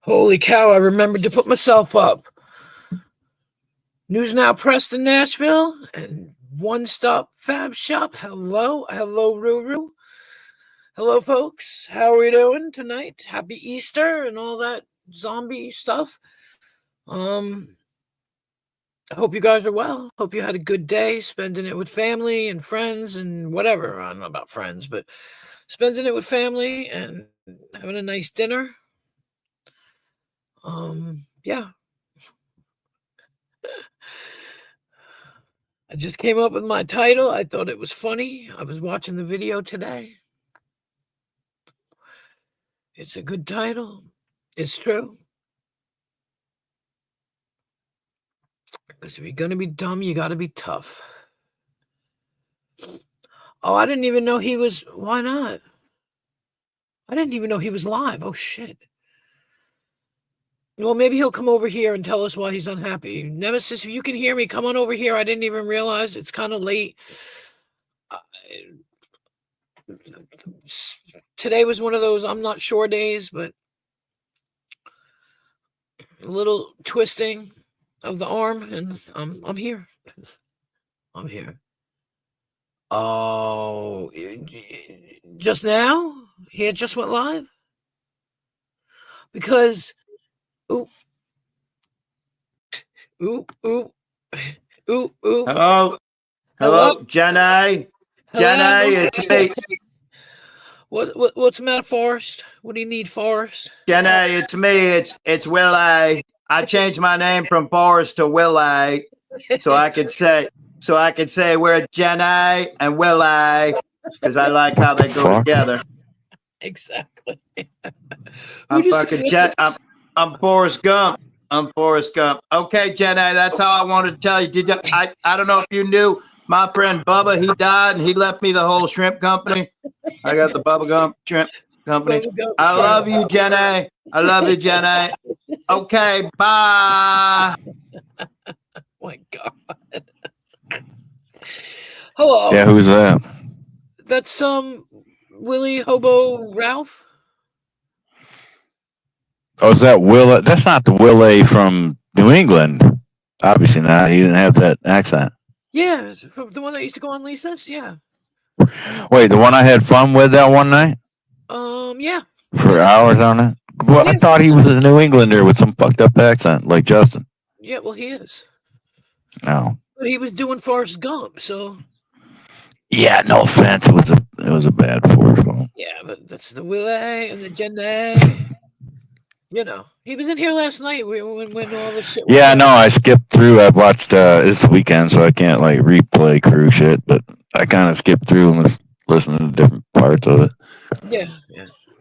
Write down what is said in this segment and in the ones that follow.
Holy cow, I remembered to put myself up. News Now Press in Nashville and One Stop Fab Shop. Hello, Ruru. Hello, folks. How are we doing tonight? Happy Easter and all that zombie stuff. I hope you guys are well. Hope you had a good day spending it with family and friends and whatever. I don't know about friends, but spending it with family and having a nice dinner. Yeah. I just came up with my title. I thought it was funny. I was watching the video today. It's a good title. It's true. Because if you're going to be dumb, you got to be tough. Oh, I didn't even know he was. Why not? I didn't even know he was live. Oh, shit. Well, maybe he'll come over here and tell us why he's unhappy. Nemesis, if you can hear me, come on over here. I didn't even realize it's kind of late. Today was one of those I'm not sure days, but a little twisting of the arm, and I'm here. I'm here. Oh, just now? He had just went live? Because, ooh, Hello, Jenny. Jenny, it's me. What's the matter, Forrest? What do you need, Forrest? Jenny, it's me. It's Willie. I changed my name from Forrest to Willie, so I could say we're Jenny and Willie because I like how they go together. Exactly. I'm Forrest Gump. I'm Forrest Gump. Okay, Jenny, that's all I wanted to tell you. I don't know if you knew my friend Bubba, he died and he left me the whole shrimp company. I got the Bubba Gump Shrimp Company. I love you, Jenny. I love you, Jenny. Okay, bye. Oh my God. Hello. Yeah, who's that? That's Willie Hobo Ralph. Oh, is that Will? That's not the Willie from New England. Obviously not. He didn't have that accent. Yeah, from the one that used to go on Lisa's. Yeah. Wait, the one I had fun with that one night? Yeah. For hours on it? Well, Yeah. I thought he was a New Englander with some fucked up accent, like Justin. Yeah, well, he is. No. But he was doing Forrest Gump, so. Yeah, no offense. It was a bad Forrest Gump. Yeah, but that's the Willie and the Jenny. You know, he was in here last night when all this shit. Yeah, no, I skipped through. I watched it's the weekend, so I can't like replay crew shit. But I kind of skipped through and was listening to different parts of it. Yeah,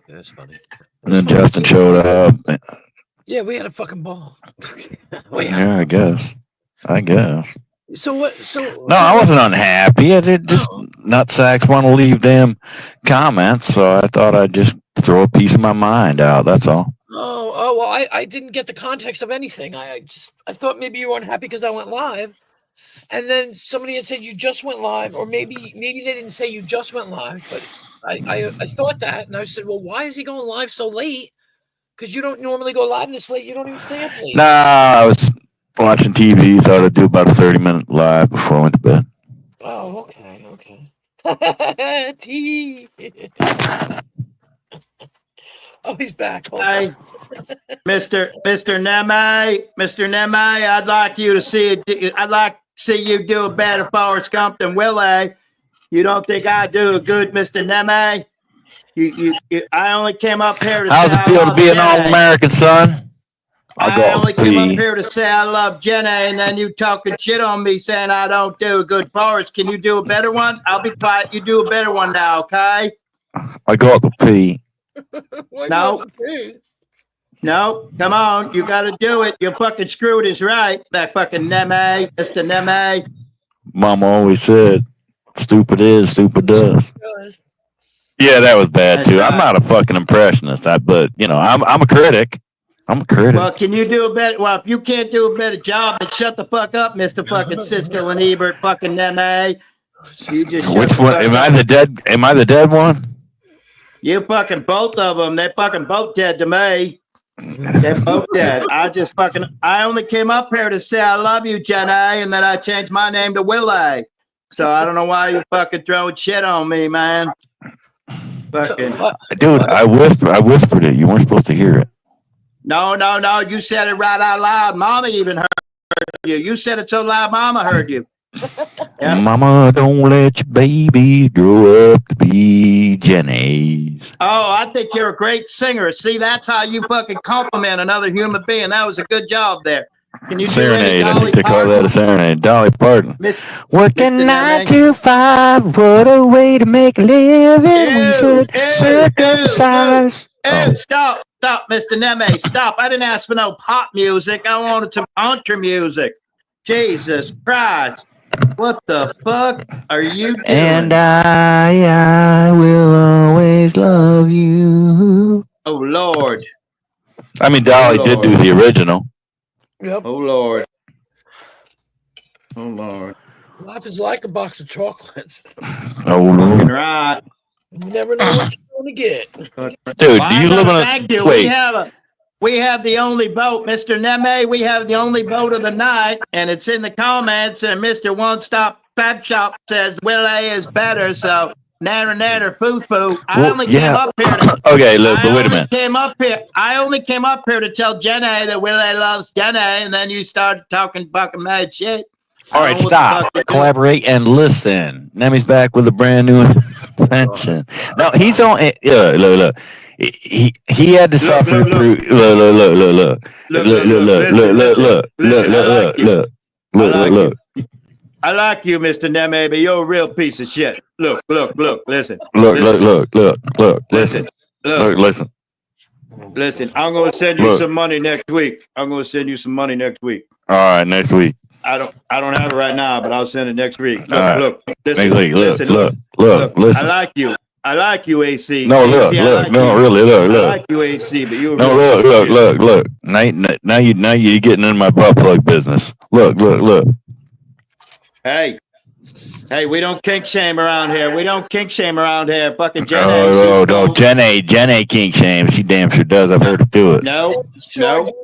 that's funny. And then Justin showed up. Yeah, we had a fucking ball. Yeah, I guess. So what? No, I wasn't unhappy. I did just nutsacks want to leave them comments, so I thought I'd just throw a piece of my mind out. That's all. Oh, well, I didn't get the context of anything. I thought maybe you were unhappy because I went live, and then somebody had said you just went live, or maybe they didn't say you just went live, but I thought that, and I said, well, why is he going live so late? Because you don't normally go live this late. You don't even stay up late. Nah, I was watching TV. Thought I'd do about a 30-minute live before I went to bed. Oh, okay. T. Oh, he's back. Hey, Mr. Neme, I'd like to see you do a better Forrest Gump than Willie. You don't think I do a good Mr. Neme? I only came up here to How's say it feel to be an Jenny. All-American, son? I only came up here to say I love Jenny, and then you talking shit on me saying I don't do a good Forrest. Can you do a better one? I'll be quiet. You do a better one now, okay? I go up to pee. No, come on. You got to do it. You're fucking screwed is right. That fucking Neme, Mr. Neme. Mama always said, stupid is, stupid does. Yeah, that was bad too. Right. I'm not a fucking impressionist, but you know, I'm a critic. Well, can you do a better? Well, if you can't do a better job, then shut the fuck up, Mr. fucking Siskel and Ebert, fucking Neme. You just which one? Am I the dead one? You fucking both of them. They're fucking both dead to me. They're both dead. I only came up here to say I love you, Jenny, and then I changed my name to Willie. So I don't know why you fucking throwing shit on me, man. Fucking dude, I whispered it. You weren't supposed to hear it. No. You said it right out loud. Mama even heard you. You said it so loud, Mama heard you. Yep. Mama, don't let your baby grow up to be Jenny's. Oh, I think you're a great singer. See, that's how you fucking compliment another human being. That was a good job there. Can you serenade? Do any I Dolly think they call that a serenade. Dolly Parton. Working 9 to 5. What a way to make a living. We should circumcise. Stop, Mr. Neme. Stop. I didn't ask for no pop music. I wanted some country music. Jesus Christ. What the fuck are you doing? And I will always love you. Oh, Lord. I mean, Dolly did do the original. Yep. Oh, Lord. Oh, Lord. Life is like a box of chocolates. Oh, Lord. Right. You never know what you're going to get. Dude, do you live on a... Wait. We have the only vote, Mr. Neme. We have the only vote of the night, and it's in the comments, and Mr. One Stop Fab Shop says Willie is better, so natter, foo-foo. I only came up here to... Okay, look, but wait a minute. I only came up here to tell Jenny that Willie loves Jenny, and then you started talking fucking mad shit. All right, stop. Collaborate and listen. Nemi's back with a brand new invention. Now, he's on... Look. He had to suffer through. Look. I like you, Mr. Neme, but you're a real piece of shit. Look, listen. Listen. Listen, I'm going to send you some money next week. All right, next week. I don't have it right now, but I'll send it next week. Look. Listen, next week. Look. Listen. I like you, AC. No, AC, look. I like you, AC, but you. No, look. Now you're getting in my butt plug business. Look. Hey, we don't kink shame around here. Fucking Jenny. No. Jenny kink shame. She damn sure does. I've heard her do it. No.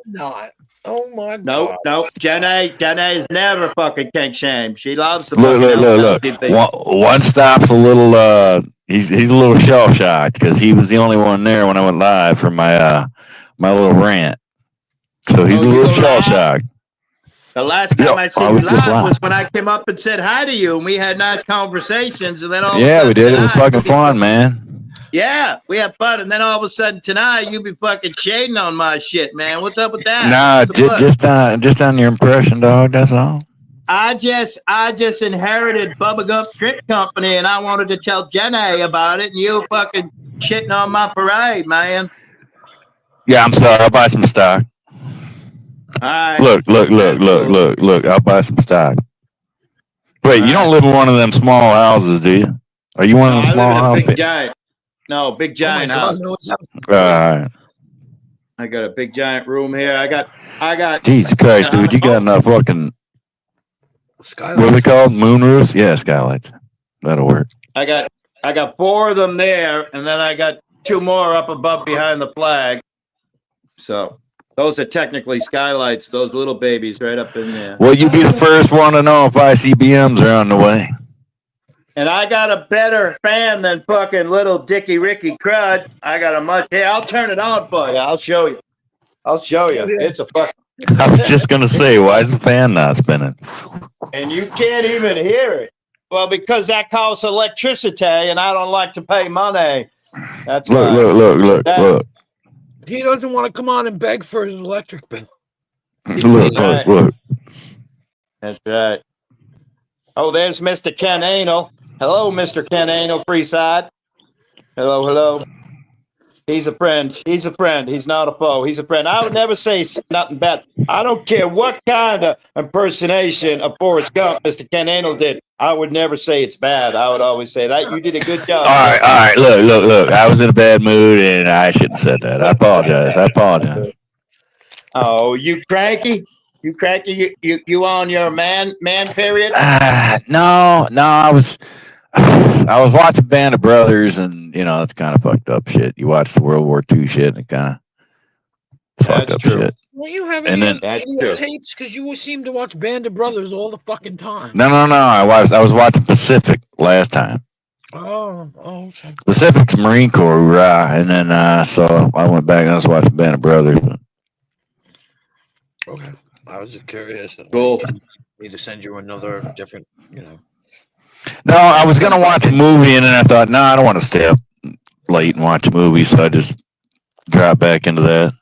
Not. Oh my God. No. Jenny's never fucking kink shame. She loves the look. One Stop's a little he's a little shell shocked because he was the only one there when I went live for my my little rant. So he's a little shell shocked. The last time I seen you live was when I came up and said hi to you, and we had nice conversations, and then all of a sudden we did. It was fucking fun, man. Yeah, we had fun, and then all of a sudden tonight you be fucking shading on my shit, man. What's up with that? Nah, just on your impression, dog. That's all. I just inherited Bubba Gump Strip Company, and I wanted to tell Jenny about it, and you fucking shitting on my parade, man. Yeah, I'm sorry. I'll buy some stock. All right. Look. I'll buy some stock. Wait, you don't live in one of them small houses, do you? Are you one of them small houses? Big giant house. All right. I got a big giant room here. I got. Jesus Christ, dude! You got enough fucking. Skylights. What are they called? Moon roofs? Yeah, skylights. That'll work. I got 4 of them there, and then I got 2 more up above behind the flag. So those are technically skylights. Those little babies right up in there. Well, you be the first one to know if ICBMs are on the way. And I got a better fan than fucking little Dickie Ricky Crud. I got a much. Hey, I'll turn it on for you. I'll show you. It's a fucking. I was just gonna say, why is the fan not spinning? And you can't even hear it. Well, because that costs electricity, and I don't like to pay money. That's look. He doesn't want to come on and beg for his electric bill. Look. That's right. Oh, there's Mr. Ken Anal. Hello, Mr. Ken Anal, Freeside. Hello. He's a friend. He's not a foe. He's a friend. I would never say nothing bad. I don't care what kind of impersonation of Forrest Gump Mr. Ken Anal did. I would never say it's bad. I would always say that you did a good job. All right. Look. I was in a bad mood, and I shouldn't have said that. I apologize. Oh, you cranky? You on your man period? No. I was watching Band of Brothers, and that's kind of fucked up shit. You watch the World War II shit, and it kind of Fucked That's up true. shit. Well, you have And any then That's true. tapes because you seem to watch Band of Brothers all the fucking time. no. I was watching Pacific last time. Oh, okay. Pacific's Marine Corps, and then so I went back and I was watching Band of Brothers. Okay. I was just curious. Cool. Need to send you another different, No, I was gonna watch a movie, and then I thought, no, I don't want to stay up late and watch a movie, so I just dropped back into that.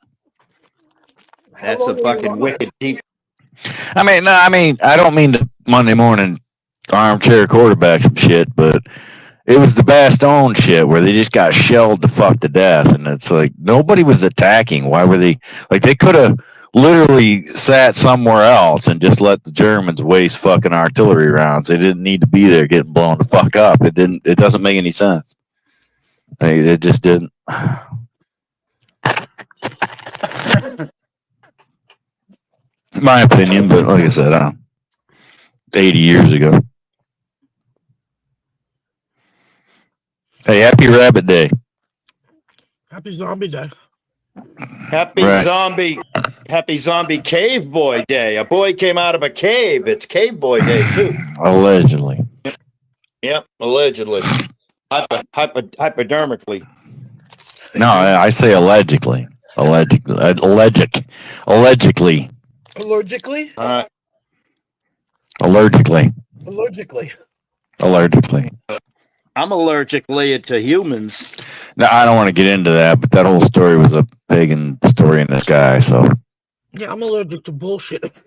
That's a fucking wicked deep. I mean, I don't mean the Monday morning armchair quarterback some shit, but it was the Bastogne shit where they just got shelled the fuck to death, and it's like nobody was attacking. Why were they? Like they could have literally sat somewhere else and just let the Germans waste fucking artillery rounds. They didn't need to be there getting blown the fuck up. It didn't. It doesn't make any sense. It just didn't. My opinion, but like I said, 80 years ago. Hey, happy Rabbit Day. Happy Zombie Day. Happy zombie cave boy day. A boy came out of a cave. It's cave boy day too. Allegedly. Yep, allegedly. Hypodermically. No, I say allegedly. Allegedly. Allergically? All right. Allergically. I'm allergically to humans. No, I don't want to get into that, but that whole story was a pagan story in the sky, so. Yeah, I'm allergic to bullshit.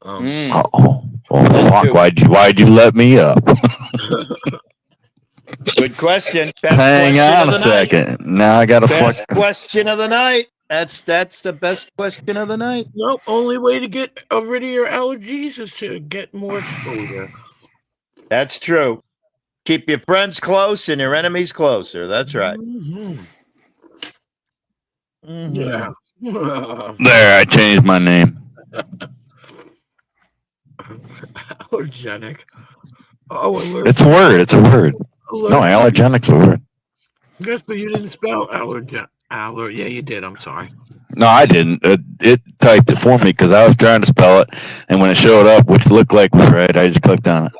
Uh-oh. Well, fuck, why'd you let me up? Good question. Best Hang question on of a the second. night. Now I gotta Best fuck. question of the night. That's the best question of the night. Nope, only way to get rid of your allergies is to get more exposure. That's true. Keep your friends close and your enemies closer. That's right. Mm-hmm. Mm-hmm. Yeah. There, I changed my name. Allergenic. Oh, allergic. It's a word. It's a word. Allergic. No, allergenic's a word. Yes, but you didn't spell allergen. Yeah, you did. I'm sorry. No, I didn't. It typed it for me because I was trying to spell it, and when it showed up, which looked like was right, I just clicked on it.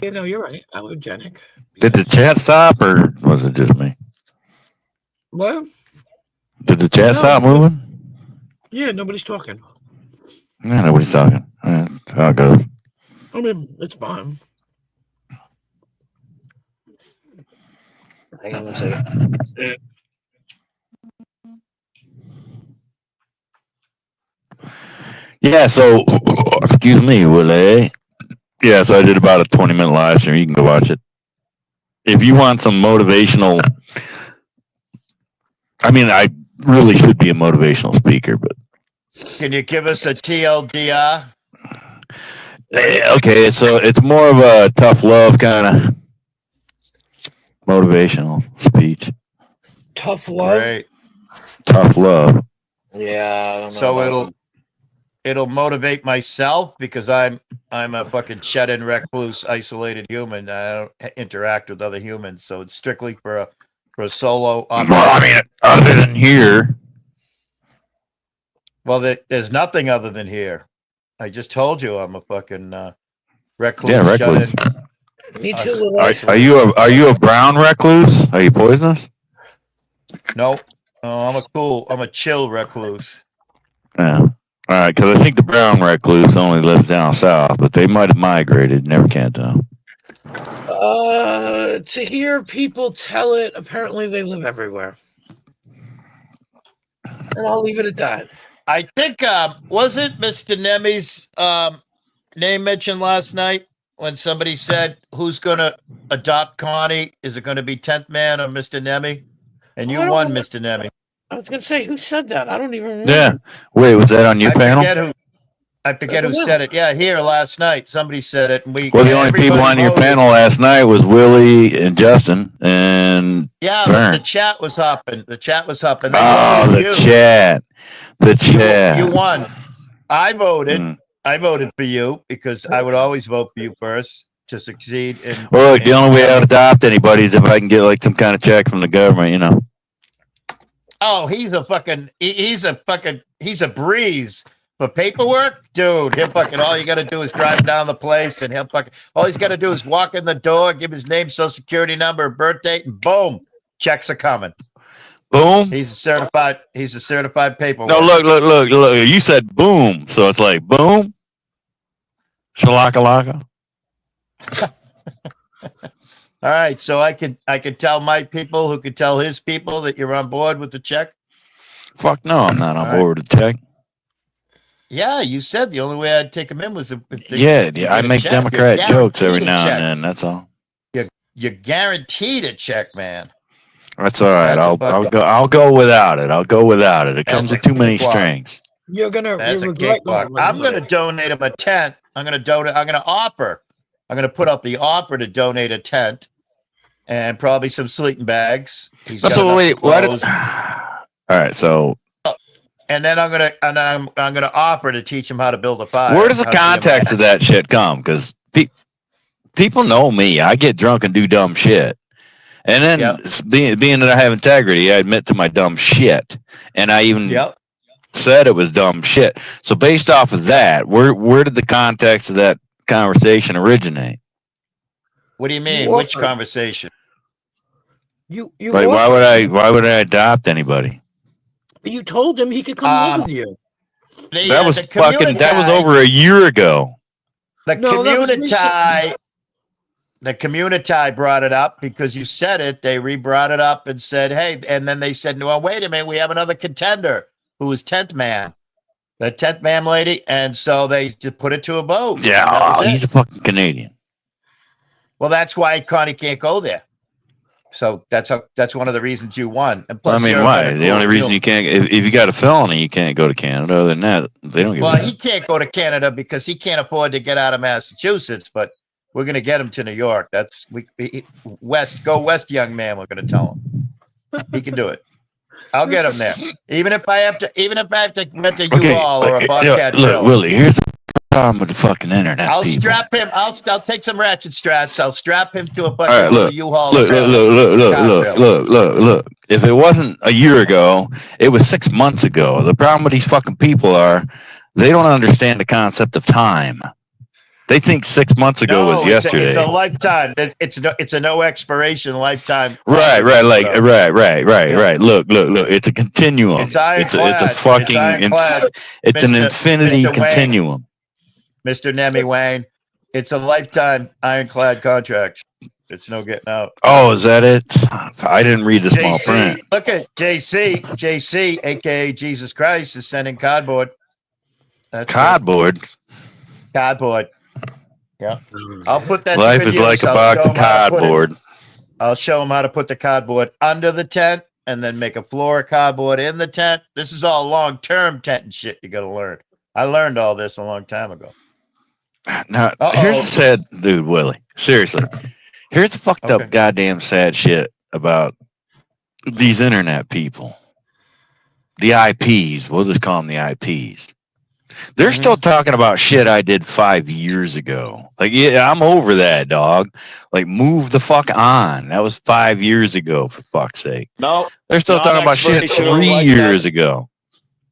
Yeah, no, you're right. Allergenic. Did the chat stop, or was it just me? What? Did the chat stop moving? Yeah, nobody's talking. Yeah, nobody's talking. That's how it goes. I mean, it's fine. Hang on one second. Yeah, so, excuse me, Willie. Yeah, so I did about a 20-minute live stream. You can go watch it. If you want some motivational, I mean, I really should be a motivational speaker, but. Can you give us a TLDR? Okay, so it's more of a tough love kind of motivational speech. Tough love? Right. Tough love. Yeah, I don't know. So it'll motivate myself because I'm a fucking shut-in recluse, isolated human. I don't interact with other humans, so it's strictly for a solo. Well, I mean, other than here. Well, there's nothing other than here. I just told you I'm a fucking recluse. Yeah, recluse. Me too. Are you a brown recluse? Are you poisonous? No, I'm a chill recluse. Yeah. All right, because I think the brown recluse only lives down south, but they might have migrated. Never can tell. To hear people tell it, apparently they live everywhere. And I'll leave it at that. I think, wasn't Mr. Nemi's name mentioned last night when somebody said, who's going to adopt Connie? Is it going to be 10th Man or Mr. Nemi? And you won, Mr. Nemi. I was going to say, who said that? I don't even remember. Yeah. Wait, was that on your panel? I forget who said it. Yeah, here last night. Somebody said it. And the only people on your panel last night was Willie and Justin and Vern. The chat was hopping. The chat. Oh, the chat. The chat. You won. I voted. I voted for you because I would always vote for you first to succeed. Well, look, the only way I would adopt anybody is if I can get like some kind of check from the government, you know. Oh, he's a breeze for paperwork, dude. He'll fucking all you got to do is drive down the place, and all he's got to do is walk in the door, give his name, social security number, birth date, and boom, checks are coming. Boom. He's a certified paperwork. No, look. You said boom, so it's like boom, shalaka laka. All right, so I could tell my people who could tell his people that you're on board with the check. Fuck no, I'm not on board with the check. Yeah, you said the only way I'd take him in was if they Yeah, I make Democrat jokes every now and then. That's all. You're guaranteed a check, man. That's all right. I'll go without it. It comes with too many strings. That's a cakewalk. I'm gonna donate him a tent. I'm gonna offer. I'm gonna put up the offer to donate a tent and probably some sleeping bags. So wait, what? All right, so. And then I'm gonna offer to teach him how to build a fire. Where does the context of that shit come? Because people know me. I get drunk and do dumb shit. And then being that I have integrity, I admit to my dumb shit. And I even said it was dumb shit. So based off of that, where did the context of that conversation originate? What do you mean? Which conversation? You like why would I adopt anybody? You told him he could come live with you. That was over a year ago. The community brought it up because you said it. They re-brought it up and said, hey, and then they said, no, wait a minute, we have another contender who was 10th man. The 10th man lady, and so they just put it to a vote. Yeah, he's a fucking Canadian. Well, that's why Connie can't go there. So that's one of the reasons you won. And plus, why? The only reason you can't, if you got a felony, you can't go to Canada. Other than that, they don't give. Well, he can't go to Canada because he can't afford to get out of Massachusetts. But we're going to get him to New York. Go west, young man. We're going to tell him he can do it. I'll get him there. Even if I have to rent a U-Haul or a Bobcat. Look, Willie, here's the problem with the fucking internet. I'll strap him. I'll take some ratchet straps. I'll strap him to a fucking U-Haul. Look. If it wasn't a year ago, it was 6 months ago. The problem with these fucking people are they don't understand the concept of time. They think 6 months ago was yesterday. It's a lifetime. It's a no expiration lifetime. Right. Look. It's a continuum. It's a fucking. It's an infinity continuum. Mr. Nemi Wayne, it's a lifetime ironclad contract. It's no getting out. Oh, is that it? I didn't read the small print. Look at JC, aka Jesus Christ, is sending cardboard. That's cardboard. Cardboard. Yeah, I'll put that. Life is like a box of cardboard. I'll show them how to put the cardboard under the tent and then make a floor of cardboard in the tent. This is all long-term tent and shit you got to learn. I learned all this a long time ago. Now, here's the sad dude, Willie. Seriously, here's the fucked up goddamn sad shit about these internet people. The IPs, we'll just call them the IPs. They're still talking about shit I did 5 years ago. Like, yeah, I'm over that, dog. Like, move the fuck on. That was 5 years ago, for fuck's sake. No. They're still talking about shit 3 years ago.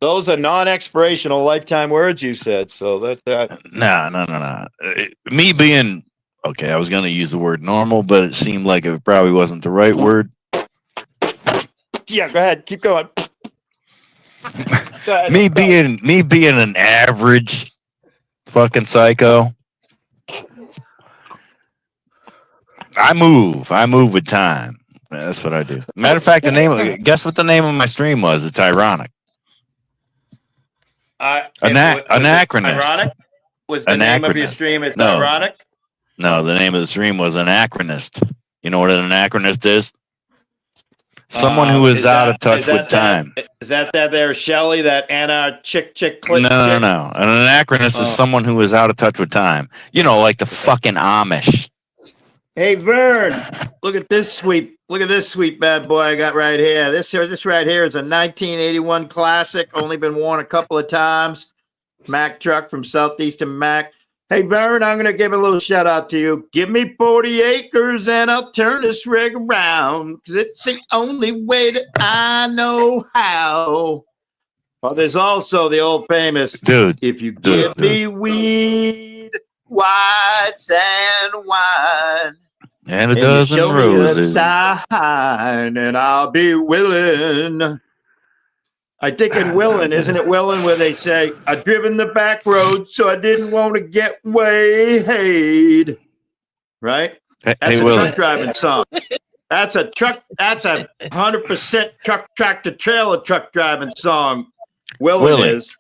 Those are non-expirational lifetime words you said, so that's that. No. Me being, okay, I was going to use the word normal, but it seemed like it probably wasn't the right word. Yeah, go ahead. Keep going. Me being an average fucking psycho. I move with time. That's what I do. Matter of fact, guess what the name of my stream was? It's ironic. Anachronist. Ironic? Was the name of your stream ironic? No, the name of the stream was Anachronist. You know what an anachronist is? Someone who is out of touch with time. Is that there, Shelley, that Anna chick click? No. An anachronist is someone who is out of touch with time. You know, like the fucking Amish. Hey, Vern, look at this sweet bad boy I got right here. This right here is a 1981 classic, only been worn a couple of times. Mack truck from Southeastern Mack. Hey, Vern, I'm going to give a little shout out to you. Give me 40 acres and I'll turn this rig around. 'Cause it's the only way that I know how. Well, there's also the old famous, Dude. if you give me weed, white sand wine, And a and you dozen show me a roses. sign, and I'll be willing. I think in Willing, isn't it Willing, where they say, I've driven the back road, so I didn't want to get way. Right? That's a Willie. truck driving song. That's a 100% truck tractor trailer truck driving song. Willing is.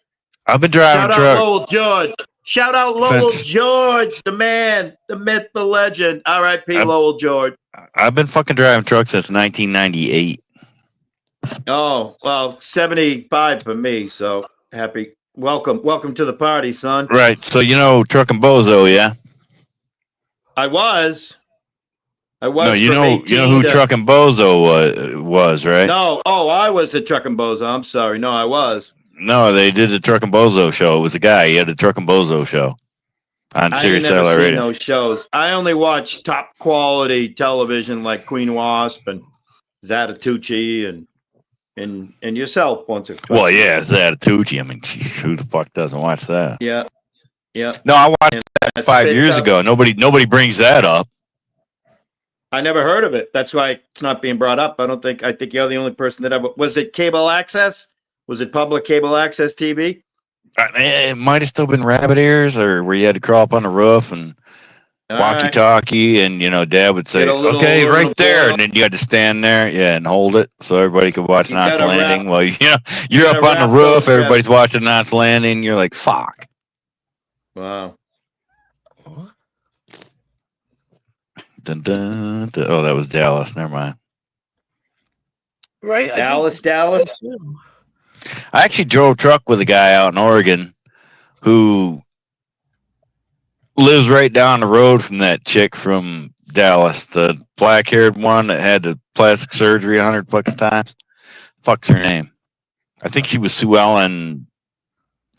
I've been driving Shout truck. out Lowell George. Shout out Lowell George, the man, the myth, the legend. R.I.P. Lowell George. I've been fucking driving trucks since 1998. Oh, well, 75 for me. So happy. Welcome to the party, son. Right. So, you know, Truck and Bozo, yeah? I was. No, you know who Truck and Bozo was, right? No. Oh, I was a Truck and Bozo. I'm sorry. No, I was. No, they did the Truck and Bozo show. It was a guy. He had a Truck and Bozo show on Sirius I never Satellite seen Radio. those shows. I only watch top quality television like Queen Wasp and Zatatucci and yourself once or twice. Well, yeah, Zatatucci. I mean, geez, who the fuck doesn't watch that? Yeah. No, I watched that 5 years ago. Nobody brings that up. I never heard of it. That's why it's not being brought up. I think you're the only person that ever. Was it cable access? Was it public cable access TV? It might have still been rabbit ears, or where you had to crawl up on the roof and walkie-talkie, and Dad would say, "Okay, right there," and then you had to stand there, and hold it so everybody could watch Knots Landing. Well, you're up on the roof, everybody's watching Knots Landing. You're like, "Fuck." Wow. Dun, dun, dun. Oh, that was Dallas. Never mind. Right, Dallas. I actually drove truck with a guy out in Oregon who lives right down the road from that chick from Dallas, the black-haired one that had the plastic surgery 100 fucking times. Fuck's her name? I think she was Sue Ellen.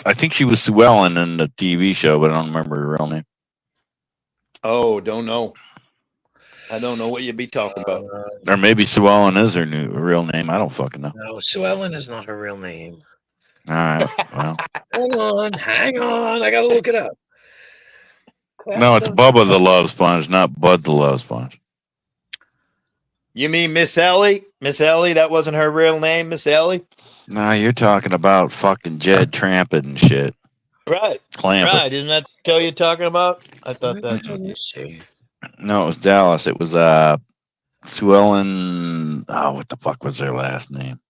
I think she was Sue Ellen in the TV show, but I don't remember her real name. Oh, don't know. I don't know what you'd be talking about. Or maybe Sue Ellen is her real name. I don't fucking know. No, Sue Ellen is not her real name. All right. Well. Hang on. I gotta look it up. No, it's Bubba the Love Sponge, not Bud the Love Sponge. You mean Miss Ellie? Miss Ellie, that wasn't her real name, Miss Ellie? No, you're talking about fucking Jed Trampett and shit. Right. Clampett. Right. Isn't that the show you're talking about? I thought that's what you see. No, it was Dallas. It was Sue Ellen. Oh, what the fuck was their last name?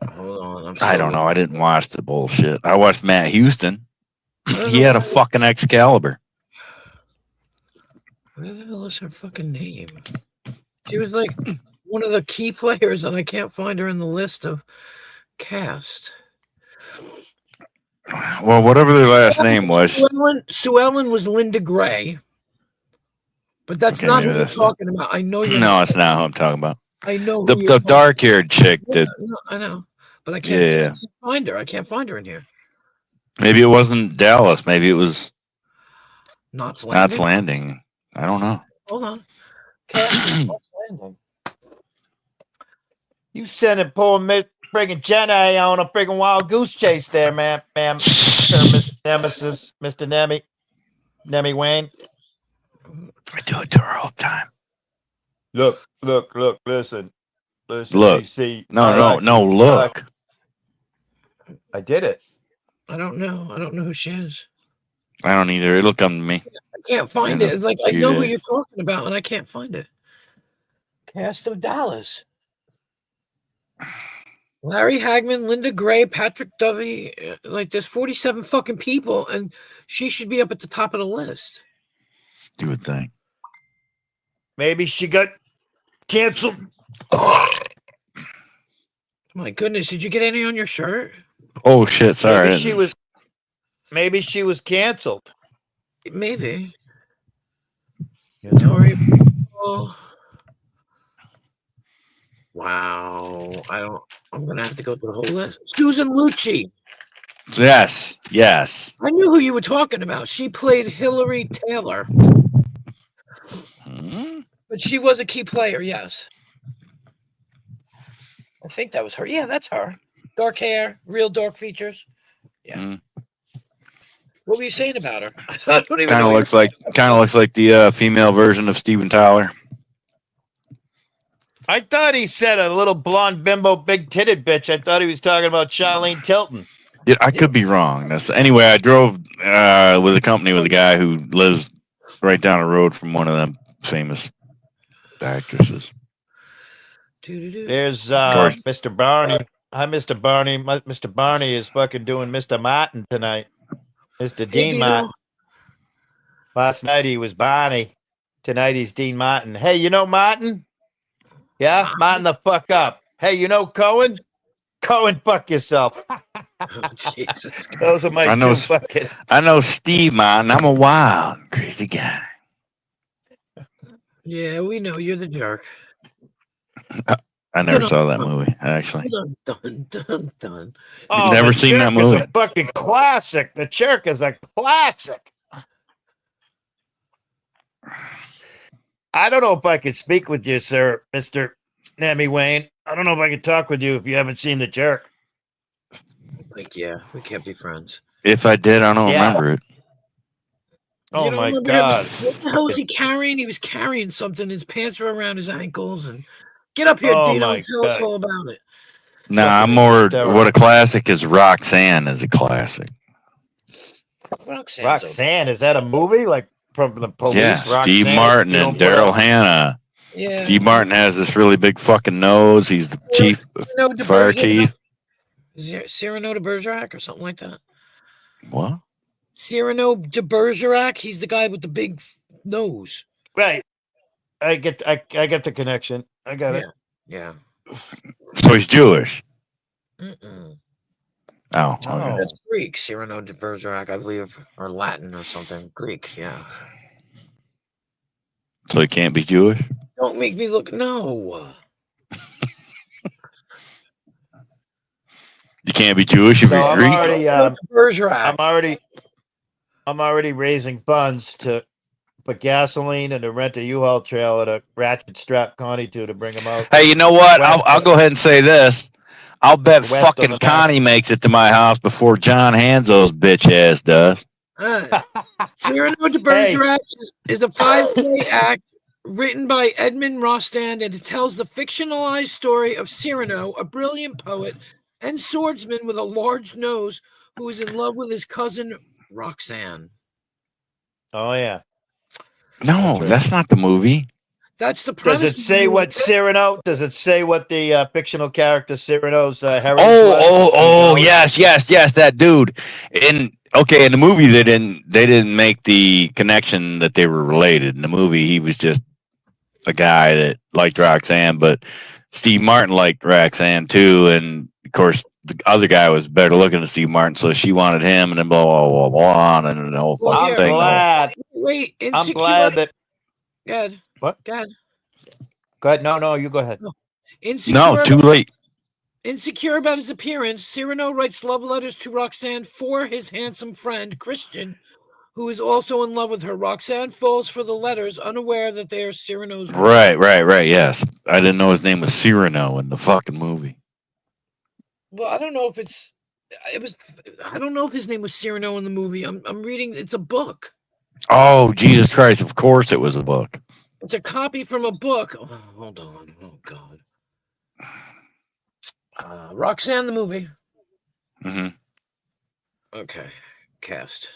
Hold on. I don't know. I didn't watch the bullshit. I watched Matt Houston. He had a fucking Excalibur. Where the hell is her fucking name? She was like one of the key players, and I can't find her in the list of cast. Well, whatever their last name was. Sue Ellen was Linda Gray. But that's not who you're talking about. I know you're No, it's not who I'm talking about. I know the dark-haired chick that. No, I know. But I can't find her. I can't find her in here. Maybe it wasn't Dallas. Maybe it was Knots Landing. I don't know. Hold on. Knots Landing. You sending poor friggin' Jenny on a friggin' wild goose chase there, ma'am, Mr. Nemesis, Mr. Nemi Wayne. I do it to her all the time. Look, listen. Look. See. No, look. I did it. I don't know. I don't know who she is. I don't either. It'll come to me. I can't find it. Like I know who you're talking about, and I can't find it. Cast of Dallas. Larry Hagman, Linda Gray, Patrick Dovey. Like there's 47 fucking people, and she should be up at the top of the list. You would think. Maybe she got canceled. My goodness, did you get any on your shirt? Oh shit! Sorry. Maybe she was canceled. Maybe. You know? Wow. I'm gonna have to go through the whole list. Susan Lucci. Yes, yes. I knew who you were talking about. She played Hillary Taylor, but she was a key player. Yes, I think that was her. Yeah, that's her. Dark hair, real dark features. Yeah. Mm. What were you saying about her? I don't even Kind know. of looks like the female version of Steven Tyler. I thought he said a little blonde bimbo, big titted bitch. I thought he was talking about Charlene Tilton. Yeah, I could be wrong. Anyway. I drove with a company with a guy who lives right down the road from one of them famous actresses. There's course. Mr. Barney. Hi, Mr. Barney. Mr. Barney is fucking doing Mr. Martin tonight. Mr. Dean Martin. Last night he was Barney. Tonight he's Dean Martin. Hey, you know Martin? Yeah? Martin the fuck up. Hey, you know Cohen? Cohen, fuck yourself. Oh, Jesus. Those are my I know, two fucking... I know Steve Martin. I'm a wild, crazy guy. Yeah, we know you're the jerk. I never saw that movie, actually. Dun. Oh, Never the seen that Jerk is movie. a fucking classic. The Jerk is a classic. I don't know if I could speak with you, sir, Mr. Nammy Wayne. I don't know if I can talk with you if you haven't seen The Jerk. Like, yeah, we can't be friends. If I did, I don't remember it. Oh, You don't my remember God. What the hell was he carrying? He was carrying something. His pants were around his ankles. And get up here, Oh, Dino, my and tell us God. all about it. No, I'm Fucking more. hysterical. What a classic is Roxanne is a classic. Roxanne, is that a movie? Like from the police? Yeah, Roxanne, Steve Martin you and don't put Daryl up- Hannah. Yeah. Steve Martin has this really big fucking nose. He's the chief, fire chief. Cyrano de Bergerac or something like that. What? Cyrano de Bergerac. He's the guy with the big nose. Right. I get the connection. I got it. Yeah. So he's Jewish. Mm-mm. Oh, okay. Oh. That's Greek. Cyrano de Bergerac, I believe, or Latin or something. Greek, yeah. So he can't be Jewish? Don't make me look. No. You can't be Jewish if So you're I'm Greek? already, Bergerac. I'm already raising funds to put gasoline and to rent a U-Haul trailer to ratchet strap Connie to bring him out. Hey, you know what? West I'll go ahead and say this. I'll bet West of fucking the Connie makes it to my house before John Hanzo's bitch ass does. Cyrano de Bergerac is a 5-play act written by Edmund Rostand, and it tells the fictionalized story of Cyrano, a brilliant poet and swordsman with a large nose who is in love with his cousin Roxanne. Oh yeah. No, that's not the movie. That's the premise. Does it say what Cyrano? Does it say what the fictional character Cyrano's heritage Oh, was? yes, that dude. In the movie they didn't make the connection that they were related. In the movie, he was just a guy that liked Roxanne, but Steve Martin liked Roxanne too, and of course the other guy was better looking than Steve Martin, so she wanted him, and then blah blah blah blah, and the whole fucking thing. Wait, I'm glad that. Good. What? Go ahead. Go ahead. No, you go ahead. No, too late. Insecure about his appearance, Cyrano writes love letters to Roxanne for his handsome friend, Christian, who is also in love with her. Roxanne falls for the letters, unaware that they are Cyrano's. Right, yes. I didn't know his name was Cyrano in the fucking movie. Well, I don't know if I don't know if his name was Cyrano in the movie. I'm reading, it's a book. Oh, Jesus Christ, of course it was a book. It's a copy from a book. Oh, hold on. Oh, God. Roxanne, the movie. Mm-hmm. Okay. Cast.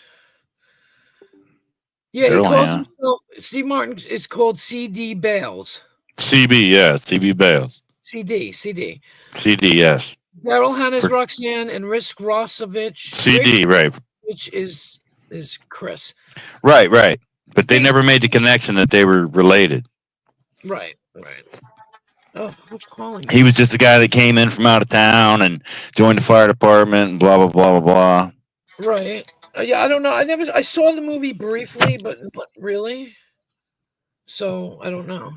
Yeah, he calls himself, Steve Martin is called C.D. Bales. CB, yeah, CB Bales. CD, yes. Daryl Hannah's Roxanne and Risk Rossovich. CD, right. Which is Chris. Right. But they never made the connection that they were related. Right. Oh, who's calling? He was just a guy that came in from out of town and joined the fire department and blah, blah, blah, blah, blah. Right. Yeah, I don't know. I saw the movie briefly, but really? So, I don't know.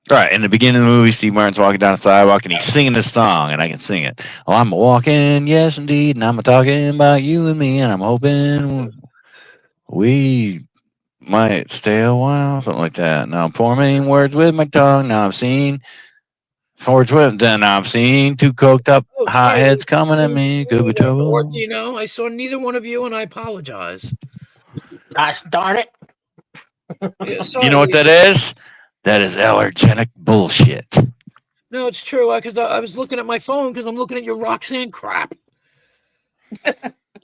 Right, in the beginning of the movie, Steve Martin's walking down the sidewalk and he's singing this song, and I can sing it. Oh, I'm walking, yes, indeed, and I'm talking about you and me, and I'm hoping we might stay a while, something like that. Now I'm forming words with my tongue. Now I'm seeing words with, then I'm seeing two coked up Oh, sorry. hotheads coming at It me. Could be was trouble. Dorothy, I saw neither one of you, and I apologize. Gosh darn it. Yeah, sorry, You know what that Lisa. is? That is allergenic bullshit. No, it's true. Because I was looking at my phone because I'm looking at your Roxanne crap.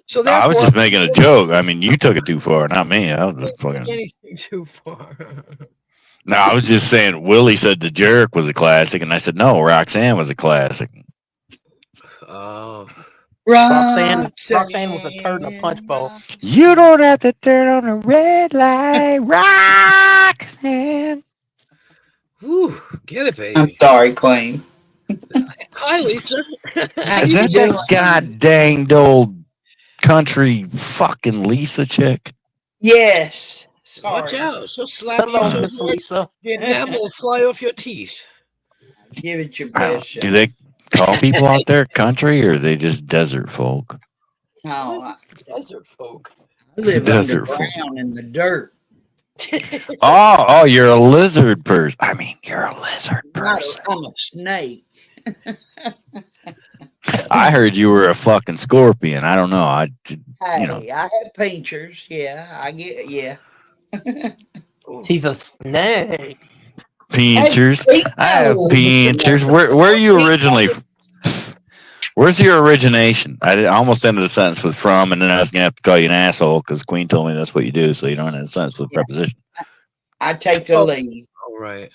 So I was therefore, just making a joke. I mean, you took it too far, not me. I was I just didn't take fucking. anything too far. No, I was just saying. Willie said the jerk was a classic, and I said no, Roxanne was a classic. Oh, Roxanne was a turd in a punch bowl. You don't have to turn on the red light, Roxanne. whew, get it, baby. I'm sorry, Queen. Hi, Lisa. How Is you that doing? that god danged old country fucking Lisa chick? Yes. Watch Sorry. out! She'll slap Hello, you so Miss hard Lisa. the enamel will fly off your teeth. Give it your Wow. best Do shot. they call people out there country, or are they just desert folk? No, Desert folk. I live Desert folk. underground in the dirt. Oh, you're a lizard person. I mean, you're a lizard Not person. I'm a snake. I heard you were a fucking scorpion. I don't know. Hey, You know. I have pinchers. Yeah, I get. Yeah. She's a snake. Pinchers. Hey, I have no. pinchers. Where are you originally? Where's your origination? I almost ended the sentence with from, and then I was gonna have to call you an asshole because Queen told me that's what you do, so you don't end the sentence with preposition. I take the Oh. lead. Oh, right.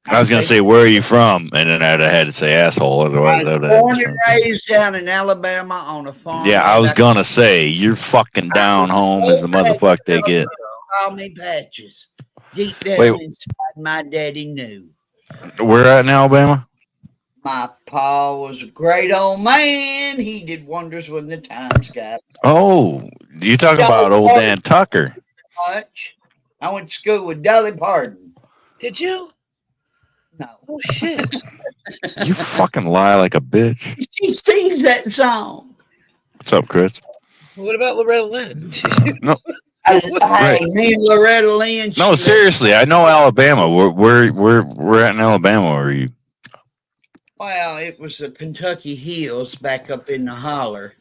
I was gonna say, where are you from? And then I had to say asshole, I otherwise was I would have. born and raised down in Alabama on a farm. Yeah, I was gonna say you're fucking down home as the motherfucker they get. Call me Patches. Deep down Wait. inside, my daddy knew. Where at in Alabama? My pa was a great old man. He did wonders when the times got Oh, you talking about old Dan Tucker? much. I went to school with Dolly Parton. Did you? No. Oh shit! You fucking lie like a bitch. She sings that song. What's up, Chris? What about Loretta Lynn? Hey, me and Loretta Lynn. No, seriously, I know Alabama. Where at in Alabama are you? Well, it was the Kentucky Hills back up in the holler.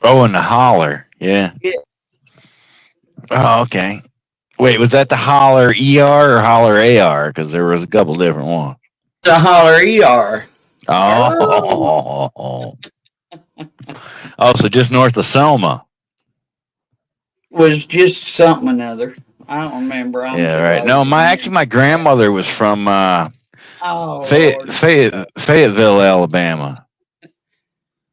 Oh, in the holler. Yeah. Yeah. Oh, okay. Wait, was that the holler ER or holler AR? Because there was a couple different ones. The holler ER. Oh. Oh, so just north of Selma. Was just something another. I don't remember. I'm Yeah, too right. old No, to my remember. grandmother was from Oh, Lord. Fayetteville, Alabama,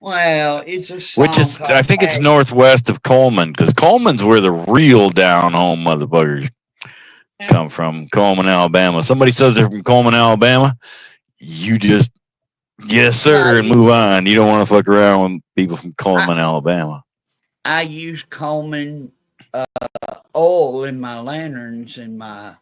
Well, it's a song which is called I think it's Passion. northwest of Coleman, because Coleman's where the real down home motherfuckers come from. Coleman, Alabama. Somebody says they're from Coleman, Alabama, you just yes sir and move on. You don't want to fuck around with people from Coleman, Alabama. I use Coleman oil in my lanterns and my,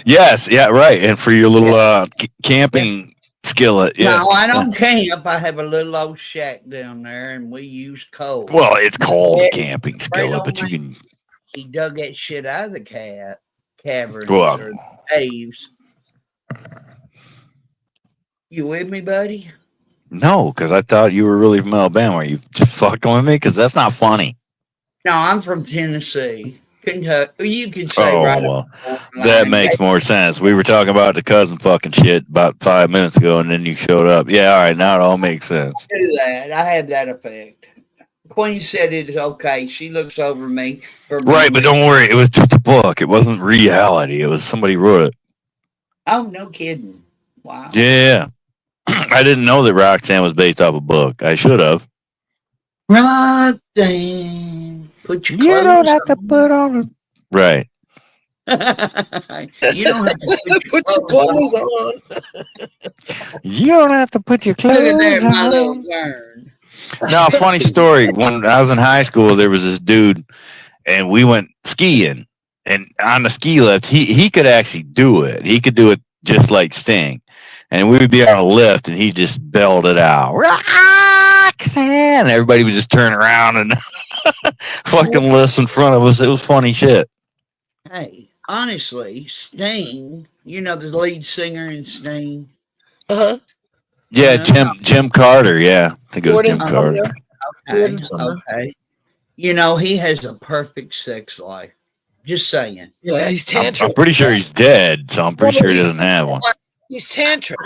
Yes, yeah, right. And for your little camping skillet, yeah. No, I don't camp. I have a little old shack down there, and we use coal. Well, it's called Yeah, camping skillet, but you can. He dug that shit out of the caverns Well, or caves. You with me, buddy? no, because I thought you were really from Alabama. Are you just fucking with me? Because that's not funny. No, I'm from Tennessee. Kentucky. You could say Oh, right. well, up the that line. makes more sense. We were talking about the cousin fucking shit about 5 minutes ago, and then you showed up. Yeah, all right, now it all makes sense. Do that. I have that effect. Queen said it is okay. She looks over me. For Right, but don't worry. It was just a book. It wasn't reality. It was somebody wrote it. Oh, no kidding. Wow. Yeah. I didn't know that Roxanne was based off a book. I should have. Roxanne, put your clothes You don't have to put on it. Right. You don't have to Put your clothes on. You don't have to put your Look at clothes that, my little on. girl. No, funny story. When I was in high school, there was this dude, and we went skiing. and on the ski lift, he could actually do it. He could do it just like Sting. And we would be on a lift, and he just belled it out. And everybody would just turn around and fucking list in front of us. It was funny shit. Hey, honestly, Sting, you know the lead singer in Sting? Uh-huh. Yeah, Jim Carter. Yeah, I think it was Jim Carter. Okay. You know, he has a perfect sex life. Just saying. Yeah, he's tantric. I'm pretty sure he's dead, so I'm pretty sure he doesn't have one. He's tantric.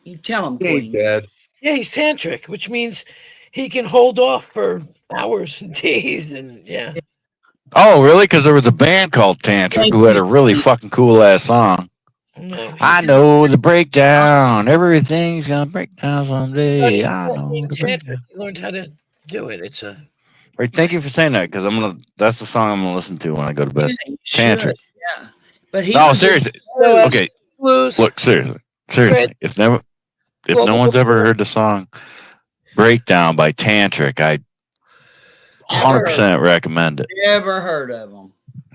You tell him, He's Queen. dead. Yeah, he's tantric, which means he can hold off for hours and days, and yeah. Oh, really? Because there was a band called Tantric who had a really fucking cool ass song. No, I know the breakdown. Everything's gonna break down someday. I know the breakdown. He learned how to do it. It's a. Right, thank you for saying that because that's the song I'm gonna listen to when I go to bed. Yeah, Tantric. yeah. But he No, was seriously. So, Okay, blues. look, seriously. If no one's ever heard the song "Breakdown" by Tantric, I 100% recommend it. Never heard of him.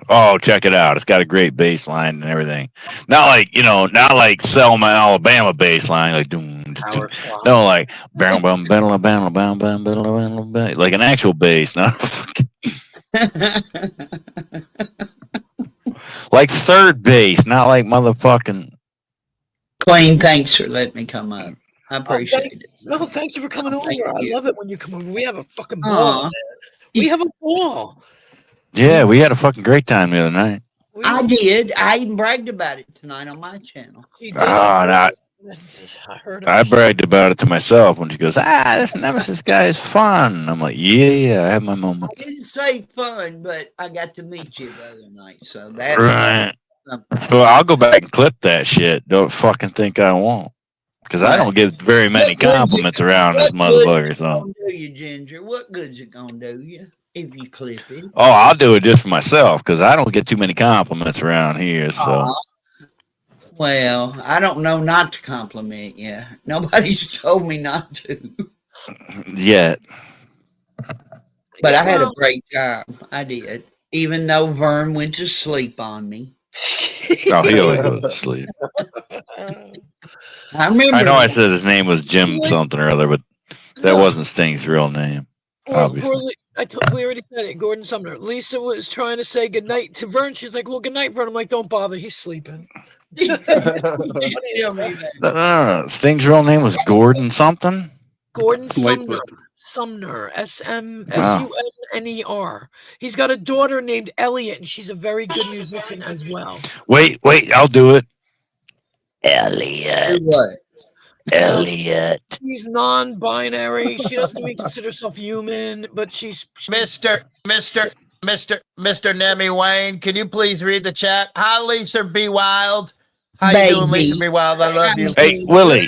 Oh, check it out. It's got a great bass line and everything. Not like Selma, Alabama bass line, like no, like like an actual bass, not fucking like third bass, not like motherfucking. Queen, thanks for letting me come up. I appreciate it. No, thanks for coming over. Thank I you. love it when you come over. We have a fucking ball. Aw. We have a ball. Yeah, we had a fucking great time the other night. I did. I even bragged about it tonight on my channel. I heard I bragged about it to myself when she goes, this Nemesis guy is fun. I'm like, yeah, I have my I moments. didn't say fun, but I got to meet you the other night. So that Right. something. Well, I'll go back and clip that shit. Don't fucking think I won't. Because I don't get very many compliments around this motherfucker. So. Do you, Ginger? What good's it gonna do you if you clip it? Oh, I'll do it just for myself because I don't get too many compliments around here. So. Well, I don't know not to compliment you. Nobody's told me not to. Yet. But I had a great time. I did. Even though Vern went to sleep on me. Oh, he always goes to sleep. I remember. I know I said his name was Jim something or other, but that wasn't Sting's real name. Obviously. We already said it. Gordon Sumner. Lisa was trying to say goodnight to Vern. She's like, well, goodnight, Vern. I'm like, don't bother. He's sleeping. Sting's real name was Gordon something? Gordon Sumner. Sumner. Sumner. He's got a daughter named Elliot, and she's a very good musician as well. Wait, I'll do it. Elliot. What? Elliot. She's non-binary. She doesn't even consider herself human, but she's Mr. Nemi Wayne, can you please read the chat? Hi, Lisa B. Wild. How you doing, Lisa B. Wild? I love you. Hey, Willie.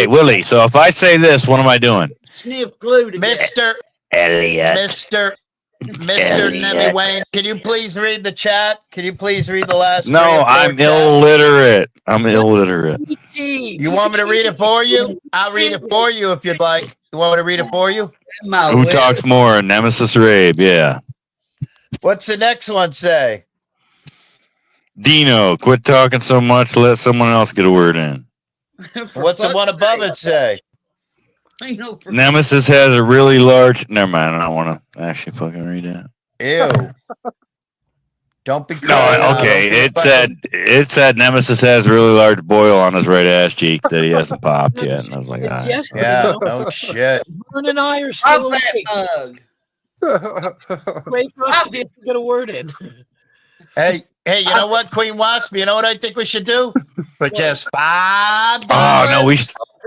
Willie. So if I say this, what am I doing? Sniff glue to Mr. Elliot. Mr. Nemi Wayne, can you please read the chat? Can you please read the last? No, I'm illiterate. You want me to read it for you? I'll read it for you if you'd like. You want me to read it for you? Who talks more? Nemesis or Abe? Yeah. What's the next one say? Dino, quit talking so much. Let someone else get a word in. What's the one above it say? Nemesis has a really large. Never mind. I don't want to actually fucking read that. Ew. Don't be. No, okay. It said Nemesis has a really large boil on his right ass cheek that he hasn't popped yet, and I was like, all right. Yes, Yeah. No shit. Vern and I are still awake. Mug. Wait for us to be able to get a word in. Hey, you know what, Queen Wasp? You know what I think we should do? But just $5. Oh no, we.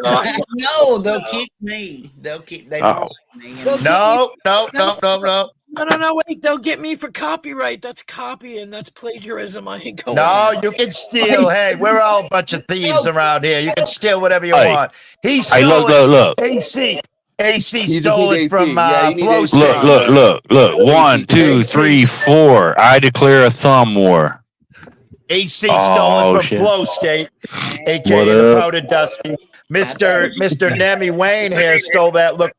No, they'll kick me. They don't like me. No. No, wait, they'll get me for copyright. That's copying. That's plagiarism. I ain't going. No, you can steal. Hey, we're all a bunch of thieves around here. You can steal whatever you want. He stole it. Look. AC stole it from Blow State. Look. 1, 2, 3, 4. I declare a thumb war. AC stole it from Blow State, aka the Powder Dusty. Mr. Nemi Wayne here stole that look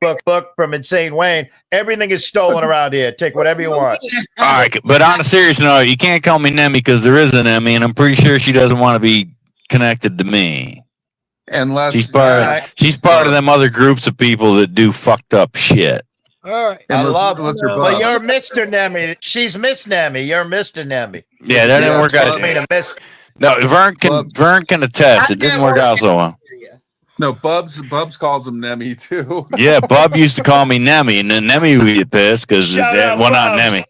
from Insane Wayne. Everything is stolen around here. Take whatever you want. All right, but on a serious note, you can't call me Nemi because there is an Nemi, and I'm pretty sure she doesn't want to be connected to me. Unless she's part of them other groups of people that do fucked up shit. All right. I love Mr. But Bubs. you're Mr. Nemi. She's Miss Nemi. You're Mr. Nemi. Yeah, that didn't work out. No, Vern can attest. It didn't work out so well. No, Bubs calls him Nemi too. Yeah, Bub used to call me Nemi, and then Nemi would get pissed because not Nemi.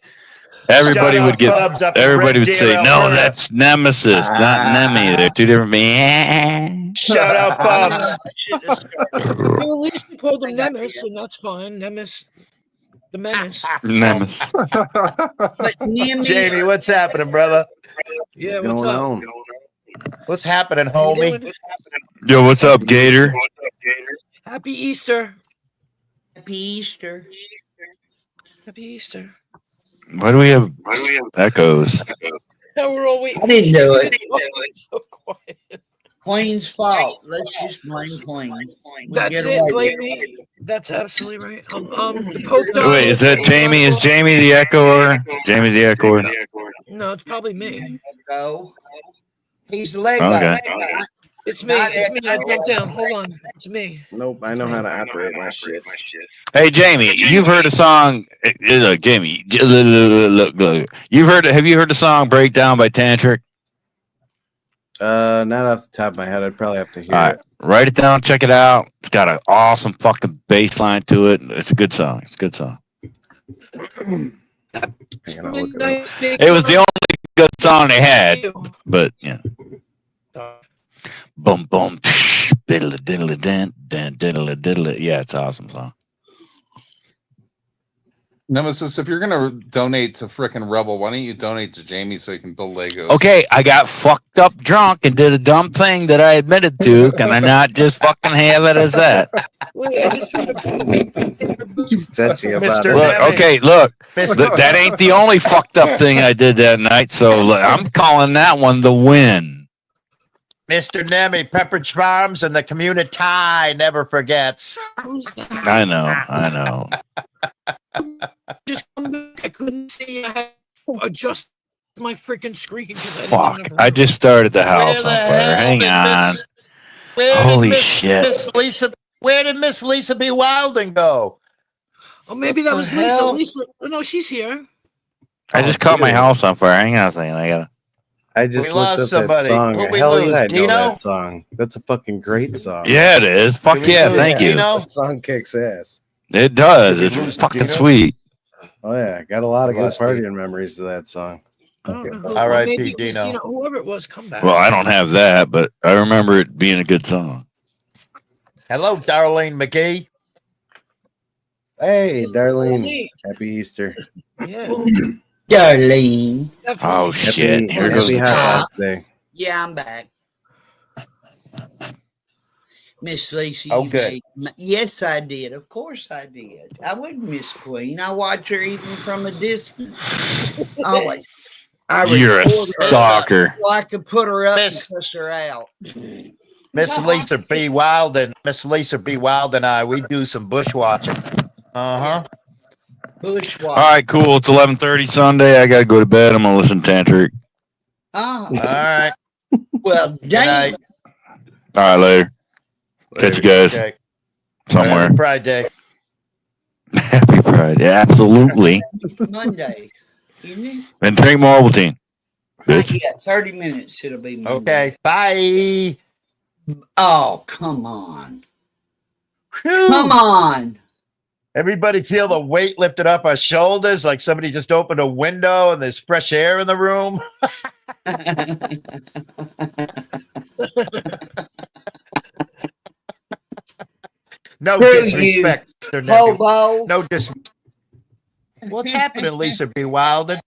Everybody would say, "No, that's Nemesis, not Nemi. They're two different men." Shout out, Bubs. Well, at least we called him Nemesis, and that's fine. Nemesis, the menace. Nemesis. Jamie, what's happening, brother? Yeah, what's up? What's happening, homie? Yo, what's up, Gator? Happy Easter. Happy Easter. Happy Easter. Why do we have echoes? Now we're all waiting. I didn't do it. It's so quiet. Queen's fault. Let's just blame Queen. That's it. Blame me. That's absolutely right. The Pope. Wait, is that Jamie? Is Jamie the echoer? Jamie the echoer? No, it's probably me. Go. He's the leg Okay. It's me. It's me. I jumped down. Hold on. It's me. Nope, I know how to operate my shit. Hey, Jamie, you've heard a song. Look, Jamie, look. Have you heard the song "Breakdown" by Tantric? Not off the top of my head. I'd probably have to hear it. Write it down. Check it out. It's got an awesome fucking bass line to it. It's a good song. It's a good song. It was the only good song they had, but yeah. Boom, boom, diddle, diddle, diddle, diddle. Yeah, it's an awesome song. Nemesis, if you're gonna donate to frickin' Rebel, why don't you donate to Jamie so he can build Legos? Okay, I got fucked up drunk and did a dumb thing that I admitted to. Can I not just fucking have it as that? He's touchy about it. Look, that ain't the only fucked up thing I did that night. So I'm calling that one the win. Mr. Nemi, Pepperidge Farms and the community never forgets. I know. Just come back. I couldn't see. I had to adjust my freaking screen. Fuck! I just started the house on fire. Hang on. Holy shit! Where did Miss Lisa B. Wilding go? Oh, maybe that was Lisa. Lisa. Oh, no, she's here. I just caught my house on fire. Hang on a second. I just looked up that song. Hell yeah, I know that song. That's a fucking great song. Yeah, it is. Fuck yeah, thank you. That song kicks ass. It does. It's fucking sweet. Oh yeah, got a lot of good partying memories to that song. All right, Dino. Whoever it was, come back. Well, I don't have that, but I remember it being a good song. Hello, Darlene McGee. Hey, Darlene. Happy Easter. Yeah. Darlene. Oh shit! Here goes happy hot day. Yeah, I'm back. Miss Lacey. Oh, good. Yes, I did. Of course I did. I wouldn't miss Queen. I watch her even from a distance. Always. You're a stalker. So I could put her up and push her out. Miss Lisa B. Wild and I, we do some bushwatching. Bushwatching. All right, cool. It's 11:30 Sunday. I gotta go to bed. I'm gonna listen to Tantric. Oh. All right. Well, dang. All right, later. Catch you guys somewhere. Happy Pride Day. Happy Pride. Yeah, absolutely. Monday, isn't it? And drink more Ovaltine. Not yet. 30 minutes. It'll be Monday. Okay. Bye. Oh, come on. Come on. Everybody feel the weight lifted off our shoulders like somebody just opened a window and there's fresh air in the room. No disrespect, Mr. Nebby. No disrespect. What's happening, Lisa B. Wilden?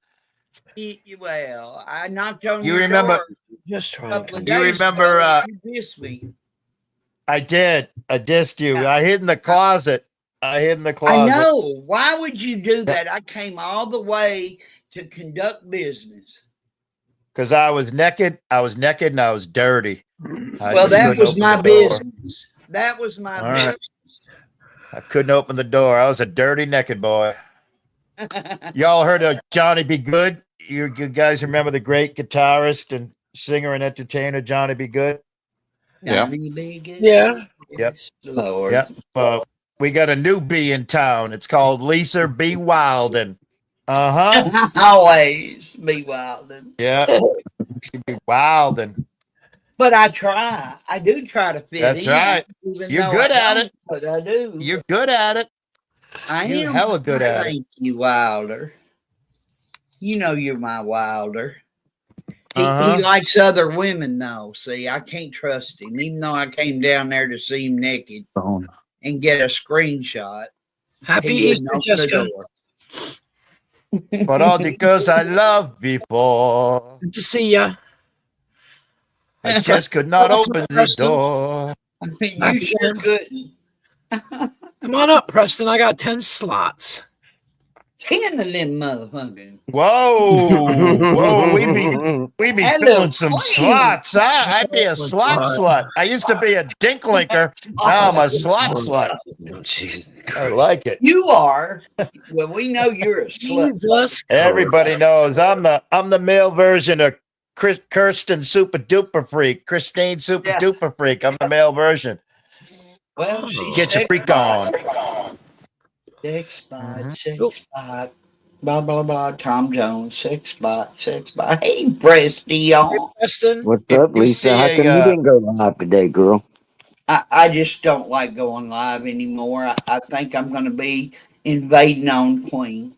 Well, I knocked on You your remember? door Just try. You remember? You dissed me. I did. I dissed you. I hid in the closet. I know. Why would you do that? I came all the way to conduct business. Because I was naked. I was naked and I was dirty. Well, that was my business. That was my All right. I couldn't open the door. I was a dirty naked boy. Y'all heard of Johnny B. Good? You guys remember the great guitarist and singer and entertainer Johnny B. Good? Yeah. Yeah. Yep. Lord. Yep. We got a new bee in town. It's called Lisa B. Wilden. Uh-huh. Always be wildin'. Yeah. She be wildin'. But I try. I do try to fit That's in. right. Even You're though good I at don't, it. But I do. You're good at it. I You're am hella good at it. Thank you, Wilder. You know you're my Wilder. He likes other women, though. See, I can't trust him, even though I came down there to see him naked and get a screenshot. Happy He Easter, wouldn't open the Jessica. door. But all because I loved before. Good to see ya. I just could not open the door. You sure couldn't. Come on up, Preston. I got 10 slots. 10 of them motherfuckers. Whoa, we be Hello, doing some Queen. slots. I'd be a slot slut. I used to be a dinklinker. Now I'm a slot slut. I like it. You are. Well, we know you're a slut. Jesus. Everybody knows I'm the male version of Kirsten Super Duper Freak. Christine Super Duper Freak. I'm the male version. Well, she's Get your freak on. Sex spot, blah, blah, blah. Tom Jones, sex spot. Hey, Preston. Preston. What's up, Lisa? How come you didn't go live today, girl? I just don't like going live anymore. I think I'm going to be invading on Queen.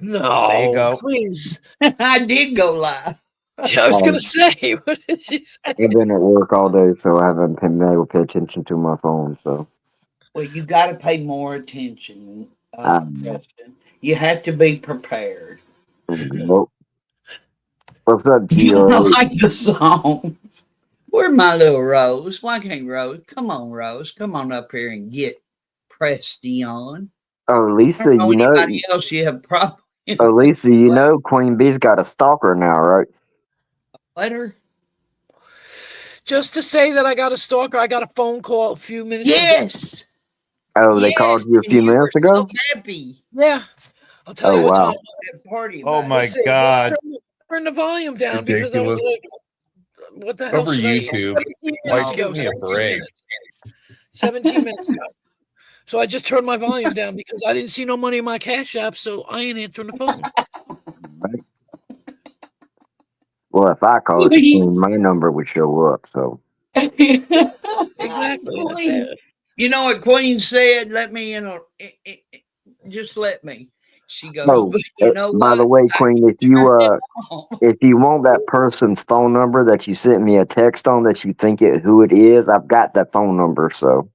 No, there you go. Please. I did go live. Yeah, I was going to say, what did she say? I've been at work all day, so I haven't been able to pay attention to my phone. So, well, you got to pay more attention, Preston. You have to be prepared. Well, what's up, You Gio? don't like the songs. Where's my little Rose? Why can't Rose? Come on, Rose. Come on up here and get Preston. Oh, Lisa, you know. Anybody else you have problems? Oh, Lisa, you know Queen Bee's got a stalker now, right? Letter? Just to say that I got a stalker, I got a phone call a few minutes ago. Yes. Oh, they called you a few minutes ago? So happy. Yeah. I'll tell you Oh, what wow. time. That party. Oh about my it. God. Turn the volume down because I was Ridiculous. like, what the hell? Over should I- YouTube. 17 Like, minutes ago, give me a 17 break. minutes. 17 minutes ago. So I just turned my volume down because I didn't see no money in my Cash App, so I ain't answering the phone. Well, if I called you, Queen, my number would show up. So Exactly. That's it. You know what Queen said? Let me in. Just let me. She goes, Oh, but you know by what? the way, Queen, if you on. if you want that person's phone number that you sent me a text on that you think who it is, I've got that phone number. So.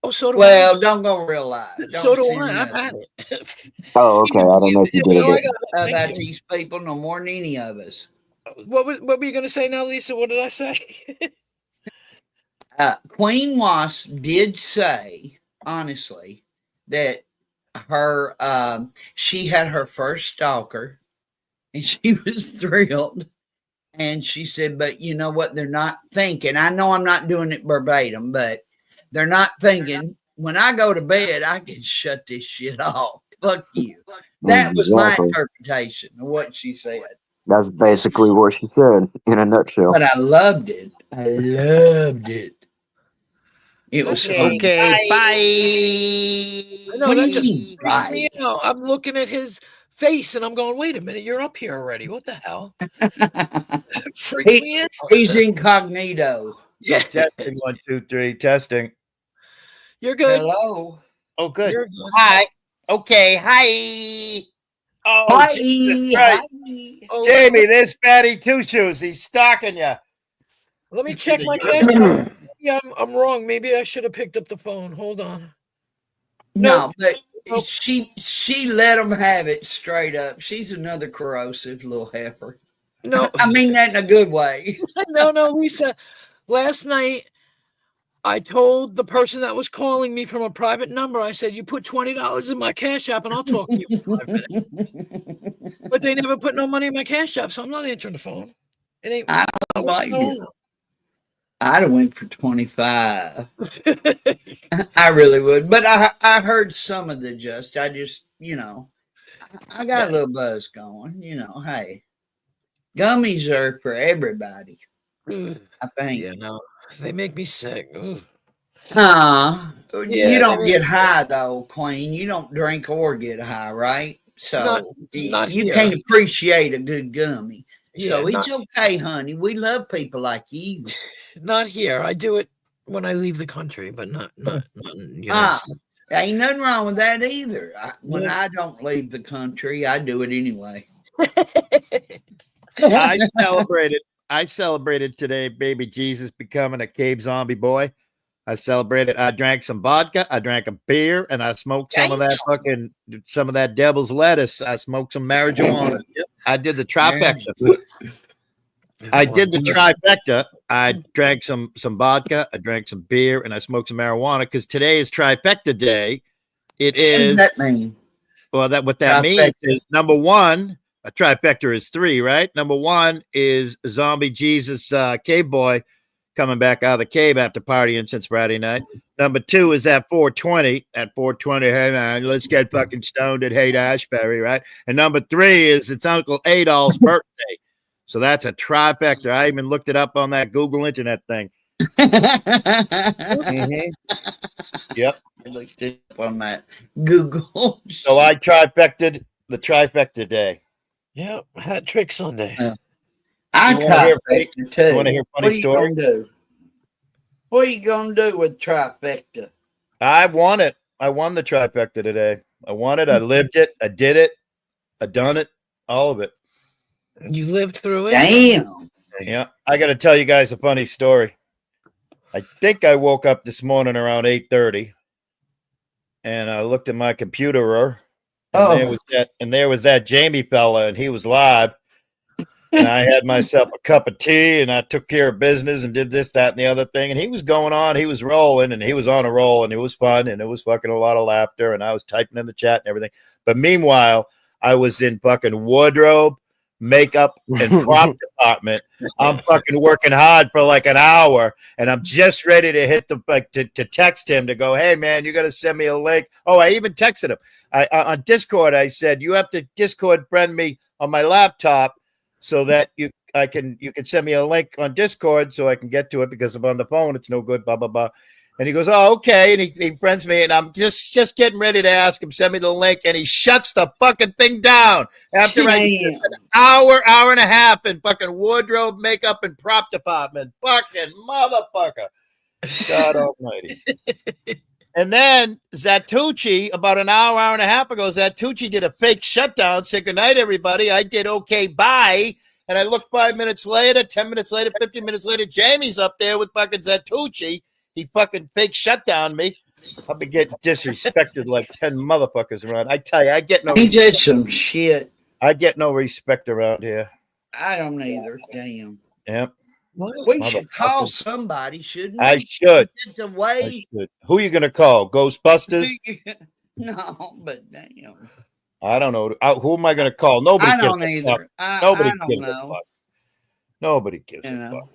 Oh, so do Well, I. don't go real live. So do send I. I've nothing. had it. Oh, okay. I don't know if you did it. About these people no more than any of us. What were you going to say now, Lisa? What did I say? Queen Wasp did say, honestly, that her she had her first stalker and she was thrilled. And she said, but you know what? They're not thinking. I know I'm not doing it verbatim, but they're not thinking when I go to bed, I can shut this shit off. Fuck you. That was my interpretation of what she said. That's basically what she said in a nutshell. But I loved it. I loved it. It was okay. Bye. I know that just freaked me out. I'm looking at his face and I'm going, wait a minute, you're up here already. What the hell? Freaked me out. He's incognito. Yeah. Testing 1, 2, 3. Testing. You're good. Hello. Oh, good. You're good. Hi. Okay. Hi. Oh, Hi. Jesus Christ. Oh, Jamie, this Fatty Two Shoes. He's stalking you. let me check my cash. Yeah, I'm wrong. Maybe I should have picked up the phone. Hold on. No, but Nope. she let him have it straight up. She's another corrosive little heifer. No, I mean that in a good way. no, Lisa. Last night, I told the person that was calling me from a private number, I said, you put $20 in my Cash App and I'll talk to you for 5 minutes. But they never put no money in my Cash App, so I'm not answering the phone. It ain't. I don't like it. I'd have went for 25. I really would. But I heard some of the just. I just, I got a little buzz going. Hey, gummies are for everybody, I think. Yeah, no, they make me sick. Ugh. You don't get high though, Queen. You don't drink or get high, right? So not you here. can't appreciate a good gummy. So Yeah, it's okay, honey. We love people like you. Not here. I do it when I leave the country, but not in the United States. Ain't nothing wrong with that either. When I don't leave the country, I do it anyway. I celebrated today, baby Jesus becoming a cave zombie boy. I celebrated. I drank some vodka. I drank a beer, and I smoked some of that devil's lettuce. I smoked some marijuana. Yep. I did the trifecta. I did the trifecta. I drank some vodka. I drank some beer, and I smoked some marijuana because today is trifecta day. It is. What does that mean? Well, what that means is number one. A trifecta is 3, right? Number 1 is zombie Jesus cave boy coming back out of the cave after partying since Friday night. Number 2 is at 420. At 420, hey man, let's get fucking stoned at Haight-Ashbury, right? And number 3 is it's Uncle Adolph's birthday. So that's a trifecta. I even looked it up on that Google Internet thing. Mm-hmm. Yep. I looked it up on that Google. So I trifected the trifecta day. Yeah, hat trick Sunday. I trifecta too. You want to hear funny stories? What are you gonna do with trifecta? I won it. I won the trifecta today. I won it. I lived it. I did it. I done it. All of it. You lived through it? Damn. Yeah. I got to tell you guys a funny story. I think I woke up this morning around 8:30 and I looked at my computer. And there was that Jamie fella, and he was live. And I had myself a cup of tea, and I took care of business and did this, that, and the other thing. And he was going on, he was rolling, and he was on a roll, and it was fun, and it was fucking a lot of laughter, and I was typing in the chat and everything. But meanwhile, I was in fucking wardrobe, makeup, and prop department. I'm fucking working hard for like an hour, and I'm just ready to hit to text him to go, hey man, you got to send me a link. Oh, I even texted him. On Discord, I said you have to Discord friend me on my laptop so that you can send me a link on Discord so I can get to it because I'm on the phone. It's no good. Blah blah blah. And he goes, oh, okay. And he friends me, and I'm just getting ready to ask him, send me the link, and he shuts the fucking thing down after I spent an hour and a half in fucking wardrobe, makeup, and prop department. Fucking motherfucker. God almighty. And then Zatucci, about an hour and a half ago, Zatucci did a fake shutdown, said, good night, everybody. I did okay, bye. And I looked 5 minutes later, 10 minutes later, 15 minutes later, Jamie's up there with fucking Zatucci. He fucking fake shut down me. I'll be getting disrespected like 10 motherfuckers around. I tell you, I get no respect. He did some shit. I get no respect around here. I don't either. Damn. Yep. We should call somebody, shouldn't we? I should. It's a way. I should. Who are you going to call? Ghostbusters? No, but damn. I don't know. Who am I going to call? Nobody I gives don't a either. fuck. Nobody I gives know. a fuck. Nobody gives a fuck.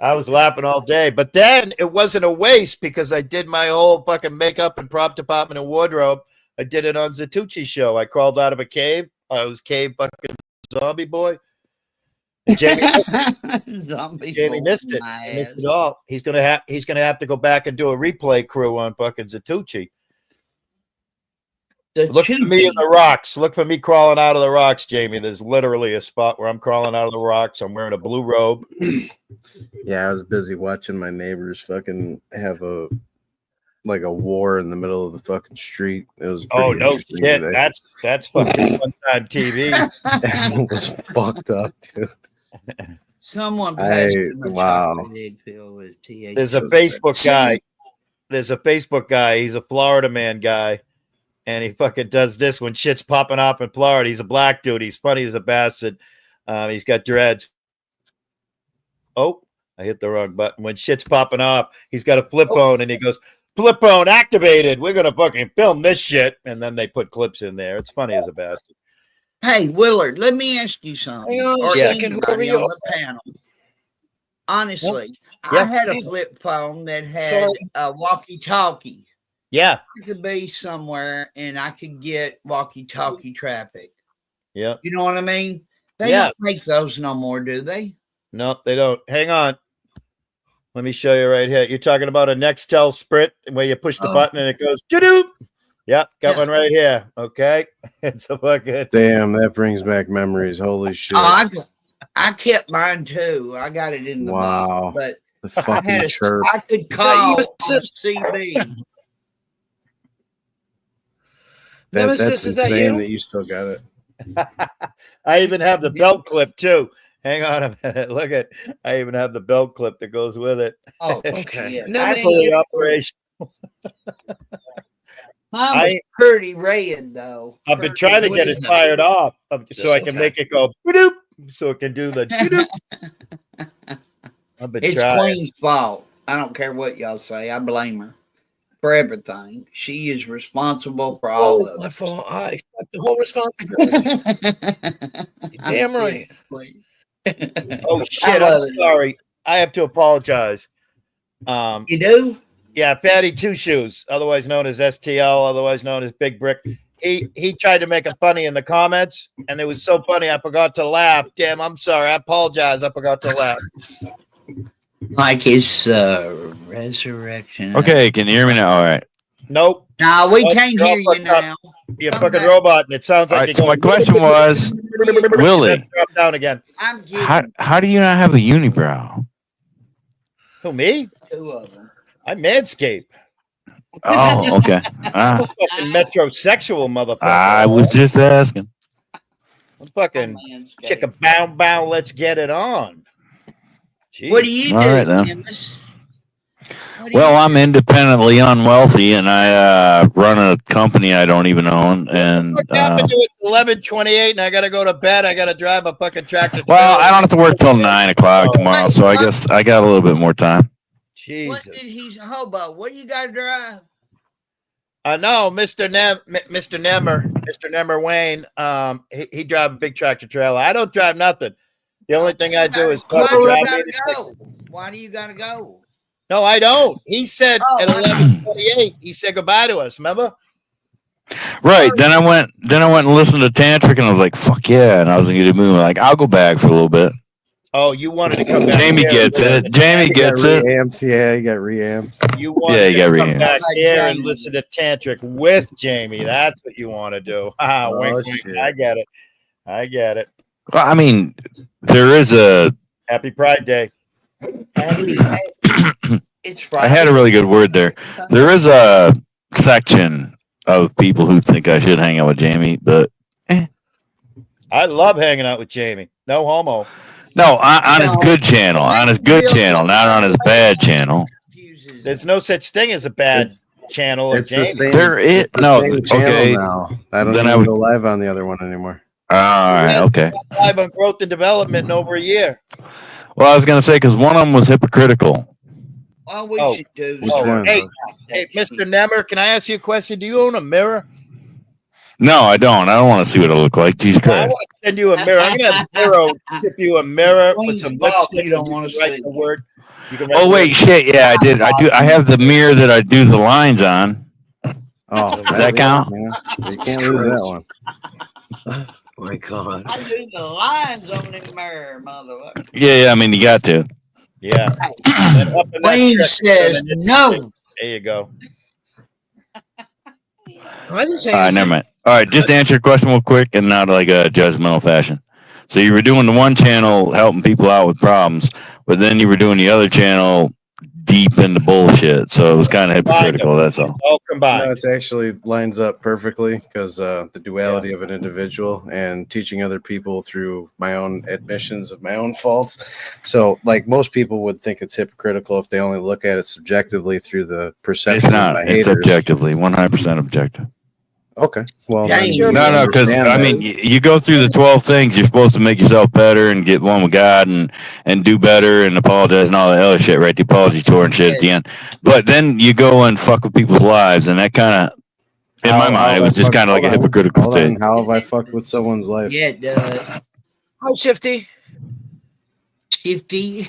I was laughing all day, but then it wasn't a waste because I did my whole fucking makeup and prop department and wardrobe. I did it on Zatucci's show. I crawled out of a cave. I was cave fucking zombie boy. And Jamie missed it. He missed it all. He's gonna have to go back and do a replay crew on fucking Zatucci. Look for me in the rocks. Look for me crawling out of the rocks, Jamie. There's literally a spot where I'm crawling out of the rocks. I'm wearing a blue robe. Yeah, I was busy watching my neighbors fucking have a war in the middle of the fucking street. It was no shit. Today. That's fucking fun-time TV. It was fucked up, dude. Someone passed wow. There's a Facebook guy. There's a Facebook guy. He's a Florida man guy. And he fucking does this when shit's popping off in Florida. He's a black dude. He's funny as a bastard. He's got dreads. Oh, I hit the wrong button. When shit's popping off, he's got a flip phone, and he goes, flip phone activated. We're going to fucking film this shit. And then they put clips in there. It's funny as a bastard. Hey, Willard, let me ask you something. Hang on a Or second, anybody whoever on you the panel. Honestly, Yeah. I had a flip phone that had Sorry. a walkie-talkie. Yeah. I could be somewhere and I could get walkie-talkie traffic. Yep. You know what I mean? They Yeah. don't make those no more, do they? Nope, they don't. Hang on. Let me show you right here. You're talking about a Nextel Sprint where you push the Oh. button and it goes doo-doo. Yep, got Yeah. one right here. Okay. It's a fucking Damn, that brings back memories. Holy shit. Oh, I kept mine too. I got it in the Wow. box, but The I fucking had chirp. I could that call you, on a CB. Nemesis, That's is that insane you? that you still got it. I even have the belt clip too. Hang on a minute. Look at I even have the belt clip that goes with it. Oh, Okay. shit. Now I it's didn't Fully get it. operational. Mine was I- pretty red though. I've been Pretty trying to What get is it that? fired off so I can Okay. make it go doo so it can do the doo. I've been It's trying. Queen's fault. I don't care what y'all say. I blame her for everything. She is responsible for all Always of my it. fault. I accept the whole responsibility. Damn right. Oh I shit! I'm love it. sorry. I have to apologize. You do? Yeah, Fatty Two Shoes, otherwise known as STL, otherwise known as Big Brick. He tried to make it funny in the comments, and it was so funny I forgot to laugh. Damn, I'm sorry. I apologize. I forgot to laugh. Like it's resurrection. Okay, can you hear me now? All right. Nope, No, we Nope, can't you're all hear you fucked up. now. you're a Come fucking back. robot, and it sounds All like right. you're So my going. question was, Willie, Drop down again. I'm how getting do you not have a unibrow? Who me? two of them. I manscape. Oh, okay. I'm a fucking metrosexual motherfucker. I was just asking. I'm fucking chicka bow. Let's get it on. Jeez. What do you All do, right, then. Nimbus? What do Well, you I'm independently unwealthy, and I run a company I don't even own. And What happened to it? 11:28, and I gotta go to bed. I gotta drive a fucking tractor. well, trailer. I don't have to work till 9 o'clock tomorrow, so I guess I got a little bit more time. Jesus. What did he hobo? What you got to drive? No, Mr. Nemmer Wayne. He drive a big tractor trailer. I don't drive nothing. The only thing I do is Why fucking do you drive. gotta go? Why do you gotta go? No, I don't. He said Oh, at I- 11:28. He said goodbye to us. Remember? Right. Then I went and listened to Tantric, and I was like, "Fuck yeah!" And I was gonna move. Like, I'll go back for a little bit. Oh, you wanted to come back. Jamie here gets and it. Jamie gets it. Reamped. Yeah, you got reamped. You want Yeah, you to got come reamed. back Like here and Jamie. listen to Tantric with Jamie. That's what you want to do. Ah, Oh, wink, wink. shit. I get it. I get it. Well, I mean, there is a. Happy Pride Day. It's Friday. I had a really good word there. There is a section of people who think I should hang out with Jamie, but I love hanging out with Jamie. No homo. no, on his good channel, on his good channel, not on his bad channel. There's no such thing as a bad channel of It's the Jamie. same. There is it's the no same channel okay. now. I don't Then even I would- go live on the other one anymore. All right, okay. Live on growth and development in over a year. Well, I was gonna say because one of them was hypocritical. All we Oh. should do Which is one? Hey, Mr. Nemmer, can I ask you a question? Do you own a mirror? No, I don't. I don't want to see what it looked like. Jesus I Christ. want to send you a mirror. I'm gonna have Zero ship you a mirror with Queen's some fault lipstick. you don't and wanna can write see. the word. You can write Oh the wait, word. shit. Yeah, I did. I do. I have the mirror that I do the lines on. Oh, Does that count? Yeah. You can't lose that one. My God. I do the lines on the mirror, motherfucker. Yeah. I mean, you got to. Yeah. And up in that Wayne trick, says and then no. There you go. I didn't say All right, anything. never mind. All right, just to answer your question real quick and not like a judgmental fashion. So you were doing the one channel helping people out with problems, but then you were doing the other channel deep into bullshit. So it was kind of hypocritical. That's all. All No, combined. it's actually lines up perfectly because the duality of an individual and teaching other people through my own admissions of my own faults. So, like most people would think it's hypocritical if they only look at it subjectively through the perception It's not. of my It's haters. objectively 100% objective. Okay, well, Yeah, then sure. you No, because understand I that. mean, you go through the 12 things. You're supposed to make yourself better and get one with God and do better and apologize and all that other shit, right? The apology tour and shit at the end. But then you go and fuck with people's lives, and that kind of In my mind, it was just kind of like a hypocritical thing. How have I fucked with someone's life? Yeah, it does. Hi, Shifty. Shifty.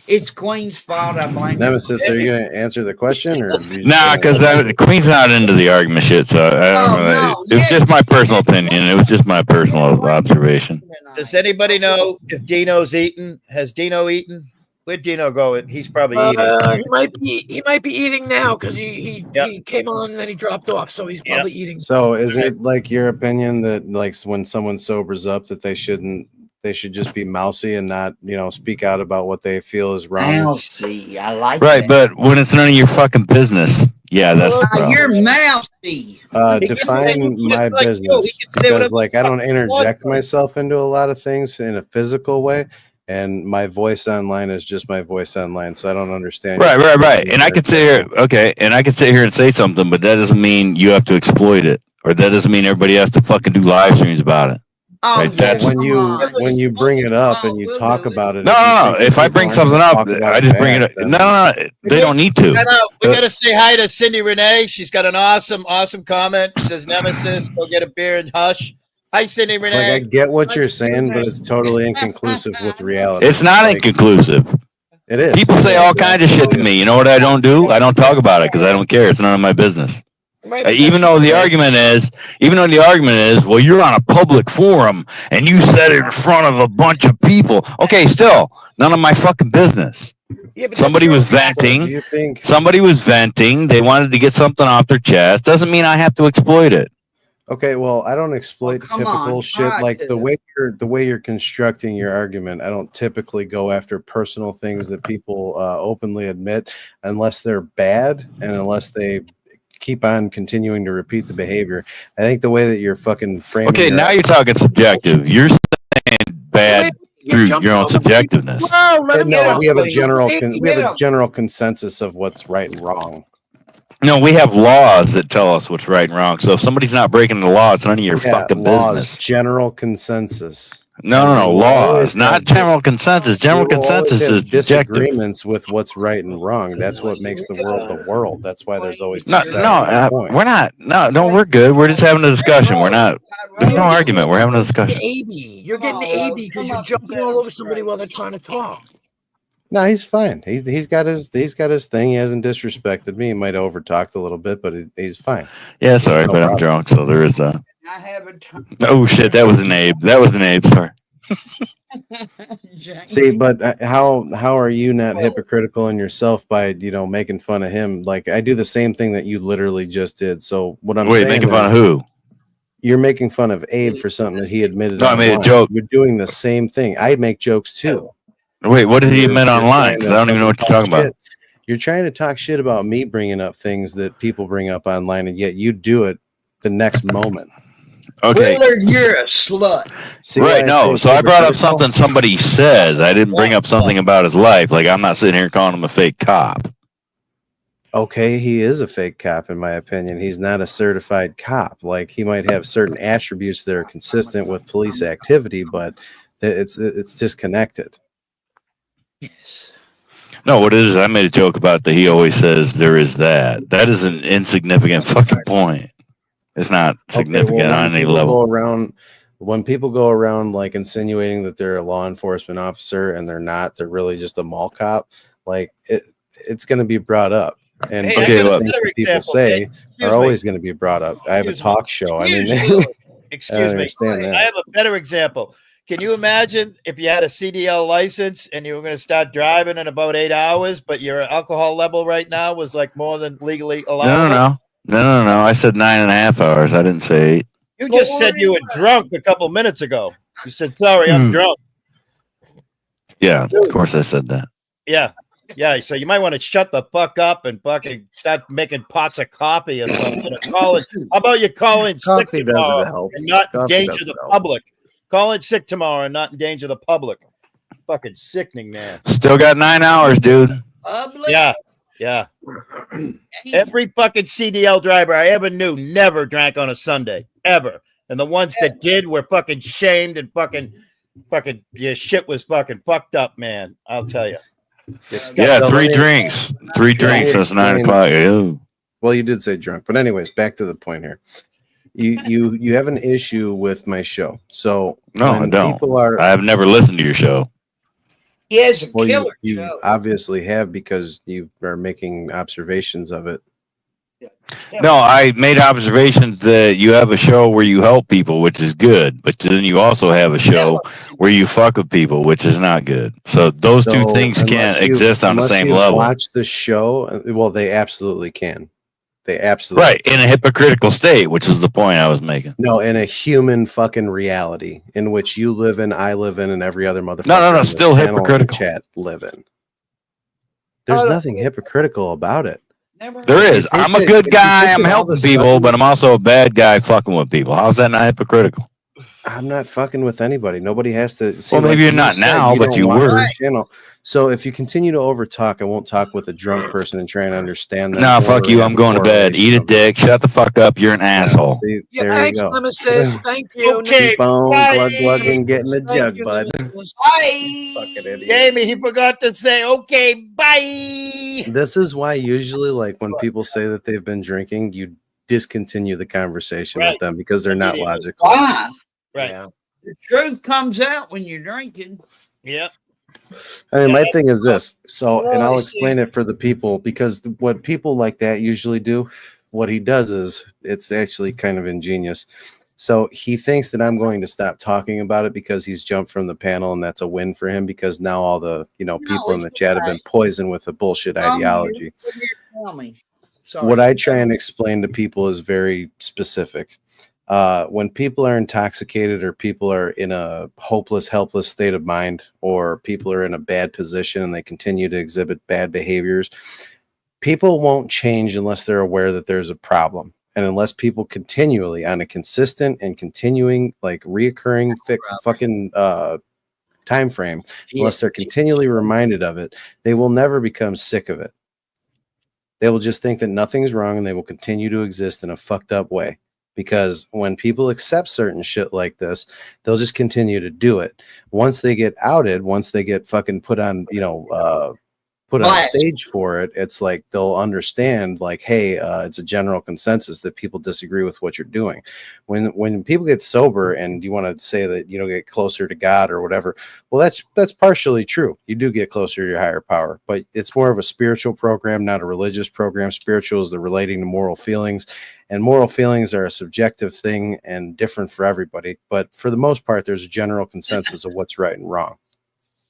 It's Queen's fault. I blame Nemesis, are you going to answer the question, or Nah, because Queen's not into the argument shit. So I don't know. It was just my personal opinion. It was just my personal observation. Does anybody know if Dino's eaten? Has Dino eaten? Where'd Dino go? He's probably eating. He might be eating now because he came on and then he dropped off, so he's probably eating. So is it like your opinion that like when someone sobers up that they should just be mousy and not, speak out about what they feel is wrong? Mousy. I like Right, that. but when it's none of your fucking business, yeah, that's the problem. You're mousy. Define my business, because like I don't interject myself into a lot of things in a physical way, and my voice online is just my voice online, so I don't understand. Right. And I could sit here, and say something, but that doesn't mean you have to exploit it, or that doesn't mean everybody has to fucking do live streams about it. Oh, right? That's when you bring it up and you talk about it. No. If I bring something up, I just bring it up. No. They don't need to. We gotta say hi to Cindy Renee. She's got an awesome comment. It says, Nemesis, go get a beer and hush. Hi, Cindy Renee. Like, I get what you're saying, but it's totally inconclusive with reality. It's not inconclusive. It is. People say all kinds of shit to me. You know what I don't do? I don't talk about it because I don't care. It's none of my business. Even though the argument is, well, you're on a public forum and you said it in front of a bunch of people. Okay, still none of my fucking business. Yeah, Somebody was venting. Somebody was venting. They wanted to get something off their chest. Doesn't mean I have to exploit it. Okay, well, I don't exploit typical shit like the way you're constructing your argument. I don't typically go after personal things that people openly admit unless they're bad and unless they keep on continuing to repeat the behavior. I think the way that you're fucking framing. Okay, now you're talking subjective. You're saying bad through your own subjectiveness. No, we have a general consensus of what's right and wrong. No, we have laws that tell us what's right and wrong. So if somebody's not breaking the law, it's none of your fucking business. General consensus. No, laws, not general consensus. General consensus is disagreements with what's right and wrong. That's what makes the world. That's why there's always we're not. No, we're good. We're just having a discussion. We're not. There's no argument. We're having a discussion. You're getting AB because you're jumping all over somebody while they're trying to talk. No, he's fine. He's got his thing. He hasn't disrespected me. He might have overtalked a little bit, but he's fine. Yeah, sorry, but I'm drunk, so there is a. Oh shit, that was an Abe. Sorry. See, but how are you not hypocritical in yourself by making fun of him? Like I do the same thing that you literally just did. So what I'm saying, making fun of who? You're making fun of Abe for something that he admitted. No, I made a joke. You're doing the same thing. I make jokes too. Wait, what did he admit online? Because I don't even know what you're talking about. You're trying to talk shit about me bringing up things that people bring up online, and yet you do it the next moment. Okay. Willard, you're a slut. See, right, no. So I brought up something somebody says. I didn't bring up something about his life. Like, I'm not sitting here calling him a fake cop. Okay, he is a fake cop, in my opinion. He's not a certified cop. Like, he might have certain attributes that are consistent with police activity, but it's disconnected. Yes. No, what it is, I made a joke about that he always says there is that. That is an insignificant fucking point. It's not significant on any level. When people go around like insinuating that they're a law enforcement officer and they're not, they're really just a mall cop, like it's going to be brought up. And things that people say are always going to be brought up. I have a talk show. Excuse me. I have a better example. Can you imagine if you had a CDL license and you were going to start driving in about 8 hours, but your alcohol level right now was like more than legally allowed? No. I said 9.5 hours. I didn't say 8. You just said you were drunk a couple minutes ago. You said, sorry, I'm drunk. Yeah, of course I said that. Yeah. So you might want to shut the fuck up and fucking start making pots of coffee or something. How about you call in sick tomorrow and not endanger the public? Call in sick tomorrow and not endanger the public. Fucking sickening, man. Still got 9 hours, dude. Yeah. Every fucking CDL driver I ever knew never drank on a Sunday. Ever. And the ones that did were fucking shamed and fucking your shit was fucking fucked up, man. I'll tell you. Yeah, 3 drinks. 3 drinks since 9 o'clock. Ew. Well, you did say drunk, but anyways, back to the point here. You have an issue with my show. So No, I when don't. people are I've never listened to your show. He has a well, killer you show. obviously have because you are making observations of it. No, I made observations that you have a show where you help people, which is good, but then you also have a show where you fuck with people, which is not good. So those two So things can't exist on the unless same you've level. watched the show, well, they absolutely can. They absolutely Right, in a hypocritical state, which is the point I was making. No, in a human fucking reality in which you live in, I live in, and every other motherfucker No, in this still panel and hypocritical. chat live in. There's nothing hypocritical about it. There is. I'm a good guy. I'm helping people, but I'm also a bad guy fucking with people. How's that not hypocritical? I'm not fucking with anybody. Nobody has to see. Well, maybe like you're not said, now, but don't you watch were. the channel. So if you continue to overtalk, I won't talk with a drunk person and try and understand them. No, or fuck you. have I'm a going to bed. correlation Eat a of it. dick. Shut the fuck up. You're an asshole. See, Yeah, there you thanks, go. Nemesis. Thank you. Okay, Keep on bye. glug and getting the Thank jug, you, bud. Nemesis. Bye. Fucking idiot. Jamie, he forgot to say, okay, bye. This is why usually, like when people say that they've been drinking, you discontinue the conversation Right. with them because they're not Immediately. logical. Why? Right. Yeah. The truth comes out when you're drinking. Yep. I mean, Yeah, my thing is this. So, and Well, I'll you see- explain it for the people because what people like that usually do, what he does is it's actually kind of ingenious. So he thinks that I'm going to stop talking about it because he's jumped from the panel, and that's a win for him because now all the people in the chat have been poisoned with a bullshit ideology. Tell me. Sorry. What I try and explain to people is very specific. When people are intoxicated or people are in a hopeless, helpless state of mind, or people are in a bad position and they continue to exhibit bad behaviors, people won't change unless they're aware that there's a problem. And unless people continually, on a consistent and continuing, like reoccurring fucking time frame, unless they're continually reminded of it, they will never become sick of it. They will just think that nothing's wrong and they will continue to exist in a fucked up way. Because when people accept certain shit like this, they'll just continue to do it. Once they get outed, once they get fucking put on, put on stage for it, it's like they'll understand, like, hey, it's a general consensus that people disagree with what you're doing. When people get sober and you want to say that get closer to God or whatever, well, that's partially true. You do get closer to your higher power, but it's more of a spiritual program, not a religious program. Spiritual is the relating to moral feelings, and moral feelings are a subjective thing and different for everybody. But for the most part, there's a general consensus of what's right and wrong.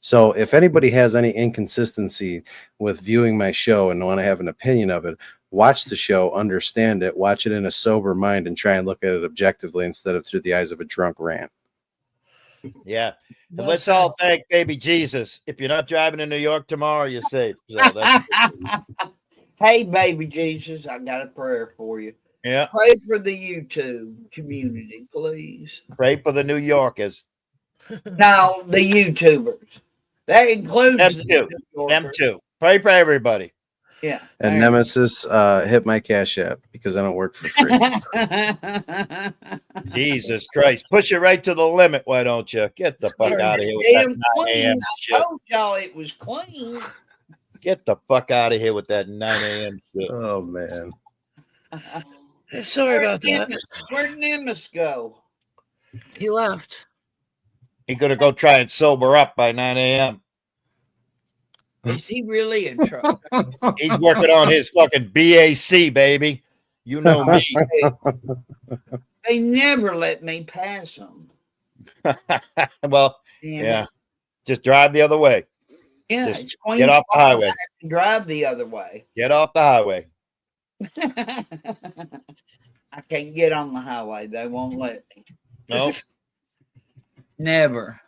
So if anybody has any inconsistency with viewing my show and want to have an opinion of it, watch the show, understand it, watch it in a sober mind, and try and look at it objectively instead of through the eyes of a drunk rant. Yeah. And Well let's said. all thank baby Jesus. If you're not driving to New York tomorrow, you're safe. So that's, Hey, baby Jesus, I got a prayer for you. yeah. Pray for the YouTube community, please. Pray for the New Yorkers. Now, the YouTubers. That includes Them the too. New Them Yorkers. too. Pray for everybody. Yeah. And Nemesis, hit my Cash App because I don't work for free. Jesus Christ. Push it right to the limit, why don't you? Get the fuck out of here with that Damn 9 clean. a.m. I shit. told y'all it was clean. Get the fuck out of here with that 9 a.m. shit. Oh man. Hey, sorry about that. Where'd Nemesis go? He left. He's gonna go try and sober up by 9 a.m. Is he really in trouble? He's working on his fucking BAC, baby. You know me. They never let me pass them. Well, Damn yeah. it. Just drive the other way. Yeah, Just it's get off the highway. and drive the other way. Get off the highway. I can't get on the highway. They won't let me. No, Never.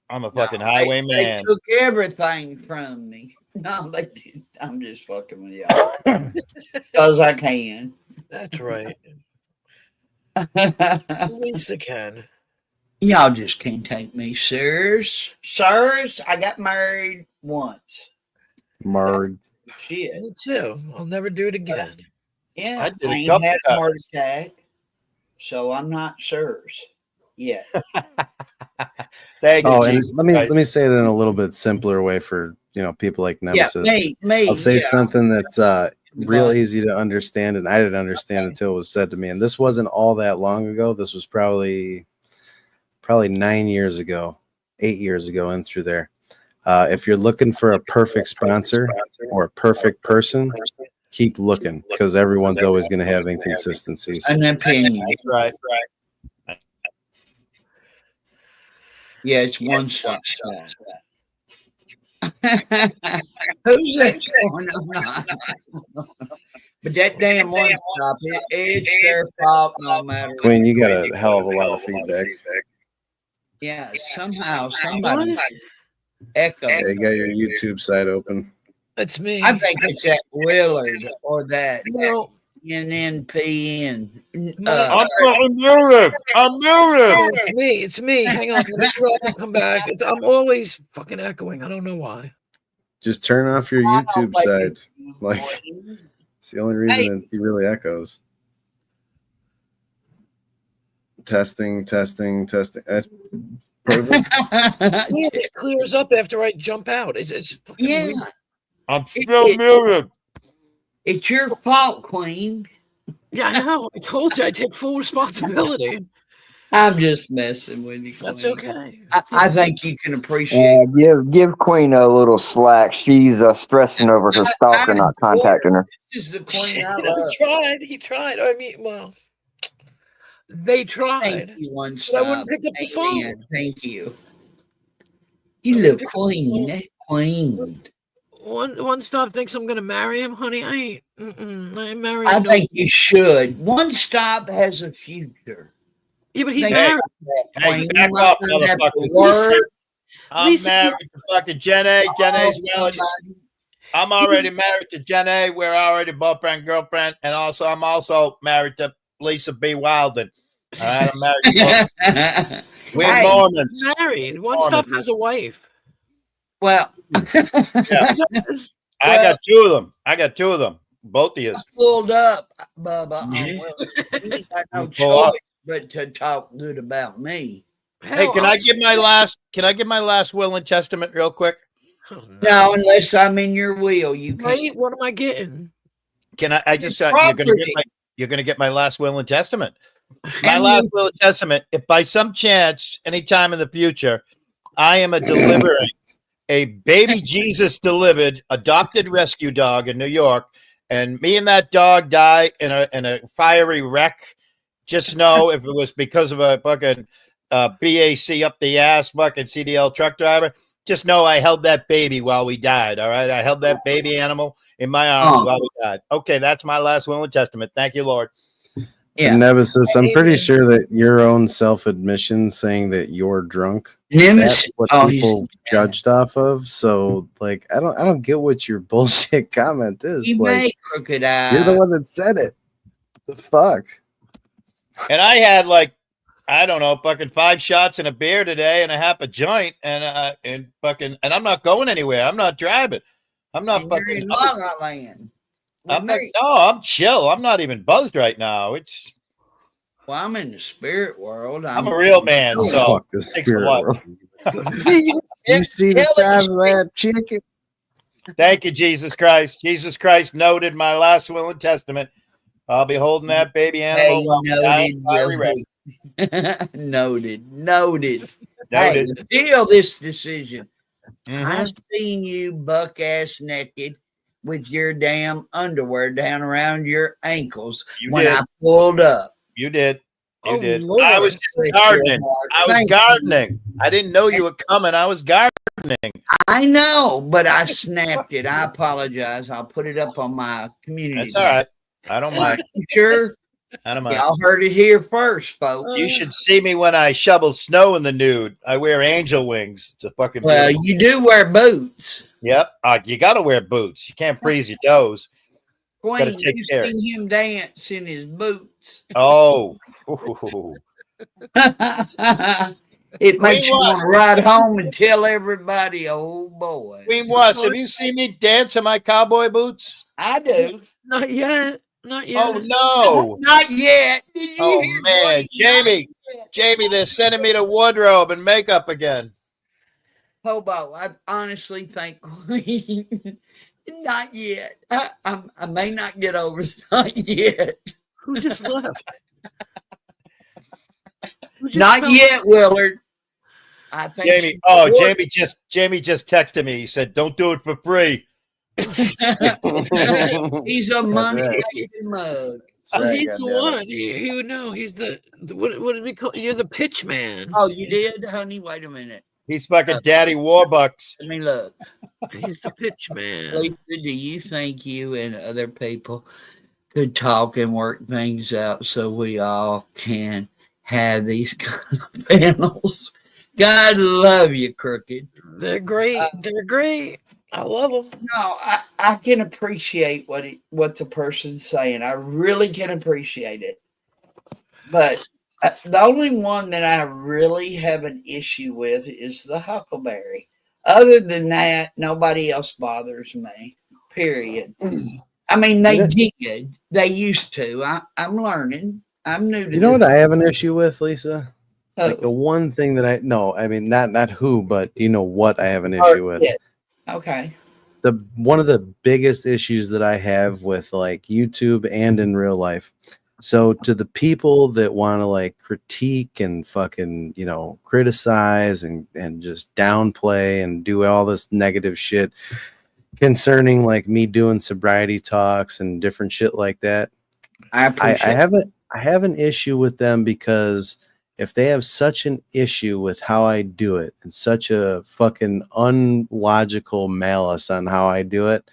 I'm a fucking No, highway they man. took everything from me. No, they did. I'm just fucking with y'all. Because I can. That's right. At least I can. Y'all just can't take me, sirs. Sirs, I got married once. Marred. Shit. Me too. I'll never do it again. Yeah, I did a ain't couple had a heart times. attack, so I'm not sirs. Yeah. Thank you, Oh, and Jesus let Christ. me say it in a little bit simpler way for people like Yeah, Nemesis. me. I'll say yeah. something that's real easy to understand, and I didn't understand until it was said to me. And this wasn't all that long ago. This was probably 9 years ago, 8 years ago, and through there. If you're looking for a perfect sponsor or a perfect person, keep looking, because everyone's always going to have inconsistencies. An opinion. Right. Yeah, it's one stop shop. Who's that going on? But that damn one stop, it's their fault no matter. Queen, you got a hell of a lot of feedback. Yeah, somehow somebody echo. Yeah, you got your YouTube site open. That's me. I think it's that Willard or that No, NNPN. I'm muted. I'm muted. it's me. Hang on. Let me drop and come back. I'm always fucking echoing. I don't know why. Just turn off your YouTube site. Like, it's the only reason it really echoes. Testing. That's perfect. It clears up after I jump out. It's fucking Yeah, weird. I'm still muted. it's your fault, Queen. Yeah, I know. I told you I take full responsibility. I'm just messing with you, Queen. That's okay. I think you can appreciate. Give Queen a little slack. She's stressing over her stalker not contacting her. This is the Queen I He love. tried. He tried. I mean, well, they tried. Thank you, one But I wouldn't stop. pick up the Amen. phone. Thank you. You little Queen, that Queen. One stop thinks I'm gonna marry him, honey. I ain't. I ain't marrying. I no- think you should. One stop has a future. Yeah, but he's Thank married. Hey, Queen, back you might up, not have to motherfucker. work. I'm Lisa- married to fucking Jen A. Jen A's relative. I'm already married to Jen A. We're already boyfriend, girlfriend, and I'm also married to Lisa B. Wilden. All right, I'm married to both. We're Hey. Mormons. He's married. One stop has a wife. Well, Yes. I got two of them. Both of you. I pulled up, Bubba. Mhm. You ain't got no Pull up. choice but to talk good about me. Hey, can I give my last will and testament real quick? No, unless I'm in your will, you can't. Right? What am I getting? Can I just you're gonna get my last will and testament. My And last will and testament, if by some chance, anytime in the future, I am delivering a baby Jesus delivered adopted rescue dog in New York, and me and that dog die in a fiery wreck, just know if it was because of a fucking BAC up the ass fucking CDL truck driver, just know I held that baby while we died. All right, I held that baby animal in my arms while we died. Okay, that's my last will and testament. Thank you, Lord. Yeah. Nemesis, I'm pretty Amen. sure that your own self-admission saying that you're drunk, Nemesis. that's what Oh, people judged off of. So, like, I don't get what your bullshit comment is. You Like, may crooked eye. you're the one that said it. The fuck? And I had I don't know, fucking 5 shots and a beer today and a half a joint, and I'm not going anywhere. I'm not driving. I'm not And you're fucking. in La La Land. I'm chill. I'm not even buzzed right now. Well, I'm in the spirit world. I'm a real man. Oh, So fuck the thanks a spirit lot. world. Do you see the size of that chicken? Thank you, Jesus Christ. Jesus Christ noted my last will and testament. I'll be holding that baby animal. Hey, while we die in fiery wreck. noted. Noted. Hey, appeal this decision. Mhm. I seen you buck ass naked with your damn underwear down around your ankles You when did. I pulled up. You did. You Oh, did. Lord. I was just gardening. I was Thank you. gardening. I didn't know you were coming. I was gardening. I know, but I snapped it. I apologize. I'll put it up on my community. That's all right. I don't mind. You sure? I don't mind. Y'all heard it here first, folks. You should see me when I shovel snow in the nude. I wear angel wings. It's a fucking Well, beautiful- you do wear boots. Yep. You got to wear boots. You can't freeze your toes. Queen, take you care. seen him dance in his boots. Oh. Ooh. It makes you Queen want to ride home and tell everybody, oh boy. Queen Was, have you seen me dance in my cowboy boots? I do. Not yet. Not yet. Oh, no. Not yet. Did you Oh, hear man. Queen? Jamie, Not yet. Jamie, they're sending me to wardrobe and makeup again. Hobo, I honestly think Queen Not yet. I may not get over it. Not yet. Who just left? Who just Not fell yet, asleep? Willard. I think Jamie. she- Oh, Jamie just texted me. He said, "Don't do it for free." He's a money right. mug. That's Oh, right, he's the goddammit. one. He would know. He's the what did we call? You're the pitch man. Oh, you did, honey? Wait a minute. He's fucking Daddy Warbucks. Let me look. He's the pitch man. Lisa, do you think you and other people could talk and work things out so we all can have these kind of panels? God love you, Crooked. They're great. They're great. I love them. No, I can appreciate what the person's saying. I really can appreciate it. But the only one that I really have an issue with is the huckleberry. Other than that, nobody else bothers me. Period. I mean, they did. They used to. I'm learning. I'm new to You know this. what I have an issue with, Lisa? Like the Oh, one thing that I mean, not who, but you know what I have an issue with. yeah. Okay. One of the biggest issues that I have with like YouTube and in real life. So to the people that want to like critique and fucking, you know, criticize and just downplay and do all this negative shit concerning like me doing sobriety talks and different shit like that. I appreciate I have an issue with them because if they have such an issue with how I do it and such a fucking unlogical malice on how I do it,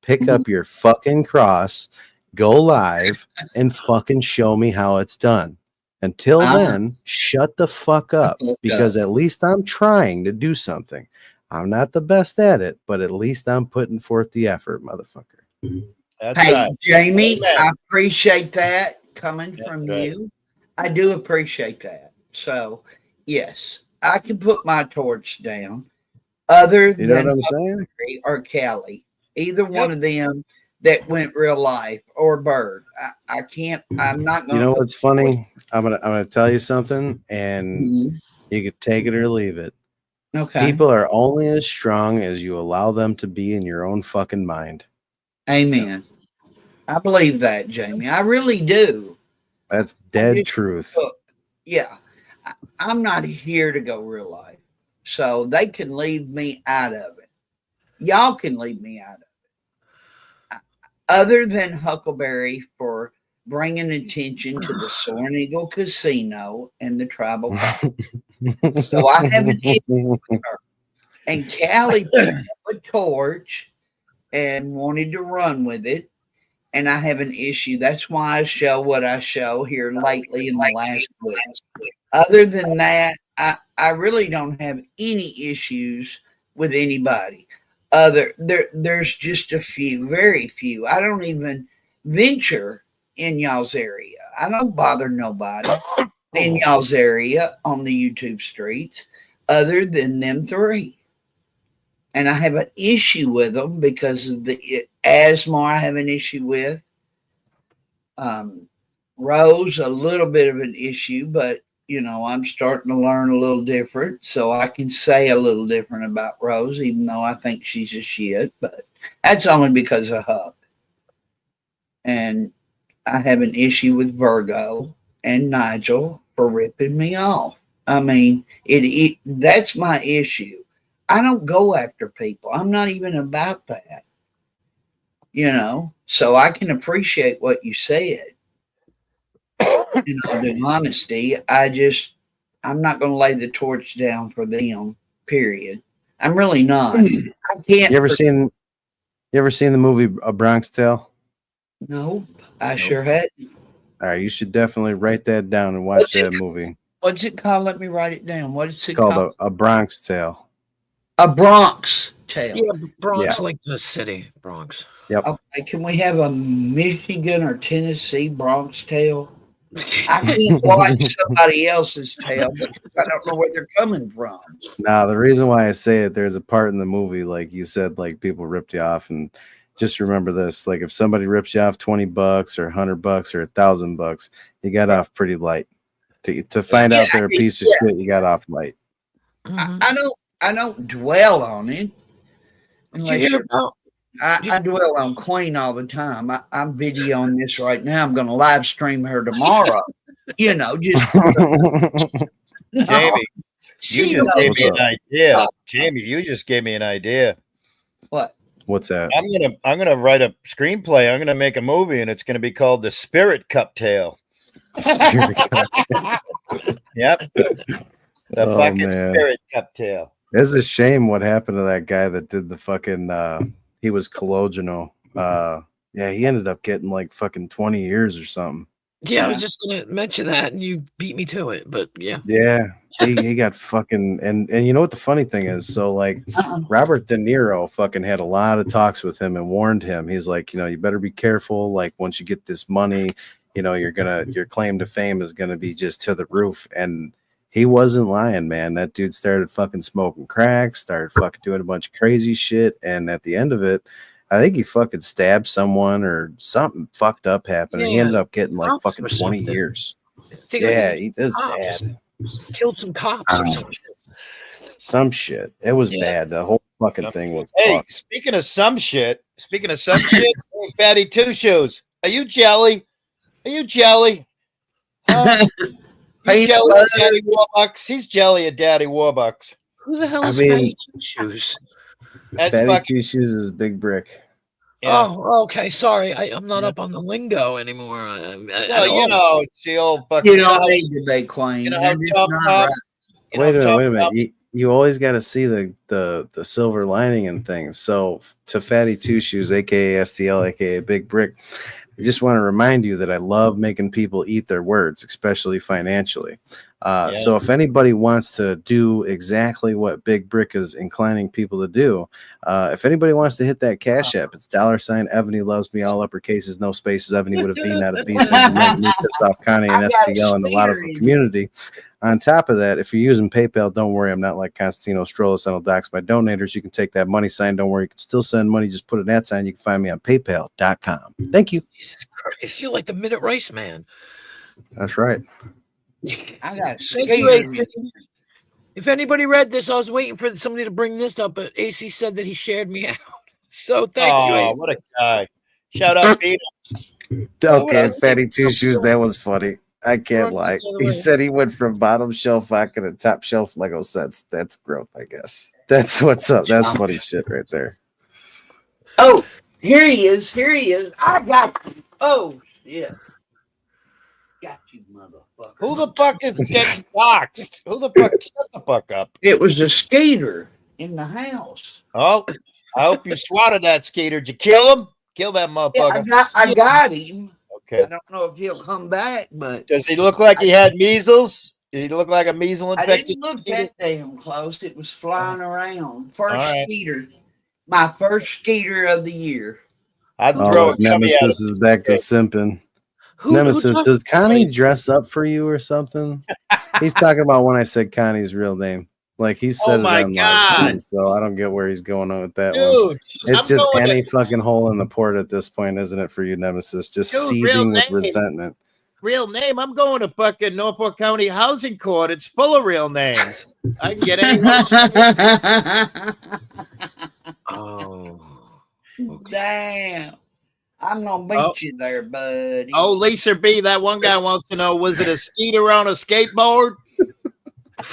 pick up your fucking cross, go live, and fucking show me how it's done. Until then, shut the fuck up because at least I'm trying to do something. I'm not the best at it, but at least I'm putting forth the effort, motherfucker. That's Hey, right. Jamie, Amen. I appreciate that coming That's from right. you. I do appreciate that. So, yes, I can put my torch down. Other You know than what I'm saying? Huckleberry or Callie, either one of them that went real life or Bird. I can't. I'm not going. You know what's funny? I'm gonna tell you something, and Mhm. you could take it or leave it. Okay. People are only as strong as you allow them to be in your own fucking mind. Amen. I believe that, Jamie. I really do. That's dead just- truth. Look, yeah, I'm not here to go real life, so they can leave me out of it. Y'all can leave me out of it. Other than Huckleberry for bringing attention to the Soaring Eagle Casino and the tribal call. So I have an issue with her. And Callie picked up a torch and wanted to run with it. And I have an issue. That's why I show what I show here lately in the last week. Other than that, I really don't have any issues with anybody. There's just a few, very few. I don't even venture in y'all's area. I don't bother nobody in y'all's area on the YouTube streets other than them three. And I have an issue with them because of the asthma I have an issue with. Rose, a little bit of an issue, but you know, I'm starting to learn a little different, so I can say a little different about Rose, even though I think she's a shit, but that's only because of Huck. And I have an issue with Virgo and Nigel for ripping me off. I mean, that's my issue. I don't go after people. I'm not even about that. You know, so I can appreciate what you said. In all due honesty, I'm not going to lay the torch down for them. Period. I'm really not. I can't. You ever seen the movie A Bronx Tale? No, I sure had. All right, you should definitely write that down and watch that movie. What's it called? Let me write it down. What is it It's called called? a Bronx Tale. A Bronx Tale. Yeah, Bronx, Yeah. like the city, Bronx. Yep. Okay, can we have a Michigan or Tennessee Bronx Tale? I can't watch somebody else's tale because I don't know where they're coming from. Now, the reason why I say it, there's a part in the movie, like you said, like people ripped you off, and just remember this: like if somebody rips you off $20 or $100 or $1,000, you got off pretty light. To find out they're a piece of shit, you got off light. Mhm. I don't dwell on it. Did you hear about I dwell on Queen all the time. I'm videoing this right now. I'm going to live stream her tomorrow. You know, just Jamie, she you just gave knows. me an idea. Jamie, you just gave me an idea. What? What's that? I'm gonna write a screenplay. I'm gonna make a movie, and it's gonna be called The Spirit Cup Tale. Spirit cocktail. Yep. The Oh, fucking man. Spirit Cup Tale. It's a shame what happened to that guy that did the fucking he was Cologeno. Yeah, he ended up getting like fucking 20 years or something. Yeah, I was just gonna mention that, and you beat me to it. But yeah, Yeah, he got fucking and you know what the funny thing is? So like Robert De Niro fucking had a lot of talks with him and warned him. He's like, you know, you better be careful. Like once you get this money, you know, your claim to fame is gonna be just to the roof. And he wasn't lying, man. That dude started fucking smoking crack, started fucking doing a bunch of crazy shit, and at the end of it, I think he fucking stabbed someone or something fucked up happened. And he ended up getting like cops fucking or 20 something. years. I think Yeah, like he is cops. bad. Killed some cops or something. Some shit. It was Yeah. bad. The whole fucking thing was Hey, fucked. speaking of some shit, hey, Fatty Two Shoes, are you jelly? Are you jelly? You jelly at Daddy Warbucks? He's jelly at Daddy Warbucks. Who the hell I is mean- Fatty Two Shoes? That's Fatty fucking, Two Shoes is Big Brick. yeah. Oh, okay. Sorry, I'm not up on the lingo anymore. Well, you know, it's the old fucking. You don't need to be Queen. You know They're how just Tom not Tom- right. you Wait know, a minute, Tom wait a minute. Tom- You always got to see the silver lining in things. So to Fatty Two Shoes, aka STL, aka Big Brick, I just want to remind you that I love making people eat their words, especially financially. So if anybody wants to do exactly what Big Brick is inclining people to do, if anybody wants to hit that Cash App, it's $ Ebony loves me, all uppercases, no spaces, Ebony with a V, not a B, sends me pissed off Connie and STL and a lot of the community. On top of that, if you're using PayPal, don't worry. I'm not like Constantino Strollis. I don't dox my donators. You can take that money sign. Don't worry. You can still send money. Just put an @ sign. You can find me on paypal.com. Thank you. Jesus Christ, you're like the Minute Rice Man. That's right. I got Thank you, AC. If anybody read this, I was waiting for somebody to bring this up, but AC said that he shared me out. So thank you, Oh, AC. what a guy! Shout out, Peter. Okay, Fatty Two Shoes. That was funny. I can't Run lie. the other He way. said he went from bottom shelf vodka to top shelf Lego sets. That's growth, I guess. That's what's up. That's funny shit right there. Oh, here he is. Here he is. I got you. Oh, shit. Got you, motherfucker. Who the fuck is getting doxxed? Who the fuck? Shut the fuck up. It was a skater in the house. Oh, I hope you swatted that skater. Did you kill him? Kill that Yeah, motherfucker. I got him. Okay. I don't know if he'll come back, but Does he look like he had measles? Did he look like a measles I infected? didn't look that damn close. It was flying around. First All right. skeeter. My first skeeter of the year. I'd Oh, throw a gummy at him. Nemesis is back to simping. Who Nemesis, talked- does Connie dress up for you or something? He's talking about when I said Connie's real name. Like he said it my on live God. stream, so I don't get where he's going on with that one. Dude, I'm It's just going any to- fucking hole in the port at this point, isn't it, for you, Nemesis? Just Dude, seething real with name. resentment. real name. I'm going to fucking Norfolk County Housing Court. It's full of real names. I can get anyone. Oh. Damn. I'm gonna meet Oh. you there, buddy. Oh, Lisa B, that one guy wants to know, was it a skeeter on a skateboard?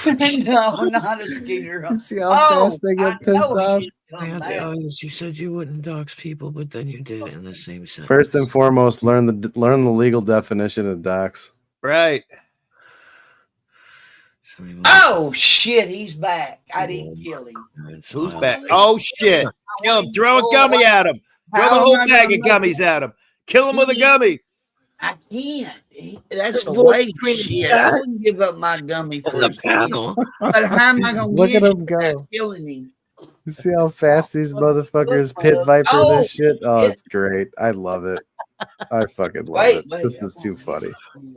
no, not a skeeter. You see how fast they get I pissed know he off? didn't come Man, back. you said you wouldn't dox people, but then you did it in the same sentence. First and foremost, learn the legal definition of docs. Right. Oh shit, he's back. I didn't kill him. Who's back? Oh, shit. Kill him. Throw a gummy at him. Throw the How whole am I bag of gonna- gummies at him. Kill him with a gummy. I can't. That's a Well, waste. between Shit. that- I wouldn't give up my gummy for the a panel. But how am I gonna Look get at you him go. without killing him? You see how fast these motherfuckers pit viper Oh, this shit? Oh, shit. it's great. I love it. I fucking love Wait, it. wait, This I'm is too gonna- funny.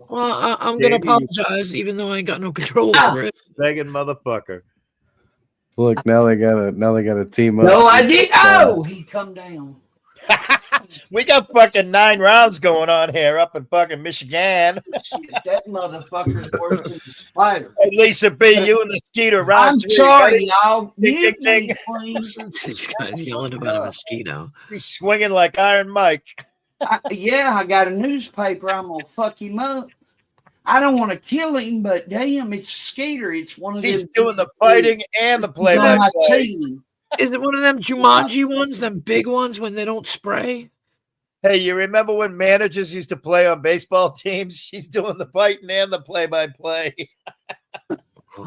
Well, I'm gonna apologize, even though I ain't got no control over it. Begging motherfucker. Look, now they gotta team up. No, I did. Oh, he come down. We got fucking 9 rounds going on here up in fucking Michigan. Shit, that motherfucker's worse than the spider. Hey, Lisa B, you and the Skeeter round I'm 3. sorry, Ready? y'all. Ding, ding, Mute me, ding. please. This guy's yelling about a mosquito. He's swinging like Iron Mike. Yeah, I got a newspaper. I'm gonna fuck him up. I don't want to kill him, but damn, it's Skeeter. It's one of He's them. doing the fighting and the He's on my play-by-play. team. Is it one of them Jumanji ones, them big ones when they don't spray? Hey, you remember when managers used to play on baseball teams? She's doing the fighting and the play-by-play.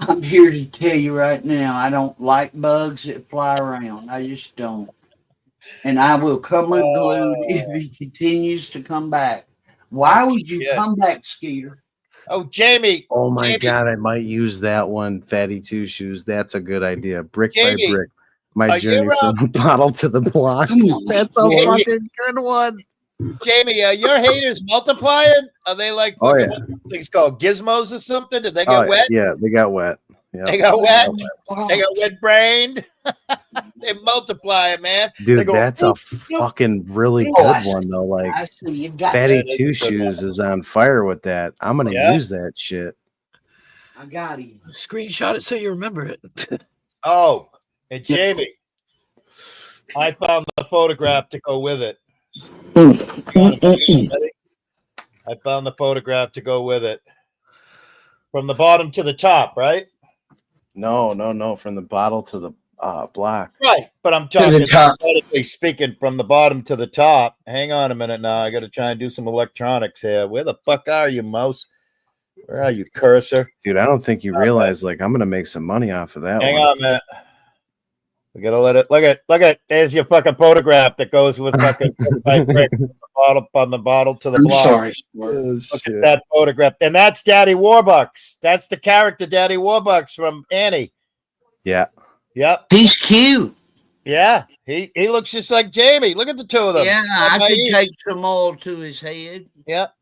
I'm here to tell you right now, I don't like bugs that fly around. I just don't. And I will come unglued if he continues to come back. Why would you come back, Skeeter? Oh, Jamie. Oh my Jamie. God, I might use that one. Fatty Two Shoes. That's a good idea. Brick Jamie, by brick. My are journey you, from the bottle to the block. That's a Jamie. fucking good one. Jamie, are your haters multiplying? Are they like Oh, fucking yeah. what things called gizmos or something? Did they get wet? Yeah, they got wet. Yeah. They got wet. They got wet brained. They multiply, man. Dude, They go, that's a fucking really Oh, good I see. one though. Like I see you got Fatty that. Two Shoes is on fire with that. I'm gonna Yeah. use that shit. I got him. Screenshot it so you remember it. Oh, and Jamie, I found the photograph to go with it. I found the photograph to go with it. From the bottom to the top, right? No. From the bottle to the block. Right. But I'm the talking top. aesthetically speaking from the bottom to the top. Hang on a minute now. I got to try and do some electronics here. Where the fuck are you, mouse? Where are you, cursor? Dude, I don't think you realize like I'm gonna make some money off of that Hang one. on a minute. We gotta let it look at there's your fucking photograph that goes with fucking from the bottle to the I'm block. sorry. Oh, Look shit. at that photograph. And that's Daddy Warbucks. That's the character Daddy Warbucks from Annie. Yeah. Yep. He's cute. Yeah. He looks just like Jamie. Look at the two of them. Yeah, I Like could my- take some oil to his head. Yep.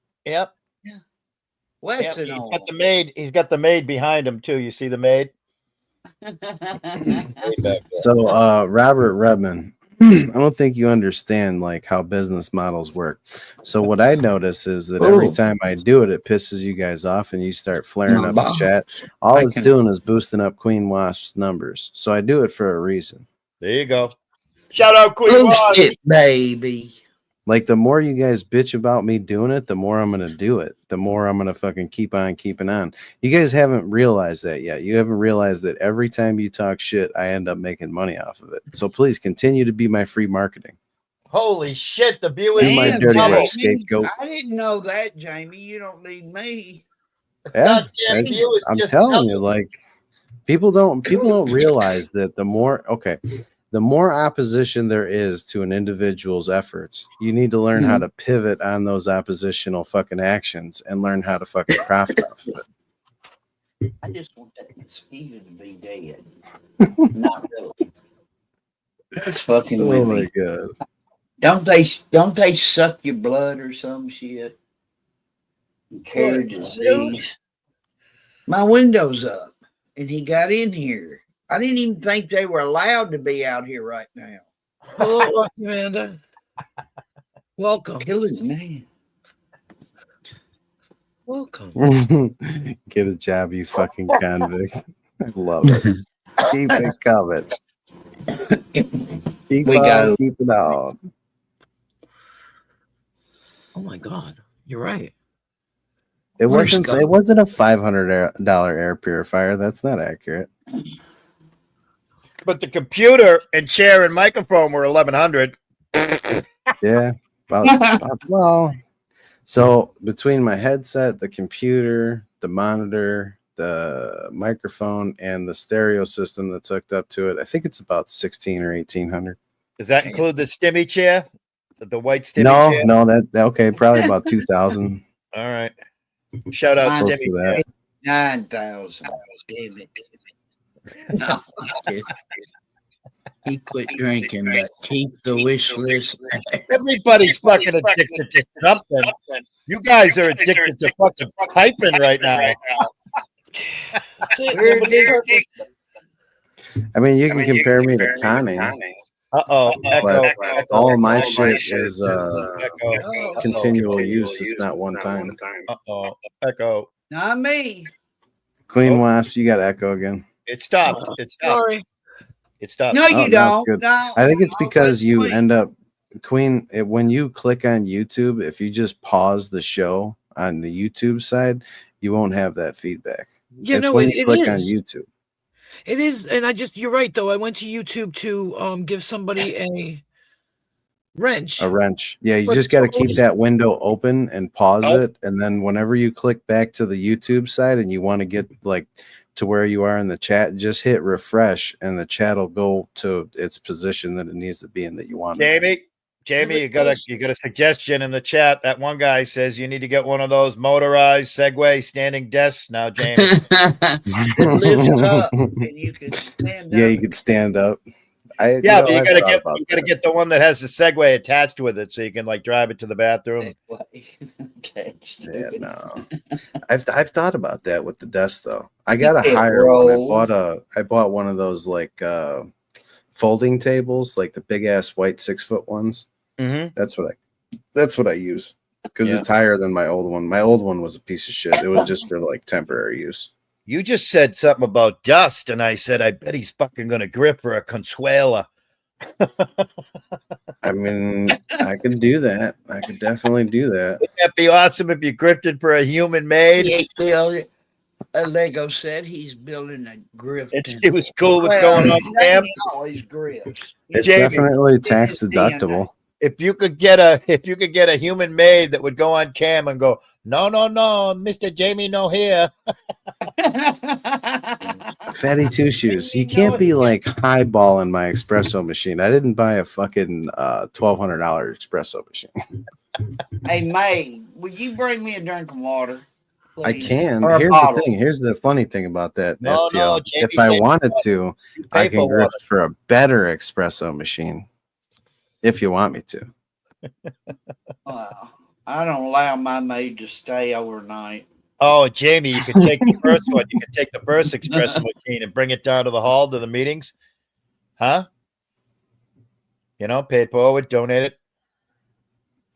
What's Yep. it on? He's got the maid behind him too. You see the maid? So Robert Redman, I don't think you understand like how business models work. So what I notice is that every time I do it, it pisses you guys off and you start flaring up the chat. All it's doing is boosting up Queen Wasp's numbers. So I do it for a reason. There you go. Shout out Queen Boost Wasp. it, baby. Like the more you guys bitch about me doing it, the more I'm gonna do it. The more I'm gonna fucking keep on keeping on. You guys haven't realized that yet. You haven't realized that every time you talk shit, I end up making money off of it. So please continue to be my free marketing. Holy shit, the viewers Be my Man, dirty double. work scapegoat. I didn't know that, Jamie. You don't need me. Yeah, Goddamn that's- viewers I'm just telling you, doubled. like people don't realize that the more opposition there is to an individual's efforts, you need to learn how to pivot on those oppositional fucking actions and learn how to fucking profit off of it. I just want that mosquito to be dead. Not really. That's fucking with Oh my me. god. Don't they suck your blood or some shit? And carry disease. My window's up, and he got in here. I didn't even think they were allowed to be out here right now. Hello, Amanda. Welcome. Killing me. Welcome. Get a job, you fucking convict. I love it. Keep it coming. Keep We on go. keeping on. Oh my God, you're right. It Where's wasn't. Scott? It wasn't a $500 air purifier. That's not accurate. But the computer and chair and microphone were 1,100. Yeah. Well, so between my headset, the computer, the monitor, the microphone, and the stereo system that's hooked up to it, I think it's about 16 or 1800. Does that include the stimmy chair? The white stimmy chair? No, that okay, probably about 2000. All right. Shout out Close stimmy to that. chair. 9,000. Damn it. No, he quit drinking, but keep the wish list. Everybody's fucking addicted to something. You guys are addicted to fucking piping right now. That's it. We're Nobody's addicted. perfect. I mean, you can compare me to Connie. Uh-oh. Echo. All my shit is Echo. continual use. It's not one time. Uh-oh. Echo. Not me. Queen Oh. Wasp, you got echo again. It stopped. It stopped. Sorry. It stopped. No, you no, don't. good. No, I think it's because you Queen. end up when you click on YouTube, if you just pause the show on the YouTube side, you won't have that feedback. Yeah, it's no, when it you click on is. YouTube. It is, and you're right though. I went to YouTube to give somebody a wrench. A wrench. Yeah, you But just got to it's keep always- that window open and pause it, and then whenever you click back to the YouTube side and you want to get like to where you are in the chat, just hit refresh, and the chat will go to its position that it needs to be in that you want. Jamie, you got a suggestion in the chat. That one guy says you need to get one of those motorized Segway standing desks now, Jamie. It lifts up and you can stand Yeah, up. you could stand up. But you gotta get the one that has the Segway attached with it, so you can like drive it to the bathroom. Okay, Yeah, no. I've thought about that with the desk though. I got a higher one. I bought one of those like folding tables, like the big ass white 6-foot ones. Mm-hmm. That's what I use because it's higher than my old one. My old one was a piece of shit. It was just for like temporary use. You just said something about dust, and I said, I bet he's fucking gonna grip for a Consuela. I mean, I could do that. I could definitely do that. Wouldn't that be awesome if you grifted for a human made? Yeah, Lego said he's building a grift. It was cool what's going on, Cam. He always grifts. It's Jamie, definitely tax deductible. If you could get a human made that would go on cam and go, no, Mr. Jamie, no here. Fatty Two Shoes. You can't be like highballing my espresso machine. I didn't buy a fucking $1,200 espresso machine. Hey, May, will you bring me a drink of water? Please? I can. Or a Here's bottle. the thing. Here's the funny thing about that. No, STL. Jamie If I said wanted to, I pay can for grift water. for a better espresso machine. If you want me to. Well, I don't allow my maid to stay overnight. Oh, Jamie, you could take the first one. You could take the first espresso machine and bring it down to the hall to the meetings. Huh? You know, pay it forward, donate it.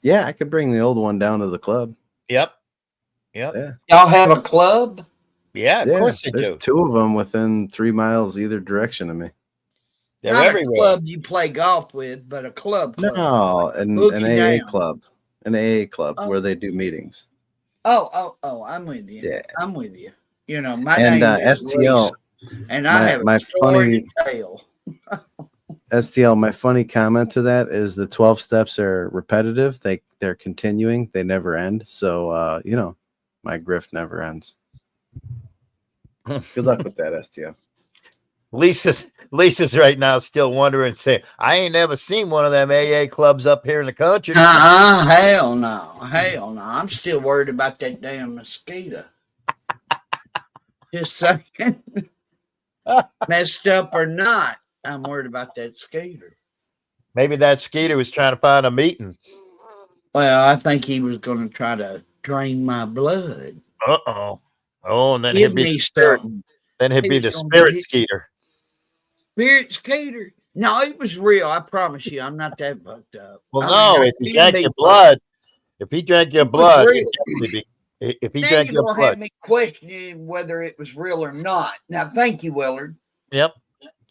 Yeah, I could bring the old one down to the club. Yep. Yeah. Y'all have a club? Yeah, of course they there's do. 2 of them within 3 miles either direction of me. They're Not everywhere. a club you play golf with, but a club. No, an Boogie AA down. club. An AA club Oh. where they do meetings. Oh, I'm with you. Yeah. I'm with you. You know, my And name is STL, Lisa, and I have my a funny funny tail. STL, my funny comment to that is the 12 steps are repetitive. They're continuing. They never end. So you know, my grift never ends. Good luck with that, STL. Lisa's right now still wondering, saying, I ain't never seen one of them AA clubs up here in the country. Hell no. I'm still worried about that damn mosquito. Just saying. Messed up or not, I'm worried about that skater. Maybe that Skeeter was trying to find a meeting. Well, I think he was going to try to drain my blood. Uh-oh. Oh, and then Give he'd be me the spirit. something. Then he'd He be was the gonna spirit be- Skeeter. Spirit skater. No, it was real. I promise you, I'm not that fucked up. Well, I no, mean, if he I drank can your be- blood, if he drank your It was blood, real. he'd definitely be. If he Now drank you your don't blood, have me questioning whether it was real or not. Now, thank you, Willard. yep.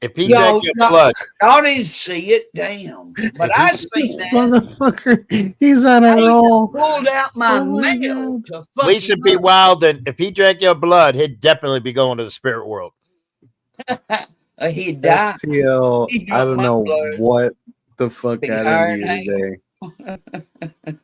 If he Yo, drank your no. blood, I didn't see it. Damn. But I seen This that. motherfucker, he's on a I roll. pulled out my Oh my mail God. to fuck Lisa him be up. wild. And if he drank your blood, he'd definitely be going to the spirit world. He died. STL, He I drunk don't my know blood. what the fuck Big got iron into you today.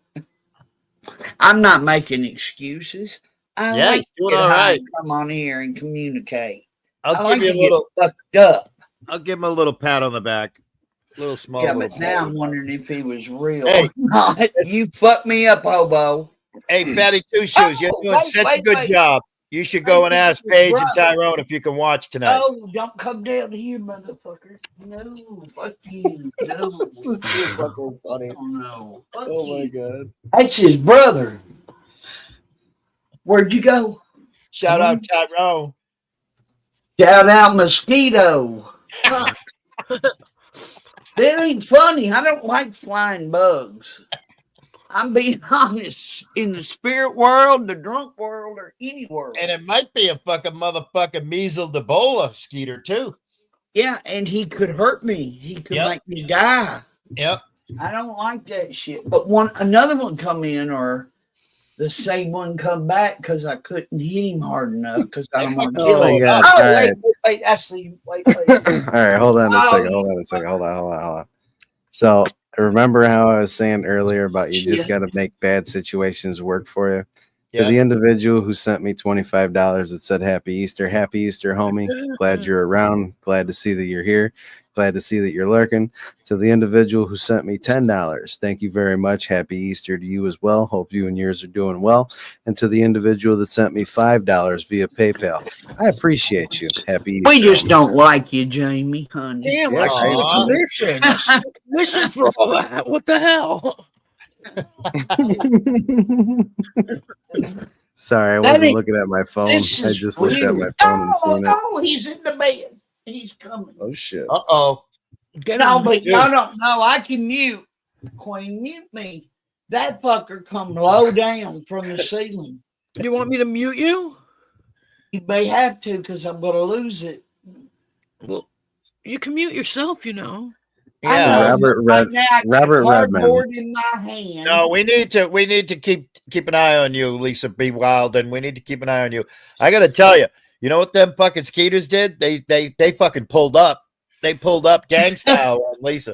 I'm not making excuses. I Yeah, like he's to doing get all high right. and come on here and communicate. I I'll like give to you a little. get fucked up. I'll give him a little pat on the back. Little small. Yeah, little but now pat. I'm wondering if he was real Hey. or not. You fucked me up, hobo. Hey, Fatty Two Shoes, you're Oh, doing wait, such a wait, good wait. job. You should go and ask Paige and Brother. Tyrone if you can watch tonight. Oh, don't come down here, motherfucker. No, fuck you. No. This is too fucking funny. Oh, no. Fuck Oh my you. God. That's his brother. Where'd you go? Shout out Tyrone. Shout out Mosquito. That ain't funny. I don't like flying bugs. I'm being honest. In the spirit world, the drunk world, or any world. And it might be a fucking motherfucking measles Ebola skeeter too. Yeah, and he could hurt me. He could Yep. make me die. Yep. I don't like that shit. But another one come in, or the same one come back because I couldn't hit him hard enough because I don't want to kill my him. God. Oh, All wait, right. wait, I see. Wait. All right, hold on a Oh, second. Hold on. So remember how I was saying earlier about you just got to make bad situations work for you? To the individual who sent me $25 that said Happy Easter, homie. Glad you're around. Glad to see that you're here. Glad to see that you're lurking. To the individual who sent me $10, thank you very much. Happy Easter to you as well. Hope you and yours are doing well. And to the individual that sent me $5 via PayPal, I appreciate you. Happy Easter. we just don't like you, Jamie, honey. Damn, Yeah, I should get a Aw. commission. I should get a commission for all that. What the hell? Sorry, I That wasn't ain't- looking at my phone. I This is just looked at my phone and seen it. Oh, he's in the bed. He's coming. Oh shit. Uh-oh. Get No, him. but no, I can mute. Queen, mute me. That fucker come low down from the ceiling. You want me to mute you? You may have to because I'm going to lose it. Well, you can mute yourself, you know. I Yeah. know, Robert but right Red- now I got Robert a Redmond. cardboard in my hand. No, we need to keep an eye on you, Lisa B. Wild, and we need to keep an eye on you. I gotta tell you, you know what them fucking skeeters did? They fucking pulled up. They pulled up gang style on Lisa.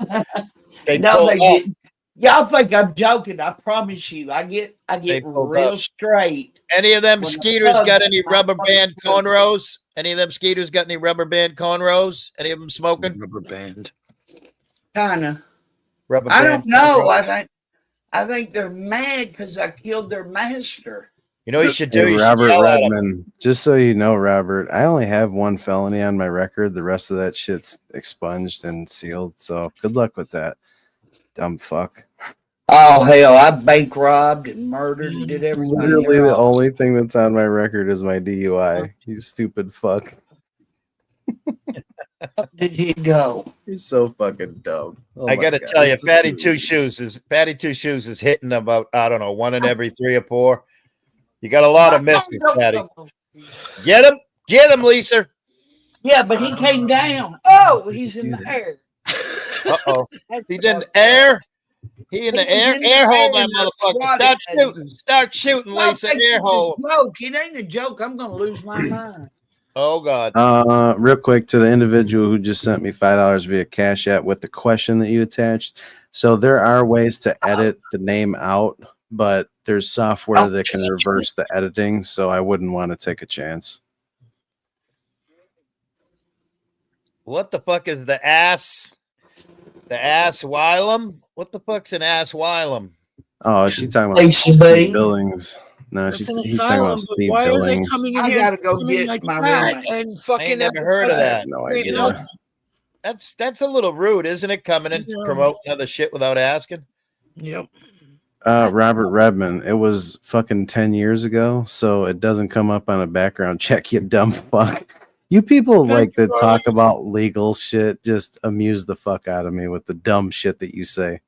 They No, pulled they up. didn't. Y'all think I'm joking? I promise you, I get pulled real up. straight. Any of them When the skeeters thugs got any my rubber fucking band foot. cornrows? Any of them skeeters got any rubber band cornrows? Any of them smoking? Rubber band. Kinda. Rubber I band don't know. cornrows? I think they're mad because I killed their master. You know what you should do? Hey, You should Robert yell at 'em. Redmond, just so you know, Robert, I only have one felony on my record. The rest of that shit's expunged and sealed. So good luck with that, dumb fuck. Oh hell! I bank robbed and murdered and did everything. Literally, the only thing that's on my record is my DUI. You stupid fuck. Did he go? You're so fucking dumb. Oh I my gotta God, tell you, this is Fatty too Two easy. Shoes is hitting about, I don't know, one in every 3 or 4. You got a lot of misses, Fatty. Get him, Lisa. Yeah, but he came down. Oh, he's in the air. Uh-oh. He didn't air. He in the He was air. in the Air hole air that and I motherfucker. swatted Start at him. shooting. Start shooting, Lisa. Air hole. Joke. It ain't a joke. I'm gonna lose my mind. Oh God. Real quick to the individual who just sent me $5 via Cash App with the question that you attached. So there are ways to edit the name out, but there's software that can reverse the editing. So I wouldn't want to take a chance. What the fuck is the ass? The ass Wylam? What the fuck's an ass Wylam? Oh, she's talking about Lacey Steve B. Billings. No, That's she's an he's talking asylum, about but Steve why are they Billings. coming in I here gotta go becoming get like my that roommate. and I fucking ain't never heard of I have that. no You idea. know? That's a little rude, isn't it? Coming in Yeah. promoting other shit without asking. Yep. Robert Redmond. It was fucking 10 years ago, so it doesn't come up on a background check, you dumb fuck. You people Thank like you, that talk about legal shit just amuse the fuck out of me with the dumb shit that you say.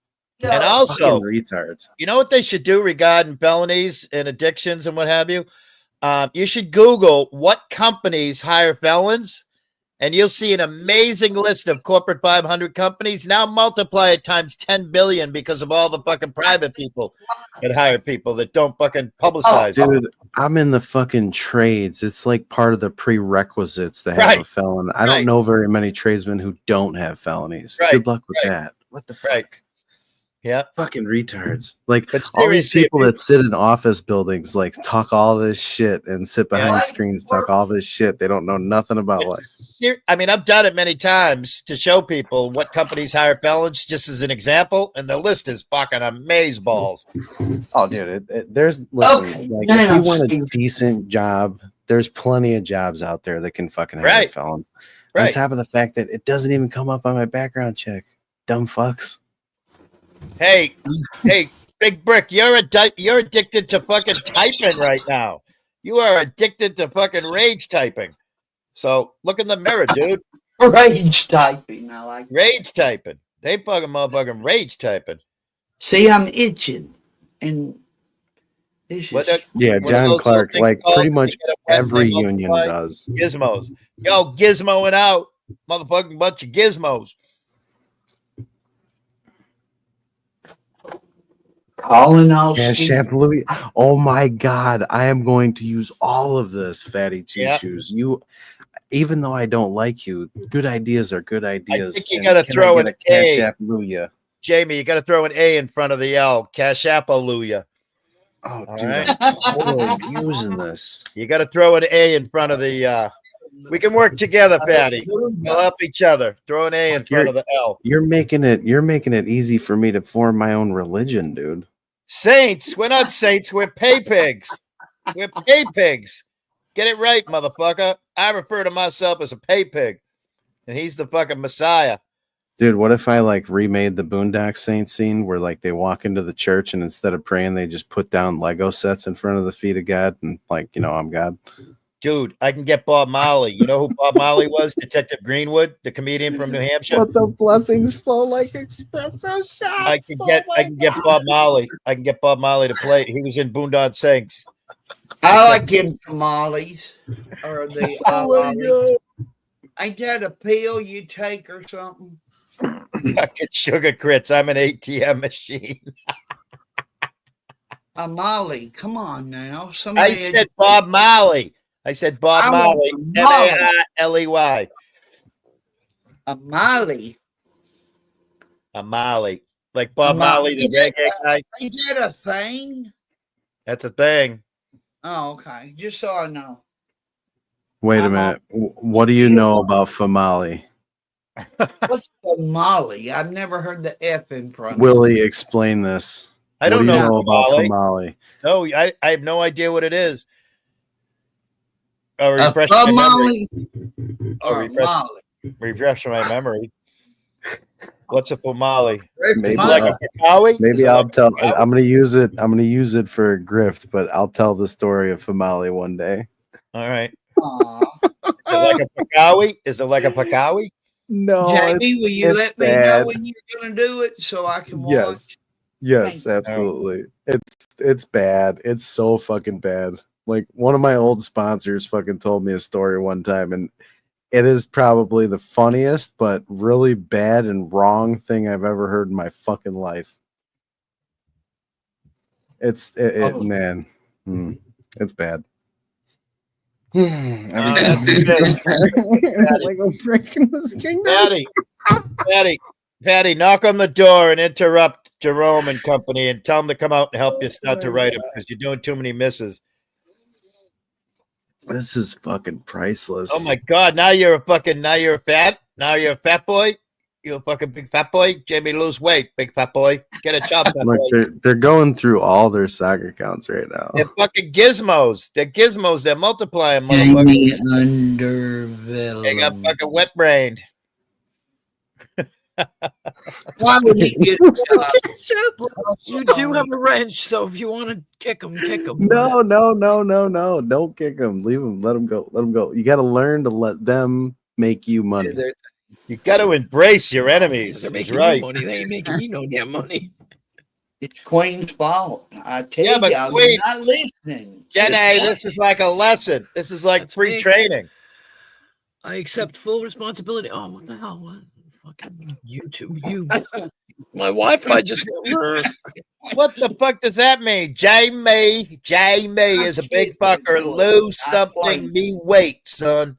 And Fucking also, retards. you know what they should do regarding felonies and addictions and what have you? You should Google what companies hire felons, and you'll see an amazing list of corporate 500 companies. Now multiply it times 10 billion because of all the fucking private people that hire people that don't fucking publicize. Dude, I'm in the fucking trades. It's like part of the prerequisites to have Right. a felon. I Right. don't know very many tradesmen who don't have felonies. Right. Good luck with Right. that. What the fuck? Right. Yeah. Fucking retards. Like But all these seriously, people that sit in office buildings, like talk all this shit and sit behind Yeah. screens, talk all this shit. They don't know nothing about life. I mean, I've done it many times to show people what companies hire felons, just as an example, and the list is fucking amazeballs. Oh, dude, there's listen. Okay, Like, now, if you want a Steve. decent job, there's plenty of jobs out there that can fucking hire Right. felons. On Right. top of the fact that it doesn't even come up on my background check. Dumb fucks. Hey, Big Brick, you're addicted to fucking typing right now. You are addicted to fucking rage typing. So look in the mirror, dude. Rage typing. I like. Rage typing. They fucking motherfucking rage typing. See, I'm itching, and this What is Yeah, What are John those little Clark, things like called pretty when you much get it wet and they every union multiply? does. Gizmos. Yo, gizmoing out. Motherfucking bunch of gizmos. calling all Cash ski. App Louis. Oh my God, I am going to use all of this, Fatty Two Yeah. Shoes. You, even though I don't like you, good ideas are good I ideas. think you And gotta can throw I an get a Cash A. App Louis? Jamie, you gotta throw an A in front of the L. Cash Appaluia. Oh, All dude, right. I'm totally using this. You gotta throw an A in front of the we can work together, Patty. We'll help each other. Throw an A in front of the L. You're making it easy for me to form my own religion, dude. Saints. We're not saints, we're pay pigs. We're pay pigs. Get it right, motherfucker. I refer to myself as a pay pig. And he's the fucking Messiah. Dude, what if I like remade the Boondock Saints scene where like they walk into the church and instead of praying, they just put down Lego sets in front of the feet of God and like, I'm God. Dude, I can get Bob Marley. You know who Bob Marley was? Detective Greenwood, the comedian from New Hampshire. Let the blessings flow like espresso shots. I can get Bob Marley. I can get Bob Marley to play. He was in Boondock Saints. I like them tamales or the ain't that a pill you take or something? Fucking sugar grits. I'm an ATM machine. A Molly, come on now. I Somebody said Bob Marley. I said Bob I Marley. want Molly. Marley. A Molly. A Marley. Like Bob Marley, the reggae guy. Is that a thing? That's a thing. Oh, okay. Just so I know. Wait a minute. What do you know about Famali? What's the Molly? I've never heard the F in front. Willie, explain this. I don't what do you know about Famali. Famali? No, I have no idea what it is. Oh, A refresh my memory. Famali or Molly? Refresh my memory. What's a Famali? Maybe, Like a Pakawi? maybe I'll tell. I'm gonna use it. I'm gonna use it for a grift, but I'll tell the story of Famali one day. All right. Is it like a Pakawi? Is it like a Pakawi? No, Jamie, will you let me bad. know when you're gonna do it so I can watch? Yes, Thank absolutely. It's bad. It's so fucking bad. Like one of my old sponsors fucking told me a story one time, and it is probably the funniest but really bad and wrong thing I've ever heard in my fucking life. It's bad. Like a freaking mosquito. Patty, knock on the door and interrupt Jerome and company and tell them to come out and help you start to write them because you're doing too many misses. This is fucking priceless. Oh my god! Now you're a fat boy. You're a fucking big fat boy. Jamie, lose weight, big fat boy. Get a job, fat Look, boy. they're going through all their soccer accounts right now. They're fucking gizmos. They're gizmos. They're multiplying, Jamie motherfuckers. Undervillum. They got fucking wet brained. Why would he get You do have a wrench, so if you want to kick him, kick him. No. Don't kick them. Leave them. Let them go. Let them go. You got to learn to let them make you money. You got to embrace your enemies. They're That's making right. you money. They ain't making me no damn money. It's Queen's fault. I tell Yeah, you, but I'm Queen- not listening. Jenny, this is like a lesson. This is like free big. training. I accept full responsibility. Oh, what the hell? What? Fucking YouTube. My Wi-Fi just went. What the fuck does that mean? Jamie is a big fucker. Lose something, me weight, son.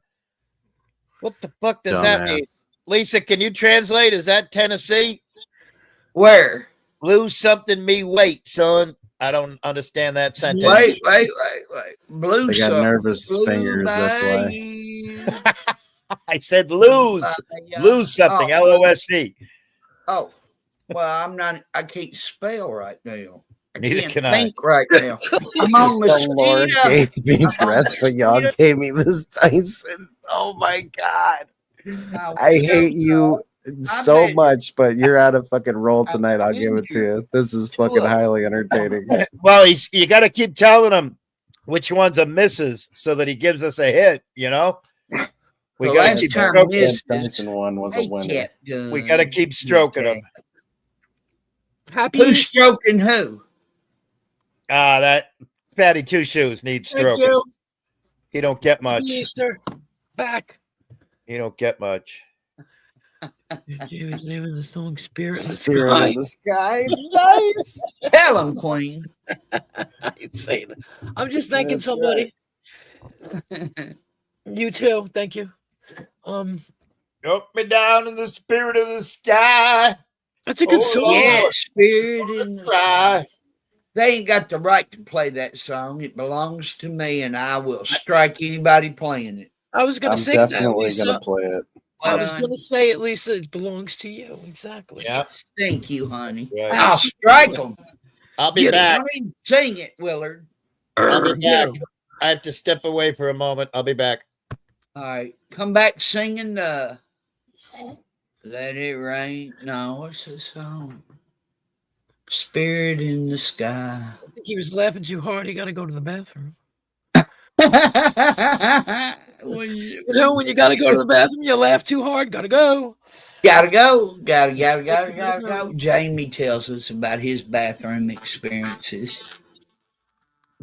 What the fuck does that mean? Dumbass. Lisa, can you translate? Is that Tennessee? Where? Lose something, me weight, son. I don't understand that sentence. Wait. Blue They got something. nervous Blue fingers. That's why. bayou. I said lose. Lose something. LOSC. Oh, well, I can't spell right now. I Neither can't can I. think right now. I'm on The Lord mosquito. gave me breath, but y'all gave me this Tyson. Oh my god. I hate you so bet. much, but you're on a fucking roll I tonight. I'll bet give it to you. you. This is fucking highly entertaining. Well, you got to keep telling him which ones are misses so that he gives us a hit, you know? We The got to last keep time stroking. Miss Tyson one was a they winner. kept doing. We got to keep stroking them. Happy Who's Easter. stroking who? That Fatty Two Shoes needs Thank stroking. you. He don't get Happy much. Easter. Back. He don't get much. Jamie's name in the song Spirit in the Spirit Sky. in the sky. Nice. Tell him, Queen. Insane. I'm just thanking That's somebody. You too. Thank you. Up me down in the spirit of the sky. That's a good Oh, song. Lord. Yeah, Spirit in the Cry. Sky. They ain't got the right to play that song. It belongs to me, and I will strike anybody playing it. I was gonna I'm sing that, definitely Lisa. gonna play it. I was gonna say it, Lisa. It belongs to you. Exactly. Yeah. Thank you, honey. Right. I'll strike them. I'll be back. Don't even sing it, Willard. I'll be Yeah. back. I have to step away for a moment. I'll be back. All right, come back singing. Let It Rain. No, what's the song? Spirit in the Sky. I think he was laughing too hard. He got to go to the bathroom. You know, when you got to go to the bathroom, you laugh too hard. Got to go. Gotta go. Gotta go. Jamie tells us about his bathroom experiences.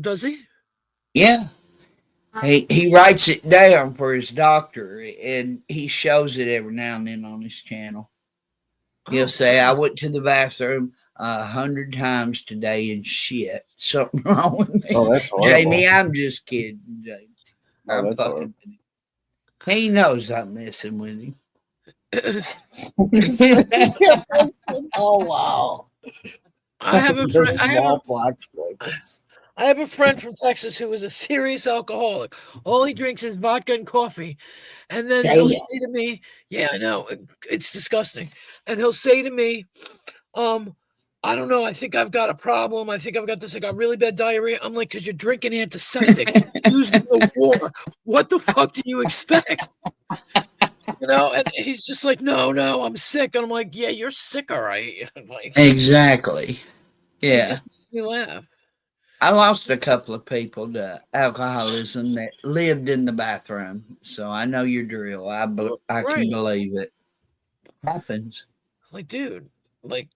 Does he? Yeah. He writes it down for his doctor, and he shows it every now and then on his channel. He'll Oh, say, I went to the bathroom 100 times today and shit. Something wrong with me. Oh, that's horrible. Jamie, I'm just kidding, Jamie. Oh, I'm that's fucking horrible. with him. He knows I'm messing with him. Oh wow! I have a The friend. smallpox blankets. I have a friend from Texas who is a serious alcoholic. All he drinks is vodka and coffee. And then he'll Damn. say to me, yeah, I know, it's disgusting. And he'll say to me, I don't know, I think I've got a problem. I think I've got this. I got really bad diarrhea. I'm like, because you're drinking antiseptic. Used in the war. What the fuck do you expect? You know, and he's just like, no, I'm sick. And I'm like, yeah, you're sick, all right. Like, Exactly. it Yeah. just makes me laugh. I lost a couple of people to alcoholism that lived in the bathroom. So I know your drill. I can Right. believe it. Happens. Like, dude, like,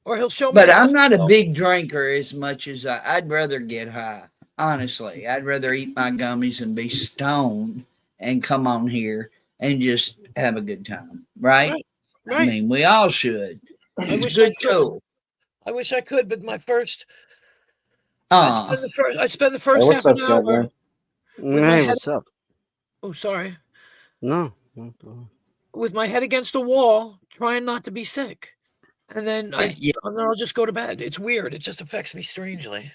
or he'll show me. But I'm not a big drinker as much as I'd rather get high. Honestly, I'd rather eat my gummies and be stoned and come on here and just have a good time. Right? Right. I mean, we all should. I It's wish a I good could. tool. I wish I could, but my first, Aw. I spend the Hey, first what's half up, an hour. Catman? With my Hey, head- what's up? Oh, sorry. No. With my head against the wall, trying not to be sick, and then Yeah. and then I'll just go to bed. It's weird. It just affects me strangely.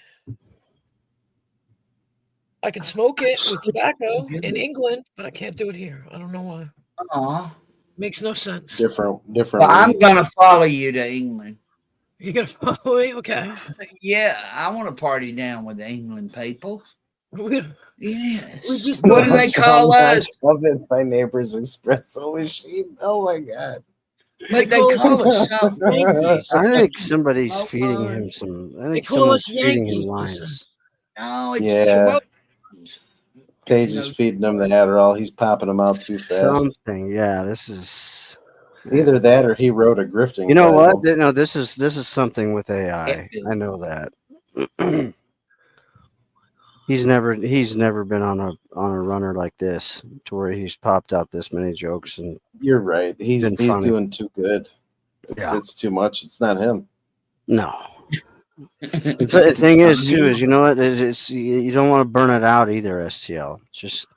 I can smoke it with tobacco in England, but I can't do it here. I don't know why. Aw. Makes no sense. Different. Well, I'm weed. going to follow you to England. You gonna follow me? Okay. Yeah, I want to party down with the England people. We Yes. just What do they call us? Of it, my neighbor's espresso machine. Oh my god! But they call us something. I think somebody's Oh, feeding him some. I They think call someone's us feeding him Yankees, lines. No, it's Yeah. Trojans. Paige is feeding him the Adderall. He's popping them out too fast. Something. Yeah, this is. Either that or he wrote a grifting. You know Bible. what? No, this is something with AI. I know that. He's never been on a runner like this to where he's popped out this many jokes and You're right. He's been funny. doing too good. Yeah. It's too much. It's not him. No. The thing is, too, is you know what? It's you don't want to burn it out either. STL. It's just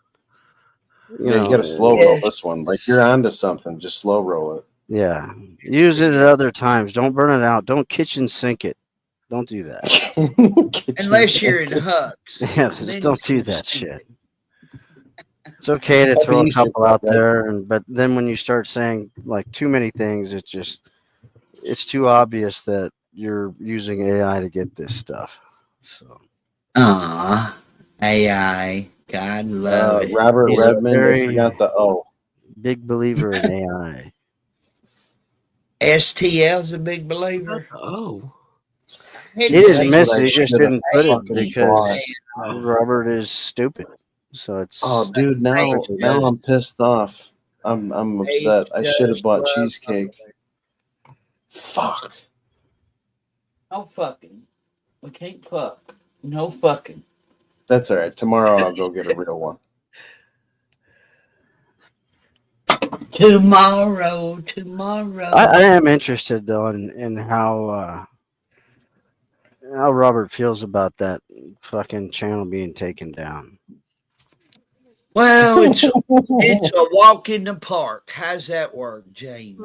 You got to slow roll this one. Like you're onto something. Just slow roll it. Yeah. Use it at other times. Don't burn it out. Don't kitchen sink it. Don't do that. Unless you're in Hucks. Yeah, just don't do that shit. It's okay to throw a couple out there, but then when you start saying like too many things, it's too obvious that you're using AI to get this stuff. So, AI. God love it. Robert He's a Redmond. I forgot the O. big believer in AI. STL's a big believer. Oh. It is That's missing. what I He just should've didn't put it fucking because Robert is stupid. So it's Oh, dude, now I'm pissed off. I'm upset. I should have bought cheesecake. Fuck. No fucking. We can't fuck. No fucking. That's all right. Tomorrow I'll go get a real one. Tomorrow. I am interested though in how Robert feels about that fucking channel being taken down. Well, it's a walk in the park. How's that work, Jamie?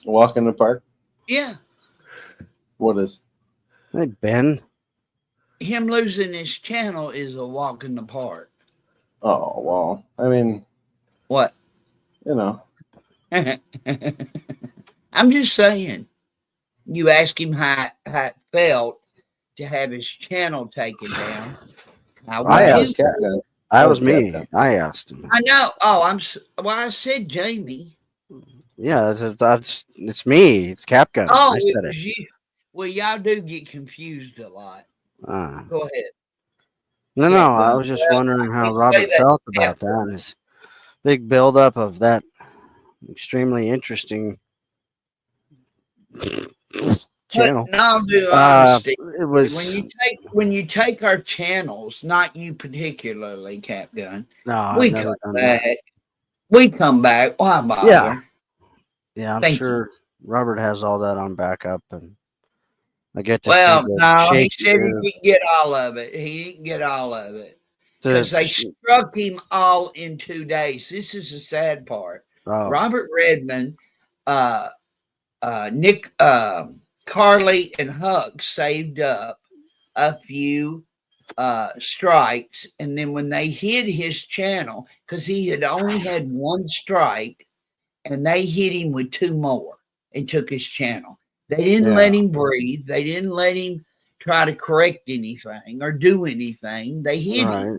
Walk in the park? Yeah. What is? Hey, Ben. Him losing his channel is a walk in the park. Oh, well, I mean, what? You know. I'm just saying. You ask him how it felt to have his channel taken down. I asked him. That was me. I asked him. I know. Oh, I said Jamie. Yeah, it's me. It's Capgun. Oh, I it said was you. Well, y'all do get confused a lot. Go ahead. No, I was just wondering how Robert felt about that and his big buildup of that extremely interesting channel. No, dude, honesty. It was when you take our channels, not you particularly, Capgun. No, I've we never come done back. that. We come back. Why bother? Yeah, I'm Thank sure Robert has all that on backup, and I get to Well, see the no, he shake said he didn't get all of it. He didn't get all of it because they struck him all in 2 days. This is the sad part. Oh. Robert Redmond, Nick, Carly, and Huck saved up a few strikes, and then when they hit his channel, because he had only had one strike, and they hit him with 2 more and took his channel. They didn't let him breathe. They didn't let him try to correct anything or do anything. They hit him,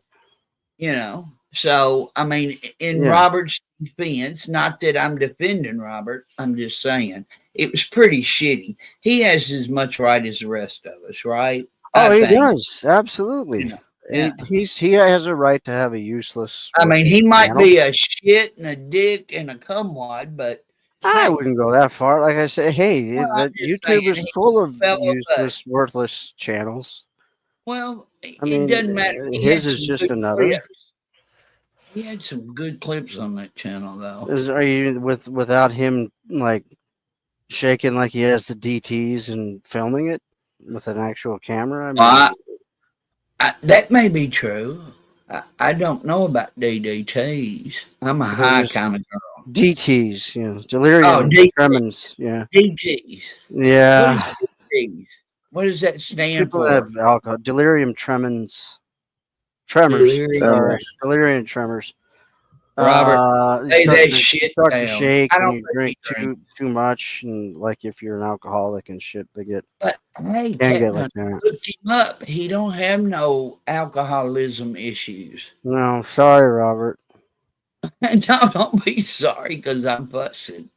you know. So, I mean, in Robert's defense, not that I'm defending Robert, I'm just saying it was pretty shitty. He has as much right as the rest of us, right? Oh, he does. Absolutely. You know, yeah. He has a right to have a useless. I mean, he might channel. be a shit and a dick and a cumwad, but I wouldn't go that far. Like I said, hey, YouTube is full of useless, worthless channels. Well, I mean, it doesn't matter. His is just another. Clips. He had some good clips on that channel, though. Are you without him like shaking like he has the DTs and filming it with an actual camera? I mean, that may be true. I don't know about DDTs. I'm a high kind of girl. DTs, delirium tremens, DTs. Yeah. What does that stand People for? have alcohol, delirium tremens. Delirium tremors. Robert, lay that shit start down. to shake I and don't you think drink too much, and like if you're an alcoholic and shit, they get. But hey, get like that. Look him up. He don't have no alcoholism issues. No, sorry, Robert. No, don't be sorry because I'm busting.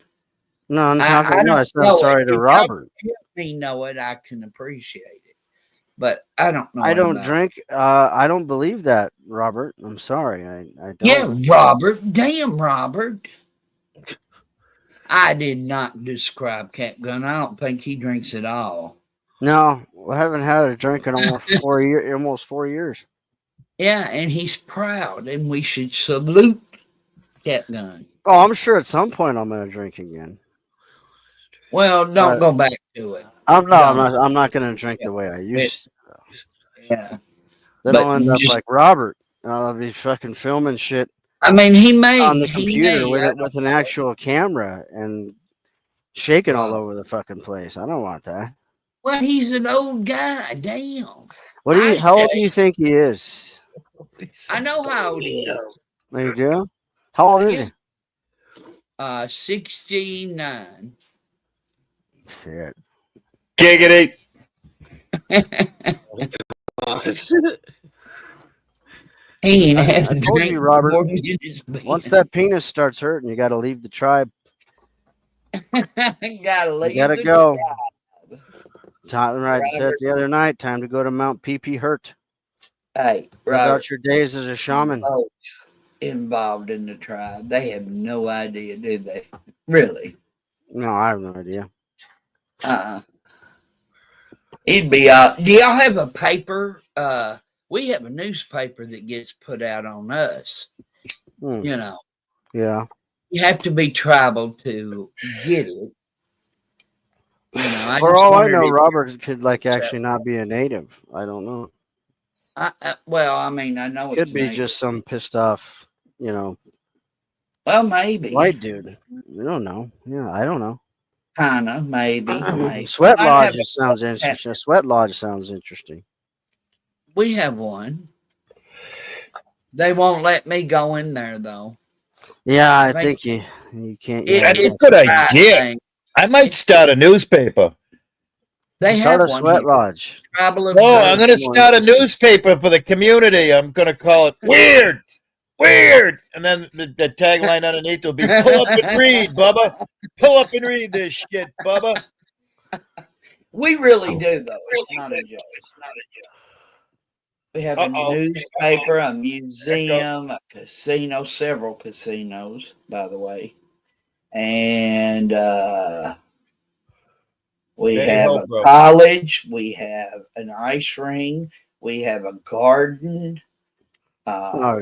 No, I'm talking. I said I'm sorry to Robert. If me know it, I can appreciate it. But I don't know. I don't drink. I don't believe that, Robert. I'm sorry. I don't. Yeah, Robert. Damn, Robert. I did not describe Capgun. I don't think he drinks at all. No, I haven't had a drink in almost 4 years. Almost 4 years. Yeah, and he's proud, and we should salute Capgun. Oh, I'm sure at some point I'm going to drink again. Well, don't go back to it. I'm not going to drink the way I used to. Yeah. Then I'll end up like Robert. I'll be fucking filming shit. I mean, he may on the computer with an actual camera and shaking all over the fucking place. I don't want that. Well, he's an old guy. Damn. How old do you think he is? I know how old he is. You do? How old is he? 69. Shit. Giggity. I told you, Robert. Once that penis starts hurting, you got to leave the tribe. You gotta go. Right, said the other night. Time to go to Mount PP Hurt. Hey, What Robert, about your days as a shaman? both involved in the tribe. They have no idea, do they? Really? No, I have no idea. Uh-uh. It'd be do y'all have a paper? We have a newspaper that gets put out on us. Hmm. You know, Yeah. you have to be tribal to get it. You know, I For just all I wondered know, if Robert could like so, actually not be a native. I don't know. well, I mean, I know Could it's be native. just some pissed off, you know, Well, maybe. white dude. We don't know. Yeah, I don't know. Kind of, maybe. Sweat I lodge have just sounds interesting. Sweat lodge sounds interesting. We have one. They won't let me go in there though. Yeah, I think you can't. Yeah, That's a it's good the right idea. thing. I might start a newspaper. They start have a one sweat here. lodge. Tribal Oh, I'm going to Observer. start a newspaper for the community. I'm going to call it Weird, Weird. And then the tagline underneath will be Pull up and read, Bubba. Pull up and read this shit, Bubba. We really do though. It's not a joke. We have a newspaper, a museum, a casino, several casinos, by the way. And we have a college, we have an ice ring, we have a garden,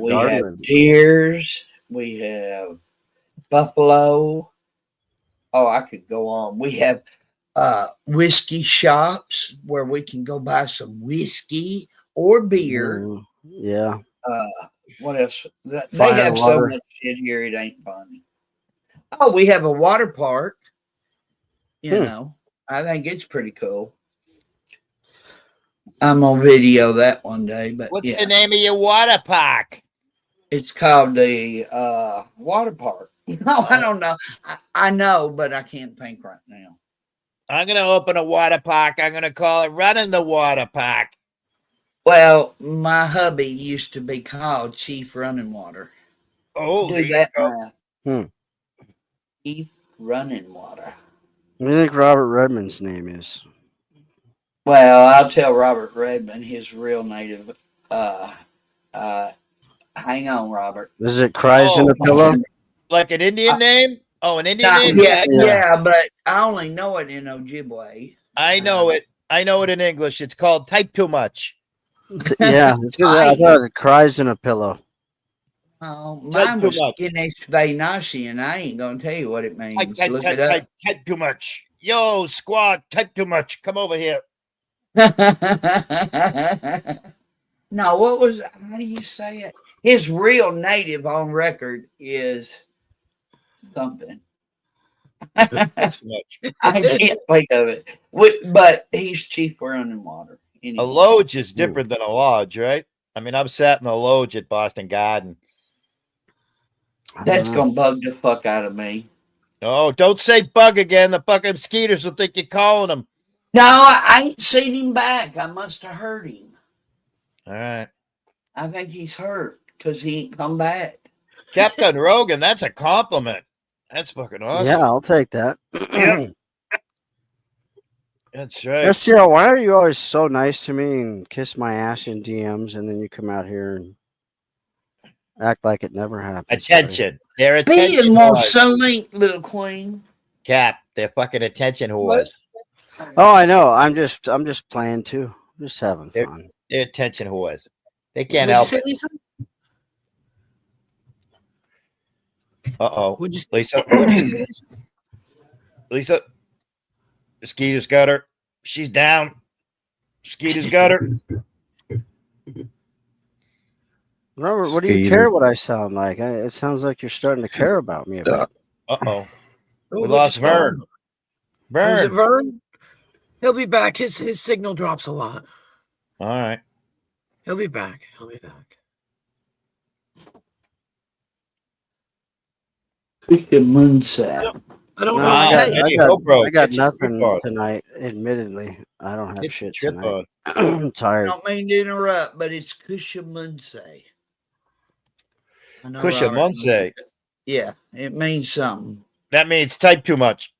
we have deers, we have buffalo. Oh, I could go on. We have whiskey shops where we can go buy some whiskey or beer. Yeah. What else? They Fire, have so water. much shit here, it ain't funny. Oh, we have a water park. You know, I think it's pretty cool. I'm gonna video that one day. But what's the name of your water park? It's called the water park. No, I don't know. I know, but I can't think right now. I'm going to open a water park. I'm going to call it Running the Water Park. Well, my hubby used to be called Chief Running Water. Oh, do that now. Hmm. Chief Running Water. What do you think Robert Redmond's name is? Well, I'll tell Robert Redmond his real native. Hang on, Robert. Is it Cries in a Pillow? Like an Indian name? Oh, an Indian name? Yeah, but I only know it in Ojibwe. I know it. I know it in English. It's called Type Too Much. Yeah, it's good. I thought it Cries in a Pillow. Oh, mine was Nasi, and I ain't gonna tell you what it means. Look it up. Type too much. Yo, squad, type too much. Come over here. No, what was? How do you say it? His real native on record is something. I can't think of it. But he's Chief Running Water. Anyway. A lodge is different than a lodge, right? I mean, I've sat in a lodge at Boston Garden. That's gonna bug the fuck out of me. Oh, don't say bug again. The fucking mosquitoes will think you're calling them. No, I ain't seen him back. I must have heard him. All right. I think he's hurt because he ain't come back. Captain Rogan, that's a compliment. That's fucking awesome. Yeah, I'll take that. Yeah. That's right. SCL, why are you always so nice to me and kiss my ass in DMs, and then you come out here and act like it never happened? Attention. They're attention. Being more link, little queen. Cap, they're fucking attention whores. Oh, I know. I'm just playing too. I'm just having fun. They're attention whores. They can't help it. Lisa? Uh-oh. Lisa. Lisa? Lisa. Skeeter's got her. She's down. Skeeter's got her. Robert, what do you care what I sound like? It sounds like you're starting to care about me a bit. Uh-oh. We lost Vern. Vern. Was it Vern? He'll be back. His signal drops a lot. All right. He'll be back. Moonset. I don't know. I got nothing tonight. Admittedly, I don't have shit tonight. I'm tired. I don't mean to interrupt, but it's Kushamunse. Kushamunse. Yeah, it means something. That means type too much.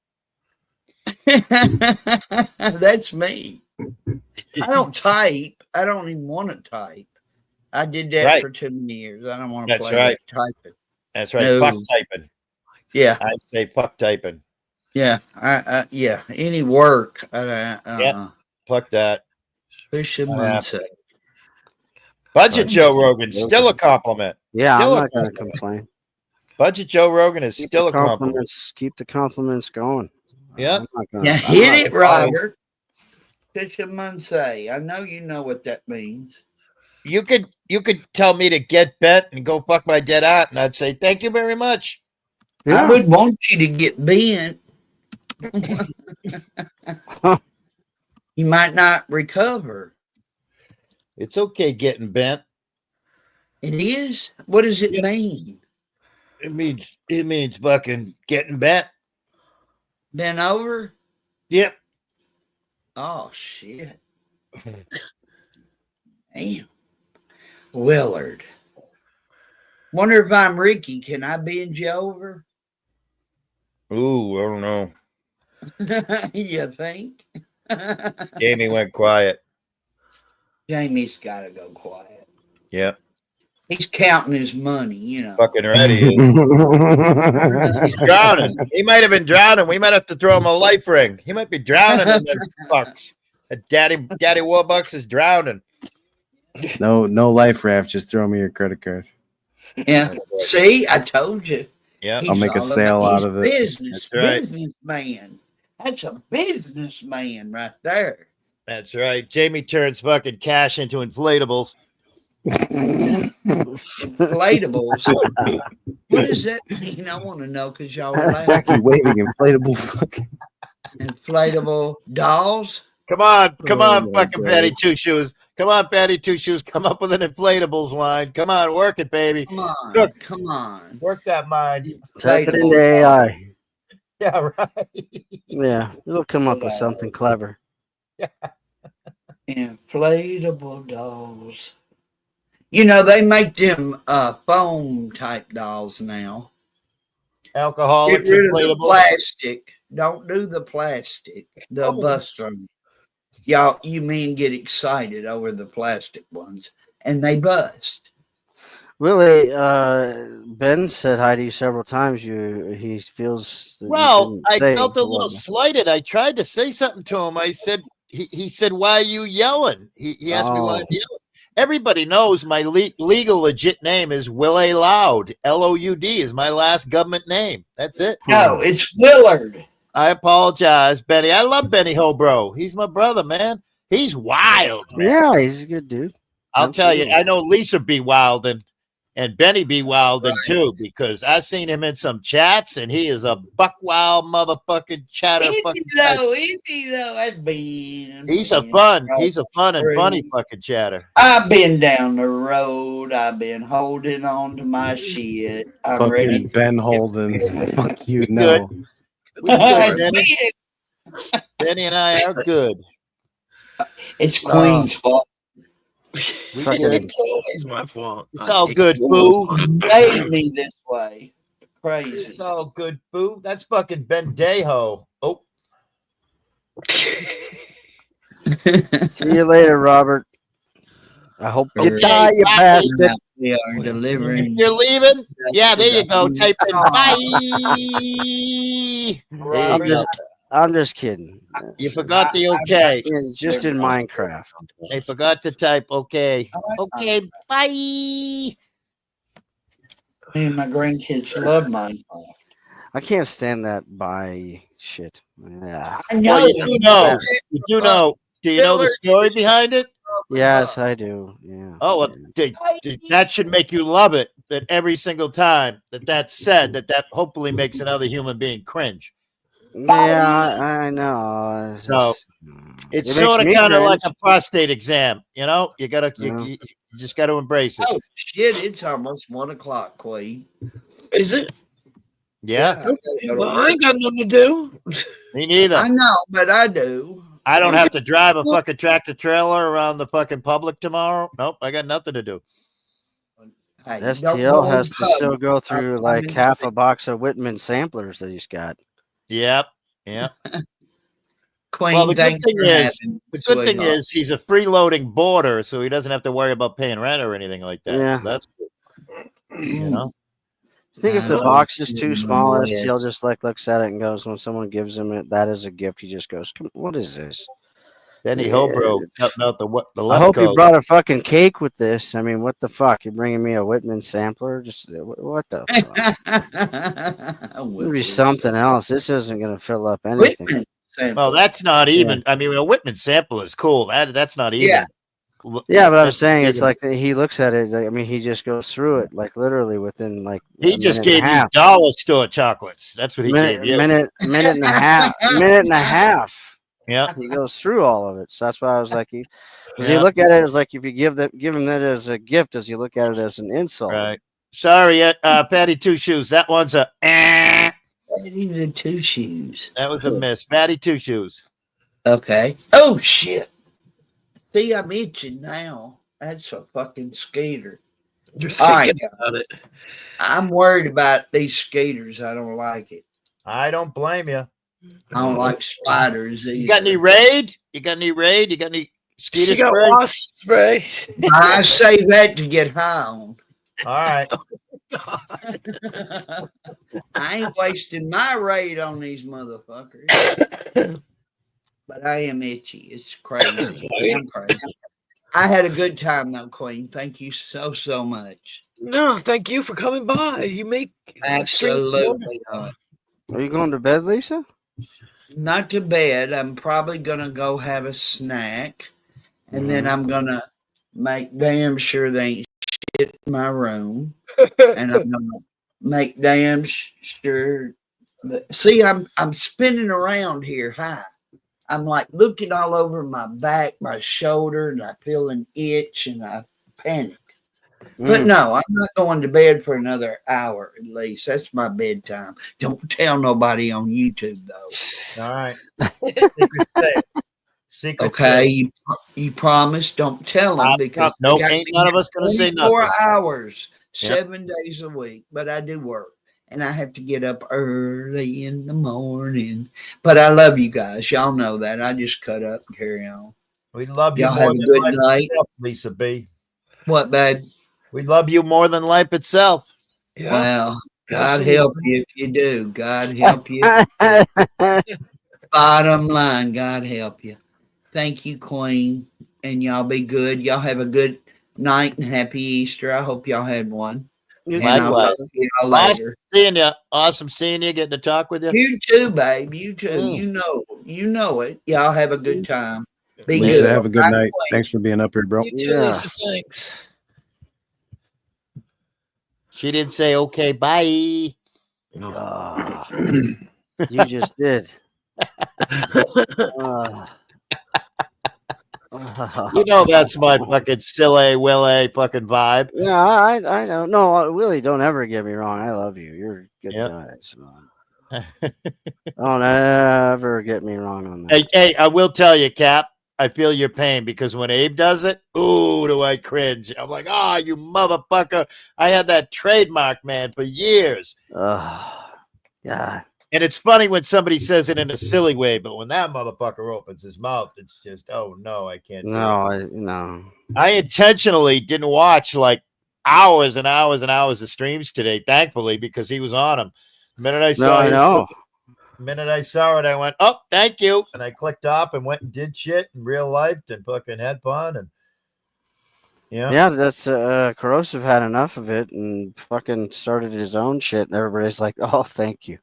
That's me. I don't type. I don't even want to type. I did that Right. for too many years. I don't want to That's play right. that typing. That's right. No. Fuck typing. Yeah, I say fuck typing. yeah, yeah. Any work, Fuck that. push him Not and happening. say. Budget Joe Rogan, still a compliment. Yeah, Still I'm a not going to compliment. complain. Budget Joe Rogan is Keep still the a compliment. compliments. Keep the compliments going. Yeah. I'm not gonna, Yeah, I'm hit not it, complaining. Robert. Push him and say. I know you know what that means. You could tell me to get bent and go fuck my dead aunt, and I'd say thank you very much. Yeah. I would want you to get bent. You might not recover. It's okay getting bent. It is? What does it mean? It means fucking getting bent. Bent over? Yep. Oh, shit. Damn. Willard. Wonder if I'm Ricky. Can I bend you over? Ooh, I don't know. You think? Jamie went quiet. Jamie's got to go quiet. Yep. He's counting his money, you know. Fucking ready. He's drowning. He might have been drowning. We might have to throw him a life ring. He might be drowning in them bucks. Daddy Warbucks is drowning. No life raft. Just throw me your credit card. Yeah. See, I told you. Yeah. I'll make a sale out of it. Businessman. That's a businessman right there. That's right. Jamie turns fucking cash into inflatables. Inflatables. What does that mean? I want to know because y'all are laughing. Waving inflatable fucking Inflatable dolls. Come on, Oh, fucking my Patty God. Two Shoes. Come on, Patty Two Shoes. Come up with an inflatables line. Come on, work it, baby. Come on. Cook. Come on. Work that mind. Type it into AI. Yeah, right. Yeah, it'll come up with something clever. Inflatable dolls. You know, they make them foam type dolls now. Alcoholics, Get rid of the inflatables. plastic. Don't do the plastic. They'll Oh. bust them. Y'all, you men get excited over the plastic ones, and they bust. Willie, Ben said hi to you several times. He feels that you Well, shouldn't I say felt a little what- slighted. I tried to say something to him. I said, he said, why are you yelling? He asked me why I'm Oh. yelling. Everybody knows my legal legit name is Willie Loud. Loud is my last government name. That's it. No, it's Willard. I apologize, Benny. I love Benny Hobro. He's my brother, man. He's wild, man. Yeah, he's a good dude. I'll tell you, Absolutely. I know Lisa be wildin' and Benny be wildin' too, because I seen him in some chats and he is a buck wild motherfucking chatter. He's a fun and funny fucking chatter. I've been down the road. I've been holding on to my shit. I'm ready. Fucking Ben Holden. Fuck you, We no. We good, Benny. Benny and I are good. It's Queen's fault. We Fucking- good. It's always my fault. It's all good, boo. Made me this way. Crazy. It's all good, boo. That's fucking Ben Deho. Oh. See you later, Robert. I hope you Okay, die, you bye. bastard. We are delivering. You're leaving? Yeah, there you go. Type in bye. I'm just kidding. You forgot the okay. It's just in Minecraft. They forgot to type okay. Okay, bye. Me and my grandkids love Minecraft. I can't stand that by shit. Yeah. I know. Well, you do know. You do know. Do you know the story behind it? Yes, I do. Yeah. Oh, well, that should make you love it. That every single time that's said, that hopefully makes another human being cringe. Yeah, I know. So it's It sort of makes me kind of like cringe. a prostate exam, you know. You gotta, Yeah. you just got to embrace it. Oh shit! It's almost 1 o'clock, Queen. Is it? Yeah, Well, I ain't got nothing to do. Me neither. I know, but I do. I don't have to drive a fucking tractor trailer around the fucking public tomorrow. Nope, I got nothing to do. Hey, don't STL go has to pub. still go through like half a box of Whitman samplers that he's got. Yep, yep. Queen, Well, the good thanks thing for is, having me, the good thing sweetheart. is he's a freeloading boarder, so he doesn't have to worry about paying rent or anything like that. Yeah. So that's you know. I think if the I box was is too sitting small, on the he'll just like looks at it and goes. When someone gives him it, that as a gift, he just goes, "Come, what is this?" Benny Yeah. Hobro cutting out the I hope you Lefkoe. brought a fucking cake with this. I mean, what the fuck? You're bringing me a Whitman sampler? Just what the fuck? It'll be something else. This isn't gonna fill up anything. Whitman Well, sample. that's not even. I mean, a Whitman sample is cool. That's not even. Yeah. Yeah, but I'm that's saying it's even- like he looks at it. Like, I mean, he just goes through it like literally within like he a just minute and gave a you half. dollar store chocolates. That's what he gave you. Minute and a half. Minute and a half. Yeah. He goes through all of it. So that's why I was like, does he Yeah. look at it as like if you give him that as a gift, does he look at it as an insult? Right. Sorry, Patty Two Shoes. That one's a. Patty the Two Shoes. That was a miss. Patty Two Shoes. Okay. Oh shit. See, I'm itching now. That's a fucking skater. You're All right. thinking about it. I'm worried about these skaters. I don't like it. I don't blame you. I don't like spiders either. You got any raid? You got any raid? You got any skeeter She got spray? wasp spray. I save that to get high on. All right. I ain't wasting my raid on these motherfuckers. But I am itchy. It's crazy. I'm crazy. I had a good time though, Queen. Thank you so much. No, thank you for coming by. You make Absolutely not. Are you going to bed, Lisa? Not to bed. I'm probably gonna go have a snack, and then I'm gonna make damn sure they ain't shit in my room, and I'm gonna make damn sure. See, I'm spinning around here high. I'm like looking all over my back, my shoulder, and I feel an itch, and I panic. But no, I'm not going to bed for another hour at least. That's my bedtime. Don't tell nobody on YouTube though. All right. Secret safe. Secret Okay, safe. you promise. Don't tell them because Nope, they got ain't me none of us gonna say 24 nothing. hours, Yep. 7 days a week. But I do work, and I have to get up early in the morning. But I love you guys. Y'all know that. I just cut up and carry on. We love you Y'all more have a than good life night. itself, Lisa B. What, babe? We love you more than life itself. Yeah. Well, God Absolutely. help you if you do. God help you. Bottom line, God help you. Thank you, Queen. And y'all be good. Y'all have a good night and happy Easter. I hope y'all had one. And I'll Likewise. talk to y'all Awesome later. seeing you. Awesome seeing you. Getting to talk with you. You too, babe. You too. Mm. You know it. Y'all have a good time. Be Lisa, good. have a good Right, night. Queen? Thanks for being up here, bro. You too, Lisa. Thanks. She didn't say okay. Bye. Ah, you just did. You know that's my fucking silly Willie fucking vibe. Yeah, I know. No, Willie, don't ever get me wrong. I love you. You're a good Yep. guy. So. Don't ever get me wrong on that. Hey, I will tell you, Cap. I feel your pain because when Abe does it, ooh, do I cringe. I'm like, oh, you motherfucker. I had that trademark, man, for years. Yeah. And it's funny when somebody says it in a silly way, but when that motherfucker opens his mouth, it's just, oh, no, I can't do it. No. I intentionally didn't watch like hours and hours and hours of streams today, thankfully, because he was on them. The minute I saw I it, know. the minute I saw it, I went, oh, thank you. And I clicked off and went and did shit in real life and fucking had fun. And yeah, that's Corrosive had enough of it and fucking started his own shit. And everybody's like, oh, thank you.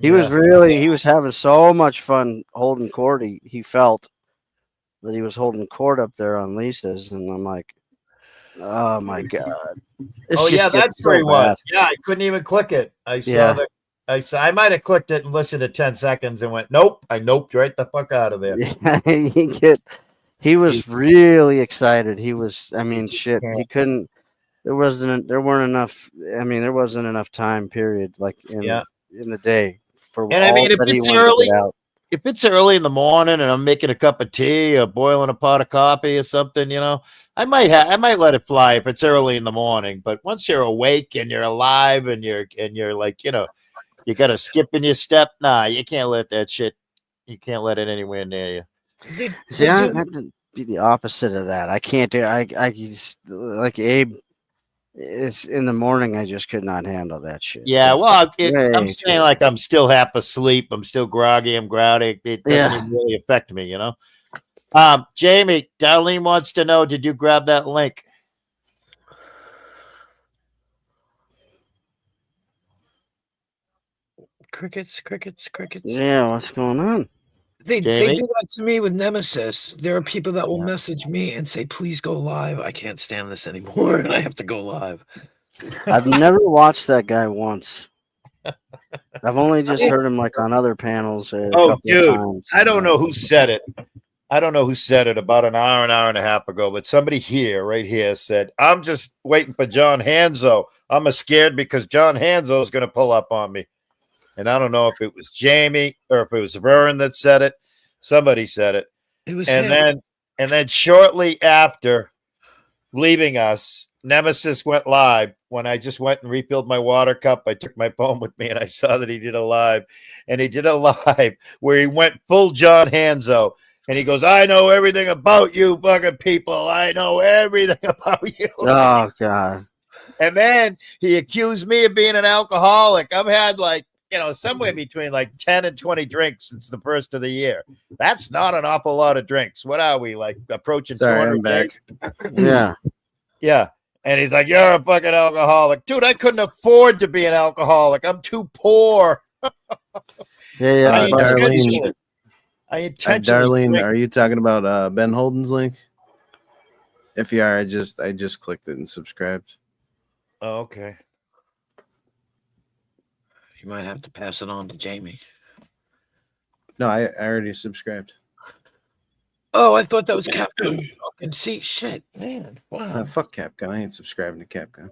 He was having so much fun holding court. He felt that he was holding court up there on Lisa's. And I'm like, oh my God. That's where he was. Yeah, I couldn't even click it. I saw that. I might have clicked it and listened to 10 seconds and went, nope. I noped right the fuck out of there. He was really excited. He was, I mean, shit. He couldn't. There wasn't enough time period like in the day for And I mean, if that he it's wanted to early, get out. if it's early in the morning and I'm making a cup of tea or boiling a pot of coffee or something, I might let it fly if it's early in the morning. But once you're awake and you're alive and you're like, you got a skip in your step, nah, you can't let that shit, You can't let it anywhere near you. See, I have to be the opposite of that. I can't do. I just, like Abe. It's in the morning. I just could not handle that shit. Yeah, It's well, way I'm too saying like I'm still half asleep. I'm still groggy. I'm grouty. It doesn't Yeah. even really affect me, you know. Jamie, Darlene wants to know: did you grab that link? Crickets. Yeah, what's going on? They Jamie? do that to me with Nemesis. There are people that will Yeah. message me and say, "Please go live. I can't stand this anymore, and I have to go live." I've never watched that guy once. I've only just heard him like on other panels a Oh, couple dude, of times. I don't know who said it. I don't know who said it about an hour and a half ago, but somebody here, right here, said, "I'm just waiting for John Hanzo. I'm scared because John Hanzo is going to pull up on me." And I don't know if it was Jamie or if it was Vern that said it. Somebody said it. It was And him. then shortly after leaving us, Nemesis went live. When I just went and refilled my water cup, I took my phone with me and I saw that he did a live. And he did a live where he went full John Hanzo. And he goes, "I know everything about you fucking people. I know everything about you." Oh God. And then he accused me of being an alcoholic. I've had like, somewhere between like 10 and 20 drinks since the first of the year. That's not an awful lot of drinks. What are we, like approaching Sorry, 200 I'm back. days? Yeah. Yeah. And he's like, "You're a fucking alcoholic." Dude, I couldn't afford to be an alcoholic. I'm too poor. Yeah. I Darlene, intentionally drink. are you talking about Ben Holden's link? If you are, I just clicked it and subscribed. Oh, okay. You might have to pass it on to Jamie. No, I already subscribed. Oh, I thought that was Capcom. Fucking see, shit, man. Wow. Fuck Capcom. I ain't subscribing to Capcom.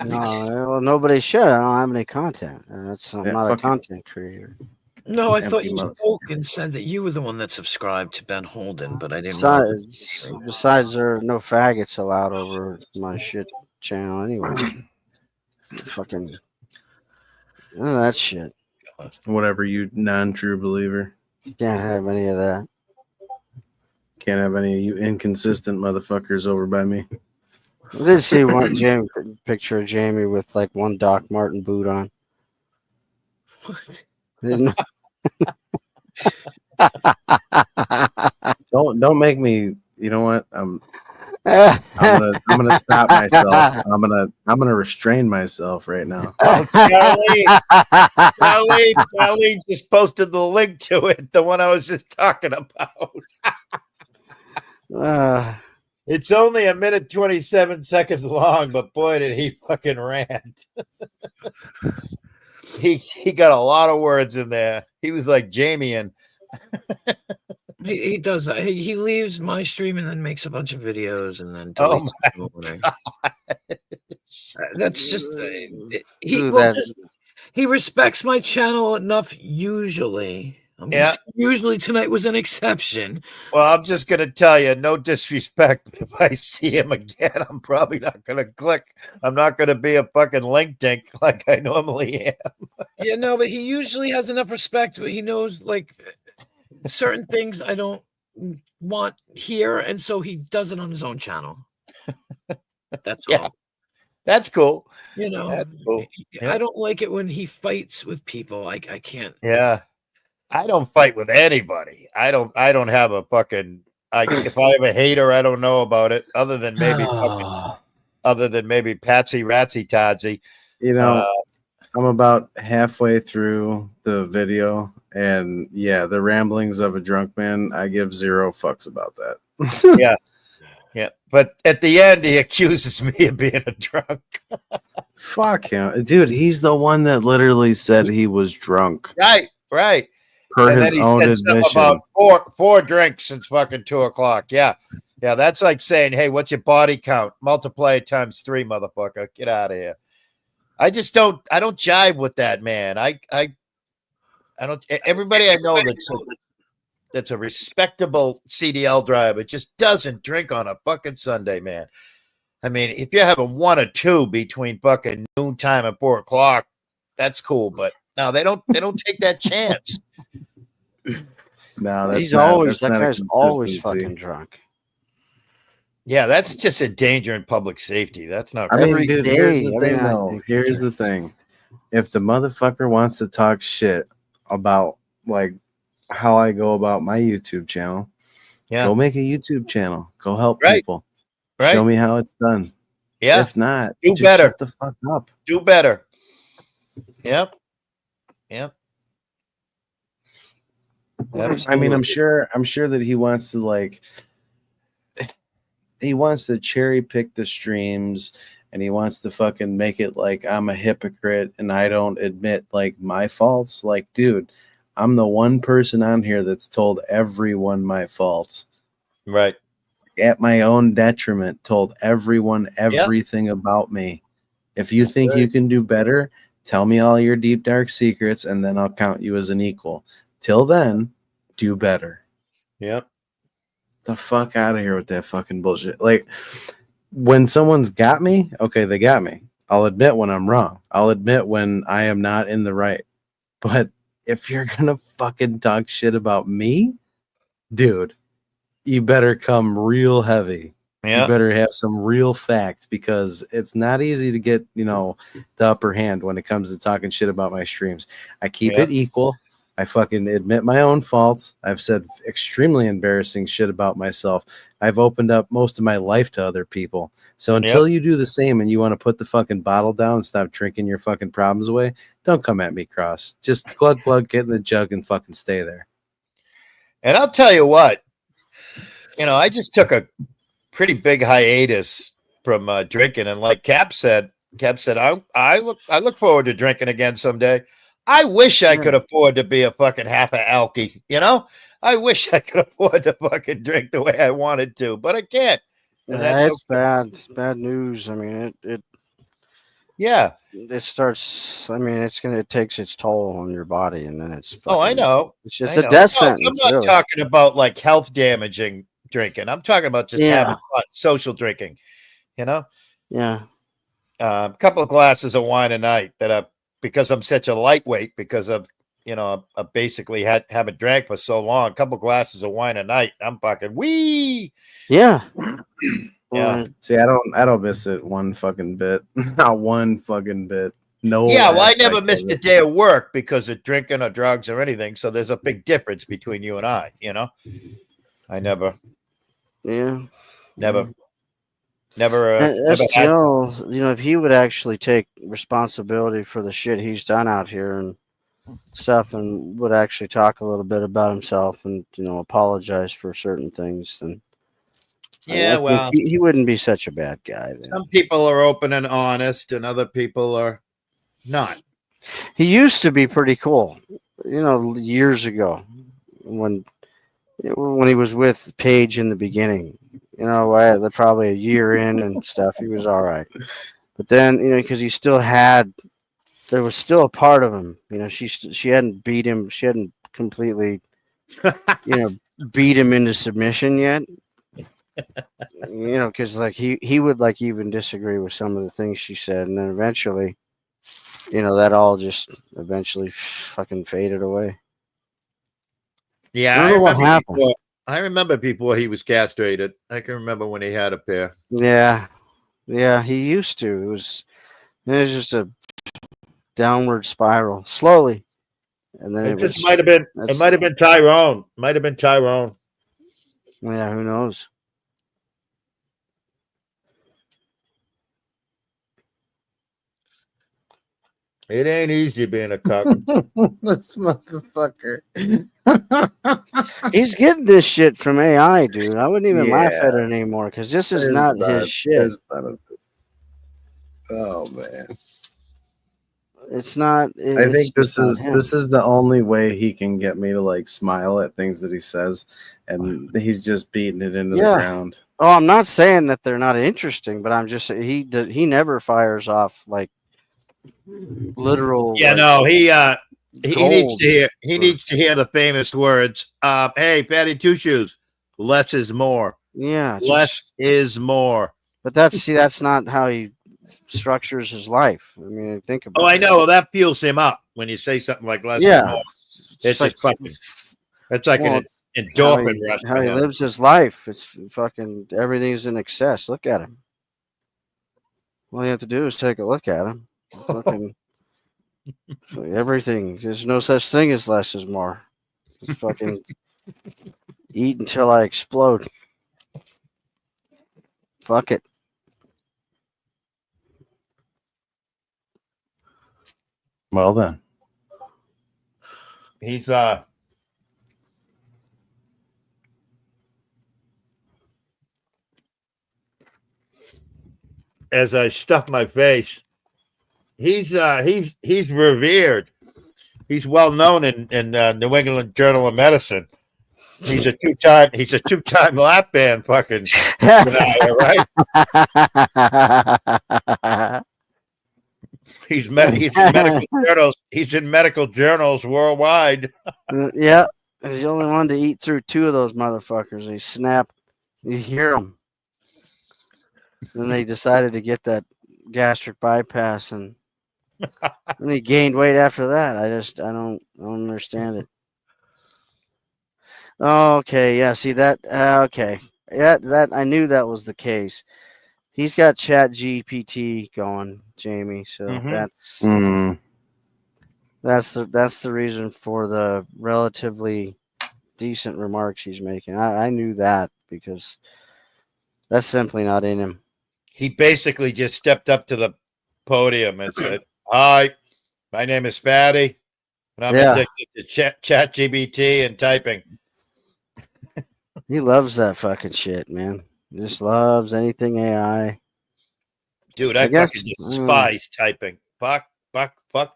No, well, nobody should. I don't have any content. I'm not a fuck you. content creator. No, I thought Empty you mouth. spoke and said that you were the one that subscribed to Ben Holden, but I didn't know. Besides, there are no faggots allowed over my shit channel anyway. Fucking none of that shit. Whatever, you non-true believer. Can't have any of that. Can't have any of you inconsistent motherfuckers over by me. I did see one picture of Jamie with like one Doc Martin boot on. What? Don't make me. You know what? I'm gonna stop myself. I'm gonna restrain myself right now. Darlene just posted the link to it, the one I was just talking about. It's only 1:27 long, but boy, did he fucking rant. He got a lot of words in there. He was like Jamie and He does that. He leaves my stream and then makes a bunch of videos and then Oh deletes my them in the morning. That's just he respects my channel enough usually. Usually tonight was an exception. Well, I'm just gonna tell you, no disrespect, but if I see him again, I'm probably not gonna click. I'm not gonna be a fucking link dink like I normally am. Yeah, no, but he usually has enough respect. But he knows like certain things I don't want here, and so he does it on his own channel. That's all. That's cool. That's cool. I don't like it when he fights with people. I can't. Yeah. I don't fight with anybody. I don't have a fucking if I have a hater, I don't know about it, other than maybe Patsy Ratsy Todsy. I'm about halfway through the video, and yeah, the ramblings of a drunk man, I give zero fucks about that. Yeah. But at the end, he accuses me of being a drunk. Fuck him. Dude, he's the one that literally said he was drunk. Right. Per and his then he own said something admission. about four drinks since fucking 2:00. Yeah. That's like saying, "Hey, what's your body count? Multiply it times 3, motherfucker. Get out of here." I don't jive with that, man. I don't. Everybody I know that's a respectable CDL driver just doesn't drink on a fucking Sunday, man. I mean, if you're having 1 or 2 between fucking noontime and 4:00, that's cool. But no, they don't take that chance. No, that's He's not, always that's that not a guy's always consistency. fucking drunk. Yeah, that's just endangering public safety. That's not. I Right. mean, Every dude, day, here's the every thing, night though. they keep Here's the drinking. thing. If the motherfucker wants to talk shit about like how I go about my YouTube channel, Yeah. go make a YouTube channel. Go help Right. people. Right. Show me how it's done. Yeah. If not, Do just better. shut the fuck up. Do better. Yep. Yep. I mean, I'm sure that he wants to cherry pick the streams, and he wants to fucking make it like I'm a hypocrite and I don't admit like my faults. Like, dude, I'm the one person on here that's told everyone my faults. Right. At my own detriment, told everyone everything about me. If you think you can do better, tell me all your deep, dark secrets, and then I'll count you as an equal. Till then, do better. Yep. The fuck out of here with that fucking bullshit. Like, when someone's got me, okay, they got me. I'll admit when I'm wrong. I'll admit when I am not in the right. But if you're gonna fucking talk shit about me, dude, you better come real heavy. Yeah. You better have some real fact, because it's not easy to get, the upper hand when it comes to talking shit about my streams. I keep it equal. I fucking admit my own faults. I've said extremely embarrassing shit about myself. I've opened up most of my life to other people. So until you do the same and you want to put the fucking bottle down and stop drinking your fucking problems away, don't come at me, Cross. Just glug, get in the jug and fucking stay there. And I'll tell you what, I just took a pretty big hiatus from drinking, and like Cap said, I look forward to drinking again someday. I wish I could afford to be a fucking half a alky, I wish I could afford to fucking drink the way I wanted to, but I can't. And It's bad. It's bad news. I mean, it starts. I mean, it takes its toll on your body, and then it's fucking, I know. It's just a death sentence. I'm not really. talking about like health damaging drinking. I'm talking about just having fun, social drinking, Yeah. A couple of glasses of wine a night because I'm such a lightweight, because of, I basically haven't drank for so long. A couple of glasses of wine a night, I'm fucking wee. Yeah. Yeah. See, I don't miss it one fucking bit. Not one fucking bit. No. Yeah, well, I never missed a day of work because of drinking or drugs or anything. So there's a big difference between you and I, I never. Yeah. Never. STL, if he would actually take responsibility for the shit he's done out here and stuff, and would actually talk a little bit about himself and apologize for certain things, then I think he wouldn't be such a bad guy. Then. Some people are open and honest, and other people are not. He used to be pretty cool, years ago when he was with Paige in the beginning. Probably a year in and stuff, he was all right. But then, because there was still a part of him. She hadn't beat him. She hadn't completely, beat him into submission yet. Because like he would like even disagree with some of the things she said, and then eventually, that all just eventually fucking faded away. Yeah, I don't know what happened. I remember before he was castrated. I can remember when he had a pair. Yeah, he used to. It was just a downward spiral, slowly, and then It might have been Tyrone. Might have been Tyrone. Yeah, who knows? It ain't easy being a cuck. This motherfucker. He's getting this shit from AI, dude. I wouldn't even laugh at it anymore because this is not his shit. Oh man, it's not. I think this is the only way he can get me to like smile at things that he says, and he's just beating it into the ground. Oh, I'm not saying that they're not interesting, but I'm just he never fires off like literal. Yeah, no, he needs to hear the famous words. Hey, Patty Two Shoes, less is more. Yeah, less is more. But that's not how he structures his life. I mean, think about. I know. Well, that fuels him up when you say something like less is more. It's like just fucking. That's like Well, an endorphin rush. how for he him. lives his life. It's fucking everything's in excess. Look at him. All you have to do is take a look at him. Fucking everything. There's no such thing as less is more. Just fucking eat until I explode. Fuck it. Well then. He's as I stuff my face, he's revered. He's well known in New England Journal of Medicine. He's a two-time lap band fucking denier, right? He's in medical journals. He's in medical journals worldwide. Yeah, he's the only one to eat through two of those motherfuckers. They snap. You hear them. Then they decided to get that gastric bypass, and then he gained weight after that. I don't understand it. Okay, yeah. See that? Okay, yeah. That I knew that was the case. He's got Chat GPT going, Jamie. So Mhm. that's the reason for the relatively decent remarks he's making. I knew that because that's simply not in him. He basically just stepped up to the podium and said, "Hi, my name is Fatty, and I'm addicted to Chat GPT and typing." He loves that fucking shit, man. He just loves anything AI. Dude, I fucking despise typing. Fuck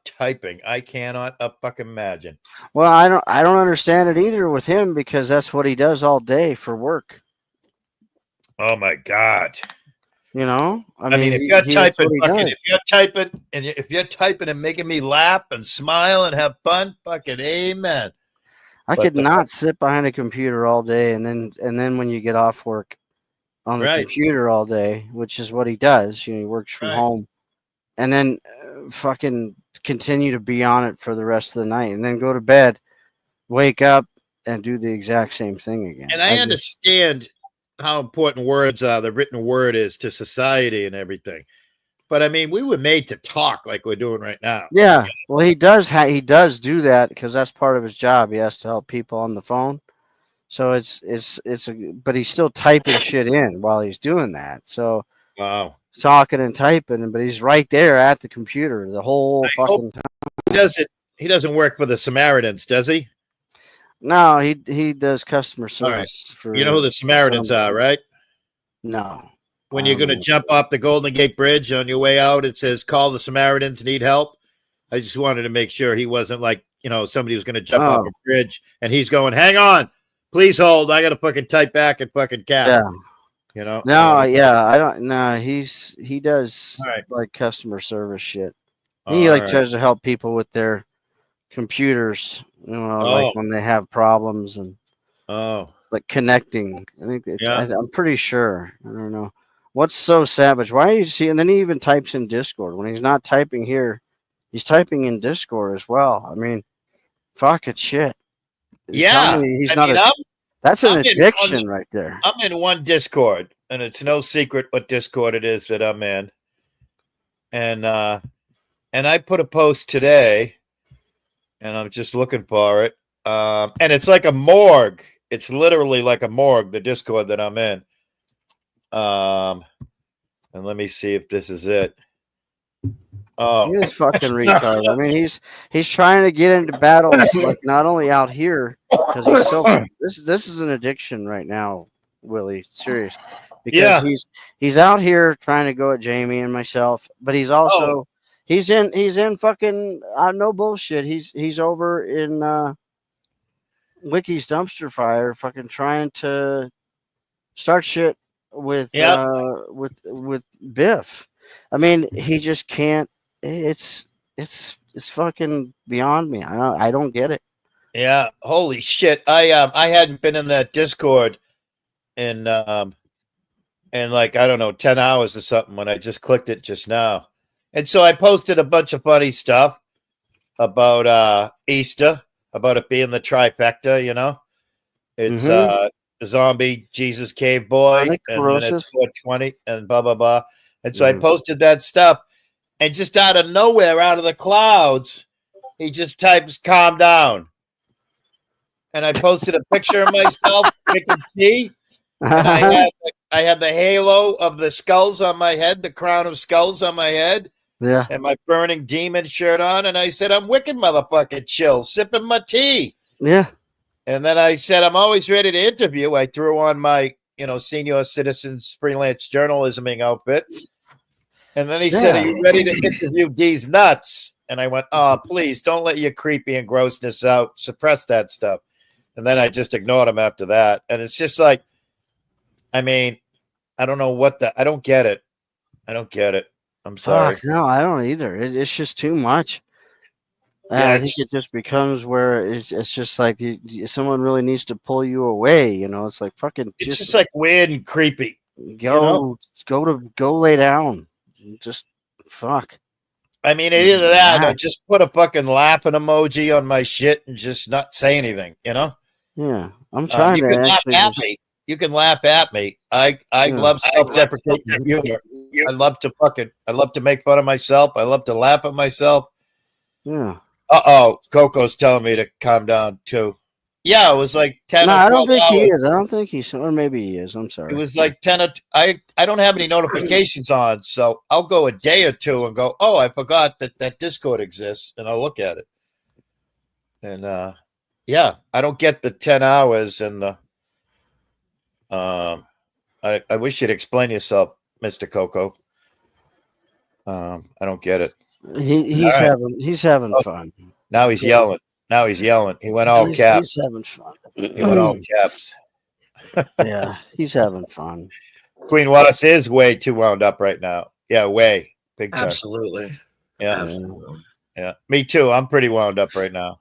typing. I cannot fucking imagine. Well, I don't understand it either with him because that's what he does all day for work. Oh my god. You know, I mean, if you're typing and making me laugh and smile and have fun, fucking amen. I could not sit behind a computer all day and then when you get off work on the computer all day, which is what he does. You know, he works from home, and then fucking continue to be on it for the rest of the night, and then go to bed, wake up, and do the exact same thing again. And I understand how important words are, the written word is to society and everything. But I mean, we were made to talk like we're doing right now. Yeah, well, he does do that because that's part of his job. He has to help people on the phone. So but he's still typing shit in while he's doing that. So wow, talking and typing, but he's right there at the computer the whole fucking time. He doesn't work for the Samaritans, does he? No, he does customer service for. You know who the Samaritans are, right? No. When you're going to jump off the Golden Gate Bridge on your way out, it says, "Call the Samaritans, need help." I just wanted to make sure he wasn't like, somebody who's going to jump off a bridge and he's going, "Hang on, please hold. I got to fucking type back and fucking cap." Yeah. No, yeah, I don't. No, he does like customer service shit. He tries to help people with their computers, like when they have problems and like connecting. I think I'm pretty sure. I don't know. What's so savage? Why are you see? And then he even types in Discord when he's not typing here. He's typing in Discord as well. I mean, fucking shit. Yeah, he's not. That's an addiction right there. I'm in one Discord, and it's no secret what Discord it is that I'm in. And I put a post today, and I'm just looking for it. And it's like a morgue. It's literally like a morgue, the Discord that I'm in. And let me see if this is it. Oh, he's fucking retarded. I mean, he's trying to get into battles like not only out here because he's so. This is an addiction right now, Willie. Serious, because he's out here trying to go at Jamie and myself, but he's also he's in fucking no bullshit. He's over in Wicky's dumpster fire, fucking trying to start shit with Biff. I mean, he just can't. It's fucking beyond me. I don't get it. Yeah, holy shit! I hadn't been in that Discord in like I don't know 10 hours or something when I just clicked it just now, and so I posted a bunch of funny stuff about Easter about it being the trifecta, It's the zombie, Jesus Cave Boy, Chronic and then it's corrosive. 420 and blah, blah, blah. And so I posted that stuff, and just out of nowhere, out of the clouds, he just types, calm down. And I posted a picture of myself drinking tea, and I had the halo of the skulls on my head, the crown of skulls on my head, Yeah. and my burning demon shirt on. And I said, I'm wicked, motherfucking chill, sipping my tea. Yeah. And then I said, I'm always ready to interview. I threw on my, senior citizens freelance journalisming outfit. And then he said, are you ready to interview these nuts? And I went, oh, please don't let your creepy and grossness out. Suppress that stuff. And then I just ignored him after that. And it's just like, I mean, I don't know I don't get it. I don't get it. I'm sorry. Fuck, no, I don't either. It's just too much. Yeah, I think it just becomes where it's just like someone really needs to pull you away. It's like fucking. It's just like weird and creepy. Go lay down. Just fuck. I mean, either that or just put a fucking laughing emoji on my shit and just not say anything. Yeah, I'm trying you to can actually. Laugh at me. You can laugh at me. I love self-deprecating humor. I love to make fun of myself. I love to laugh at myself. Yeah. Coco's telling me to calm down too. Yeah, it was like 10 No, or 12 I don't think hours. he is. I don't think he's, or maybe he is. I'm sorry. It was like 10 or I don't have any notifications on, so I'll go a day or two and go, oh, I forgot that Discord exists, and I'll look at it. And yeah, I don't get the 10 hours and the I wish you'd explain yourself, Mr. Coco. I don't get it. He's having fun. Now he's yelling. He went all caps. He's having fun. He went all caps. Yeah, he's having fun. Queen Wallace is way too wound up right now. Yeah, way. Big time. Absolutely. Yeah. Yeah. Me too. I'm pretty wound up right now.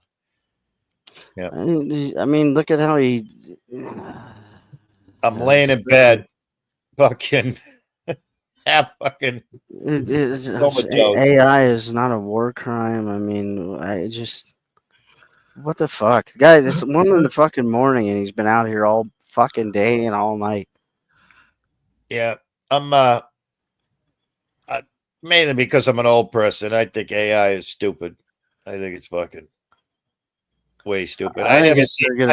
Yeah. I mean, look at how I'm laying in bed, fucking half fucking. AI is not a war crime. I mean, what the fuck, guys? It's 1 in the fucking morning, and he's been out here all fucking day and all night. Yeah, I'm mainly because I'm an old person. I think AI is stupid. I think it's fucking way stupid. I never seen can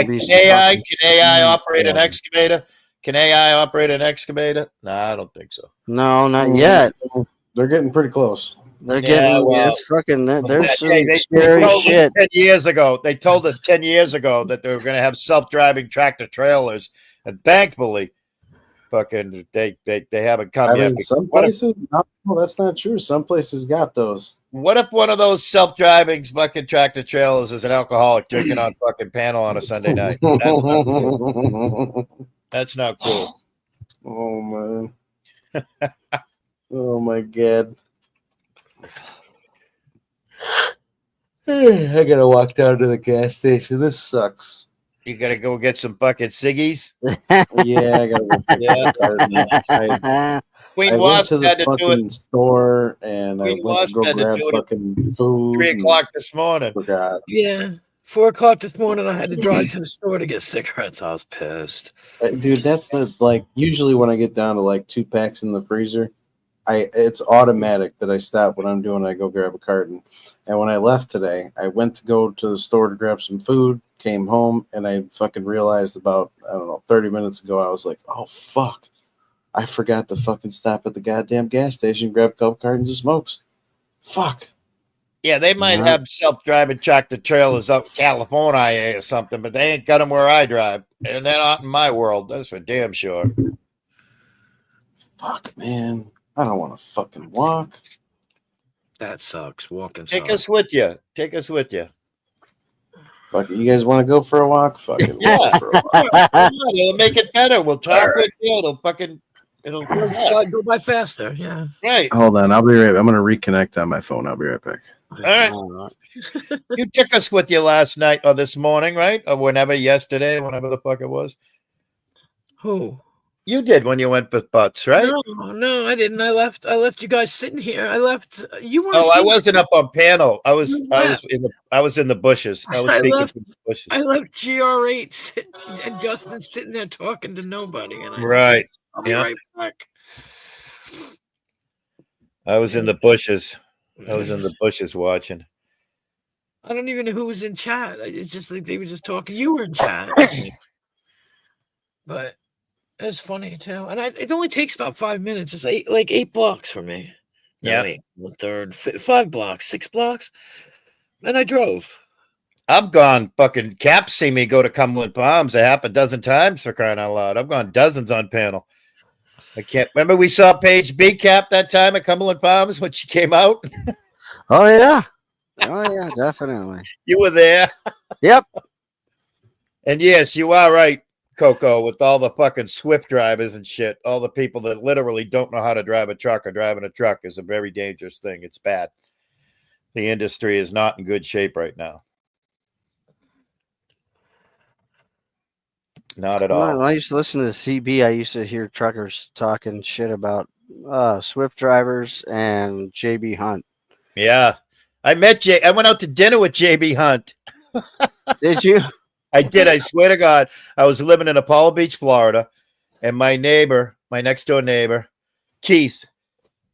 AI operate an excavator? Can AI operate an excavator? No, I don't think so. No, not yet. They're getting pretty close. They're getting it's fucking. There's some scary told shit. 10 years ago, they told us 10 years ago that they were going to have self-driving tractor trailers, and thankfully, fucking they haven't come yet. Mean, some places, no, that's not true. Some places got those. What if one of those self-driving fucking tractor trailers is an alcoholic drinking on fucking panel on a Sunday night? That's not cool. That's not cool. Oh man. Oh my god. I gotta walk down to the gas station. This sucks. You gotta go get some fucking ciggies. Yeah, I gotta go. I went to the fucking store and I went to go grab fucking food. 3 o'clock this morning. Forgot. Yeah. 4 o'clock this morning, I had to drive to the store to get cigarettes. I was pissed. Dude, that's usually when I get down to like 2 packs in the freezer, it's automatic that I stop what I'm doing. I go grab a carton. And when I left today, I went to go to the store to grab some food, came home, and I fucking realized about, 30 minutes ago, I was like, oh, fuck. I forgot to fucking stop at the goddamn gas station and grab a couple cartons of smokes. Fuck. Yeah, they might have self-driving tractor trailers up in California or something, but they ain't got them where I drive. And they're not in my world. That's for damn sure. Fuck, man. I don't want to fucking walk. That sucks. Walking Take sucks. us with you. Take us with you. Fuck it. You guys want to go for a walk? Fuck it. Yeah. It'll make it better. We'll talk with you. It'll go by faster. Yeah. Right. Hold on. I'll be right back. I'm going to reconnect on my phone. I'll be right back. All right. You took us with you last night or this morning, right? Or yesterday, whenever the fuck it was. Who? You did when you went with Butts, right? No, I didn't. I left you guys sitting here. I left. You weren't. Oh, I here. wasn't up on panel. I was You in the bushes. I was I peeking left- from the bushes. I left GR8 and Justin sitting there talking to nobody. And Right. I'll be Yeah. right back. I was in the bushes. I was in the bushes watching. I don't even know who was in chat. It's just like they were just talking. You were in chat. But that's funny too. And it only takes about 5 minutes. It's 8 blocks for me. Yeah. No, 5 blocks, 6 blocks. And I drove. I've gone fucking Cap see me go to Cumberland Palms a half a dozen times for crying out loud. I've gone dozens on panel. I can't remember we saw Paige B Cap that time at Cumberland Palms when she came out. Oh yeah. Oh yeah, definitely. You were there. Yep. And yes, you are right, Coco, with all the fucking Swift drivers and shit. All the people that literally don't know how to drive a truck or driving a truck is a very dangerous thing. It's bad. The industry is not in good shape right now. Not at all. When I used to listen to the CB, I used to hear truckers talking shit about Swift drivers and JB Hunt. Yeah. I went out to dinner with JB Hunt. Did you? I did. I swear to God. I was living in Apollo Beach, Florida, and my next door neighbor, Keith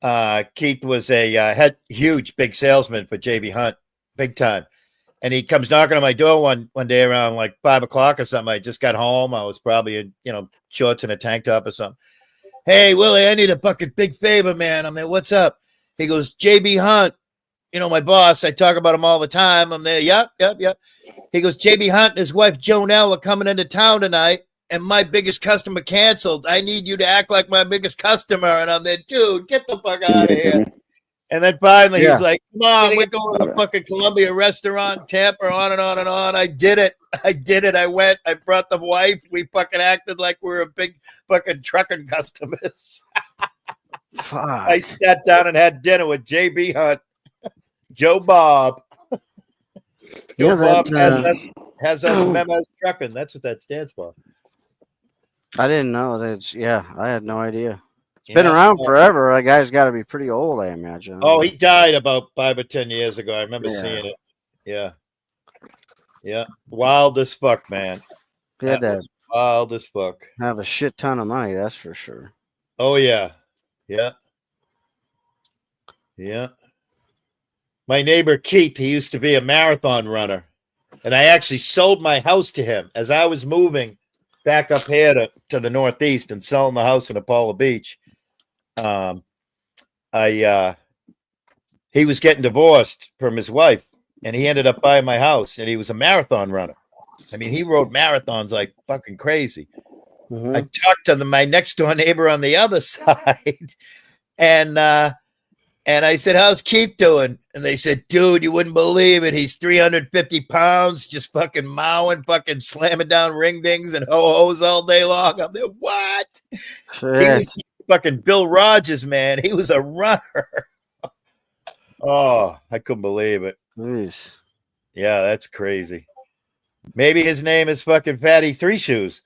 was a huge, big salesman for JB Hunt, big time. And he comes knocking on my door one day around like 5 o'clock or something. I just got home. I was probably in, shorts and a tank top or something. Hey, Willie, I need a fucking big favor, man. I'm there. What's up? He goes, JB Hunt. My boss, I talk about him all the time. I'm there. Yep. He goes, JB Hunt and his wife, Jonelle, are coming into town tonight, and my biggest customer canceled. I need you to act like my biggest customer. And I'm there, dude, get the fuck out of here. And then finally he's like, come on, we're going to the fucking Columbia restaurant, Tampa, on and on and on. I did it. I went. I brought the wife. We fucking acted like we were a big fucking trucking customers. Fuck. I sat down and had dinner with JB Hunt. Joe Bob. Joe Bob has us memos trucking. That's what that stands for. I didn't know that. I had no idea. It's been around forever. That guy's got to be pretty old, I imagine. Oh, he died about 5 or 10 years ago. I remember seeing it. Yeah. Wild as fuck, man. That was wild as fuck. Have a shit ton of money, that's for sure. Oh, yeah. My neighbor Keith, he used to be a marathon runner, and I actually sold my house to him as I was moving back up here to the Northeast and selling the house in Apollo Beach. He was getting divorced from his wife, and he ended up buying my house, and he was a marathon runner. I mean, he rode marathons like fucking crazy. Mm-hmm. I talked to my next door neighbor on the other side, and I said, how's Keith doing? And they said, dude, you wouldn't believe it. He's 350 pounds, just fucking mowing, fucking slamming down ring dings and ho-hos all day long. I'm there, what? Shit. He was fucking Bill Rogers, man. He was a runner. Oh, I couldn't believe it. Jeez. Yeah, that's crazy. Maybe his name is fucking Fatty Three Shoes.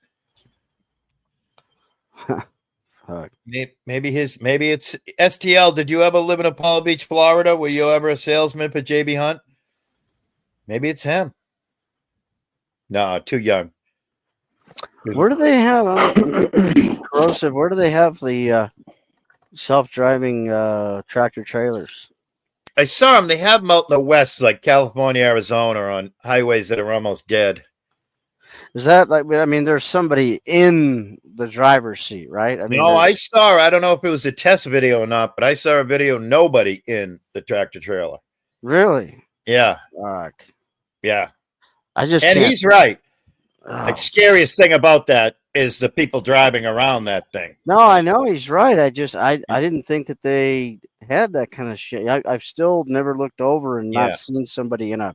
Fuck. Maybe it's STL. Did you ever live in Apollo Beach, Florida? Were you ever a salesman for JB Hunt? Maybe it's him. No, too young. Where do they have corrosive? Where do they have the self-driving tractor trailers? I saw them. They have them out in the west, like California, Arizona, on highways that are almost dead. Is that like? I mean, there's somebody in the driver's seat, right? I mean, No, I saw. I don't know if it was a test video or not, but I saw a video. Nobody in the tractor trailer. Really? Yeah. Fuck. Yeah. I just and can't. he's right. Oh, Like, scariest thing about that is the people driving around that thing. No, I know he's right. I didn't think that they had that kind of shit. I've still never looked over and not seen somebody in a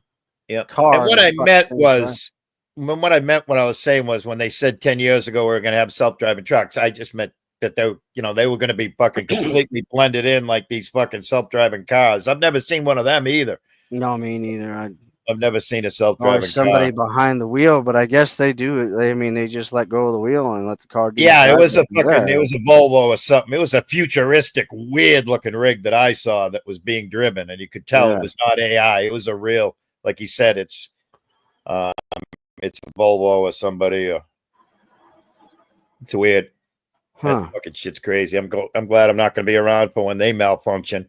car. And what I meant was, what I was saying was, when they said 10 years ago we were going to have self-driving trucks, I just meant that they were going to be fucking completely blended in like these fucking self-driving cars. I've never seen one of them either. No, me neither. I've never seen a Always self-driving somebody car. behind the wheel, but I guess they do. I mean, they just let go of the wheel and let the car do. Yeah, the it was a driving. fucking, Yeah. it was a Volvo or something. It was a futuristic, weird-looking rig that I saw that was being driven, and you could tell Yeah. it was not AI. It was a real, like he said, it's a Volvo or somebody. It's weird. Huh. That fucking shit's crazy. I'm glad I'm not going to be around for when they malfunction.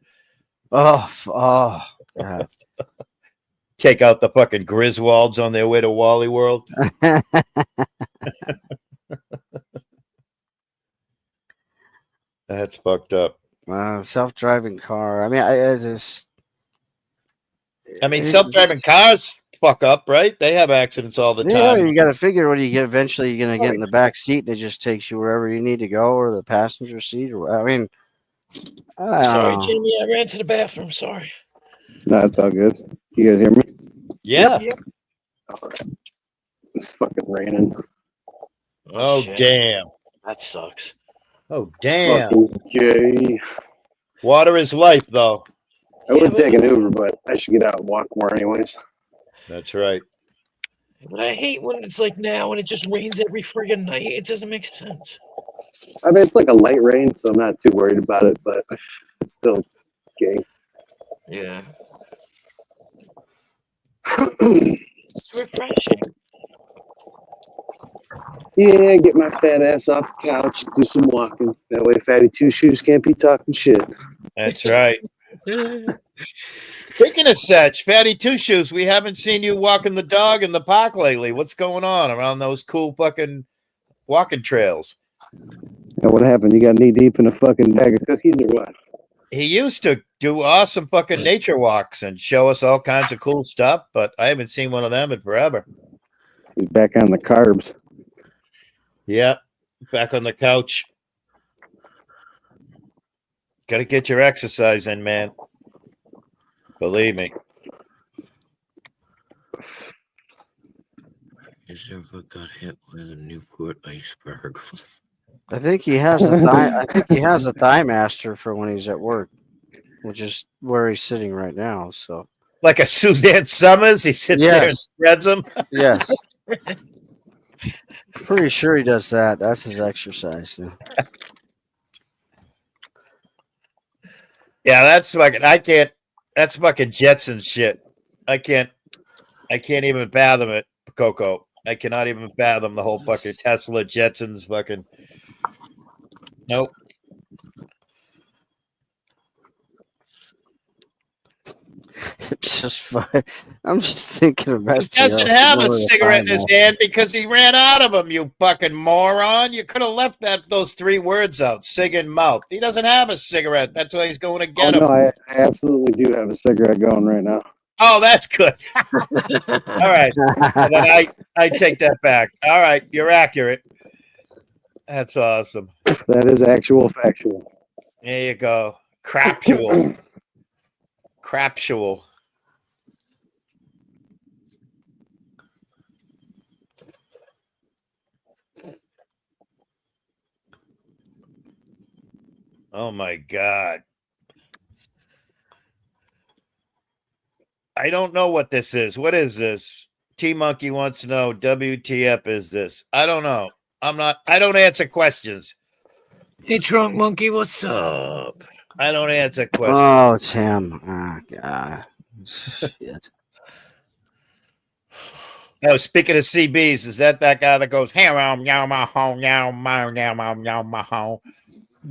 Oh, God. Take out the fucking Griswolds on their way to Wally World. That's fucked up. Self-driving car. I mean, I just. I mean, it's self-driving just- cars fuck up, right? They have accidents all the Yeah, time. you got to figure when you get eventually you're gonna get in the back seat and it just takes you wherever you need to go, or the passenger seat, or I mean, I don't Sorry, know. Jamie. I ran to the bathroom. Sorry. No, it's all good. You guys hear me? Yeah. All right. It's fucking raining. Oh, shit. damn. That sucks. Oh, damn. Fucking Jay. Water is life, though. I would take an Uber, but I should get out and walk more anyways. That's right. But I hate when it's like now and it just rains every friggin' night. It doesn't make sense. I mean, it's like a light rain, so I'm not too worried about it, but it's still gay. Yeah. It's refreshing. Yeah, get my fat ass off the couch, do some walking. That way, Fatty Two Shoes can't be talking shit. That's right. Speaking of such, Fatty Two Shoes, we haven't seen you walking the dog in the park lately. What's going on around those cool fucking walking trails? And what happened? You got knee deep in a fucking bag of cookies or what? He used to do awesome fucking nature walks and show us all kinds of cool stuff, but I haven't seen one of them in forever. He's back on the carbs. Yeah, back on the couch. Got to get your exercise in, man. Believe me. Has ever got hit with a Newport iceberg? I think he has a thigh. I think he has a thigh master for when he's at work, which is where he's sitting right now. So, Like a Suzanne Summers, he sits there and Yes. spreads them. yes, pretty sure he does that. That's his exercise. Yeah, that's fucking. I can't. That's fucking Jetson shit. I can't even fathom it, Coco. I cannot even fathom the whole fucking Tesla Jetsons fucking. Nope. It's just fun. I'm just thinking of He rest. doesn't have a cigarette in his hand because he ran out of them, you fucking moron. You could have left those three words out, cig and mouth. He doesn't have a cigarette. That's why he's going to Oh, get no, him. I absolutely do have a cigarette going right now. Oh, that's good. All right. Well, then I take that back. All right. You're accurate. That's awesome. That is actual factual. There you go. Craptual. Craptual. Oh my God. I don't know what this is. What is this? T Monkey wants to know WTF is this? I don't know. I don't answer questions. Hey, Trunk Monkey, what's up? I don't answer questions. Oh, it's him. Oh, God. Shit. Oh, speaking of CBs, is that guy that goes, hey, meow, my home, meow, my home?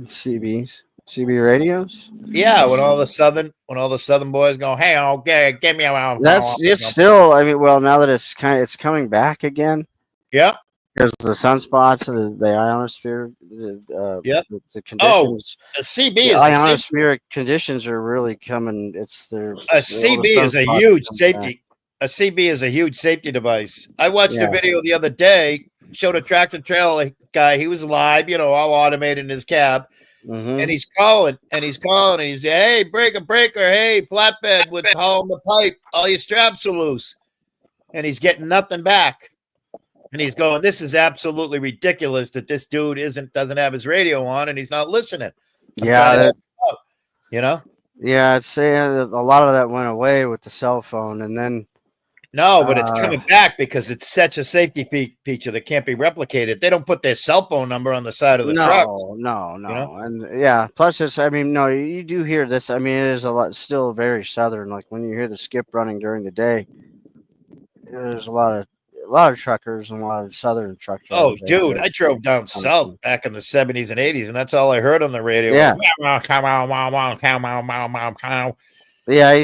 CB radios. Yeah, when all the southern boys go, hey, okay, give me a It's still. I mean, well, now that it's coming back again. Yeah. Because the sunspots and the ionosphere, Yep. the conditions. A CB The is ionospheric conditions are really coming. It's their a CB is a huge safety. A CB is a huge safety device. I watched a video the other day, showed a tractor trailer guy. He was live, all automated in his cab. Mm-hmm. And he's calling, and he's hey, breaker, hey, flatbed with hauling the pipe, all your straps are loose. And he's getting nothing back. And he's going, this is absolutely ridiculous that this dude doesn't have his radio on and he's not listening. Yeah, Yeah, I'd say a lot of that went away with the cell phone, and then No, but it's coming back because it's such a safety feature that can't be replicated. They don't put their cell phone number on the side of the truck. No. You know? And yeah, plus it's, I mean, no, you do hear this. I mean, it is a lot, still very southern. Like when you hear the skip running during the day, there's a lot of truckers and a lot of southern truck Oh, drivers. out dude, there. I drove down south back in the 70s and 80s, and that's all I heard on the radio. Yeah. Yeah, I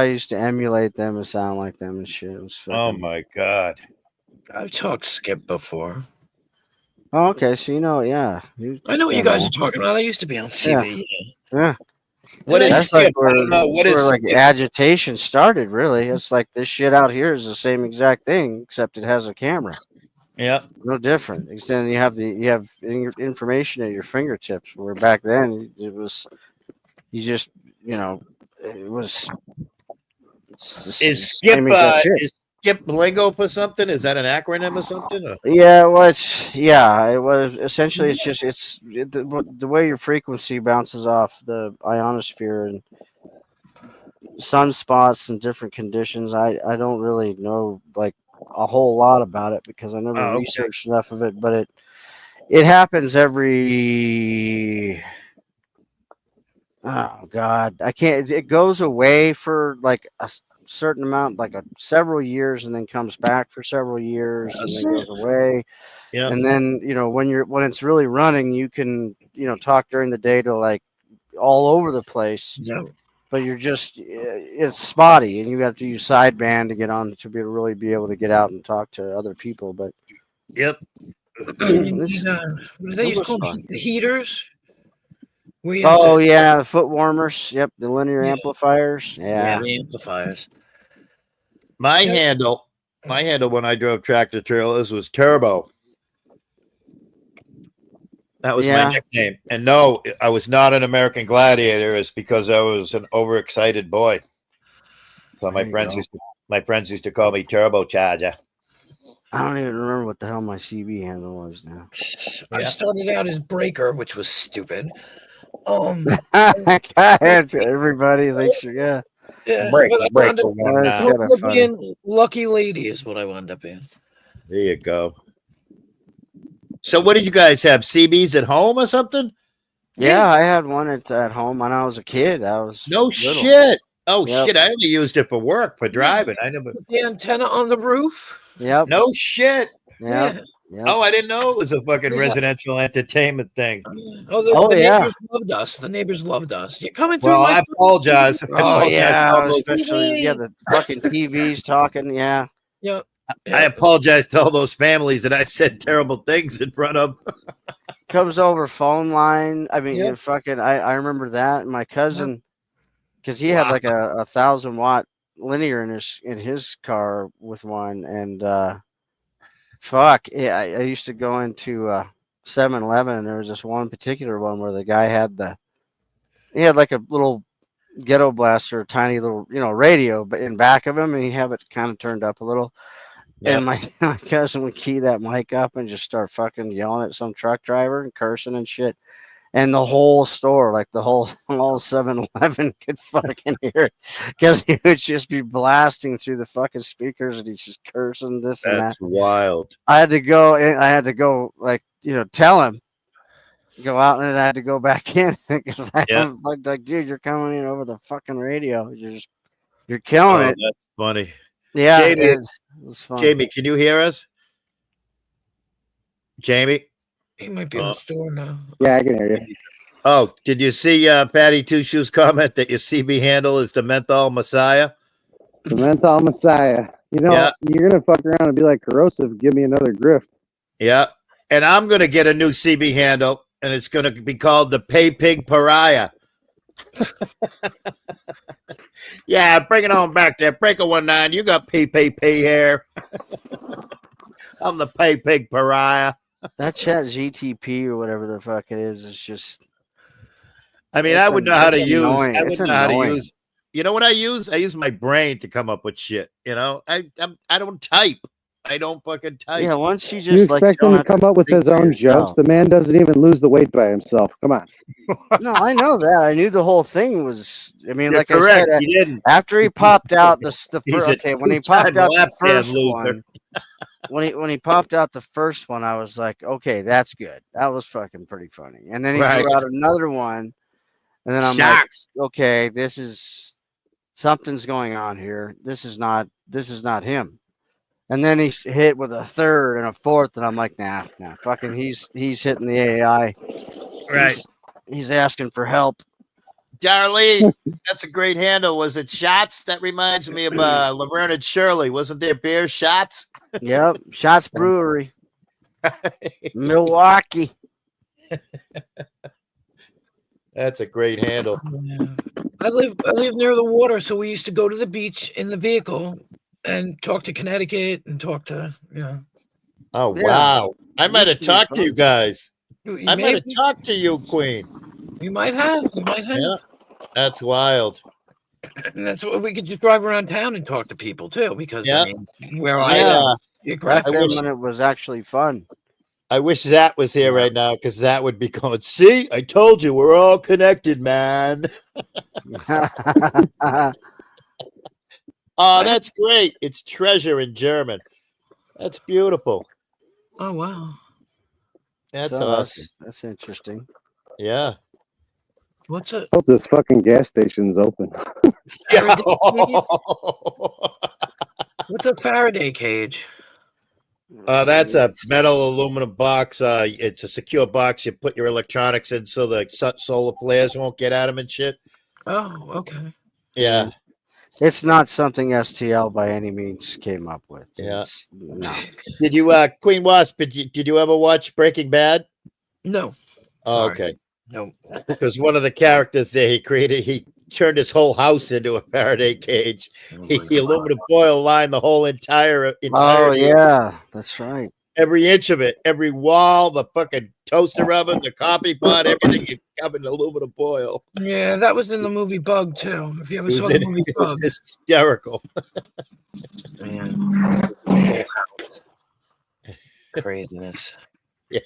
used to emulate them and sound like them and shit. It was fucking... Oh my god. I've talked skip before. Oh, okay, so you know, yeah. I know what you guys are talking about. I used to be on CB. Yeah. What is That's skip? like where, I don't know. What where is like skip? agitation started, really. It's like this shit out here is the same exact thing, except it has a camera. Yeah. No different. Except you have information at your fingertips. Where back then it was, you just, you know, it was. Is skip lingo for something? Is that an acronym or something? Or? Yeah, well, it was essentially the way your frequency bounces off the ionosphere and sunspots and different conditions. I don't really know like a whole lot about it because I never researched enough of it, but it happens every. Oh God, I can't. It goes away for like a certain amount, like several years, and then comes back for several years, and then goes away. Yeah. And then when it's really running, you can talk during the day to like all over the place. Yeah. But it's spotty, and you have to use sideband to get on to really be able to get out and talk to other people. But yep. What do they used to call them? Heaters? Yeah, the foot warmers. Yep, the linear amplifiers. Yeah, the amplifiers. My handle when I drove tractor trailers was Turbo. That was my nickname. And no, I was not an American Gladiator. It's because I was an overexcited boy. So my friends used to call me Turbocharger. I don't even remember what the hell my CB handle was now. I started out as Breaker, which was stupid. Everybody thinks you're Lucky Lady is what I wound up in. There you go. So what did you guys have? CBs at home or something? Yeah, I had one at home when I was a kid. I was no little. Shit. Oh shit! I only used it for work, for driving. I never put the antenna on the roof. Yep. No shit. Yeah. Oh, I didn't know it was a fucking residential entertainment thing. The neighbors loved us. The neighbors loved us. You're coming through. Well, I apologize. Especially the fucking TVs talking. Yeah. Yeah. I apologize to all those families that I said terrible things in front of. Comes over phone line. I mean, I remember that. And my cousin, because he had like a 1,000-watt linear in his car with one, and I used to go into 7-Eleven, and there was this one particular one where the guy had like a little ghetto blaster, tiny little radio, but in back of him, and he had it kind of turned up a little. And my cousin would key that mic up and just start fucking yelling at some truck driver and cursing and shit. And the whole store, like the whole 7-Eleven could fucking hear it because he would just be blasting through the fucking speakers and he's just cursing this and that. That's wild. I had to go like, tell him, go out, and then I had to go back in because I'm like, dude, you're coming in over the fucking radio. You're killing it. That's funny. Yeah, Jamie, it was fun. Jamie, can you hear us? Jamie? He might be on the store now. Yeah, I can hear you. Oh, did you see Patty Two Shoes comment that your CB handle is the Menthol Messiah? The Menthol Messiah. You're going to fuck around and be like corrosive. Give me another grift. Yeah. And I'm going to get a new CB handle, and it's going to be called the Pay Pig Pariah. Yeah, bring it on back there. Breaker 19. You got PPP here. I'm the Pay Pig Pariah. That Chat GTP or whatever the fuck it is just. I mean, I would know how to use. I would know how to use. You know what I use? I use my brain to come up with shit. I don't type. I don't fucking type. Yeah, once you You just like you expect don't him to have come to up with think his for own jokes? yourself. The man doesn't even lose the weight by himself. Come on. No, I know that. I knew the whole thing was. I mean, You're like I said, correct. He didn't. after he popped out the He's first. a Okay, when he two-time popped out the lap band first loser. one, when he popped out the first one, I was like, okay, that's good. That was fucking pretty funny. And then he Right. threw out another one, and then I'm Shocks. like, okay, this is something's going on here. This is not him. And then he hit with a third and a fourth, and I'm like, nah, fucking, he's hitting the AI. Right. He's asking for help. Darlene, that's a great handle. Was it Shots? That reminds me of Laverne and Shirley. Wasn't there beer Shots? Yep, Shots Brewery, Milwaukee. That's a great handle. Yeah. I live near the water, so we used to go to the beach in the vehicle and talk to Connecticut and talk to Oh Yeah. wow! I might have Used to be talked to you fun. guys. You I might have maybe- talked to you, Queen. You might have. You might have. Yeah, that's wild. And that's what we could just drive around town and talk to people too, because Yeah. I mean, where I, I uh, am, Back I then wish- when it was actually fun. I wish Zach was here right now because Zach would be going. See, I told you, we're all connected, man. Oh, that's great. It's treasure in German. That's beautiful. Oh wow. That's So awesome. that's interesting. Yeah. What's a Hope this fucking gas station's open. what's a Faraday cage? That's a metal aluminum box. It's a secure box. You put your electronics in so the solar flares won't get at them and shit. Oh, okay. Yeah. It's not something STL by any means came up with. Yeah. No. Did you, Queen Wasp? Did you ever watch Breaking Bad? No. Oh, Sorry. okay. No. Because one of the characters there, he turned his whole house into a Faraday cage. He aluminum foil lined the whole entire. Oh yeah, that's right. Every inch of it, every wall, the fucking toaster oven, the coffee pot, everything is covered in aluminum foil. Yeah, that was in the movie Bug too. If you ever It saw was, the movie it was Bug, hysterical. man. Craziness. Yeah.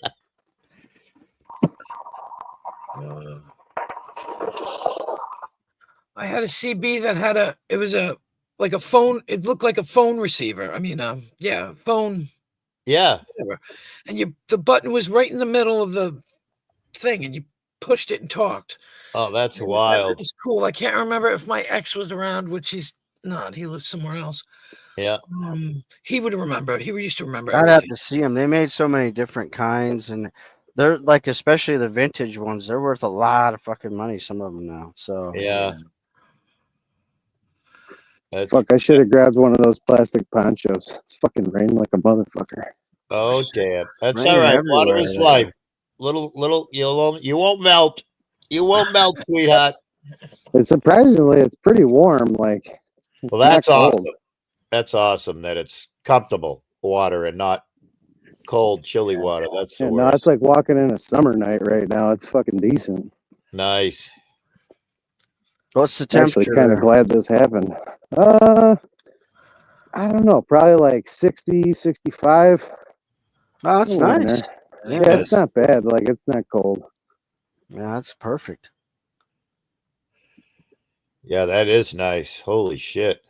I had a CB that had it was like a phone. It looked like a phone receiver. I mean, yeah, phone. Yeah. Whatever. And the button was right in the middle of the thing, and you pushed it and talked. Oh, that's And wild. It's cool. I can't remember if my ex was around, which he's not. He lives somewhere else. Yeah. He would remember. He used to remember. I'd have Everything. to see them. They made so many different kinds, and they're like, especially the vintage ones, they're worth a lot of fucking money. Some of them now. So Yeah. That's, Fuck, I should have grabbed one of those plastic ponchos. It's fucking raining like a motherfucker. oh damn. That's Raining all right. Water everywhere is there. life. Little you won't melt. You won't melt, sweetheart. It's surprisingly, it's pretty warm. Like, Well, not that's cold. awesome. That's awesome that it's comfortable water and not cold, chilly water. That's the Yeah, no, worst. it's like walking in a summer night right now. It's fucking decent. Nice. what's the Actually, temperature? kind of there? glad this happened. I don't know, probably like 60, 65. Oh, that's Somewhere in nice. there. Yeah, Yeah, it's not bad. Like, it's not cold. yeah, that's perfect. Yeah, that is nice. Holy shit.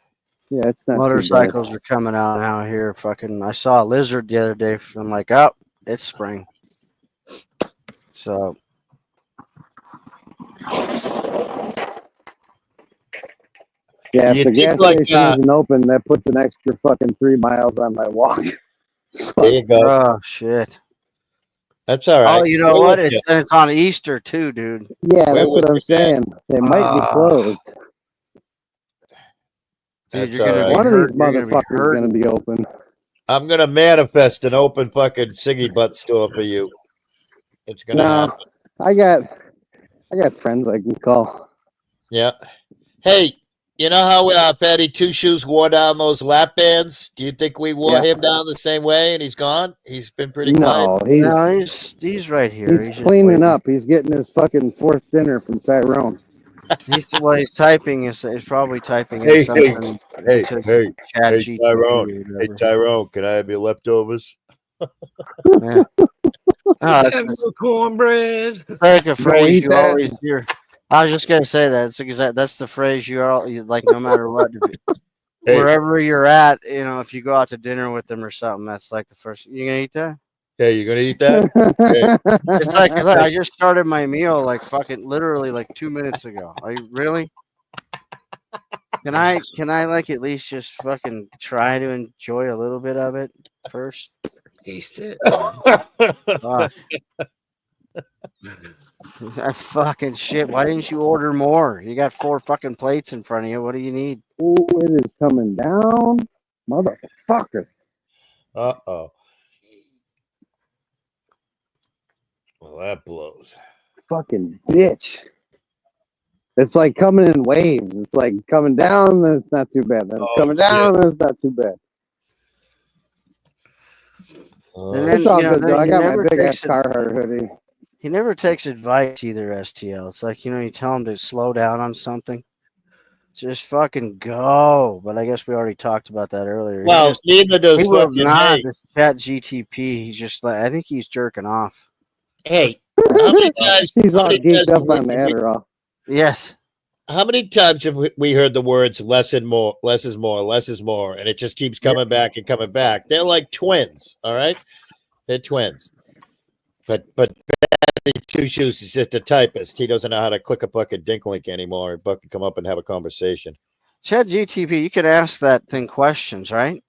Yeah, it's not Motorcycles are coming out here. Fucking, I saw a lizard the other day. I'm like, oh, it's spring. So Yeah, if You the think gas like, station isn't open, that puts an extra fucking 3 miles on my walk. There you go. oh shit. That's all right. Oh, you know We're what? with It's on Easter too, dude. Yeah, Where that's what would I'm you saying. They might be Ah. closed. Dude, That's you're gonna all be right. One of hurt. these You're gonna be motherfuckers is hurting. going to be open. I'm gonna manifest an open fucking Siggy butt store for you. It's gonna No, happen. I got friends I can call. Yeah. Hey, you know how Fatty Two Shoes wore down those lap bands? Do you think we wore Yeah. him down the same way and he's gone? He's been pretty No, quiet. he's He's right here. he's just cleaning waiting. up. He's getting his fucking fourth dinner from Tyrone. He's typing. He's probably typing in Hey, something. Hey, to hey, Chat hey, GPT Tyrone. or Hey, whatever. Tyrone, can I have your leftovers? Yeah. Oh, Have your cornbread. it's like a Don't phrase eat you that. always hear. I was just gonna say that. That's the phrase you like no matter what. Hey, Wherever you're at, if you go out to dinner with them or something, that's like the first. You gonna eat that? hey, you gonna eat that? Hey, It's like, look, I just started my meal like fucking literally like 2 minutes ago. Are you really? Can I like at least just fucking try to enjoy a little bit of it first? Taste it. Fuck. That fucking shit. Why didn't you order more? You got 4 fucking plates in front of you. What do you need? Ooh, it is coming down, motherfucker. Uh-oh. Well, that blows. Fucking bitch. It's like coming in waves. It's like coming down, then it's not too bad. Then it's Oh, coming down, then it's not too bad. And then It's all then good though. I he got my never big ass takes it. Carhartt hoodie. He never takes advice either. STL. It's like you tell him to slow down on something. Just fucking go. But I guess we already talked about that earlier. Well, neither He does will fucking not. hey. This Chat GTP. He's just like I think he's jerking off. Hey, how many times? He's How all many geeked times up on the Adderall. Yes. how many times have we heard the words "less and more, less is more, less is more," and it just keeps coming back and coming back? They're like twins. All right, they're twins. But Patty Two Shoes is just a typist. He doesn't know how to click a fucking dink link anymore. Buck can come up and have a conversation. Chat GTP. You could ask that thing questions, right?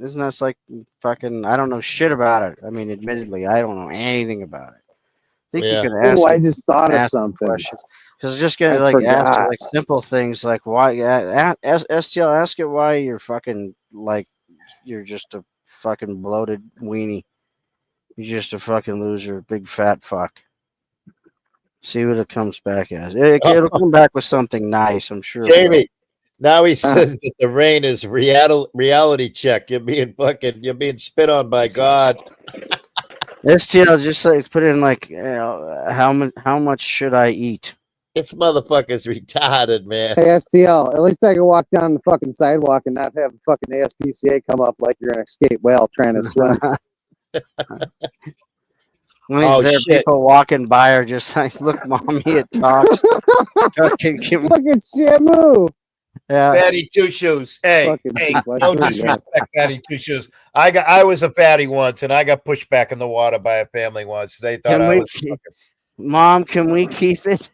Isn't that like fucking? I don't know shit about it. I mean, admittedly, I don't know anything about it. I think you Yeah. can ask. Oh, I just thought of ask something. questions because just gonna I like ask you forgot. like simple things like why STL ask it why you're fucking like you're just a fucking bloated weenie. You're just a fucking loser, big fat fuck. See what it comes back as. It'll come back with something nice, I'm sure. It will. Jamie, now he says that the rain is reality check. You're being spit on by God. STL just like put in like how much should I eat? This motherfucker's retarded, man. Hey STL, at least I can walk down the fucking sidewalk and not have fucking ASPCA come up like you're an escaped whale trying to swim. When he's there, people walking by are just like, "Look, mommy, it talks." Fucking Fucking Shamu. Yeah. Fatty Two Shoes. Hey, Fucking hey, people, I no swear to God. disrespect, Fatty Two Shoes. I was a fatty once, and I got pushed back in the water by a family once. They thought I was. Mom, can we keep it?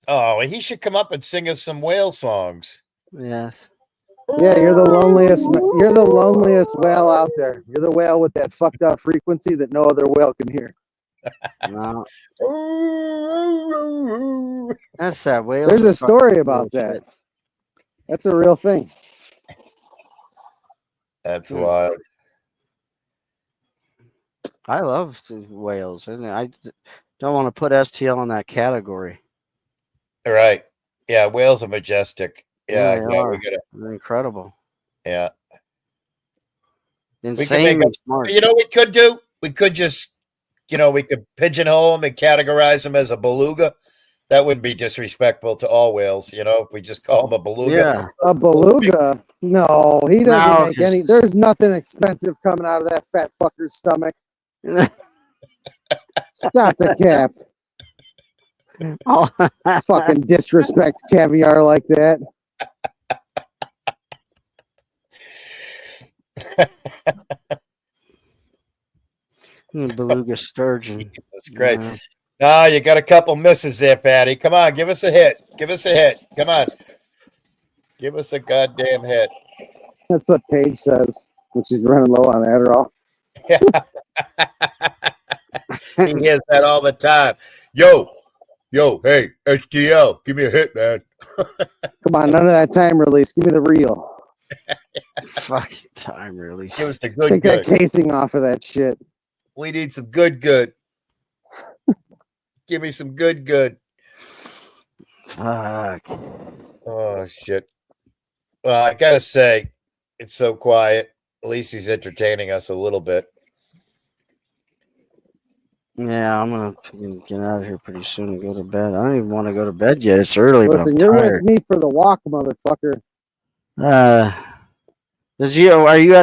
Oh, he should come up and sing us some whale songs. Yes. Yeah, you're the loneliest. You're the loneliest whale out there. You're the whale with that fucked up frequency that no other whale can hear. No. That's that whale. There's a story about that. That's a real thing. That's wild. I love whales, and I don't want to put STL in that category. All right. Yeah, whales are majestic. Yeah, they yeah, are. we gotta. They're incredible. Yeah. Insanely smart. You know what we could do? We could just, we could pigeonhole them and categorize them as a beluga. That wouldn't be disrespectful to all whales, if we just call them a beluga. Yeah. A beluga? No, he doesn't No, make any. There's nothing expensive coming out of that fat fucker's stomach. Stop the cap. Oh. Fucking disrespect caviar like that. Beluga sturgeon. That's great. No, you got a couple misses there, Patty. Come on, give us a hit. Give us a hit. Come on. Give us a goddamn hit. That's what Paige says when she's running low on Adderall. He hears that all the time. Yo, hey, HDL, give me a hit, man. Come on, none of that time release. Give me the real. Fucking time release. Give us the good. Take that casing off of that shit. We need some good. Give me some good. Fuck. Oh, shit. Well, I gotta say, it's so quiet. At least he's entertaining us a little bit. Yeah, I'm gonna fucking get out of here pretty soon and go to bed. I don't even want to go to bed yet. It's early, but I'm Listen, you're with tired. me for the walk, motherfucker. Are you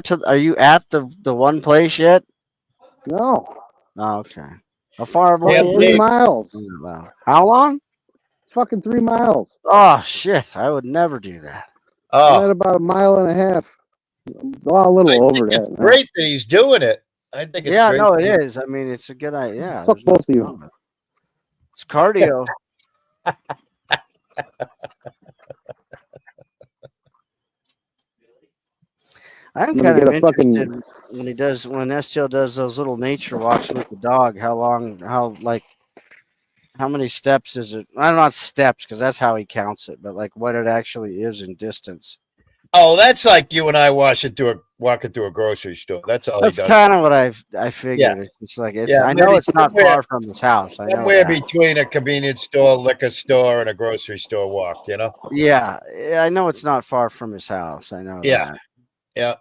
at the one place yet? No, Oh, okay. How far Yeah, away is 3 it? miles. Oh, wow. How long? It's fucking 3 miles. Oh shit! I would never do that. I'm at Oh, about 1.5 miles. Well, a I little think over it's that. great that he's doing it. I think it's Yeah, great. no, it is. I mean, it's a good idea. Yeah, Fuck there's both of nothing you. wrong with it. It's cardio. I'm I'm gonna kind get of a fucking. interested when STL does those little nature walks with the dog. How many steps is it? I'm not steps because that's how he counts it, but like what it actually is in distance. Oh, that's like you and I walking through a grocery store. That's all he That's does. kind of what I Yeah, figured. It's like yeah. I know Maybe it's not far from his house. I know somewhere that. between a convenience store, liquor store, and a grocery store walk. Yeah, I know it's not far from his house. I know Yeah, that. yeah.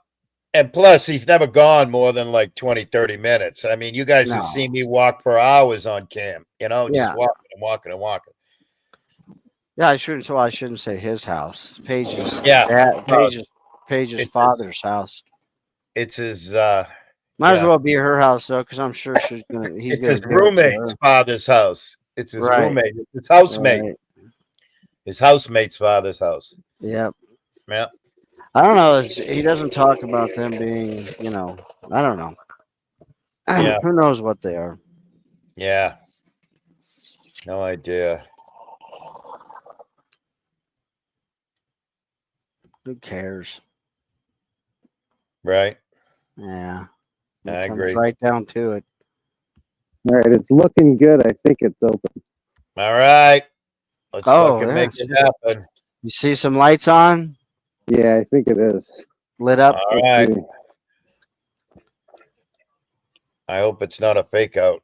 And plus, he's never gone more than like 20, 30 minutes. I mean, you guys have No. seen me walk for hours on cam, just Yeah. walking and walking and walking. Yeah, I shouldn't. So I shouldn't say his house. Paige's Yeah. Paige's It's father's house. It's his Might as yeah. well be her house though, because I'm sure he's It's gonna his give it to roommate's her. father's house. It's his Right. roommate. It's his housemate. Right. His housemate's father's house. Yep. Yeah. I don't know. He doesn't talk about them being, I don't know. Yeah. Who knows what they are? Yeah. No idea. Who cares? Right. Yeah. I It comes agree. right down to it. All right, it's looking good. I think it's open. All right. Let's fucking make yeah, it happen. You see some lights on? Yeah, I think it is. Lit up? All Let's right. see. I hope it's not a fake out.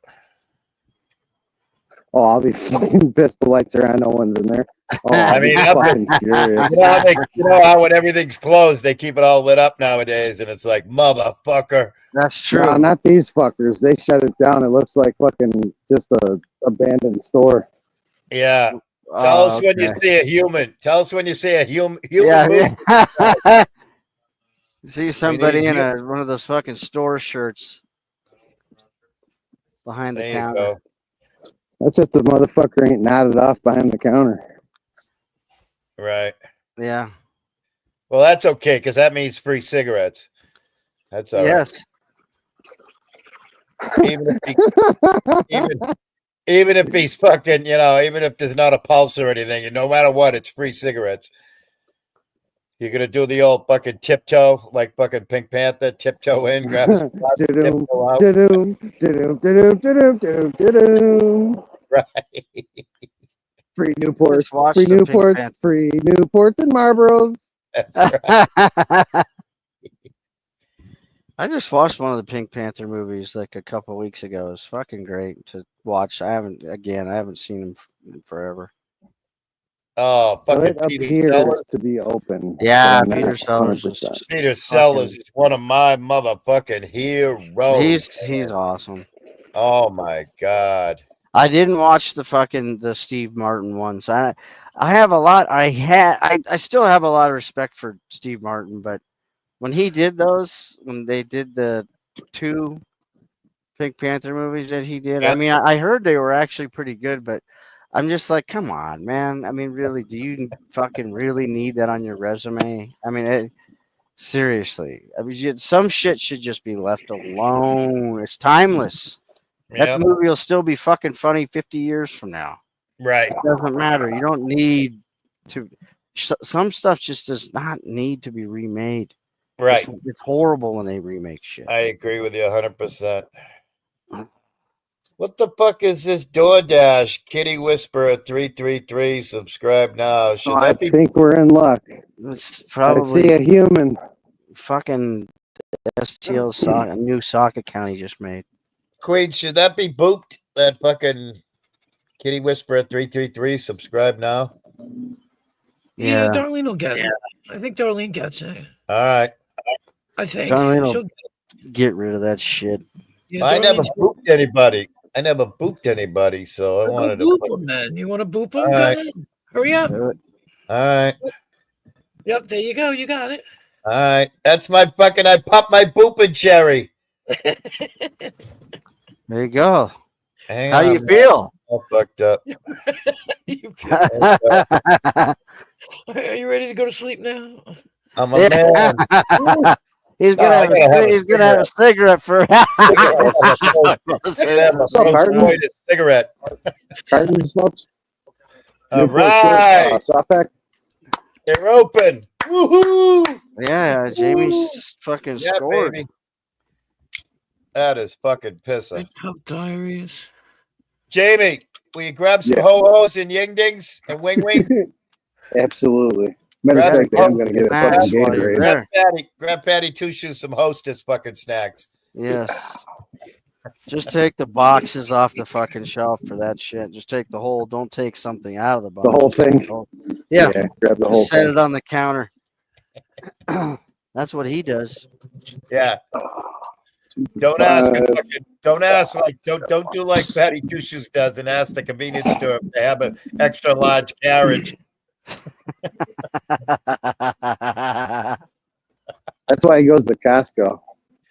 Oh, I'll be fucking pissed. The lights are on. No one's in there. Oh, I'll be fucking furious. You know how when everything's closed, they keep it all lit up nowadays, and it's like, motherfucker. That's true. No, not these fuckers. They shut it down. It looks like fucking just a abandoned store. Yeah. Tell us when you okay. see a human. Tell us when you see a human. Yeah. See somebody in need one of those fucking store shirts behind the There you counter. go. That's if the motherfucker ain't knotted off behind the counter. Right. Yeah. Well, that's okay because that means free cigarettes. That's all right. Yes. Even if he's fucking, even if there's not a pulse or anything, and no matter what, it's free cigarettes. You're gonna do the old fucking tiptoe, like fucking Pink Panther, tiptoe in, grab his tiptoe out. Right. Free Newports, Just watch free the Pink Newports, Panther. free Newports and Marlboros. That's right. I just watched one of the Pink Panther movies like a couple weeks ago. It was fucking great to watch. I haven't seen him in forever. Oh, So fucking it Peter appears Sellers. to be open. Yeah, but I'm Peter not Sellers 100%. Peter Sellers is one of my motherfucking heroes. He's awesome. Oh my god. I didn't watch the Steve Martin ones. I have a lot. I still have a lot of respect for Steve Martin, but when he did those, when they did the 2 Pink Panther movies that he did, Yeah. I mean, I heard they were actually pretty good, but I'm just like, come on, man. I mean, really, do you fucking really need that on your resume? I mean, seriously. I mean, some shit should just be left alone. It's timeless. That Yep. movie will still be fucking funny 50 years from now. Right. It doesn't matter. You don't need to. Some stuff just does not need to be remade. Right. It's horrible when they remake shit. I agree with you 100%. What the fuck is this DoorDash? Kitty Whisperer 333. Subscribe now. Should Oh, I that be think we're in luck. It's I probably see a human. fucking STL a new sock account he just made. Queen? Should that be booped? That fucking Kitty Whisperer 333. Subscribe now. Yeah. Darlene will get it. I think Darlene gets it. All right. I think Darlene will she'll get rid of that shit. I never booped anybody. I never booped anybody, so I Go wanted to. boop them then. You want to boop them? All Go right. ahead. Hurry up. Do it. All right. Yep, there you go. You got it. All right. That's my fucking. I popped my booping cherry. There you go. Hang How on, you man. feel? All fucked up. You feel- Are you ready to go to sleep now? I'm a man. He's No, gonna I have gotta have a he's gonna have a cigarette for. I gotta have a Carton? cigarette. Carton smokes. All Newport short, right. softback. They're open. Woohoo! Yeah, Jamie's fucking Yeah, scored. baby. That is fucking pisser. Big Top Diaries. Jamie, will you grab some Yeah. ho-hos and ying-dings and wing-wings? Absolutely. Matter of Grab fact, I'm gonna get a fucking Snacks while you're Gatorade. there. Grab Patty Two Shoes some Hostess fucking snacks. Yes. Just take the boxes off the fucking shelf for that shit. Just take the whole. Don't take something out of the box. The whole thing. Yeah. Grab the whole Just set thing. it on the counter. That's what he does. Yeah. Don't ask. Don't ask like don't do like Patty Two Shoes does and ask the convenience store if they have an extra large carriage. That's why he goes to Costco.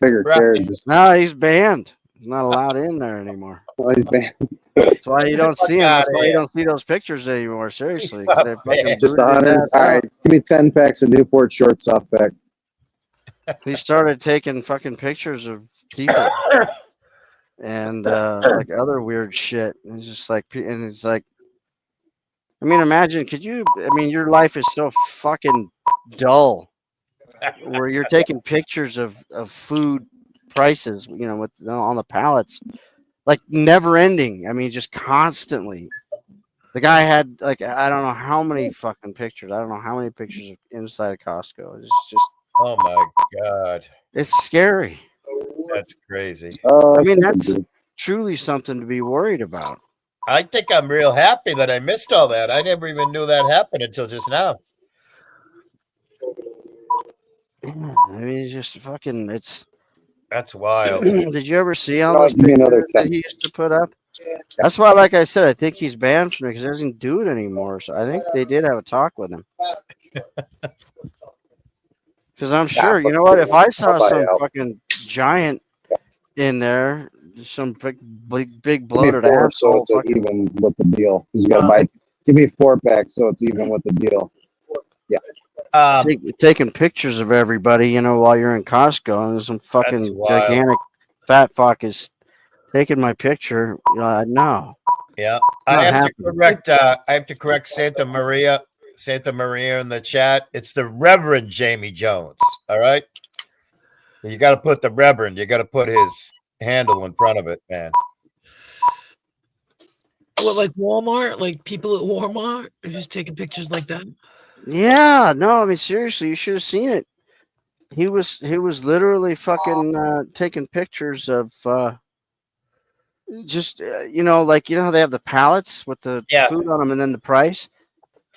Bigger Right. carriages. No, he's banned. He's not allowed in there anymore. Oh, he's banned. That's why you don't see him. That's outta why you here. don't see those pictures anymore. Seriously, He's 'cause they not fucking banned. Just booted his 100. ass All out. right, give me 10 packs of Newport short softback. He started taking fucking pictures of people and like other weird shit. And it's just like, and it's like, I mean, imagine, could you? I mean, your life is so fucking dull, where you're taking pictures of food prices, you know, with on the pallets, like never ending. I mean, just constantly. The guy had like I don't know how many fucking pictures. I don't know how many pictures of inside of Costco. It's just. Oh my god, It's scary. that's crazy. I mean, that's truly something to be worried about. I think I'm real happy that I missed all that. I never even knew that happened until just now. Yeah, I mean, it's just fucking. It's. That's wild. Did you ever see all No, those give me another pictures that he used to put up? That's why, like I said, I think he's banned from it because he doesn't do it anymore. So I think they did have a talk with him. Because I'm sure, you know what? If I saw some fucking giant in there, some big Give me bloated 4 so asshole, it's fucking, even with the deal. You gotta buy. Give me 4 packs so it's even with the deal. Yeah. taking pictures of everybody, you know, while you're in Costco, and some fucking wild. gigantic fat fuck is taking my picture. No. Yeah, Not I have happening. to correct. I have to correct Santa Maria in the chat. It's the Reverend Jamie Jones. All right, you got to put the Reverend. You got to put his handle in front of it, man. What, like Walmart? Like people at Walmart are just taking pictures like that? Yeah, no, I mean seriously, you should have seen it. He was literally fucking taking pictures of just you know, like you know how they have the pallets with the Yeah. food on them and then the price.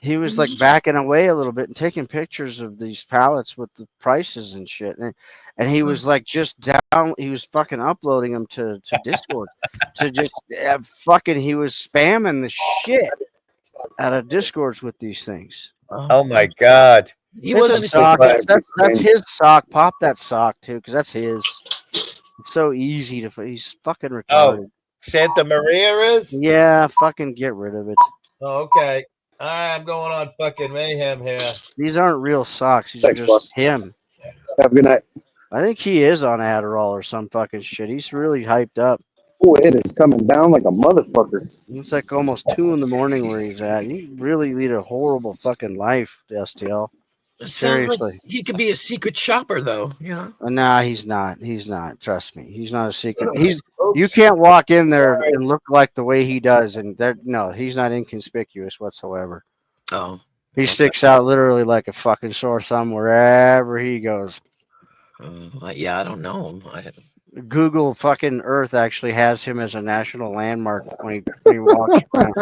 He was like backing away a little bit and taking pictures of these pallets with the prices and shit, and he was like just down. He was fucking uploading them to Discord to just fucking. He was spamming the shit out of Discords with these things. Oh my god! He It's a wasn't sock. That's his sock. Pop that sock too, because that's his. It's so easy to. He's fucking retarded. Oh, Santa Maria is? Yeah, fucking get rid of it. Oh, okay. I'm going on fucking mayhem here. These aren't real socks. These are Thanks, just boss. him. Have a good night. I think he is on Adderall or some fucking shit. He's really hyped up. Oh, it is coming down like a motherfucker. It's like almost 2 a.m. where he's at. You really lead a horrible fucking life, STL. It sounds like Seriously. he could be a secret shopper, though. You know. Nah, he's not. He's not. Trust me. He's not a secret. You can't walk in there and look like the way he does, and no, he's not inconspicuous whatsoever. Oh. He sticks out literally like a fucking sore thumb wherever he goes. Yeah, I don't know him. Google fucking Earth actually has him as a national landmark when he walks around.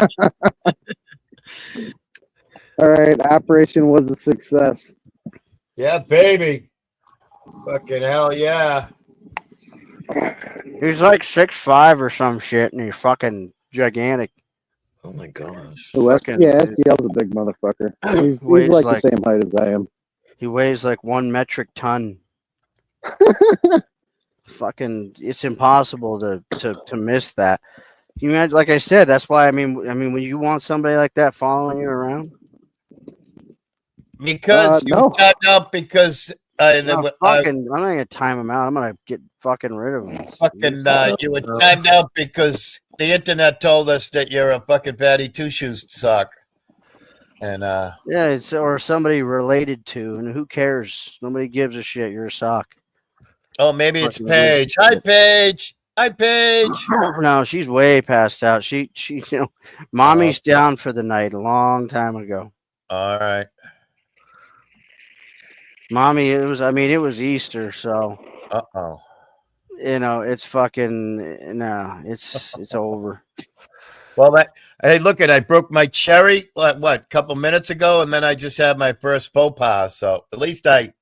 All right, operation was a success. Yeah, baby. Fucking hell yeah. He's like 6'5" or some shit, and he's fucking gigantic. Oh my gosh. Fucking Yeah, STL's a big motherfucker. He's weighs like like the same height as I am. he weighs like 1 metric ton. Fucking, it's impossible to miss that. You imagine, like I said, that's why I mean, when you want somebody like that following you around, Because you No. timed out because no, fucking, I'm not gonna time him out. I'm gonna get fucking rid of him. you were timed out because the internet told us that you're a fucking fatty two shoes sock. And Yeah, it's or somebody related to, and who cares? Nobody gives a shit. You're a sock. oh, maybe it's Fucking Paige. Hi, Paige. Hi, Paige. No, she's way passed out. She mommy's down for the night a long time ago. All right. Mommy, it was Easter, so Uh-oh. it's fucking no, it's over. Well, hey, look I broke my cherry a couple minutes ago, and then I just had my first faux pas. So at least I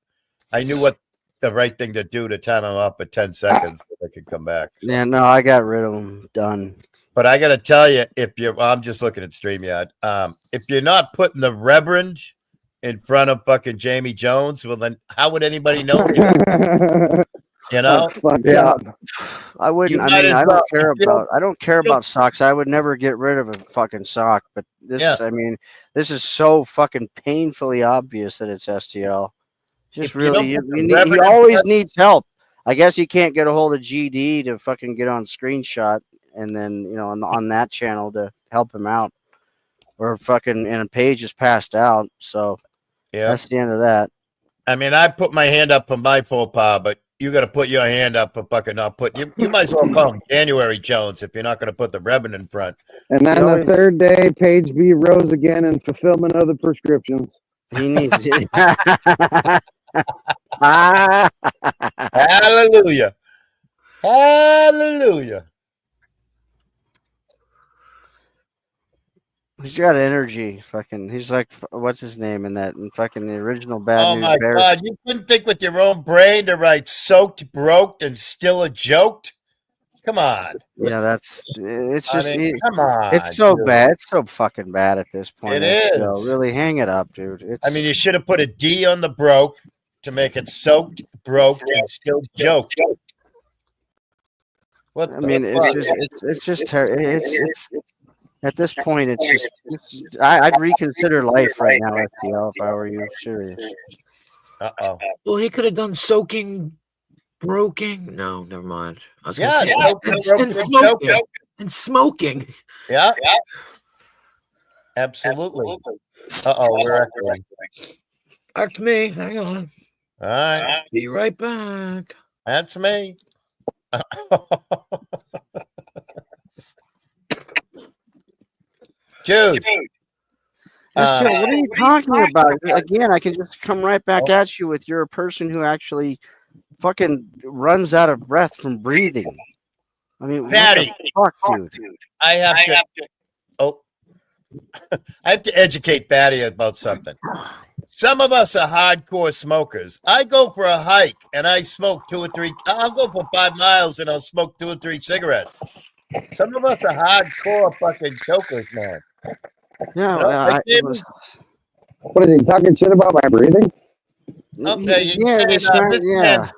knew what the right thing to do to time him up at 10 seconds so I could come back. So. Yeah, no, I got rid of him. Done. But I got to tell you, I'm just looking at StreamYard. If you're not putting the Reverend in front of fucking Jamie Jones, well, then how would anybody know you? You know? Yeah. I wouldn't. You I might mean, as I well- don't care about socks. I would never get rid of a fucking sock. But this, Yeah. I mean, this is so fucking painfully obvious that it's STL. Just If you really, don't put the he Reverend in always front- needs help. I guess he can't get a hold of GD to fucking get on screenshot, and then on that channel to help him out, or fucking and a page is passed out. So Yeah. that's the end of that. I mean, I put my hand up for my faux pas, but you got to put your hand up for fucking not put. You might as well call him January Jones if you're not going to put the Reverend in front. And on the third day, Page B rose again in fulfillment of the prescriptions. He needs it. Hallelujah. Hallelujah. He's got energy. Fucking, he's like, what's his name in that? In fucking the original Bad Oh News my Bears. God. You couldn't think with your own brain to write soaked, broke, and still a joked? Come on. Yeah, it's just, come on. it's so dude. bad. It's so fucking bad at this point. It STL. is. Really, hang it up, dude. I mean, you should have put a D on the broke to make it soaked, broke, and still joked. What I mean, it's just terrible. It's at this point, I'd reconsider life right now, STL, if I were you. Serious. Uh-oh. Well, he could have done soaking, broking. No, never mind. I was Yeah, gonna say, and smoking. And smoking. Yeah. Absolutely. Uh-oh, we're echoing. That's me. Hang on. All right. Be right back. That's me. Jude. What are you talking about? Again, I can just come right back at you with you're a person who actually fucking runs out of breath from breathing. I mean, Patty. what the fuck, dude? I have to. Oh, I have to educate Patty about something. Some of us are hardcore smokers. I go for a hike and I smoke 2 or 3. I'll go for 5 miles and I'll smoke 2 or 3 cigarettes. Some of us are hardcore fucking jokers, man. Yeah, What is he talking shit about my breathing? Okay, yeah.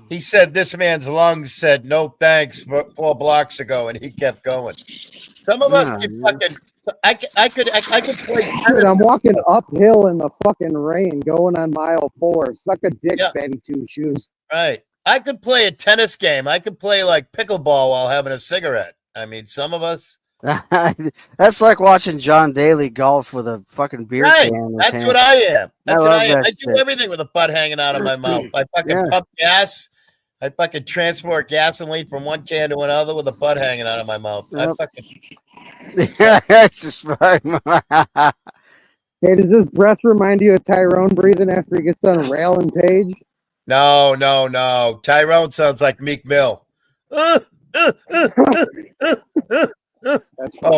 He said this man's lungs said no thanks 4 blocks ago, and he kept going. Some of us can fucking. I could play. Dude, I'm walking uphill in the fucking rain, going on mile 4. Suck a dick, fatty two shoes. Right. I could play a tennis game. I could play like pickleball while having a cigarette. I mean, some of us. That's like watching John Daly golf with a fucking beer Right. can. in That's his what hand. I am. That's what I am. love I that do shit. everything with a butt hanging out of my mouth. I fucking pump gas. I fucking transport gasoline from one can to another with a butt hanging out of my mouth. I Yep. fucking. That's just right. Hey, does this breath remind you of Tyrone breathing after he gets done railing Page? No. Tyrone sounds like Meek Mill. Oh,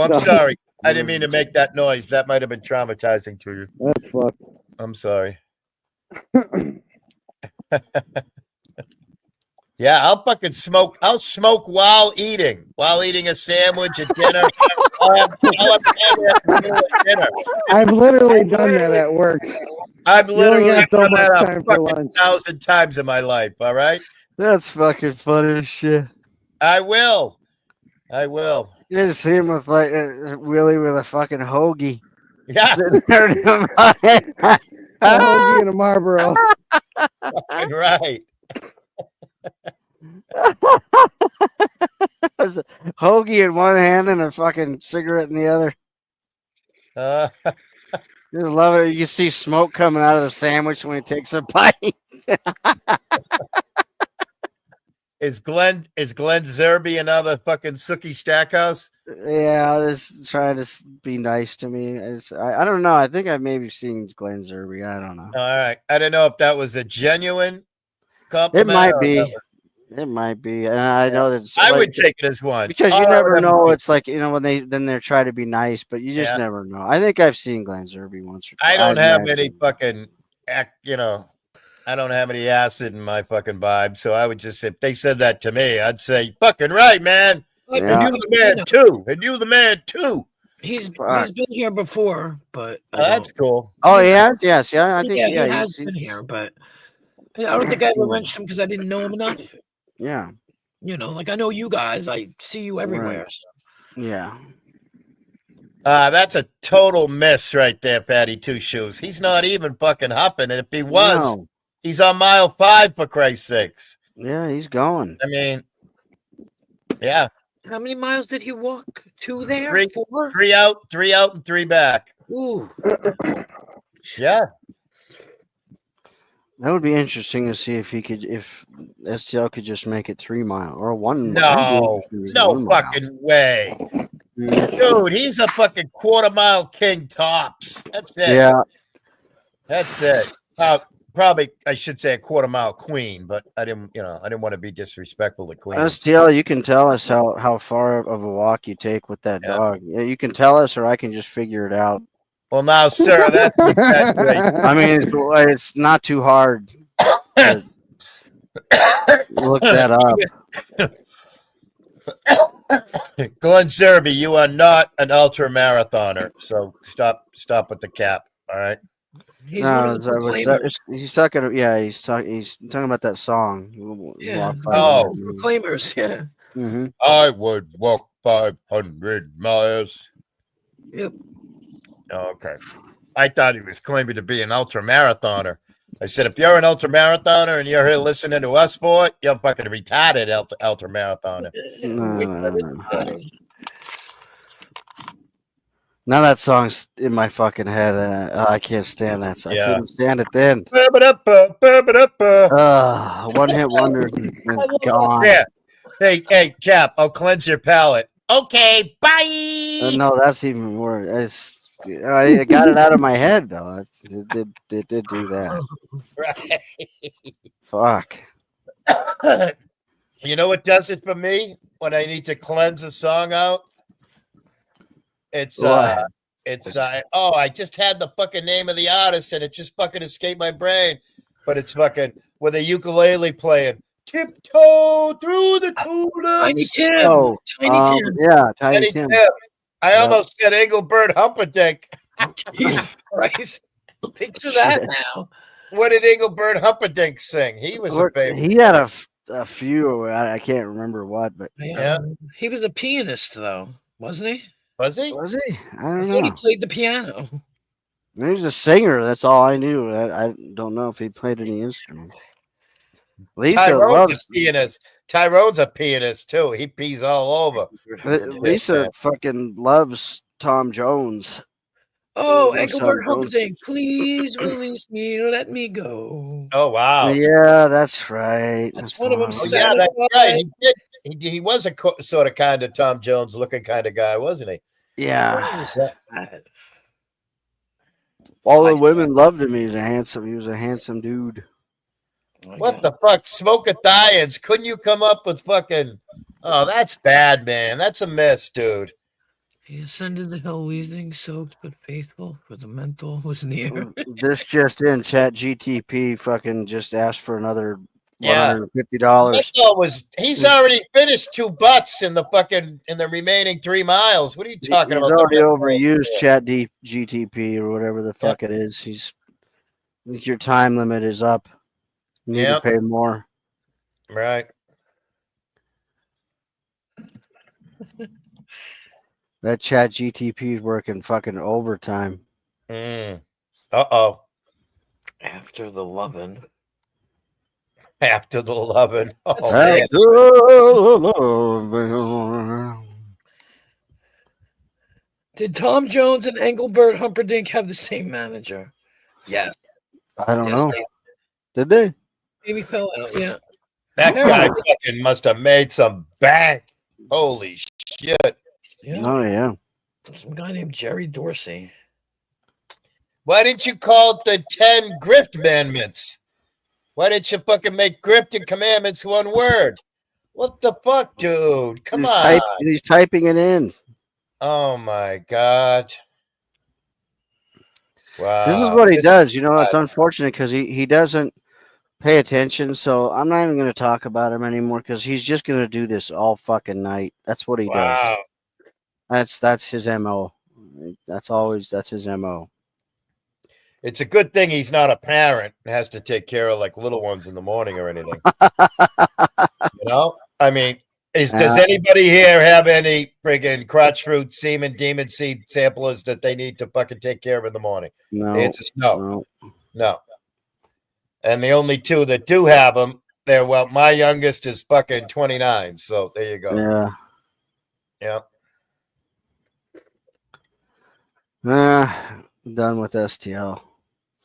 I'm sorry. I didn't mean to make that noise. That might have been traumatizing to you. That's fucked. I'm sorry. Yeah, I'll fucking smoke. I'll smoke while eating a sandwich at dinner. I'll have dinner. I've literally done that at work. I've You only literally got so done much that time a for fucking lunch. 1,000 times in my life. All right, That's fucking funny as shit. I will. I will. You just see him with like Willie with a fucking hoagie. Yeah, Sitting there doing A hoagie and a Marlboro. fucking right. Hoagie in one hand and a fucking cigarette in the other. Uh, Just love it. You can see smoke coming out of the sandwich when he takes a bite. is Glenn Zerby another fucking Sookie Stackhouse? Yeah, I'll just try to be nice to me. I don't know. I think I've maybe seen Glenn Zerby. I don't know. All right, I don't know if that was a genuine It compliment. might or be. another. It might be. And I know that it's I like, would take it as one because you I would never have know. a- It's like, when they're trying to be nice, but you just Yeah. never know. I think I've seen Glenn Zerby once or twice. I don't I've have met any him. fucking I don't have any acid in my fucking vibe. So I would just, if they said that to me, I'd say, fucking right, man. Yeah. And you the man too. And you the man too. He's Fuck. been here before, but I That's don't- cool. Oh, yes, yes, yeah. I think yeah, yeah, he has been here, but I don't think I ever wrenched him because I didn't know him enough. Yeah, Like I know you guys. I see you everywhere. Right. So. yeah. That's a total miss right there, Patty Two Shoes. He's not even fucking hopping. And if he was, No. he's on mile 5 for Christ's sakes. Yeah, he's going. I mean, yeah. How many miles did he walk? 2 there? 3, 4? 3 out, 3 out, and 3 back. Ooh. Yeah. That would be interesting to see if STL could just make it 3 mile or 1 No, no 1 mile. fucking way. Dude, he's a fucking quarter-mile king tops. That's it. Yeah, That's it. Probably, I should say a quarter-mile queen, but I didn't want to be disrespectful to queen. STL, you can tell us how far of a walk you take with that dog. Yeah, you can tell us, or I can just figure it out. Well, now, sir, that's I mean, it's not too hard to look that up. Glenn Zerby, you are not an ultra marathoner, so stop with the cap. All right. He's one of the proclaimers. He's talking. Yeah, he's talking about that song. Yeah. Oh. Proclaimers. Yeah. Mm-hmm. I would walk 500 miles. Yep. Oh, okay. I thought he was claiming to be an ultra marathoner. I said, if you're an ultra marathoner and you're here listening to us for it, you're fucking retarded ultra marathoner. No. Now that song's in my fucking head. I can't stand that song. I couldn't stand it then. One hit wonder and gone. Yeah. Hey, Cap, I'll cleanse your palate. Okay, bye. No, that's even worse. I got it out of my head though. It did do that. Right. Fuck. You know what does it for me when I need to cleanse a song out? It's I just had the fucking name of the artist and it just fucking escaped my brain. But it's fucking with a ukulele playing. Tiptoe through the tulips. Tiny Tim. Oh, Tiny Tim. yeah, Tiny Tim. I almost said Engelbert Humperdinck. Jesus Christ. Picture that now. What did Engelbert Humperdinck sing? He was a favorite. He had a few. I can't remember what, but Yeah. He was a pianist, though, wasn't he? Was he? Was he? I I don't thought he know. played the piano. He was a singer. That's all I knew. I don't know if he played any instrument. Lisa Tyrone's loves a pianist. Tyrone's a pianist too. He pees all over. Lisa fucking loves Tom Jones. Oh, Loves Engelbert Tom Jones. Humperdinck, please release me, let me go. Oh wow. Yeah, that's right. That's one of them. Oh, yeah, that's right. He was a sort of kind of Tom Jones looking kind of guy, wasn't he? Yeah. All the women loved him. He was a handsome dude. What the fuck? Smoke Italians. Couldn't you come up with fucking oh, that's bad, man. That's a miss, dude. He ascended the hill, wheezing, soaked but faithful, for the mental was near. This just in, Chat GTP fucking just asked for another Yeah. $150. He's already finished 2 butts in the remaining 3 miles. What are you talking He's about? already overused Chat GTP or whatever the fuck it is. Your time limit is up. You need to pay more. Right. That Chat GTP is working fucking overtime. Uh-oh. After the lovin'. After the lovin'. Oh, man. Did Tom Jones and Engelbert Humperdinck have the same manager? Yes. I don't know. Did they? Maybe fell out, yeah. That guy fucking must have made some bank. Holy shit. Yeah. Oh, yeah. Some guy named Jerry Dorsey. Why didn't you call it the 10 grift commandments? Why didn't you fucking make grift and commandments one word? What the fuck, dude? Come on. He's typing it in. Oh, my God. Wow. This is what he does. You know, it's unfortunate because he doesn't pay attention. So I'm not even going to talk about him anymore because he's just going to do this all fucking night. That's what he does. That's his MO. That's his MO. It's a good thing he's not a parent and has to take care of like little ones in the morning or anything. You know? I mean, does anybody here have any friggin' crotch fruit, semen, demon seed samplers that they need to fucking take care of in the morning? No. The answer's no. And the only 2 that do have them, my youngest is fucking 29. So there you go. Yeah. Done with STL.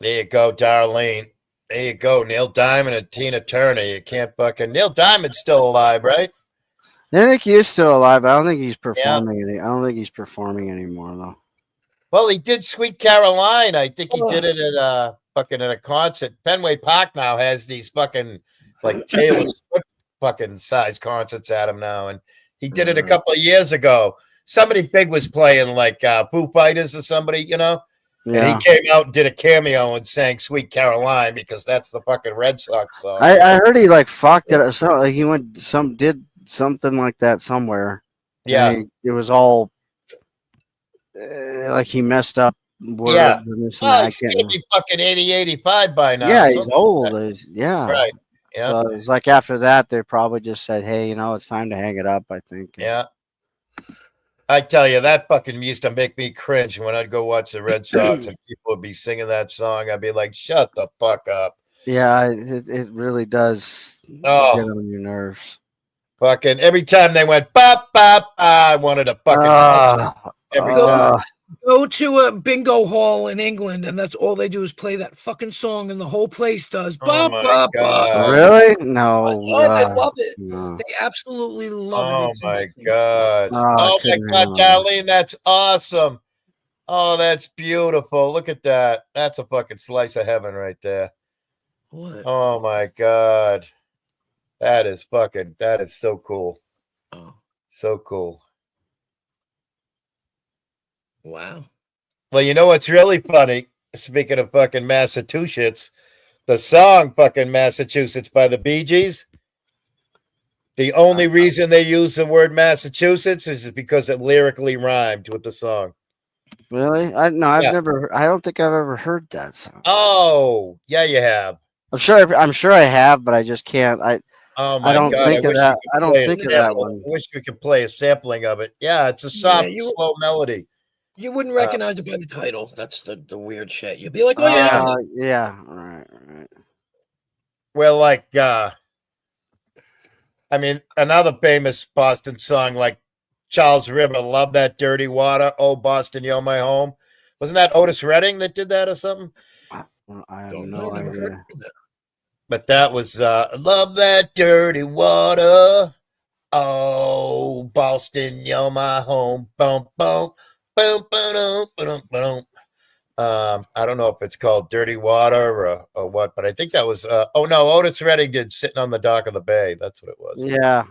There you go, Darlene. There you go, Neil Diamond and Tina Turner. You can't fucking... Neil Diamond's still alive, right? I think he is still alive. I don't think he's performing. I don't think he's performing anymore, though. Well, he did Sweet Caroline. I think he did it at at a concert. Fenway Park now has these fucking like Taylor Swift fucking size concerts at him now, and he did it a couple of years ago. Somebody big was playing like Foo Fighters or somebody, you know. Yeah. And he came out and did a cameo and sang "Sweet Caroline" because that's the fucking Red Sox song. I heard he like fucked it. So like he did something like that somewhere. Yeah, it was all like he messed up words. Yeah, And this well, and he's gonna be fucking 80, 85 by now. Yeah, he's old. Yeah, right. Yeah. So it's like after that, they probably just said, "Hey, you know, it's time to hang it up." I think. Yeah. I tell you, that fucking used to make me cringe when I'd go watch the Red Sox and people would be singing that song. I'd be like, shut the fuck up. Yeah, it really does get on your nerves. Fucking every time they went, bop, bop, I wanted to fucking every time. Go to a bingo hall in England, and that's all they do is play that fucking song, and the whole place does. Oh my God. Really? No. They love it. No. They absolutely love it. Oh It's my insane. God. Oh my God, Darlene, that's awesome. Oh, that's beautiful. Look at that. That's a fucking slice of heaven right there. What? Oh my God. That is so cool. Oh. So cool. Wow. Well, you know what's really funny? Speaking of fucking Massachusetts, the song fucking Massachusetts by the Bee Gees, the only reason they use the word Massachusetts is because it lyrically rhymed with the song. Really? I don't think I've ever heard that song. Oh, yeah, you have. I'm sure I have, but I just can't. Oh my I don't God, think of that. I don't think of that one. I wish we could play a sampling of it. Yeah, it's a soft, slow melody. You wouldn't recognize it by the title. That's the weird shit. You'd be like, oh, yeah. Yeah. All right. Well, like, I mean, another famous Boston song like Charles River, Love That Dirty Water, Oh, Boston, You're My Home. Wasn't that Otis Redding that did that or something? I have no idea. But that was Love That Dirty Water, Oh, Boston, You're My Home. Boom, boom. Boom, boom, boom, boom. I don't know if it's called Dirty Water or what, but I think that was Otis Redding did Sitting on the Dock of the Bay. That's what it was. Yeah,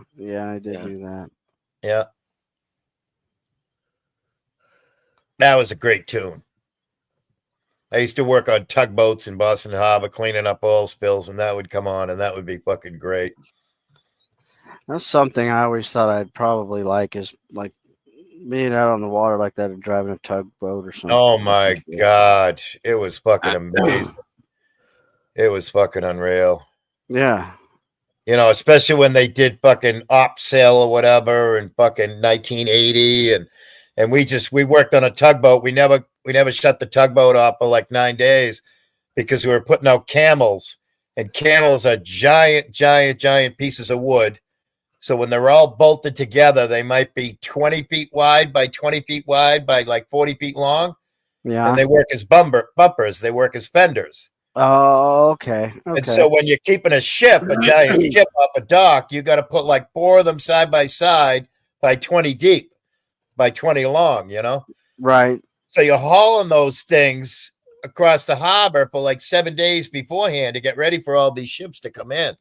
I did do that. Yeah. That was a great tune. I used to work on tugboats in Boston Harbor, cleaning up oil spills, and that would come on, and that would be fucking great. That's something I always thought I'd probably like is like being out on the water like that, or driving a tugboat or something. Oh my God, it was fucking amazing. It was fucking unreal. Yeah. You know, especially when they did fucking op sale or whatever in fucking 1980, and we worked on a tugboat. We never shut the tugboat off for like 9 days because we were putting out camels, and camels are giant pieces of wood. So when they're all bolted together, they might be 20 feet wide by 20 feet wide by like 40 feet long. Yeah. And they work as bumpers. They work as fenders. Oh, okay. And so when you're keeping a giant ship off a dock, you got to put like 4 of them side by side by 20 deep, by 20 long, you know? Right. So you're hauling those things across the harbor for like 7 days beforehand to get ready for all these ships to come in.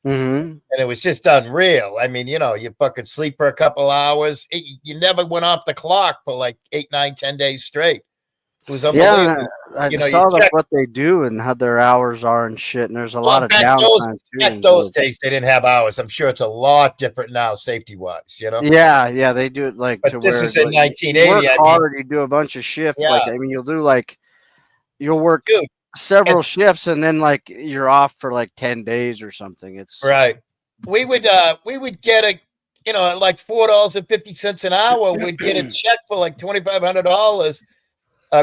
Mm-hmm. And it was just unreal. I mean, you know, you fucking sleep for a couple hours. You never went off the clock for like 8, 9, 10 days straight. It was unbelievable. I you know, saw you check, what they do and how their hours are and shit. And there's a lot of back downtime too. Back those days, they didn't have hours. I'm sure it's a lot different now, safety wise. You know. Yeah, they do it like. But to this where is in like, 1980. You work hard, you do a bunch of shifts. Yeah. Like I mean, you'll work several shifts and then like you're off for like 10 days or something. It's right. We would get like $4.50 an hour. We'd get a check for like $2,500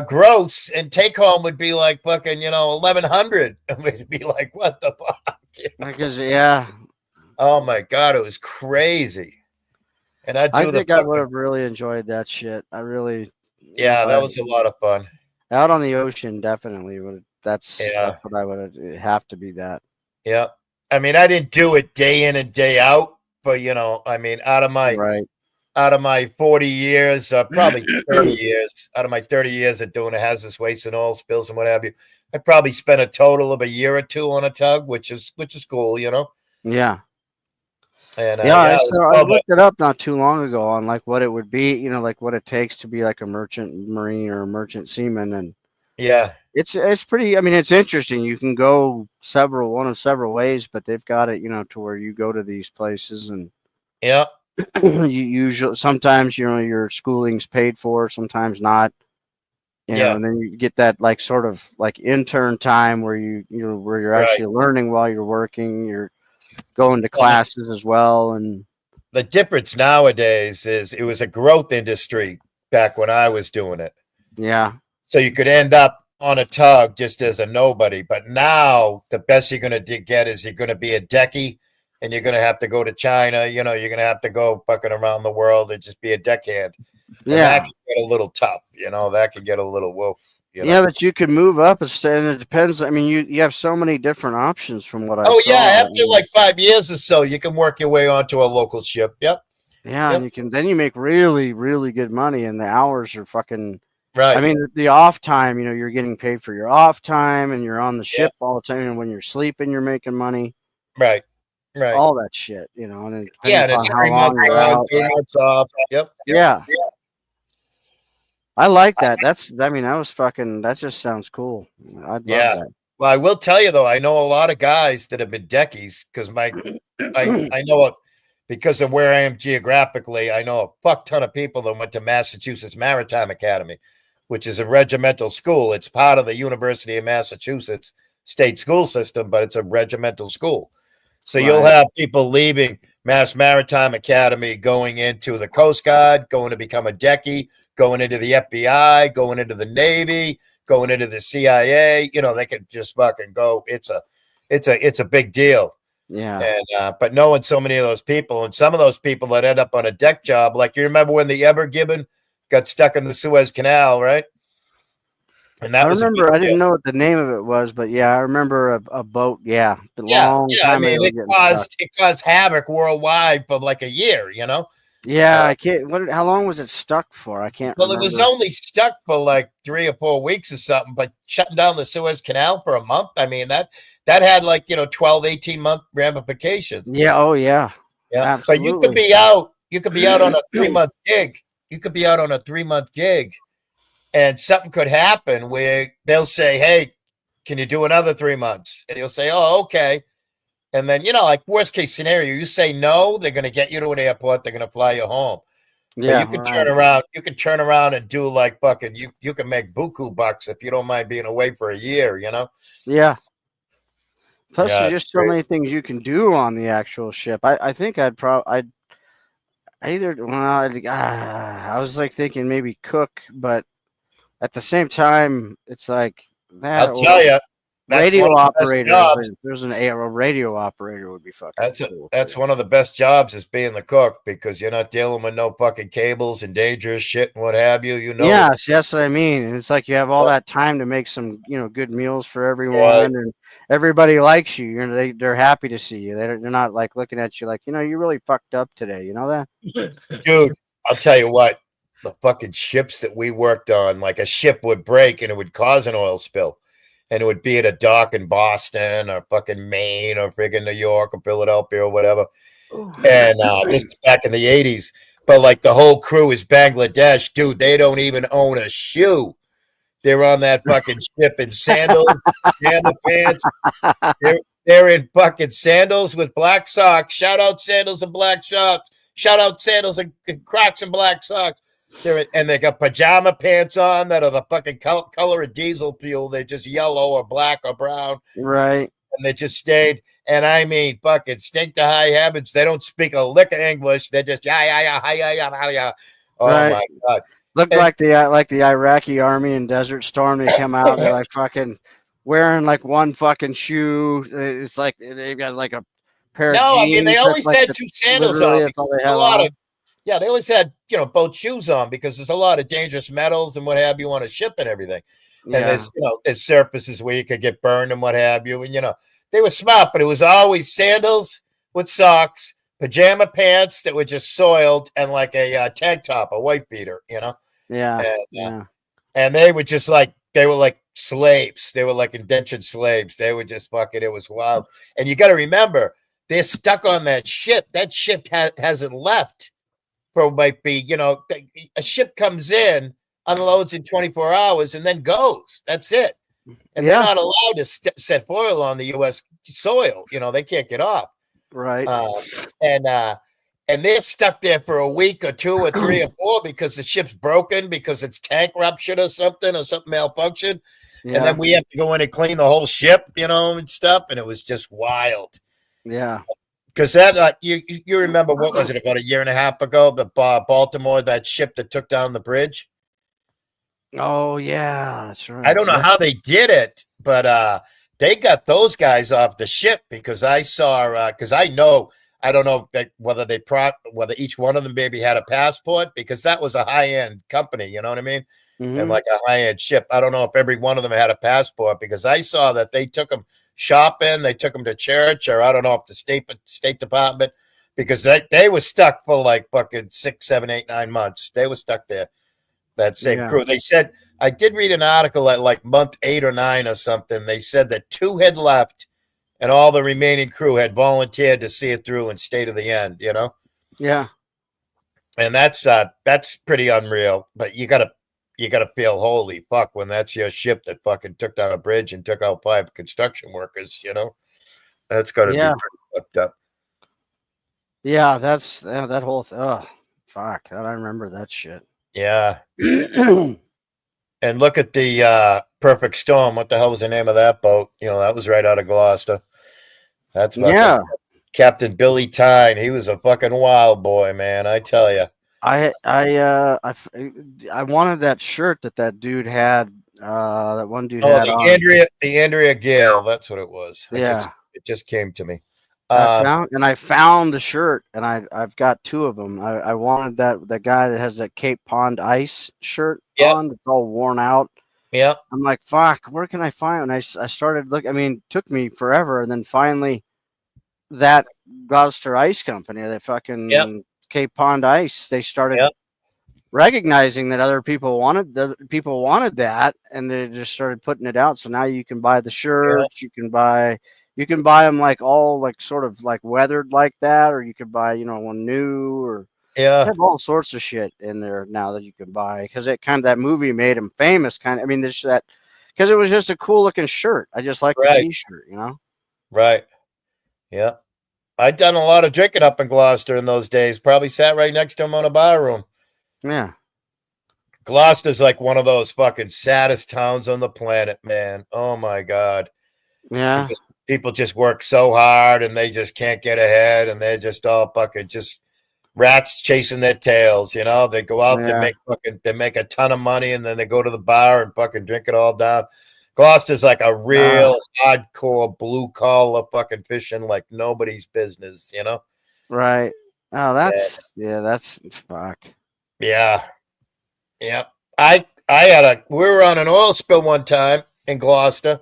gross, and take home would be like fucking $1,100, and we'd be like, what the fuck? Because yeah. Oh my God, it was crazy. And I think I would have really enjoyed that shit. I really. Yeah, that was a lot of fun. Out on the ocean, definitely would. That's what I would have to be that. Yeah. I mean, I didn't do it day in and day out, but I mean, out of my 40 years, probably 30 years, out of my 30 years of doing hazardous waste and oil spills and what have you, I probably spent a total of a year or two on a tug, which is cool, Yeah. And I looked it up not too long ago on like what it would be, like what it takes to be like a merchant marine or a merchant seaman, and yeah, it's pretty. I mean, it's interesting. You can go one of several ways, but they've got it, to where you go to these places and yeah, you usually sometimes your schooling's paid for, sometimes not. You know, and then you get that like sort of like intern time where you're actually learning while you're working. You're going to classes as well. And the difference nowadays is it was a growth industry back when I was doing it. Yeah. So you could end up on a tug just as a nobody. But now the best you're going to get is you're going to be a decky, and you're going to have to go to China. You're going to have to go fucking around the world and just be a deckhand. Yeah. And that can get a little tough. That can get a little woof. Yeah, but you can move up and it depends. I mean, you have so many different options from what I saw. Oh, yeah. After like 5 years or so, you can work your way onto a local ship. Yep. Yeah, yep. And then you make really, really good money, and the hours are fucking right. I mean, the off time, you're getting paid for your off time, and you're on the ship all the time. And when you're sleeping, you're making money. Right. All that shit, and and it's 3 months on, 3 months off. Yep. Yeah. I like that. That just sounds cool. I'd love that. Well, I will tell you though, I know a lot of guys that have been deckies because I know because of where I am geographically, I know a fuck ton of people that went to Massachusetts Maritime Academy, which is a regimental school. It's part of the University of Massachusetts state school system, but it's a regimental school. So you'll have people leaving Mass Maritime Academy, going into the Coast Guard, going to become a deckie, going into the FBI, going into the Navy, going into the CIA. They could just fucking go. It's a big deal. Yeah. And but knowing so many of those people, and some of those people that end up on a deck job, like you remember when the Ever Gibbon got stuck in the Suez Canal, right? And that I remember. I didn't know what the name of it was, but yeah, I remember a boat. Yeah, time I mean, it caused havoc worldwide for like a year. Yeah, I can't. How long was it stuck for? I can't. Well, it was only stuck for like 3 or 4 weeks or something. But shutting down the Suez Canal for a month, I mean that had like 12, 18-month ramifications. Yeah. Oh yeah. Yeah. Absolutely. But you could be out. You could be out on a 3-month gig. You could be out on a 3-month gig, and something could happen where they'll say, "Hey, can you do another 3 months?" And he'll say, "Oh, okay." And then, like worst case scenario, you say no, they're going to get you to an airport. They're going to fly you home. But Yeah, you can turn around. You can turn around and do like fucking. You can make buku bucks if you don't mind being away for a year. Yeah. Plus, Yeah, there's just so many things you can do on the actual ship. I think I was like thinking maybe cook, but at the same time, it's like that. I'll tell you, that's one Radio of the best operators. jobs. If there's a radio operator would be fucking cool. That's one of the best jobs is being the cook because you're not dealing with no fucking cables and dangerous shit and what have you. Yeah, see, that's what I mean. And it's like you have all that time to make some, good meals for everyone, and everybody likes you. They're happy to see you. They're not like looking at you like, you really fucked up today. You know that? Dude, I'll tell you what, the fucking ships that we worked on, like a ship would break and it would cause an oil spill. And it would be at a dock in Boston or fucking Maine or friggin' New York or Philadelphia or whatever. And this is back in the 80s. But like the whole crew is Bangladesh, dude. They don't even own a shoe. They're on that fucking ship in sandals, sandal pants. They're in fucking sandals with black socks. Shout out sandals and black socks. Shout out sandals and Crocs and black socks. And they got pajama pants on that are the fucking color of diesel fuel. They're just yellow or black or brown. Right. And they just stayed. And I mean, fucking stink to high heavens. They don't speak a lick of English. They're just, yeah. Oh, right. my God. Look like the Iraqi army in Desert Storm. They come out, they're like fucking wearing like one fucking shoe. It's like they've got like a pair of jeans. I mean, they always had two sandals on. That's all they A have lot on. of, they always had, both shoes on because there's a lot of dangerous metals and what have you on a ship and everything. And there's surfaces where you could get burned and what have you. And, they were smart, but it was always sandals with socks, pajama pants that were just soiled, and like a tank top, a white beater, And they were just like, slaves. They were like indentured slaves. They were just fucking, it was wild. And you got to remember, they're stuck on that ship. That ship hasn't left. Might be, a ship comes in, unloads in 24 hours, and then goes. That's it. And they're not allowed to set foil on the U.S. soil. They can't get off. Right. And they're stuck there for a week or 2 or 3 or 4 because the ship's broken, because it's tank ruptured or something malfunctioned. Yeah. And then we have to go in and clean the whole ship, and stuff. And it was just wild. Yeah. Because that, you remember, what was it, about a year and a half ago, the Baltimore, that ship that took down the bridge? Oh, yeah, that's right. I don't know how they did it, but they got those guys off the ship because I saw, because I don't know whether whether each one of them maybe had a passport, because that was a high-end company, you know what I mean? Mm-hmm. And like a high-end ship. I don't know if every one of them had a passport, because I saw that they took them shopping, they took them to church, or I don't know if the State Department, because they were stuck for like fucking 6, 7, 8, 9 months. They were stuck there. That same crew. They said, I did read an article at like month 8 or 9 or something. They said that 2 had left, and all the remaining crew had volunteered to see it through and stay to the end. Yeah. And that's pretty unreal. But you gotta feel, holy fuck, when that's your ship that fucking took down a bridge and took out 5 construction workers. That's gotta be pretty fucked up. Yeah, that's that whole oh fuck. I remember that shit. Yeah. And look at the Perfect Storm. What the hell was the name of that boat? That was right out of Gloucester. That's Captain Billy Tyne. He was a fucking wild boy, man. I tell you. I wanted that shirt that dude had. That one dude had on. The Andrea Gale. That's what it was. It just came to me. I found the shirt, and I've got 2 of them. I wanted that guy that has that Cape Pond Ice shirt on. It's all worn out. Yeah. I'm like, fuck, where can I find? And I started looking. I mean, it took me forever, and then finally, that Gloucester Ice Company, that fucking Cape Pond Ice, they started recognizing that other people wanted that, and they just started putting it out. So now you can buy the shirts. You can buy them like all like sort of like weathered like that, or you could buy one new, or They Yeah. have all sorts of shit in there now that you can buy because it kind of that movie made him famous. Kind of, I mean, there's that because it was just a cool looking shirt. I just like the Right. T-shirt, you know. Right. Yeah. I'd done a lot of drinking up in Gloucester in those days. Probably sat right next to him on a bar room. Yeah. Gloucester's like one of those fucking saddest towns on the planet, man. Oh my God. Yeah. Because people just work so hard and they just can't get ahead and they're just all fucking just rats chasing their tails, you know. They go out, Yeah. they make a ton of money and then they go to the bar and fucking drink it all down. Gloucester's like a real hardcore blue collar fucking fishing like nobody's business, you know? Right. Oh, that's that's fuck. Yeah. Yep. We were on an oil spill one time in Gloucester,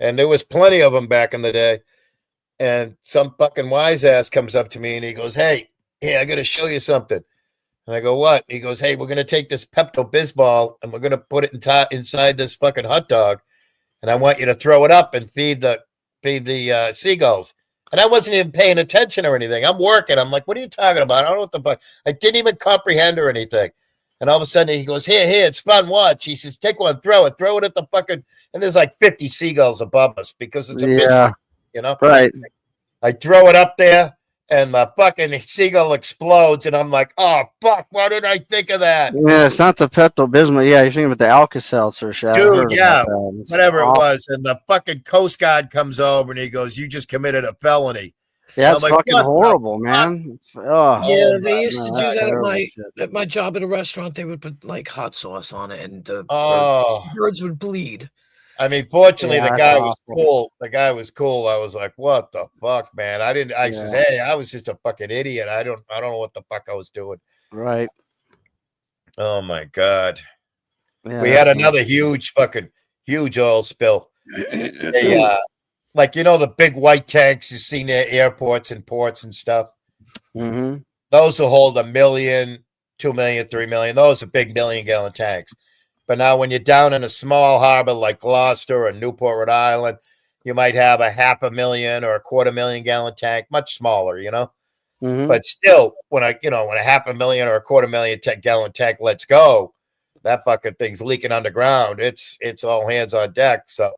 and there was plenty of them back in the day. And some fucking wise ass comes up to me and he goes, "Hey, I got to show you something." And I go, "What?" He goes, "Hey, we're gonna take this Pepto Bismol and we're gonna put it inside this fucking hot dog, and I want you to throw it up and feed the seagulls." And I wasn't even paying attention or anything. I'm working. I'm like, "What are you talking about? I don't know what the fuck." I didn't even comprehend or anything. And all of a sudden he goes, here, it's fun. Watch. He says, "Take one, throw it at the fucking," and there's like 50 seagulls above us because it's a business, you know? Right. I throw it up there and the fucking seagull explodes. And I'm like, "Oh, fuck. Why did I think of that?" Yeah, it's not the Pepto Bismol. Yeah, you're thinking about the Alka-Seltzer shit. Dude, yeah, whatever it was. And the fucking Coast Guard comes over and he goes, "You just committed a felony." Yeah, it's like, fucking horrible, man. Oh, Yeah, they used to no, do that's that terrible at my job at a restaurant. They would put like hot sauce on it, and the birds would bleed. I mean, fortunately, Yeah, the that's guy was awful. cool. The guy was cool. I was like, "What the fuck, man?" I says, Yeah. "Hey, I was just a fucking idiot. I don't know what the fuck I was doing." Right. Oh my God. Yeah, We had that's another huge oil spill. Like, you know, the big white tanks you see near airports and ports and stuff. Mm-hmm. Those will hold 1 million, 2 million, 3 million. Those are big 1-million-gallon tanks. But now when you're down in a small harbor like Gloucester or Newport, Rhode Island, you might have a 500,000 or a 250,000-gallon tank, much smaller, you know. Mm-hmm. But still, when a 500,000 or a 250,000-gallon tank lets go, that fucking thing's leaking underground. It's all hands on deck. So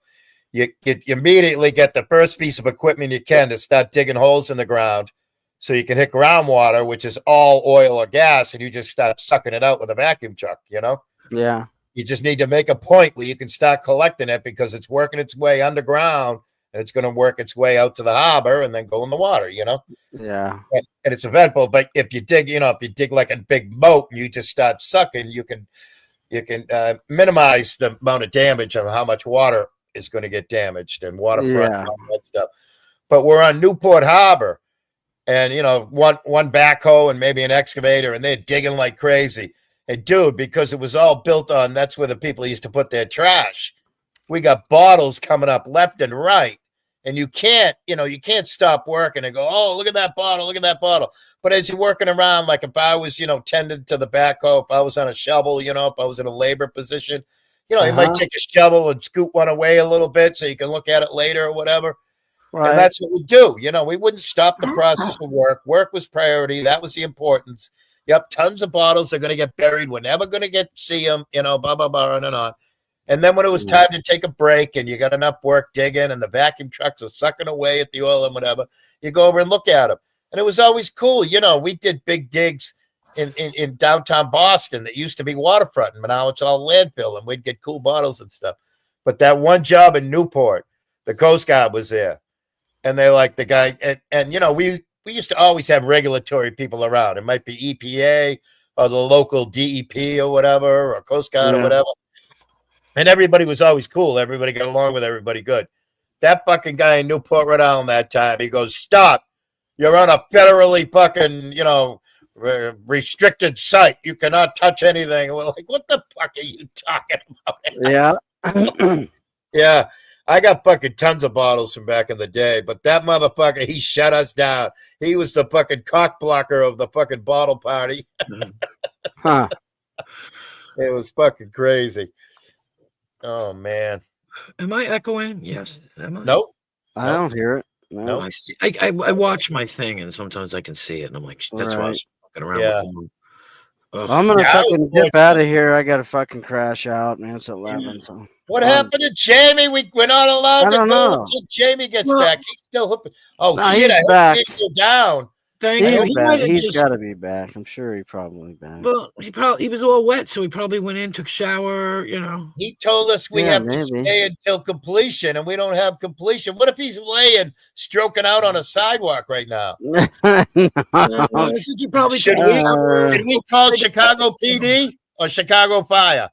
you immediately get the first piece of equipment you can to start digging holes in the ground so you can hit groundwater, which is all oil or gas, and you just start sucking it out with a vacuum truck, you know? Yeah. You just need to make a point where you can start collecting it because it's working its way underground and it's going to work its way out to the harbor and then go in the water, you know? Yeah. And it's eventful, but if you dig like a big moat and you just start sucking, you can minimize the amount of damage of how much water is going to get damaged and waterfront and all that stuff. But we're on Newport Harbor and, you know, one backhoe and maybe an excavator and they're digging like crazy. And dude, because it was all built on, that's where the people used to put their trash. We got bottles coming up left and right. And you can't stop working and go, "Oh, look at that bottle, look at that bottle." But as you're working around, like if I was, tending to the backhoe, if I was on a shovel, if I was in a labor position, you might take a shovel and scoot one away a little bit so you can look at it later or whatever. Right. And that's what we do. We wouldn't stop the process of work. Work was priority. That was the importance. Yep, tons of bottles are going to get buried. We're never going to see them, blah, blah, blah, on and on. And then when it was time to take a break and you got enough work digging and the vacuum trucks are sucking away at the oil and whatever, you go over and look at them. And it was always cool. We did big digs in downtown Boston that used to be waterfront, and now it's all landfill, and we'd get cool bottles and stuff. But that one job in Newport, the Coast Guard was there. And they like the guy, and we used to always have regulatory people around. It might be EPA or the local DEP or whatever, or Coast Guard or whatever. And everybody was always cool. Everybody got along with everybody good. That fucking guy in Newport, Rhode Island that time, he goes, "Stop. You're on a federally fucking, restricted site. You cannot touch anything." And we're like, "What the fuck are you talking about?" Yeah. Yeah. I got fucking tons of bottles from back in the day, but that motherfucker, he shut us down. He was the fucking cock blocker of the fucking bottle party. Huh. It was fucking crazy. Oh, man. Am I echoing? Yes. Am I? Nope. I don't hear it. No. I see. I watch my thing, and sometimes I can see it, and I'm like, that's why I was Fucking around Yeah. with them. Well, I'm gonna Yeah, I fucking was dip out of here. I gotta fucking crash out, man. It's 11. So What happened to Jamie? We're not allowed I to don't go know. until Jamie gets Well- back. He's still hooked. Oh No, shit! he's I hope back. he didn't go down. Thank you. He's He back. might have He's just. got to be back. I'm sure he probably back. Well, he was all wet, so he probably went in, took shower. You know. He told us we Yeah, have to maybe. stay until completion, and we don't have completion. What if he's laying, stroking out on a sidewalk right now? I think he probably Should took we? a shower. Can we call Chicago PD or Chicago Fire?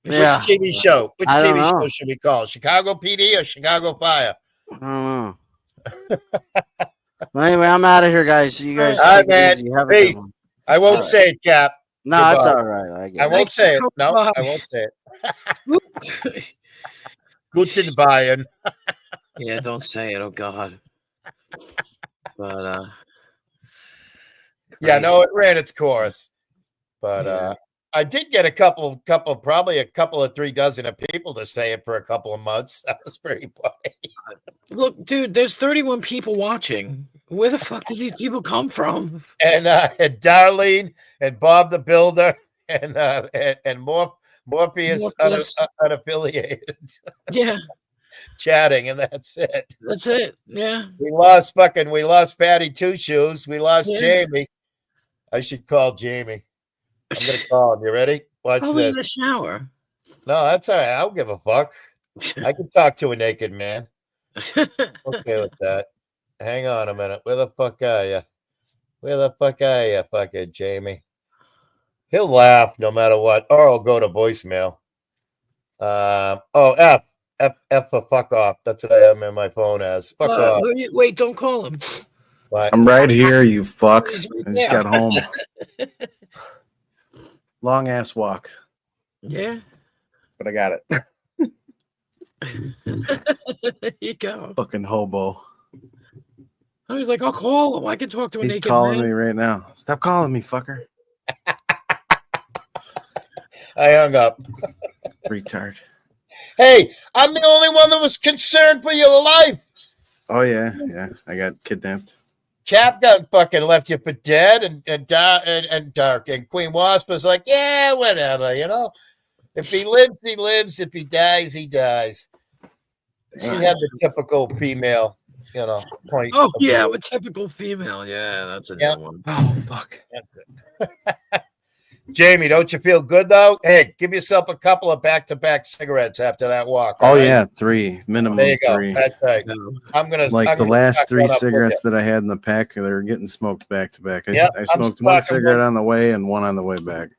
Yeah. Which TV show? Which I don't TV know. show should we call? Chicago PD or Chicago Fire? I don't know. Well, anyway, I'm out of here, guys. You guys All right, take it man. easy. Have a Peace. good one. I won't All right. say it, Cap. No, Goodbye. that's all right. I get I it. won't say it. No, I won't say it. Goodbye. Yeah, don't say it. Oh God. But Yeah, no, it ran its course. But I did get probably a couple of 3 dozen of people to say it for a couple of months. That was pretty funny. look, dude, there's 31 people watching. Where the fuck did these people come from? And Darlene and Bob the Builder and Morpheus unaffiliated Yeah, chatting, and that's it. that's it. Yeah. We lost Patty Two Shoes. We lost Yeah. Jamie. I should call Jamie. I'm gonna call him. You ready? Watch Probably in this. the shower. No, that's all right. I don't give a fuck. I can talk to a naked man. Okay with that. Hang on a minute. Where the fuck are you? Where the fuck are you, fucking Jamie? He'll laugh no matter what, or I'll go to voicemail. F for fuck off. That's what I have in my phone as. Fuck off. Wait, don't call him. But I'm right here, you fuck. I He's right just there. got home. Long ass walk, Yeah. but I got it. There you go. Fucking hobo. I was like, I'll call him. I can talk to a He's naked calling man. me right now. Stop calling me, fucker. I hung up. Retard. Hey, I'm the only one that was concerned for your life. Oh yeah, yeah. I got kidnapped. Cap got fucking left you for dead, and Dark and Queen Wasp was like, yeah, whatever, you know. If he lives, he lives. If he dies, he dies. She had the typical female, you know, point. Oh, of yeah, view. I'm a typical female. Yeah, that's a Yeah. new one. Oh fuck. Jamie, don't you feel good though? Hey, give yourself a couple of back-to-back cigarettes after that walk. Oh all right? yeah, 3 minimum. There you go. 3. That's right. I'm gonna Like the gonna last stock 3 one up with cigarettes you. that I had in the pack, they were getting smoked back to back. Yep, I I'm smoked one stocking cigarette one. on the way and one on the way back.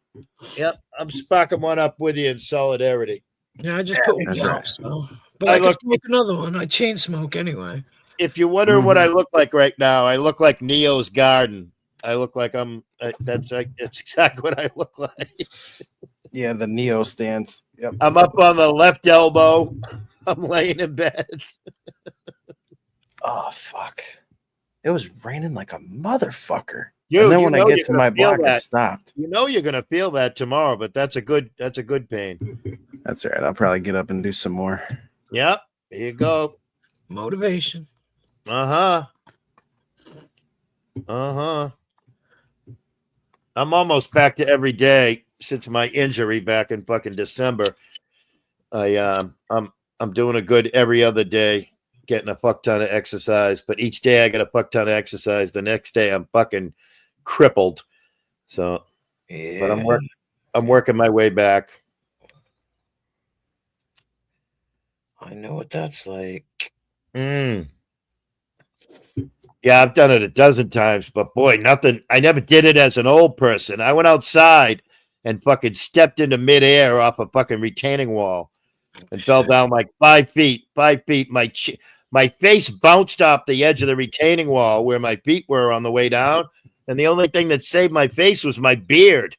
Yep, I'm sparking one up with you in solidarity. Yeah, I just put one That's out, right. so. But I I, can look- smoke another one. I chain smoke anyway. If you're wondering what I look like right now, I look like Neo's garden. I look like that's exactly what I look like. Yeah, the Neo stance. Yep. I'm up on the left elbow. I'm laying in bed. Oh fuck. It was raining like a motherfucker. You- and then you when I know get you're to gonna my feel block, that. it stopped. You know you're gonna feel that tomorrow, but that's a good pain. That's all right. I'll probably get up and do some more. Yep. There you go. Motivation. Uh-huh. I'm almost back to every day since my injury back in fucking December. I'm doing a good every other day, getting a fuck ton of exercise, but each day I get a fuck ton of exercise. The next day I'm fucking crippled. So but I'm working my way back. I know what that's like. Yeah, I've done it a dozen times, but boy, nothing. I never did it as an old person. I went outside and fucking stepped into midair off a fucking retaining wall and fell down like 5 feet. 5 feet. My face bounced off the edge of the retaining wall where my feet were on the way down, and the only thing that saved my face was my beard.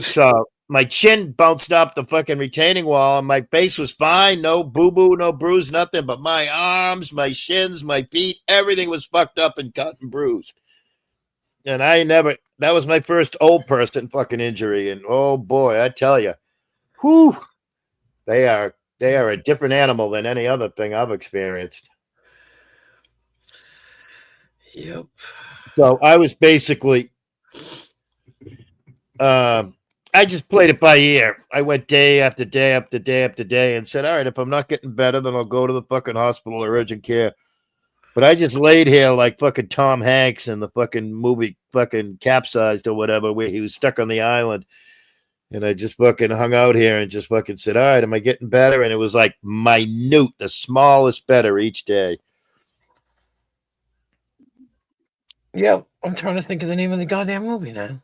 So my chin bounced off the fucking retaining wall, and my face was fine. No boo-boo, no bruise, nothing. But my arms, my shins, my feet, everything was fucked up and cut and bruised. And that was my first old person fucking injury. And oh boy, I tell you, whew, they are a different animal than any other thing I've experienced. Yep. So I was basically I just played it by ear. I went day after day after day after day and said, all right, if I'm not getting better, then I'll go to the fucking hospital or urgent care. But I just laid here like fucking Tom Hanks in the fucking movie fucking Capsized or whatever, where he was stuck on the island. And I just fucking hung out here and just fucking said, all right, am I getting better? And it was like minute, the smallest better each day. Yeah, I'm trying to think of the name of the goddamn movie now.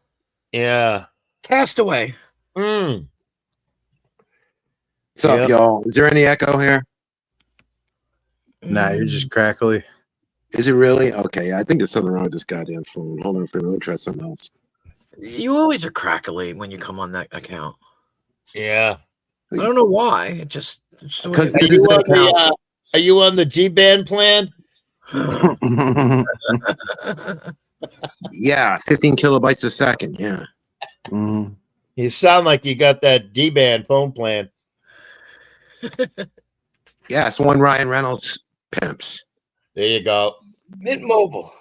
Yeah. Castaway. Mm. What's up, y'all? Is there any echo here? Nah, you're just crackly. Is it really? Okay, I think there's something wrong with this goddamn phone. Hold on for a minute. Let me try something else. You always are crackly when you come on that account. Yeah. I don't know why. It just it's the way Because it this is. is an account. Are you on the D-band plan? Yeah, 15 kilobytes a second. Yeah. Mhm. You sound like you got that D-band phone plan. Yeah, it's one Ryan Reynolds pimps. There you go. Mint Mobile.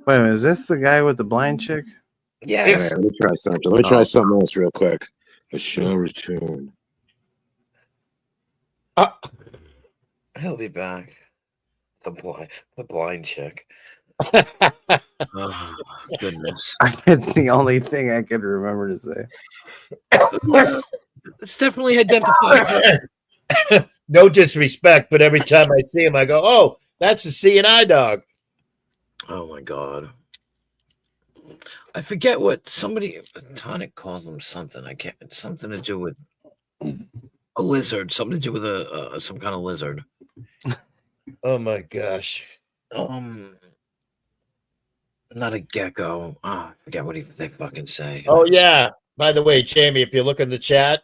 Wait a minute, is this the guy with the blind chick? Yes. Let me try something. Let me try something else real quick. A shall return. He'll be back. The blind chick. Oh, goodness. It's the only thing I could remember to say. It's definitely identified. No disrespect, but every time I see him, I go, "Oh, that's the C&I dog." Oh my god! I forget what Tonic calls him something. I can't. It's something to do with a lizard. Something to do with some kind of lizard. Oh my gosh! Not a gecko. I forget what they fucking say. Oh yeah. By the way, Jamie, if you look in the chat,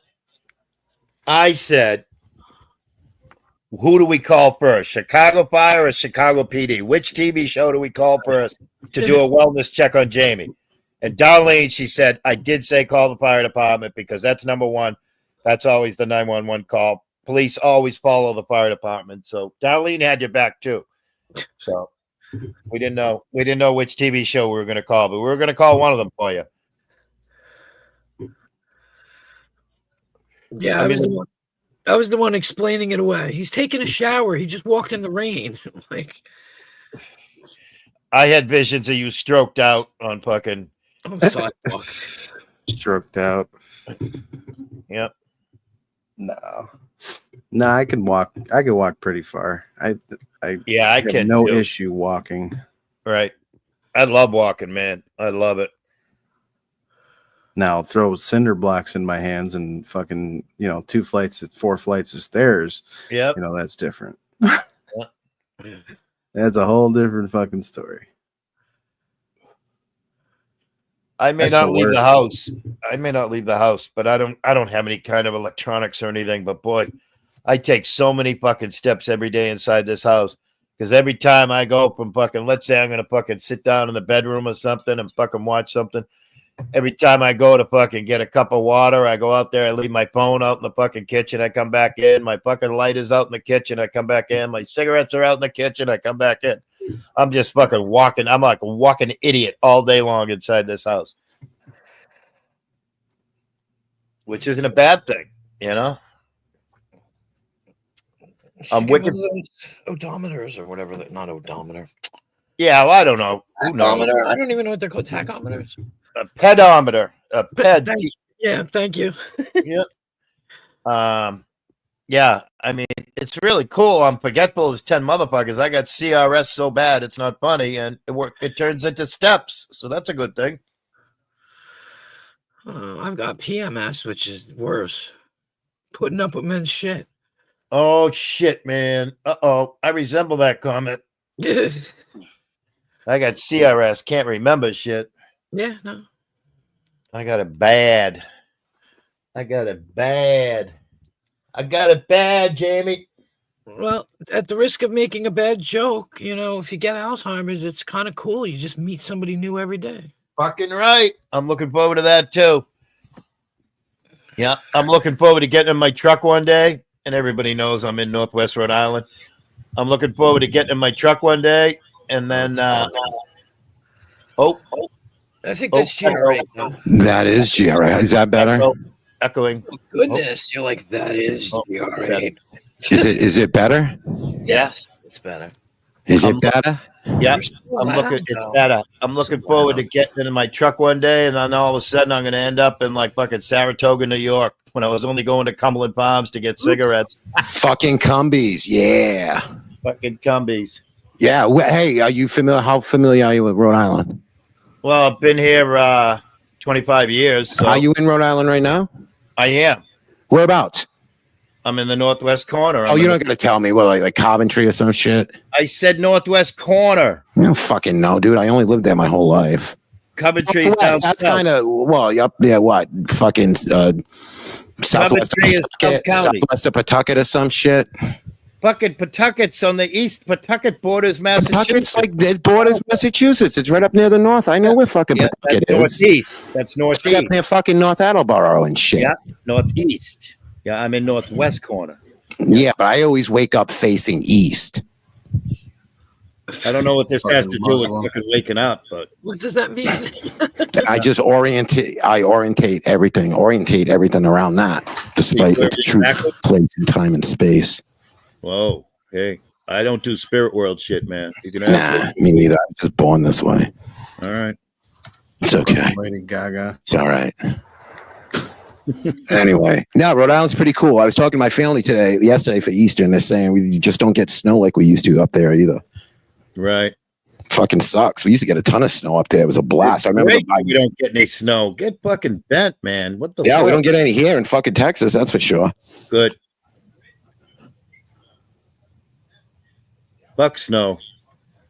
I said, who do we call first? Chicago Fire or Chicago PD? Which TV show do we call first to do a wellness check on Jamie? And Darlene, she said, I did say call the fire department because that's number one. That's always the 911 call. Police always follow the fire department. So Darlene had your back too. So we didn't know which TV show we were going to call, but we were going to call one of them for you. Yeah, I was the one explaining it away. He's taking a shower. He just walked in the rain. Like, I had visions of you stroked out on fucking sidewalk. Stroked out. Yep. No, I can walk. I can walk pretty far. I have can no too. issue walking. Right. I love walking, man. I love it. Now throw cinder blocks in my hands and fucking 4 flights of stairs. Yep. That's different. That's a whole different fucking story. I may That's not the leave the worst. house. I may not leave the house, but I don't have any kind of electronics or anything. But boy, I take so many fucking steps every day inside this house. Because every time I go from fucking, let's say I'm gonna fucking sit down in the bedroom or something and fucking watch something. Every time I go to fucking get a cup of water, I go out there, I leave my phone out in the fucking kitchen, I come back in, my fucking light is out in the kitchen, I come back in, my cigarettes are out in the kitchen, I come back in. I'm just fucking walking. I'm like a walking idiot all day long inside this house. Which isn't a bad thing, I'm wicked. One of those odometers or whatever. Not odometer. Yeah, well, I don't know. Who knows? Tachometer? I don't even know what they're called. Tachometers. A pedometer. A ped. Yeah, thank you. Yep. Yeah, I mean, it's really cool. I'm forgetful as 10 motherfuckers. I got CRS so bad it's not funny, and it turns into steps, so that's a good thing. I've got PMS, which is worse. Putting up with men's shit. Oh shit, man. Uh-oh. I resemble that comment. I got CRS, can't remember shit. Yeah, no. I got it bad. Jamie. Well, at the risk of making a bad joke, if you get Alzheimer's, it's kind of cool. You just meet somebody new every day. Fucking right. I'm looking forward to that too. Yeah, I'm looking forward to getting in my truck one day, and everybody knows I'm in Northwest Rhode Island. I'm looking forward to getting in my truck one day, and then I think Oh, that's GR8. though. That is GR8. Is that better? Echoing. Goodness, you're like, that is GR8. Is it better? Yes, it's better. Is it better? Yep. I'm looking. It's better. I'm looking forward to getting into my truck one day, and then all of a sudden I'm going to end up in like fucking Saratoga, New York, when I was only going to Cumberland Farms to get cigarettes. Fucking Cumbies, yeah. Fucking Cumbies. Yeah. Hey, are you familiar? How familiar are you with Rhode Island? Well, I've been here 25 years. So Are you in Rhode Island right now? I am. Whereabouts? I'm in the northwest corner. Oh, you're not going to tell me what, like Coventry or some shit? I said northwest corner. I don't fucking know, dude. I only lived there my whole life. Coventry. That's kind of up there. What fucking southwest of Pawtucket or some shit? Fucking Pawtucket's on the east. Pawtucket borders Massachusetts. Pawtucket's like it borders Massachusetts. It's right up near the north. I know where fucking Pawtucket is. Northeast. That's northeast. It's up near fucking North Attleboro and shit. Yeah, northeast. Yeah, I'm in northwest corner. Yeah, but I always wake up facing east. I don't know what this has to do with fucking waking up, but What does that mean? I just orientate everything around that, despite its true place in time and space. Whoa, hey, I don't do spirit world shit, man. You can Nah, me neither. I'm just born this way. All right, it's okay. Lady Gaga. It's all right. Anyway, no, Rhode Island's pretty cool. I was talking to my family yesterday for Easter, and they're saying we just don't get snow like we used to up there either. Right. Fucking sucks. We used to get a ton of snow up there. It was a blast. I remember we don't get any snow. Get fucking bent, man. What the? Yeah, fuck? we don't get any here in fucking Texas. That's for sure. Good. Fuck snow.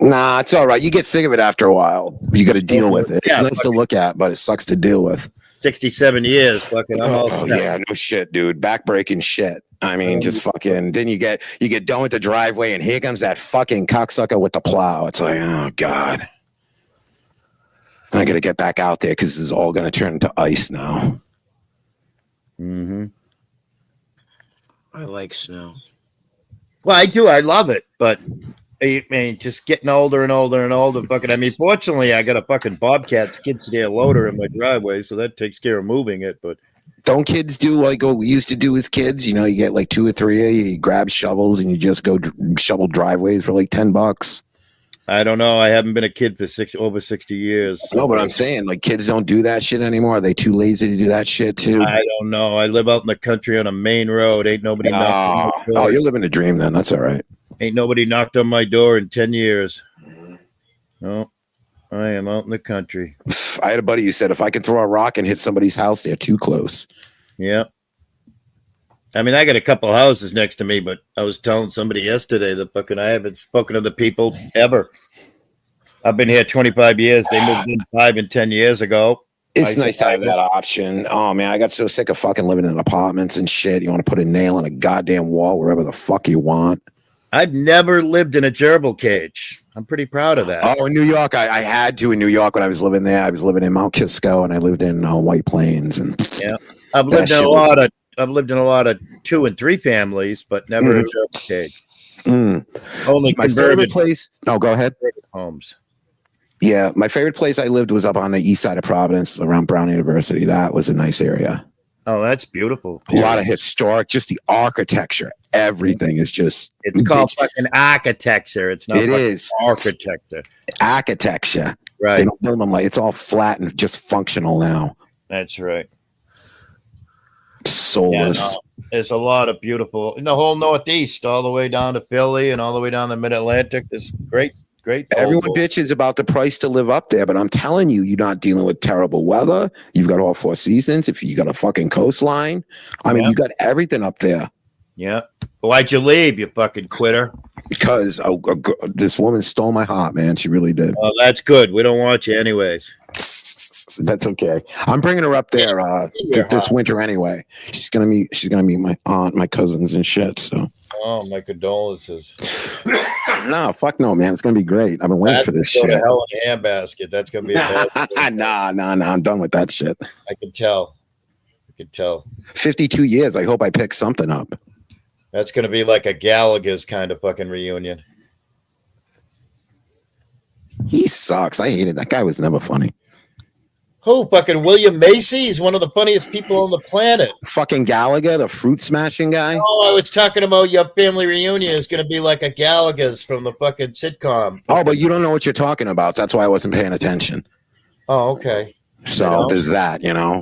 Nah, it's all right. You get sick of it after a while. You got to deal with it. It's nice to look at, but it sucks to deal with. 67 years. Fucking. Oh yeah, no shit, dude. Backbreaking shit. I mean, just fucking. Then you get done with the driveway, and here comes that fucking cocksucker with the plow. It's like, oh god, I got to get back out there because this is all going to turn into ice now. Mm-hmm. I like snow. Well, I do. I love it, but I mean, just getting older and older and older. Fucking. I mean, fortunately, I got a fucking Bobcat skid steer loader in my driveway, so that takes care of moving it. But don't kids do like what we used to do as kids? You know, you get like 2 or 3 of you, you grab shovels, and you just go shovel driveways for like $10. I don't know. I haven't been a kid for over 60 years. So. No, but I'm saying like kids don't do that shit anymore. Are they too lazy to do that shit too? I don't know. I live out in the country on a main road. Ain't nobody knocked. Oh, you're living a dream then. That's all right. Ain't nobody knocked on my door in 10 years. No, I am out in the country. I had a buddy who said if I could throw a rock and hit somebody's house, they're too close. Yeah. I mean, I got a couple houses next to me, but I was telling somebody yesterday that fucking I haven't spoken to the people ever. I've been here 25 years. They moved in 5 and 10 years ago. It's nice to have that option. Oh man, I got so sick of fucking living in apartments and shit. You want to put a nail in a goddamn wall wherever the fuck you want. I've never lived in a gerbil cage. I'm pretty proud of that. Oh, in New York, I had to in New York when I was living there. I was living in Mount Kisco and I lived in White Plains and yeah. I've lived in a lot of 2 and 3 families, but never a gerbil cage. Only my favorite place. Oh, go ahead. Homes. Yeah, my favorite place I lived was up on the east side of Providence, around Brown University. That was a nice area. Oh, that's beautiful. A lot of historic, just the architecture. Everything is just. It's called fucking architecture. It's not. It is architecture. Architecture. Right. They don't build them like it's all flat and just functional now. That's right. Soulless. Yeah, no, there's a lot of beautiful in the whole Northeast, all the way down to Philly and all the way down the Mid Atlantic. There's great. Everyone bitches about the price to live up there, but I'm telling you, you're not dealing with terrible weather. You've got all 4 seasons. If you got a fucking coastline, I mean, you got everything up there. Yeah. Why'd you leave, you fucking quitter? Because this woman stole my heart, man. She really did. Oh, that's good. We don't want you anyways. That's okay. I'm bringing her up there this winter anyway. She's gonna meet my aunt, my cousins, and shit. So. Oh, my condolences. No, fuck no, man. It's gonna be great. I've been waiting for this shit. Hell in a handbasket. That's gonna be a bad. Nah. I'm done with that shit. I can tell. 52 years. I hope I pick something up. That's gonna be like a Gallagher's kind of fucking reunion. He sucks. I hated that guy. Was never funny. Who? Fucking William Macy? He's one of the funniest people on the planet. Fucking Gallagher, the fruit smashing guy. Oh, I was talking about your family reunion is going to be like a Gallagher's from the fucking sitcom. Oh, but you don't know what you're talking about. That's why I wasn't paying attention. Oh, okay. So there's that,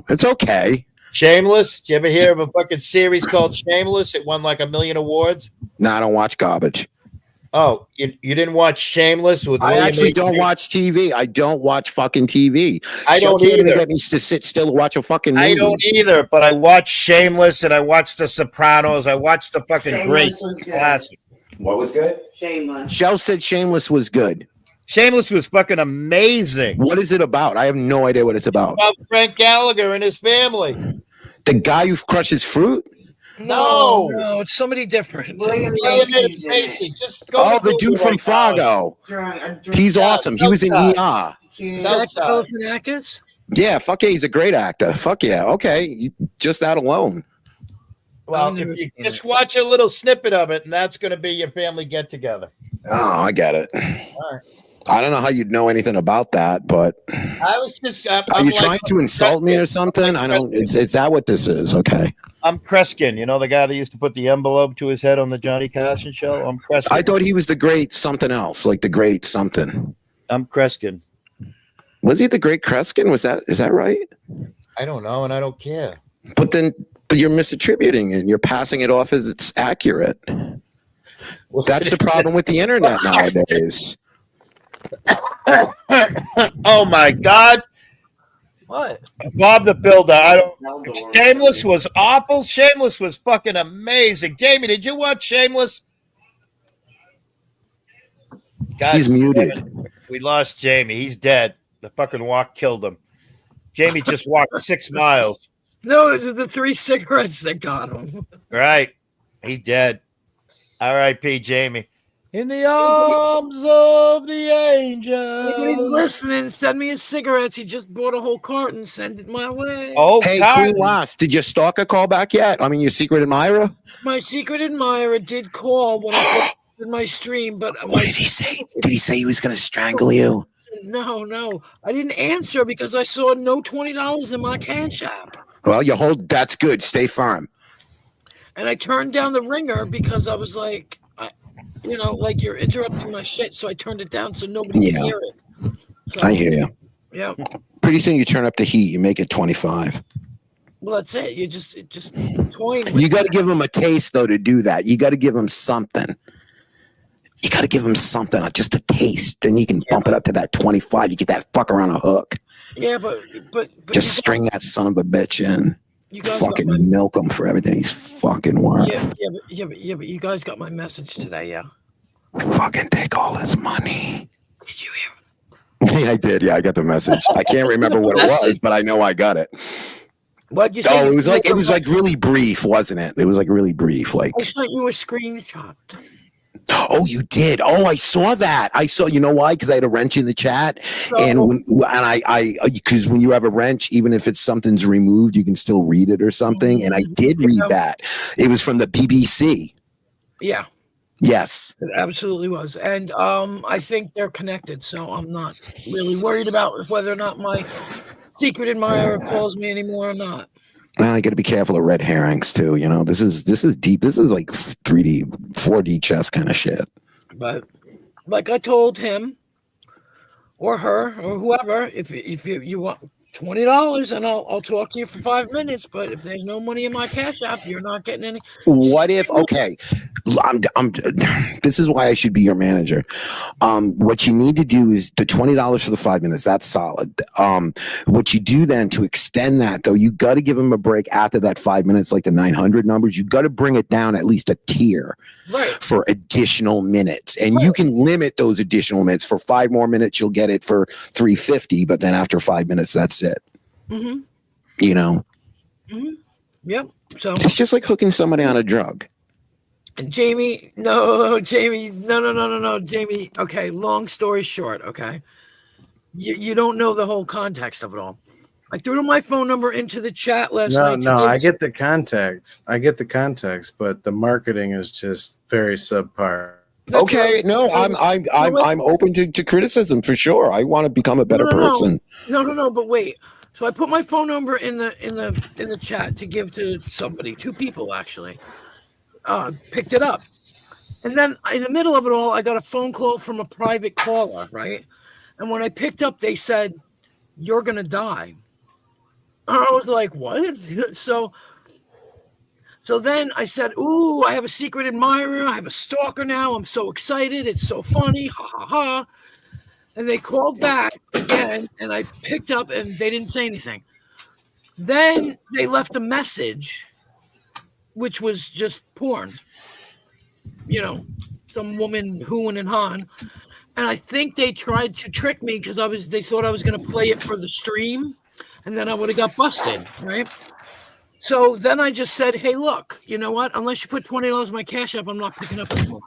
It's okay. Shameless? Did you ever hear of a fucking series called Shameless? It won like 1 million awards. No, I don't watch garbage. Oh, you didn't watch Shameless with I William actually H. don't watch TV. I don't watch fucking TV. I don't Can't even either. get me to sit still and watch a fucking movie. I don't either, but I watched Shameless and I watched The Sopranos. I watched the fucking great classic. What was good? Shameless. Shell said Shameless was good. Shameless was fucking amazing. What is it about? I have no idea what it's about. About Frank Gallagher and his family. The guy who crushes fruit? No, it's somebody different. William H. Macy. Just go. Oh, the dude from Fargo. He's awesome. He was in ER. Zach Galifianakis? Yeah, fuck yeah, he's a great actor. Fuck yeah. Okay, just that alone. Well, if you just watch a little snippet of it, and that's going to be your family get together. Oh, I get it. All right. I don't know how you'd know anything about that, but I was just. are you trying to insult me or something? I don't. Is that what this is? Okay. I'm Kreskin. You know the guy that used to put the envelope to his head on the Johnny Carson show. I'm Kreskin. I thought he was the great something else, like the great something. I'm Kreskin. Was he the great Kreskin? Is that right? I don't know, and I don't care. But you're misattributing it. And you're passing it off as it's accurate. Well, that's the problem with the internet nowadays. Oh my God! What? Bob the Builder. Shameless was awful. Shameless was fucking amazing. Jamie, did you watch Shameless? Guys, he's muted. We lost Jamie. He's dead. The fucking walk killed him. Jamie just walked 6 miles. No, it was the 3 cigarettes that got him. Right. He's dead. R.I.P. Jamie. In the arms of the angel. If he's listening, send me his cigarettes. He just bought a whole carton. Send it my way. Oh, hey, Queen Wasp, did your stalker call back yet? I mean, your secret admirer? My secret admirer did call when I put in my stream, but what did he say? Did he say he was going to strangle you? No. I didn't answer because I saw no $20 in my Cash App. Well, that's good. Stay firm. And I turned down the ringer because I was like, like you're interrupting my shit. So I turned it down so nobody can hear it. So, I hear you. Yeah. Pretty soon you turn up the heat. You make it 25. Well, that's it. You just toying with You got to give him a taste, though, to do that. You got to give him something. You got to give him something, just a taste. Then you can bump it up to that 25. You get that fucker on a hook. Yeah, but just string that son of a bitch in. Fucking milk him for everything he's fucking worth. Yeah, but you guys got my message today, yeah? Fucking take all his money. Did you hear? Yeah, I did. Yeah, I got the message. I can't remember what it was, but I know I got it. What'd you say? Oh, it was like really brief, wasn't it? It was like really brief. Like I sent you a screenshot. Oh, you did. Oh, I saw that. You know why? Because I had a wrench in the chat, because when you have a wrench, even if something's removed, you can still read it or something. And I did read that. It was from the BBC. Yeah. Yes. It absolutely was. And I think they're connected, so I'm not really worried about whether or not my secret admirer calls me anymore or not. Well, you got to be careful of red herrings too. This is deep. This is like 3D, 4D chess kind of shit. But like I told him, or her, or whoever, if you want $20, and I'll talk to you for 5 minutes. But if there's no money in my Cash App, you're not getting any. What if? Okay, this is why I should be your manager. What you need to do is the $20 for the 5 minutes. That's solid. What you do then to extend that, though, you got to give them a break after that 5 minutes, like the 900 numbers. You got to bring it down at least a tier for additional minutes, and you can limit those additional minutes. For 5 more minutes, you'll get it for $3.50. But then after 5 minutes, that's it. Mm-hmm. Mm-hmm. Yep. So it's just like hooking somebody on a drug. Jamie, Jamie. Okay, long story short, okay. You don't know the whole context of it all. I threw my phone number into the chat last night. No, I get the context. But the marketing is just very subpar. Okay, no, I'm open to criticism for sure. I want to become a better person. No, but wait. So I put my phone number in the chat to give to somebody, 2 people actually. Picked it up. And then in the middle of it all, I got a phone call from a private caller, right? And when I picked up, they said, "You're going to die." I was like, "What?" So then I said, "Ooh, I have a secret admirer. I have a stalker now. I'm so excited. It's so funny. Ha, ha, ha." And they called back again, and I picked up, and they didn't say anything. Then they left a message, which was just porn. You know, some woman hooing and hawing. And I think they tried to trick me because they thought I was going to play it for the stream, and then I would have got busted, right? So then I just said, "Hey, look, you know what? Unless you put $20 in my Cash App, I'm not picking up anymore."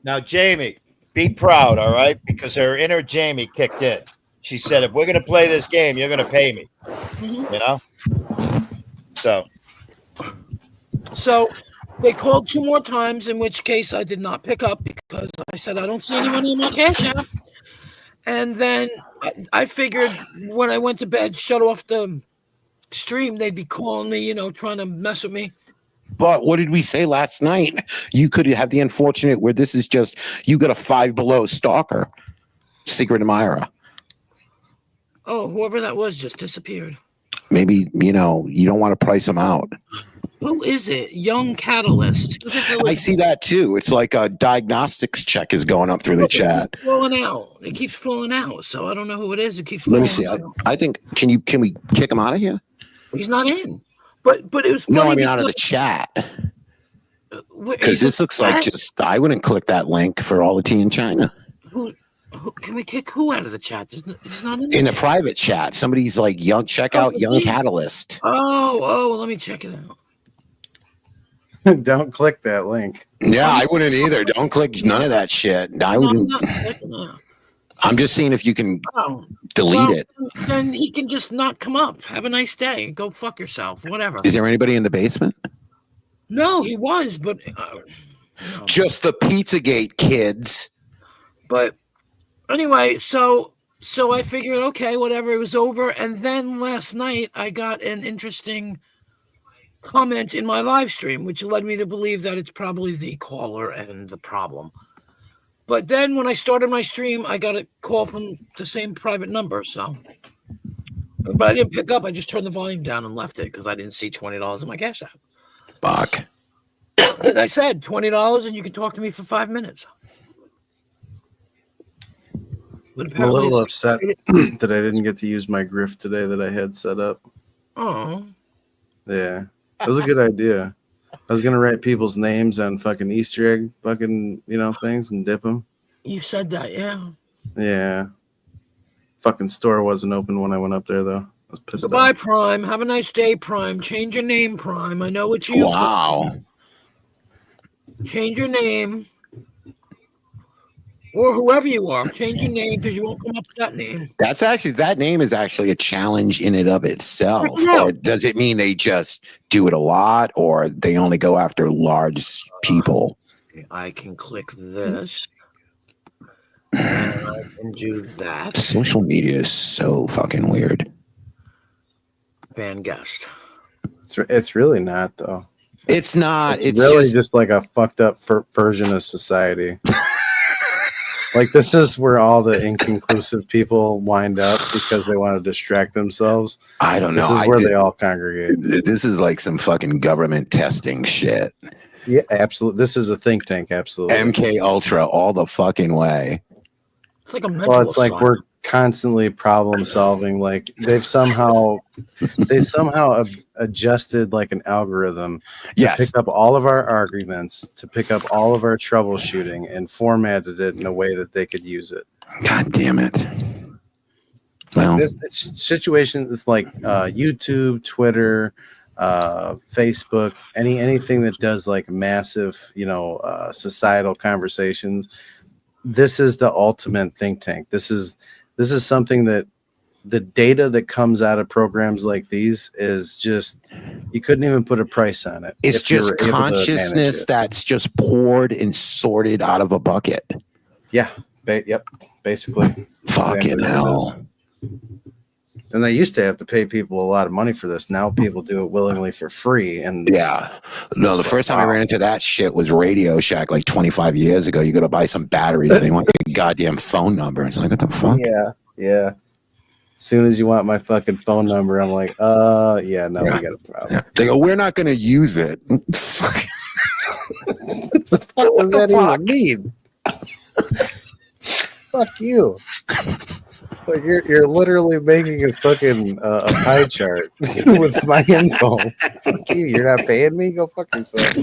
Now, Jamie, be proud, all right? Because her inner Jamie kicked in. She said, "If we're going to play this game, you're going to pay me." Mm-hmm. You know? So they called 2 more times, in which case I did not pick up because I said, "I don't see any money in my Cash App." And then I figured when I went to bed, shut off the stream, they'd be calling me, trying to mess with me. But what did we say last night? You could have the unfortunate where this is just you got a 5 below stalker, secret admirer. Oh, whoever that was just disappeared. Maybe you don't want to price them out. Who is it? Young Catalyst. I see that too. It's like a diagnostics check is going up through the chat. It keeps falling out. So I don't know who it is. It keeps. Let me see. I think can we kick him out of here? He's not in. But it was funny. No, I mean out of the chat. Because this looks like I wouldn't click that link for all the tea in China. Who can we kick who out of the chat? He's not in. In the private chat, somebody's like check out Young Catalyst. Oh, let me check it out. Don't click that link. Yeah, I wouldn't either. Don't click none of that shit. I wouldn't. I'm just seeing if you can delete it. Then he can just not come up. Have a nice day. Go fuck yourself. Whatever. Is there anybody in the basement? No, he was, but just the Pizzagate kids. But anyway, so I figured, okay, whatever. It was over, and then last night I got an interesting comment in my live stream, which led me to believe that it's probably the caller and the problem. But then when I started my stream, I got a call from the same private number. But I didn't pick up. I just turned the volume down and left it because I didn't see $20 in my Cash App. Fuck. And I said $20 and you can talk to me for 5 minutes. I'm a little upset that I didn't get to use my grift today that I had set up. Oh. Yeah. That was a good idea. I was gonna write people's names on fucking Easter egg fucking things and dip them. You said that, yeah. Yeah. Fucking store wasn't open when I went up there though. I was pissed off. Goodbye, Prime. Have a nice day, Prime. Change your name, Prime. I know it's you. Wow. Change your name. Or whoever you are, change your name because you won't come up with that name. That name is actually a challenge in and of itself. Or does it mean they just do it a lot, or they only go after large people? I can click this. And I can do that. Social media is so fucking weird. Ban guest. It's really not though. It's not. It's really just like a fucked up version of society. Like this is where all the inconclusive people wind up because they want to distract themselves. I don't know. This is where they all congregate. This is like some fucking government testing shit. Yeah, absolutely. This is a think tank. Absolutely. MK Ultra all the fucking way. It's like a mental Well, it's like assault. we're constantly problem solving. Like they somehow adjusted like an algorithm to pick up all of our arguments, to pick up all of our troubleshooting, and formatted it in a way that they could use it. God damn it! Well, this situation is like YouTube, Twitter, Facebook, anything that does like massive, societal conversations. This is the ultimate think tank. This is something that the data that comes out of programs like these is just, you couldn't even put a price on it. It's just consciousness that's just poured and sorted out of a bucket. Yeah. Yep. Basically. Fucking hell. And they used to have to pay people a lot of money for this. Now people do it willingly for free. And yeah, no, the first time I ran into that shit was Radio Shack like 25 years ago. You got to buy some batteries and they want your goddamn phone number. It's like, what the fuck? Yeah, yeah. As soon as you want my fucking phone number, I'm like, yeah, no, we got a problem. Yeah. They go, we're not going to use it. Fuck. What does that even mean? Fuck you. Like you're literally making a fucking a pie chart with my info. Fuck you. You're not paying me? Go fuck yourself.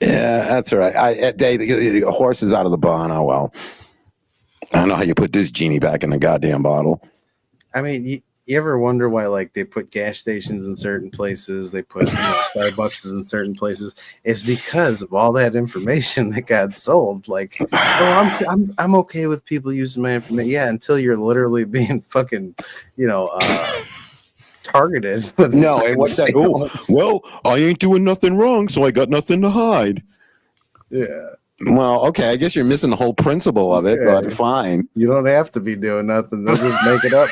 Yeah, that's all right. The horse is out of the barn. Oh, well. I don't know how you put this genie back in the goddamn bottle. I mean, you ever wonder why, like, they put gas stations in certain places, they put Starbucks in certain places? It's because of all that information that got sold. Like, oh, I'm okay with people using my information. Yeah, until you're literally being fucking, targeted. With no, and what's that? Oh, well, I ain't doing nothing wrong, so I got nothing to hide. Yeah. Well, okay, I guess you're missing the whole principle of it, but fine. You don't have to be doing nothing. They'll just make it up.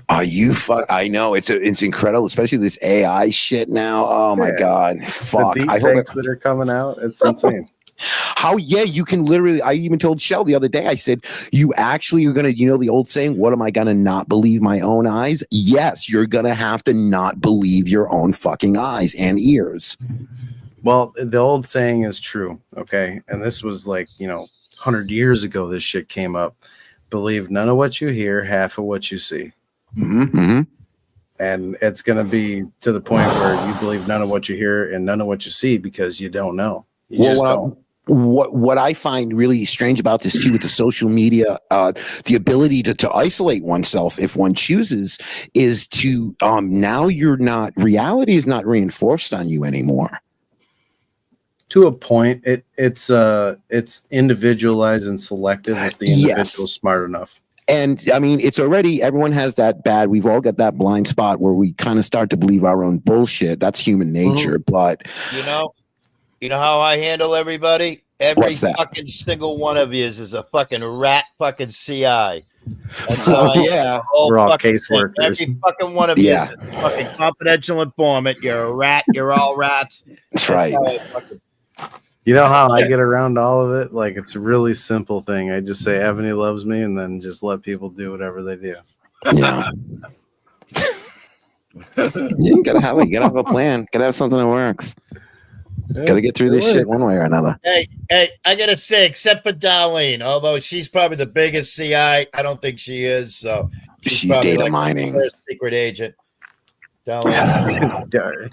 Are you I know it's incredible, especially this AI shit now. Oh my god, fuck! The deepfakes that are coming out, it's insane. How? Yeah, you can literally. I even told Shell the other day. I said, "You actually are gonna, the old saying, what am I gonna not believe my own eyes? Yes, you're gonna have to not believe your own fucking eyes and ears." Well, the old saying is true, okay? And this was like, 100 years ago this shit came up. Believe none of what you hear, half of what you see. Mm-hmm. And it's going to be to the point where you believe none of what you hear and none of what you see because you don't know. You just don't. What I find really strange about this too with the social media, the ability to isolate oneself if one chooses is to now reality is not reinforced on you anymore. To a point, it's individualized and selective if the individual is smart enough. And I mean, it's already, everyone has that bad, we've all got that blind spot where we kind of start to believe our own bullshit. That's human nature. But you know how I handle everybody? Every fucking single one of you is a fucking rat fucking CI. Yeah, we're all caseworkers. Every fucking one of you is a fucking confidential informant. You're a rat. You're all rats. That's right. You know how I get around all of it? Like, it's a really simple thing. I just say Ebony loves me and then just let people do whatever they do. Yeah. You gotta have a plan. Gotta have something that works. Yeah, gotta get through this shit one way or another. Hey, I gotta say, except for Darlene, although she's probably the biggest CI, I don't think she is. So she's data mining. First secret agent. Darlene's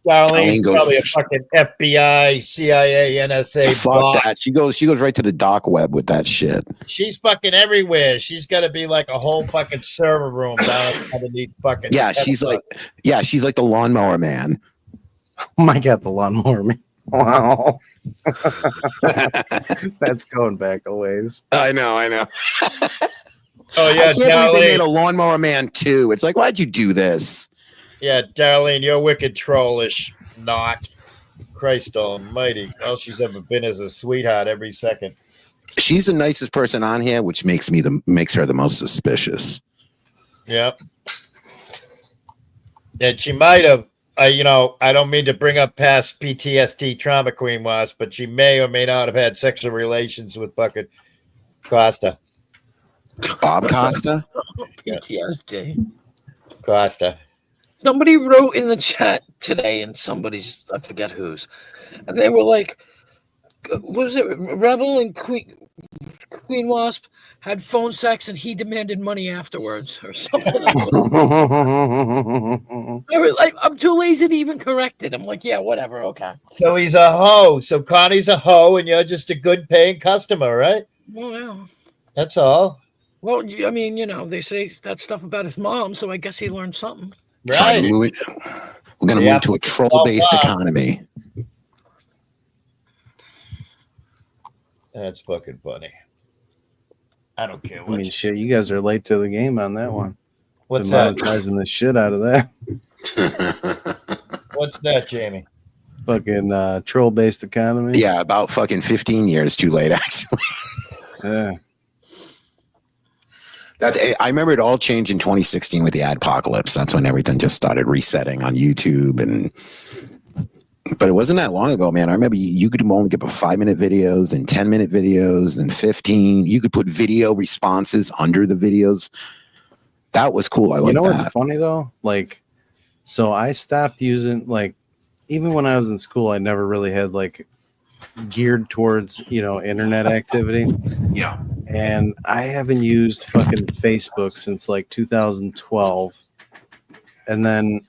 probably a fucking FBI, CIA, NSA. Fuck that. She goes right to the dark web with that shit. She's fucking everywhere. She's got to be like a whole fucking server room down underneath fucking. Yeah, she's like the lawnmower man. Oh my god, the lawnmower man. Wow. That's going back a ways. I know. Oh yeah, I can't believe they made a lawnmower man too. It's like, why'd you do this? Yeah, Darlene, you're wicked trollish. Not. Christ almighty. All she's ever been is a sweetheart every second. She's the nicest person on here, which makes her the most suspicious. Yep. And she might have, I don't mean to bring up past PTSD trauma queen was, but she may or may not have had sexual relations with fucking Costa. Bob Costa? PTSD. Costa. Somebody wrote in the chat today, and I forget whose, and they were like, what was it? Rebel and Queen Wasp had phone sex, and he demanded money afterwards, or something. I'm too lazy to even correct it. I'm like, yeah, whatever, okay. So he's a hoe. So Connie's a hoe, and you're just a good paying customer, right? Well, yeah. That's all. Well, I mean, they say that stuff about his mom, so I guess he learned something. Right. We're going to move to a troll-based economy. That's fucking funny. I don't care what. I mean, shit, you guys are late to the game on that one. What's that? Monetizing the shit out of that. What's that, Jamie? Fucking troll-based economy. Yeah, about fucking 15 years too late, actually. Yeah. I remember it all changed in 2016 with the adpocalypse. That's when everything just started resetting on YouTube, but it wasn't that long ago, man. I remember you could only get 5-minute videos and 10-minute videos and 15. You could put video responses under the videos. That was cool. I like that. You know what's funny though? Like, so I stopped using, like, even when I was in school, I never really had like geared towards, internet activity. Yeah. And I haven't used fucking Facebook since like 2012. And then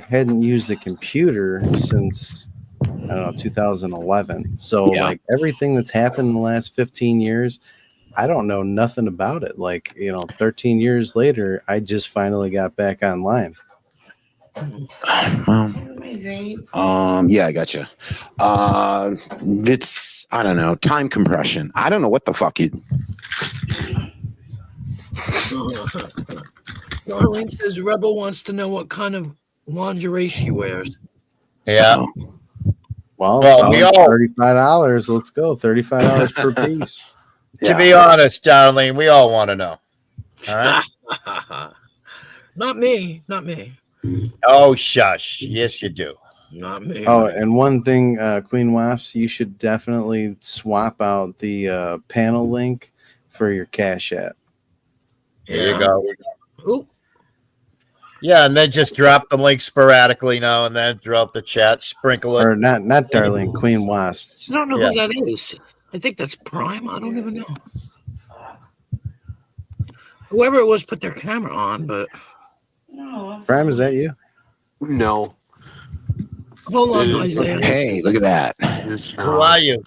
hadn't used a computer since, I don't know, 2011. So like everything that's happened in the last 15 years, I don't know nothing about it. Like, 13 years later, I just finally got back online. Yeah, I gotcha. It's, I don't know, time compression. I don't know what the fuck it. Darlene says Rebel wants to know what kind of lingerie she wears. Yeah. Well, we all $35. Let's go. $35 per piece. To be honest, Darlene, we all want to know. All right. Not me. Not me. Oh, shush. Yes, you do. Not me. Oh, and one thing, Queen Wasps, you should definitely swap out the panel link for your Cash App. There you go. Ooh. Yeah, and then just drop the link sporadically now and then throughout the chat, sprinkle it. Or not Darlene, Queen Wasp. I don't know who that is. I think that's Prime. I don't even know. Whoever it was put their camera on, but Prime, is that you? No. Hold on, Isaiah. Hey, look at that. Who are you?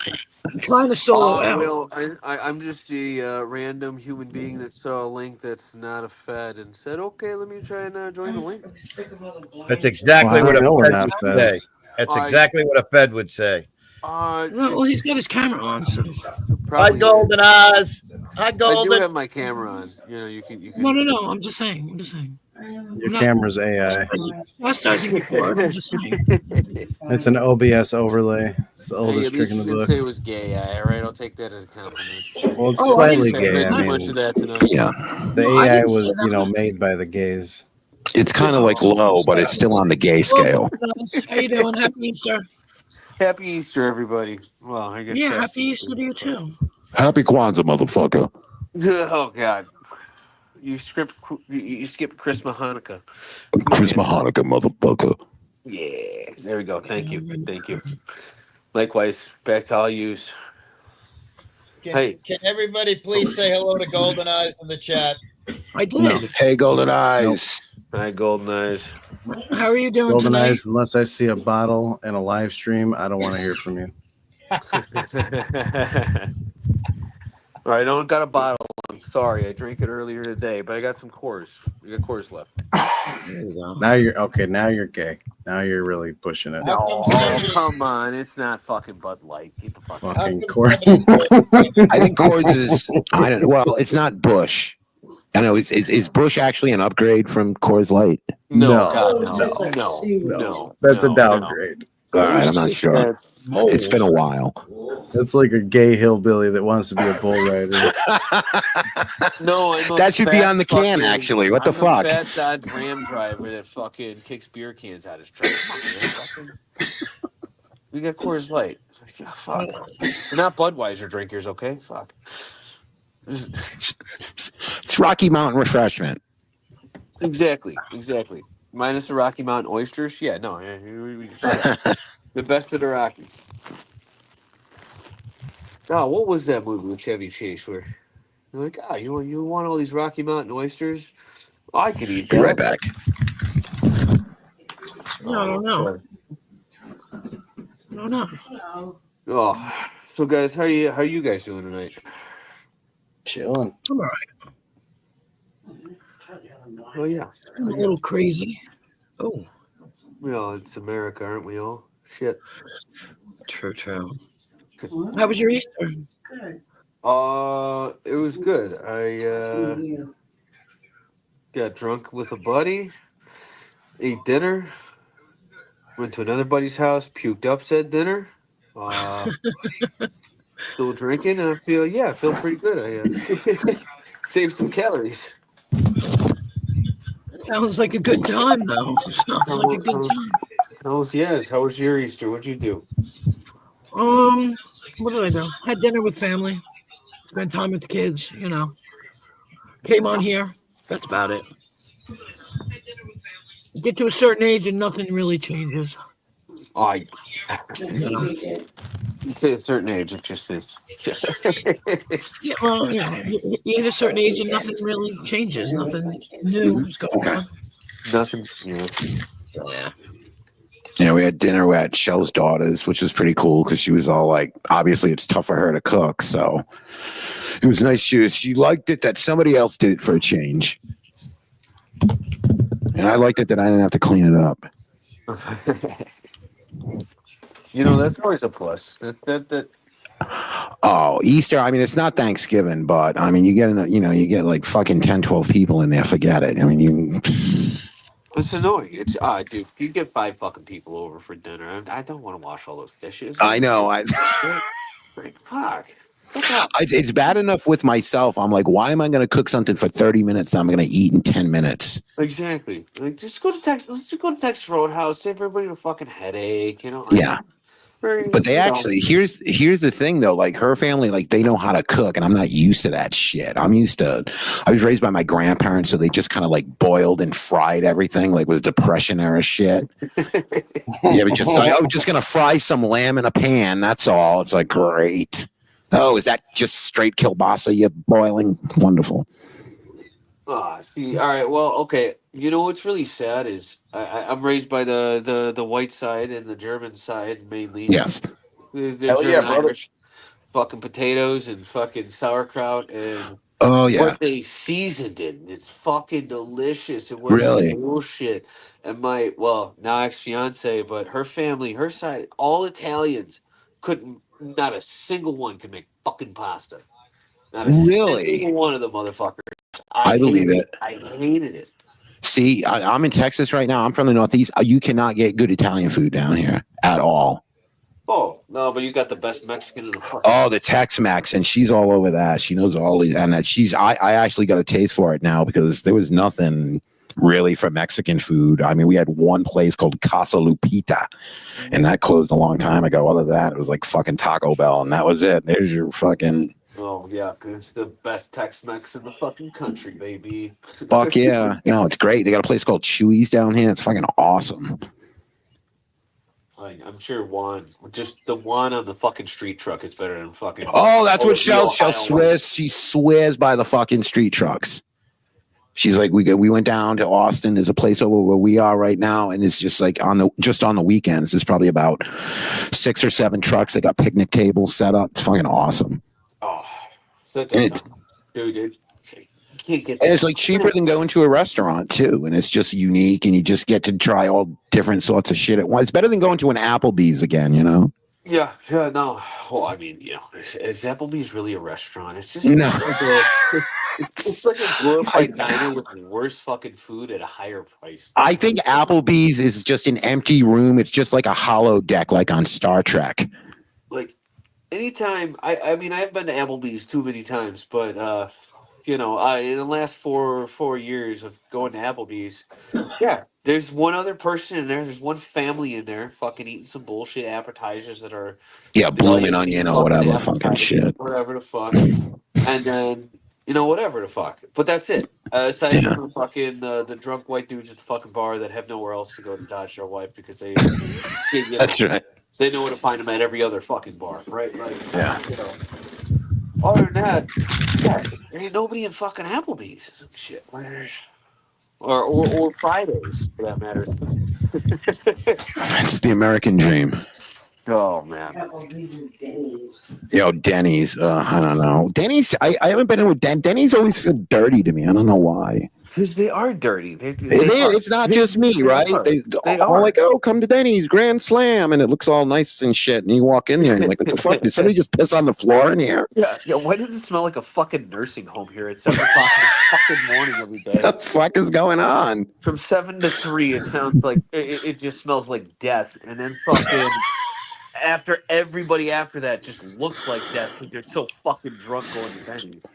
I'm trying to solo out. Well, I'm just a random human being that saw a link that's not a Fed and said, okay, let me try and join the link. That's exactly what a Fed would say. That's exactly what a Fed would say. Well, he's got his camera on. So. Hi, Golden Eyes. Hi, Golden. I do have my camera on. You can. No. I'm just saying. Your camera's AI. Last time before. I'm just saying. It's an OBS overlay. It's the oldest trick in the book. Say it was gay AI, all right? I'll take that as a compliment. Well, it's slightly I gay. read I too much mean, of that tonight. Yeah. the AI was, made by the gays. It's kind of like low, but it's still on the gay scale. How you doing? Happy Easter. Happy Easter, everybody. Well, I guess. Yeah, happy Easter to you too. Happy Kwanzaa, motherfucker. Oh God. You skipped Christmas Hanukkah. Christmas Hanukkah, motherfucker. Yeah, there we go. Thank you. Likewise, back to all yous. Can everybody please say hello to Golden Eyes in the chat? I did. No. Hey, Golden Eyes. Hi, Golden Eyes. How are you doing Golden tonight? Eyes, unless I see a bottle and a live stream, I don't want to hear from you. All right, I don't got a bottle. I'm sorry. I drank it earlier today, but I got some Coors. We got Coors left. There you go. Now you're okay. Now you're gay. Now you're really pushing it. Oh, come on. It's not fucking Bud Light. Get the fuck out. Fucking Coors. I think Coors is. I don't. Well, it's not Bush. I know. Is Bush actually an upgrade from Coors Light? No. That's a downgrade. All right, I'm not sure. It's been a while. That's like a gay hillbilly that wants to be a bull rider. No, that should be on the can. Actually, what the fuck? Fat Dodge Ram driver that fucking kicks beer cans out his truck. Come on, man. We got Coors Light. It's like, oh, fuck. We're not Budweiser drinkers, okay? Fuck. It's Rocky Mountain refreshment. Exactly. Minus the Rocky Mountain oysters. Yeah, no. The best of the Rockies. Oh, what was that movie with Chevy Chase where you're like, you want all these Rocky Mountain oysters? Oh, I could eat that. Be right back. No. Oh, so guys, how are you guys doing tonight? Chilling. I'm all right. Oh yeah. I'm a little crazy. Oh. Well, it's America, aren't we all? Shit. True. How was your Easter? It was good. I got drunk with a buddy, ate dinner, went to another buddy's house, puked up said dinner. Still drinking, and I feel pretty good. I saved some calories. Sounds like a good time, though. Sounds like a good time. How was yes? How was your Easter? What'd you do? What did I do? Had dinner with family, spent time with the kids. Came on here. That's about it. Get to a certain age and nothing really changes. I You know. You say at a certain age, it just is. Yeah, well, you hit a certain age and nothing really changes. Nothing new is going on. Nothing. Yeah. Yeah. Yeah, we had dinner at Shell's daughter's, which was pretty cool because she was all like, obviously it's tough for her to cook, so it was nice. She liked it that somebody else did it for a change, and I liked it that I didn't have to clean it up. That's always a plus. That. Oh, Easter. I mean, it's not Thanksgiving, but I mean, you get like fucking 10, 12 people in there. Forget it. I mean, It's annoying. It's dude. You get 5 fucking people over for dinner. I don't want to wash all those dishes. I know. Fuck. It's bad enough with myself. I'm like, why am I going to cook something for 30 minutes that I'm going to eat in 10 minutes? Exactly. Like, just go to Texas. Let's just go to Texas Roadhouse. Save everybody a fucking headache. Yeah. But they actually, here's the thing though, like her family, like they know how to cook, and I'm not used to that shit. I was raised by my grandparents, so they just kind of like boiled and fried everything, like was Depression era shit. Yeah, but I'm just gonna fry some lamb in a pan. That's all. It's like, great. Oh, is that just straight kielbasa you're boiling? Wonderful. See, all right, well, okay. You know what's really sad is I'm raised by the white side and the German side mainly. Yes. The Hell German yeah, brother. Irish, fucking potatoes and fucking sauerkraut and Oh yeah. what they seasoned it. And it's fucking delicious. It wasn't Really? bullshit. And now ex-fiance, but her family, her side, all Italians not a single one could make fucking pasta. Not a Really? single one of the motherfuckers. I believe it. I hated it. See, I'm in Texas right now. I'm from the Northeast. You cannot get good Italian food down here at all. Oh, no, but you got the best Mexican in the fucking. Oh, the Tex-Mex, and she's all over that. She knows all these, and that I actually got a taste for it now because there was nothing really for Mexican food. I mean, we had one place called Casa Lupita, and that closed a long time ago. Other than that, it was like fucking Taco Bell, and that was it. There's your fucking. Oh yeah, it's the best Tex-Mex in the fucking country, baby. Fuck yeah, it's great. They got a place called Chewy's down here. It's fucking awesome. I'm sure just the one on the fucking street truck is better than fucking. Oh, that's what Shell Ohio swears. She swears by the fucking street trucks. She's like, we went down to Austin. There's a place over where we are right now, and it's just like on the weekends. There's probably about 6 or 7 trucks. They got picnic tables set up. It's fucking awesome. Oh, so dude, you can't get. And it's like cheaper than going to a restaurant too, and it's just unique, and you just get to try all different sorts of shit at once. It's better than going to an Applebee's again, Yeah, no. Well, I mean, is Applebee's really a restaurant? It's just No. it's like a glorified diner with worse fucking food at a higher price. I think Applebee's is just an empty room. It's just like a hollow deck, like on Star Trek. Like anytime, I mean, I've been to Applebee's too many times, but in the last four years of going to Applebee's, yeah, there's one other person in there. There's one family in there, fucking eating some bullshit appetizers that are blooming onion or whatever fucking shit. Whatever the fuck, and then whatever the fuck. But that's it. Aside from fucking the drunk white dudes at the fucking bar that have nowhere else to go to dodge their wife because they. That's right. They know where to find them at every other fucking bar, right? Like, yeah. Other than that, there ain't nobody in fucking Applebee's or some shit. Or Fridays, for that matter. It's the American dream. Oh, man. Denny's. I don't know. Denny's, I haven't been in with Denny's always feel dirty to me. I don't know why. Because they are dirty. They it's not just me, right? They all like, oh, come to Denny's, Grand Slam, and it looks all nice and shit. And you walk in there and you're like, what the fuck? Did somebody just piss on the floor in here? Yeah. Why does it smell like a fucking nursing home here at 7 o'clock in the fucking morning every day? What the fuck is going on? From 7 to 3, it sounds like it just smells like death. And then fucking everybody after that just looks like death because they're so fucking drunk going to Denny's.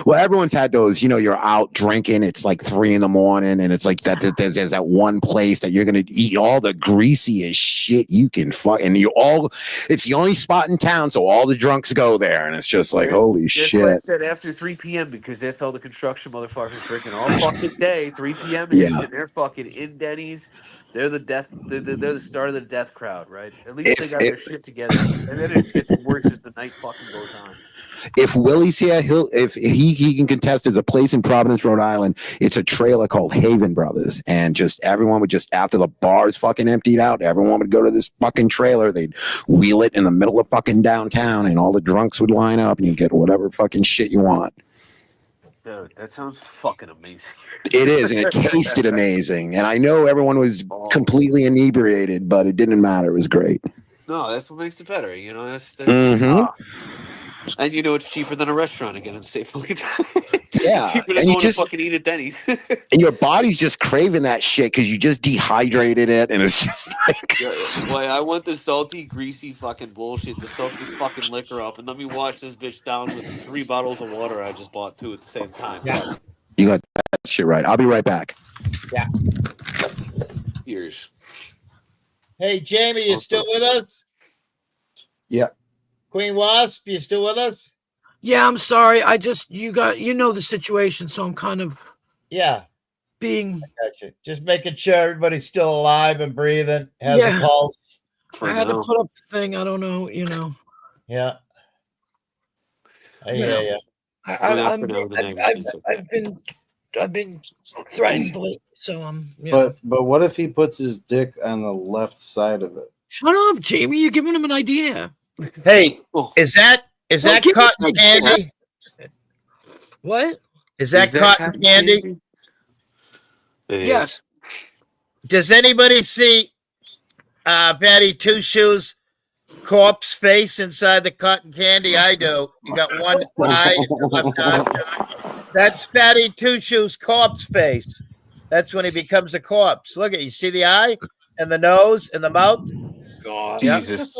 Well, everyone's had those, you're out drinking. It's like 3 a.m. and it's like there's that one place that you're going to eat all the greasiest shit you can fuck. And it's the only spot in town. So all the drunks go there. And it's just like, holy That's why I shit. said after 3 p.m. because that's all the construction motherfuckers drinking all fucking day. 3 p.m. Yeah. and they're fucking in Denny's. They're the death. They're the start of the death crowd, right? At least they got their shit together, and then it gets worse as the night fucking goes on. If Willie's here, if he can contest. There's a place in Providence, Rhode Island. It's a trailer called Haven Brothers, and just everyone would just after the bars fucking emptied out, everyone would go to this fucking trailer. They'd wheel it in the middle of fucking downtown, and all the drunks would line up, and you get whatever fucking shit you want. Dude, that sounds fucking amazing. It is, and it tasted amazing. And I know everyone was completely inebriated, but it didn't matter. It was great. No, that's what makes it better. That's and it's cheaper than a restaurant again and safe. Yeah, cheaper than and going to fucking eat at Denny's. And your body's just craving that shit because you just dehydrated it, and it's just like. Well, I want the salty, greasy fucking bullshit to soak this fucking liquor up, and let me wash this bitch down with 3 bottles of water I just bought too at the same time. Yeah. You got that shit right. I'll be right back. Yeah. Years. Hey, Jamie, you still with us? Yeah. Queen Wasp, you still with us? Yeah, I'm sorry. You know the situation, so I'm kind of being. I got you. Just making sure everybody's still alive and breathing, has a pulse. I had to put up the thing. I don't know, Yeah. I hear you. I've been threatened, so But what if he puts his dick on the left side of it? Shut up, Jamie. You're giving him an idea. Hey, is that cotton candy? What? Is that cotton candy? Yes. Does anybody see Patty Two Shoes corpse face inside the cotton candy? I do. You got one eye and the left eye. That's Patty Two Shoes corpse face. That's when he becomes a corpse. Look at you. See the eye and the nose and the mouth? God. Jesus.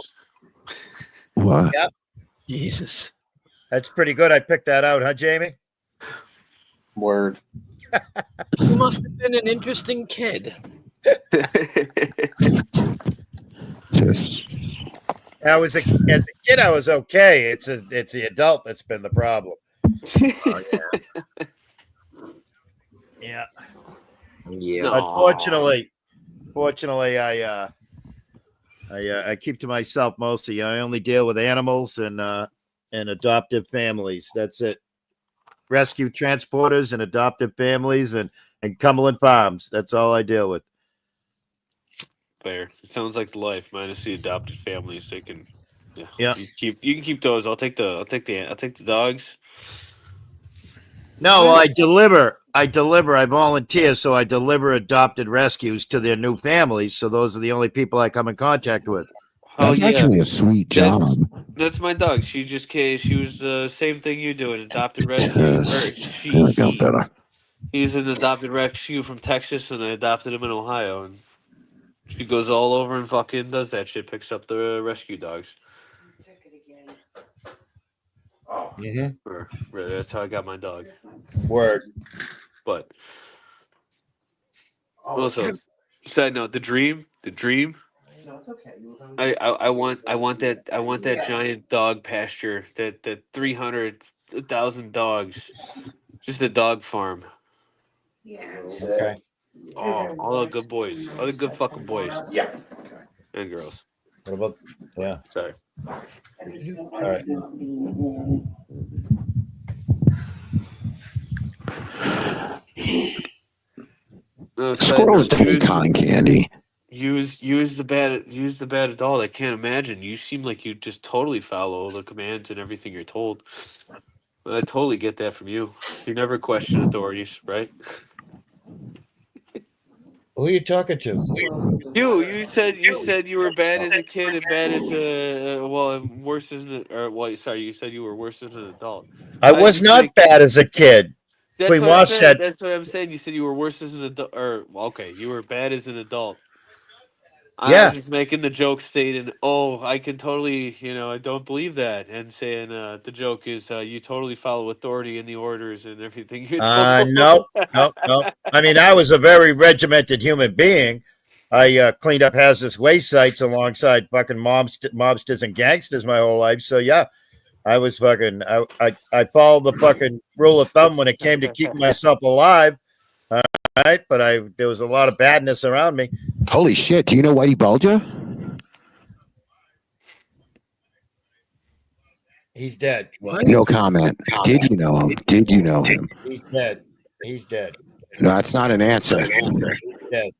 What? Yep. Jesus. That's pretty good. I picked that out, huh, Jamie? Word. You must have been an interesting kid. As a kid, I was okay. It's the adult that's been the problem. Yeah. Yeah. Fortunately, I keep to myself mostly. I only deal with animals and adoptive families. That's it. Rescue transporters and adoptive families and Cumberland Farms. That's all I deal with. Fair. It sounds like the life minus the adopted families. They can, Yeah. You can keep those. I'll take the dogs. No, well, I deliver. I volunteer, so I deliver adopted rescues to their new families. So those are the only people I come in contact with. That's actually a sweet job. That's my dog. She just came. She was the same thing you do, an adopted rescue. Yes. I got better. He's an adopted rescue from Texas, and I adopted him in Ohio. And she goes all over and fucking does that shit. Picks up the rescue dogs. That's how I got my dog. Word. But also, side note, the dream. I want that giant dog pasture, that 300,000 dogs, just a dog farm. Yeah. Okay. Oh, all the good boys, all the good fucking boys. Yeah. And girls. What about? Yeah. Sorry. All right. Squirrels don't eat cotton candy. Use the bad adult. I can't imagine. You seem like you just totally follow the commands and everything you're told. I totally get that from you. You never question authorities, right? Who are you talking to? You said you were bad as a kid and bad as worse as you said you were worse as an adult. I was not bad as a kid. That's Queen what I'm Wasp saying. said. That's what I'm saying. You said you were worse as an adult, you were bad as an adult. I was just making the joke stating, oh, I can totally, I don't believe that. And saying the joke is you totally follow authority in the orders and everything. Nope. I mean, I was a very regimented human being. I cleaned up hazardous waste sites alongside fucking mobsters and gangsters my whole life. So yeah, I was fucking. I followed the fucking rule of thumb when it came to keeping myself alive. All right, but there was a lot of badness around me. Holy shit! Do you know Whitey Bulger? He's dead. No comment. Did you know him? Did you know him? He's dead. He's dead. No, that's not an answer. He's dead.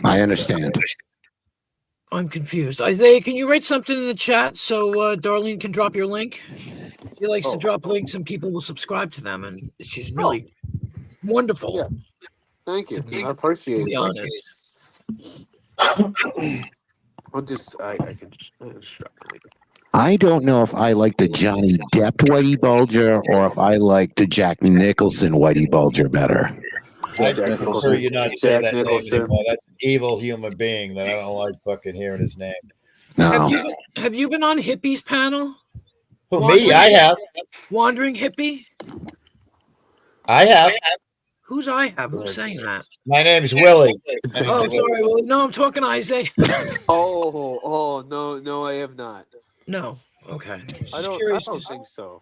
I understand. I'm confused. Isaiah, can you write something in the chat so Darlene can drop your link? She likes to drop links and people will subscribe to them, and she's really wonderful. Yeah. Thank you. I appreciate be it. honest. I'll just, I can just I don't know if I like the Johnny Depp Whitey Bulger or if I like the Jack Nicholson Whitey Bulger better. I prefer you not say that name anymore. That's an evil human being that I don't like fucking hearing his name. No. Have you been on Hippie's panel? Who, me? I have. Wandering Hippie? I have. Who's I have? Who's saying that? My name's Willie. Oh, sorry, Willie. No, I'm talking to Isaiah. no, I have not. No. Okay. I don't think so.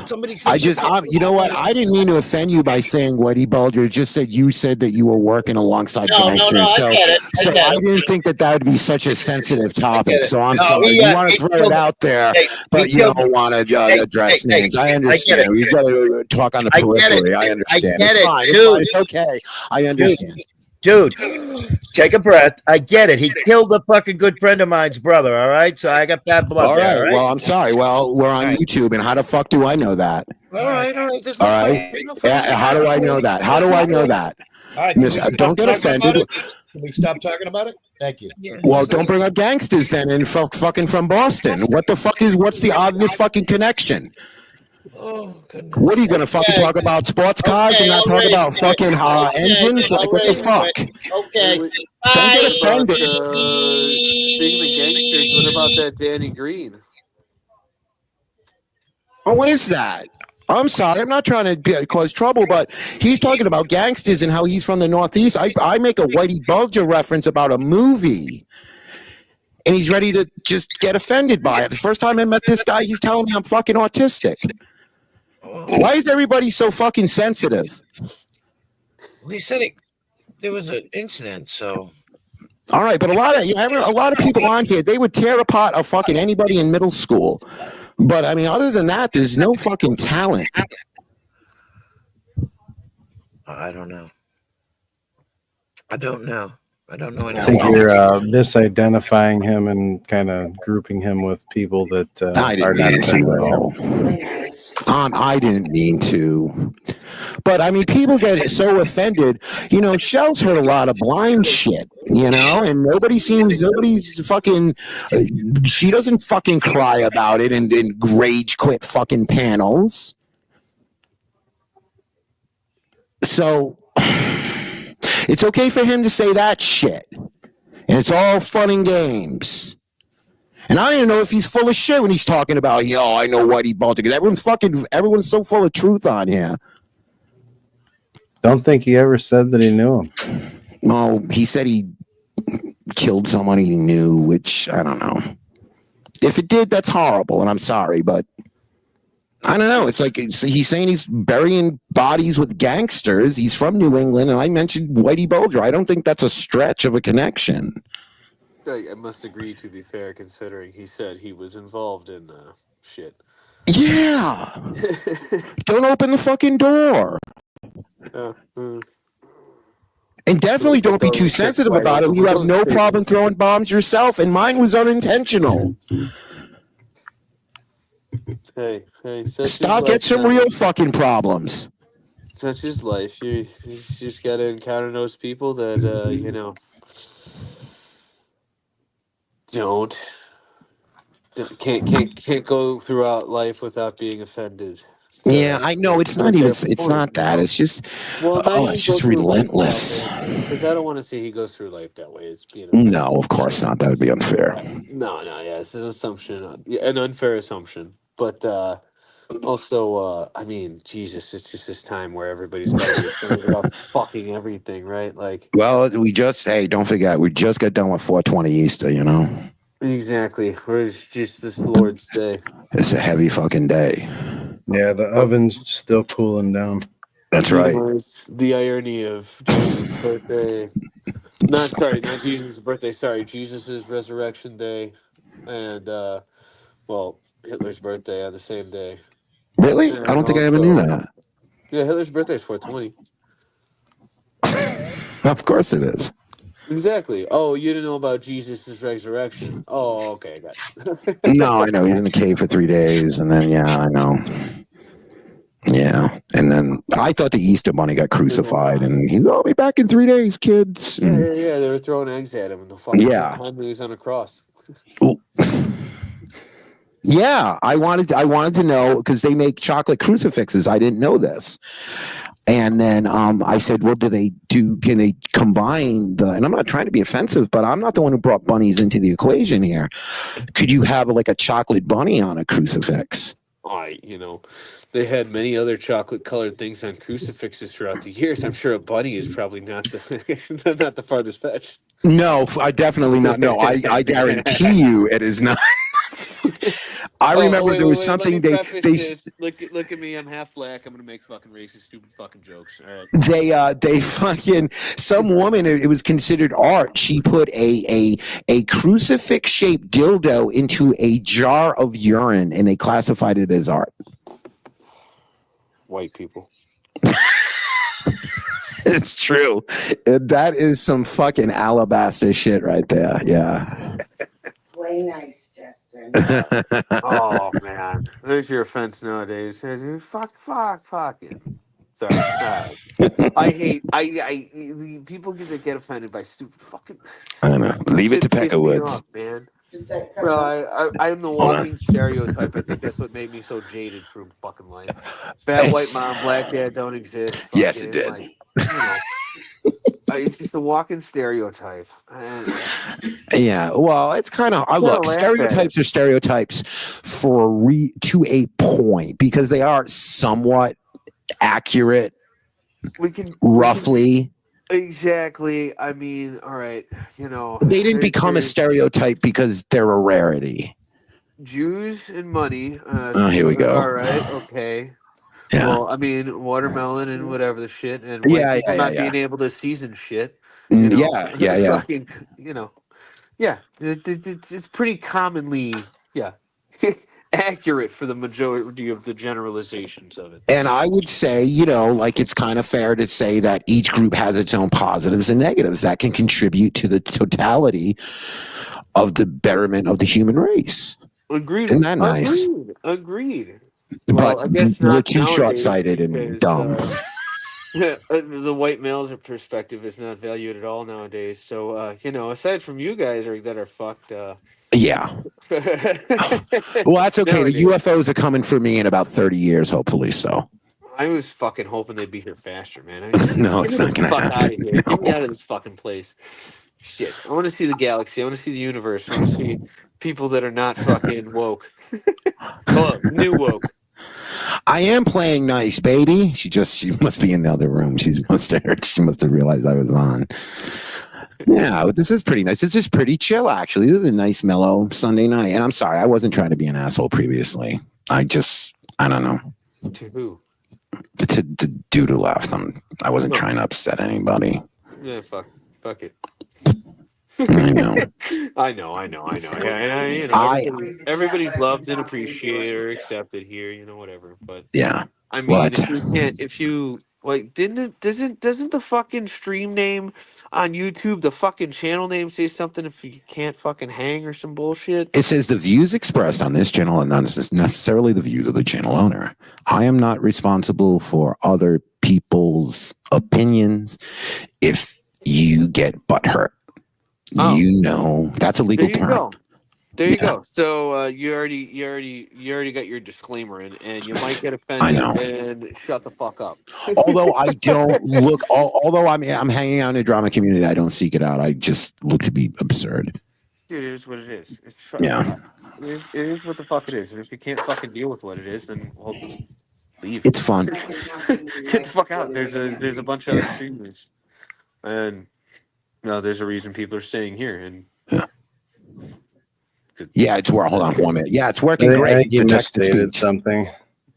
Somebody you know what? I didn't mean to offend you by saying Whitey Bulger. Just said you said that you were working alongside gangsters. I didn't think that would be such a sensitive topic. So I'm sorry. You want to throw it out there, but you don't want to address names. I understand. We've got to talk on the periphery. I understand. It's fine. It's okay. I understand. Dude, take a breath. I get it. He killed a fucking good friend of mine's brother, all right? So I got bad blood. All right. There, right? Well, I'm sorry. Well, we're on YouTube, and how the fuck do I know that? All right. All right. How do I know that? How do I know that? All right. Don't get offended. Can we stop talking about it? Thank you. Well, don't bring up gangsters then and fucking from Boston. What's the obvious fucking connection? Oh, goodness. What are you going to fucking talk about sports cars and not talk about fucking engines? Like, what the fuck? Okay. Don't get offended. Speaking of gangsters, what about that Danny Green? Oh, what is that? I'm sorry. I'm not trying to cause trouble, but he's talking about gangsters and how he's from the Northeast. I make a Whitey Bulger reference about a movie. And he's ready to just get offended by it. The first time I met this guy, he's telling me I'm fucking autistic. Why is everybody so fucking sensitive? Well, he said there was an incident, so. All right, but a lot of people on here, they would tear apart a fucking anybody in middle school. But I mean, other than that, there's no fucking talent. I don't know. I don't know anything. I think you're misidentifying him and kind of grouping him with people that are not to. I didn't mean to. But I mean, people get so offended. You know, Shell's heard a lot of blind shit, you know, and nobody's fucking, she doesn't fucking cry about it and rage quit fucking panels. So it's okay for him to say that shit. And it's all fun and games. And I don't even know if he's full of shit when he's talking about, I know Whitey Bulger, because everyone's so full of truth on here. Don't think he ever said that he knew him. Well, he said he killed someone he knew, which I don't know. If it did, that's horrible, and I'm sorry, but I don't know. It's like he's saying he's burying bodies with gangsters. He's from New England, and I mentioned Whitey Bulger. I don't think that's a stretch of a connection. I must agree, to be fair, considering he said he was involved in shit. Yeah. Don't open the fucking door. And definitely don't be too sensitive about it. You have no problem throwing bombs yourself, and mine was unintentional. Hey, stop, get some real fucking problems. Such is life. You just gotta encounter those people that can't go throughout life without being offended. Yeah, I know it's not even. It's not that. It's just. Well, not Oh, even it's go just through life relentless. because I don't want to say he goes through life that way. It's being No, of course not. That would be unfair. no, yeah, it's an assumption, an unfair assumption. But also, I mean, Jesus, it's just this time where everybody's got to be excited about fucking everything, right? Like, Well, hey, don't forget, we just got done with 420 Easter. You know, exactly. Where it's just this Lord's Day. it's a heavy fucking day. Yeah, the oven's still cooling down. That's right. It's the irony of Jesus' birthday. Not Jesus' birthday. Sorry, Jesus' resurrection day, and well, Hitler's birthday on the same day. Really? I And don't think I ever knew that. Yeah, Hitler's birthday is 420. Of course it is. Exactly. Oh, you didn't know about Jesus' resurrection. Oh, okay, I got it. No, I know he's in the cave for 3 days, and then I know. Yeah, and then I thought the Easter Bunny got crucified, and I'll be back in 3 days, kids. Yeah, And, They were throwing eggs at him in the fucking time that he was on a cross. yeah, I wanted to know because they make chocolate crucifixes. I didn't know this. And then I said, well, can they combine and I'm not trying to be offensive, but I'm not the one who brought bunnies into the equation here. Could you have like a chocolate bunny on a crucifix? They had many other chocolate colored things on crucifixes throughout the years. I'm sure a bunny is probably not the not the farthest fetch. No, I definitely not. No, I guarantee you it is not. I remember there was something they look at me. I'm half black. I'm gonna make fucking racist, stupid fucking jokes. All right. They fucking some woman. It was considered art. She put a crucifix shaped dildo into a jar of urine, and they classified it as art. White people. It's true. That is some fucking alabaster shit right there. Yeah. Way nice, Justin. Oh man, there's your offense nowadays. Fuck it. Sorry. I hate people get offended by stupid fucking. I know. Leave it to Peckerwoods, man. Bro, I'm the walking stereotype. I think that's what made me so jaded from fucking life. Fat white mom, black dad don't exist. Yes, it did. It's just a walking stereotype. Yeah, well, it's kind of look. Stereotypes are stereotypes to a point because they are somewhat accurate. Roughly. Exactly. I mean, all right. They didn't become a stereotype because they're a rarity. Jews and money. Here we go. All right. Okay. Yeah. Well, I mean, watermelon and whatever the shit, and people not being able to season shit. Fucking, it's pretty commonly, accurate for the majority of the generalizations of it. And I would say, it's kind of fair to say that each group has its own positives and negatives that can contribute to the totality of the betterment of the human race. Agreed. Isn't that nice? Agreed. Well, I guess we're too short-sighted and dumb. The white male's perspective is not valued at all nowadays. So, aside from you guys that are fucked. Yeah. Well, that's okay. The UFOs are coming for me in about 30 years, hopefully. So. I was fucking hoping they'd be here faster, man. No, it's not going to happen. Out of here. Get me out of this fucking place. Shit. I want to see the galaxy. I want to see the universe. I want to see people that are not fucking woke. New woke. I am playing nice, baby. She must be in the other room. She must have realized I was on. Yeah, this is pretty nice. This is pretty chill, actually. This is a nice, mellow Sunday night. And I'm sorry, I wasn't trying to be an asshole previously. I don't know. To who? To dude who left. I wasn't trying to upset anybody. Yeah, fuck it. I know. I know. Everybody's loved and appreciated or accepted here, whatever. But yeah, I mean, if you doesn't the fucking stream name on YouTube, the fucking channel name say something if you can't fucking hang or some bullshit? It says the views expressed on this channel are not necessarily the views of the channel owner. I am not responsible for other people's opinions. If you get butthurt. That's a legal term. There you go. So you already got your disclaimer in, and you might get offended. know. And shut the fuck up. Although I don't look, although I'm hanging out in the drama community, I don't seek it out. I just look to be absurd. Dude, it is what it is. It's Yeah. It is what the fuck it is. And if you can't fucking deal with what it is, then well, leave. It's fun. Get the fuck out. There's a bunch of other streamers, and there's a reason people are staying here. And yeah, it's where. Hold on for 1 minute. Yeah, it's working I great. think you The text to misstated speech. something.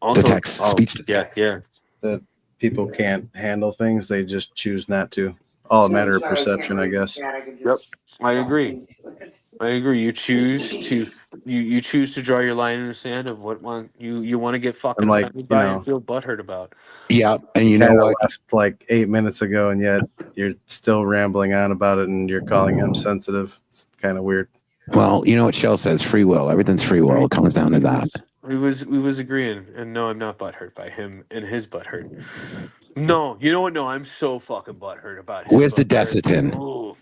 Also, the text speech. Yeah. That people can't handle things; they just choose not to. All a matter of perception, I guess. Yep, I agree. You choose to you choose to draw your line in the sand of what you want to get fucking I'm like, offended by and feel butthurt about. Yeah, and you know Kinda what? left like 8 minutes ago, and yet you're still rambling on about it, and you're calling him sensitive. It's kind of weird. Well, you know what Shell says: free will. Everything's free will. It comes down to that. We was agreeing, and no, I'm not butthurt by him and his butthurt. No, you know what? No, I'm so fucking butthurt about him. Where's the Desitin? No.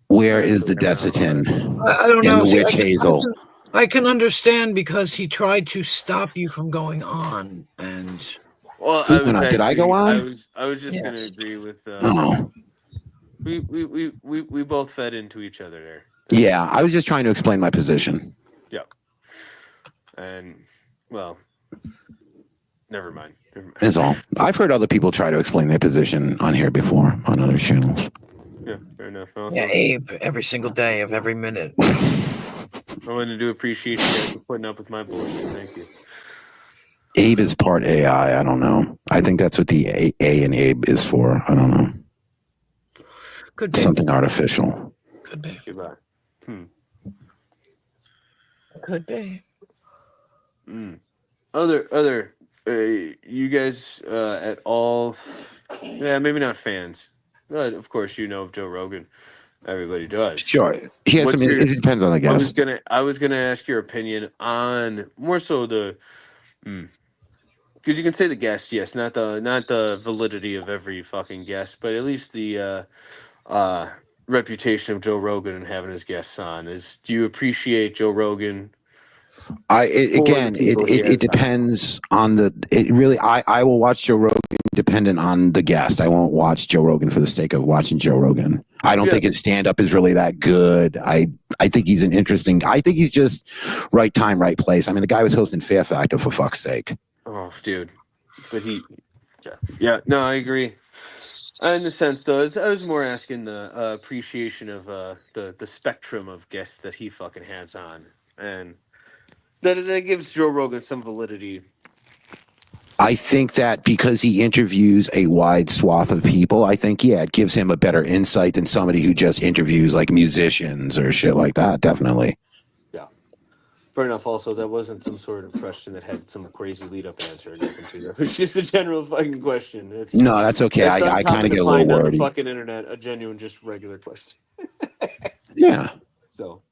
Where is the Desitin? I don't know. And the See, witch hazel. I can understand because he tried to stop you from going on, and Well, Who went on? Did I go on? I was just Yes. gonna agree with. Oh. We both fed into each other there. Yeah, I was just trying to explain my position. Yeah. And well, never mind. Is all. I've heard other people try to explain their position on here before on other channels. Yeah, fair enough. Also, yeah, Abe, every single day of every minute. I wanted to appreciate you guys for putting up with my bullshit. Thank you. Abe is part AI. I don't know. I think that's what the A in Abe is for. I don't know. Could be something artificial. Could be. Goodbye. Could be. Other, you guys at all? Yeah, maybe not fans. But of course, you know of Joe Rogan. Everybody does. Sure, he has some. It depends on the guest. I was gonna ask your opinion on more so the, because you can say the guest, yes, not the validity of every fucking guest, but at least the reputation of Joe Rogan and having his guests on. Do you appreciate Joe Rogan? It depends on the. It really, I will watch Joe Rogan dependent on the guest. I won't watch Joe Rogan for the sake of watching Joe Rogan. I don't think his stand up is really that good. I think he's an interesting. I think he's just right time, right place. I mean, the guy was hosting Fear Factor for fuck's sake. Oh, dude, but yeah. No, I agree. In the sense, though, I was more asking the appreciation of the spectrum of guests that he fucking has on, and that gives Joe Rogan some validity. I think that because he interviews a wide swath of people, I think, it gives him a better insight than somebody who just interviews like musicians or shit like that. Definitely. Yeah. Fair enough. Also, that wasn't some sort of question that had some crazy lead-up answer or nothing to that. It's just a general fucking question. No, that's okay. I kind of get a little wordy. On the fucking internet, a genuine, just regular question. Yeah. So,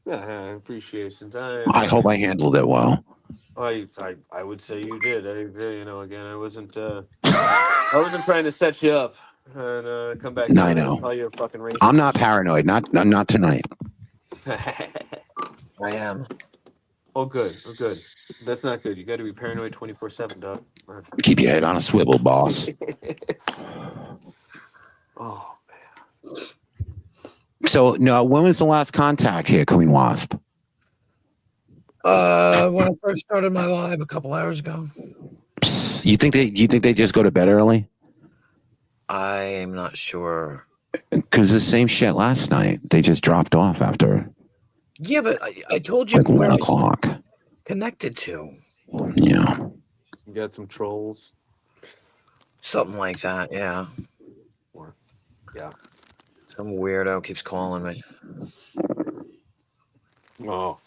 yeah, I appreciate it. I hope I handled it well. I would say you did. Again, I wasn't trying to set you up and come back. No, I know. And call you a fucking racist. I'm not paranoid. Not tonight. I am. Oh, good. That's not good. You got to be paranoid 24/7, dog. Keep your head on a swivel, boss. Oh man. So, no, when was the last contact here, Queen Wasp? When I first started my live a couple hours ago. You think they just go to bed early? I am not sure. Because the same shit last night. They just dropped off after. Yeah, but I told you like 1 o'clock. Connected to. Yeah. You got some trolls. Something like that, yeah. Yeah. Some weirdo keeps calling me. Oh.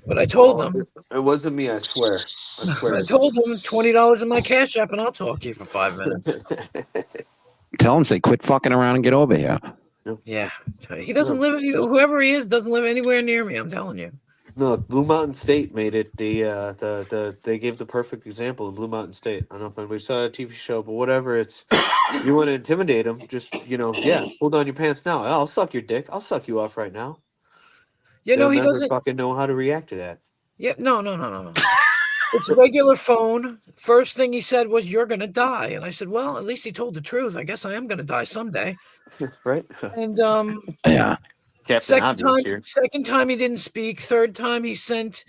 But I told them. It wasn't me, I swear. I told them $20 in my Cash App and I'll talk to you for 5 minutes. Tell them, say, quit fucking around and get over here. Yeah. He doesn't live, whoever he is, doesn't live anywhere near me, I'm telling you. No, Blue Mountain State made it. They gave the perfect example in Blue Mountain State. I don't know if anybody saw that TV show, but whatever. It's you want to intimidate them, just pull down your pants now. I'll suck your dick. I'll suck you off right now. You know, They'll he never doesn't. fucking know how to react to that. Yeah, no. It's a regular phone. First thing he said was, "You're gonna die," and I said, "Well, at least he told the truth. I guess I am gonna die someday." Right? And Yeah. Captain Obvious here. second time he didn't speak. Third time he sent.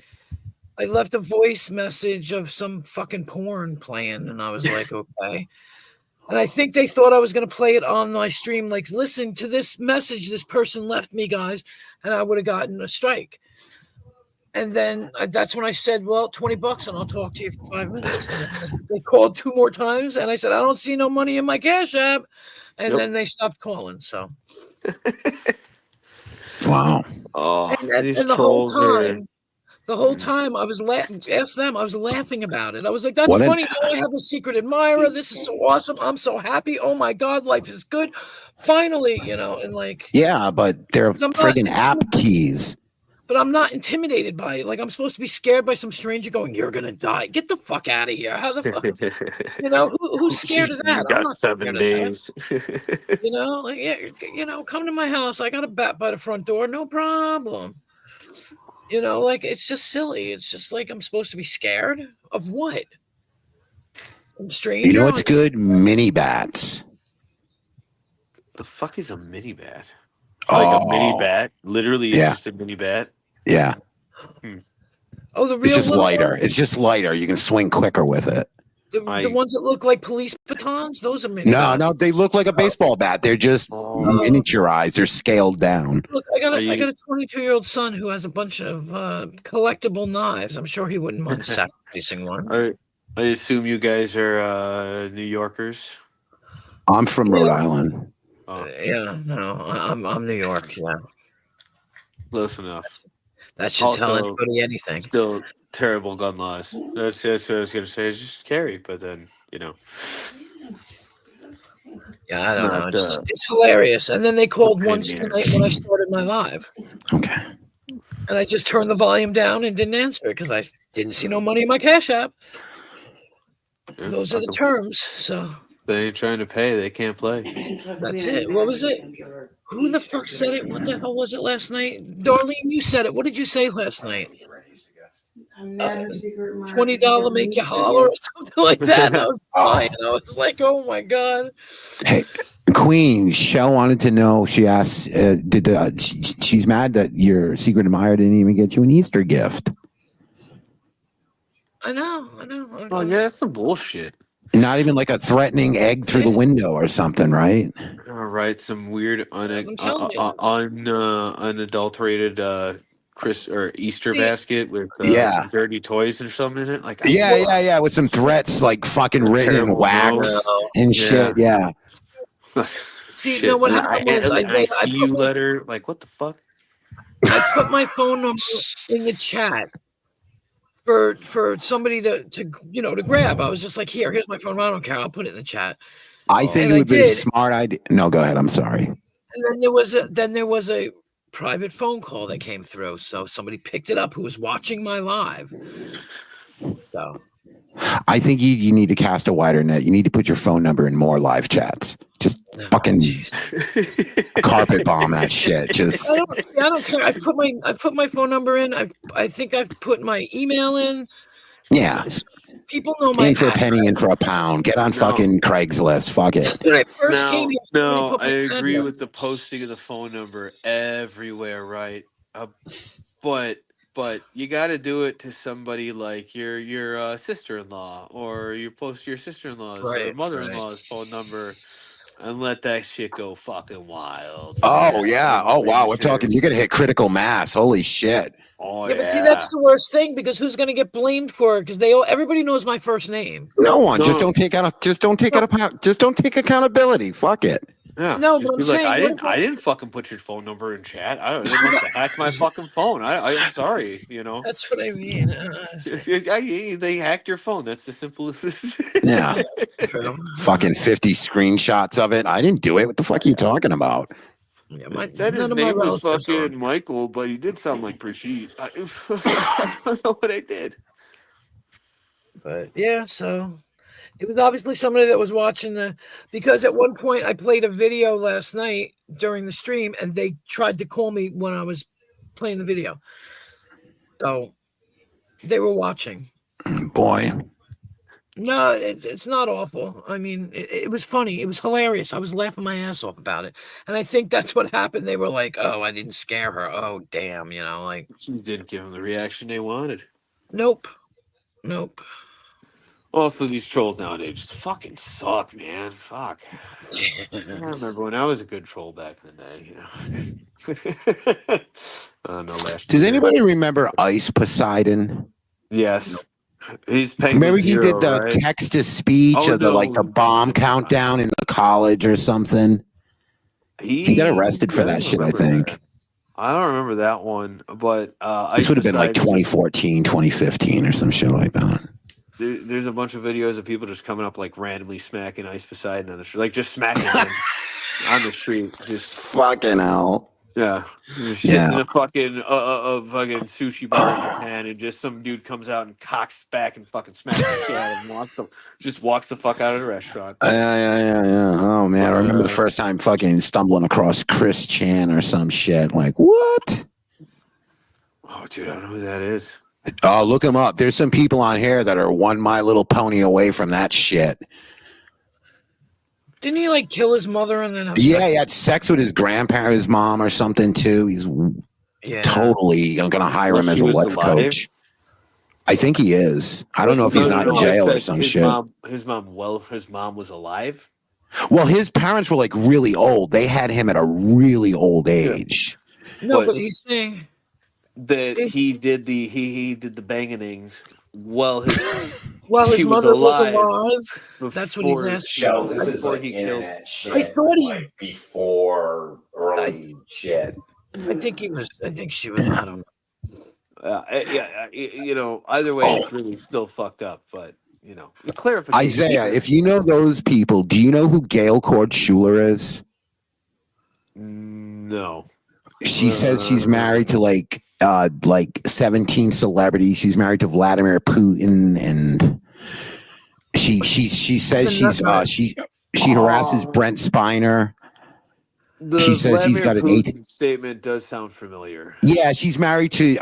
I left a voice message of some fucking porn playing, and I was like, okay. And I think they thought I was going to play it on my stream, like, listen to this message this person left me, guys, and I would have gotten a strike. And then that's when I said, well, $20 and I'll talk to you for 5 minutes. And they called 2 more times, and I said, I don't see no money in my Cash App. And then they stopped calling, so. Wow. Oh, and the whole time. The whole time I was laughing. Ask them. I was laughing about it. I was like, "That's funny. Now I have a secret admirer. This is so awesome. I'm so happy. Oh my god, life is good. Finally, and like." Yeah, but they're friggin' app tease. But I'm not intimidated by it. Like I'm supposed to be scared by some stranger going, "You're gonna die. Get the fuck out of here." How the fuck? Who's scared of that? You got 7 days. Like come to my house. I got a bat by the front door. No problem. Like it's just silly. It's just like I'm supposed to be scared of what? I'm stranger. You know what's good? Mini bats. The fuck is a mini bat? It's like a mini bat. Literally, it's just a mini bat. Yeah. Oh, the real. It's just little lighter. ones? It's just lighter. You can swing quicker with it. The ones that look like police batons. Those are mini. No, they look like a baseball bat. They're just miniaturized. They're scaled down. Look, I got a 22-year-old son who has a bunch of collectible knives. I'm sure he wouldn't mind sacrificing one. I assume you guys are New Yorkers. I'm from Rhode Island. Yeah, no, I'm New York. Yeah, Close enough. That should tell anybody anything. Still terrible gun laws. That's what I was gonna say. It's just scary, but then Yeah, I don't know. It's hilarious. And then they called once tonight when I started my live. Okay. And I just turned the volume down and didn't answer it because I didn't see no money in my Cash App. Those are the terms. So they ain't trying to pay. They can't play. That's it. What was it? Who the fuck said it? What the hell was it last night? Darlene, you said it. What did you say last night? $20 make you holler or something like that. And I was crying. I was like, oh my god. Hey, Queen, Shell wanted to know. She asked, she's mad that your secret admirer didn't even get you an Easter gift. I know. Oh yeah, that's some bullshit. Not even like a threatening egg through the window or something, right? All right, some weird unadulterated Easter basket with some dirty toys or something in it. Like yeah, with some threats like fucking written in wax and shit. Yeah. See, no, what happened was I see you letter. Like, what the fuck? I put my phone number in the chat for somebody to grab. I was just like, here's my phone. I don't care. I'll put it in the chat. I think it would be a smart idea. No, go ahead. I'm sorry. And then there was a private phone call that came through. So somebody picked it up who was watching my live. So I think you need to cast a wider net. You need to put your phone number in more live chats. Just fucking carpet bomb that shit. Just I don't care. I put my phone number in. I think I've put my email in. Yeah. People know my in for a penny, in for a pound. Get on fucking Craigslist. Fuck it. I agree with the posting of the phone number everywhere, right? But you got to do it to somebody like your sister-in-law, or you post your sister-in-law's or mother-in-law's phone number, and let that shit go fucking wild. Oh yeah. Oh wow. We're talking. You're gonna hit critical mass. Holy shit. Oh yeah. But see, that's the worst thing because who's gonna get blamed for it? Because everybody knows my first name. No one. Just don't take accountability. Fuck it. Yeah. No, but I'm saying I didn't fucking put your phone number in chat. I didn't want to hack my fucking phone. I'm sorry. That's what I mean. They hacked your phone. That's the simplest. Yeah. Fucking 50 screenshots of it. I didn't do it. What the fuck are you talking about? Yeah, Said his none of my name was relatives are. fucking Michael, but he did sound like Brigitte. I don't know what I did. But yeah, so it was obviously somebody that was watching because at one point I played a video last night during the stream and they tried to call me when I was playing the video. So they were watching. Boy. No, it's not awful. I mean, it was funny. It was hilarious. I was laughing my ass off about it. And I think that's what happened. They were like, oh, I didn't scare her. Oh, damn. Like. You didn't give them the reaction they wanted. Nope. Also, these trolls nowadays just fucking suck, man. Fuck. I remember when I was a good troll back in the day. Does anybody remember Ice Poseidon? Yes. He's Penguin Remember he Zero, did the right? text to speech Oh, of the no. the bomb countdown in the college or something. He got arrested for that shit, I think. I don't remember that one, but This would have been like Poseidon- 2014, 2015 or some shit like that. There's a bunch of videos of people just coming up like randomly smacking Ice Poseidon on the street, like just smacking him on the street. Just fucking hell. Yeah, you're sitting in a fucking sushi bar in Japan, and just some dude comes out and cocks back and fucking smacks the shit out of him, walks the fuck out of the restaurant. Yeah. Oh man, I remember the first time fucking stumbling across Chris Chan or some shit. Like what? Oh, dude, I don't know who that is. Oh, look him up. There's some people on here that are one My Little Pony away from that shit. Didn't he like kill his mother and then have Yeah, sex? he had sex with his grandparent, his mom, or something too. He's totally gonna hire him as a life coach. I think he is. I don't know if he's not in jail or some shit. His mom was alive. Well, his parents were like really old. They had him at a really old age. No, but he's saying that he did the bangings while his his she mother was alive alive. That's what he's before- asking. Show this is before like he killed- internet shit. I thought he- like before early shit. I think she was. I don't know. Either way, it's really still fucked up. But clarification. Isaiah, if you know those people, do you know who Gail Cord Schuler is? No. She says she's married to like 17 celebrities. She's married to Vladimir Putin, and she says she harasses Brent Spiner. The She says he's got an Vladimir 18. Putin statement does sound familiar. Yeah, she's married to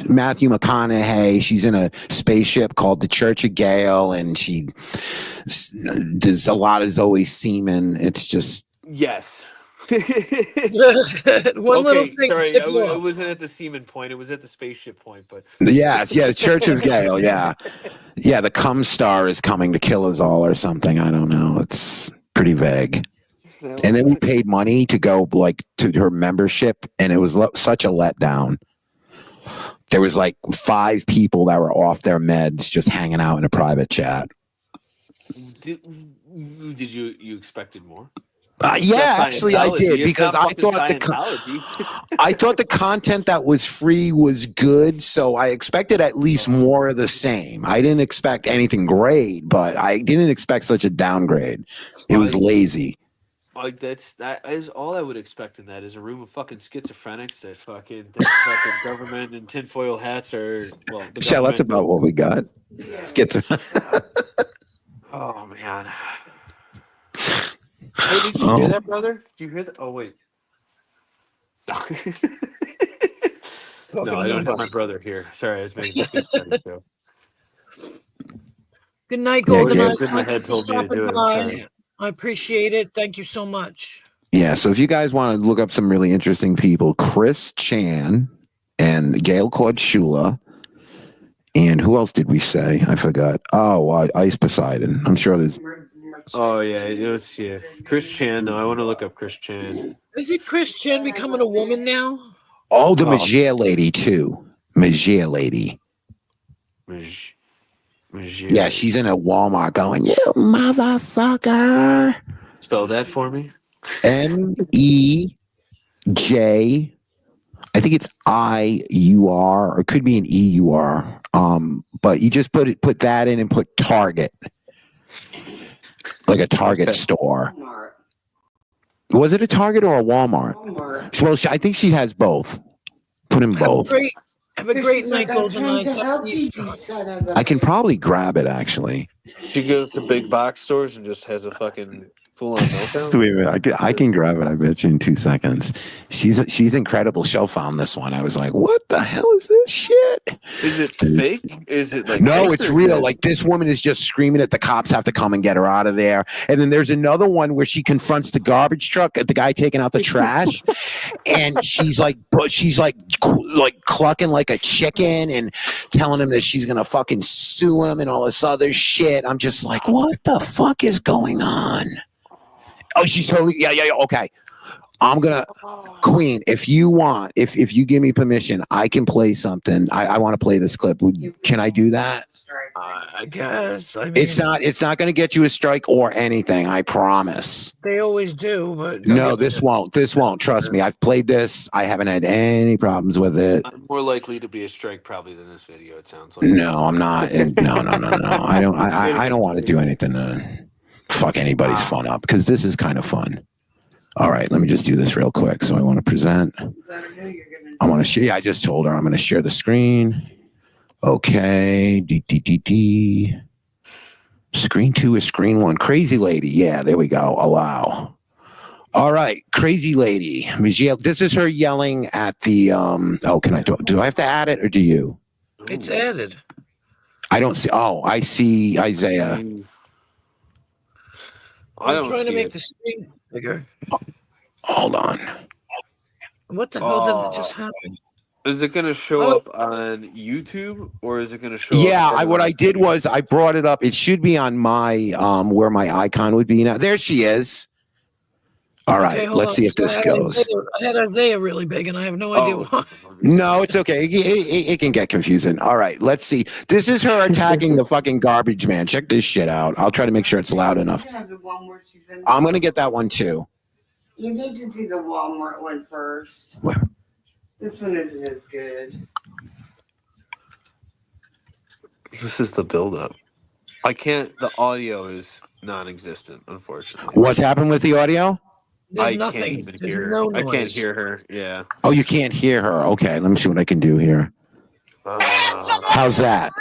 Matthew McConaughey. She's in a spaceship called the Church of Gail, and she does a lot of Zoe Seaman. It's just Yes. One little thing. Sorry, tipped I off. wasn't at the semen point. It was at the spaceship point. But yeah, the Church of Gail. Yeah, the cum star is coming to kill us all or something. I don't know. It's pretty vague. And then we paid money to go to her membership, and it was such a letdown. There was like 5 people that were off their meds, just hanging out in a private chat. did you expected more? Yeah, actually, I did because I thought I thought the content that was free was good, so I expected at least more of the same. I didn't expect anything great, but I didn't expect such a downgrade. It was lazy. Like that is all I would expect in that is a room of fucking schizophrenics that fucking government and tinfoil hats are Yeah, that's about what we got. Oh man. Hey, did you hear that, brother? Did you hear that? Oh wait. No, I don't have my brother here. Sorry, I was making this good show. Good night, Yeah, Golden Gibbs. Eyes. My head told me to Stopping do it. I'm by. sorry. I appreciate it. Thank you so much. Yeah, so if you guys want to look up some really interesting people, Chris Chan and Gail Cord Schuler, and who else did we say? I forgot. Oh, Ice Poseidon. I'm sure there's. Oh yeah, Chris Chan. No, I want to look up Chris Chan. Is it Chris Chan becoming a woman now? Oh, the Magier lady too. Magier lady. Yeah, she's in a Walmart going, "You motherfucker." Spell that for me. MEJ. I think it's IUR, or it could be an EUR. But you just put that in and put Target, like a Target store. Was it a Target or a Walmart? Well, I think she has both. Put in both. Have a great night, Golden Eyes. I can probably grab it actually. She goes to big box stores and just has a fucking full-on meltdown. Wait a minute, I can grab it. I bet you in 2 seconds. She's incredible. Shell found this one. I was like, what the hell is this shit? Is it fake? Is it like no? fake It's or real. good? Like this woman is just screaming at the cops have to come and get her out of there. And then there's another one where she confronts the garbage truck, the guy taking out the trash, and she's like clucking like a chicken and telling him that she's gonna fucking sue him and all this other shit. I'm just like, what the fuck is going on? Oh, she's totally yeah. Okay, I'm gonna Queen. If you want, if you give me permission, I can play something. I want to play this clip. Can I do that? I guess. I mean, It's not going to get you a strike or anything. I promise. They always do, but No, this won't. This won't. Trust me. I've played this. I haven't had any problems with it. I'm more likely to be a strike probably than this video. It sounds like. No, I'm not. No. I don't. I don't want to do anything to fuck anybody's fun up because this is kind of fun. All right, let me just do this real quick. So I want to present. I want to share. Yeah, I just told her I'm going to share the screen. Okay. Screen 2 is screen 1. Crazy lady. Yeah, there we go. Allow. All right, crazy lady. This is her yelling at the. Oh, can I do I have to add it or do you? it's added. I don't see. Oh, I see Isaiah. I'm trying to make the screen bigger. Hold on. What the hell did just happen? Is it going to show up on YouTube or is it going to show Yeah, up? what I did was I brought it up. It should be on my where my icon would be now. There she is. All right, Okay, let's see if this goes. I had Isaiah really big, and I have no idea why. No, it's okay. It can get confusing. All right, let's see. This is her attacking the fucking garbage man. Check this shit out. I'll try to make sure it's loud enough. I'm going to get that one too. You need to do the Walmart one first. What? This one isn't as good. This is the buildup. I can't. The audio is non-existent, unfortunately. What's happened with the audio? I can't even hear her. no I can't noise. hear her. Yeah. Oh, you can't hear her. Okay, let me see what I can do here. How's that?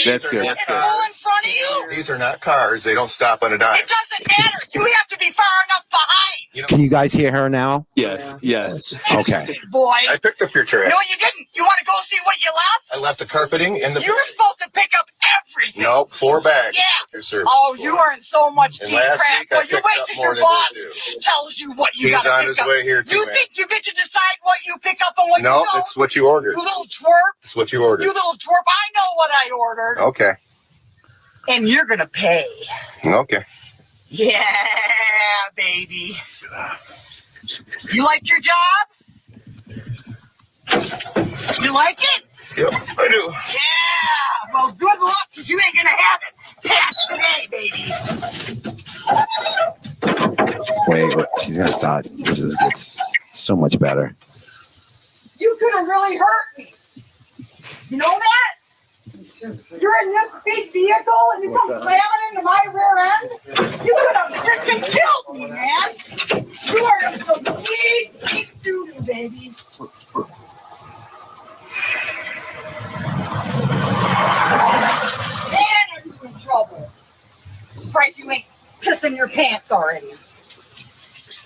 That's good. In front of you. These are not cars. They don't stop on a dime. It doesn't matter. You have to be far enough behind. Can you guys hear her now? Yes. Yes. Okay. Boy. I picked up your trash. No, you didn't. You want to go see what you left? I left the carpeting in the. You were supposed to pick up everything. Nope, 4 bags. Yeah. Yes, sir. Oh, you are in so much And deep last crap. week I Well, you picked wait up till more your than boss this, too. tells you what you He's got on to his pick up. way here, too, You man. think you get to decide what you pick up and what No, you don't? it's what you ordered. You little twerp. It's what you ordered. You little twerp. I know what I ordered. Okay. And you're going to pay. Okay. Yeah, baby. You like your job? You like it? Yep, I do. Yeah. Well, good luck, because you ain't going to have it. Pass today, baby. Wait, she's gonna start. This gets so much better. You could have really hurt me. You know that? You're in this big vehicle and you come slamming into my rear end? You could have freaking killed me, man. You are in some big doo-doo, baby. Man, are you in trouble? Surprised you ain't pissing your pants already.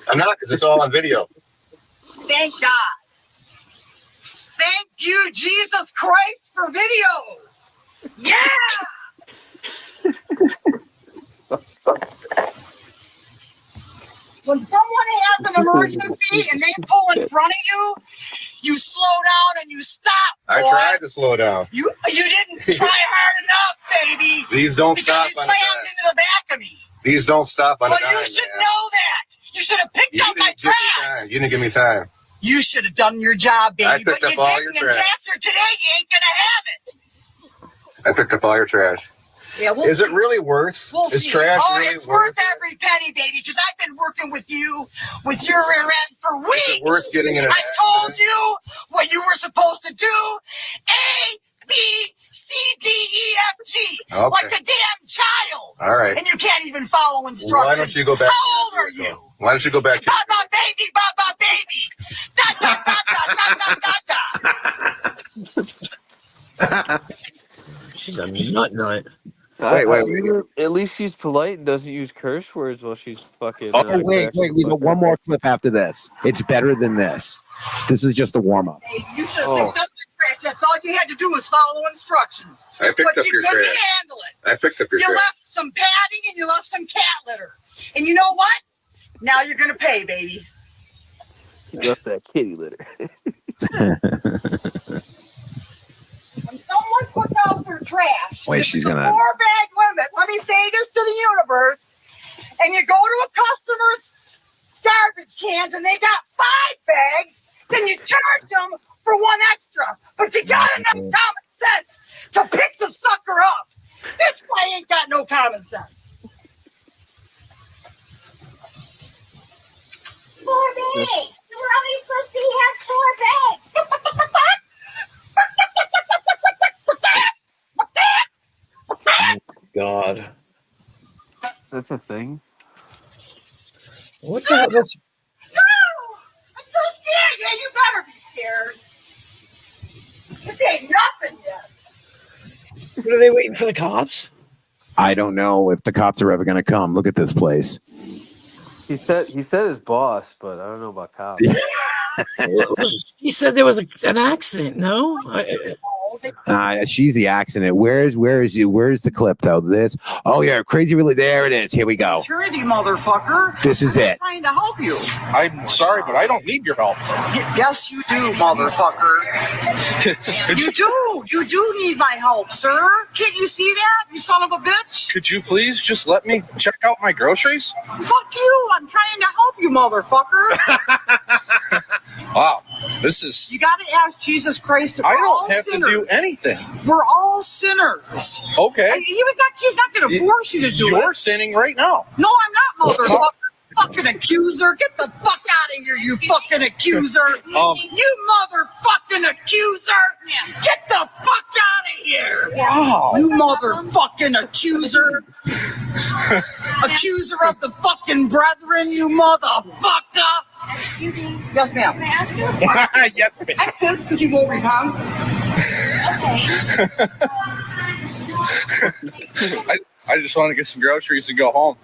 I'm not, because it's all on video. Thank God. Thank you, Jesus Christ, for videos. Yeah! When someone has an emergency and they pull in front of you, you slow down and you stop. I boy. tried to slow down. You didn't try hard enough, baby. These don't because stop you on slammed a dime. into the back of me. These don't stop on Well, a dime. you should man. know that. You should have picked up my didn't give me trash. time. You didn't give me time. You should have done your job, baby. I picked but up you all your didn't. And trash. after today, you ain't gonna have it. I picked up all your trash. Yeah, we'll Is it see. really worth? We'll Is see. trash Oh, really it's worth? worth every penny, baby, because I've been working with you, with your rear end for weeks. Is it worth getting in an I told you what you were supposed to do. A, B, C, D, E, F, G. Okay. Like a damn child. All right. And you can't even follow instructions. Why don't you go back? How old are you? Why don't you go back? Baba baby, baba baby. Da da da da da da da da. She's a nut. At least she's polite and doesn't use curse words while she's fucking. Oh, wait. cracking We the got fuck one up. more clip after this. It's better than this. This is just a warm up. Hey, you should have Oh. picked up your trash. That's all you had to do was follow instructions. I picked but up you your couldn't trash. handle it. I picked up your You trash. left some padding and you left some cat litter. And you know what? Now you're gonna pay, baby. Left that kitty litter. When someone puts out their trash, Wait, this she's is a gonna- 4-bag limit. Let me say this to the universe. And you go to a customer's garbage cans and they got 5 bags, then you charge them for 1 extra. But you got enough common sense to pick the sucker up. This guy ain't got no common sense. 4 bags. You're only supposed to have 4 bags. God. That's a thing. What the hell? That's, No! I'm so scared. Yeah, you better be scared. This ain't nothing yet. what are they waiting for the cops? I don't know if the cops are ever going to come. Look at this place. He said his boss, but I don't know about cops. He said there was an accident. No, She's the accident. Where's the clip though? This. Oh yeah, crazy. Really, there it is. Here we go. Maturity, motherfucker. This is it. I'm trying to help you. I'm sorry, but I don't need your help. Yes, you do, motherfucker. You do need my help, sir. Can't you see that, you son of a bitch? Could you please just let me check out my groceries? Fuck you. I'm trying to help you, motherfucker. Wow, this is. You got to ask Jesus Christ. I We're all don't have sinners. to do anything. We're all sinners. Okay. He's not going to force you to do it. You're sinning right now. No, I'm not, motherfucker. Fucking accuser. Get the fuck out of here, you fucking accuser. You motherfucking accuser. Get the fuck out of here. Wow. You motherfucking accuser. Accuser of the fucking brethren, you motherfucker. Excuse me. Yes, ma'am. Can I ask you a question? Yes, ma'am. I'm pissed because you won't rebound. I just want to get some groceries and go home.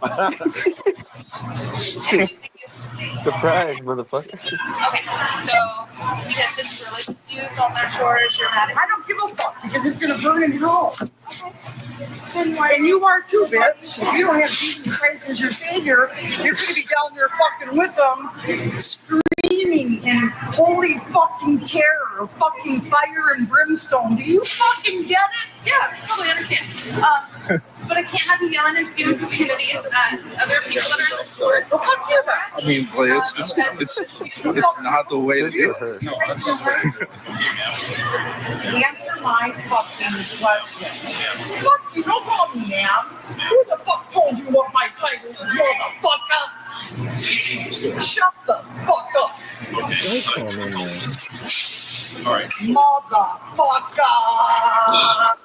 Surprise, motherfucker. Okay, so because since you're really confused, I'm not sure if you're mad. I don't give a fuck because it's gonna burn in hell. And you are too, bitch. If you don't have Jesus Christ as your savior, you're gonna be down there fucking with them, screaming in holy fucking terror, fucking fire and brimstone. Do you fucking get it? Yeah, totally understand. But I can't have you yelling and spewing profanities at other people that are in the store. Well, fuck you then. I mean, it's not the way to do it. No, that's not Answer my fucking question. Fuck you, don't call me ma'am. Who the fuck told you what my title is, motherfucker? Shut the fuck up. All right. Motherfucker.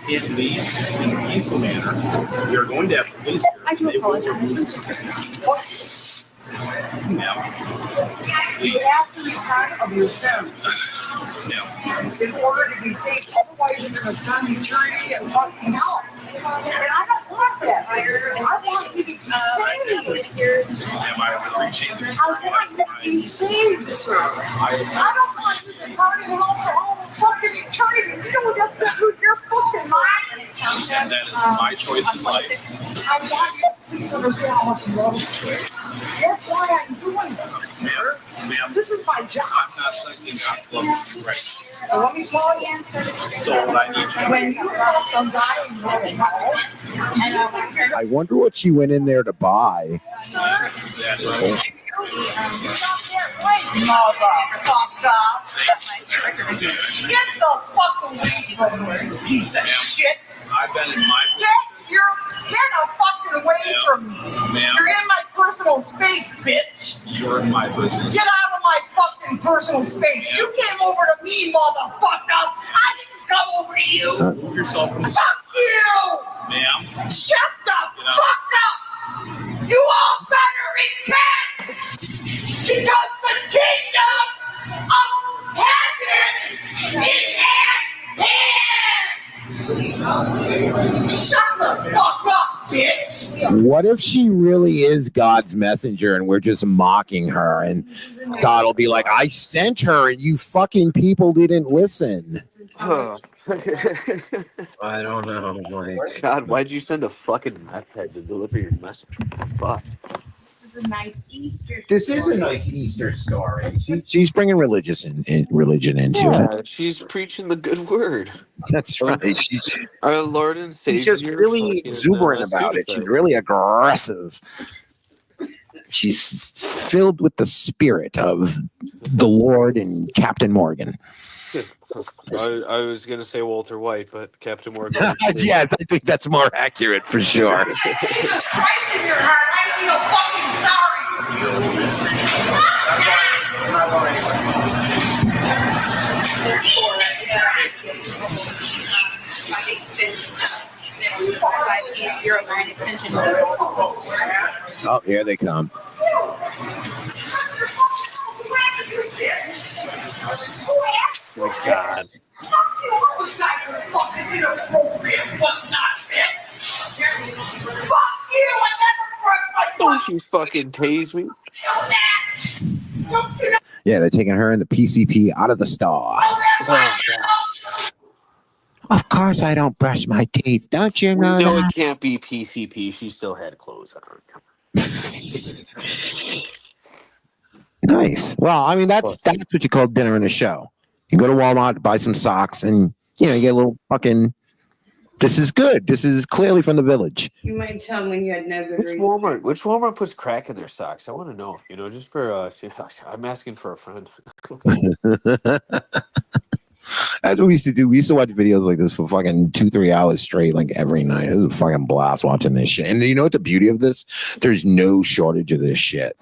Can't leave in a peaceful manner. You're going to have police. I do apologize. Now, You have to repent of your sins in order to be saved. Otherwise, you're going to spend eternity in fucking hell. And I don't want that. I want you to be saved. am I reaching? I want you to be saved, sir. I don't want you to burn in hell for all fucking eternity. You know what that's with your fucking mind? And that is my choice in life. I want you to please understand how much you love me. That's why I'm doing this, sir. Ma'am, This is my job. I'm not sensing God's love right. So let me tell you. So what I need you to When you have some guy in your house, and I wonder what she went in there to buy. Motherfucker. Get the fuck away from me, you piece of shit. I've been in my Get the fucking away from me. Ma'am. You're in my personal space, bitch. You're in my business. Get out of my fucking personal space. You came over to me, motherfucker. I didn't come over to you. Move yourself from the Fuck you. Ma'am. Shut the fuck up! You all better repent! Because the kingdom of heaven is at hand! Shut the fuck up, bitch! What if she really is God's messenger and we're just mocking her and God will be like, I sent her and you fucking people didn't listen. Huh. I don't know. Like, God, why'd you send a fucking meth head to deliver your message? Fuck. This is a nice Easter story. She's bringing religion into Yeah, it. she's preaching the good word. That's right. Our Lord and She's Savior. just really fucking, exuberant about it. Sudafed. She's really aggressive. She's filled with the spirit of the Lord and Captain Morgan. I was gonna say Walter White, but Captain Morgan. Yes, I think that's more accurate for sure. Jesus Christ in your heart, I feel fucking sorry Oh, here they come. Oh God. Don't you fucking tase me. Yeah, they're taking her and the PCP out of the store. Of course, I don't brush my teeth. Don't you know No, that? it can't be PCP. She still had clothes on. Nice. Well, I mean, that's what you call dinner and a show. You go to Walmart, buy some socks, and you get a little fucking. This is good. This is clearly from the village. You might tell when you had no good reason. Which Walmart puts crack in their socks? I want to know. Just for I'm asking for a friend. That's what we used to do. We used to watch videos like this for fucking 2-3 hours straight, like every night. It was a fucking blast watching this shit. And you know what the beauty of this? There's no shortage of this shit.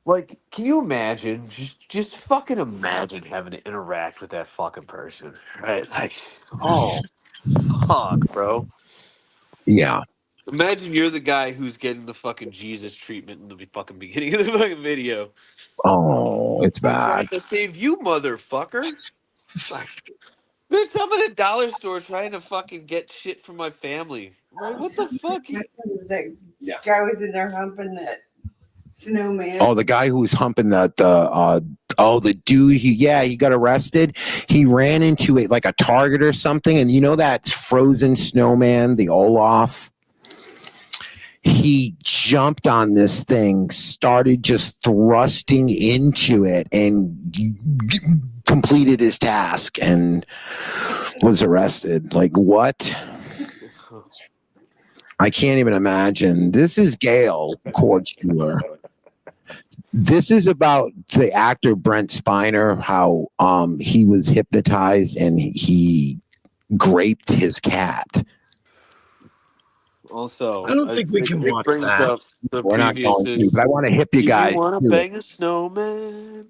Like, can you imagine? Just fucking imagine having to interact with that fucking person, right? Like, oh, fuck, bro. Yeah. Imagine you're the guy who's getting the fucking Jesus treatment in the fucking beginning of the fucking video. Oh, it's I'm trying bad. to save you, motherfucker. Like, bitch, I'm at a dollar store trying to fucking get shit from my family. Right? What the fuck? That guy was in there humping that snowman. Oh, the guy who was humping the dude, he got arrested. He ran into like a Target or something, and you know that frozen snowman, the Olaf? He jumped on this thing, started just thrusting into it, and completed his task and was arrested. Like, what? I can't even imagine. This is Gail Kortschmuller. This is about the actor Brent Spiner, how he was hypnotized and he graped his cat. Also, I don't think we can watch brings that. up the We're not previous. going to, but I want to hip you guys. You want to to it. bang a snowman?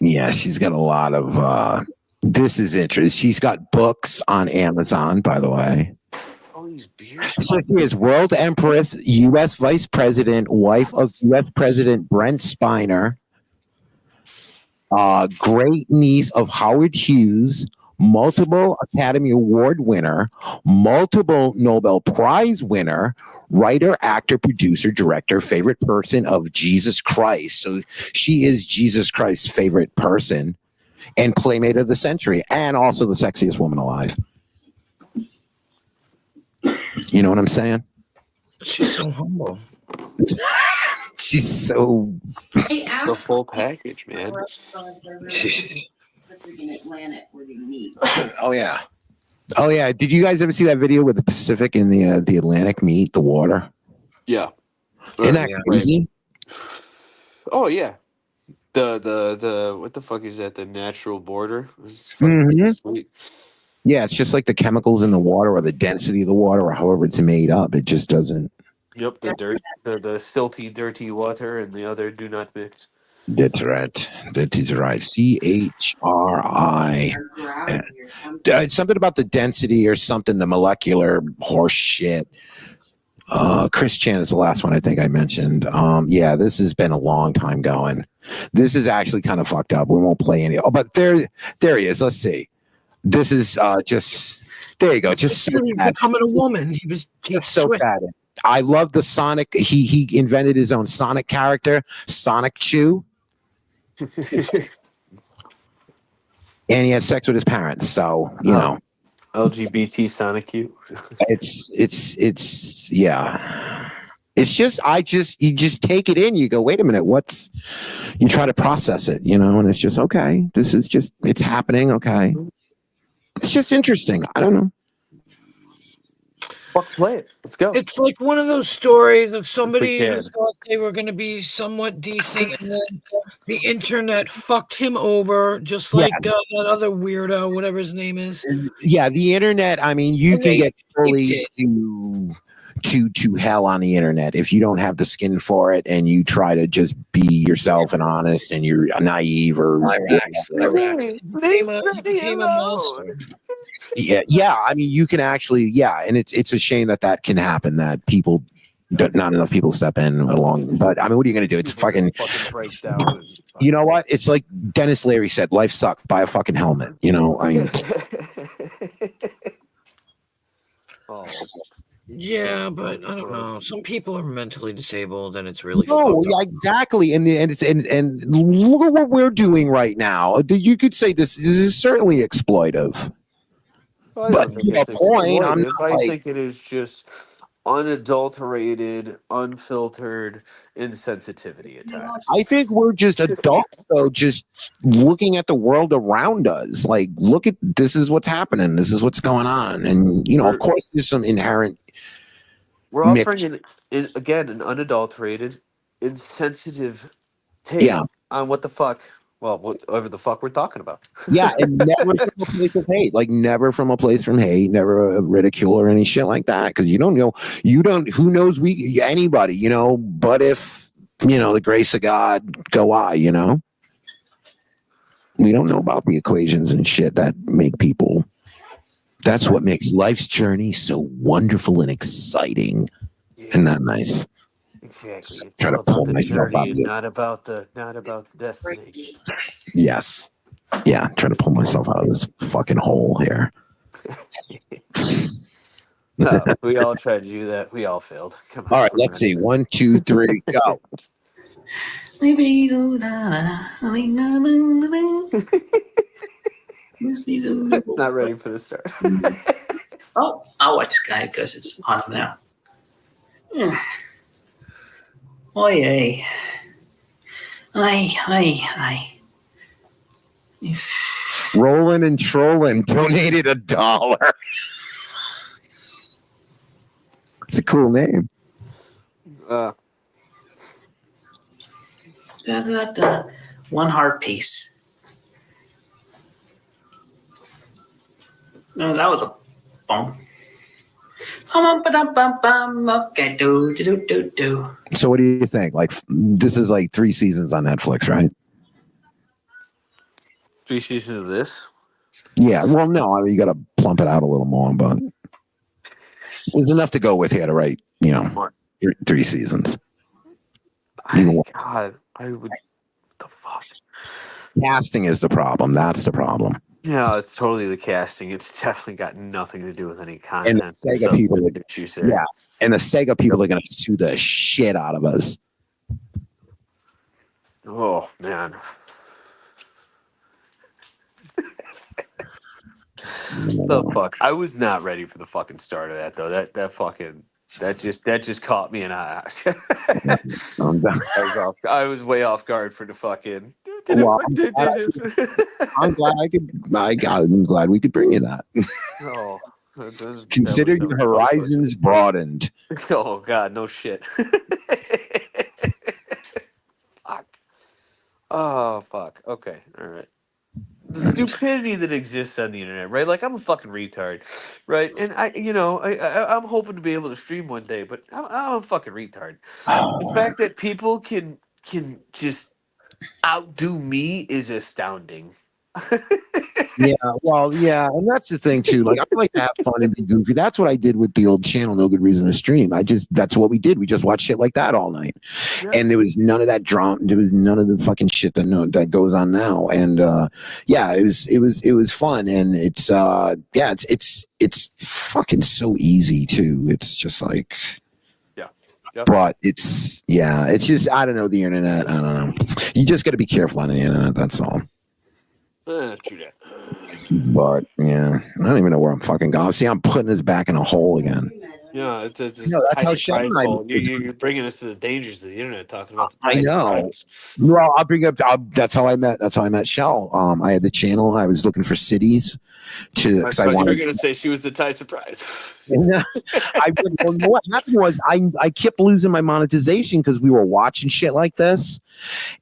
Yeah, she's got a lot of. This is interesting. She's got books on Amazon, by the way. All these beers. So she is World Empress, U.S. Vice President, wife of U.S. President Brent Spiner, great niece of Howard Hughes, multiple Academy Award winner, multiple Nobel Prize winner, writer, actor, producer, director, favorite person of Jesus Christ. So she is Jesus Christ's favorite person and playmate of the century and also the sexiest woman alive. You know what I'm saying? She's so humble. She's so The full package, man. Oh yeah. Did you guys ever see that video with the Pacific and the Atlantic meet the water? Yeah. Isn't that crazy? Oh yeah. The what the fuck is that? The natural border. It's Mhm. fucking sweet. Yeah, it's just like the chemicals in the water or the density of the water or however it's made up. It just doesn't. Yep, the silty, dirty water, and the other do not mix. That's right. That is right. CHRI. Something about the density or something, the molecular horse shit. Chris Chan is the last one I think I mentioned. Yeah, this has been a long time going. This is actually kind of fucked up. We won't play any. Oh, but there he is. Let's see. This is just there you go. Just so He's bad. becoming a woman. He was just So bad. I love the Sonic. He invented his own Sonic character, Sonic Chew. And he had sex with his parents, so you know. LGBT Sonic U. It's yeah. It's just you just take it in. You go, wait a minute, you try to process it, and it's just okay. This is just it's happening. Okay, it's just interesting. I don't know. Fuck, play it. Let's go. It's like one of those stories of somebody can. who thought they were going to be somewhat decent, and then the internet fucked him over, just like Yes. that other weirdo, whatever his name is. Yeah, the internet. I mean, you And can they get fully taped to hell on the internet if you don't have the skin for it and you try to just be yourself and honest and you're naive or Iraq. He became a monster. yeah. I mean, you can actually and it's a shame that can happen. That people. Not enough people step in along, but I mean, what are you going to do? It's fucking breakdown. You know what? It's like Dennis Leary said, life sucks. Buy a fucking helmet. I mean, Yeah, but I don't know. Some people are mentally disabled, and it's really no, yeah, exactly. And look at what we're doing right now. You could say this is certainly exploitive. I But don't think it's point, I'm exploitive. not I like, think it is just unadulterated, unfiltered insensitivity attached. I think we're just adults, though, just looking at the world around us. Like, look at this is what's happening. This is what's going on, and of course, there's some inherent. We're offering an unadulterated, insensitive take on what the fuck. Well, whatever the fuck we're talking about. Yeah, and never from a place of hate. Like never from a place from hate, never a ridicule or any shit like that. Because you don't know, who knows anybody, but if, the grace of God go I, we don't know about the equations and shit that make people. That's what makes life's journey so wonderful and exciting. Isn't that nice? Exactly. It's Try all to pull about the myself out journey of and it. not about the destination. Yes. Yeah, trying to pull myself out of this fucking hole here. No, we all tried to do that. We all failed. Come on. All right, let's see. 1, 2, 3, go. Not ready for the start. Oh, I'll watch Sky because it's on now. Oy, ay. Aye. Rolling and Trolling donated $1. It's a cool name. One heart piece. No, that was a bump. Okay, do. So what do you think? Like this is like 3 seasons on Netflix, right? 3 seasons of this? Yeah. Well, no, I mean, you got to plump it out a little more, but there's enough to go with here to write, 3 seasons. God, I would. The fuck? Casting is the problem. That's the problem. Yeah, it's totally the casting. It's definitely got nothing to do with any content. And the Sega people, Yeah, and the Sega people are going to sue the shit out of us. Oh man. The fuck! I was not ready for the fucking start of that though. That just caught me in I was way off guard for the fucking. Well, I'm glad we could bring you that. Oh, Consider your horizons broadened. Oh God, no shit. Fuck. Oh fuck. Okay, all right. The stupidity that exists on the internet, right? Like I'm a fucking retard, right? And I'm hoping to be able to stream one day, but I'm a fucking retard. The fact that people can just outdo me is astounding. Yeah, well, yeah, and that's the thing too. Like, I like to have fun and be goofy. That's what I did with the old channel, No Good Reason to Stream. That's what we did. We just watched shit like that all night, and there was none of that drama. There was none of the fucking shit that goes on now. And yeah, it was fun, and it's it's fucking so easy too. It's just like. But it's just I don't know the internet. I don't know. You just got to be careful on the internet. That's all. True that. But yeah, I don't even know where I'm fucking going. See, I'm putting us back in a hole again. Yeah, it's No, that's how Sean and I- You're bringing us to the dangers of the internet, talking about the I price of know. price. Well, I'll bring up. That's how I met. That's how I met Shell. I had the channel. I was looking for cities to. I Because thought I you were wanted. going to say she was the Thai surprise. What happened was I kept losing my monetization because we were watching shit like this,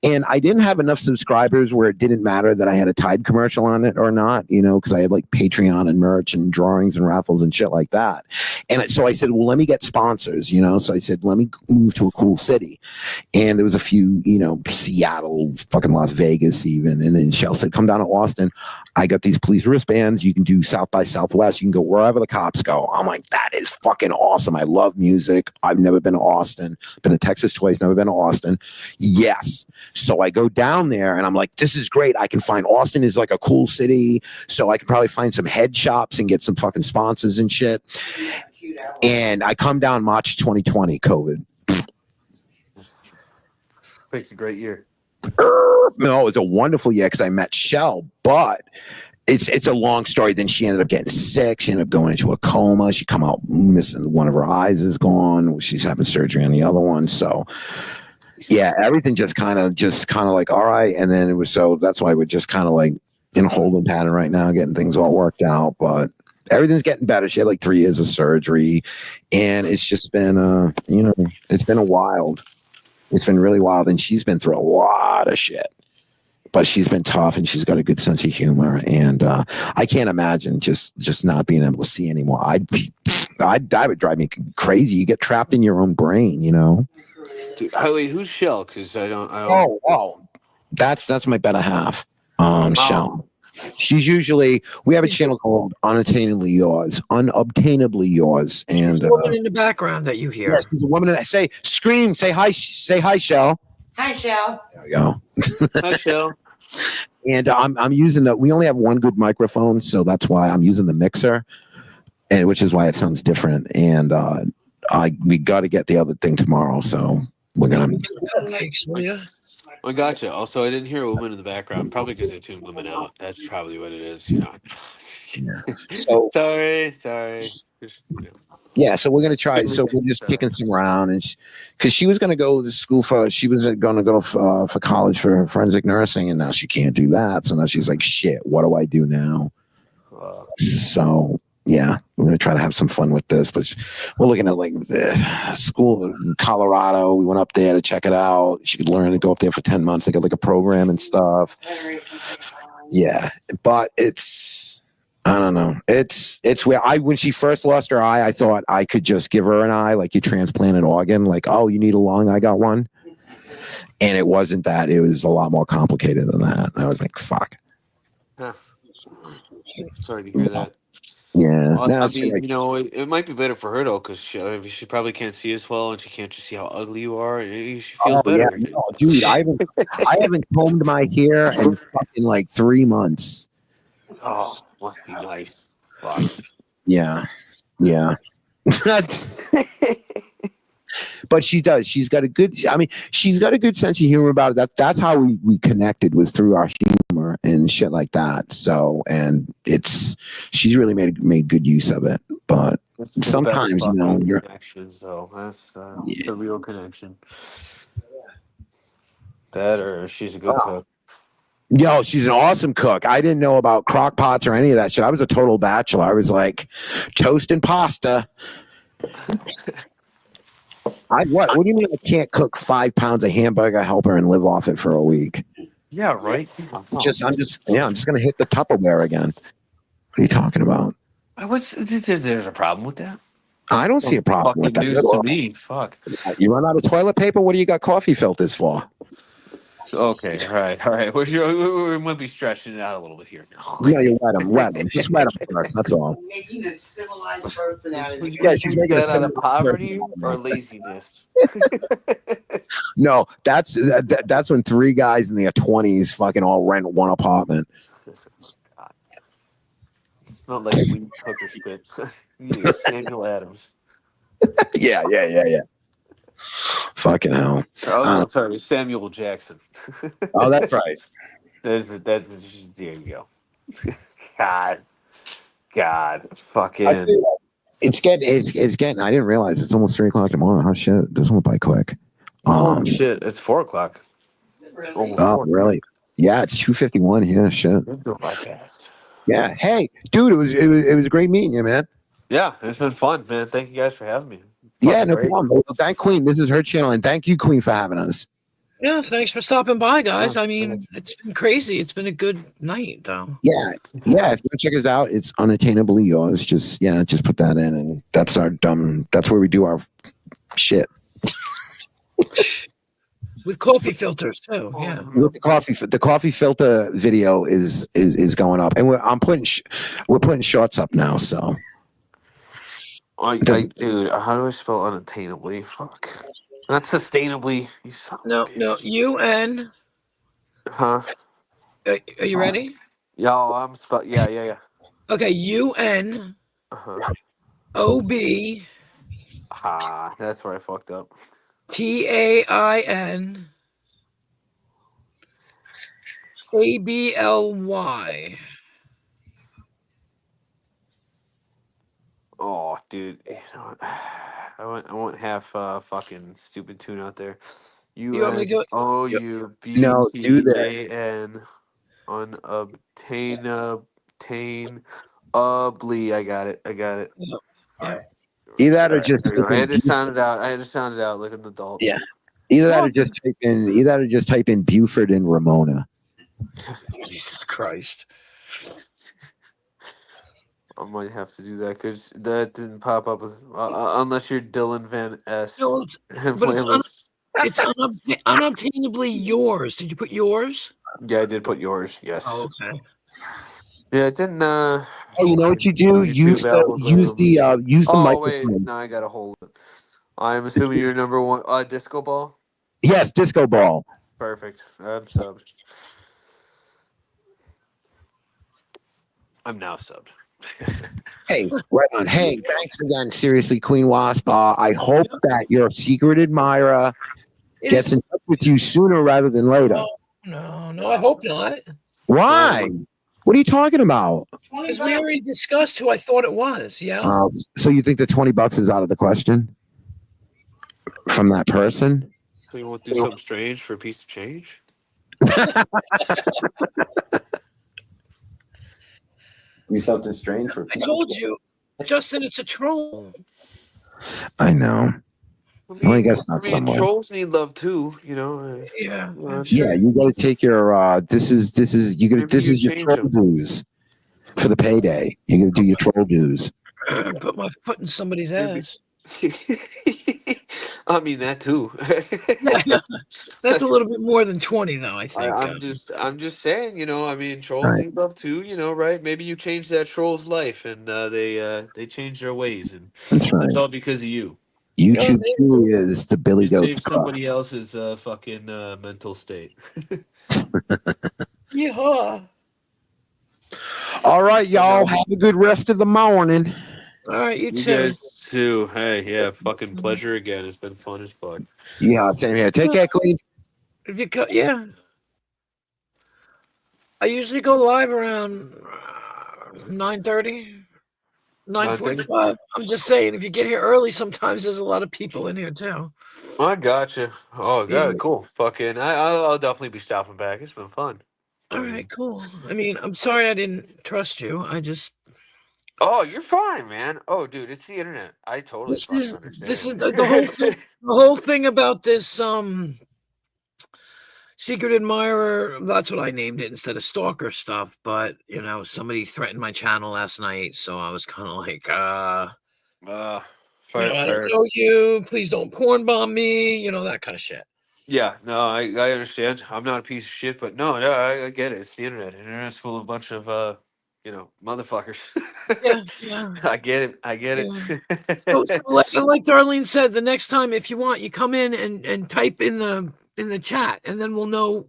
and I didn't have enough subscribers where it didn't matter that I had a Tide commercial on it or not, because I had like Patreon and merch and drawings and raffles and shit like that. And so I said, well, let me get sponsors, So I said, let me move to a cool city, and there was a few, Seattle, fucking Las Vegas, even. And then Shell said, come down to Austin. I got these police wristbands. You can do South by Southwest. You can go wherever the cops go. I'm like, that is fucking awesome. I love music. I've never been to Austin. Been to Texas twice. Never been to Austin. Yes. So I go down there and I'm like, this is great. I can find Austin is like a cool city. So I can probably find some head shops and get some fucking sponsors and shit. And I come down March 2020, COVID. It's a great year. No, it was a wonderful year because I met Shell, but it's a long story. Then she ended up getting sick. She ended up going into a coma. She come out missing, one of her eyes is gone. She's having surgery on the other one. So yeah, everything just kind of like, all right. And then it was, so that's why we're just kind of like in a holding pattern right now, getting things all worked out, but everything's getting better. She had like 3 years of surgery, and it's just been it's been it's been really wild, and she's been through a lot of shit. But she's been tough, and she's got a good sense of humor. And I can't imagine just not being able to see anymore. That would drive me crazy. You get trapped in your own brain, Dude, Holly, who's Shell? Because I don't. Oh, that's my better half. Shell. She's usually, we have a channel called Unobtainably Yours, and the woman in the background that you hear. Yes, she's a woman. Say hi, Shell. Hi, Shell. There we go. Hi, Shell. And I'm using we only have one good microphone, so that's why I'm using the mixer, and which is why it sounds different. And we got to get the other thing tomorrow, so we're gonna. I gotcha. Also, I didn't hear a woman in the background, probably because they tuned women out. That's probably what it is. So, sorry. Yeah, so we're gonna try. So we're just kicking some around, and because she was gonna go to school she was gonna go for college for forensic nursing, and now she can't do that. So now she's like, shit, what do I do now? So yeah, we're gonna try to have some fun with this, but we're looking at like the school in Colorado. We went up there to check it out. She could learn to go up there for 10 months. They got like a program and stuff. Yeah, but I don't know. It's where when she first lost her eye, I thought I could just give her an eye, like you transplant an organ, like, oh, you need a lung, I got one. And it wasn't that. It was a lot more complicated than that. And I was like, fuck. Huh. Sorry to hear that. Yeah. Well, No, I mean, it might be better for her though, because she probably can't see as well, and she can't just see how ugly you are. She feels better. Yeah. No, dude, I haven't combed my hair in fucking like 3 months. Oh, must be nice. Fuck. Yeah. But she does. She's got a good sense of humor about it. That's how we connected, was through our humor and shit like that. So, and she's really made good use of it. But sometimes, you're connections though. That's the real connection. That, or she's a good cook. Yo, she's an awesome cook. I didn't know about crock pots or any of that shit. I was a total bachelor. I was like toast and pasta. What do you mean I can't cook 5 pounds of hamburger helper and live off it for a week? Yeah, right. I'm just gonna hit the Tupperware again. What are you talking about? There's a problem with that? I don't see a problem with that. News to me. Fuck. You run out of toilet paper? What do you got coffee filters for? Okay, all right. We might be stretching it out a little bit here now. No, you wet him. Just wet him first. That's all. Making a civilized person out of you. Yeah, she's making a Get out of civilized poverty person. or laziness. No, that's when three guys in their 20s fucking all rent one apartment. It's not like weed hooker spit. You Samuel Adams. Yeah. Fucking hell. Oh no, sorry, Samuel Jackson. Oh, that's right. That's there you go. God, fucking. I feel like it's getting. I didn't realize it's almost 3:00 tomorrow. Oh shit, this went by quick. Oh shit, it's 4:00. Oh really? Yeah, it's 2:51 here. Shit. It's going by fast. Yeah. Hey, dude, it was great meeting you, man. Yeah, it's been fun, man. Thank you guys for having me. Yeah, no great. problem. Well, thank Queen. This is her channel, and thank you, Queen, for having us. Yeah, thanks for stopping by, guys. I mean, it's been crazy. It's been a good night, though. Yeah. If you want to check us out, it's unattainably yours. Just put that in, and that's where we do our shit. With coffee filters too. Yeah. With the coffee filter video is going up, and we're putting shorts up now. So, dude, how do I spell unattainably? Fuck. Not sustainably. You son of a bitch. UN. Huh? Are you ready? Yo, I'm spell. Yeah. Okay, UN. OB. Ah, that's where I fucked up. TAIN. ABLY. Oh, dude, you know what? I won't have fucking stupid tune out there. You want me to go? No, do that. UNOUBTAN unobtainably. I got it. Yeah. Either that or just I had to sound it out like an adult. Yeah. Either that or just type in Buford and Ramona. Jesus Christ. I might have to do that because that didn't pop up unless you're Dylan Van S. No, it's unobtainably yours. Did you put yours? Yeah, I did put yours. Yes. Oh, okay. Yeah, it didn't. Oh, you know what you do? Use the microphone. Wait, no, I gotta hold it. I'm assuming you're number one. Disco ball. Yes, disco ball. Perfect. I'm subbed. I'm now subbed. Hey, right on. Hey, thanks again. Seriously, Queen Wasp. I hope that your secret admirer gets in touch with you sooner rather than later. No, I hope not. Why? What are you talking about? Because we already discussed who I thought it was. Yeah. So you think the $20 is out of the question from that person? So you want to do something strange for a piece of change? Do something strange for. I told you, Justin. It's a troll. I know. Well, I guess not somewhere. Trolls need love too, you know. Yeah. Yeah, you got to take your. This is your troll dues for the payday. You got to do your troll dues. Put my foot in somebody's ass. I mean that too. That's a little bit more than 20, though. I think. I'm just saying, you know. I mean, trolls need love too, you know, right? Maybe you changed that troll's life, and they changed their ways, and that's all because of you. YouTube too is the Billy You Goats saved Club. somebody else's fucking mental state. Yeah. All right, y'all. Have a good rest of the morning. All right, you You too. guys too. Hey, yeah, fucking pleasure again. It's been fun as fuck. Yeah, same here. Take care, Queen. Yeah. I usually go live around 9:30, 9:45. I'm just saying, if you get here early, sometimes there's a lot of people in here too. I gotcha. Oh, Yeah. God, cool. Fucking, I'll definitely be stopping back. It's been fun. All right, cool. I mean, I'm sorry I didn't trust you. I just. Oh, you're fine, man. Oh, dude, it's the internet. I totally understand. This is the whole thing. The whole thing about this secret admirer. That's what I named it instead of stalker stuff. But you know, somebody threatened my channel last night, so I was kind of like, I don't know you. Please don't porn bomb me. You know, that kind of shit. Yeah, no, I understand. I'm not a piece of shit, but no, I get it. It's the internet. Internet's full of a bunch of motherfuckers. Yeah, yeah, I get it. I get yeah. it. So like Darlene said, the next time if you want, you come in and type in the chat, and then we'll know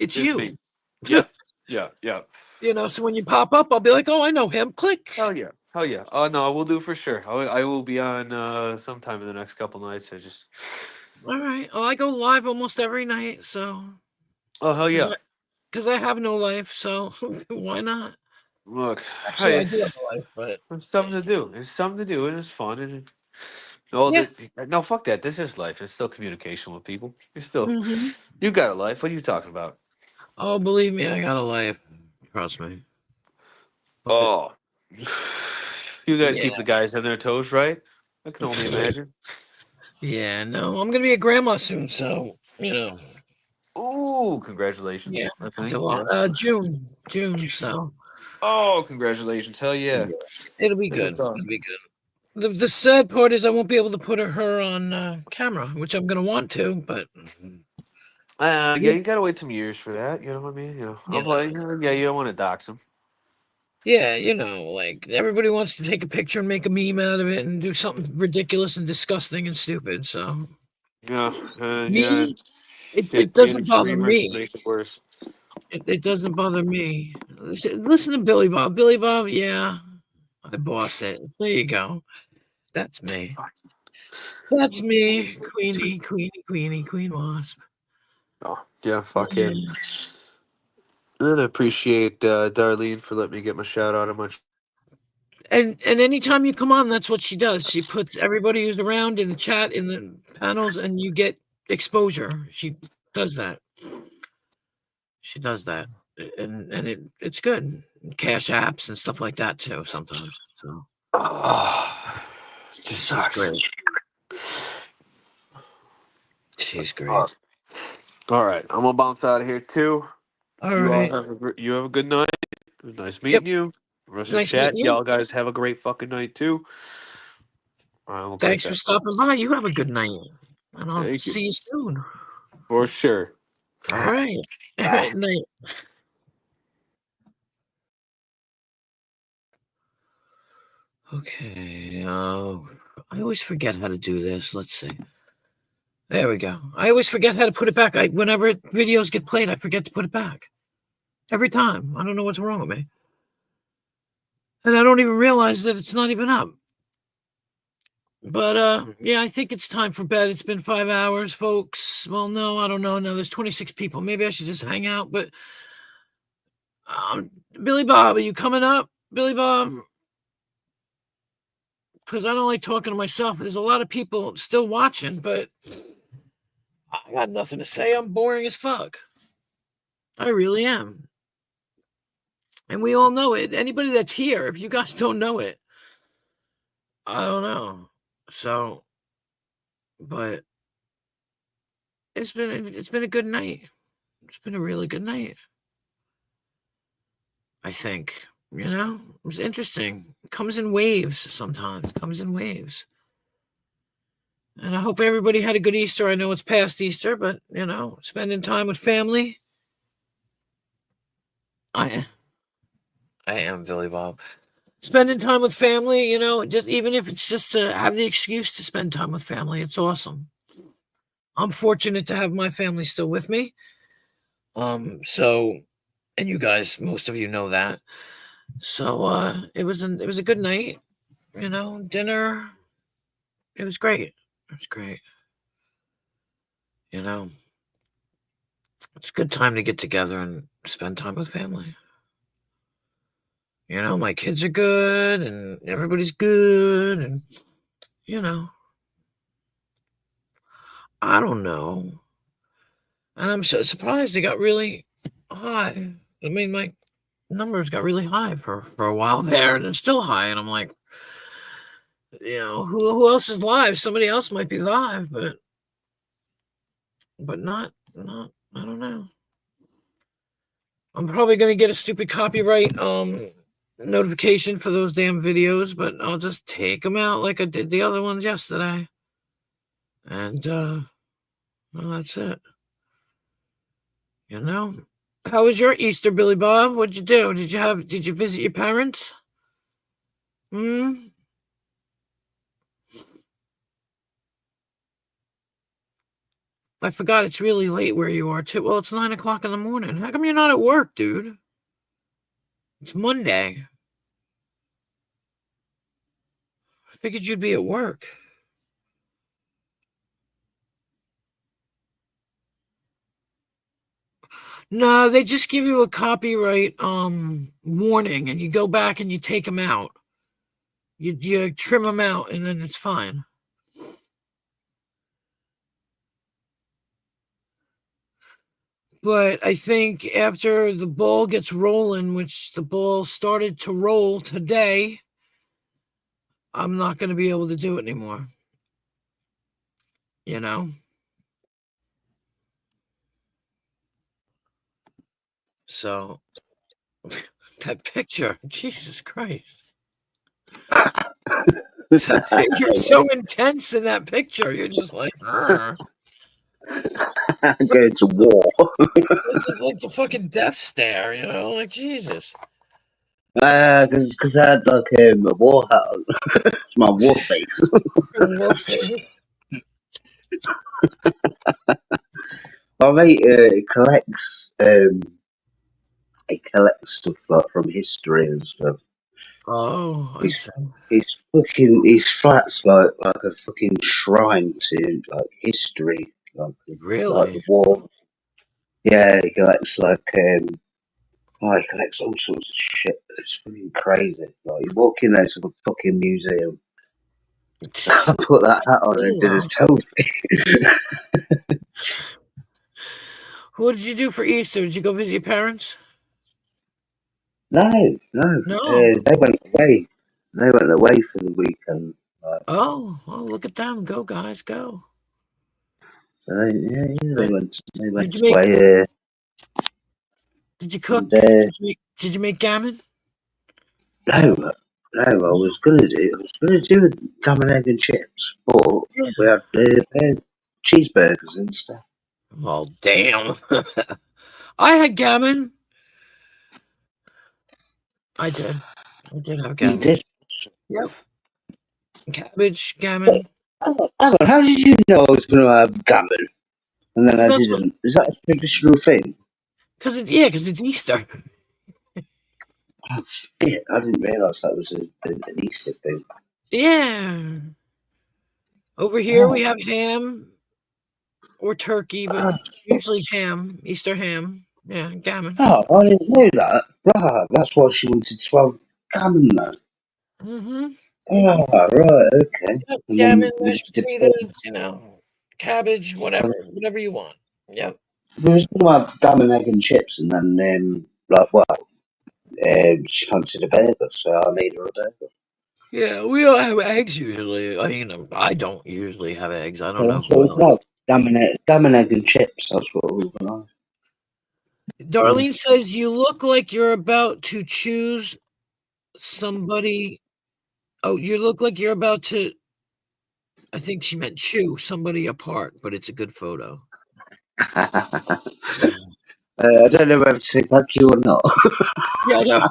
it's It's you. me. Yeah, yeah, yeah. You know, so when you pop up, I'll be like, oh, I know him. Click. Hell yeah. Hell yeah. Oh no, I will do for sure. I will be on sometime in the next couple nights. I just All right. Well, I go live almost every night, so. Oh hell yeah. Because I have no life, so why not? Look, Actually, I do have a life, but it's something to do. It's something to do, and it's fun. And no, fuck that. This is life. It's still communication with people. You're still, Mhm. you got a life. What are you talking about? Oh, believe me, I got a life. Trust me. Oh, you got to Yeah. keep the guys on their toes, right? I can only imagine. Yeah, no, I'm gonna be a grandma soon, so you know. Ooh, congratulations! Yeah, I think. July, Yeah. June. So Oh, congratulations! Hell yeah! it'll be good. That's awesome. It'll be good. The sad part is I won't be able to put her on camera, which I'm gonna want to, but Yeah, you gotta wait some years for that. You know what I mean? You know, I'm like, yeah, you don't want to dox them. yeah, you know, like everybody wants to take a picture and make a meme out of it and do something ridiculous and disgusting and stupid. So Yeah, yeah. me, it Shit, being doesn't a bother streamer just me. makes it worse. It doesn't bother me. Listen to Billy Bob. Billy Bob, yeah, I boss it. There you go. That's me. That's me, Queen Wasp. Oh, yeah, fucking. And I appreciate Darlene for letting me get my shout out on my. And anytime you come on, that's what she does. She puts everybody who's around in the chat, in the panels, and you get exposure. She does that. She does that, and it's good. Cash apps and stuff like that too. Sometimes. So. She's great. She's great. All right, I'm gonna bounce out of here too. All you right. you have a good night. It was nice meeting you. The rest of the Nice chat. meeting you. Y'all guys have a great fucking night too. All right, we'll Thanks take for that. stopping by. You have a good night, and I'll Thank you. see you soon. For sure. All right. All right. Night. Okay. I always forget how to do this. Let's see. There we go. I always forget how to put it back. Whenever videos get played, I forget to put it back. Every time. I don't know what's wrong with me. And I don't even realize that it's not even up. But yeah, I think it's time for bed. It's been 5 hours, folks. Well, no, I don't know. Now there's 26 people. Maybe I should just hang out. But Billy Bob, are you coming up? Billy Bob? Because I don't like talking to myself. There's a lot of people still watching, but I got nothing to say. I'm boring as fuck. I really am. And we all know it. Anybody that's here, if you guys don't know it, I don't know. So, but it's been a good night. It's been a really good night. I think, you know, it was interesting. It comes in waves sometimes. It comes in waves. And I hope everybody had a good Easter. I know it's past Easter, but you know, spending time with family. I am Billy Bob. Spending time with family, you know, just even if it's just to have the excuse to spend time with family, it's awesome. I'm fortunate to have my family still with me. So, and you guys, most of you know that. So, it was a good night, you know, dinner. It was great. It was great. You know, it's a good time to get together and spend time with family. You know, my kids are good and everybody's good, and you know, I don't know. And I'm so surprised it got really high. I mean, my numbers got really high for a while there, and it's still high. And I'm like, you know, who else is live? Somebody else might be live, but not. I don't know. I'm probably gonna get a stupid copyright notification for those damn videos, but I'll just take them out like I did the other ones yesterday. And Well, that's it. You know? How was your Easter, Billy Bob? What'd you do? Did you visit your parents? Hmm? I forgot it's really late where you are too. Well, it's 9 o'clock in the morning. How come you're not at work, dude? It's Monday. I figured you'd be at work. No, they just give you a copyright warning, and you go back and you take them out. You trim them out, and then it's fine. But I think after the ball gets rolling, which the ball started to roll today, I'm not going to be able to do it anymore. You know? So, that picture, Jesus Christ. You're so intense in that picture. You're just like, Going to war. it's like the fucking death stare, you know? Like, Jesus. Because I had like a war hat on. It's my war face. War face. My mate collects stuff like from history and stuff. Oh, I see. His flat's like a fucking shrine to like history, like Really? the war. Yeah, he collects like he collects all sorts of shit. It's fucking crazy. Like you walk in there, it's like a fucking museum. I put that hat on and did his toe thing. What did you do for Easter? Did you go visit your parents? No. They went away. They went away for the weekend. Oh, look at them. Go, guys, go. So they went Did you away. Did you cook? And, Did you make gammon? No, I was gonna do gammon, egg and chips, but we had cheeseburgers instead. Well, damn. I had gammon. I did have gammon. You did? Yep. Cabbage, gammon. Hang on, how did you know I was going to have gammon? And then I didn't. Is that a traditional thing? Because it's Easter. Oh, shit, I didn't realise that was an Easter thing. Yeah. Over here we have ham or turkey, but usually ham, Easter ham. Yeah, gammon. Oh, I didn't know that. Right, that's why she wanted to have gammon then. Mm-hmm. Oh, right, okay. Yep, And gammon, then mashed potatoes, cabbage, whatever you want. Yep. we was going to have gammon, egg and chips, and then she fancied a burger, so I made her a burger. Yeah, we don't have eggs usually. I mean, I don't usually have eggs. I don't So know that's what who we else. got. Gammon, egg and chips. That's what we were going to have. Darlene says you look like you're about to choose somebody. Oh, you look like you're about to. I think she meant chew somebody apart, but it's a good photo. I don't know whether to say thank you or not. Yeah, I know.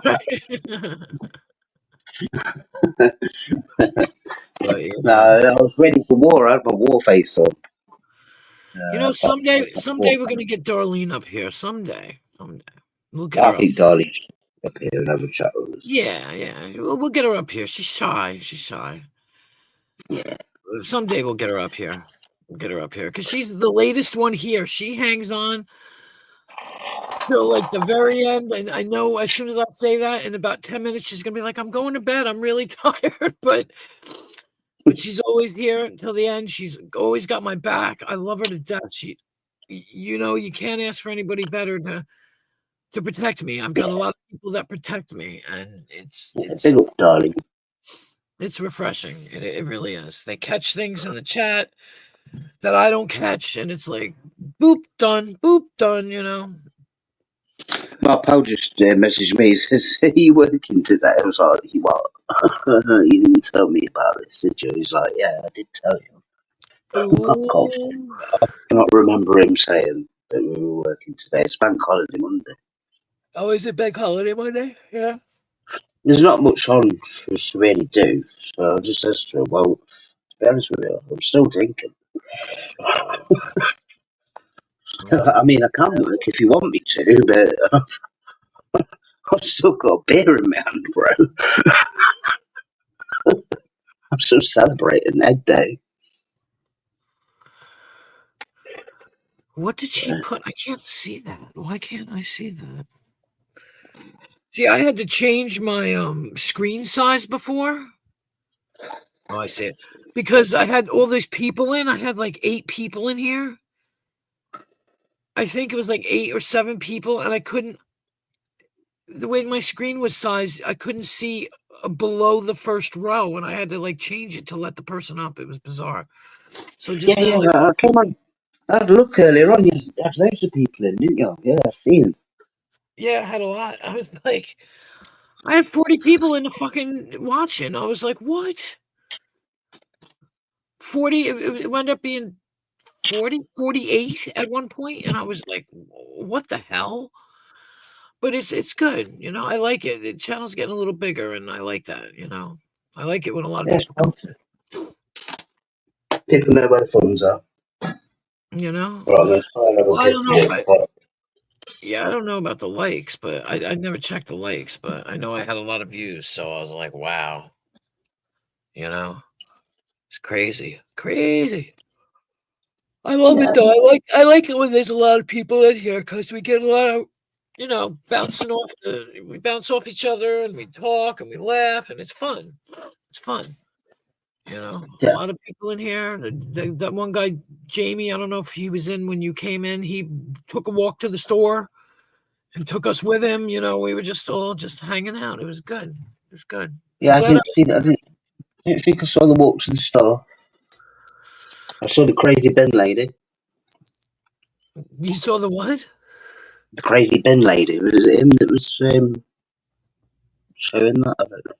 No, I was ready for war. I had my war face on. Someday we're gonna get Darlene up here. Someday. We'll get her I up. think Darlene should up here and have a chat with us. Yeah. We'll get her up here. She's shy. Yeah. Someday we'll get her up here. Because she's the latest one here. She hangs on till like the very end. And I know as soon as I say that, in about 10 minutes, she's gonna be like, I'm going to bed. I'm really tired. But she's always here until the end. She's always got my back. I love her to death. You can't ask for anybody better to protect me. I've got a lot of people that protect me, and it's Big up, darling. It's refreshing. It really is. They catch things in the chat that I don't catch, and it's like boop done. My pal just messaged me. He says, "Are you working today?" I was like, "You what? You didn't tell me about this, did you?" He's like, "Yeah, I did tell you." Fuck off. I cannot remember him saying that we were working today. It's bank holiday Monday. Oh, is it bank holiday Monday? Yeah. There's not much on for us to really do, so I just says to her, well, to be honest with you, I'm still drinking. I mean, I can work if you want me to, but I've still got a beer in my hand, bro. I'm still celebrating Egg Day. What did she put? I can't see that. Why can't I see that? See, I had to change my screen size before. Oh, I see it. Because I had all these people in. I had like 8 people in here. I think it was like 8 or 7 people, and I couldn't. The way my screen was sized, I couldn't see below the first row, and I had to like change it to let the person up. It was bizarre. So just Yeah, now, I came on. I had a look earlier on. You had loads of people in, didn't you? Yeah, I've seen them. yeah, I had a lot. I was like, I had 40 people in the fucking watching. I was like, what? 40, it wound up being 40, 48 at one point, and I was like, what the hell? But it's good, you know. I like it. The channel's getting a little bigger, and I like that, you know. I like it when a lot of Yeah, people come, people know where the funds are. you know. Right, Well, I don't know. Yeah, I don't know about the likes, but I never checked the likes, but I know I had a lot of views, so I was like, wow, you know, it's crazy, crazy. I love it though. I like it when there's a lot of people in here because we get a lot of, you know, we bounce off each other and we talk and we laugh and it's fun. It's fun. You know, a Yeah. lot of people in here. That one guy, Jamie, I don't know if he was in when you came in. He took a walk to the store and took us with him. You know, we were just all just hanging out. It was good. It was good. Yeah, I'm I glad didn't see that. I didn't think I saw the walk to the store. I saw the crazy bin lady. You saw the what? The crazy bin lady. Was it him that was showing that? I don't know.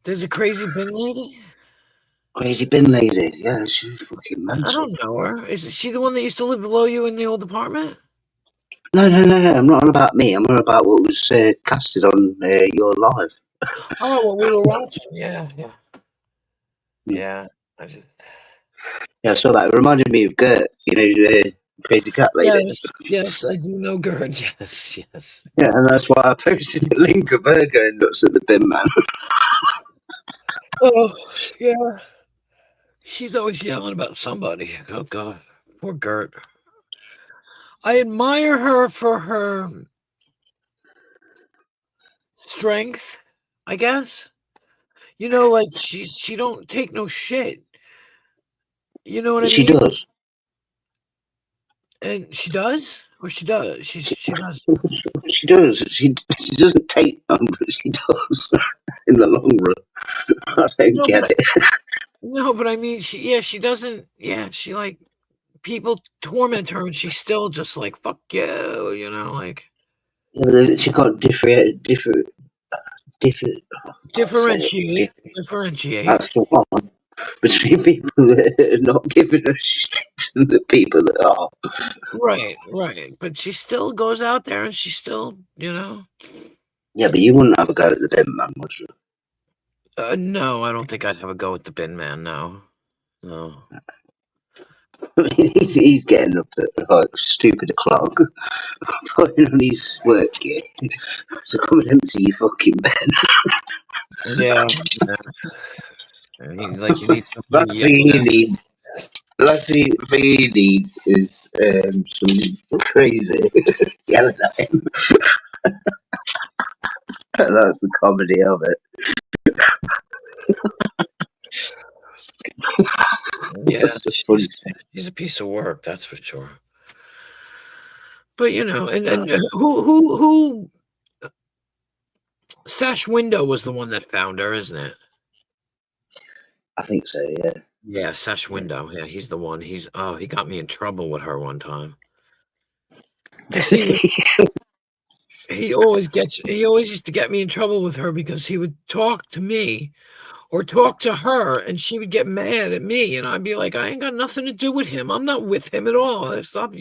There's a crazy bin lady. Crazy bin lady. Yeah, she was fucking I mental. don't know her. Is she the one that used to live below you in the old apartment? No. I'm not on about me. I'm on about what was casted on your live. Oh, well, we were watching. Yeah. I just... Yeah, I saw that. It reminded me of Gert. You know, crazy cat lady. Yes, I do know Gerd. Yes. Yeah, and that's why I posted the link of her going nuts at the bin man. Oh, yeah. She's always yelling about somebody. Oh, God. Poor Gert. I admire her for her strength, I guess. You know, like she don't take no shit. You know what I mean? She does. And she does? Or she does? She does. She does. She doesn't take them, but she does in the long run. I don't get it. No, but I mean, she doesn't. Yeah, she like people torment her, and she's still just like fuck you, you know, like. Yeah, she can't differentiate. That's the one between people that are not giving a shit and the people that are. Right. But she still goes out there, and she still, you know. Yeah, but you wouldn't have a go at the bin man, would you? No, I don't think I'd have a go at the bin man. No. He's getting up at like stupid o'clock, putting on his work gear. So come and empty your fucking bin. Yeah. I mean, like you need somebody. Last thing he needs is some crazy yelling at him. That's the comedy of it. Yeah, she's a piece of work, that's for sure. But you know, and who Sash Window was the one that found her, isn't it? I think so, yeah. Yeah, Sash Window. Yeah, he's the one. He got me in trouble with her one time. He always used to get me in trouble with her because he would talk to me or talk to her, and she would get mad at me, and I'd be like, I ain't got nothing to do with him. I'm not with him at all. Stop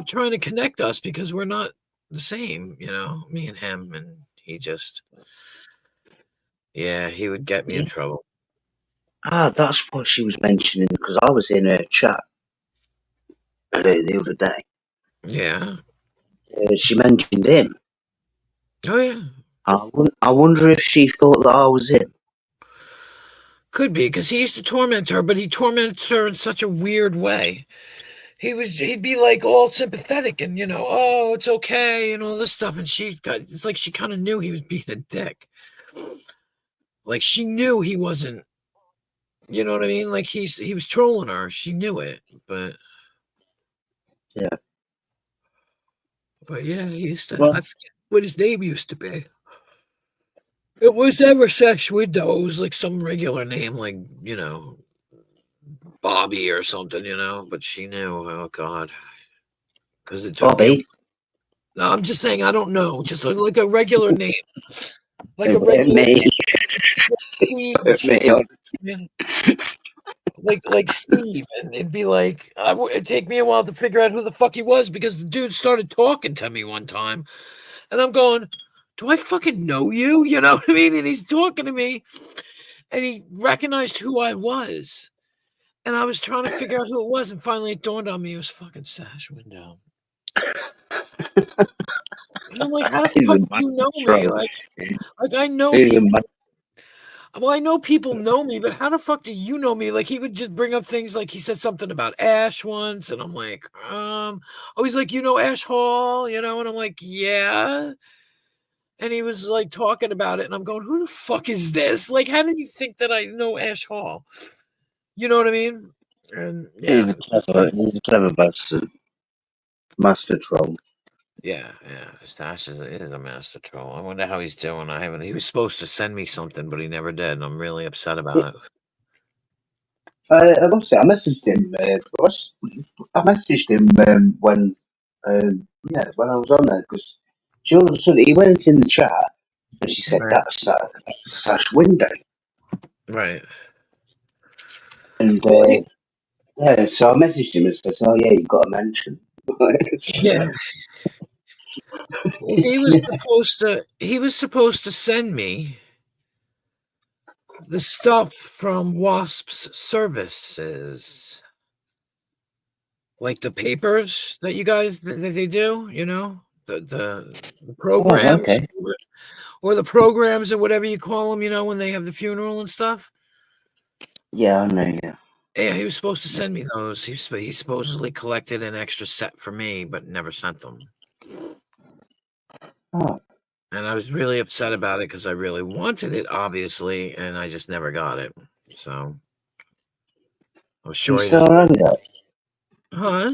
trying to connect us because we're not the same, me and him. And he just, he would get me in trouble. That's what she was mentioning because I was in her chat the other day. Yeah. She mentioned him. Oh, yeah. I wonder if she thought that I was him. Could be, because he used to torment her, but he tormented her in such a weird way. He'd be like all sympathetic and, oh, it's okay and all this stuff. And it's like she kind of knew he was being a dick. Like she knew he wasn't, you know what I mean? Like he was trolling her. She knew it, but. Yeah. But yeah, he used to, I forget what his name used to be. It was ever Sex Window. It was like some regular name, like, Bobby or something, but she knew. Oh, God. Because it took Bobby? No, I'm just saying, I don't know. Just like a regular name. Like a regular name. Like Steve. And it'd be like, it'd take me a while to figure out who the fuck he was because the dude started talking to me one time. And I'm going, do I fucking know you? You know what I mean? And he's talking to me. And he recognized who I was. And I was trying to figure out who it was. And finally it dawned on me it was fucking Sash Window. Because I'm like, how the fuck do you know me? Like I know people. Well, I know people know me, but how the fuck do you know me? Like he would just bring up things like he said something about Ash once, and I'm like, he's like, Ash Hall, and I'm like, yeah. And he was like talking about it, and I'm going, who the fuck is this? Like, how did you think that I know Ash Hall? You know what I mean? And yeah, He's a clever master troll. Yeah. Stash is a master troll. I wonder how he's doing. He was supposed to send me something, but he never did. And I'm really upset about it. I must say, I messaged him. I messaged him when I was on there because all of a sudden he went in the chat and she said that's Sash Window. Right. And so I messaged him and said, "Oh yeah, you got to mention." Yeah. He was supposed to send me the stuff from Wasp's services, like the papers that you guys that they do, the programs, okay. or the programs or whatever you call them, when they have the funeral and stuff. Yeah, I know. Yeah, he was supposed to send me those. He supposedly collected an extra set for me, but never sent them. Oh. And I was really upset about it because I really wanted it, obviously, and I just never got it. So I was sure. You still on Hangouts? Huh?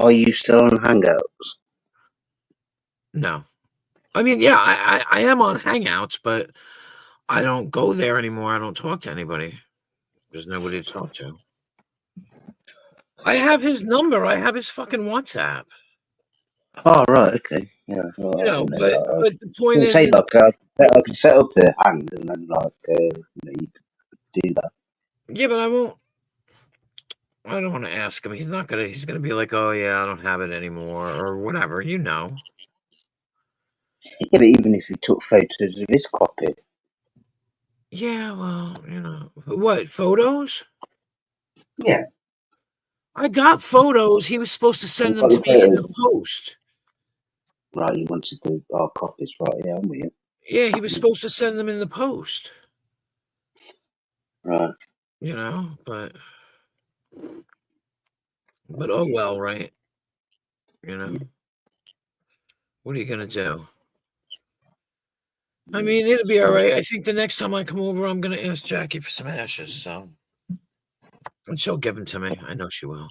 Are you still on Hangouts? No. I mean, yeah, I am on Hangouts, but I don't go there anymore. I don't talk to anybody. There's nobody to talk to. I have his number. I have his fucking WhatsApp. Oh, right, okay. Yeah. Well, but the point is... I can set up the hang and then, you could do that. Yeah, but I won't... I don't want to ask him. He's going to be like, oh, yeah, I don't have it anymore, or whatever, Yeah, but even if you took photos of his copy. Yeah, well, What, photos? Yeah. I got photos. He was supposed to send them to me in the post. Right, you wanted our copies, right? Yeah, I'm with you. Yeah, he was supposed to send them in the post. Right. But oh well, right? What are you gonna do? I mean, it'll be all right. I think the next time I come over, I'm gonna ask Jackie for some ashes, so and she'll give them to me. I know she will.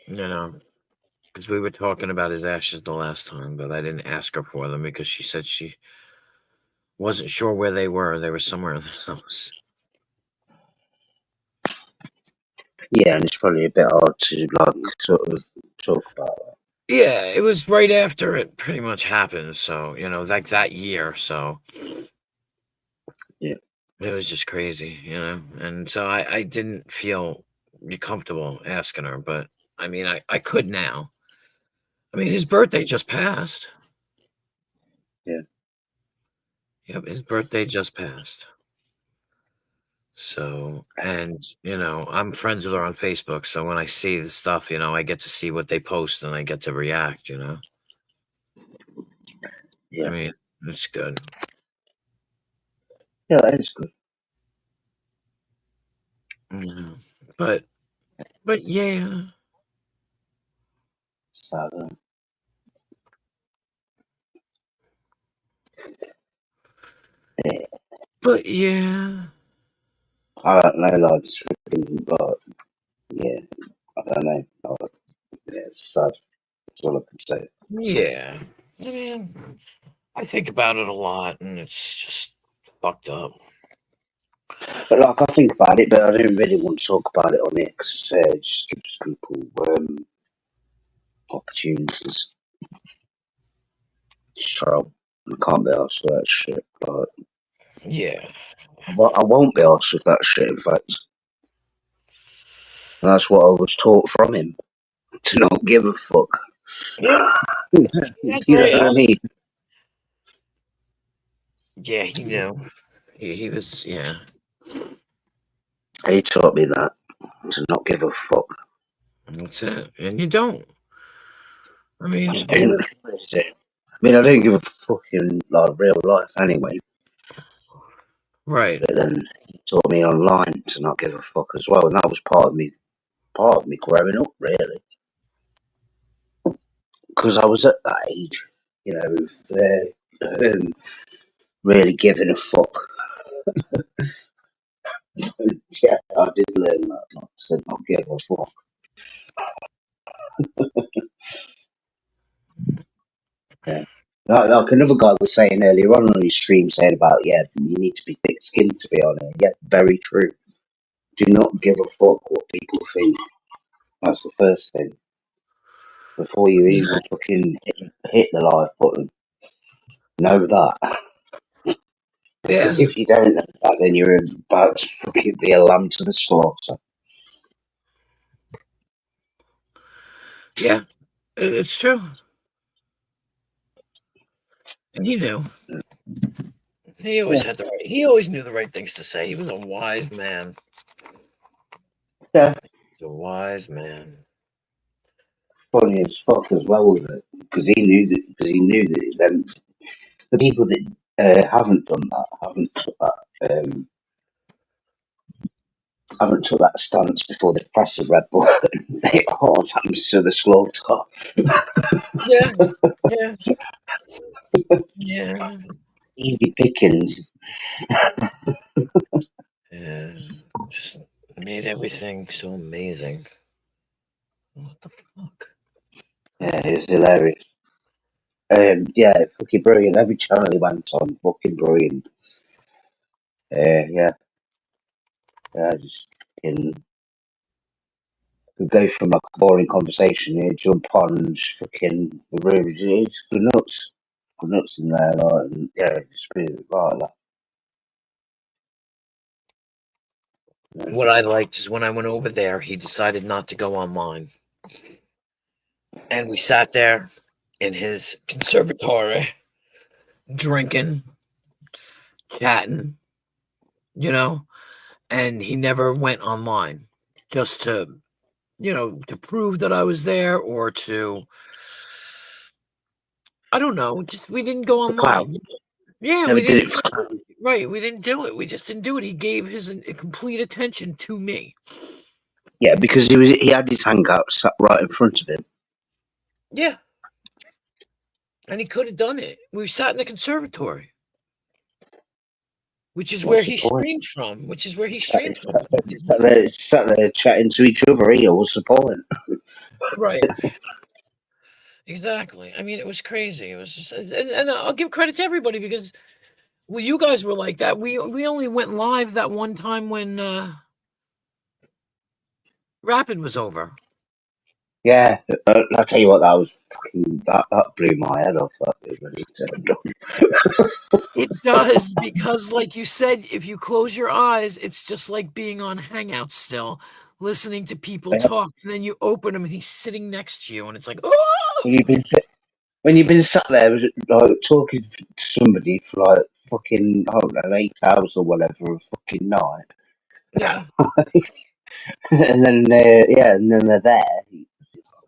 Because we were talking about his ashes the last time, but I didn't ask her for them because she said she wasn't sure where they were. They were somewhere in the house. Yeah, and it's probably a bit hard to sort of talk about that. Yeah, it was right after it pretty much happened. So, like that year. So Yeah. it was just crazy, And so I didn't feel comfortable asking her, but I mean, I could now. I mean, his birthday just passed. Yeah. Yep, his birthday just passed. So, and I'm friends with her on Facebook. So when I see the stuff, I get to see what they post and I get to react, Yeah. I mean, it's good. Yeah, that is good. But yeah. So, yeah. But yeah. I don't know, like, it's freaking, but yeah, I don't know. Like, yeah, it's sad. That's all I can say. Yeah. I mean, I think about it a lot and it's just fucked up. But like, I think about it, but I don't really want to talk about it on it because it just gives people opportunities. It's troll. I can't be asked for that shit. But yeah, I won't be asked with that shit. In fact, and that's what I was taught from him to not give a fuck. Yeah. You know what I mean? Yeah, he knew. He was, yeah. He taught me that to not give a fuck. That's it. And you don't. I mean, I don't give a fuck in like real life anyway. Right. But then he taught me online to not give a fuck as well, and that was part of me growing up, really. Because I was at that age, really giving a fuck. Yeah, I did learn that not to not give a fuck. Yeah. Like another guy was saying earlier on his stream, saying about, you need to be thick-skinned to be on here. Yeah, very true. Do not give a fuck what people think. That's the first thing. Before you even fucking hit the live button, know that. Because if you don't know that, then you're about to fucking be a lamb to the slaughter. Yeah, it's true. And he knew. He always had he always knew the right things to say. He was a wise man. Yeah. He's a wise man. Funny as fuck as well with it, because he knew that the people that haven't done that, haven't took that stance before they've pressed the red button. They are lambs to the slaughter. Yeah. Yeah. Yeah. Easy pickings. Yeah. Just made everything so amazing. What the fuck? Yeah, it was hilarious. Yeah, fucking brilliant. Every channel he went on, fucking brilliant. Yeah, just could go from like a boring conversation here, jump on and just fucking it's good nuts. Good nuts in there, like, and yeah, just really like that. What I liked is when I went over there, he decided not to go online. And we sat there in his conservatory, drinking, chatting, and he never went online just to, to prove that I was there or to, I don't know, just we didn't go online. Yeah, Never we did didn't. Right, we didn't do it. We just didn't do it. He gave his complete attention to me. Yeah, because he had his hangout sat right in front of him. Yeah. And he could have done it. We sat in the conservatory, which is where he streamed from. Sat there chatting to each other. Here, what's the point? Right. Exactly. I mean, it was crazy. It was just, and I'll give credit to everybody because, well, you guys were like that. We only went live that one time when Rapid was over. Yeah, I'll tell you what, that was fucking, that blew my head off. That was really turned on. It does, because like you said, if you close your eyes, it's just like being on Hangouts still, listening to people Yeah. talk, and then you open him and he's sitting next to you, and it's like, oh! When you've been sat there like talking to somebody for like fucking, I don't know, 8 hours or whatever a fucking night, Yeah. and then and then they're there.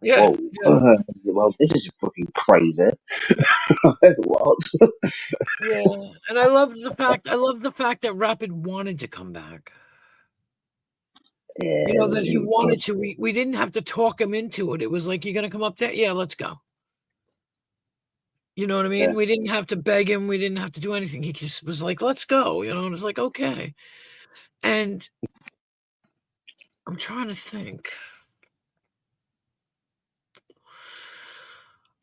Yeah. Whoa, Yeah. well, this is fucking crazy. What? Yeah. And I love the fact that Rapid wanted to come back. Yeah, You know, that he wanted to. We didn't have to talk him into it. It was like, you're gonna come up there? Yeah, let's go. You know what I mean? Yeah. We didn't have to beg him. We didn't have to do anything. He just was like, let's go. You know, and it was like, okay. And I'm trying to think.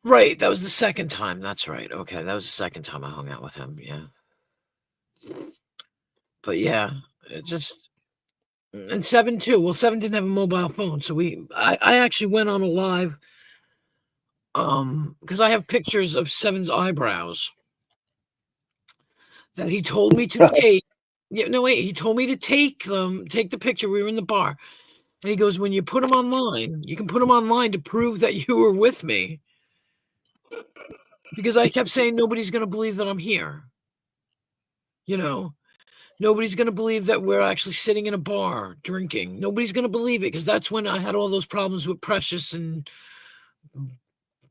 Right. That was the second time. That's right. Okay. That was the second time I hung out with him. Yeah. But yeah, it just. And Seven too. Well, Seven didn't have a mobile phone. So I actually went on a live. Because I have pictures of Seven's eyebrows that he told me to take. Yeah, no, wait. He told me to take the picture. We were in the bar. And he goes, when you put them online, you can put them online to prove that you were with me. Because I kept saying nobody's going to believe that I'm here. You know, nobody's going to believe that we're actually sitting in a bar drinking. Nobody's going to believe it, because that's when I had all those problems with Precious and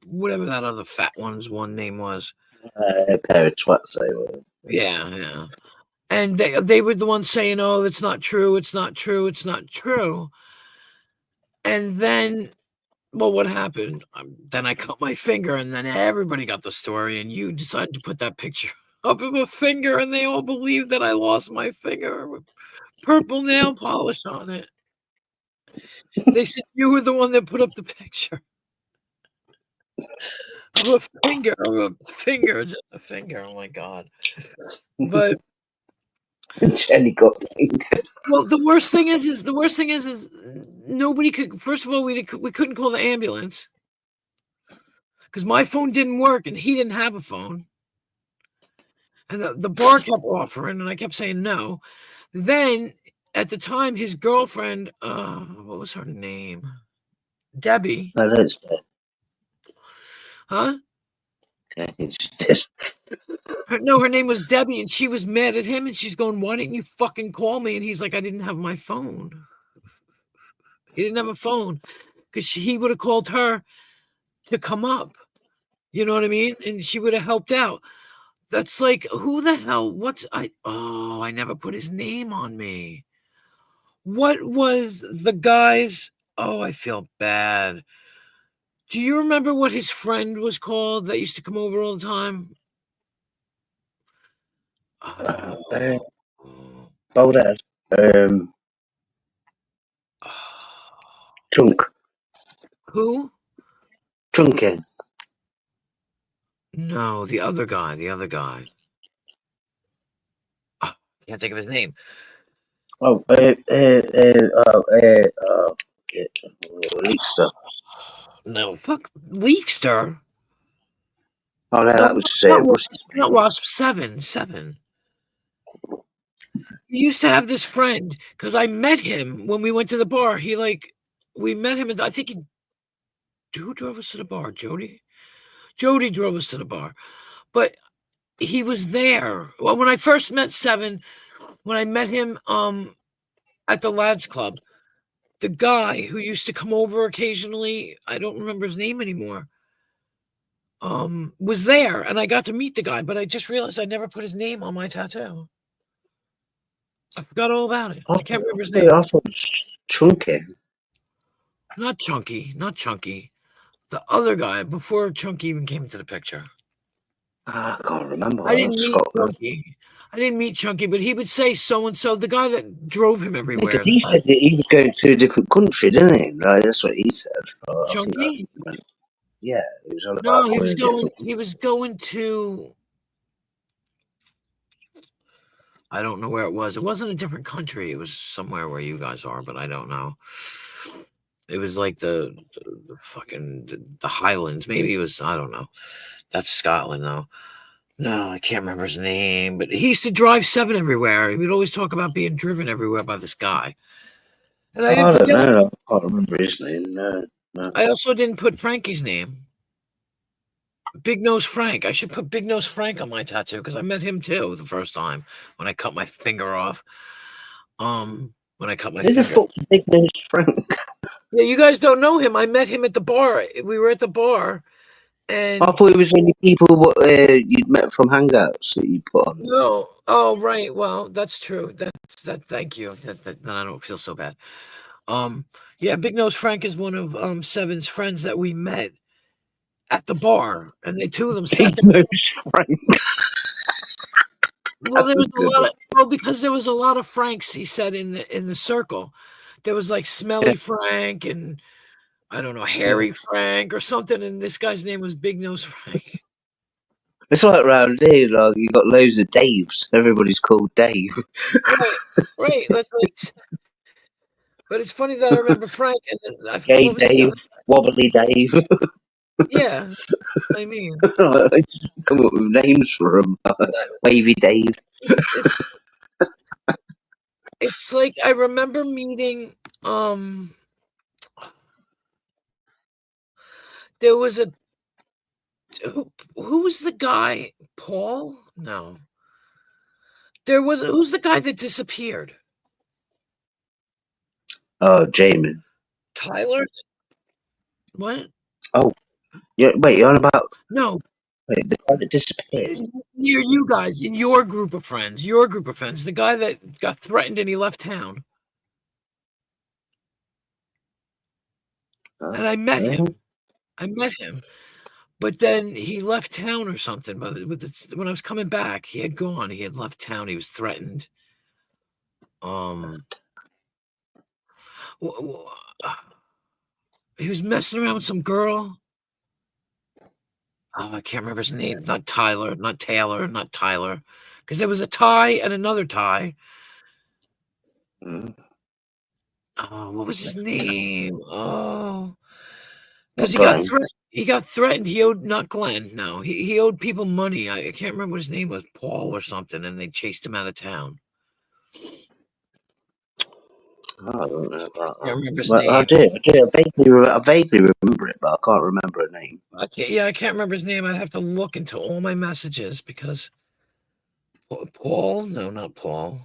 whatever that other fat one's one name was. A pair of twats they were. Yeah, yeah. And they were the ones saying, oh, it's not true, it's not true, it's not true. And then, well, what happened? Then I cut my finger, and then everybody got the story, and you decided to put that picture up of a finger, and they all believed that I lost my finger with purple nail polish on it. They said you were the one that put up the picture of a finger, just a finger. Oh my God. But Jenny got well, the worst thing is nobody could. First of all, we couldn't call the ambulance because my phone didn't work and he didn't have a phone. And the bar kept offering, and I kept saying no. Then at the time, his girlfriend, what was her name? Debbie. Huh? Her name was Debbie, and she was mad at him, and she's going, why didn't you fucking call me? And he's like, I didn't have my phone. He didn't have a phone because he would have called her to come up. You know what I mean? And she would have helped out. That's like, who the hell? I never put his name on me. What was the guy's? Oh, I feel bad. Do you remember what his friend was called that used to come over all the time? Boldad. Chunk. Who? Chunkin. No, the other guy. Can't think of his name. Leakster. No, fuck Leakster. Oh no, that was not Wasp. Seven. He used to have this friend because I met him when we went to the bar. We met him, and I think who drove us to the bar? Jody drove us to the bar, but he was there. Well, when I first met Seven, when I met him at the Lads Club, the guy who used to come over occasionally, I don't remember his name anymore, was there, and I got to meet the guy, but I just realized I never put his name on my tattoo. I forgot all about it. I can't remember his name. I thought it was Chunky. Not Chunky. The other guy before Chunky even came into the picture. I can't remember. I didn't meet Chunky, but he would say so and so. The guy that drove him everywhere. He said that he was going to a different country, didn't he? Right, that's what he said. Chunky? Yeah, he was on about. No, he was going to. I don't know where it was. It wasn't a different country. It was somewhere where you guys are, but I don't know. It was like the fucking the Highlands. Maybe it was, I don't know. That's Scotland though. No, I can't remember his name, but he used to drive 7 everywhere. He would always talk about being driven everywhere by this guy. And I I didn't don't put know. I can't remember his name. No. I also didn't put Frankie's name. Big Nose Frank. I should put Big Nose Frank on my tattoo because I met him too the first time when I cut my finger off. When I cut my Who the finger. fuck's Big Nose Frank? Yeah, you guys don't know him. I met him at the bar. We were at the bar, and I thought it was only people you'd met from Hangouts that you put on. no. Oh, right. Well, that's true. That's that. Thank you. Then I don't feel so bad. Yeah, Big Nose Frank is one of Seven's friends that we met at the bar, and they two of them sat there. Big Nose Frank. Well, there was a lot of because there was a lot of Franks. He said in the circle, there was like Smelly Frank and I don't know Hairy Frank or something, and this guy's name was Big Nose Frank. It's like round here, like you got loads of Daves. Everybody's called Dave. Right. That's like. But it's funny that I remember Frank and then Gay Dave, Wobbly Dave. Yeah, I mean, I just come up with names for them. Wavy Dave. It's like I remember meeting. There was a who was the guy? Paul? No. There was who's the guy that disappeared? Oh, Jamin. Tyler? What? Oh, yeah. Wait, you're on about? No. Wait, the guy that disappeared. Near you guys, in your group of friends, the guy that got threatened and he left town. And I met him. But then he left town or something. But when I was coming back, he had gone. He had left town. He was threatened. He was messing around with some girl. Oh, I can't remember his name. Not Tyler, not Taylor, not Tyler. Because there was a Ty and another Ty. Oh, what was his name? Oh, because he got threatened. He owed not Glenn. No, he owed people money. I can't remember what his name was, Paul or something, and they chased him out of town. I don't know about I remember his that. name. I do. I vaguely remember it, but I can't remember a name. I can't remember his name. I'd have to look into all my messages because Paul? No, not Paul.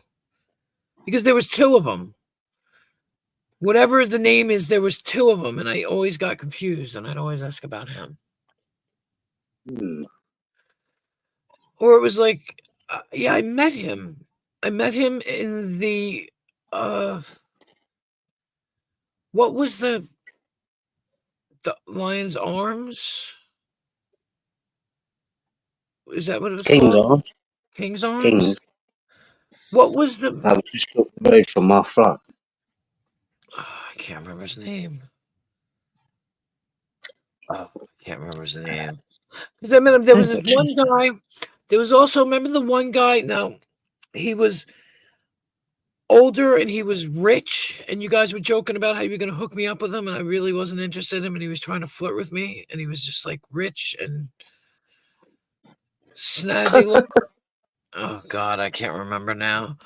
Because there was 2 of them. Whatever the name is, there was 2 of them, and I always got confused, and I'd always ask about him. Or it was like, I met him. I met him in the, what was the Lion's Arms? Is that what it was King's called? Arms. King's Arms? King's. What was the... I was just up the road from my flat. I can't remember his name. Oh, I can't remember his name. Because I met him. There was this one guy. There was also, remember the one guy? Now, he was older and he was rich. And you guys were joking about how you were going to hook me up with him. And I really wasn't interested in him. And he was trying to flirt with me. And he was just like rich and snazzy looking. Oh, God, I can't remember now.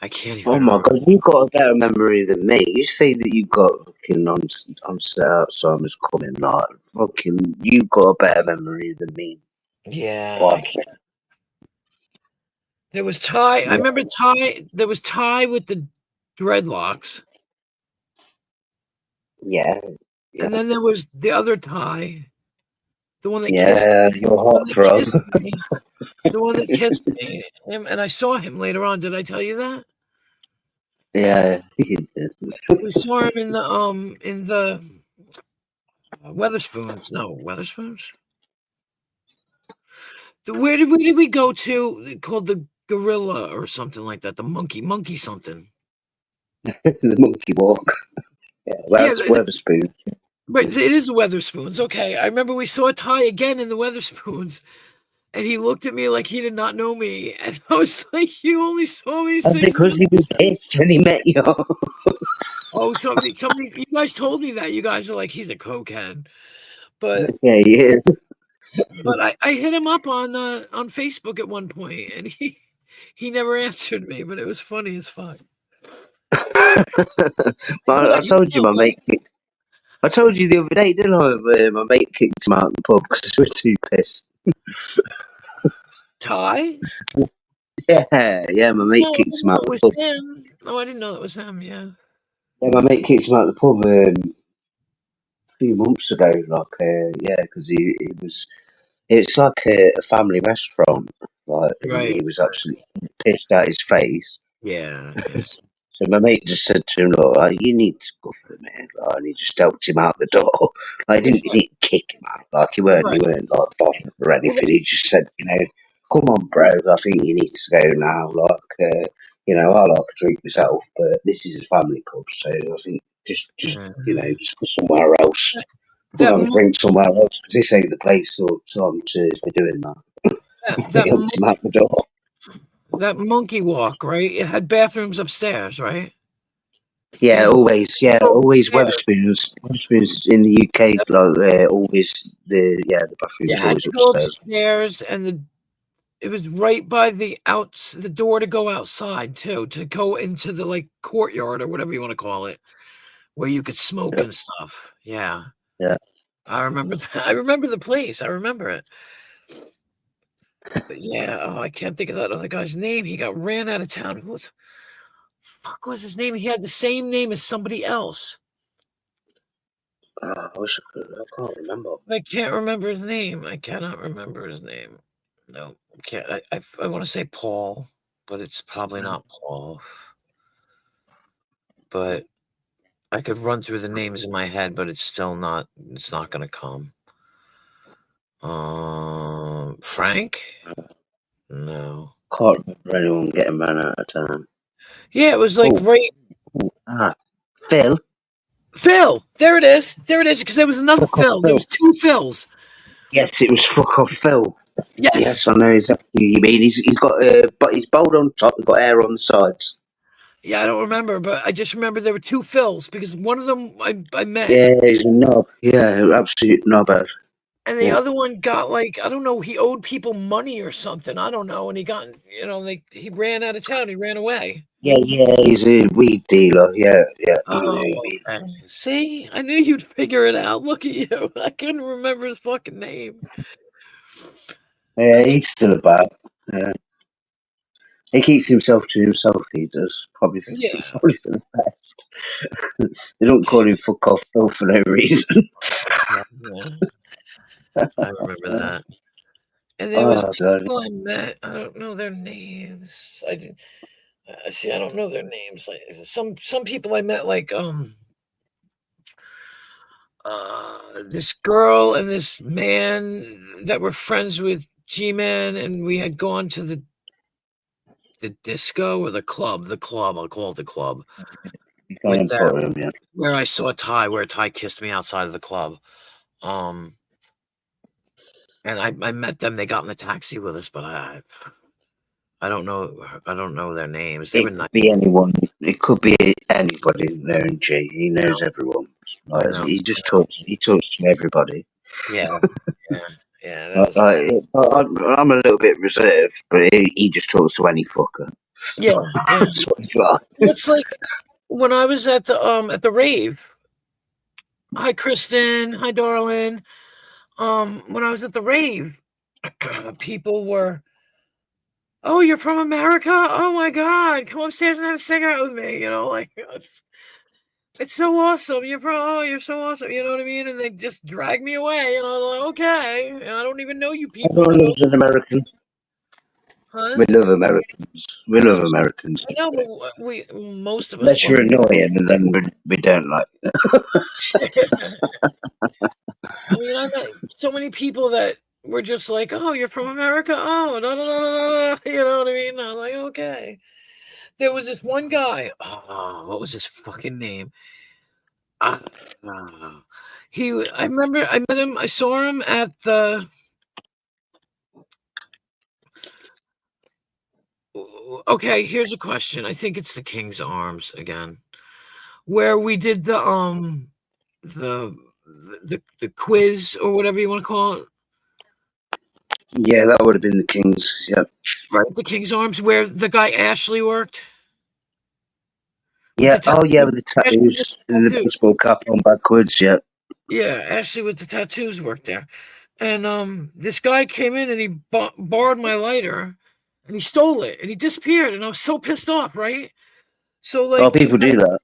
I can't even. Oh my God, you got a better memory than me. You say that you got fucking on set Alzheimer's coming, like fucking, you got a better memory than me. Yeah. Like, There was Ty. I remember Ty. There was Ty with the dreadlocks. yeah. And then there was the other Ty. The one that Yeah, kissed you're hot, the bro. one that kissed me. The one that kissed me. And I saw him later on. Did I tell you that? Yeah. We saw him in the Weatherspoons. No, Weatherspoons. Where did we go to? Called the Gorilla or something like that. The monkey something. The monkey walk. Yeah, that's Weatherspoon. Right, it is the Weatherspoons. Okay, I remember we saw Ty again in the Weatherspoons, and he looked at me like he did not know me, and I was like, "You only saw me 6 That's because he was pissed when he met you." Oh, somebody, you guys told me that. You guys are like, he's a cokehead, but Yeah, he is. I hit him up on Facebook at one point, and he never answered me. But it was funny as fuck. But I told you, my mate. I told you the other day, didn't I? Where my mate kicked him out of the pub because we were too pissed. Ty? Yeah, my mate No, I kicked didn't him know out it of was the pub. him. Oh, I didn't know that was him. Yeah. Yeah, my mate kicked him out of the pub a few months ago. Yeah, because he was. It's like a family restaurant. Like, and Right. he was absolutely pissed out his face. Yeah. So my mate just said to him, "Look, you need to go for it, man." Like, and he just helped him out the door. Like, he didn't kick him out. Like, he weren't like fighting or anything. He just said, "Come on, bro. I think you need to go now. Like, I like a drink myself, but this is a family pub, so I think just just go somewhere else. Go That have a drink somewhere else because this ain't the place or time to be doing that." He helped him out the door. that monkey walk, right? It had bathrooms upstairs, right? Yeah, always upstairs. Weatherspoons in the UK, like always the bathrooms You had always to go upstairs. upstairs, and it was right by the door to go outside too, to go into the like courtyard or whatever you want to call it, where you could smoke and stuff. Yeah, Yeah. I remember that. I remember the place. I remember it. But yeah, I can't think of that other guy's name. He got ran out of town. What the fuck was his name? He had the same name as somebody else. I wish I could. I can't remember. I can't remember his name. I cannot remember his name. No, can't. I want to say Paul, but it's probably not Paul. But I could run through the names in my head, but it's still not. It's not going to come. Frank? No. Can't remember anyone getting ran out of town. Yeah, it was like right. Phil. Phil. There it is. There it is. Because there was another Phil. There was two Phils. Yes, it was fuck off Phil. Yes. Yes, I know exactly what you mean. He's got but he's bald on top. He's got hair on the sides. Yeah, I don't remember, but I just remember there were two Phils because one of them I met. Yeah, he's a knob. Yeah, absolute knobhead. And the other one got like, I don't know, he owed people money or something. I don't know. And he got, he ran out of town. He ran away. Yeah, he's a weed dealer. Yeah. Oh, okay. See, I knew you'd figure it out. Look at you. I couldn't remember his fucking name. Yeah, he's still about. Yeah. He keeps himself to himself, he does. Probably for the best. They don't call him fuck off Phil for no reason. Yeah. I remember that. And there was people I met. I don't know their names. I didn't see. I don't know their names. Like some people I met, like this girl and this man that were friends with G-Man, and we had gone to the disco or the club. The club. I'll call it the club. With that, where I saw Ty, where Ty kissed me outside of the club. And I met them. They got in the taxi with us, but I don't know their names. They were nice. Be anyone. It could be anybody knowing G. He knows everyone. He just talks. He talks to everybody. Yeah. I'm a little bit reserved, but he just talks to any fucker. Yeah. It's like when I was at the rave. Hi, Kristen. Hi, darling. When I was at the rave, people were, "Oh, you're from America? Oh my God, come upstairs and have a cigarette with me." It's so awesome. You're so awesome. You know what I mean? And they just drag me away, and I'm like, okay, I don't even know you people. Everyone loves an American. Huh? We love Americans. We love Americans. I know, but most of us. Unless you're annoying, and then we don't like. I mean, I met so many people that were just like, "Oh, you're from America? Oh, da, da, da, da, da." You know what I mean? I'm like, okay. There was this one guy. Oh, what was his fucking name? I remember I met him. I saw him at the. Okay, here's a question. I think it's the King's Arms again. where we did the quiz or whatever you want to call it. Yeah, that would have been the Kings. Yep. Right, the King's Arms, where the guy Ashley worked. Yeah. Oh, yeah, with the tattoos and the baseball cap on backwards. Yep. Yeah, Ashley with the tattoos worked there. And this guy came in and he borrowed my lighter and he stole it and he disappeared. And I was so pissed off, right? So, like, Oh, people do that.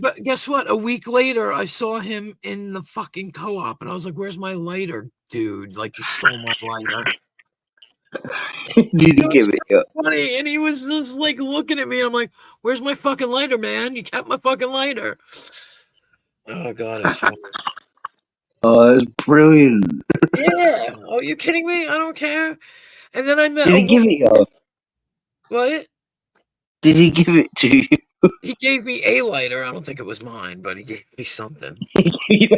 but guess what? A week later, I saw him in the fucking co-op and I was like, where's my lighter, dude? Like, you stole my lighter. Did you give it? Yeah. Funny, and he was just like looking at me. And I'm like, "Where's my fucking lighter, man? You kept my fucking lighter." Oh god, it's funny. Oh, it's brilliant. Yeah. Oh, you kidding me? I don't care. And then I met. Did he give it you? What? Did he give it to you? He gave me a lighter. I don't think it was mine, but he gave me something. He's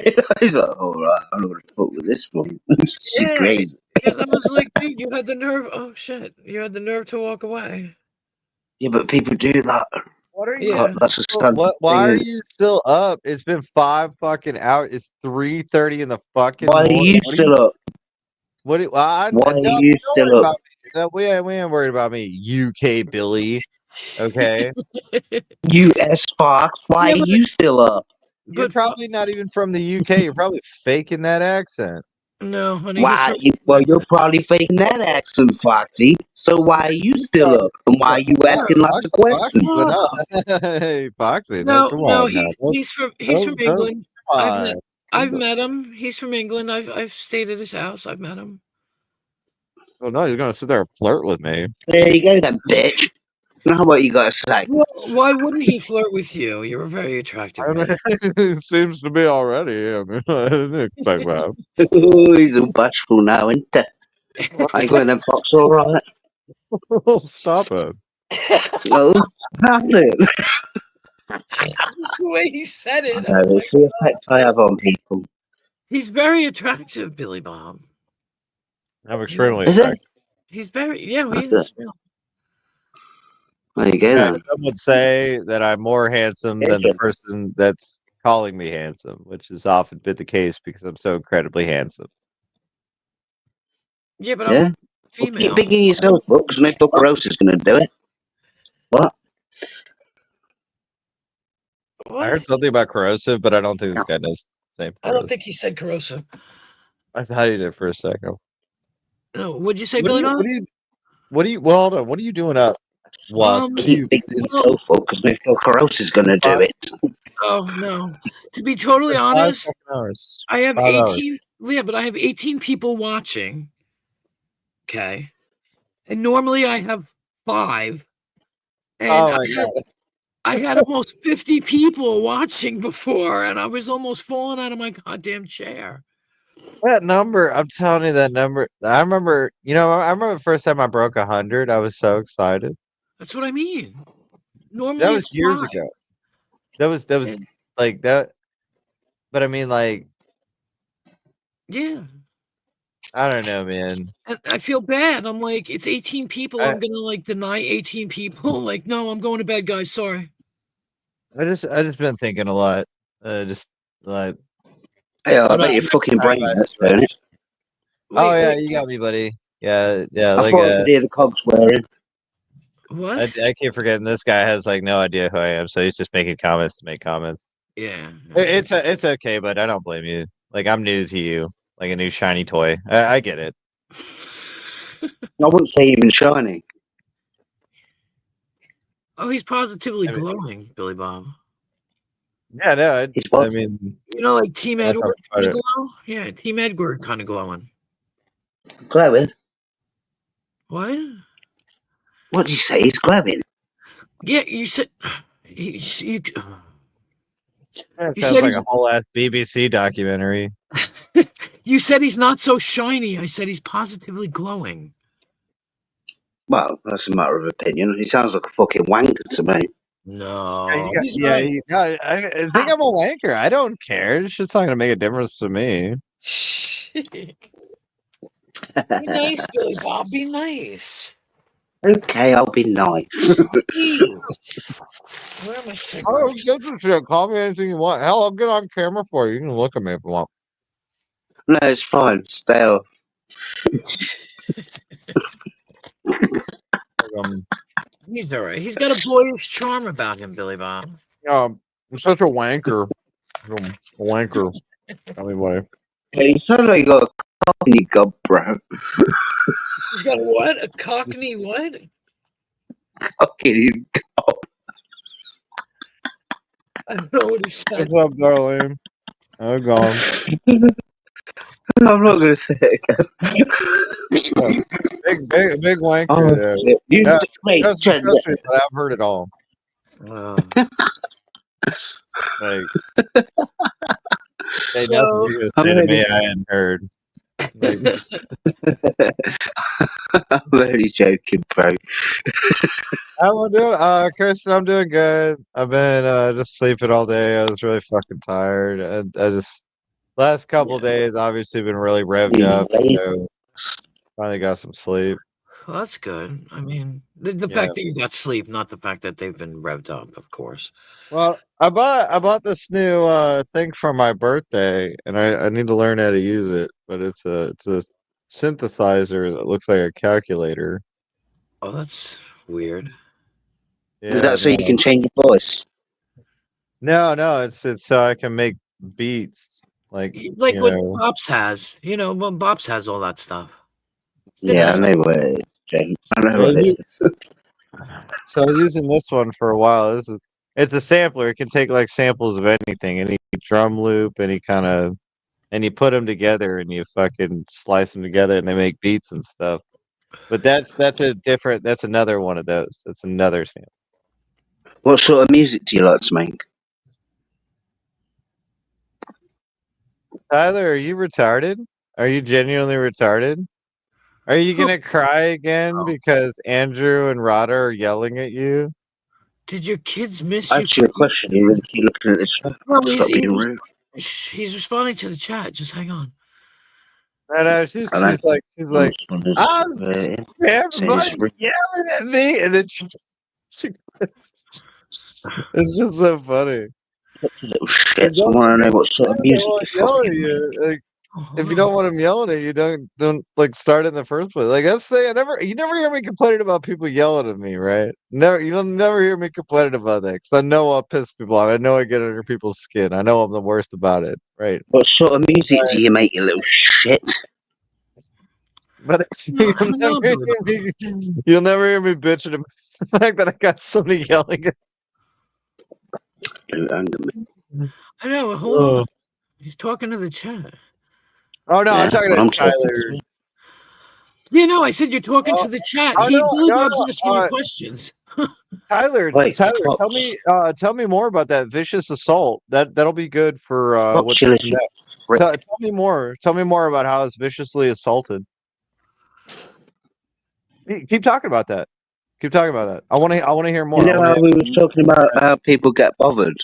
like, all right, I'm not gonna fuck with this one. She's crazy. Because I was like, dude, you had the nerve. Oh shit, you had the nerve to walk away. Yeah, but people do that. What are you? That's a standard Why are thing. you still up? It's been 5 fucking hours. It's 3:30 in the fucking Why are morning. you still up? What? Why are you still up? We ain't worried about me, UK Billy. Okay. US Fox, why are you still up? You're probably not even from the UK. You're probably faking that accent. No, honey. Why? Well, you're probably faking that accent, Foxy. So why are you still up? And why are you asking lots of questions? Hey, Foxy, No, come no, on. he's from England. I've met him. He's from England. I've stayed at his house. I've met him. Oh no, you're gonna sit there and flirt with me. There you go, then, bitch. Now what you gotta say? Well, why wouldn't he flirt with you? You're a very attractive man. It seems to be already. I mean, I didn't expect that. Oh, he's all bashful now, isn't he? I go then, Fox, all right. Stop it. No, stop it. Just the way he said it. No, it's the effect I have on people. He's very attractive, Billy Bob. I'm extremely Is it? attractive. He's very, yeah, he That's is. it. There you go, Yeah, then. some would say that I'm more handsome than the person that's calling me handsome, which has often been the case because I'm so incredibly handsome. Yeah, but Yeah. I'm Well, female. keep thinking yourself, because no fucker else is going to do it. What? I heard something about corrosive, but I don't think this guy does the same. I don't think he said corrosive. I thought he did for a second. No, what'd you say, What Billy do you- Bob? well, hold on. What are you doing up? Wasp? Keep thinking yourself, because no fucker else is going to do it. Oh no. To be totally Five honest, fucking hours. I have 5 hours. 18. Yeah, but I have 18 people watching. Okay. And normally I have 5. And Oh my God. I had almost 50 people watching before, and I was almost falling out of my goddamn chair. That number, I'm telling you, that number. I remember the first time I broke 100. I was so excited. That's what I mean. Normally That was it's years 5. ago. That was like that. But I mean, like, Yeah. I don't know, man. And I feel bad. I'm like, it's 18 people. I'm gonna like deny 18 people. Like, no, I'm going to bed, guys. Sorry. I just been thinking a lot. Just like. Hey, I bet your fucking brain hurts, don't it? Oh yeah, you got me, buddy. Yeah. I Like thought I could hear the cogs wearing. What? I keep forgetting this guy has like no idea who I am, so he's just making comments to make comments. Yeah. It's okay, but I don't blame you. Like, I'm new to you, like a new shiny toy. I get it. I wouldn't say even shiny. Oh, he's positively glowing, Billy Bob. Yeah, no. I mean, You know, like Team that's Edward how kind of it- glow? Yeah, Team Edward kind of glowing. Glowing? What? What did you say? He's glowing? Yeah, you said that you sounds said like he's- a whole ass BBC documentary. you said he's not so shiny. I said he's positively glowing. Well, that's a matter of opinion. He sounds like a fucking wanker to me. No. I think I'm a wanker. I don't care. It's just not gonna make a difference to me. Be nice, Billy Bob. Be nice. Okay, I'll be nice. Where are my cigarettes? Oh, give a shit. Call me anything you want. Hell, I'll get on camera for you. You can look at me if you want. No, it's fine. Stay off. He's all right. He's got a boyish charm about him, Billy Bob. I'm such a wanker. I'm a wanker. Anyway. Yeah, you sound like you got a cockney gob, bro. He's got a what? A cockney what? Cockney gob. I don't know what he said. What's up, Darlene? Oh, gone. I'm not going to say it again. Big wanker. Oh, there. shit. You Yeah, wait, trust me, but I've heard it all. Like, they So- nothing you say to me I hadn't heard. Like, I'm only joking, bro. how am I doing? Kirsten, I'm doing good. I've been just sleeping all day. I was really fucking tired. I just last couple days obviously been really revved up. So finally got some sleep. Well, that's good. I mean, the fact that you got sleep, not the fact that they've been revved up, of course. Well, I bought this new thing for my birthday, and I need to learn how to use it. But it's a synthesizer that looks like a calculator. Oh, that's weird. Is that so you can change your voice? No, it's so I can make beats like Like you what know. Bops has. You know, well, Bops has all that stuff. Yeah, I know what it is, James. I know what it is. So I was using this one for a while. It's a sampler. It can take like samples of anything, any drum loop, and you put them together and you fucking slice them together and they make beats and stuff. But that's another one of those. That's another sample. What sort of music do you like to make? Tyler, are you retarded? Are you genuinely retarded? Are you gonna cry again because Andrew and Rada are yelling at you? Did your kids miss I you? asked you a question. You really keep looking at this. No, Stop being rude. he's responding to the chat. Just hang on. No, she's like, I'm saying everybody yelling at me, and then it's just so funny. Little shit. I want to know what sort of music you Yell at fucking you. Like, if you don't want them yelling at you, don't like start in the first place. Like I say, you never hear me complaining about people yelling at me, right? You'll never hear me complaining about that because I know I'll piss people off. I know I get under people's skin. I know I'm the worst about it, right? What sort of music do you make, you little shit? But you'll never hear me bitching about the fact that I got somebody yelling at me. I know. Hold on. He's talking to the chat. Oh no, I'm talking to Tyler. Yeah, no, I said you're talking to the chat. Billy Bob's asking you questions. Tyler, tell me more about that vicious assault. That'll be good for what's next. Tell me more. Tell me more about how I was viciously assaulted. Keep talking about that. Keep talking about that. I want to hear more. You know how we were talking about how people get bothered,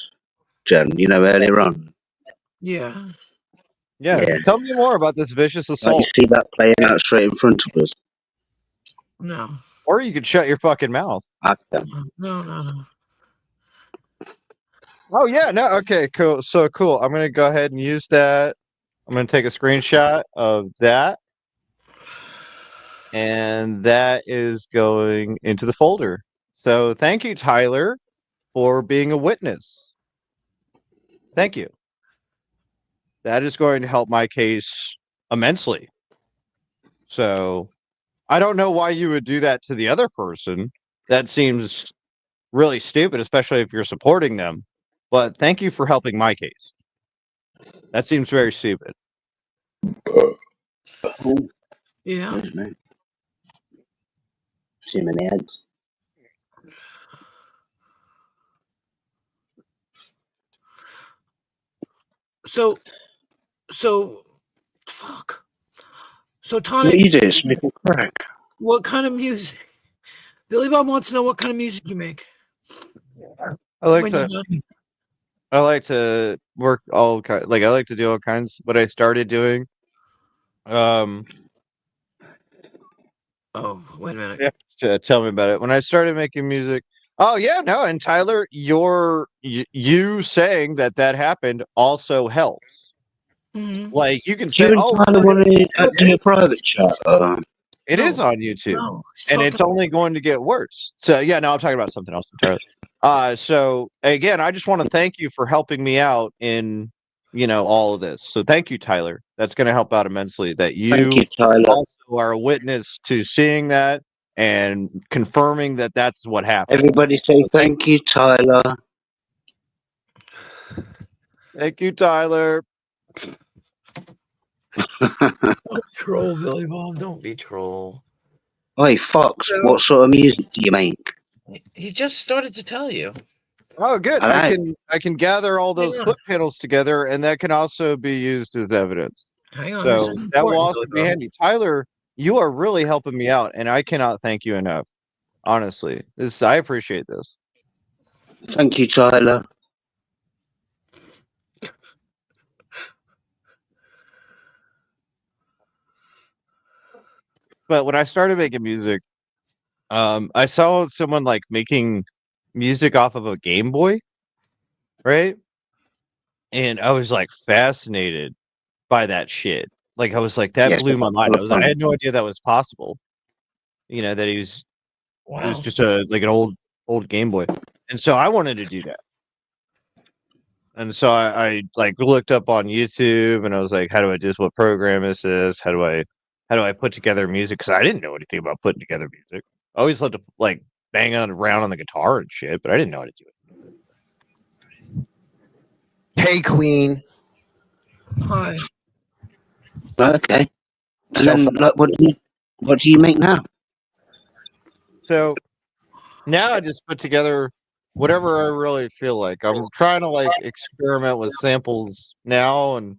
Jen? You know, earlier on. Yeah. Yeah. Tell me more about this vicious assault. Like you see that playing out straight in front of us. No. Or you could shut your fucking mouth. I can. No. Oh yeah, no, okay, cool. So cool. I'm gonna go ahead and use that. I'm gonna take a screenshot of that. And that is going into the folder. So thank you, Tyler, for being a witness. Thank you. That is going to help my case immensely. So I don't know why you would do that to the other person. That seems really stupid, especially if you're supporting them. But thank you for helping my case. That seems very stupid. Yeah. See my ads. So, fuck. So, What Tonic, are you doing? Smoking crack. what kind of music? Billy Bob wants to know what kind of music you make. I like to work all kinds. Like I like to do all kinds. What I started doing. Oh, wait a minute. Yeah. tell me about it. When I started making music, oh yeah, no, and Tyler, you saying that happened also helps. Mhm. Like you can Do say, you and "Oh, Tyler want to do a private chat? it is No, on YouTube, no. and it's only going to get worse." So yeah, no, I'm talking about something else entirely. So again, I just want to thank you for helping me out in all of this. So thank you, Tyler. That's going to help out immensely. That Thank you you, Tyler. also are a witness to seeing that and confirming that that's what happened. Everybody say So thank you, Tyler. thank you, Tyler. Don't troll, Billy Bob. Don't be troll. Hey, Fox, what sort of music do you make? He just started to tell you. Oh, good. Hello. I can gather all those Hang on. clip panels together, and that can also be used as evidence. Hang on, this So is that will important, also Billy be Bob. handy. Tyler, you are really helping me out, and I cannot thank you enough. Honestly, I appreciate this. Thank you, Tyler. But when I started making music, I saw someone like making music off of a Game Boy, right? And I was like fascinated by that shit. Like I was like, that Yes, blew my mind. I fun. had no idea that was possible. That it was Wow. just like an old Game Boy. And so I wanted to do that. And so I like looked up on YouTube and I was like, how do I do this? What program is this? How do I put together music? Because I didn't know anything about putting together music. I always loved to like bang around on the guitar and shit, but I didn't know how to do it. Hey, Queen. Hi. Okay. And So then, like, what do you make now? So now I just put together whatever I really feel like. I'm trying to like experiment with samples now, and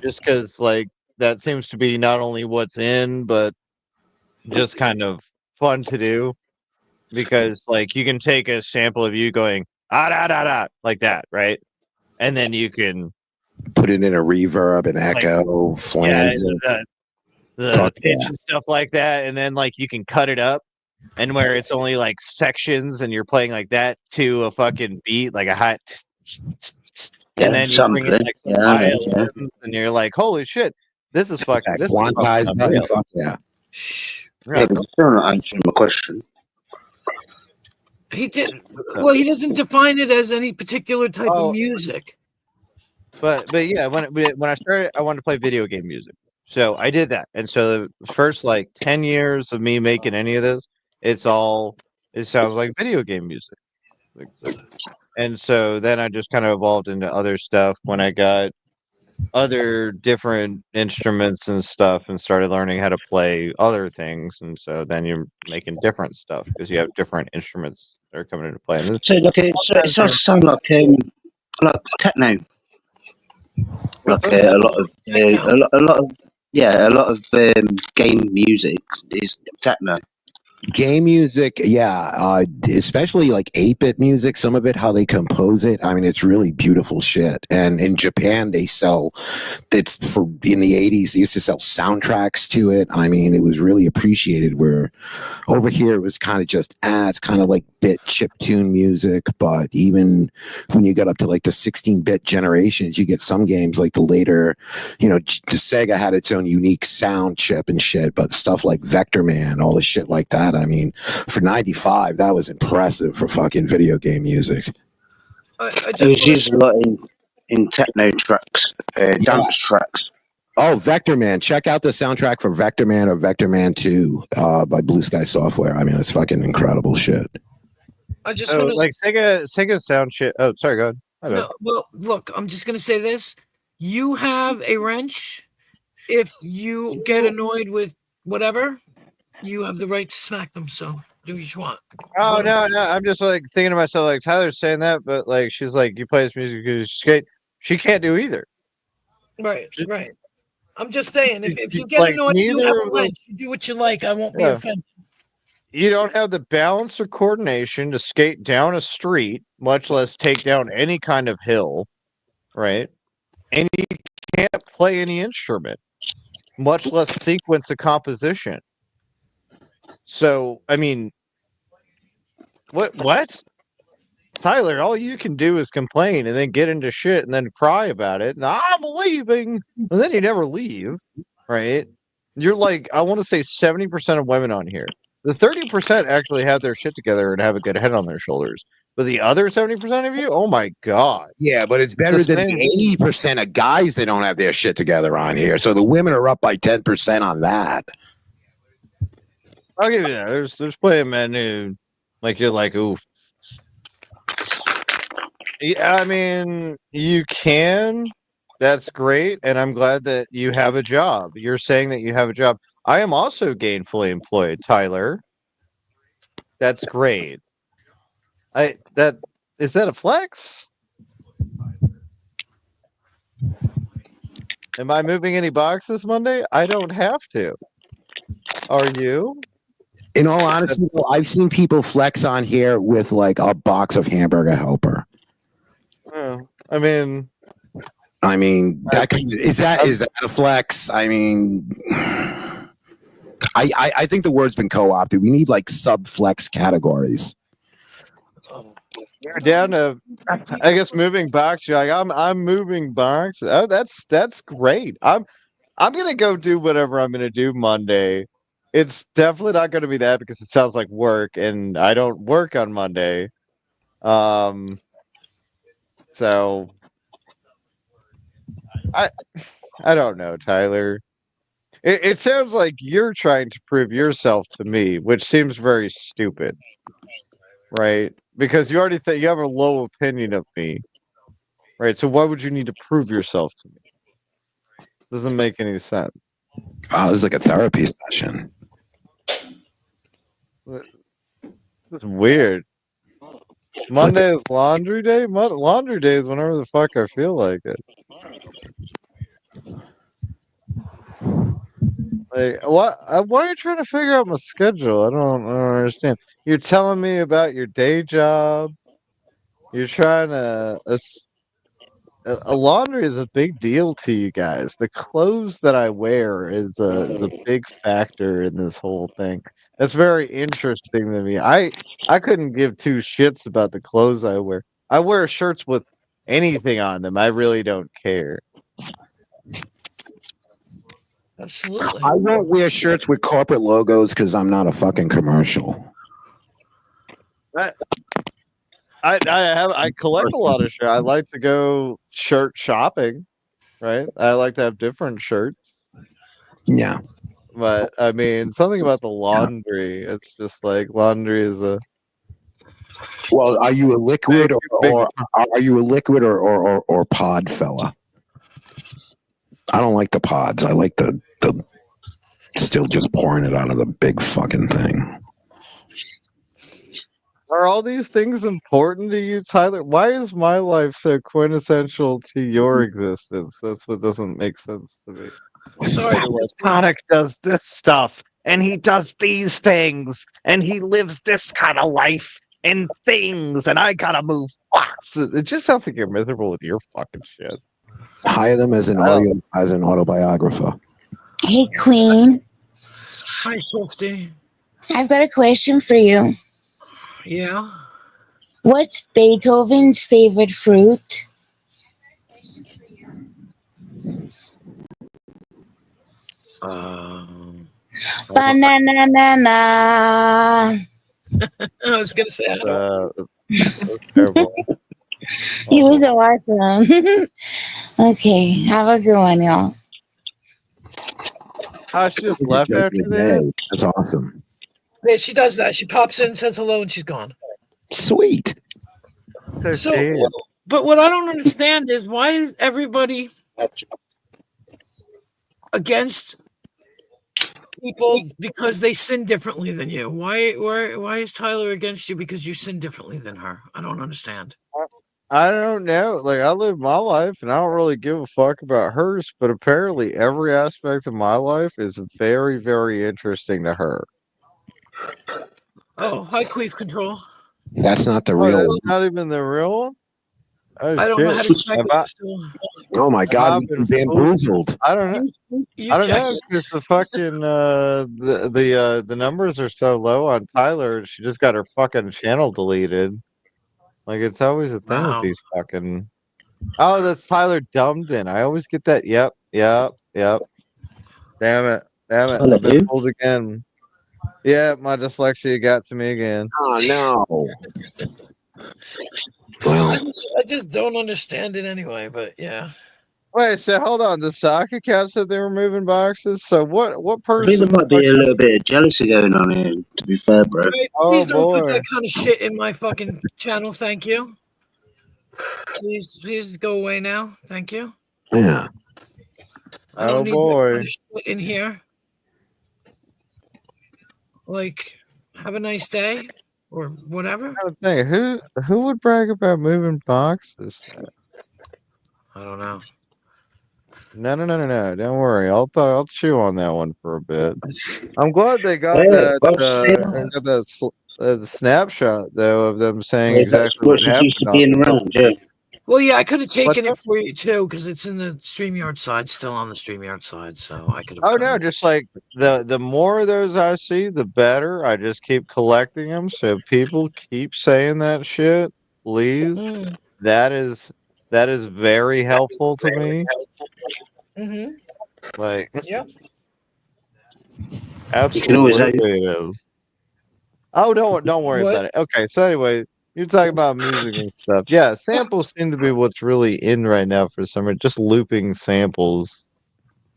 just because like that seems to be not only what's in, but just kind of fun to do. Because like you can take a sample of you going da da da like that, right? And then you can put it in a reverb, an echo, flange. The pitch and stuff like that, and then like you can cut it up and where it's only like sections and you're playing like that to a fucking beat, like a high and then you bring in like some violins and you're like, holy shit, this is fucking unreal. Fuck yeah. Yeah, but still not answering my question. He didn't. Well, he doesn't define it as any particular type of music. But yeah, when I started, I wanted to play video game music, so I did that. And so the first like 10 years of me making any of this, it sounds like video game music. And so then I just kind of evolved into other stuff when I got other different instruments and stuff and started learning how to play other things. And so then you're making different stuff because you have different instruments that are coming into play. And So like it does sound like techno. Like a lot of game music is techno. Game music, yeah, especially like 8-bit music, some of it, how they compose it. I mean, it's really beautiful shit. And in Japan, in the 80s, they used to sell soundtracks to it. I mean, it was really appreciated, where over here it was kind of just, it's kind of like bit chiptune music. But even when you got up to like the 16-bit generations, you get some games like the later, the Sega had its own unique sound chip and shit, but stuff like Vector Man, all the shit like that. I mean, for 95, that was impressive for fucking video game music. It was used a lot in techno tracks, dance tracks. Oh, Vector Man. Check out the soundtrack for Vector Man or Vector Man 2 by Blue Sky Software. I mean, it's fucking incredible shit. I just want to like Sega sound shit. Oh, sorry, go ahead. No, well, look, I'm just going to say this. You have a wrench. If you get annoyed with whatever, you have the right to smack them. So do what you want. Oh no, I'm just like thinking to myself, like Tyler's saying that, but like she's like, you play this music because you skate. She can't do either. Right. I'm just saying, if you get like, annoyed, you have a neither wrench. You do what you like. I won't be offended. You don't have the balance or coordination to skate down a street, much less take down any kind of hill, right? And you can't play any instrument, much less sequence a composition. So, I mean, what? Tyler, all you can do is complain and then get into shit and then cry about it. And I'm leaving. And then you never leave, right? You're like, I want to say 70% of women on here. The 30% actually have their shit together and have a good head on their shoulders. But the other 70% of you, oh my God. Yeah, but it's better than the 80% of guys that don't have their shit together on here. So the women are up by 10% on that. I'll give you that. There's plenty of men who, like, you're like, oof. Yeah, I mean, you can. That's great, and I'm glad that you have a job. You're saying that you have a job. I am also gainfully employed, Tyler. That's great. Is that a flex? Am I moving any boxes Monday? I don't have to. Are you? In all honesty, I've seen people flex on here with like a box of Hamburger Helper. Oh, I mean, is that a flex? I mean, I think the word's been co-opted. We need like sub-flex categories. You're down to, I guess, moving box. You're like, I'm moving box. Oh, that's great. I'm gonna go do whatever I'm gonna do Monday. It's definitely not gonna be that because it sounds like work, and I don't work on Monday. So I don't know, Tyler. It sounds like you're trying to prove yourself to me, which seems very stupid, right? Because you already think you have a low opinion of me, right? So why would you need to prove yourself to me? Doesn't make any sense. Oh, this is like a therapy session. It's weird. Monday is laundry day? Laundry day is whenever the fuck I feel like it. Like, what? Why are you trying to figure out my schedule? I don't understand. You're telling me about your day job. You're trying to. A laundry is a big deal to you guys. The clothes that I wear is a big factor in this whole thing. That's very interesting to me. I couldn't give two shits about the clothes I wear. I wear shirts with anything on them. I really don't care. Absolutely. I don't wear shirts with corporate logos because I'm not a fucking commercial. I collect a lot of shirts. I like to go shirt shopping, right? I like to have different shirts. Yeah. But I mean, something about the laundry. It's just like laundry is a. Well, are you a liquid or are you a liquid or pod fella? I don't like the pods. I like the still just pouring it out of the big fucking thing. Are all these things important to you, Tyler? Why is my life so quintessential to your existence? That's what doesn't make sense to me. Sorry, Sonic does this stuff, and he does these things, and he lives this kind of life and things, and I gotta move fast. It just sounds like you're miserable with your fucking shit. Hire them as an autobiographer. Hey, Queen. Hi, Swifty. I've got a question for you. Yeah. What's Beethoven's favorite fruit? Banana. I was gonna say. I don't. That's terrible. He was awesome. Okay, have a good one, y'all. She just left after this. That's awesome. Yeah, she does that. She pops in, says hello, and she's gone. Sweet. So, but what I don't understand is why is everybody against people because they sin differently than you? Why is Tyler against you because you sin differently than her? I don't understand. I don't know. Like, I live my life and I don't really give a fuck about hers, but apparently every aspect of my life is very, very interesting to her. Oh, hi, Queef Control. That's not the real one. Not even the real one? Oh I don't know how shit! to check Have it. I, Oh my have God, I we've been been fooled? bamboozled. I don't know. You I don't check know it. because the fucking the numbers are so low on Tyler. She just got her fucking channel deleted. Like it's always a thing with Wow. these fucking. Oh, that's Tyler Dumbden. I always get that. Yep, yep, yep. Damn it, damn it! Tyler I've been who? fooled again. Yeah, my dyslexia got to me again. Oh no. Well, I just don't understand it anyway. But yeah. Wait, so hold on. The sock account said they were moving boxes. So what I think there person might be a little bit of jealousy going on here, to be fair, bro. Right, Oh please don't put boy. that kind of shit in my fucking channel. Thank you. Please go away now. Thank you. yeah. I don't Oh need that kind boy. of shit in here. Like, have a nice day or whatever. I think who would brag about moving boxes? I don't know. No. Don't worry. I'll chew on that one for a bit. I'm glad they got Hey, that the snapshot though of them saying Hey, that's exactly what what's used to happened on being the around, yeah. Well, yeah, I could have What's taken that? it for you too because it's in the StreamYard side, still on the StreamYard side, so I could have. Oh no, just like the more of those I see, the better. I just keep collecting them. So people keep saying that shit, please. Mm. That is very helpful to me. Mm-hmm. Like Yep. You can always absolutely it is. Oh, don't worry What? about it. Okay, so anyway, you're talking about music and stuff. Yeah, samples seem to be what's really in right now for some reason. Just looping samples.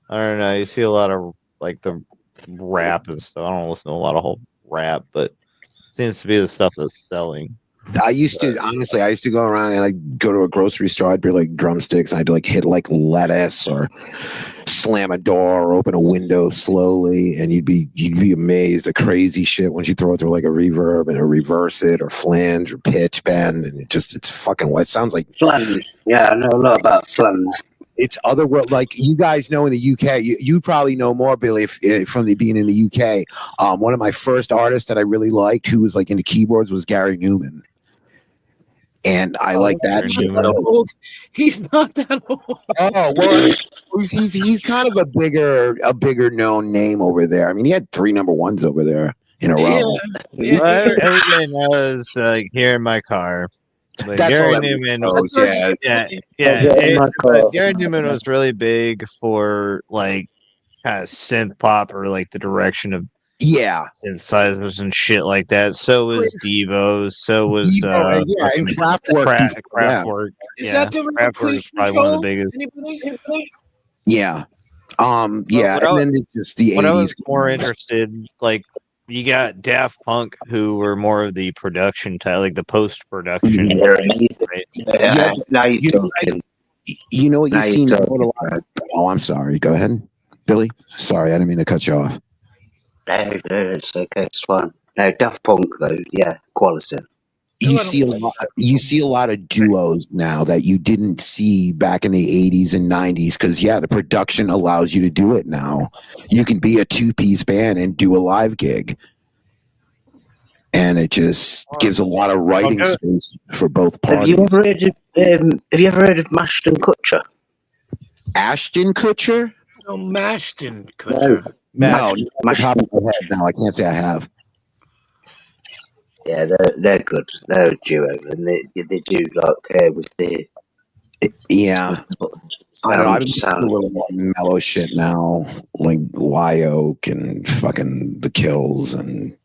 I don't know. You see a lot of like the rap and stuff. I don't listen to a lot of whole rap, but seems to be the stuff that's selling. I used to honestly. I used to go around and I'd go to a grocery store. I'd be like drumsticks. I'd like hit like lettuce or slam a door or open a window slowly, and you'd be amazed at crazy shit once you throw it through like a reverb and a reverse it or flange or pitch bend, and it's fucking what it sounds like. flange. Yeah, I know a lot about flange. It's other world. Like you guys know in the UK, you probably know more, Billy, from being in the UK. One of my first artists that I really liked, who was like into keyboards, was Gary Newman. And I like that shit. Old. He's not that old. Oh well, he's kind of a bigger known name over there. I mean, he had 3 number ones over there in a row. Yeah. Everybody knows here in my car. But That's all Gary everybody Newman, knows, yeah. but Gary Newman was really big for like kind of synth pop or like the direction of synthesizers and shit like that. So was Devo. So was and Kraftwerk. Kraftwerk. Is that the Kraftwerk is probably one of the biggest. Anybody? Yeah. And then it's just the What I 80s. was more interested, like you got Daft Punk, who were more of the production type, like the post production. Yeah, now you're talking. You know what Now you've you're seen? talking. Oh, I'm sorry. Go ahead, Billy. Sorry, I didn't mean to cut you off. No, it's okay, it's fine. No, Daft Punk though, yeah, quality. You see a lot of duos now that you didn't see back in the 80s and 90s because the production allows you to do it now. You can be a 2-piece band and do a live gig, and it just gives a lot of writing space for both parties. Have you ever heard of Ashton Kutcher? Ashton Kutcher? No, Mashton Kutcher. No, top of my head. No, I can't say I have. Yeah, they're good. They're a duo, and they do like with the I don't know. I'm listening to a little more mellow shit now, like Wyoke and fucking The Kills and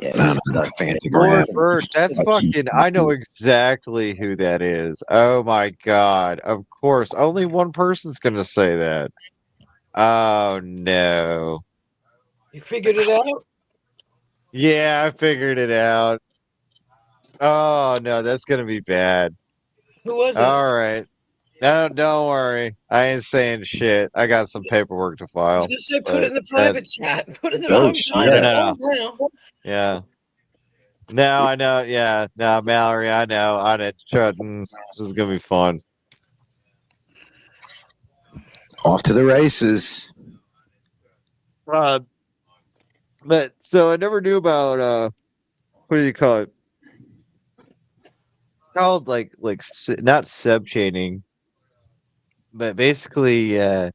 I don't know, Fantagram. Bert, that's fucking. I know exactly who that is. Oh my god! Of course, only one person's gonna say that. Oh no! You figured it out? Yeah, I figured it out. Oh no, that's gonna be bad. Who was it? All right. No, don't worry. I ain't saying shit. I got some paperwork to I file. was gonna say put it in the private chat. Put it in the Oh, wrong shit. private. No. Now. Yeah. No, I know. Yeah. No, Mallory, I know. I did. This is gonna be fun. Off to the races. But so I never knew about what do you call it? called not sub chaining, but basically I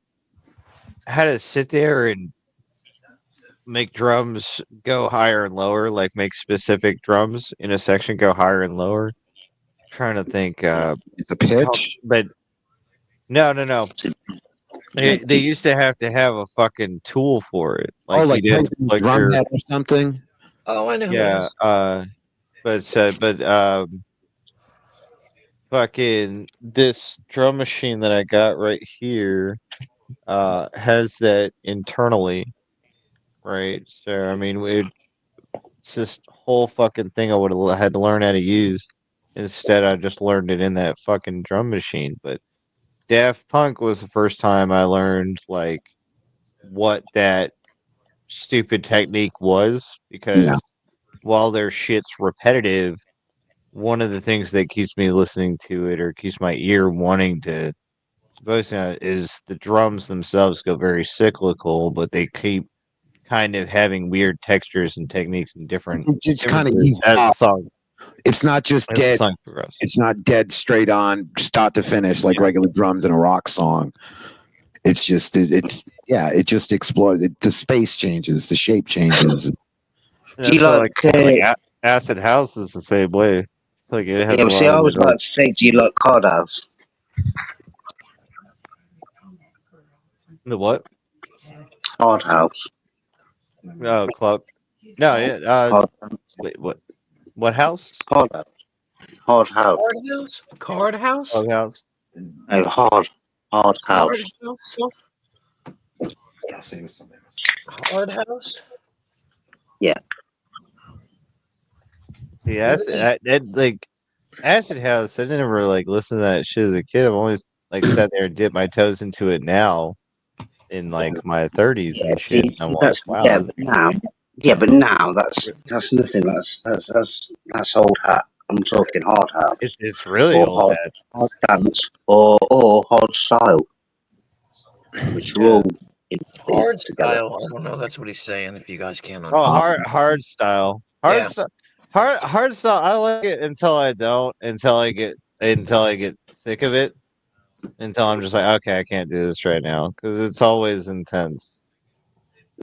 had to sit there and make drums go higher and lower, like make specific drums in a section go higher and lower. Trying to think, it's a pitch, but no. They used to have a fucking tool for it. Like like you'd have to Tyson's plug drum your head or something. Oh, I know. Who it yeah. is. But fucking this drum machine that I got right here has that internally, right? So I mean, it's this whole fucking thing I would have had to learn how to use. Instead, I just learned it in that fucking drum machine. But Daft Punk was the first time I learned like what that stupid technique was, because while their shit's repetitive, one of the things that keeps me listening to it or keeps my ear wanting to focus on it is the drums themselves go very cyclical, but they keep kind of having weird textures and techniques and different. It's kind of differences as the song. It's not just as the dead. song progresses. It's not dead straight on, start to finish like regular drums in a rock song. It's just it just explodes. The space changes, the shape changes. That's why, Acid House is the same way. Like it has Yeah, a well, see, lot I of was about to say, do you like Card House? the what? Hard House. Oh, club. No, yeah. Wait, what? What house? Hard House. Hard House. Card house? Card house? Hard house. No, Hard House. Hard house? Hard house? Yeah. See, like Acid House. I never like listened to that shit as a kid. I've always like sat there and dipped my toes into it now, in like my 30s and shit. And I'm like, wow. But now that's nothing. That's old hat. I'm talking hard hat. It's really or old hat. Hard dance or hard style, which are all Hard together. style. I don't know. That's what he's saying. If you guys can't Oh, understand. hard style. Hard style. I like it until I don't. Until I get sick of it. Until I'm just like, okay, I can't do this right now because it's always intense.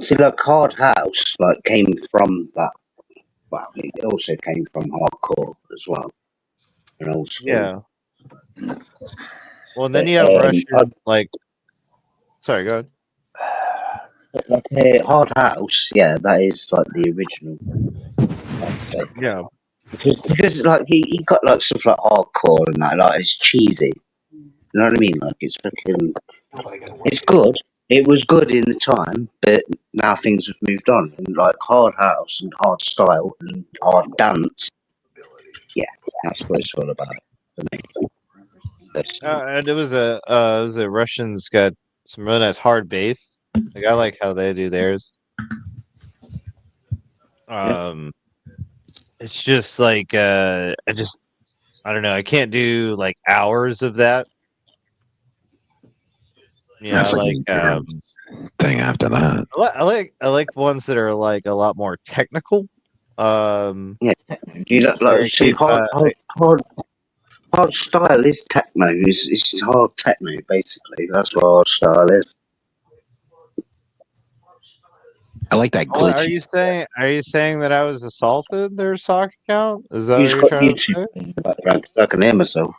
See, like Hard House, like came from that. Well, it also came from hardcore as well. And old school. Yeah. Well, and then you have Russian, like. Sorry, go ahead. Like Hard House, yeah, that is like the original. Yeah. Because like he got like stuff like hardcore and that, like it's cheesy. You know what I mean? Like it's fucking. It's good. It was good in the time, but now things have moved on. And like hard house and hard style and hard dance, yeah, that's what it's all about for me. And it was a Russians got some really nice hard bass. Like I like how they do theirs. It's just like I don't know. I can't do like hours of that. Yeah, That's like thing after that. I like ones that are like a lot more technical. Yeah, you look like see, hard style is techno. It's hard techno basically. That's what hard style is. I like that Well, glitch. are you saying that I was assaulted? Their sock account? Is that what you're trying to say? In the background, 'cause I can hear myself.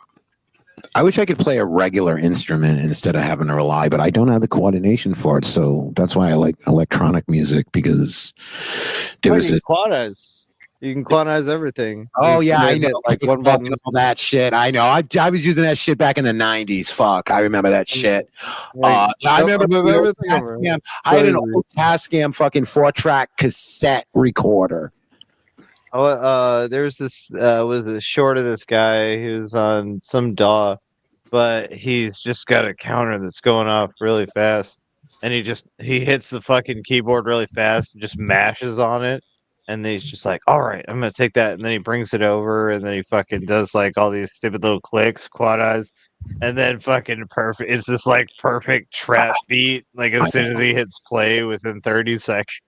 I wish I could play a regular instrument instead of having to rely, but I don't have the coordination for it. So that's why I like electronic music, because there was a. You can clonize everything. Oh yeah, I know. Like one button. All that shit. I know. I was using that shit back in the '90s. Fuck, I remember that shit. I remember I had an old Tascam fucking 4-track cassette recorder. Oh, there's this was the shortest guy who's on some DAW, but he's just got a counter that's going off really fast, and he hits the fucking keyboard really fast and just mashes on it. And then he's just like, all right, I'm gonna take that, and then he brings it over, and then he fucking does like all these stupid little clicks, quad eyes, and then fucking perfect. It's this like perfect trap beat. Like as soon as he hits play, within 30 seconds.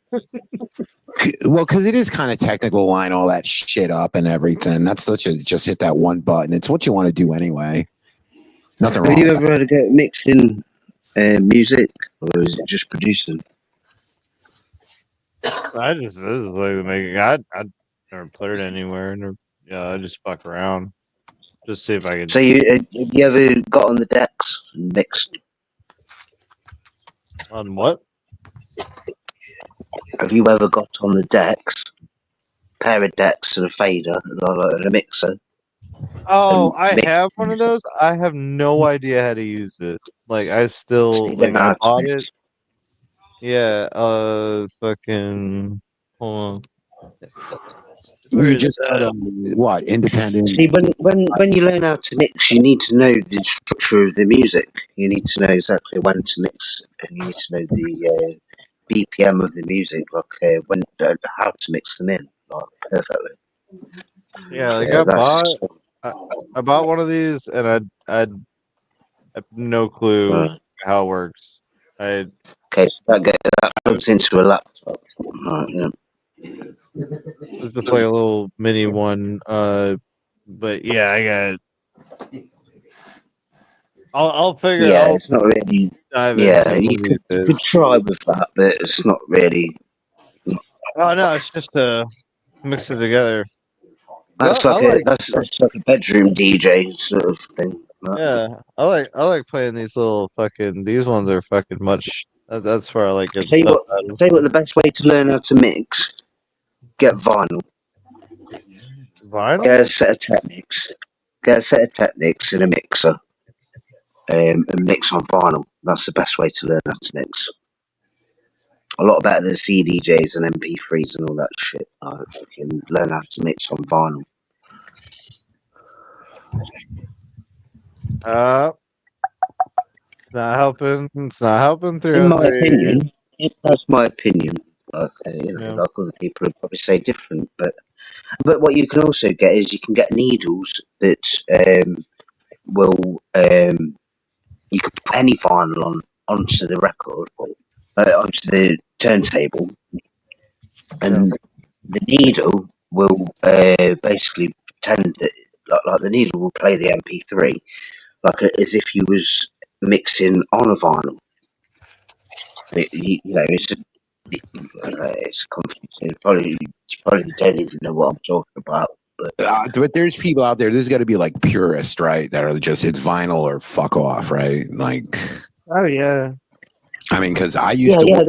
Well, because it is kind of technical, line all that shit up and everything. That's such a just hit that one button. It's what you want to do anyway. Nothing Have wrong. you with ever had to go mixing music, or is it just producing? I just this is like making. I never put it anywhere. Never, yeah, I just fuck around, just see if I can. So have you ever got on the decks and mixed? On what? Have you ever got on the decks, pair of decks and a fader and a mixer? Oh, and I mix? have one of those. I have no idea how to use it. Like I still You don't like know I how to bought mix. it. Yeah. Fucking. Hold on. Where You is just got that? what independent? See, when you learn how to mix, you need to know the structure of the music. You need to know exactly when to mix, and you need to know the BPM of the music, like how to mix them in, like perfectly. Yeah, like That's I bought one of these, and I have no clue how it works. I okay. So that plugs into a laptop. Right, yeah. It's just like a little mini one. But yeah, I got. I'll figure. Yeah, I'll it's not really. dive into Yeah, it you one of these could days. try with that, but it's not really. Oh no, it's just mix it together. That's I like a like. that's like a bedroom DJ sort of thing. Yeah, I like playing these little fucking. These ones are fucking much. That's where I like I'll getting tell you stuff what. out I'll of. tell you what. The best way to learn how to mix: get vinyl. Vinyl. Get a set of techniques. Get a set of techniques in a mixer, and mix on vinyl. That's the best way to learn how to mix. A lot better than CDJs and MP3s and all that shit. I can learn how to mix on vinyl. It's not helping. It's not helping. In my 303. opinion, that's my opinion. You know, Yeah. like other people would probably say different, but what you can also get is you can get needles that will you can put any vinyl onto the record, onto the turntable, and the needle will basically pretend that like the needle will play the MP3 as if you was mixing on a vinyl. You know, it's confusing. You probably don't even know what I'm talking about. But there's people out there. There's got to be like purists, right? That are just it's vinyl or fuck off, right? Like, Oh yeah. I mean, because I used to. There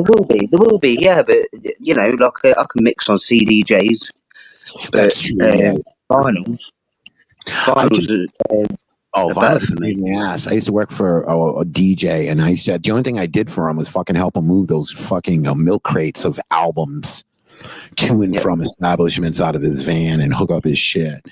will be, yeah, but you know, like I can mix on CDJs, but That's true. Yeah. vinyls Oh, are better vinyls for me. in the ass. I used to work for a DJ, and I said the only thing I did for him was fucking help him move those fucking milk crates of albums to and from establishments out of his van and hook up his shit.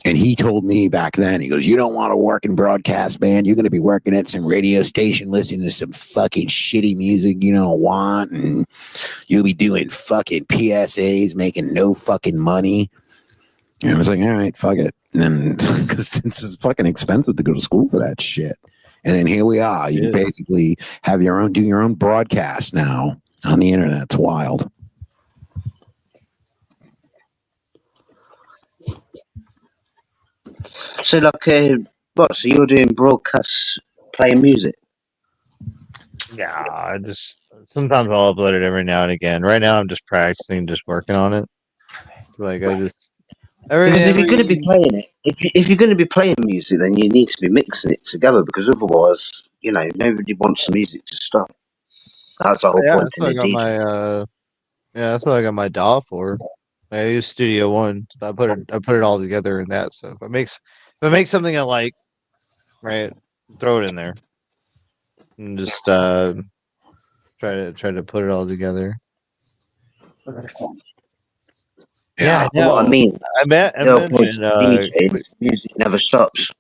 And he told me back then, he goes, "You don't want to work in broadcast, man. You're going to be working at some radio station listening to some fucking shitty music you don't want, and you'll be doing fucking PSAs, making no fucking money." And I was like, all right, fuck it. And then, because it's fucking expensive to go to school for that shit. And then here we are. You basically have do your own broadcast now on the internet. It's wild. So, so you're doing broadcasts, playing music? Yeah, I just sometimes I'll upload it every now and again. Right now, I'm just practicing, just working on it. Like I just Because if you're going to be playing it, if you're going to be playing music, then you need to be mixing it together. Because otherwise, you know, nobody wants the music to stop. That's the whole yeah, point that's in what I a got DJ. my that's what I got my DAW for. I use Studio One. So I put it all together in that. So if it makes something I like, right, throw it in there, and just try to put it all together. Yeah, What I mean, I the whole point mentioned of DJ is music never stops.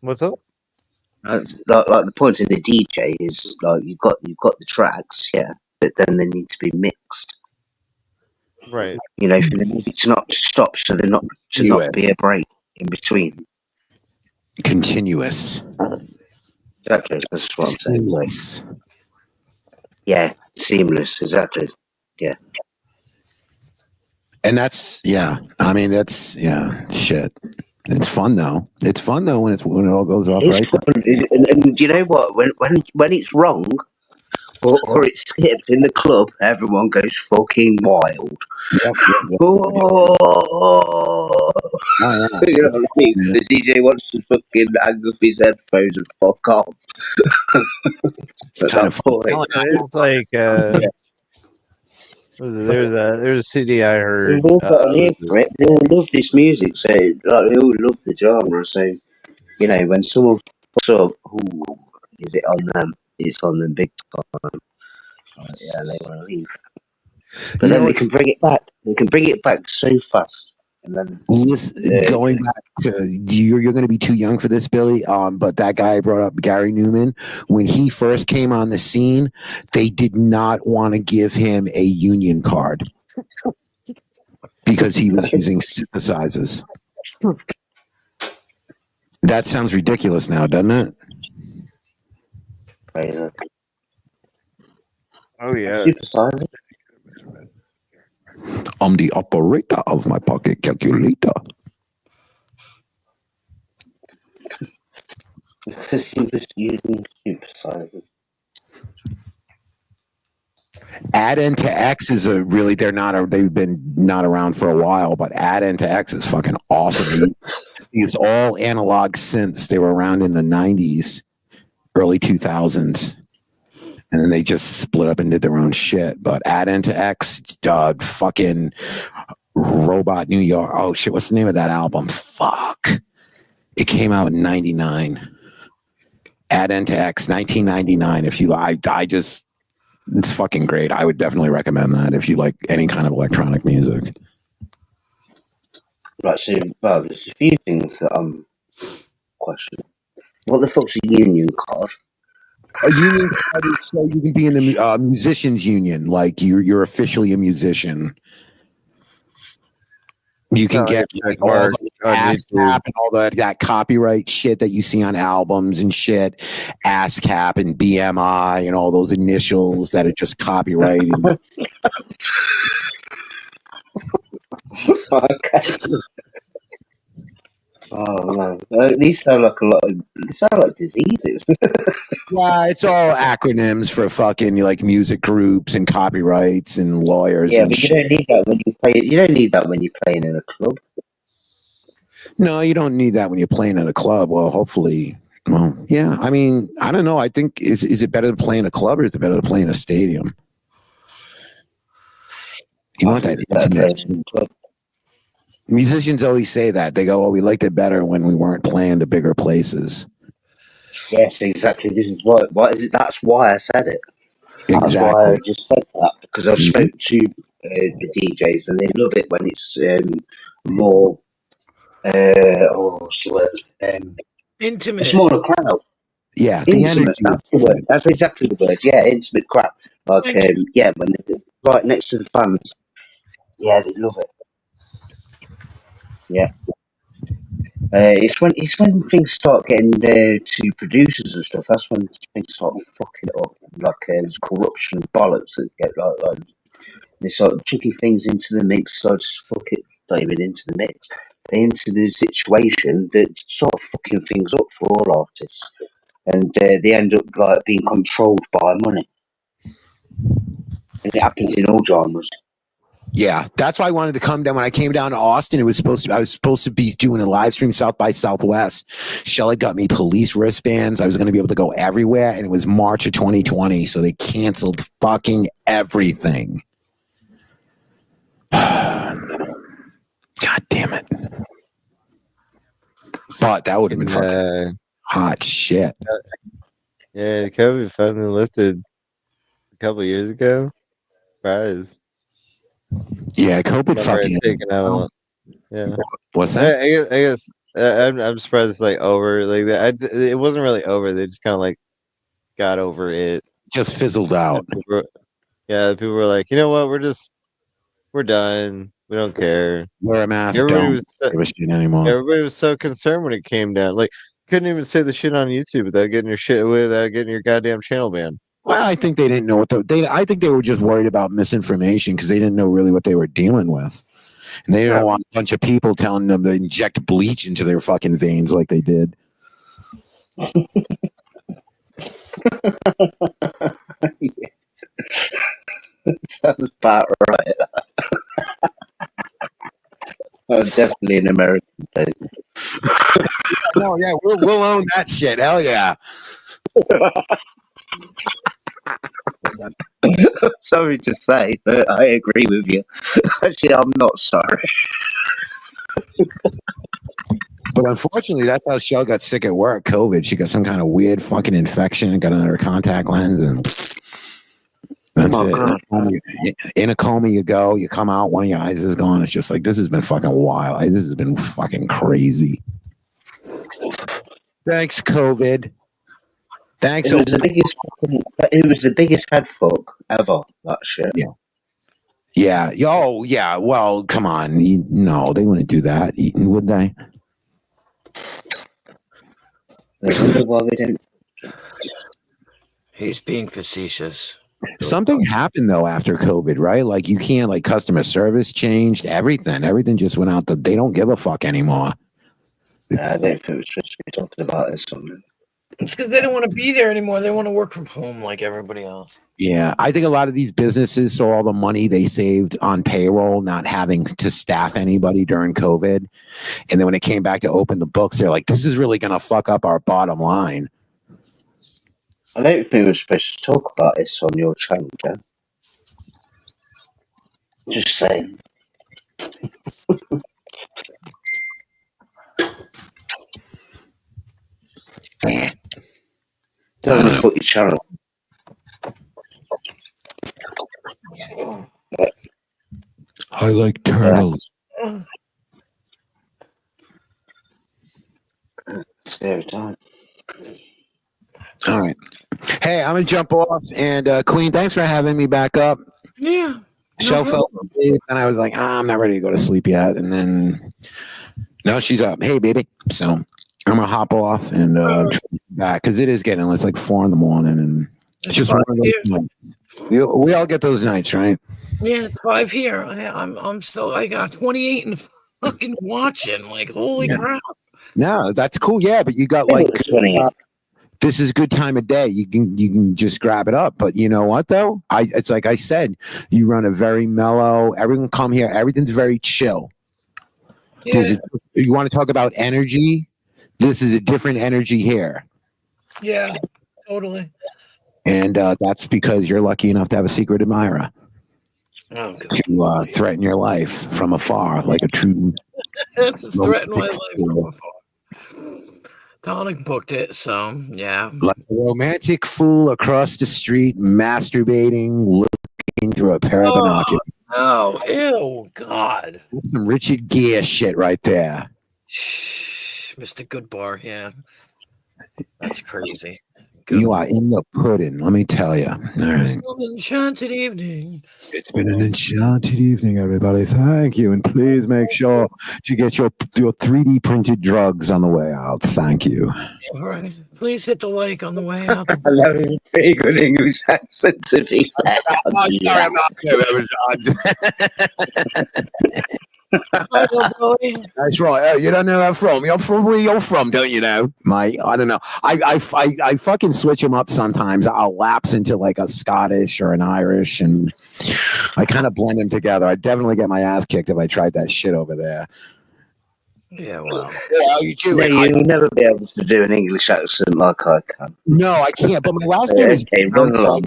what's up? Like the point of the DJ is like you've got the tracks, yeah, but then they need to be mixed. Right. You know, for the music to not stop, so they're not to not be a break in between. Continuous. Exactly, that's what I'm saying. Seamless. Yeah, seamless. Exactly. Yeah. And that's I mean that's shit. It's fun though. It's fun though when it all goes off It's right. fun. And you know what? When it's wrong or it's skipped in the club, everyone goes fucking wild. Yep. Oh, Oh, yeah. you know what I mean? The DJ wants to fucking hang up his headphones and fuck off. It's kind of fun. It's like there's a CD I heard. We've all got an ear for it. They all love this music, so like, they all love the genre. So you know, when someone fucks up, ooh, is it on them? It's on them big time. Yeah, they want to leave. But then they can bring it back. They can bring it back so fast. And then Going back to you're going to be too young for this, Billy. But that guy I brought up, Gary Newman, when he first came on the scene, they did not want to give him a union card because he was using synthesizers. That sounds ridiculous now, doesn't it? Oh yeah. Synthesizer. I'm the operator of my pocket calculator. Because he was using synthesizers. Add into X is they've been not around for a while, but Add into X is fucking awesome. It's all analog synths. They were around in the 90s, early 2000s. And then they just split up and did their own shit. But Add into X, fucking Robot New York. Oh shit, what's the name of that album? Fuck. It came out in 99. Add into X, 1999. If you it's fucking great. I would definitely recommend that if you like any kind of electronic music. Right, so there's a few things that I'm questioning. What the fuck's a union card? A union card is so you can be in the musicians union, like you're officially a musician. You can get like, all the ASCAP and all that copyright shit that you see on albums and shit, ASCAP and BMI and all those initials that are just copyright. Okay. Oh man, these sound like these sound like diseases. Yeah, it's all acronyms for fucking like music groups and copyrights and lawyers. Yeah, and but shit. you don't need that when you play. You don't need that when you're playing in a club. No, you don't need that when you're playing in a club. Well, hopefully, yeah. I mean, I don't know. I think is it better to play in a club or is it better to play in a stadium? You want that intimate. Musicians always say that. They go, "Oh, we liked it better when we weren't playing the bigger places." Yes, exactly. This is what is it? That's why I said it. That's why I just said that because I've spoke to the DJs and they love it when it's more. What's the word? Intimate. A smaller crowd. Yeah, Intimate. That's the word. That's exactly the word. Yeah, intimate crowd. Like yeah, when they're right next to the fans. Yeah, they love it. Yeah. It's when things start getting to producers and stuff. That's when things start fucking it up. Like there's corruption and bollocks that get like they start chucking things into the mix. So just fuck it, not even into the mix, into the situation that sort of fucking things up for all artists, and they end up like being controlled by money. And it happens in all genres. Yeah, that's why I wanted to come down. When I came down to Austin, I was supposed to be doing a live stream South by Southwest. Shelley got me police wristbands. I was going to be able to go everywhere, and it was March of 2020, so they canceled fucking everything. God damn it! But that would have been fucking hot shit. Yeah, COVID finally lifted a couple years ago. Surprise. Yeah, COVID fucking taken out a lot. Yeah. What's that? I guess I'm surprised it's like over like that. It wasn't really over. They just kind of like got over it. Just fizzled out. Yeah, people were like, you know what? We're done. We don't care. Wear a mask. Everybody Don't was so, give a shit anymore. everybody was so concerned when it came down. Like, couldn't even say the shit on YouTube without getting your goddamn channel banned. Well, I think they didn't know what I think they were just worried about misinformation because they didn't know really what they were dealing with. And they didn't want a bunch of people telling them to inject bleach into their fucking veins like they did. Sounds about right. Oh, definitely an American thing. No, yeah, we'll own that shit. Hell yeah. Sorry to say, but I agree with you. Actually, I'm not sorry. But unfortunately, that's how Shell got sick at work. COVID. She got some kind of weird fucking infection and got under her contact lens, and that's it. God. In a coma, you go. You come out. One of your eyes is gone. It's just like this has been fucking wild. This has been fucking crazy. Thanks, COVID. Thanks. It was the biggest head fuck ever. That shit. Yeah. Yeah. Oh, yeah. Well, come on. No, they wouldn't do that, would they? He's being facetious. Something happened though after COVID, right? Like you can't, like customer service changed, everything just went out. They don't give a fuck anymore. I don't think it was just talking about it. Something. It's because they don't want to be there anymore. They want to work from home like everybody else. Yeah, I think a lot of these businesses saw all the money they saved on payroll, not having to staff anybody during COVID. And then when it came back to open the books, they're like, this is really going to fuck up our bottom line. I don't think we were supposed to talk about this on your channel, Joe. Just saying. Don't just put your channel. I like turtles. Scary time. All right. Hey, I'm going to jump off. And Queen, thanks for having me back up. Yeah. Show fell asleep, and I was like, I'm not ready to go to sleep yet. And then, no, she's up. Hey, baby. So I'm going to hop off and back because it is getting, it's like 4 a.m. And it's just one of those nights. We all get those nights, right? Yeah, it's 5 here. I'm still. I got 28 and fucking watching. Like, holy crap! No, that's cool. Yeah, but you got like this is a good time of day. You can just grab it up. But you know what though? It's like I said, you run a very mellow. Everyone come here. Everything's very chill. Yeah. You want to talk about energy? This is a different energy here. Yeah, totally. And that's because you're lucky enough to have a secret admirer to threaten your life from afar, like a true. That's a threaten my life from afar. Tonic booked it, so yeah. Like a romantic fool across the street, masturbating, looking through a pair of binoculars. Oh, ew, God. That's some Richard Gere shit right there. Mr. Goodbar, yeah. That's crazy. You are in the pudding, let me tell you. All right. It's an enchanted evening. It's been an enchanted evening, everybody. Thank you. And please make sure to get your 3D printed drugs on the way out. Thank you. All right. Please hit the like on the way out. I love his pretty good English accent to be fair. I'm not good. That's right. You don't know where I'm from. You're from where you're from, don't you know, mate? I don't know. I fucking switch them up sometimes. I'll lapse into like a Scottish or an Irish, and I kind of blend them together. I definitely get my ass kicked if I tried that shit over there. Yeah, well. Yeah, you do. No, you'll never be able to do an English accent like I can. No, I can't. But my last name is run along.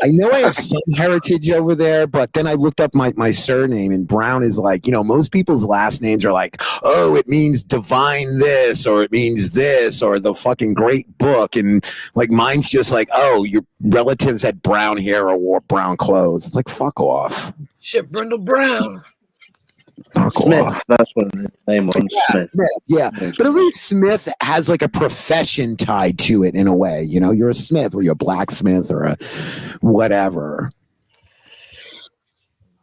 I know I have some heritage over there, but then I looked up my surname, and Brown is like, most people's last names are like, oh, it means divine this, or it means this, or the fucking great book. And like mine's just like, oh, your relatives had brown hair or wore brown clothes. It's like, fuck off. Shit, Brindle Brown. Smith, that's what the name was. Smith. Yeah, but at least Smith has like a profession tied to it in a way. You know, you're a smith or you're a blacksmith or a whatever.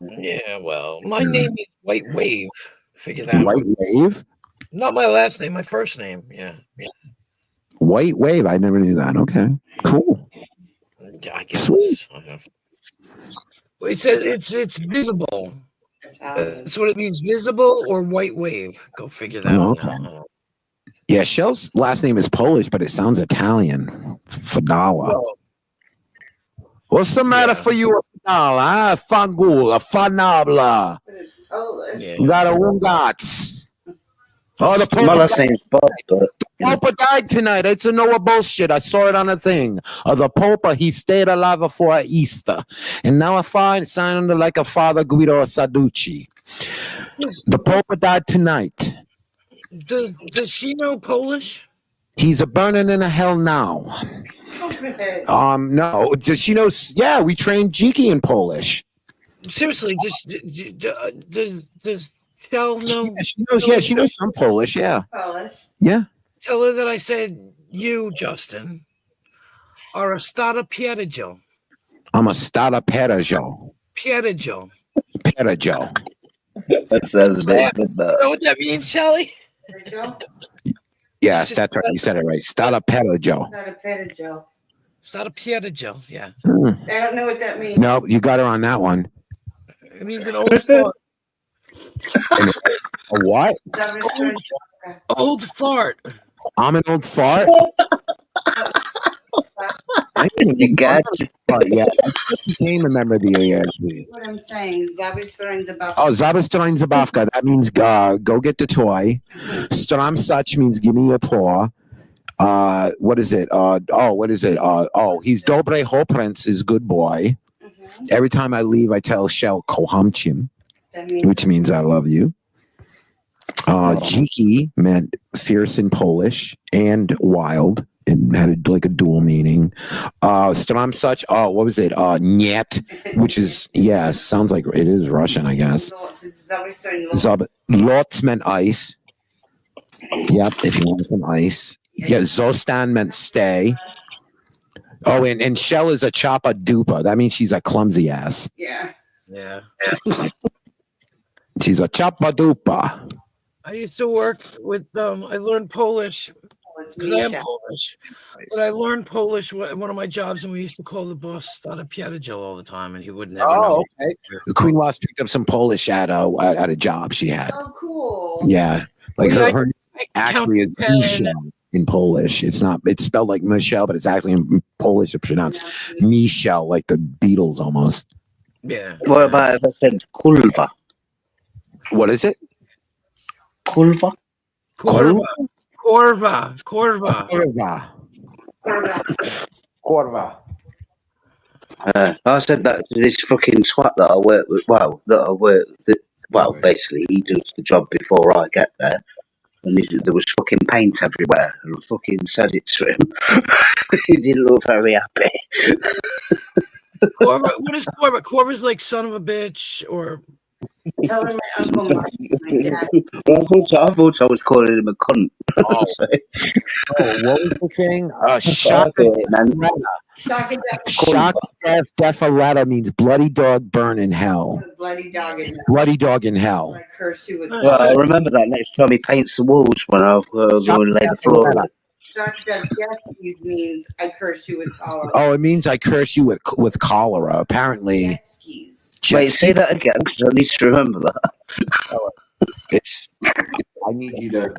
Yeah, well, my name is White Wave. Figure that White one. Wave? Not my last name, my first name. Yeah. White Wave. I never knew that. Okay, cool. Yeah, I guess. Sweet. It says it's visible. That's what it means, visible or white wave. Go figure that Oh, one okay. out. Yeah, Shell's last name is Polish, but it sounds Italian. Fadala. What's the matter for you, Fadala? Fangula, Fanabla. Got a Wungats. Oh, the My Pope last name's Bob, but Pope died tonight. It's a no bullshit. I saw it on a thing. The Pope, he stayed alive before Easter. And now I find sounding like a Father Guido Saducci. The Pope died tonight. Does she know Polish? He's a burning in a hell now. No. She knows, yeah, we trained Jiki in Polish. Seriously, does Shell know? She knows some Polish, yeah. Polish. Yeah. Tell her that I said you, Justin, are a Stata Pieraggio. I'm a Stata Pieraggio. Pieraggio. Pieraggio. that sounds a bit You know what that means, Shelly? Yes, that's right. You said it right. Stata Pieraggio. Stata Pieraggio, yeah. I don't know what that means. No, you got her on that one. It means an old fart. A what? Old fart. I'm an old fart. I you got you. Yeah, I became a member of the AFB. What I'm saying, Zabistran Zabavka. Oh, Zabistran Zabavka. That means go get the toy. Stram such means give me a paw. What is it? What is it? He's Dobre Hoprince is good boy. Every time I leave, I tell Shell Kohamchim, which means I love you. Jiki meant fierce in Polish and wild. It had like a dual meaning. Stram such, what was it? Niet, which is, sounds like it is Russian, I guess. Lots meant ice. Yep, if you want some ice. Yeah, Zostan meant stay. Oh, and Shell is a chapa dupa. That means she's a clumsy ass. Yeah. She's a chapa dupa. I used to work with I learned Polish because I am Polish, but I learned Polish at one of my jobs, and we used to call the boss Stata Pieraggio all the time, and he would never know. Okay. The Queen Wasp picked up some Polish at a job she had. Oh, cool. Yeah, like her actually is Michelle in Polish. It's spelled like Michelle, but it's actually in Polish. It's pronounced Michelle, like the Beatles almost. Yeah. What about if I said Kulva? What is it? Kulva? Korva. I said that to this fucking swat that I work with. Basically, he does the job before I get there. And there was fucking paint everywhere. And I fucking said it to him. He didn't look very happy. Korva, what is Korva? Korva's like son of a bitch, or Tell her my uncle my dad. I thought I was calling him a cunt. What was the thing? Defaletta means bloody dog burn in hell. Bloody dog in hell. Bloody dog in hell. I curse you with. Well, I remember that next time he paints the walls when I go and lay the floor. Means I curse you with cholera. Oh, it means I curse you with cholera. Apparently. Wait, say that again because I need to remember that. I need you to.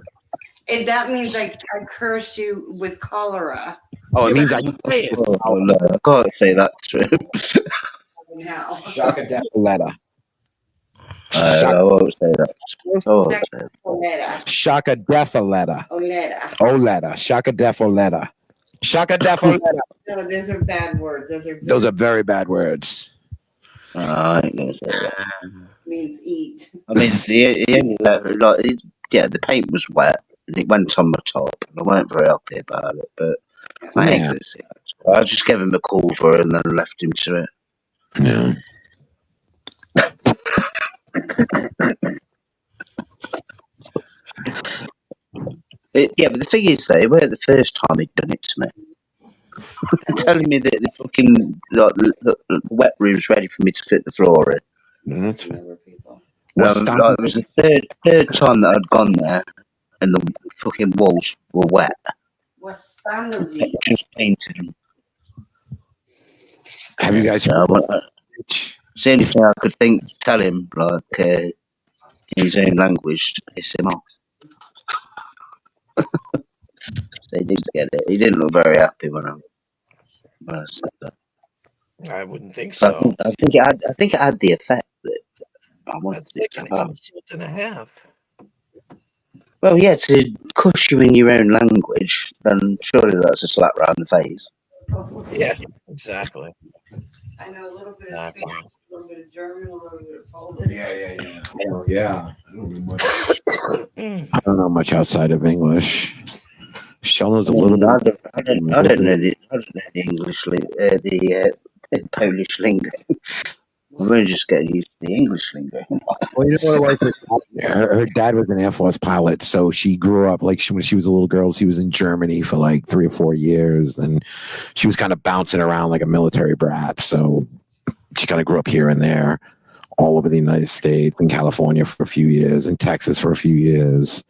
And that means I curse you with cholera. Oh, it means I. No, I can't say that to him. No. Shaka Defaletta. I won't say that. Shaka Defaletta. Oletta. Shaka Defaletta. Shaka Defaletta. No, those are bad words. Those are very bad words. I ain't gonna say that. Means eat. I mean, the paint was wet and it went on my top, and I weren't very happy about it. But I ain't gonna say that. I just gave him a cover and then left him to it. Yeah. Yeah, but the thing is, though, it weren't the first time he'd done it to me. Telling me that the fucking the wet room's ready for me to fit the floor in. That's It was the third time that I'd gone there, and the fucking walls were wet. What's family? Just painted them. Have you guys? It's the only thing I could tell him, like in his own language, to piss him off. So he didn't get it. He didn't look very happy when I said that. I wouldn't think So so. I think it had the effect that I wanted That's it like to an have. insult and a half. Well, yeah, to cuss you in your own language, then surely that's a slap round the face. Yeah, exactly. I know a little bit of Exactly. Spanish, a little bit of German, a little bit of Polish. Yeah. I don't know much outside of English. Shell knows a little bit. I don't know the English, the Polish lingo. I'm really just getting used to the English lingo. Well, you know what it was? Her dad was an Air Force pilot, so she grew up like when she was a little girl. She was in Germany for like 3 or 4 years, and she was kind of bouncing around like a military brat. So she kind of grew up here and there, all over the United States, in California for a few years, in Texas for a few years,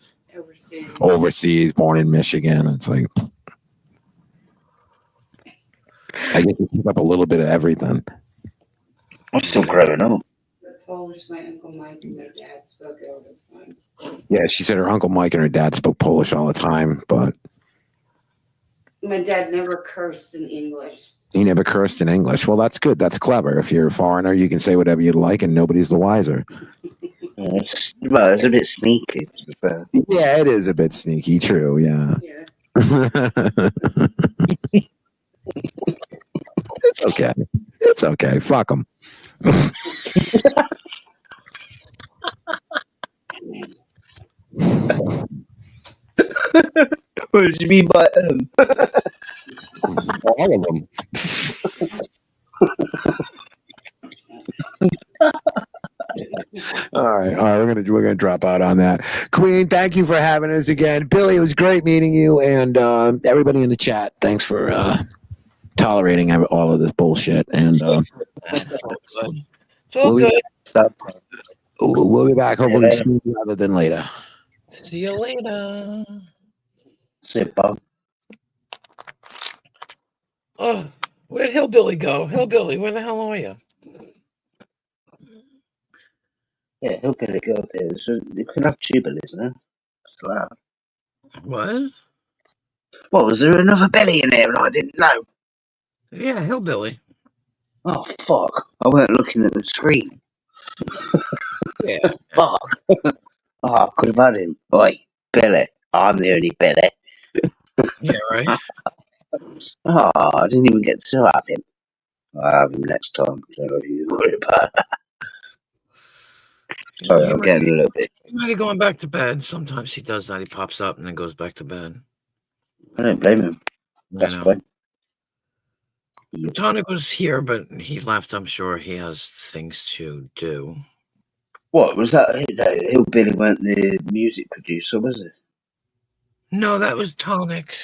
overseas, born in Michigan. It's like I get to pick up a little bit of everything. I'm still growing up. The Polish, my Uncle Mike and my dad spoke it all the time. Yeah, she said her Uncle Mike and her dad spoke Polish all the time, but My dad never cursed in English. he never cursed in English. Well, that's good. That's clever. If you're a foreigner, you can say whatever you like and nobody's the wiser. It's a bit sneaky, to be fair. Yeah, it is a bit sneaky. True. Yeah. It's okay. It's okay. Fuck them. What do you mean by all of them? All right, we're gonna drop out on that. Queen, thank you for having us again. Billy, it was great meeting you, and everybody in the chat, thanks for tolerating all of this bullshit. And It's all good. We'll be back hopefully sooner rather than later. See you later. Sit, Bob. Oh, where'd Hillbilly go? Hillbilly, where the hell are you? Yeah, he'll get it go up there. So you can have tubular, isn't it? It's loud. What? What, was there another belly in there and I didn't know? Yeah, Hillbilly. Oh, fuck. I weren't looking at the screen. Yeah. Fuck. Oh, I could have had him. Oi, Billy. I'm the only Billy. Yeah, right. Oh, I didn't even get to have him. I'll have him next time. Don't you worry about that. Sorry, I'm getting a little bit. He might be going back to bed. Sometimes he does that. He pops up and then goes back to bed. I don't blame him. That's fine. Tonic was here, but he left. I'm sure he has things to do. What was that? Hillbilly weren't the music producer, was it? No, that was Tonic.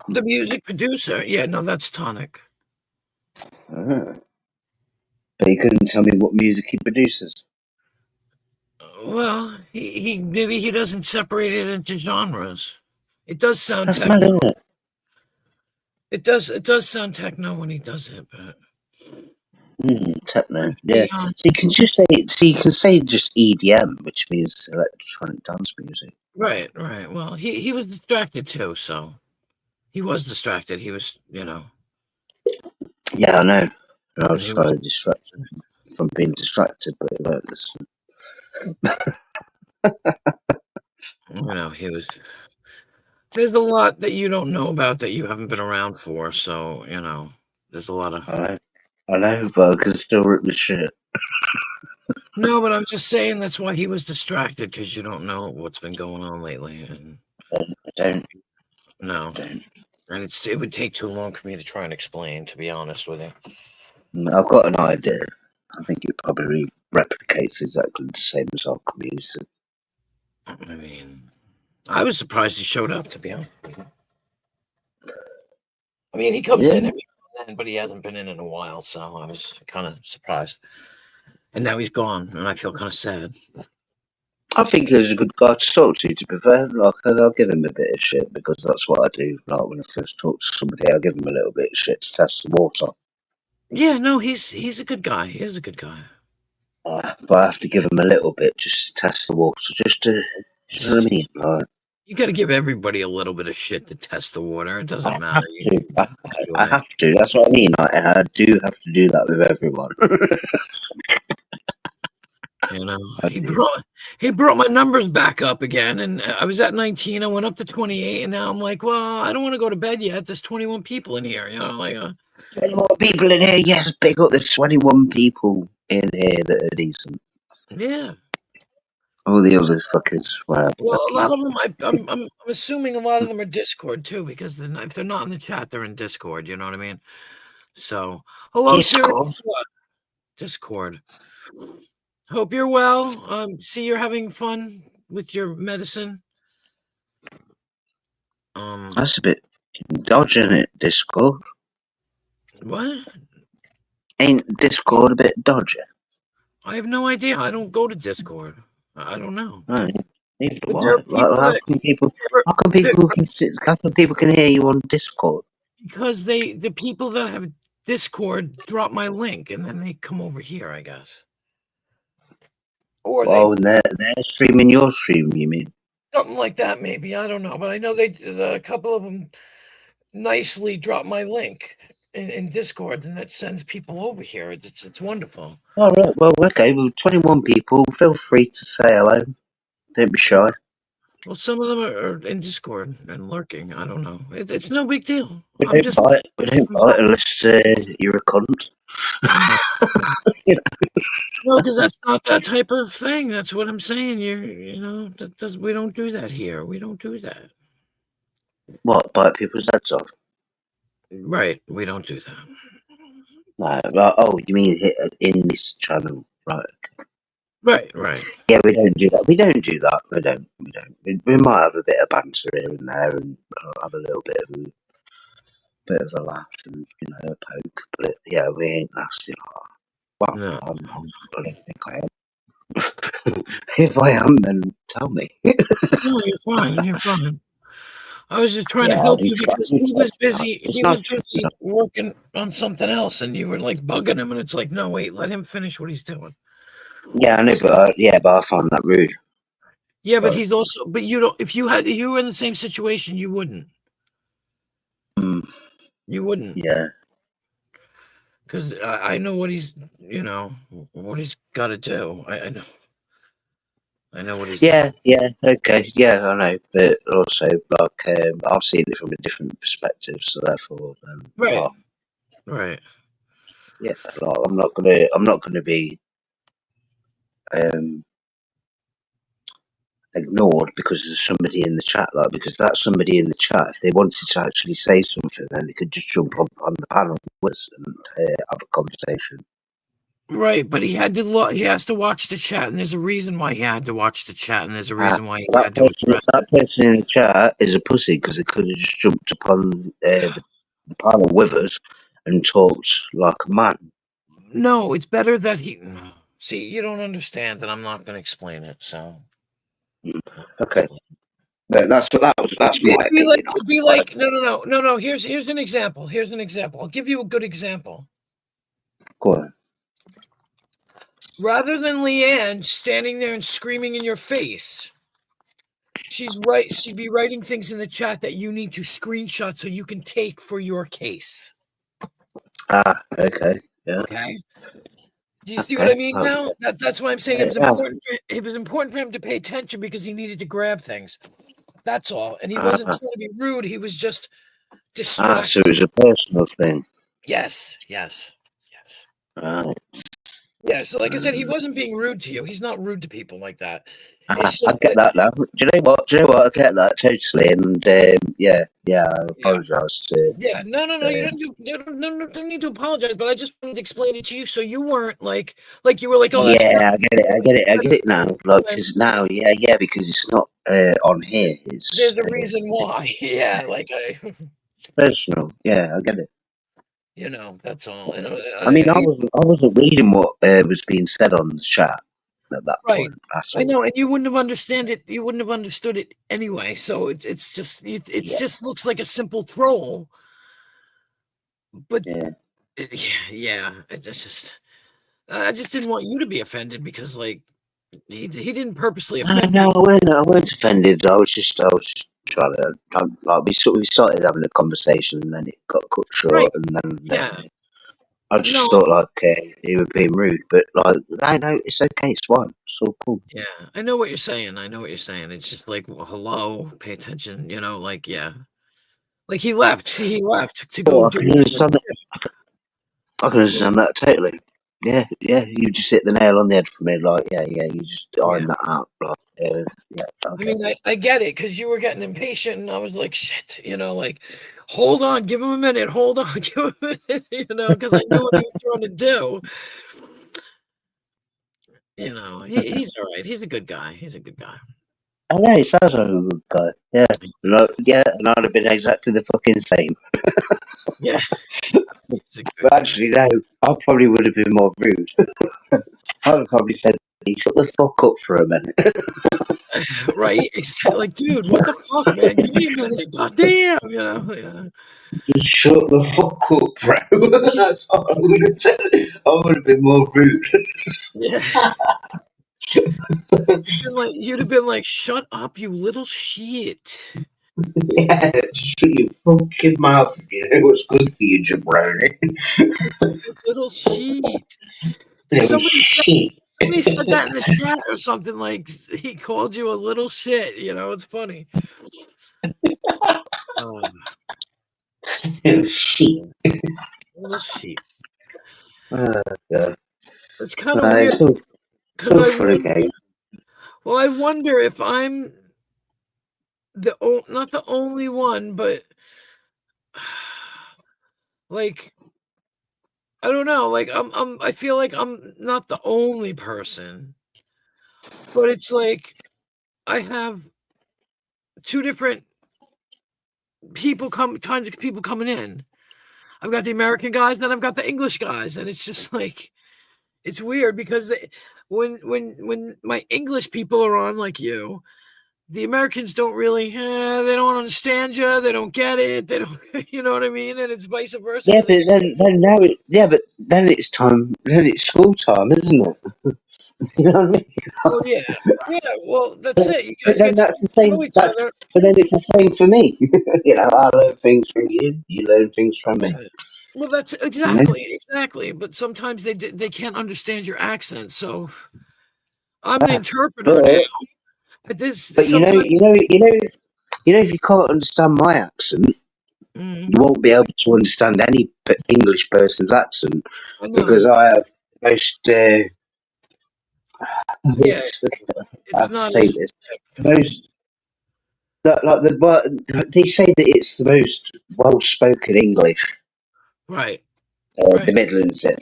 The music producer. Yeah, no, that's Tonic. But he couldn't tell me what music he produces. Well, he maybe he doesn't separate it into genres. It does sound That's techno. mad, isn't it? It does sound techno when he does it, but Techno. Yeah. So you can just say just EDM, which means electronic dance music. right. Well, he was distracted too, so he was distracted. He was, Yeah, I know. I was trying to distract him from being distracted, but it won't listen. he was. There's a lot that you don't know about that you haven't been around for, so there's a lot of. I know, but I can still rip the shit. No, but I'm just saying that's why he was distracted, because you don't know what's been going on lately, and I don't. No, and it would take too long for me to try and explain. To be honest with you, I've got an idea. I think it probably replicates exactly the same as our community. I mean, I was surprised he showed up, to be honest with you. I mean, he comes in every now and then, but he hasn't been in a while, so I was kind of surprised. And now he's gone, and I feel kind of sad. I think he's a good guy to talk to be fair. Like, I'll give him a bit of shit because that's what I do. Like, when I first talk to somebody, I'll give him a little bit of shit to test the water. Yeah, no, he's a good guy. He is a good guy. But I have to give him a little bit just to test the water, just to, you know what I mean? Like, you got to give everybody a little bit of shit to test the water. It doesn't matter. I have to. That's what I mean. I do have to do that with everyone. You know, he brought my numbers back up again, and I was at 19. I went up to 28, and now I'm like, well, I don't want to go to bed yet. There's 21 people in here. You know, like 21 people in here. Yes, big up. There's 21 people in here that are decent. Yeah. All the other fuckers. Well, a lot of them. I'm assuming a lot of them are Discord too, because if they're not in the chat, they're in Discord. You know what I mean? So, hello, Discord. Discord. Hope you're well. See you're having fun with your medicine. That's a bit dodgy, isn't it, Discord? What? Ain't Discord a bit dodgy? I have no idea. I don't go to Discord. I don't know. Right. How come people can hear you on Discord? Because the people that have Discord drop my link and then they come over here, I guess. Or they're streaming your stream, you mean? Something like that, maybe. I don't know. But I know a couple of them nicely drop my link in Discord, and that sends people over here. It's wonderful. All right. Well, okay. Well, 21 people. Feel free to say hello. Don't be shy. Well, some of them are in Discord and lurking. I don't know. It's no big deal. We don't bite unless you're a cunt. No, because that's not that type of thing. That's what I'm saying. We don't do that here. We don't do that. What, bite people's heads off? Right. We don't do that. No. Oh, you mean in this channel, right? Right. Yeah, we don't do that. We don't. We might have a bit of banter here and there, and have a little bit of a laugh and a poke. But yeah, we ain't nasty like that. Well, no. I don't think I am. If I am, then tell me. No, you're fine. You're fine. I was just trying to help you because he was busy. He was busy working on something else, and you were like bugging him. And it's like, no, wait, let him finish what he's doing. Yeah, I know, but I find that rude. Yeah, but he's also. But you don't. If you were in the same situation, you wouldn't. You wouldn't. Yeah. Because I know what he's. What he's got to do. I know. I know what he's. Yeah. Okay. Yeah, I know, but also like I've seen it from a different perspective, so therefore, Right. Yeah, like, I'm not gonna be ignored because there's somebody in the chat, because that's somebody in the chat. If they wanted to actually say something, then they could just jump on the panel with us and have a conversation. Right, but he had to he has to watch the chat, and there's a reason why he had to watch the chat, and there's a reason why he had to address that person in the chat is a pussy because they could have just jumped upon the panel with us and talked like a man. No, it's better that he. See, you don't understand, and I'm not going to explain it. So, okay, that's my opinion. Be like, no. Here's an example. I'll give you a good example. Go on. Rather than Leanne standing there and screaming in your face, she'd be writing things in the chat that you need to screenshot so you can take for your case. Okay. Yeah. Okay. Do you see what I mean now? That's why I'm saying it was important for him to pay attention because he needed to grab things. That's all. And he wasn't trying to be rude. He was just distracted. So it was a personal thing. Yes. Right. Yeah, so like I said, he wasn't being rude to you. He's not rude to people like that. I It's just get that now. Do you know what? I get that totally, and I apologise to. Yeah, no. You don't do. You don't need to apologize. But I just wanted to explain it to you, so you weren't like you were like, oh, that's Yeah, I get it now. Like, because now, because it's not on here. It's there's a reason why. Yeah, like personal. Yeah, I get it. you know, that's all. You know, I mean, I wasn't reading what was being said on the chat at that right. point at I all. know, and you wouldn't have understood it. You wouldn't have understood it anyway. So it's just just looks like a simple troll. But it's just I just didn't want you to be offended because like he didn't purposely offend you. No, I weren't offended. I was just trying to like we started having a conversation and then it got cut short, Right. and then Yeah. I just No. thought like he was being rude, but like no, it's okay, it's fine, it's all cool. Yeah, I know what you're saying. I know what you're saying. It's just like, well, hello, pay attention. You know, like like he left. See, he left to go I do. can understand that. I can understand that totally. Yeah, you just hit the nail on the head for me. Like, you just iron that out. Like, I okay. mean, I get it because you were getting impatient, and I was like, shit, you know, like, hold on, give him a minute, hold on, give him a minute, you know, because I knew what he was trying to do. You know, he's all right. He's a good guy. He's a good guy. I know, he sounds like a good guy. Yeah, and I'd have been exactly the fucking same. Yeah. But actually, no, I probably would have been more rude. I would have probably said, shut the fuck up for a minute. Right? Exactly. Like, dude, what the fuck, man? Give me a minute. Goddamn, you know? Yeah. Just shut the fuck up, bro. That's what I would have said. I would have been more rude. Yeah. You'd have been like, shut up, you little shit. Yeah, shut your fucking mouth. You know what's good for you, jabroni. You little shit. Somebody said that in the chat or something, like he called you a little shit. You know, it's funny. Shit. Little shit. God. It's kind of weird because I wonder. Well, I wonder if I'm not the only one, but like I don't know, like I feel like I'm not the only person, but it's like I have two different kinds of people coming in. I've got the American guys, then I've got the English guys, and it's just like it's weird because when my English people are on, like you, the Americans don't really, they don't understand you, they don't get it, they don't, you know what I mean, and it's vice versa. Yeah, but then now but then it's time. Then it's school time, isn't it? You know what I mean? Oh yeah. Well, that's it. You But guys then get that's the to same. know each other. But then it's the same for me. You know, I learn things from you. You learn things from me. Well, that's exactly. But sometimes they can't understand your accent, so I'm the interpreter now. But if you can't understand my accent, you won't be able to understand any English person's accent because I have the most. I have to say this. Most. They say that it's the most well-spoken English. Right. The Midlands said.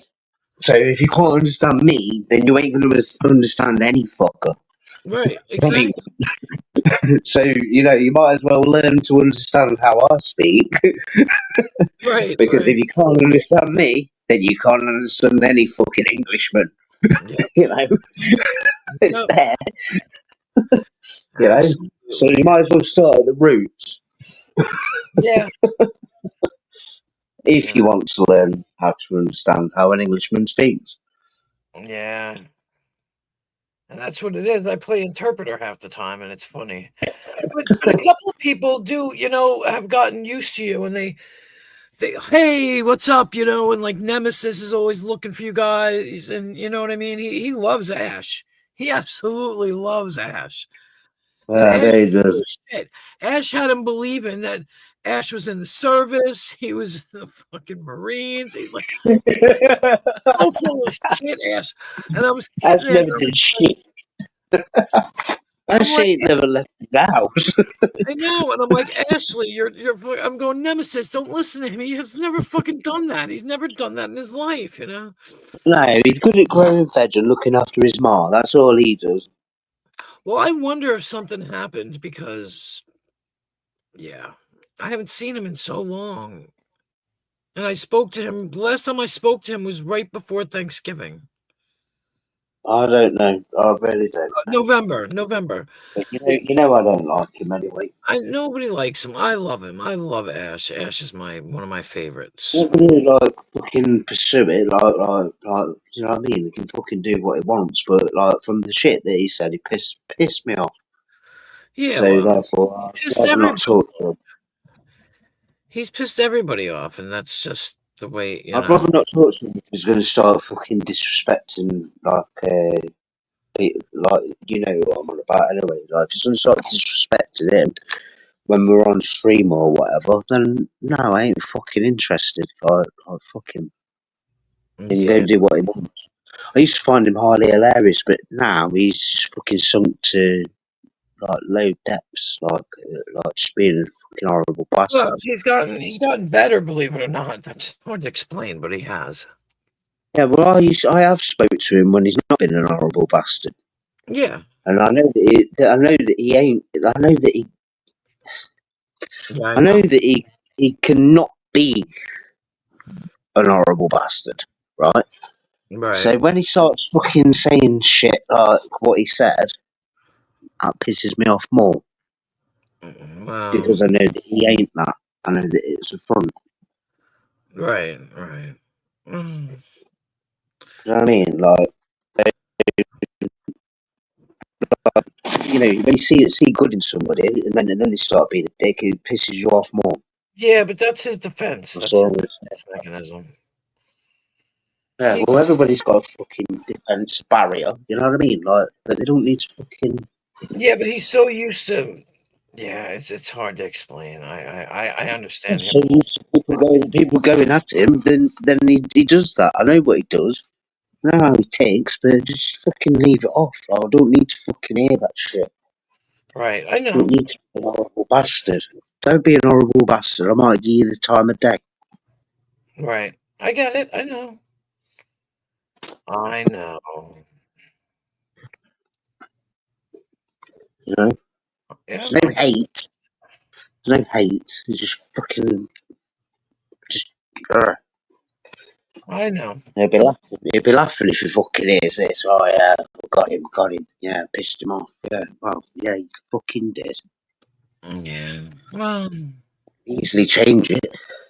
So if you can't understand me, then you ain't going to understand any fucker. Right. Exactly. So you might as well learn to understand how I speak. Right. Because if you can't understand me, then you can't understand any fucking Englishman. You know, it's there. You know, so you might as well start at the roots. Yeah. If you want to learn how to understand how an Englishman speaks. Yeah. And that's what it is. I play interpreter half the time, and it's funny. But a couple of people do, have gotten used to you, and they, hey, what's up, and like Nemesis is always looking for you guys, and you know what I mean? He loves Ash. He absolutely loves Ash. He does. Ash had him believing that Ash was in the service. He was in the fucking Marines. He's like, so full of shit, Ash. And I was Ash sitting there. never did shit. Ash ain't never left the house. I know, and I'm like, Ashley, you're. I'm going, Nemesis. Don't listen to him. He has never fucking done that. He's never done that in his life, you know. No, he's good at growing veg and looking after his ma. That's all he does. Well, I wonder if something happened because, yeah, I haven't seen him in so long, and I spoke to him. The last time I spoke to him was right before Thanksgiving. I don't know. I really don't. November. But you know, I don't like him anyway. Nobody likes him. I love him. I love Ash. Ash is one of my favorites. What can you like fucking pursue it? Like, you know what I mean? He can fucking do what he wants, but like from the shit that he said, he pissed me off. Yeah, So well, therefore, pissed I'd not everybody. talk to him. He's pissed everybody off, and that's just the way, you I'd know. rather not talk to him if he's going to start fucking disrespecting like you know what I'm on about anyway. Like if he's going to start disrespecting him when we're on stream or whatever, then no, I ain't fucking interested. Like fuck him. He can go do what he wants. I used to find him highly hilarious, but now he's just fucking sunk to like low depths, like just being a fucking horrible bastard. Well, he's gotten better, believe it or not. That's hard to explain, but he has. Yeah, well, I have spoke to him when he's not been an horrible bastard. Yeah. And I know that he ain't. I know that he. Yeah, I know that he cannot be an horrible bastard, right? Right. So when he starts fucking saying shit like what he said, that pisses me off more. Because I know that he ain't that. I know that it's a front. Right. You know what I mean? Like, you know, when you see good in somebody, and then they start being a dick, it pisses you off more. Yeah, but that's his defense. That's That's all his I'm defense mechanism. Yeah, well, everybody's got a fucking defense barrier. You know what I mean? Like, but they don't need to fucking. Yeah, but he's so used to. Yeah, it's hard to explain. I understand him. So used to people going at him, then he does that. I know what he does. I know how he takes, but just fucking leave it off. I don't need to fucking hear that shit. Right, I know. Don't need to be a horrible bastard. Don't be an horrible bastard. I might give you the time of day. Right, I get it. I know. You know? Yeah, There's no hate. There's no hate. It's just fucking. Just. I know. He'll be laughing if he fucking hears this. Oh yeah, got him. Yeah, pissed him off. Yeah, well, yeah, he fucking did. Yeah. Well, Easily change it.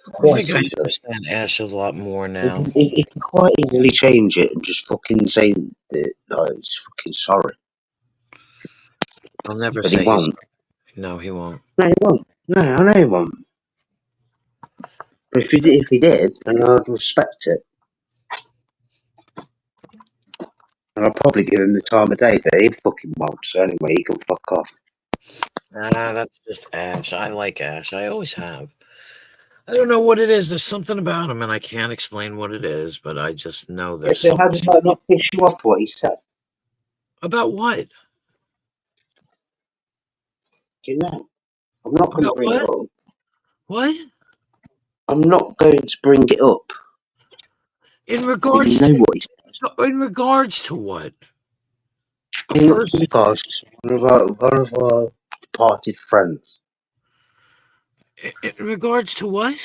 I think I understand Ash a lot more now. He can quite easily change it and just fucking say that he's fucking sorry. I'll never But say he won't. No, he won't. No, he won't. No, I know he won't. But if he did, then I'd respect it. And I'll probably give him the time of day, but he fucking won't. So anyway, he can fuck off. Nah, that's just Ash. I like Ash. I always have. I don't know what it is. There's something about him, and I can't explain what it is, but I just know there's So how does that not piss you off what he said? About what? Do you know? I'm not going to bring it up. What? I'm not going to bring it up. In regards you know what he said. In regards to what? In regards to one of our departed friends. In regards to what?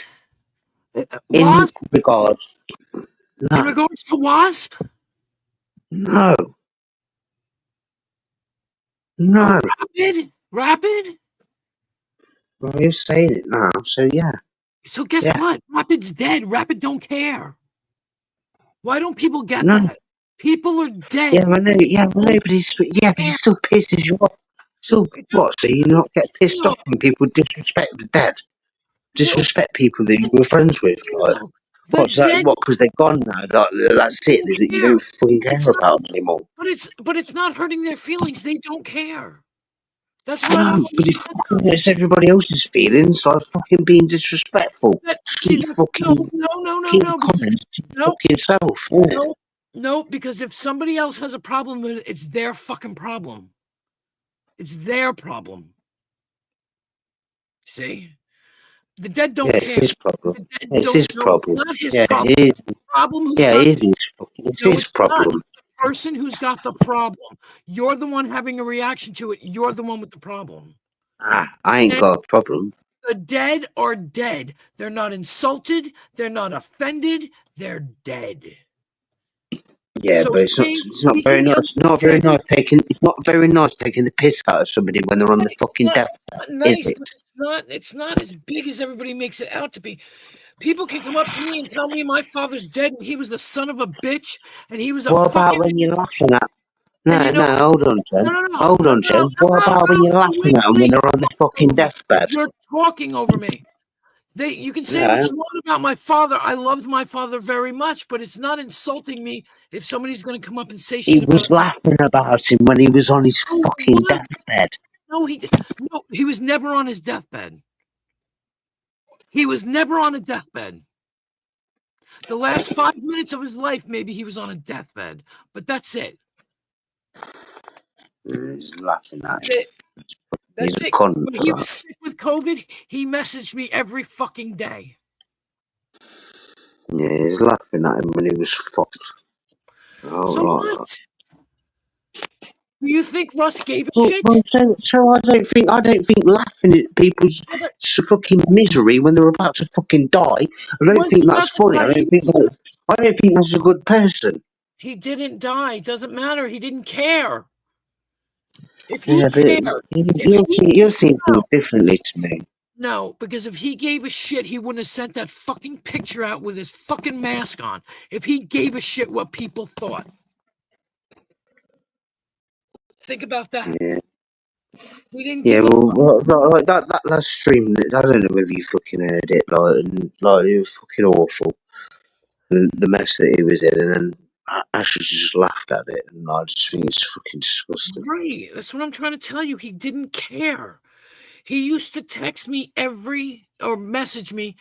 In Wasp? regards. No. In regards to Wasp? No. No. Rapid? Well, you're saying it now, so yeah. So guess what? Rapid's dead. Rapid don't care. Why don't people get that? People are dead. Yeah, I know. Yeah, I know, but he still pisses you off. So what? So you not get pissed off when people disrespect the dead? Disrespect people that you were friends with? Like, what's that? What? Because they're gone now. That's it. You don't fucking care about them anymore. But it's not hurting their feelings. They don't care. That's what I No, but it fucking hurts everybody else's feelings, like fucking being disrespectful. Keep fucking keep the comments to fucking self. Yeah. No, because if somebody else has a problem with it, it's their fucking problem. It's their problem. See? The dead don't Yeah, care. it's his problem. The dead It's don't his know. problem. It's not his Yeah, problem. it is. The problem who's Yeah, got it is his fucking. It's no, his it's not. problem. It's the person who's got the problem. You're the one having a reaction to it. You're the one with the problem. I ain't got a problem. The dead are dead. They're not insulted. They're not offended. They're dead. Yeah, So but it's not very nice. It's not very nice taking. It's not very nice taking the piss out of somebody when they're on the fucking deathbed, nice, is it? but it's not as big as everybody makes it out to be. People can come up to me and tell me my father's dead and he was the son of a bitch and he was a What fucking. about when you're laughing at? No, you know, no, hold on, Jen. Hold on, Jen. What about when you're laughing at them when they're on the fucking deathbed? You're talking over me. You can say Yeah, what you want about my father. I loved my father very much, but it's not insulting me if somebody's going to come up and say he shit about was laughing about him when he was on his fucking deathbed. No, he was never on his deathbed. He was never on a deathbed. The last 5 minutes of his life, maybe he was on a deathbed, but that's it. He's laughing at That's him. it. That's He's a it. cunt When for he that. was sick with COVID, he messaged me every fucking day. Yeah, he's laughing at him when he was fucked. Oh, So right. what? Do you think Russ gave a Well, shit? so I don't think laughing at people's fucking misery when they're about to fucking die. I don't Was think he that's about to funny. die? I don't think that's a good person. He didn't die. Doesn't matter. He didn't care. If Yeah, he but cared, you're seeing things differently to me. no, because if he gave a shit, he wouldn't have sent that fucking picture out with his fucking mask on. If he gave a shit what people thought. Think about that. Yeah. He didn't Yeah, give a well, like that last stream, I don't know whether you fucking heard it, like it was fucking awful. The mess that he was in, and then Ash just laughed at it, and I just think it's fucking disgusting. Right. That's what I'm trying to tell you. He didn't care. He used to text me or message me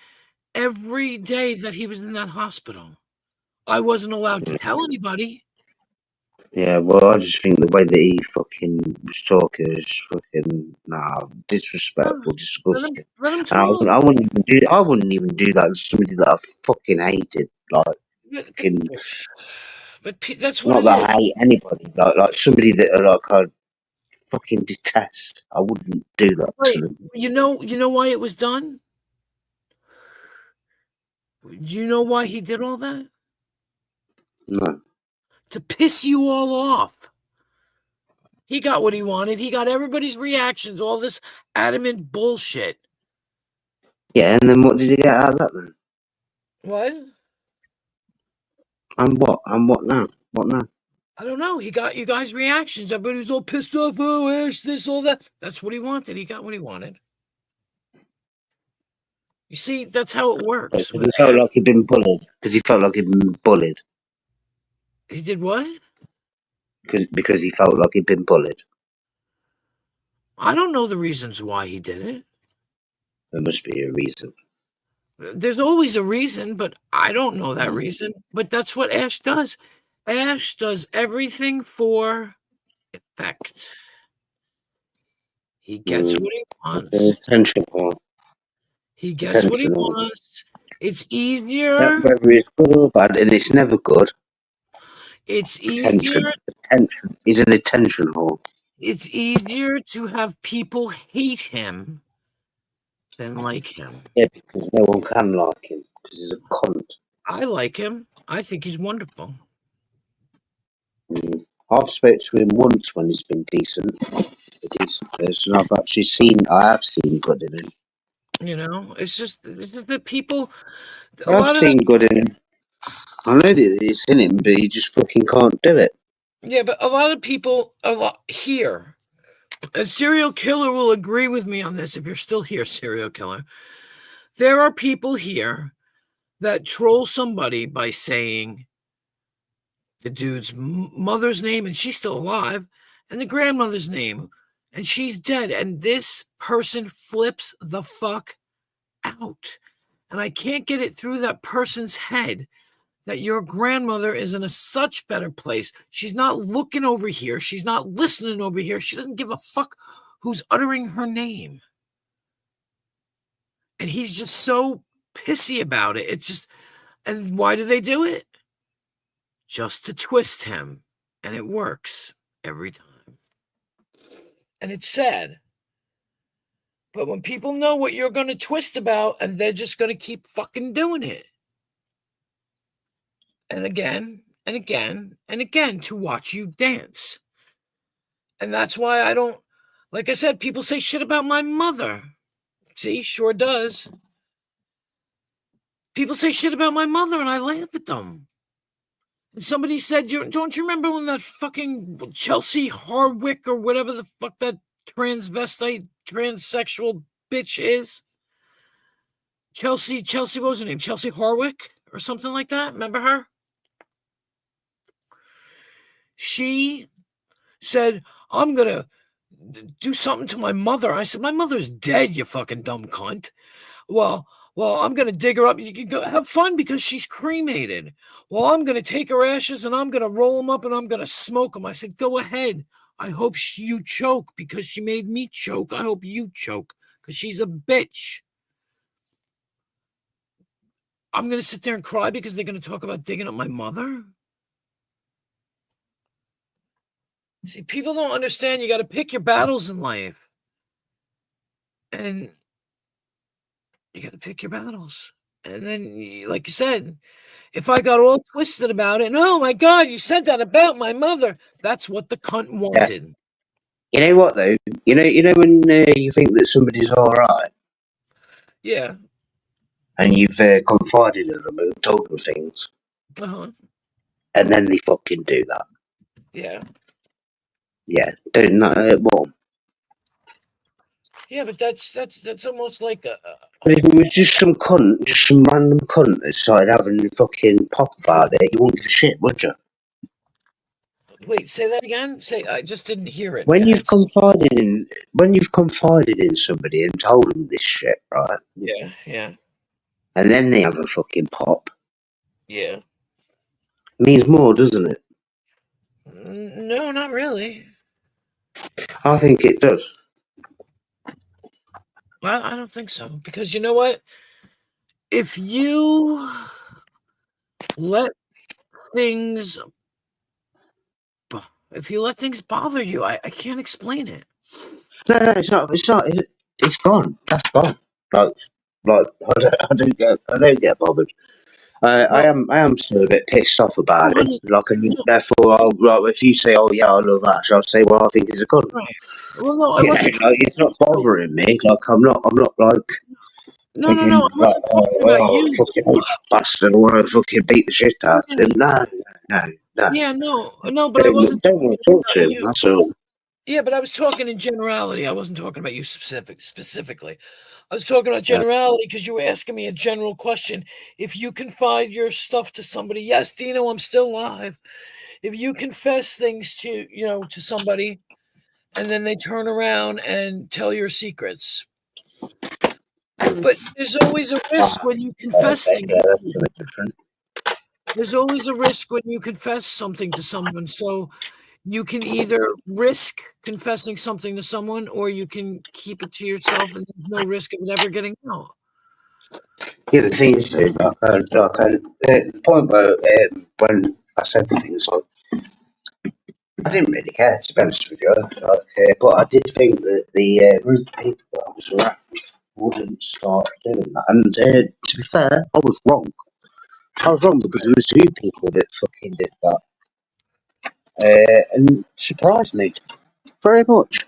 every day that he was in that hospital. I wasn't allowed to tell anybody. Yeah, well, I just think the way that he fucking was talking is fucking disrespectful, disgusting. Let him And talk. I wouldn't even do that to somebody that I fucking hated. Like, fucking, But that's what not it that I is. hate anybody. Like somebody that I fucking detest. I wouldn't do that to Right. them. You know why it was done? Do you know why he did all that? No. To piss you all off. He got what he wanted. He got everybody's reactions, all this adamant bullshit. Yeah, and then what did he get out of that then? What? And what? And what now? What now? I don't know. He got you guys' reactions. Everybody was all pissed off. Oh, Ash, this, all that. That's what he wanted. He got what he wanted. You see, that's how it works. Because he felt like he'd been bullied. Because he felt like he'd been bullied. He did what? Because he felt like he'd been bullied. I don't know the reasons why he did it. There must be a reason. There's always a reason, but I don't know that reason. But that's what Ash does. Ash does everything for effect. He gets what he wants. Attention whore. He gets what he Attention whore. wants. It's easier. Whether it's good or bad, and it's never good. It's Attention. easier. Attention. He's an attention whore. It's easier to have people hate him than like him. Yeah, because no one can like him. Because he's a cunt. I like him. I think he's wonderful. I've spoke to him once when he's been decent. A decent person. I have seen good in him. You know, it's just that people. I've seen good in him. I know that it's in him, but he just fucking can't do it. Yeah, but a lot of people here, a serial killer will agree with me on this. If you're still here, serial killer, there are people here that troll somebody by saying the dude's mother's name, and she's still alive, and the grandmother's name. and she's dead. And this person flips the fuck out. And I can't get it through that person's head that your grandmother is in a such better place. She's not looking over here. She's not listening over here. She doesn't give a fuck who's uttering her name. And he's just so pissy about it. It's just, and why do they do it? Just to twist him. And it works every time. And it's sad. But when people know what you're going to twist about, and they're just going to keep fucking doing it. And again, and again, and again, to watch you dance. And that's why I don't, like I said, people say shit about my mother. See, sure does. People say shit about my mother, and I laugh at them. And somebody said, don't you remember when that fucking Chelsea Hardwick or whatever the fuck that transvestite, transsexual bitch is? Chelsea, what was her name? Chelsea Hardwick or something like that? Remember her? She said, I'm going to do something to my mother. I said, my mother's dead, you fucking dumb cunt. Well, I'm going to dig her up. You can go have fun because she's cremated. Well, I'm going to take her ashes and I'm going to roll them up and I'm going to smoke them. I said, go ahead. I hope you choke because she made me choke. I hope you choke because she's a bitch. I'm going to sit there and cry because they're going to talk about digging up my mother. See, people don't understand. You got to pick your battles in life. And you got to pick your battles. And then, like you said, if I got all twisted about it, and oh my God, you said that about my mother. That's what the cunt wanted. You know what though? You know when you think that somebody's all right, Yeah. and you've confided in them and told them things, Uh-huh. and then they fucking do that. Yeah. Yeah, don't well. Yeah, but that's almost like a If it was just some cunt, just some random cunt that started having a fucking pop about it, you wouldn't give a shit, would you? wait, say that again? I just didn't hear it. When Go you've ahead. confided in somebody and told them this shit, right? Yeah. And then they have a fucking pop. Yeah. Means more, doesn't it? No, not really. I think it does. Well, I don't think so. Because you know what? If you let things bother you, I can't explain it. No, it's not. It's gone. That's gone. Like I don't get bothered. I am still a bit pissed off about it. Like, and therefore, if you say, "Oh yeah, I love Ash," I'll say, "Well, I think he's a cunt." Right. Well, no, I wasn't. It's not bothering me. Like, I'm not like. No. I wasn't talking about you. Fucking bastard! I want to fucking beat the shit out of him. No. Yeah, no, but I wasn't. Don't want to talk to him. That's all. Yeah, but I was talking in generality. I wasn't talking about you specifically. I was talking about generality because you were asking me a general question. If you confide your stuff to somebody, yes, Dino, I'm still alive. If you confess things to somebody, and then they turn around and tell your secrets. But there's always a risk when you confess things. There's always a risk when you confess something to someone. So you can either risk confessing something to someone or you can keep it to yourself and there's no risk of it ever getting out. Yeah, the thing is, dude, the point where when I said the things, like, I didn't really care, to be honest with you. But I did think that the group of people that I was around wouldn't start doing that. And to be fair, I was wrong. I was wrong because there was two people that fucking did that. And surprised me very much.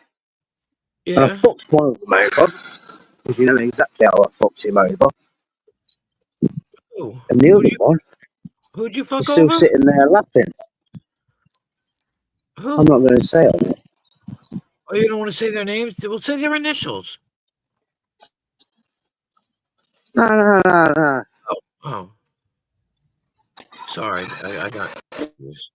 Yeah. And I fucked one of them over, because you know exactly how I fucked him over. Ooh. And the other one, who'd you fuck is still over? sitting there laughing. Who? I'm not going to say it. Oh, you don't want to say their names? We'll say their initials. No. Oh. Sorry, I got confused.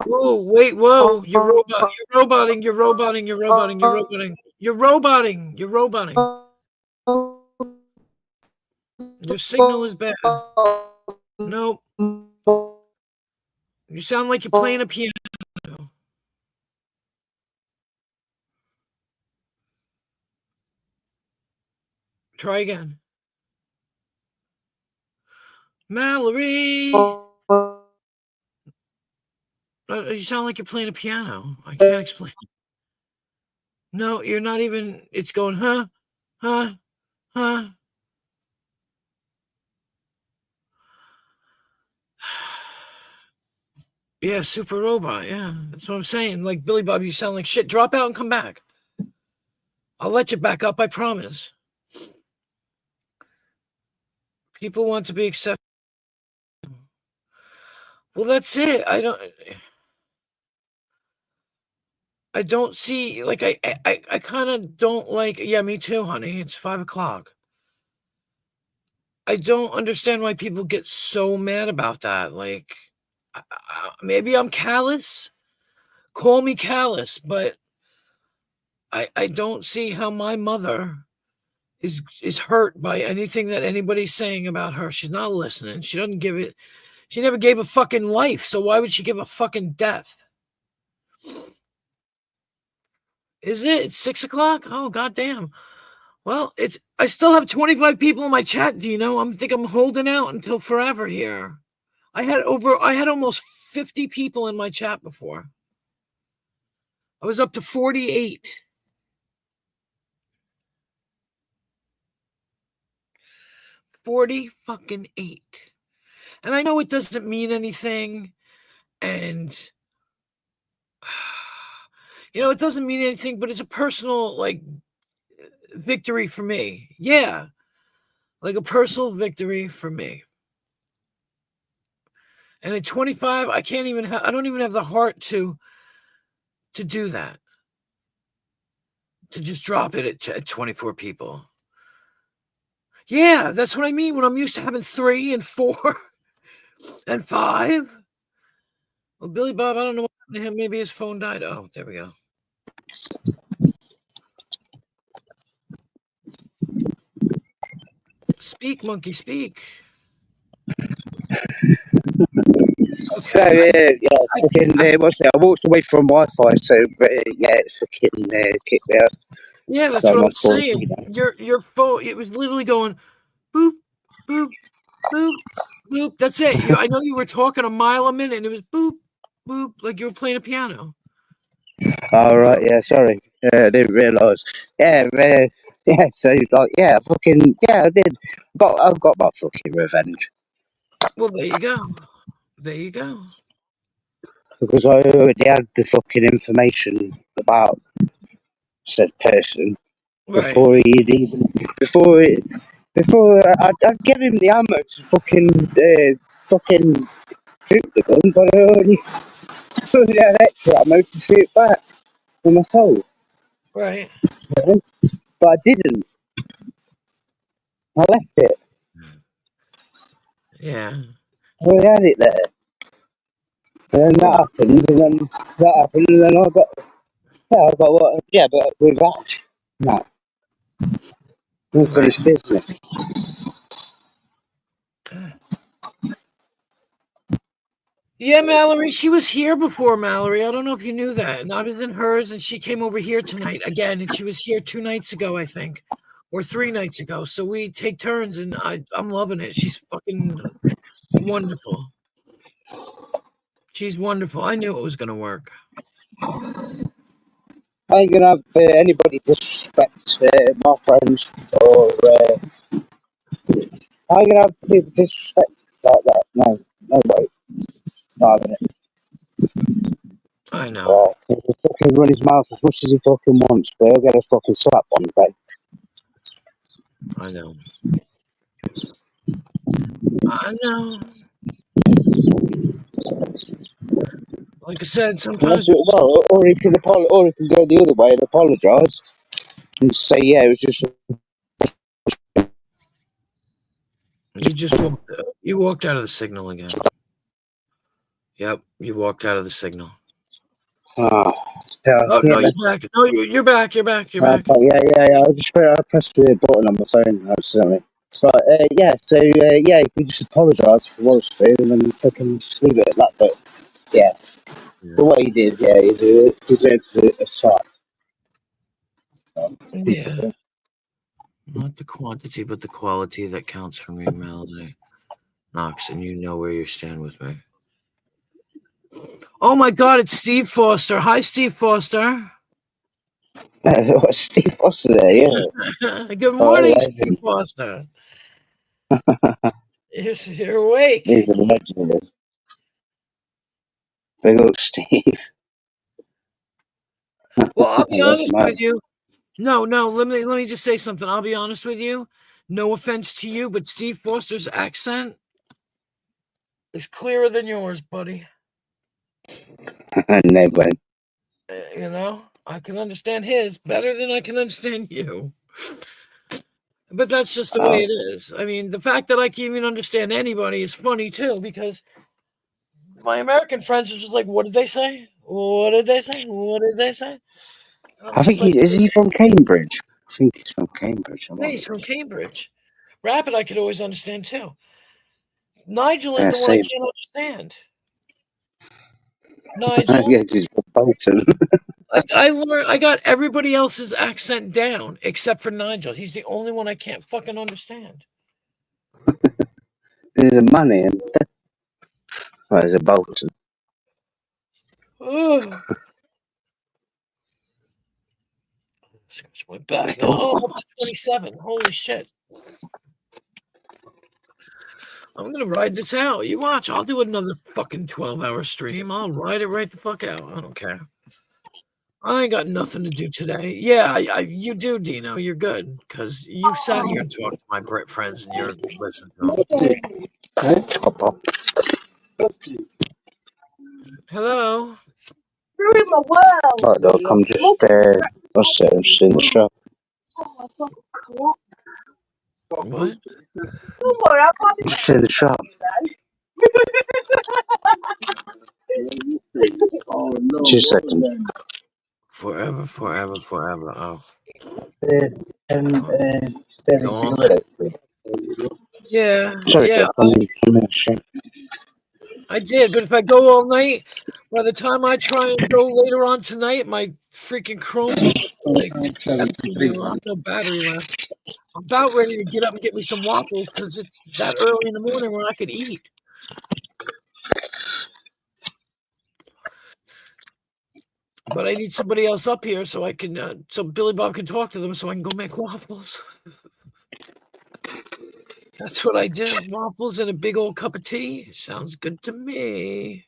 Whoa, wait, whoa. You're roboting. You're roboting. You're roboting. You're roboting. You're roboting. You're roboting. Your signal is bad. Nope. You sound like you're playing a piano. Try again. Mallory. You sound like you're playing a piano. I can't explain. No, you're not even. It's going, huh? Huh? Huh? Yeah, super robot. Yeah, that's what I'm saying. Like Billy Bob, you sound like shit. Drop out and come back. I'll let you back up. I promise. People want to be accepted. Well, that's it. I don't see. Like I kind of don't like. Yeah, me too, honey. It's 5:00. I don't understand why people get so mad about that. Like, maybe I'm callous. Call me callous, but I don't see how my mother is hurt by anything that anybody's saying about her. She's not listening. She doesn't give it. She never gave a fucking life, so why would she give a fucking death? Is it? It's 6:00? Oh, goddamn. Well, I still have 25 people in my chat, do you know? I'm holding out until forever here. I had almost 50 people in my chat before. I was up to 48. 40 fucking 8. And I know it doesn't mean anything. And it doesn't mean anything, but it's a personal victory for me. Yeah. Like a personal victory for me. And at 25, I don't even have the heart to do that. To just drop it at 24 people. Yeah, that's what I mean when I'm used to having 3 and 4 and 5. Well, Billy Bob, I don't know what happened to him. Maybe his phone died. Oh, there we go. Speak, monkey, speak. Okay. I walked away from Wi-Fi, so it's fucking kicked me out. Yeah, that's So what my I'm fault, saying. you know. Your phone, it was literally going boop, boop, boop, boop. That's it. I know you were talking a mile a minute, and it was boop, boop, like you were playing a piano. All right, yeah, sorry, I didn't realise. Yeah, so I did. I've got my fucking revenge. Well, there you go. There you go. Because I already had the fucking information about said person before I'd give him the ammo to fucking shoot the gun, but I only had extra ammo to shoot back with my phone. Right. But I didn't. I left it. Yeah. I had it there. And then that happened, and then I got what? Yeah, but with Ash, no. Unfinished business. Yeah, Mallory, she was here before, Mallory. I don't know if you knew that. And I was in hers, and she came over here tonight again, and she was here 2 nights ago, I think, or 3 nights ago. So we take turns, and I'm loving it. She's fucking wonderful. She's wonderful. I knew it was going to work. I ain't gonna have anybody disrespect my friends, or I ain't gonna have people disrespect like that. No way. Not having it. I know. He'll fucking run his mouth as much as he fucking wants, but he'll get a fucking slap on the face. I know. I know. Like I said, sometimes. Or he can or he can go the other way and apologise and say, yeah, it was just. You walked out of the signal again. Yep, you walked out of the signal. Oh, yeah, Oh yeah, no, you're back. No, you're back. You're back. You're back. but yeah. I pressed the button on my phone accidentally. But yeah, so yeah, you just apologise for what I was feeling and fucking just leave it at that. But yeah, the way he did, yeah, he deserves a shot. Yeah. Not the quantity, but the quality that counts for me, Melody. Knox, and you know where you stand with me. Oh my God, it's Steve Foster. Hi, Steve Foster. Steve Foster there, yeah. Good morning, Steve Foster. You're awake. He's a legend. Big old Steve. Well, I'll be That's honest mad. with you. No, let me just say something. I'll be honest with you. No offense to you, but Steve Foster's accent is clearer than yours, buddy. Never. You know, I can understand his better than I can understand you. But that's just the way it is. I mean, the fact that I can even understand anybody is funny too, because my American friends are just like, "What did they say? What did they say? What did they say?" I think is he from Cambridge? I think he's from Cambridge. Yeah, he's from Cambridge. Rapid, I could always understand too. Nigel is Yeah, the one I same. can't understand. Nigel. Yeah, he's from Bolton. I got everybody else's accent down except for Nigel. He's the only one I can't fucking understand. There's a money and there's a Bolton. Oh. Scratch my back. Oh, I'm up to 27. Holy shit. I'm gonna ride this out. You watch. I'll do another fucking 12-hour stream. I'll ride it right the fuck out. I don't care. I ain't got nothing to do today. Yeah, you do, Dino. You're good because you've sat here and talked to my friends and you're listening to them. Hello. You're in my world. Right, look, I'm just in the shop. What? Just in the shop. 2 seconds. Forever. Oh. Go on. Yeah. Sorry, Yeah. Doc, I'm in the shop. I did, but if I go all night, by the time I try and go later on tonight, my freaking Chromebook like empty. I'll have no battery left. I'm about ready to get up and get me some waffles because it's that early in the morning when I could eat. But I need somebody else up here so I can, so Billy Bob can talk to them so I can go make waffles. That's what I do. Waffles and a big old cup of tea. Sounds good to me.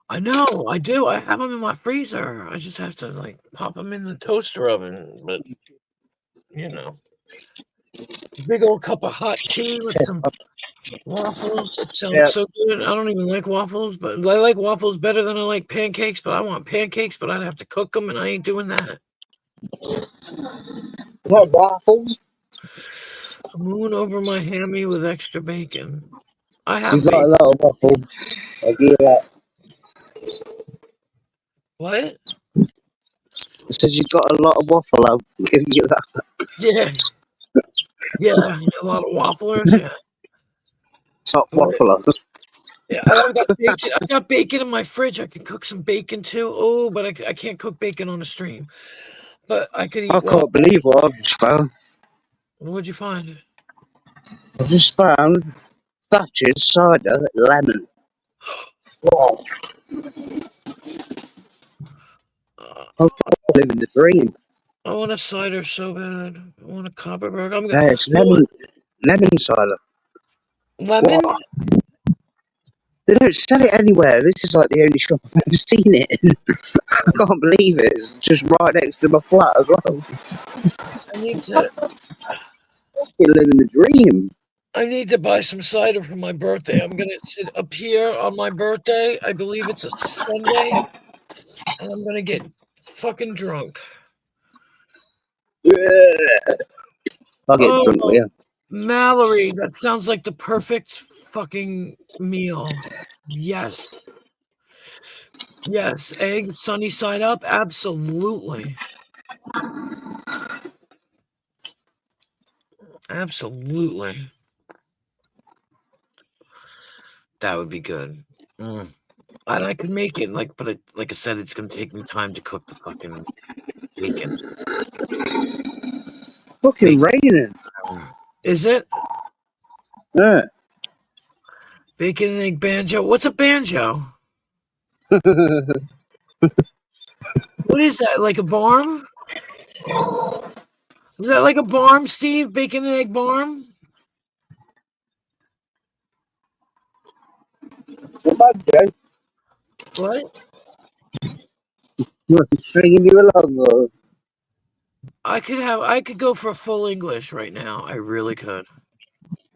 I know, I do. I have them in my freezer. I just have to like pop them in the toaster oven. But you know, big old cup of hot tea with some waffles. It sounds so good. I don't even like waffles, but I like waffles better than I like pancakes. But I want pancakes, but I'd have to cook them, and I ain't doing that. What waffles? Moon over my hammy with extra bacon. I have You got a lot of waffles. I'll give you that. What? I said you got a lot of waffle. I'll give you that. Yeah. Yeah, a lot of wafflers. Yeah. Top waffler. Yeah, I got bacon. I got bacon in my fridge. I can cook some bacon too. Oh, but I can't cook bacon on the stream. But I can eat. I can't believe what I've just found. What'd you find? I just found Thatcher's cider lemon. Wow. I'm living the dream. I want a cider so bad. I want a Copperberg. I'm Yeah, gonna. it's lemon cider. Lemon? Wow. They don't sell it anywhere. This is like the only shop I've ever seen it in. I can't believe it. It's just right next to my flat as well. I need to. You're living the dream. I need to buy some cider for my birthday. I'm gonna sit up here on my birthday. I believe it's a Sunday, and I'm gonna get fucking drunk. I'll get drunk with you. Mallory, that sounds like the perfect fucking meal. Yes. Yes, eggs sunny side up, absolutely. Absolutely. That would be good. And I could make it, like, but like I said, it's gonna take me time to cook the fucking bacon. Fucking raining. Is it? Yeah. Bacon and egg banjo. What's a banjo? What is that? Like a barm? Is that like a barm, Steve? Bacon and egg barm? What? Stringing you along. I could go for a full English right now. I really could.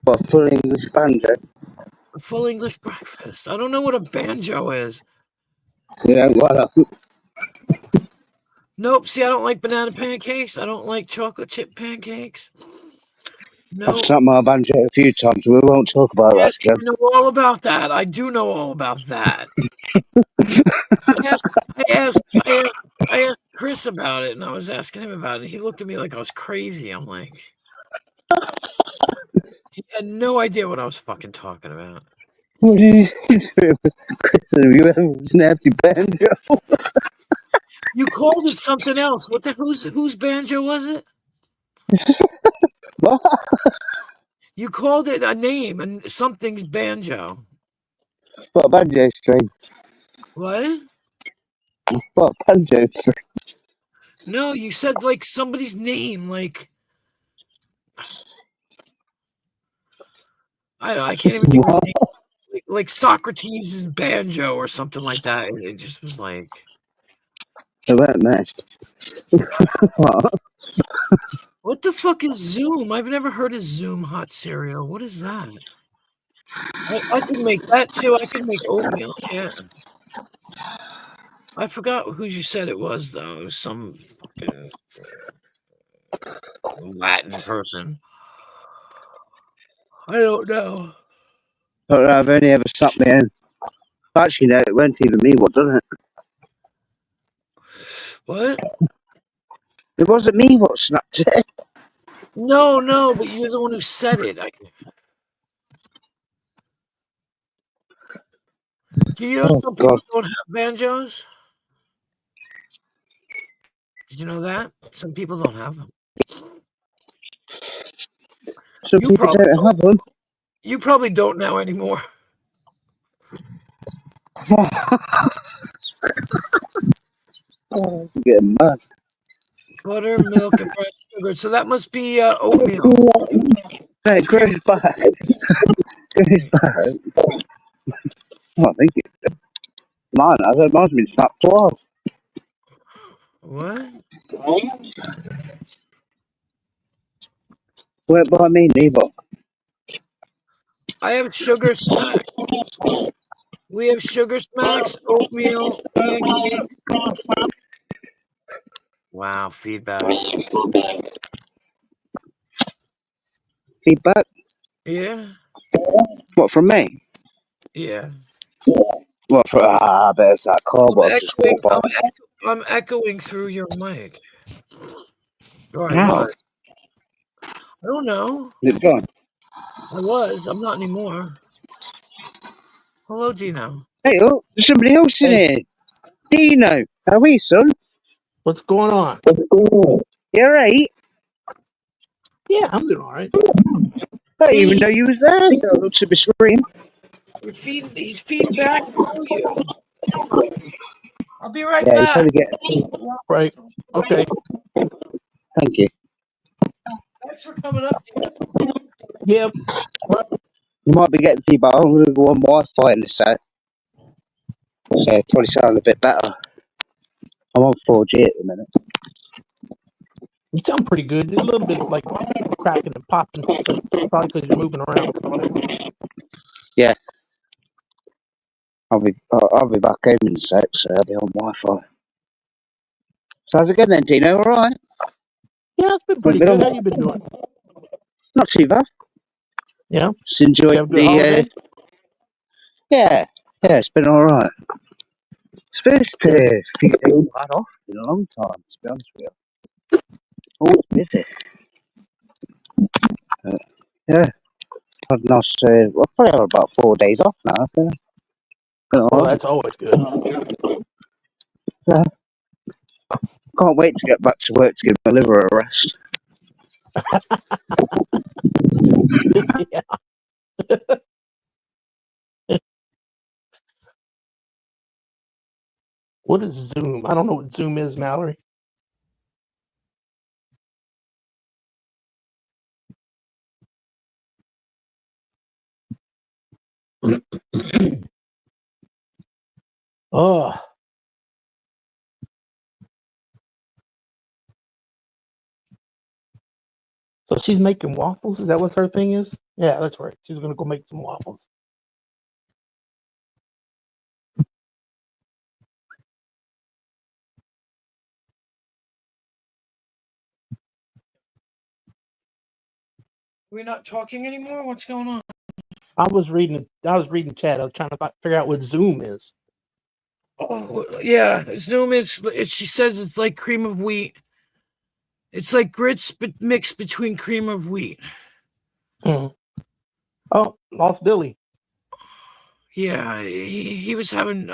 What, full English banjo? A full English breakfast. I don't know what a banjo is. Yeah, what? Nope. See, I don't like banana pancakes. I don't like chocolate chip pancakes. No. I've snapped my banjo a few times. We won't talk about Yes, that, I Jim. know all about that. I do know all about that. I asked Chris about it, and I was asking him about it. He looked at me like I was crazy. I'm like, he had no idea what I was fucking talking about. What did you say? Chris, have you ever snapped your banjo? You called it something else. What the whose banjo was it? What? You called it a name and something's banjo. What, banjo string? What? What, banjo string? No, you said like somebody's name, like I can't even think of a name. Like Socrates' banjo or something like that. It just was like About that. what the fuck is Zoom? I've never heard of Zoom hot cereal. What is that? I could make that too. I could make oatmeal. Yeah. I forgot who you said it was though. It was some fucking Latin person. I don't know. I've only ever snapped my own. Actually, no, it weren't even me. What done it? What? It wasn't me what snapped it. No, but you're the one who said it. Do you know some people don't have banjos? Did you know that? Some people don't have them. Some people don't have them. You probably don't now anymore. Oh, I'm getting mad. Butter, milk, and brown sugar. So that must be oatmeal. No, Grace back. Grace back. Oh, thank you. Mine, I said mine's been snapped twice. What? Went by me, neither. I have sugar smacks. We have sugar smacks, oatmeal, pancakes. Wow, feedback. Feedback? Yeah. What, from me? Yeah. What, for, I bet it's that car box just walked by. I'm echoing through your mic. Or I How? was. I don't know. It's gone. I was. I'm not anymore. Hello, Dino. Hey, oh, there's somebody else in here. Dino, how are we, son? What's going on? You alright? Yeah, I'm doing all right. I didn't even know you was there. So I looked at my screen. He's feeding back to you. I'll be right Yeah, you back. probably get. Right. Okay. Thank you. Thanks for coming up. Yep. You might be getting feedback. I'm going to go on Wi-Fi in a sec. So it probably sound a bit better. I'm on 4G at the minute. You sound pretty good. A little bit like cracking and popping, but probably because you're moving around. Yeah. I'll be back home in a sec, so I'll be on Wi-Fi. So how's it going then, Dino? All right? Yeah, it's been pretty Been good. How on- you been doing? Not too bad. Yeah. Just enjoying You have a good the. holiday? Yeah, it's been all right. First few days I've had off in a long time, to be honest with you. Always busy. Yeah, had a nice. Well, probably had about 4 days off now. So, Well, that's always good. yeah. Can't wait to get back to work to give my liver a rest. Yeah. What is Zoom? I don't know what Zoom is, Mallory. Oh. So she's making waffles? Is that what her thing is? Yeah, that's right. She's going to go make some waffles. We're not talking anymore? What's going on? I was reading chat. I was trying to figure out what Zoom is. Oh, yeah. Zoom is, she says it's like cream of wheat. It's like grits but mixed between cream of wheat. Hmm. Oh, lost Billy. Yeah, he was having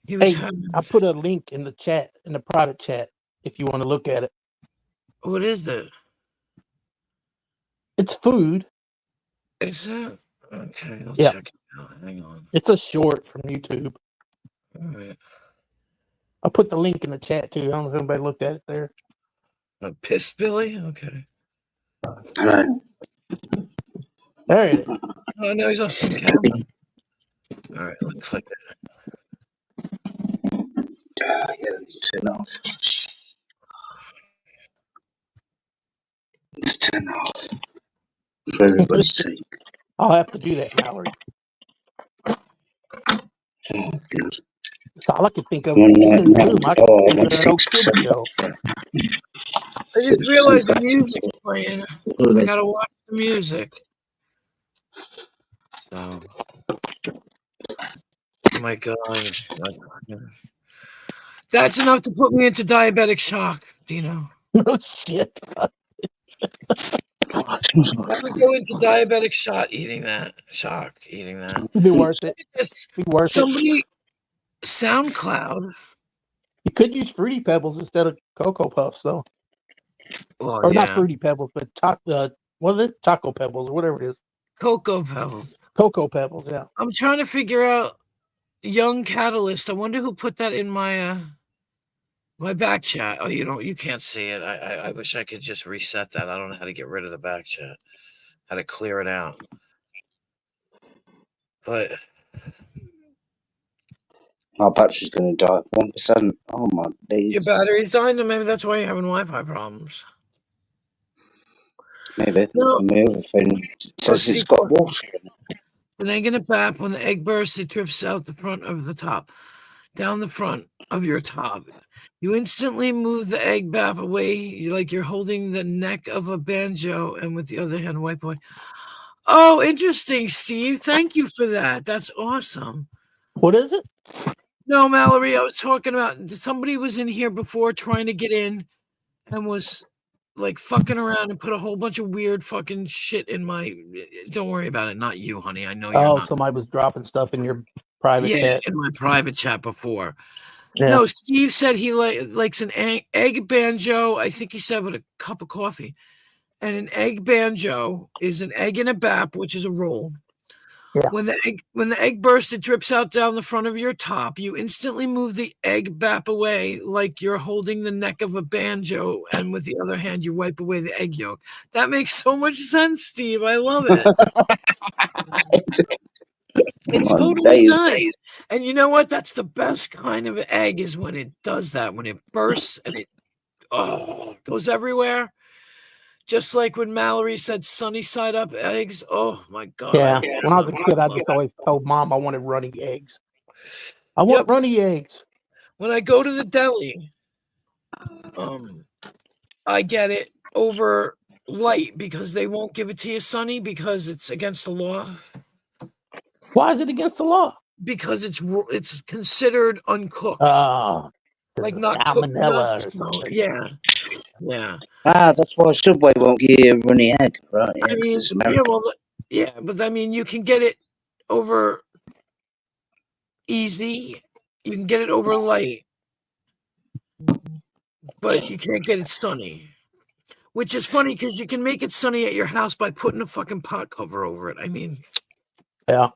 he was Hey, having, I put a link in the chat, in the private chat, if you want to look at it. what is it? It's food. Is it? Okay, I'll Yeah. check it out. Hang on. It's a short from YouTube. All right. I put the link in the chat too. I don't know if anybody looked at it there. Piss Billy? Okay. Hello. There it is. Oh no, he's on camera. All right, let's click it. Yeah, let's turn off. Let's turn off. For everybody's sake. I'll have to do that, Mallory. Oh, good. That's all I could think of. One Using night, Zoom, I oh, could think of that old 6%. kid show. I just realized the music's playing. I gotta watch the music. So, oh my God, that's enough to put me into diabetic shock, Dino. No shit. Never go into diabetic shock eating that. It'd be worth it. This Be worth somebody it. SoundCloud. You could use Fruity Pebbles instead of Cocoa Puffs, though. Well, Or not yeah. Fruity Pebbles, but what are they? Taco Pebbles or whatever it is. Cocoa Pebbles. Cocoa Pebbles, yeah. I'm trying to figure out Young Catalyst. I wonder who put that in my my back chat. Oh, you can't see it. I wish I could just reset that. I don't know how to get rid of the back chat. How to clear it out. But My battery's going to die. 1%. Oh my days. your battery's dying. Maybe that's why you're having Wi-Fi problems. Maybe. No. And the other thing says it's got water in it. An egg in a bath. When the egg bursts, it drips out the front of the top, down the front of your top. You instantly move the egg bath away, like you're holding the neck of a banjo, and with the other hand, wipe away. Oh, interesting, Steve. Thank you for that. That's awesome. What is it? No, Mallory, I was talking about somebody was in here before trying to get in and was like fucking around and put a whole bunch of weird fucking shit in my. Don't worry about it. Not you, honey. I know you're Oh, not. somebody was dropping stuff in your private chat. In my private chat before. Yeah. No, Steve said he likes an egg banjo. I think he said with a cup of coffee. And an egg banjo is an egg in a bap, which is a roll. Yeah. When the egg bursts, it drips out down the front of your top. You instantly move the egg bap away like you're holding the neck of a banjo, and with the other hand, you wipe away the egg yolk. That makes so much sense, Steve. I love it. It totally does. And you know what? That's the best kind of egg is when it does that, when it bursts and it goes everywhere. Just like when Mallory said sunny side up eggs. Oh my God. Yeah. When I was a kid, I just always told Mom I wanted runny eggs. I want runny eggs. When I go to the deli, I get it over light because they won't give it to you, Sonny, because it's against the law. Why is it against the law? Because it's considered uncooked. Like not cooked enough. salmonella or So, something. yeah. Yeah. That's why Subway won't give you a runny egg, right? Yeah, I 'cause mean, it's yeah, American. well, yeah, but I mean, you can get it over easy. You can get it over light, but you can't get it sunny. Which is funny because you can make it sunny at your house by putting a fucking pot cover over it. I mean, yeah,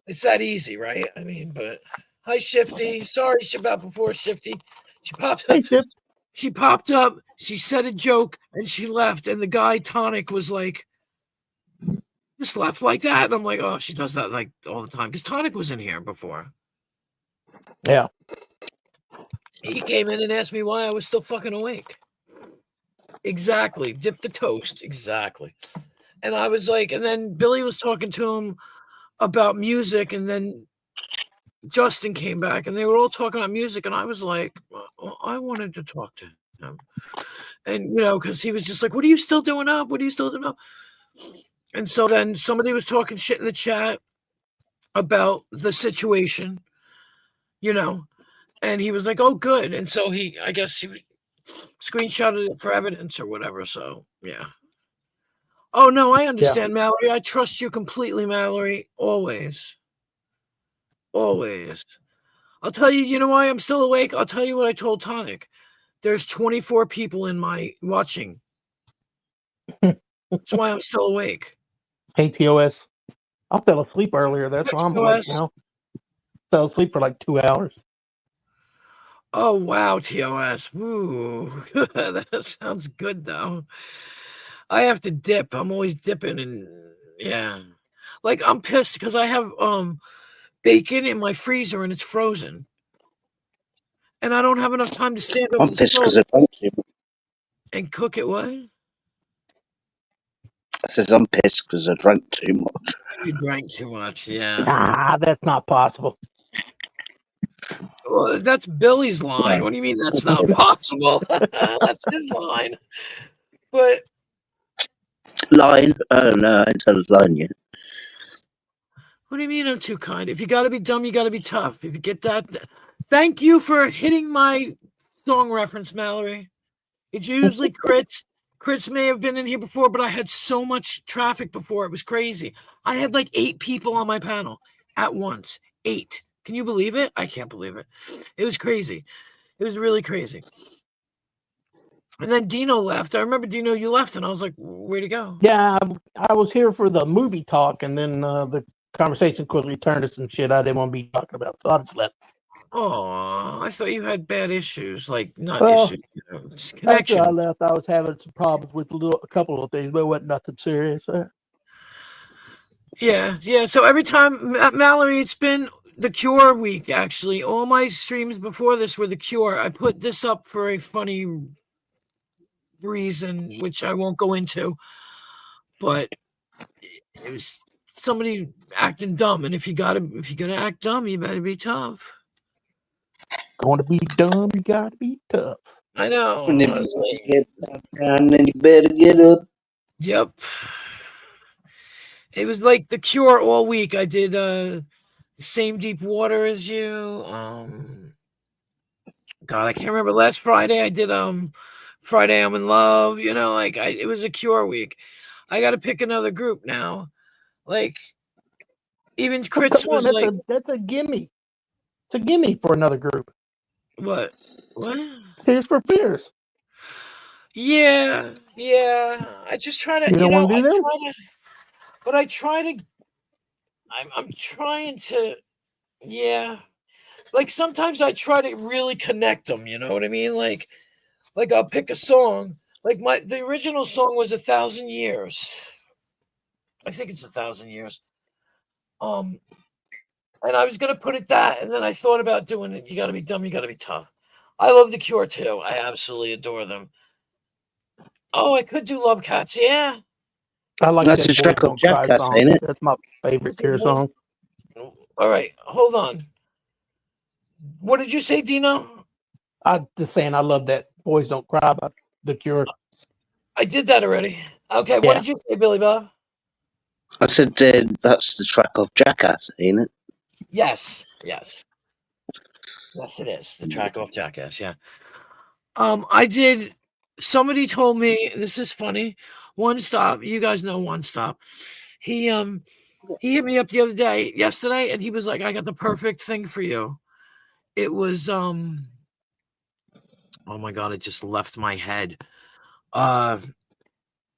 it's that easy, right? I mean, but hi, Shifty. Sorry about before, Shifty. She popped up. She popped up. She said a joke and she left. And the guy Tonic was like, just left like that. And I'm like, oh, she does that like all the time because Tonic was in here before. Yeah. He came in and asked me why I was still fucking awake. Exactly. Dip the toast. Exactly. And I was like, and then Billy was talking to him about music, and then Justin came back, and they were all talking about music, and I was like, well, I wanted to talk to him. And, because he was just like, what are you still doing up? What are you still doing up? And so then somebody was talking shit in the chat about the situation, and he was like, oh, good. And so I guess he screenshotted it for evidence or whatever. So, yeah. Oh, no, I understand, Mallory. I trust you completely, Mallory. Always. Always. I'll tell you, you know why I'm still awake? I'll tell you what I told Tonic. There's 24 people in my watching. That's why I'm still awake. Hey, TOS. I fell asleep earlier. That's why I'm like, fell asleep for like 2 hours. Oh, wow, TOS. Ooh, that sounds good, though. I have to dip. I'm always dipping, and yeah. Like, I'm pissed because I have bacon in my freezer, and it's frozen. And I don't have enough time to stand over I'm the pissed stove because I drank too much. and cook it. What? I says I'm pissed because I drank too much. You drank too much, yeah. That's not possible. Well, that's Billy's line. What do you mean that's not possible? That's his line. But Line? Oh no, I ain't told a line yet. what do you mean I'm too kind? If you got to be dumb, you got to be tough. If you get that, thank you for hitting my song reference, Mallory. It's usually Crits. Crits may have been in here before, but I had so much traffic before. It was crazy. I had like 8 people on my panel at once. 8. Can you believe it? I can't believe it. It was crazy. It was really crazy. And then Dino left. I remember, Dino, you left, and I was like, where'd he go? Yeah, I was here for the movie talk, and then the conversation quickly turned to some shit I didn't want to be talking about, so I just left. Oh, I thought you had bad issues, like not Well, issues, just connection. After I left, I was having some problems with a couple of things, but it wasn't nothing serious. Yeah. So every time, Mallory, it's been the Cure week, actually. All my streams before this were the Cure. I put this up for a funny reason, which I won't go into, but it was somebody acting dumb. And if you're gonna act dumb, you better be tough. Going to be dumb, you got to be tough. I know. And if you get back down, then you better get up. Yep. It was like the Cure all week. I did the Same Deep Water as You. God, I can't remember. Last Friday I did Friday I'm in Love. It was a Cure week. I got to pick another group now. Like even Crits was like, that's a gimme. It's a gimme for another group. What? Tears for Fears. Yeah. I just try to, You don't want to do them? I'm trying to, yeah. Like sometimes I try to really connect them. You know what I mean? Like I'll pick a song. Like the original song was 1,000 Years. I think it's 1,000 Years. And I was gonna put it that, and then I thought about doing it. You gotta be dumb. You gotta be tough. I love the Cure too. I absolutely adore them. Oh, I could do Love Cats. Yeah. I like That's that a Struck Boys Up Don't Cry Jackass, song. ain't it? That's my favorite Cure song. All right, hold on. What did you say, Dino? I'm just saying I love that Boys Don't Cry by the Cure. I did that already. Okay, what Yeah. did you say, Billy Bob? I said that's the track of Jackass, ain't it? Yes. Yes, it is. The track off Jackass, yeah. I did. Somebody told me this is funny. One Stop. You guys know One Stop. He hit me up the other day, yesterday, and he was like, "I got the perfect thing for you." It was oh my god, it just left my head.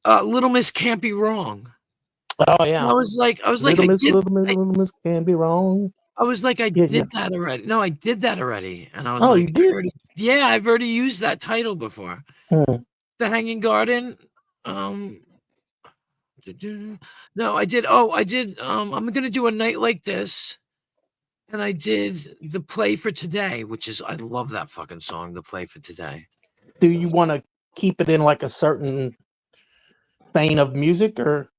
Little Miss Can't Be Wrong. Oh yeah. I was like, Little Miss can be wrong. I was like, I Yeah, did that already. No, I did that already, and I was Oh, like, you did? I've already used that title before. Hmm. The Hanging Garden. No, I did. Oh, I did. I'm gonna do A Night Like This, and I did The Play for Today, which is I love that fucking song, The Play for Today. Do you want to keep it in like a certain vein of music, or?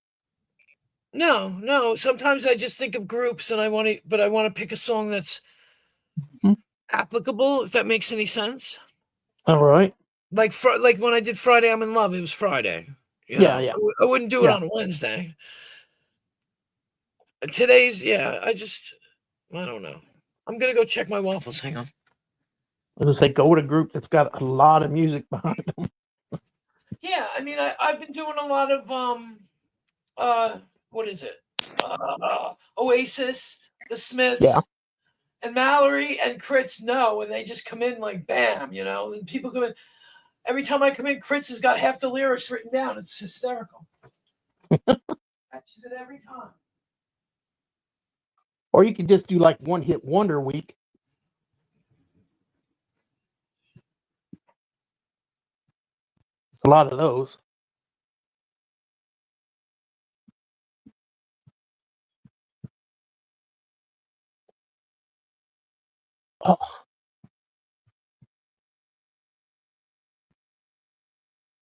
No. Sometimes I just think of groups, and I want to pick a song that's applicable, if that makes any sense. All right. Like when I did Friday I'm in Love, it was Friday. You Yeah, know? yeah. I wouldn't do it Yeah. on a Wednesday. Today's, I don't know. I'm gonna go check my waffles. Hang on. I was gonna say, go with a group that's got a lot of music behind them. Yeah, I mean, I've been doing a lot of what is it? Oasis, The Smiths, Yeah. and Mallory and Crits know, and they just come in like bam, and people come in. Every time I come in, Crits has got half the lyrics written down. It's hysterical. Catches it every time. Or you could just do like one hit wonder week. It's a lot of those. Oh.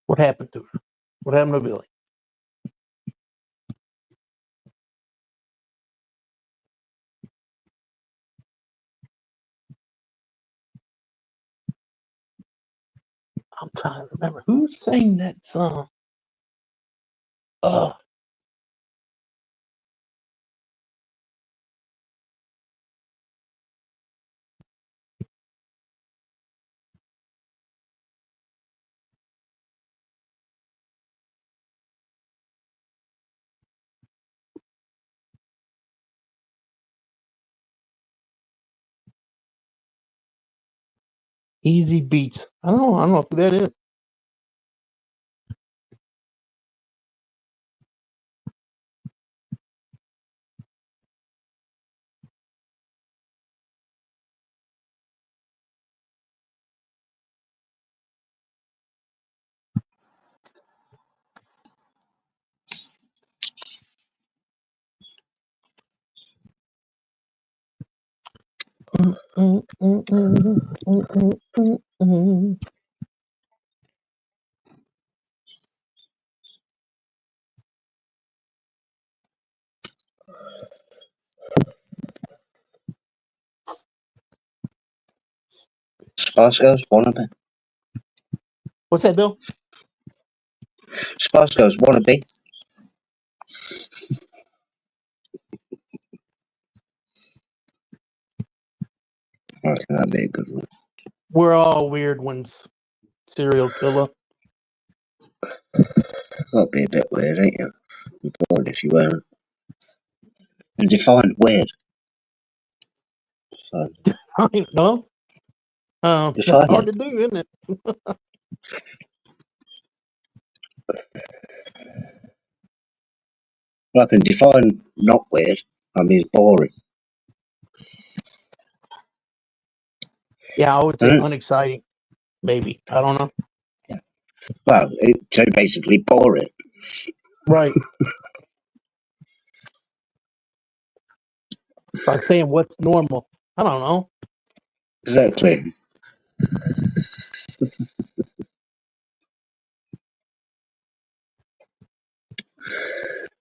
What happened to her? What happened to Billy? I'm trying to remember who sang that song. Easy Beats. I don't know who that is. Spice Girls Wannabe. What's that, Bill? Spice Girls Wannabe. I reckon that'd be a good one. We're all weird ones. Serial killer. That'd be a bit weird, ain't you? You'd be bored if you weren't. And define weird. So, I don't know. That's define hard it. to do, isn't it? I can define not weird. I mean, it's boring. Yeah, I would say unexciting. Maybe. I don't know. Well, so basically boring. Right. Like saying what's normal. I don't know. Exactly.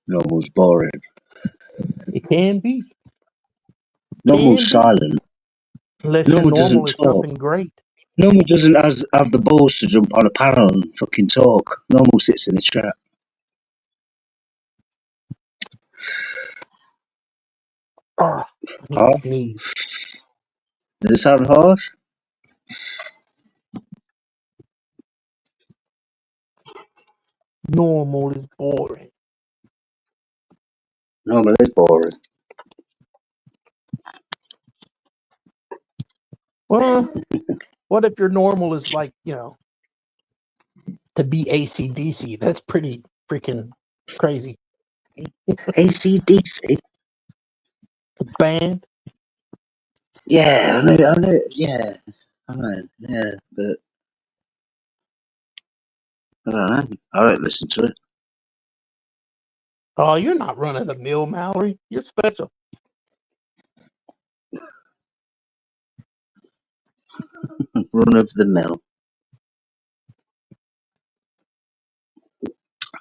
Normal's boring. It can be. Normal's Can be. silent. Unless your Normal normal doesn't is talk. something great. Normal doesn't have the balls to jump on a panel and fucking talk. Normal sits in the chat. Oh, Huh? sneeze. Does it sound harsh? Normal is boring. Normal is boring. Well, what if your normal is like, to be AC/DC? That's pretty freaking crazy. AC/DC? The band? Yeah, I know, yeah. I know, yeah, but I don't know. I don't listen to it. Oh, you're not running the mill, Mallory. You're special. Run of the mill.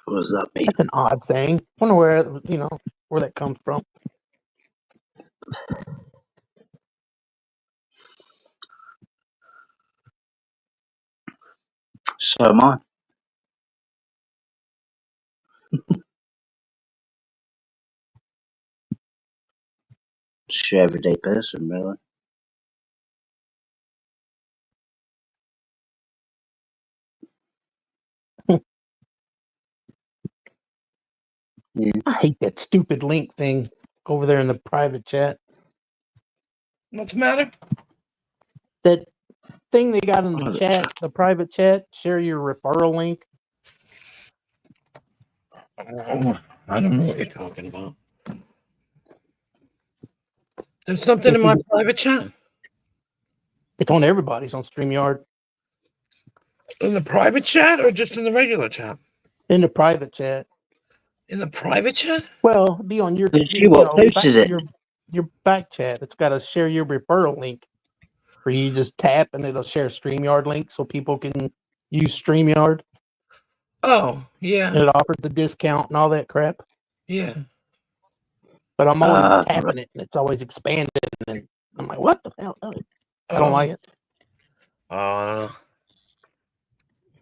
What does that mean? That's an odd thing. Wonder where that comes from. So am I. Just your everyday person, really. Yeah. I hate that stupid link thing over there in the private chat. What's the matter? That thing they got in the chat, the private chat, share your referral link. Oh, I don't know what you're talking about. There's something in my private chat. It's on everybody's on StreamYard. In the private chat or just in the regular chat? In the private chat. In the private chat? Well, be on your your back chat. It's got to share your referral link. Where you just tap and it'll share StreamYard link so people can use StreamYard. Oh, yeah. And it offers the discount and all that crap. Yeah. But I'm always tapping it and it's always expanded. And I'm like, what the hell? I don't like it.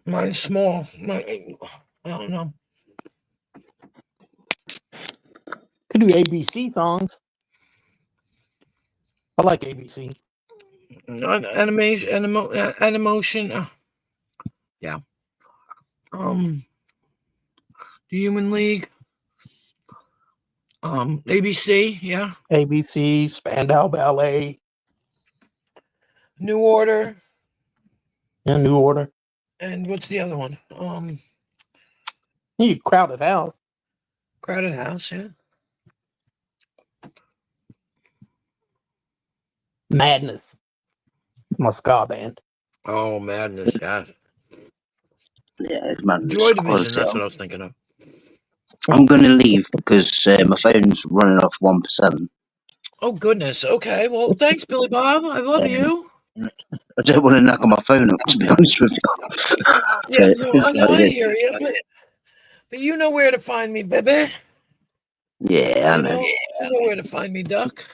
Mine's small. I don't know. Could do ABC songs. I like ABC. Animation. Yeah. The Human League. ABC, yeah. ABC, Spandau Ballet. New Order. Yeah, New Order. And what's the other one? Crowded House. Crowded House, yeah. Madness. My ska band. Oh, Madness, yeah. Yeah, Madness. Joy Division, that's what I was thinking of. I'm going to leave because my phone's running off 1%. Oh, goodness. Okay. Well, thanks, Billy Bob. I love you. I don't want to knock on my phone up, to be honest with you. Yeah, I hear you. But you know where to find me, baby. Yeah, I know. You know where to find me, duck.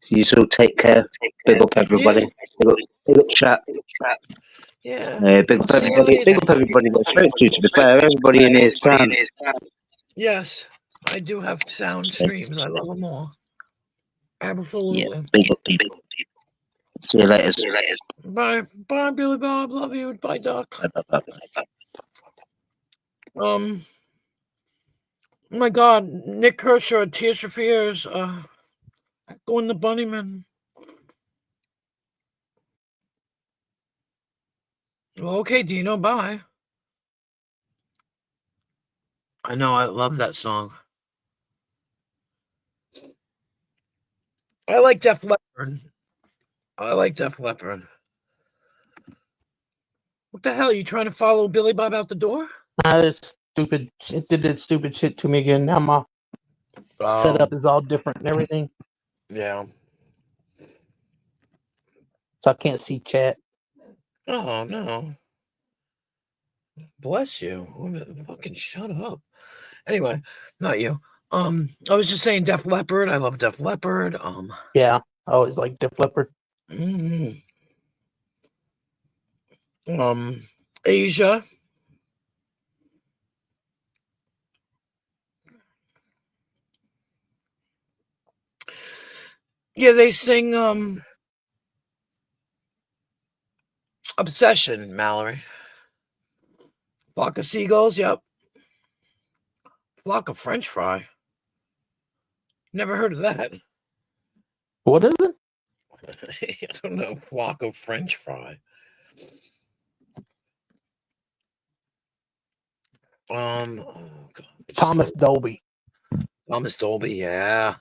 You still take care. Big up everybody. Yeah. Big up chat. Yeah. Big up everybody. Big up everybody that spoke to be fair. Everybody in his town. Yes, I do have sound streams. I love them all. Absolutely. Yeah, big up people. See you later. Bye. Bye, Billy Bob. Love you. Bye, Doc. Bye. Oh my God, Nick Kershaw, Tears for Fears, going the Bunnyman. Well, okay, Dino, bye. I know, I love that song. I like Def Leppard. What the hell? Are you trying to follow Billy Bob out the door? This stupid shit did that stupid shit to me again. Now my setup is all different and everything. Yeah. So I can't see chat. Oh, no. Bless you. Fucking shut up. Anyway, not you. I was just saying Def Leppard. I love Def Leppard. Yeah, I always like Def Leppard. Mm-hmm. Asia. Yeah, they sing Obsession, Mallory. Flock of Seagulls, yep. Flock of French Fry. Never heard of that. What is it? I don't know. Flock of French Fry. Oh God. Thomas Dolby. Thomas Dolby, yeah.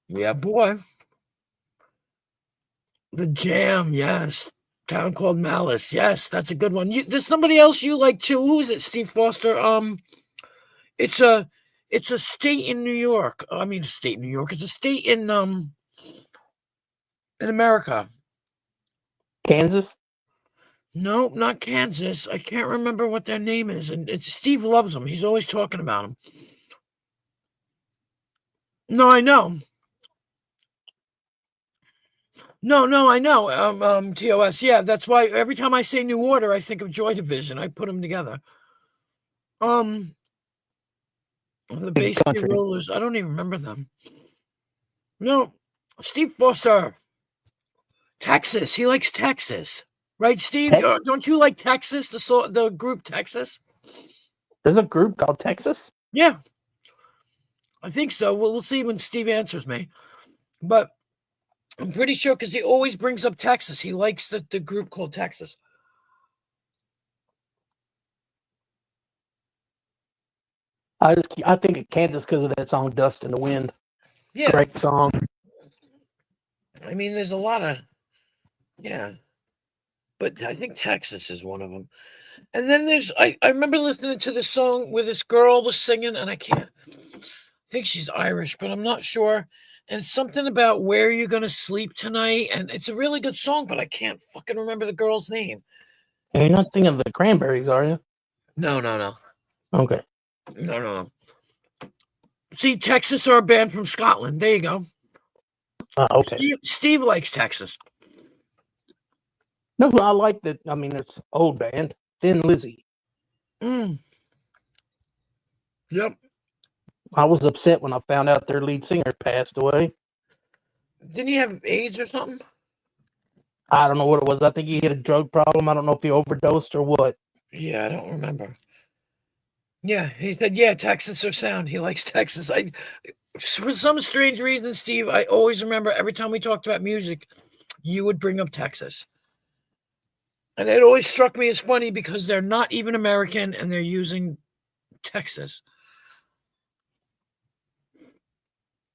Yeah, boy. The Jam, yes. Town Called Malice, yes, that's a good one. There's somebody else you like too. Who is it? Steve Foster. It's a state in New York. I mean, a state in New York. It's a state in America. Kansas? No, not Kansas. I can't remember what their name is, and Steve loves them. He's always talking about them. No, I know. No, I know. TOS. Yeah, that's why every time I say New Order, I think of Joy Division. I put them together. The Bay City Country. Rollers. I don't even remember them. No, Steve Foster. Texas. He likes Texas, right, Steve? Don't you like Texas? The group Texas. There's a group called Texas. Yeah, I think so. We'll see when Steve answers me, but I'm pretty sure because he always brings up Texas. He likes the group called Texas. I think of Kansas because of that song "Dust in the Wind." Yeah, great song. I mean, there's a lot of but I think Texas is one of them. And then I remember listening to this song where this girl was singing, and I think she's Irish, but I'm not sure. And something about where you're gonna sleep tonight, and it's a really good song, but I can't fucking remember the girl's name. And you're not thinking of the Cranberries, are you? No. Okay. No. See, Texas are a band from Scotland. There you go. Okay. Steve likes Texas. No, I like that. I mean, it's old band, Thin Lizzy. Yep. I was upset when I found out their lead singer passed away. Didn't he have AIDS or something? I don't know what it was. I think he had a drug problem. I don't know if he overdosed or what. Yeah, I don't remember. Yeah, he said, Texas are sound. He likes Texas. For some strange reason, Steve, I always remember every time we talked about music, you would bring up Texas. And it always struck me as funny because they're not even American and they're using Texas.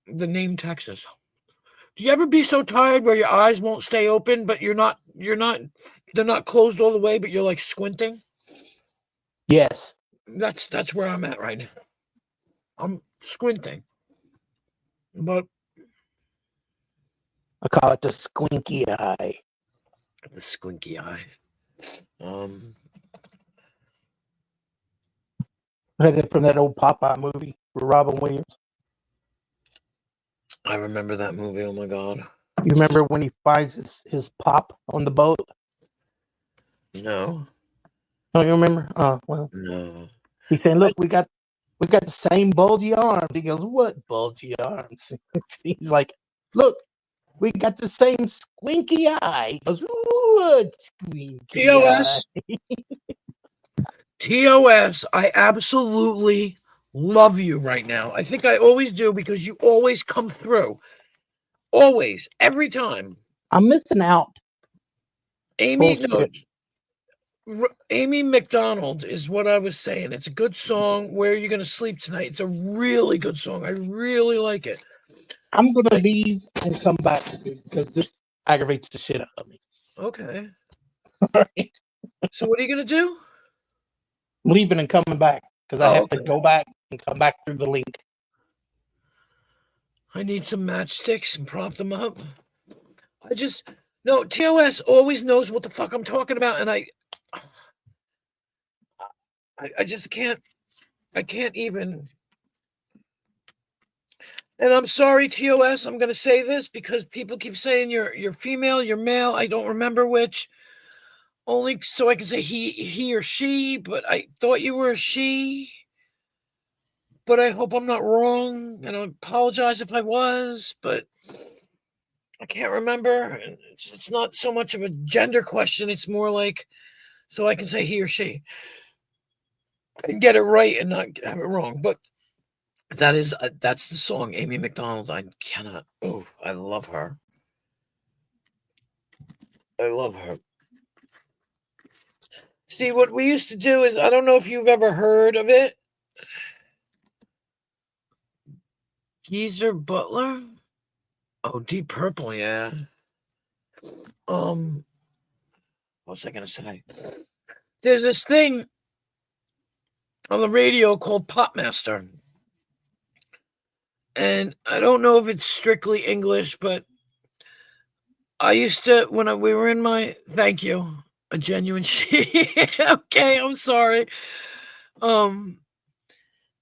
The name Texas. Do you ever be so tired where your eyes won't stay open, but they're not closed all the way, but you're like squinting? Yes. That's where I'm at right now. I'm squinting. But I call it the squinky eye. The squinky eye. I had it from that old Popeye movie with Robin Williams. I remember that movie. Oh my God. You remember when he finds his pop on the boat? No. Don't you remember? Oh, well. No. He said, "Look, we got the same bulgy arms." He goes, "What bulgy arms?" He's like, "Look, we got the same squinky eye." He goes, "What squinky TOS. eye?" TOS, I absolutely love you right now. I think I always do because you always come through. Always. Every time. I'm missing out. Amy McDonald is what I was saying. It's a good song. Where are you going to sleep tonight? It's a really good song. I really like it. I'm going to leave and come back because this aggravates the shit out of me. Okay. So what are you going to do? Leaving and coming back because I have to go back and come back through the link. I need some matchsticks and prop them up. TOS always knows what the fuck I'm talking about, and I just can't. I can't even. And I'm sorry, TOS. I'm going to say this because people keep saying you're female, you're male. I don't remember which. only so I can say he or she, but I thought you were a she. But I hope I'm not wrong, and I apologize if I was, but I can't remember. It's not so much of a gender question. It's more like so I can say he or she and get it right and not have it wrong. But that's the song, Amy McDonald. I cannot. Oh, I love her. I love her. See, what we used to do is I don't know if you've ever heard of it. Geezer Butler. Oh, Deep Purple, yeah. What was I gonna say? There's this thing on the radio called Popmaster. And I don't know if it's strictly English, but I used to we were in my thank you, a genuine okay, I'm sorry.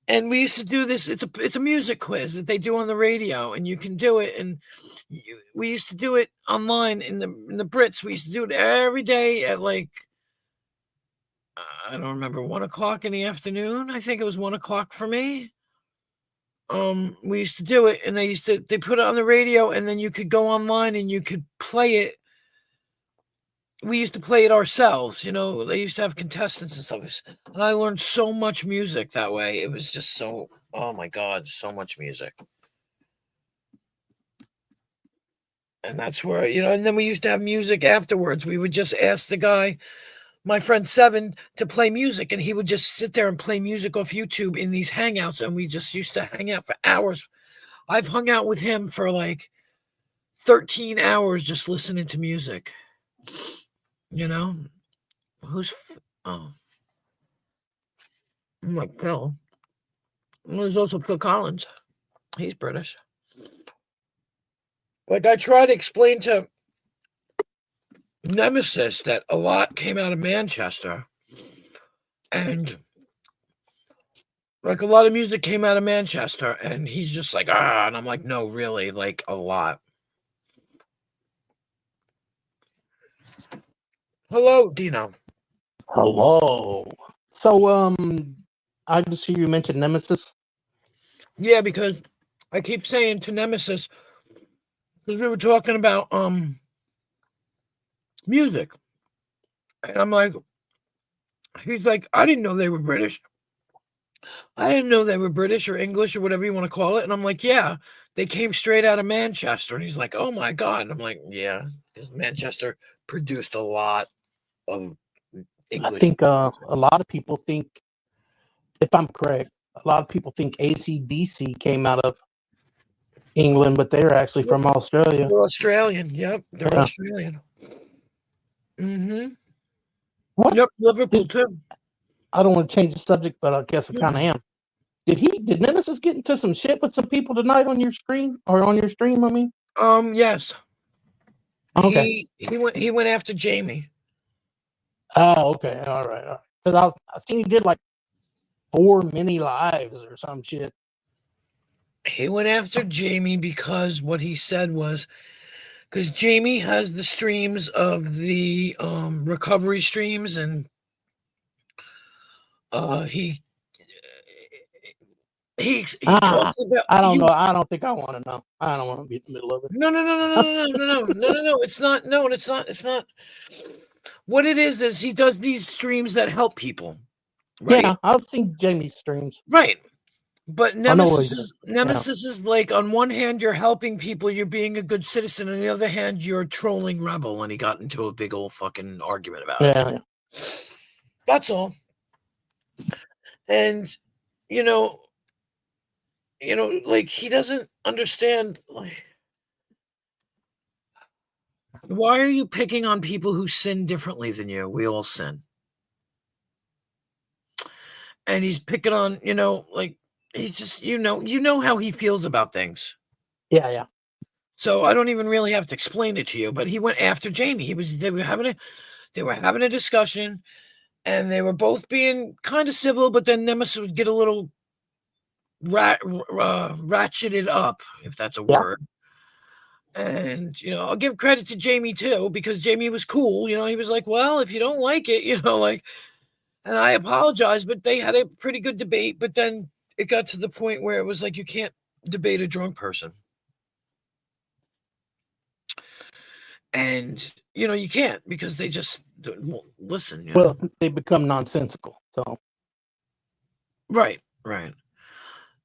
And we used to do this. It's a music quiz that they do on the radio, and you can do it. And we used to do it online in the Brits. We used to do it every day at like I don't remember 1:00 in the afternoon. I think it was 1:00 for me. We used to do it, and they put it on the radio, and then you could go online and you could play it. We used to play it ourselves, you know. They used to have contestants and stuff, and I learned so much music that way. It was just so, oh my God, so much music. And that's where, you know, and then we used to have music afterwards. We would just ask the guy, my friend Seven, to play music, and he would just sit there and play music off YouTube in these hangouts, and we just used to hang out for hours. I've hung out with him for like 13 hours just listening to music. You know, I'm like Phil. And there's also Phil Collins. He's British. Like I try to explain to Nemesis that a lot came out of Manchester. And like a lot of music came out of Manchester. And he's just like, and I'm like, no, really, like a lot. Hello, Dino. Hello. So, I just hear you mention Nemesis. Yeah, because I keep saying to Nemesis, because we were talking about music. And I'm like, he's like, I didn't know they were British. I didn't know they were British or English or whatever you want to call it. And I'm like, yeah, they came straight out of Manchester. And he's like, oh my God. And I'm like, yeah, because Manchester produced a lot of English. I think a lot of people think, if I'm correct, a lot of people think AC/DC came out of England, but they're actually from Australia. They're Australian. Yep, they're Yeah. Australian. Mm-hmm. What? Yep, Liverpool too. I don't want to change the subject, but I guess I kind of am. Did Nemesis get into some shit with some people tonight on your screen or on your stream? I mean, yes. Okay. He went after Jamie. Oh, okay, all right. Because I seen he did like 4 mini lives or some shit. He went after Jamie because what he said was because Jamie has the streams of the recovery streams, and he talks about. I don't know. I don't think I want to know. I don't want to be in the middle of it. No. It's not. No, it's not. It's not. What it is he does these streams that help people. Right? Yeah, I've seen Jamie's streams. Right. But Nemesis yeah. is like, on one hand, you're helping people, you're being a good citizen. On the other hand, you're a trolling rebel. And he got into a big old fucking argument about it. Yeah. That's all. And, you know, like, he doesn't understand, like, why are you picking on people who sin differently than you? We all sin. And he's picking on, like, he's just, you know how he feels about things. Yeah. So I don't even really have to explain it to you, but he went after Jamie. They were having a discussion, and they were both being kind of civil, but then Nemesis would get a little ratcheted up, if that's a word. And, I'll give credit to Jamie too, because Jamie was cool. He was like, well, if you don't like it, and I apologize, but they had a pretty good debate. But then it got to the point where it was like, you can't debate a drunk person. And, you can't, because they just won't listen. Well, they become nonsensical. So, Right.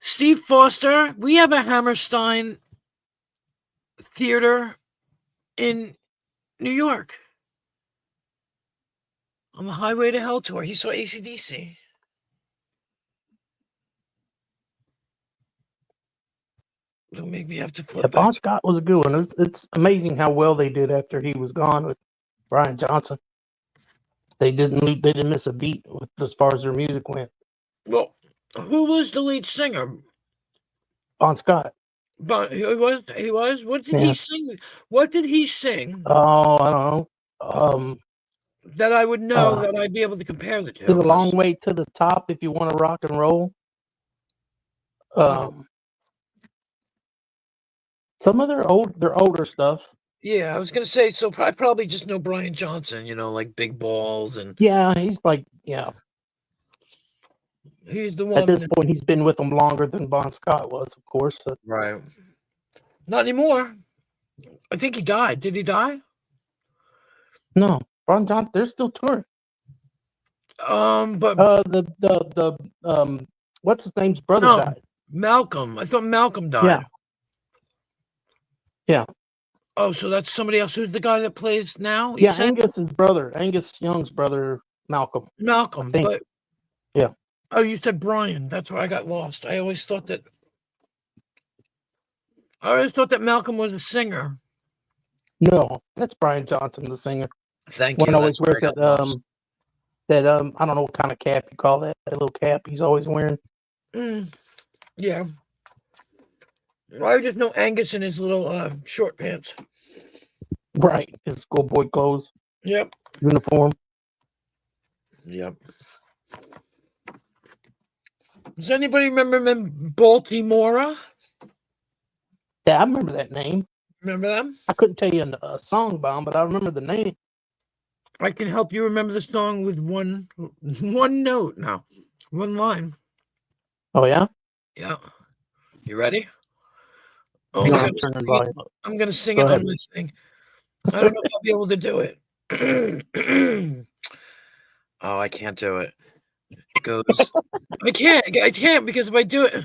Steve Foster, we have a Hammerstein theater in New York on the Highway to Hell tour. He saw AC/DC. Don't make me have to flip Bon back. Scott was a good one. It's amazing how well they did after he was gone with Brian Johnson. They didn't miss a beat as far as their music went. Well, who was the lead singer? Bon Scott. But he was. What did he sing? What did he sing? Oh, I don't know. That I would know, that I'd be able to compare the two. There's a long way to the top if you want to rock and roll. Some of their older stuff. Yeah, I was gonna say. So I probably just know Brian Johnson. Like Big Balls and. Yeah, he's like He's the one. At this point, he's been with them longer than Bon Scott was, of course. So. Right. Not anymore. I think he died. Did he die? No, Brian Johnson. They're still touring. But the what's his name's brother died. Malcolm. I thought Malcolm died. Yeah. Oh, so that's somebody else. Who's the guy that plays now? Yeah, Angus's brother, Angus Young's brother, Malcolm. But yeah. Oh, you said Brian. That's where I got lost. I always thought that Malcolm was a singer. No, that's Brian Johnson, the singer. Thank you. Always wears that I don't know what kind of cap you call that little cap he's always wearing. Yeah. I just know Angus in his little short pants. Right, his schoolboy clothes. Yep. Uniform. Yep. Does anybody remember Baltimora? Yeah, I remember that name. Remember them? I couldn't tell you a song by them, but I remember the name. I can help you remember the song with one note now. One line. Oh, yeah? Yeah. You ready? Oh, I'm I'm going to sing it on this thing. I don't know if I'll be able to do it. Oh, I can't do it. It goes. I can't because if I do it,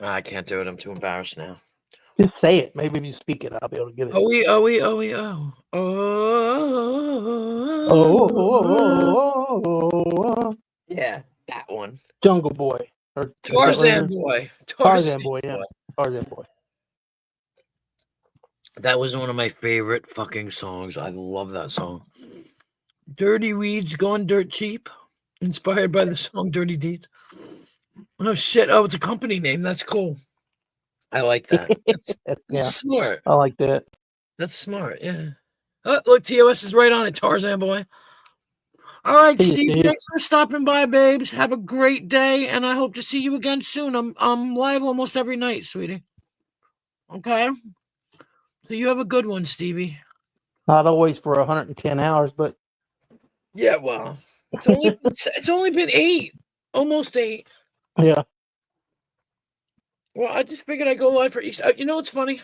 I can't do it. I'm too embarrassed now. Just say it. Maybe if you speak it, I'll be able to get it. Yeah, that one. Jungle Boy. Or Tarzan Boy. Tarzan Boy, yeah. Tarzan Boy. That was one of my favorite fucking songs. I love that song. Dirty Weeds Gone Dirt Cheap. Inspired by the song Dirty Deeds. Oh, shit. Oh, it's a company name. That's cool. I like that. That's smart. I like that. That's smart, yeah. Oh, look, TOS is right on it, Tarzan Boy. All right, Steve, thanks for stopping by, babes. Have a great day, and I hope to see you again soon. I'm live almost every night, sweetie. Okay? So you have a good one, Stevie. Not always for 110 hours, but... Yeah, well, it's only been 8. Almost 8. Yeah. Well, I just figured I'd go live for Easter. You know what's funny?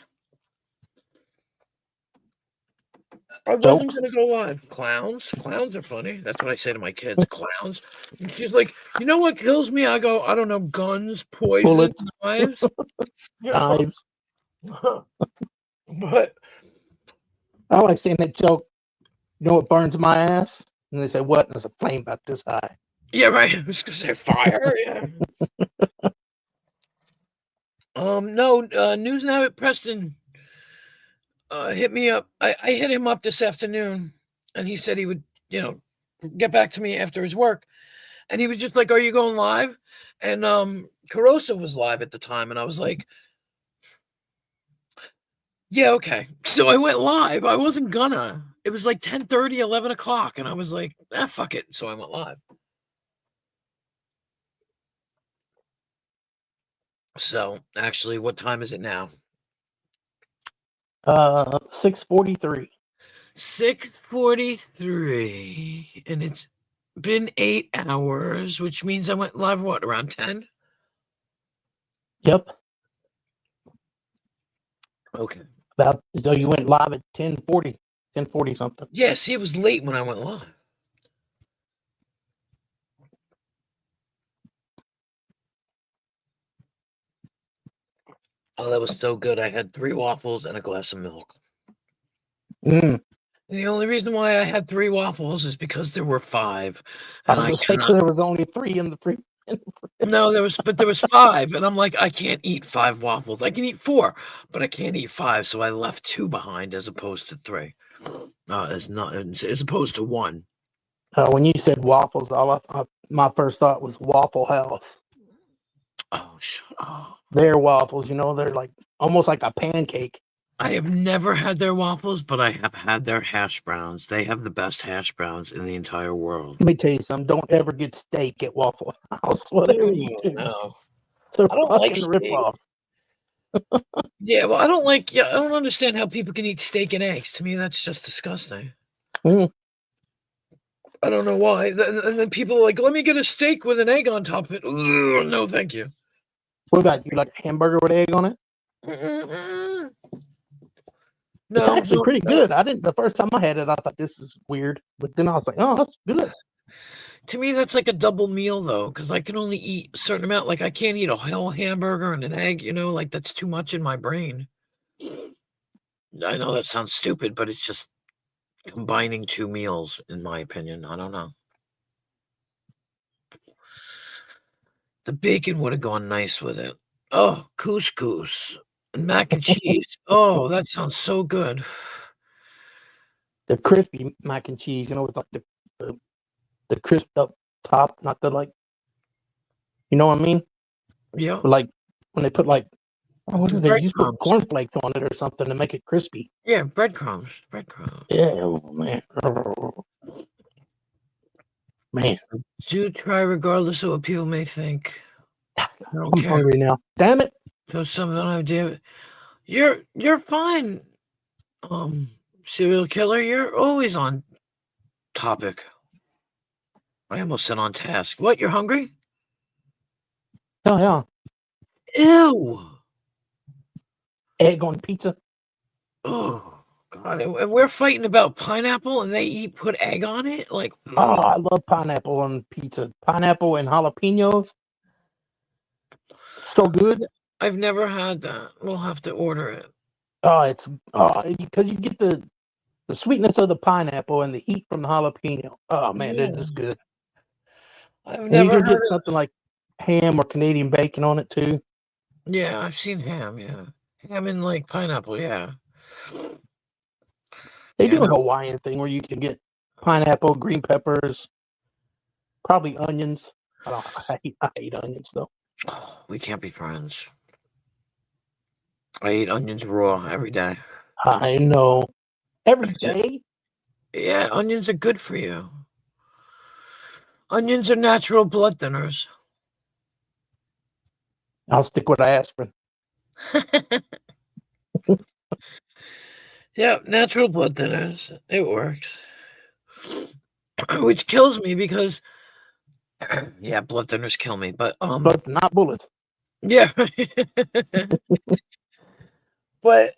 I wasn't going to go live. Clowns are funny. That's what I say to my kids. Clowns. And she's like, you know what kills me? I go, I don't know, guns, poison, knives. Knives. But I like saying that joke. You know what burns my ass? And they say, what? And there's a flame about this high. Yeah, right. I was going to say fire. Yeah. No, News Now at Preston hit me up. I hit him up this afternoon, and he said he would, get back to me after his work. And he was just like, are you going live? And Corrosive was live at the time, and I was like, yeah, okay. So I went live. I wasn't gonna. It was like 10:30, 11 o'clock, and I was like, fuck it. So I went live. So, actually, what time is it now? 6:43. 6:43, and it's been 8 hours, which means I went live, what, around 10? Yep. Okay. So you went live at 10:40 something. Yeah, see, it was late when I went live. Oh, that was so good. I had 3 waffles and a glass of milk. Mm. And the only reason why I had 3 waffles is because there were 5. I And was I gonna say 'cause cannot. there was only 3 in the free. No, there was 5, and I'm like, I can't eat 5 waffles. I can eat 4, but I can't eat 5, so I left 2 behind as opposed to 3. As opposed to 1. When you said waffles, my first thought was Waffle House. Oh, shut up. Their waffles, they're like almost like a pancake. I have never had their waffles, but I have had their hash browns. They have the best hash browns in the entire world. Let me tell you something. Don't ever get steak at Waffle House. Whatever you do. No. It's a I don't like fucking ripoff. Yeah, well, I don't understand how people can eat steak and eggs. To me, that's just disgusting. Mm. I don't know why. And then people are like, let me get a steak with an egg on top of it. Ugh, no, thank you. What about you? Like a hamburger with egg on it? Mm-mm. It's No, actually no, pretty no. good. The first time I had it, I thought this is weird, but then I was like, oh, that's good. To me, that's like a double meal, though, because I can only eat a certain amount. Like, I can't eat a whole hamburger and an egg, like that's too much in my brain. I know that sounds stupid, but it's just combining 2 meals, in my opinion. I don't know. The bacon would have gone nice with it. Oh, couscous and mac and cheese. Oh, that sounds so good. The crispy mac and cheese, with like the crisped up top, not the like, you know what I mean? Yeah. But like when they put like, what do they use? Put Breadcrumbs. cornflakes on it or something to make it crispy. Yeah, breadcrumbs. Yeah, oh, man. Man, Do try regardless of what people may think. I don't I'm care. hungry now. Damn it. So something I do. You're fine. Serial killer, you're always on topic. I almost said on task. What, you're hungry? Oh yeah. Ew. Egg on pizza. Oh God. And we're fighting about pineapple and they put egg on it? Like, Oh, I love pineapple on pizza. Pineapple and jalapenos. So good. I've never had that. We'll have to order it. Oh, it's because you get the sweetness of the pineapple and the heat from the jalapeno. Oh man, they're just good. I've And you never can get heard of. something like ham or Canadian bacon on it too. Yeah, I've seen ham, yeah. Ham and like pineapple, yeah. They Yeah, do a no. Hawaiian thing where you can get pineapple, green peppers, probably onions. I hate onions though. We can't be friends. I eat onions raw every day. I know. Every day? Yeah, onions are good for you. Onions are natural blood thinners. I'll stick with aspirin. Yeah, natural blood thinners. It works. Which kills me because yeah, blood thinners kill me, but But not bullets. yeah. But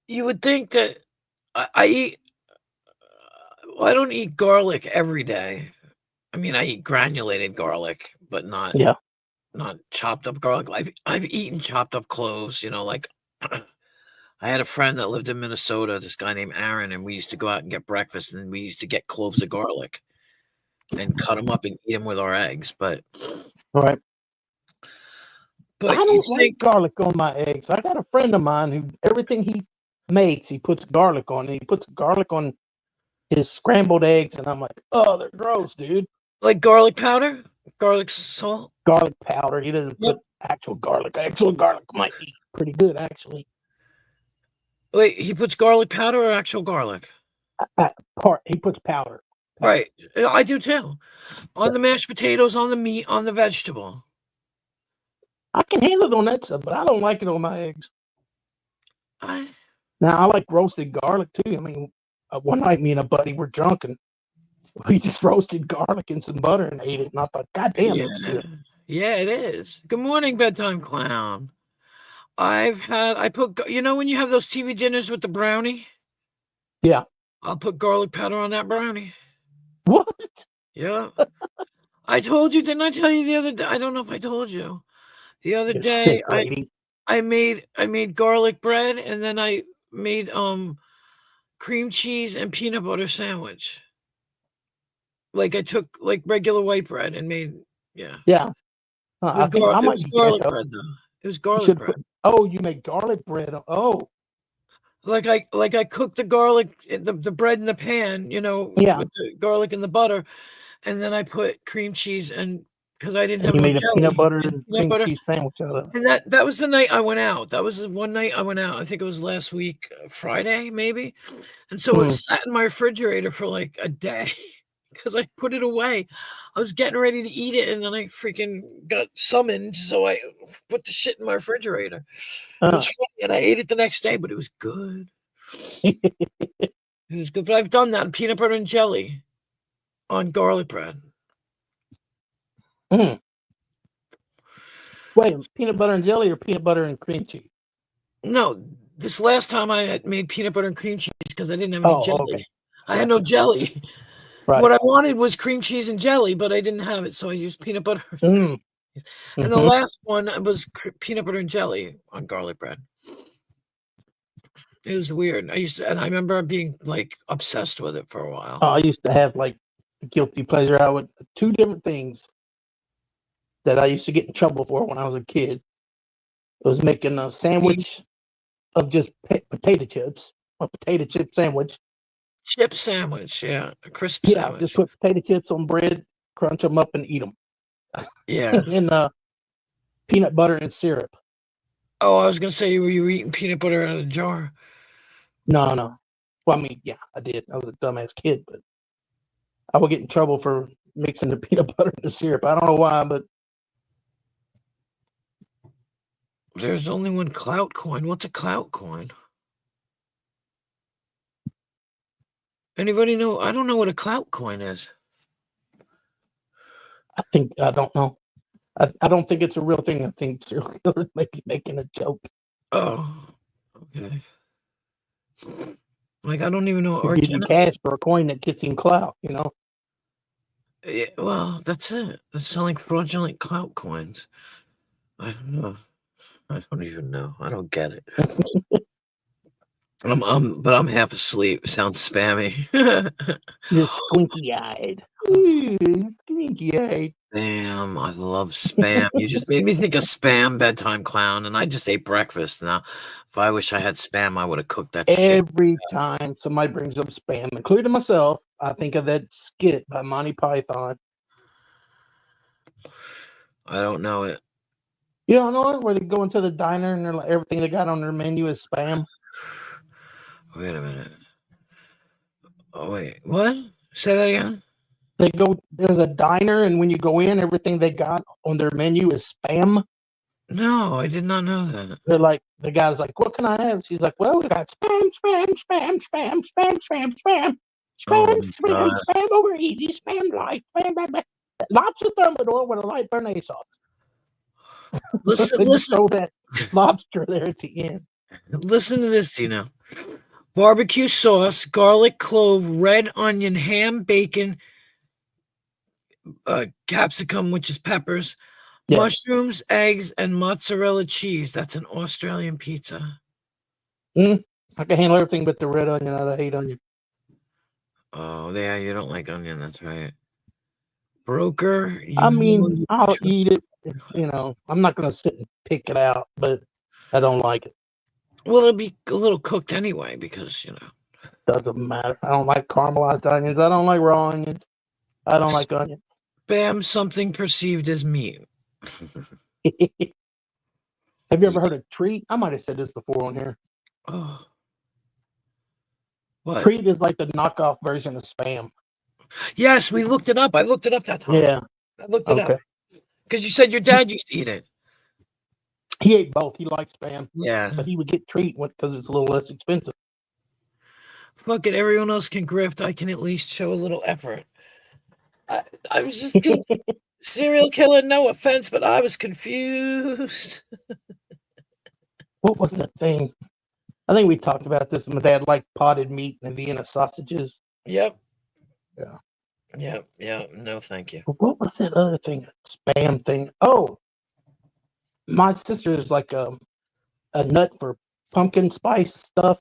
you would think that I eat I don't eat garlic every day. I mean, I eat granulated garlic, but not chopped up garlic. I've eaten chopped up cloves, like I had a friend that lived in Minnesota, this guy named Aaron, and we used to go out and get breakfast, and we used to get cloves of garlic and cut them up and eat them with our eggs. But right. But I don't like garlic on my eggs. I got a friend of mine who everything he makes, he puts garlic on. And he puts garlic on his scrambled eggs, and I'm like, oh, they're gross, dude. Like garlic powder, garlic salt, garlic powder. He doesn't put actual garlic. Actual garlic might be pretty good, actually. Wait, he puts garlic powder or actual garlic? He puts powder. Right, I do too. On the mashed potatoes, on the meat, on the vegetable. I can handle it on that stuff, but I don't like it on my eggs. Now I like roasted garlic too. I mean, one night me and a buddy were drunk and we just roasted garlic in some butter and ate it. And I thought, God damn, that's good. Yeah, it is. Good morning, bedtime clown. I put, you know, when you have those TV dinners with the brownie? Yeah. I'll put garlic powder on that brownie. What? Yeah. I told you, didn't I tell you the other day? I don't know if I told you. The other You're day, sick, lady. I made garlic bread and then I made cream cheese and peanut butter sandwich. Like I took like regular white bread and made Yeah. It I was, think I it might was be garlic dead, bread though. It was You garlic should bread. put, you make garlic bread. Oh, Like I cooked the garlic, the bread in the pan, you know, Yeah. with the garlic and the butter, and then I put cream cheese and because I didn't and have you no made a peanut jelly butter and and peanut cream butter. cheese sandwich out of it. And that was the night I went out. That was the one night I went out. I think it was last week, Friday maybe. And so it sat in my refrigerator for like a day because I put it away. I was getting ready to eat it, and then I freaking got summoned, so I put the shit in my refrigerator. It was funny, and I ate it the next day, but it was good. It was good. But I've done that peanut butter and jelly on garlic bread. Mm. Wait, peanut butter and jelly or peanut butter and cream cheese? No, this last time I had made peanut butter and cream cheese because I didn't have any jelly. Okay. I had no jelly. Right. What I wanted was cream cheese and jelly, but I didn't have it, so I used peanut butter. Mm. And the last one was peanut butter and jelly on garlic bread. It was weird. And I remember being like obsessed with it for a while. I used to have like a guilty pleasure. I would two different things that I used to get in trouble for when I was a kid. It was making a sandwich of just potato chips, a potato chip sandwich. Chip sandwich, yeah, a crisp Yeah, sandwich. just put potato chips on bread, crunch them up, and eat them. Yeah. And peanut butter and syrup. Oh, I was gonna say, were you eating peanut butter out of the jar? No. Well, I mean, yeah, I did. I was a dumbass kid, but I would get in trouble for mixing the peanut butter and the syrup. I don't know why, but There's only one clout coin. What's a clout coin? Anybody know? I don't know what a clout coin is. I don't know. I don't think it's a real thing. I think serial killers may be making a joke. Oh, okay. Like I don't even know. Or give you cash for a coin that gets in clout, you know? Yeah, well, that's it. They're selling fraudulent clout coins. I don't know. I don't even know. I don't get it. But I'm half asleep. Sounds spammy. You're squinky-eyed. Squinky-eyed. Damn, I love spam. You just made me think of spam, bedtime clown, and I just ate breakfast. Now, if I wish I had spam, I would have cooked that shit. Every time somebody brings up spam, including myself, I think of that skit by Monty Python. I don't know it. You don't know it? Where they go into the diner and they're like, everything they got on their menu is spam? Wait a minute. Oh, wait. What? Say that again? There's a diner, and when you go in, everything they got on their menu is spam. No, I did not know that. They're like, the guy's like, what can I have? She's like, well, we got spam, spam over easy, spam light, spam. Lobster thermidor with a light béarnaise sauce. Listen. Throw that lobster there at the end. Listen to this, Dino. Barbecue sauce, garlic, clove, red onion, ham, bacon, capsicum, which is peppers, mushrooms, eggs, and mozzarella cheese. That's an Australian pizza. I can handle everything but the red onion. I hate onion. Oh, yeah, you don't like onion. That's right. Broker. I mean, I'll eat it. You know, I'm not going to sit and pick it out, but I don't like it. Well, it'll be a little cooked anyway because, you know. Doesn't matter. I don't like caramelized onions. I don't like raw onions. I don't like onions. Spam, something perceived as meat. Have you ever heard of treat? I might have said this before on here. Oh. What? Treat is like the knockoff version of spam. Yes, we looked it up. I looked it up that time. Yeah. I looked it up. Because you said your dad used to eat it. He ate both. He liked spam. Yeah. But he would get treat because it's a little less expensive. Fuck it. Everyone else can grift. I can at least show a little effort. I was just serial killer. No offense, but I was confused. What was that thing? I think we talked about this. My dad liked potted meat and Vienna sausages. Yep. Yeah. Yeah. No, thank you. But what was that other thing? Spam thing. Oh, my sister is like a nut for pumpkin spice stuff.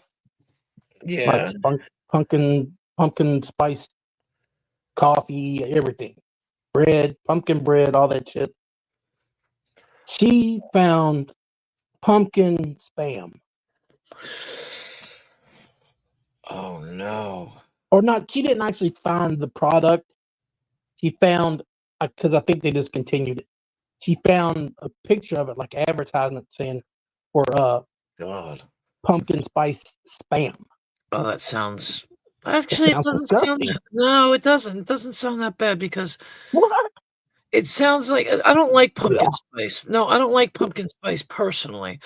Yeah. Like pumpkin spice coffee, everything. Bread, pumpkin bread, all that shit. She found pumpkin spam. Oh no. Or not, she didn't actually find the product. She found, because I think they discontinued it. She found a picture of it, like advertisement saying for God. pumpkin spice spam. Oh, that sounds. Actually, it doesn't sound. No, it doesn't. It doesn't sound that bad because what? It sounds like I don't like pumpkin spice. No, I don't like pumpkin spice personally,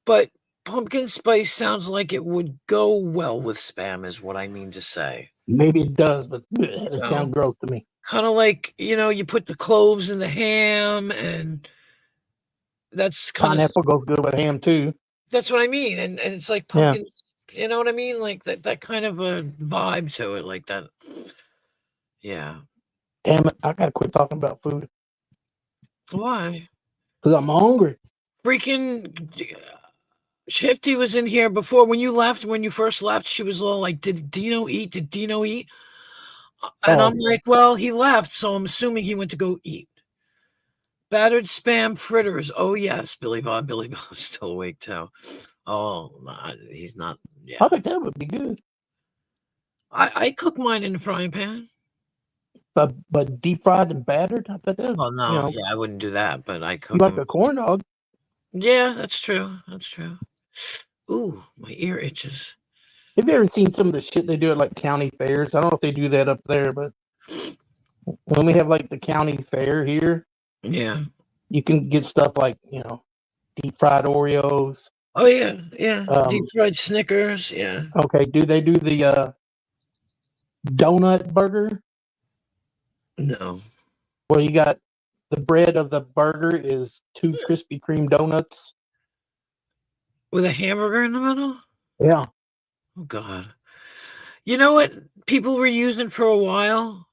but pumpkin spice sounds like it would go well with spam. Is what I mean to say. Maybe it does, but it sounds gross to me. Kind of like you put the cloves in the ham, and that's kind of pineapple goes good with ham too. That's what I mean, and it's like pumpkin. You know what I mean? Like that kind of a vibe to it, like that. Yeah. Damn it! I gotta quit talking about food. Why? Because I'm hungry. Freaking Shifty was in here before when you first left. She was all like, "Did Dino eat? Did Dino eat?" And I'm like, "Well, he left, so I'm assuming he went to go eat." Battered spam fritters. Oh yes, Billy Bob. Billy Bob's still awake too. Oh, he's not. Yeah, I think that would be good. I cook mine in the frying pan. But deep fried and battered. I bet that. Well, no, yeah, I wouldn't do that, but I cook. You like a corn dog? Yeah, that's true. That's true. Ooh, my ear itches. Have you ever seen some of the shit they do at like county fairs? I don't know if they do that up there, but when we have like the county fair here, yeah, you can get stuff like deep fried Oreos. Oh yeah, deep fried Snickers. Yeah. Okay, do they do the donut burger? No. Well, you got the bread of the burger is 2 Krispy Kreme donuts with a hamburger in the middle. Yeah. Oh God. You know what people were using for a while?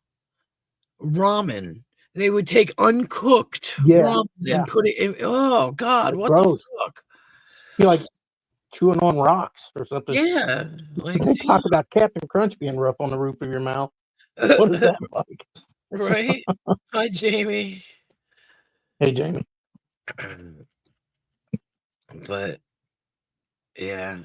Ramen. They would take uncooked ramen and put it in. Oh God, what the fuck? You're like chewing on rocks or something. Yeah. Like they talk about Captain Crunch being rough on the roof of your mouth. What is that like? Right. Hi, Jamie. Hey, Jamie. But yeah.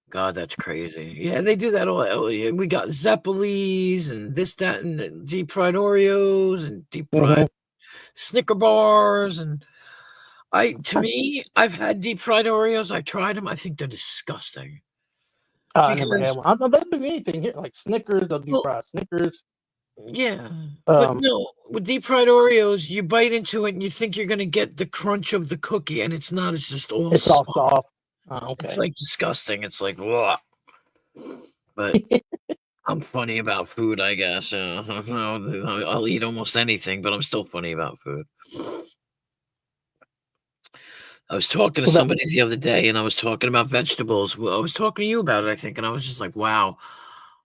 God, that's crazy. Yeah, they do that all. We got Zeppelis and this, that, and deep fried Oreos and deep fried Snicker bars. And to me, I've had deep fried Oreos. I've tried them. I think they're disgusting. I never had one. I don't do anything here like Snickers. I'll deep fry Snickers. Yeah, but no, with deep fried Oreos, you bite into it and you think you're gonna get the crunch of the cookie, and it's not. It's just all soft. Oh, okay. It's like disgusting. It's like, ugh. But I'm funny about food, I guess. I'll eat almost anything, but I'm still funny about food. I was talking to somebody the other day, and I was talking about vegetables. I was talking to you about it, I think, and I was just like, wow,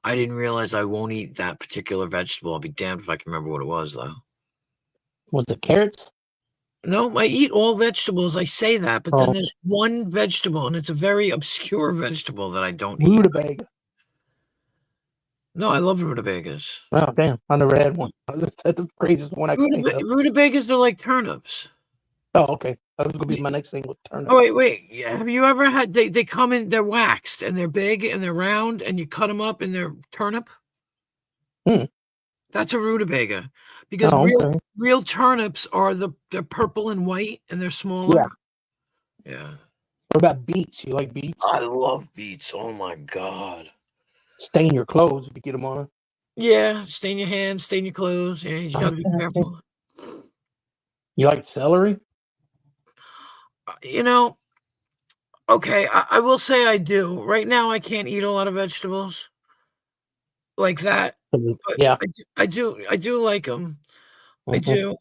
I didn't realize I won't eat that particular vegetable. I'll be damned if I can remember what it was, though. Was it carrots? No, I eat all vegetables. I say that, but then there's one vegetable, and it's a very obscure vegetable that I don't eat. Rutabaga. No, I love rutabagas. Oh, damn. I never had one. That's the craziest one I can think of. Rutabagas are like turnips. Oh, okay. That was going to be my next thing with turnips. Oh, wait. Yeah. Have you ever had, they come in, they're waxed, and they're big, and they're round, and you cut them up, and they're turnip? That's a rutabaga. Because real turnips are they're purple and white, and they're smaller. Yeah. What about beets? You like beets? I love beets. Oh, my God. Stain your clothes if you get them on. Yeah, stain your hands, stain your clothes. Yeah, you got to be careful. You like celery? You know, okay, I will say I do. Right now, I can't eat a lot of vegetables like that, but Yeah. I do like them. I Mhm. do.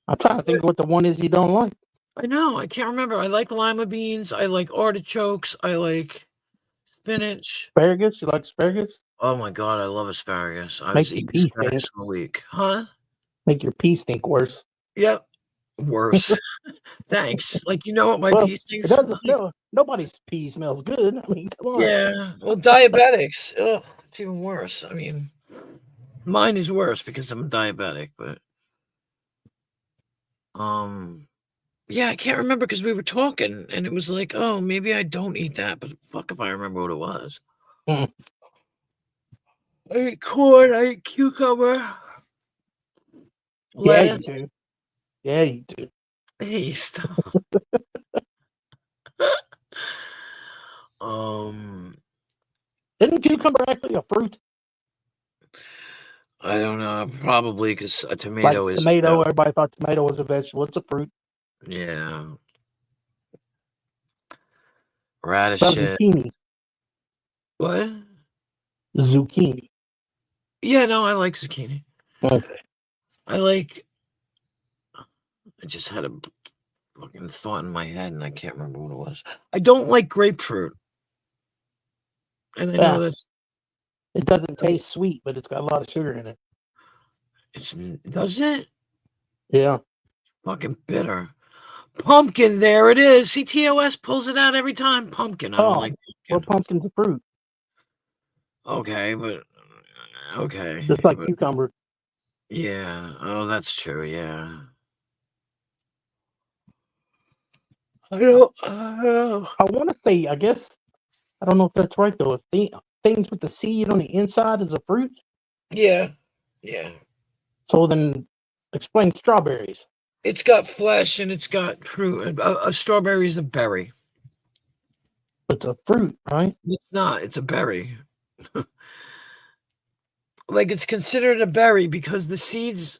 I'm trying to think of what the one is you don't like. I know. I can't remember. I like lima beans. I like artichokes. I like spinach. Asparagus? You like asparagus? Oh my god, I love asparagus. I Make was your eating pee asparagus stink. all week. Huh? Make your pee stink worse. Yep. Worse. Thanks. Like, you know what my Well, pee it stinks doesn't like? smell. Nobody's pee smells good. I mean, come on. Yeah. Well, diabetics. Ugh, it's even worse. I mean, mine is worse because I'm diabetic, but yeah, I can't remember because we were talking and it was like, oh, maybe I don't eat that, but fuck if I remember what it was. Mm. I eat corn, I eat cucumber, Yeah, you lettuce. do. Yeah, you do. Hey, stop. Isn't cucumber actually a fruit? I don't know, probably because a Like tomato is tomato, everybody thought tomato was a vegetable. It's a fruit. yeah. About Radish shit. zucchini. What? Zucchini. Yeah, no, I like zucchini. Okay. I just had a fucking thought in my head and I can't remember what it was. I don't like grapefruit. And I know Yeah. that's It doesn't taste sweet, but it's got a lot of sugar in it. does it? Yeah. Fucking bitter. Pumpkin, there it is. CTOS pulls it out every time. Pumpkin. I don't like well, pumpkin's a fruit. okay, but okay. Just like but- cucumber. yeah. Oh, that's true. Yeah. I don't. I want to say, I guess, I don't know if that's right though. If things with the seed on the inside is a fruit, Yeah. Yeah. so then explain strawberries. It's got flesh and it's got fruit. A strawberry is a berry. It's a fruit, right? It's not. It's a berry. Like it's considered a berry because the seeds,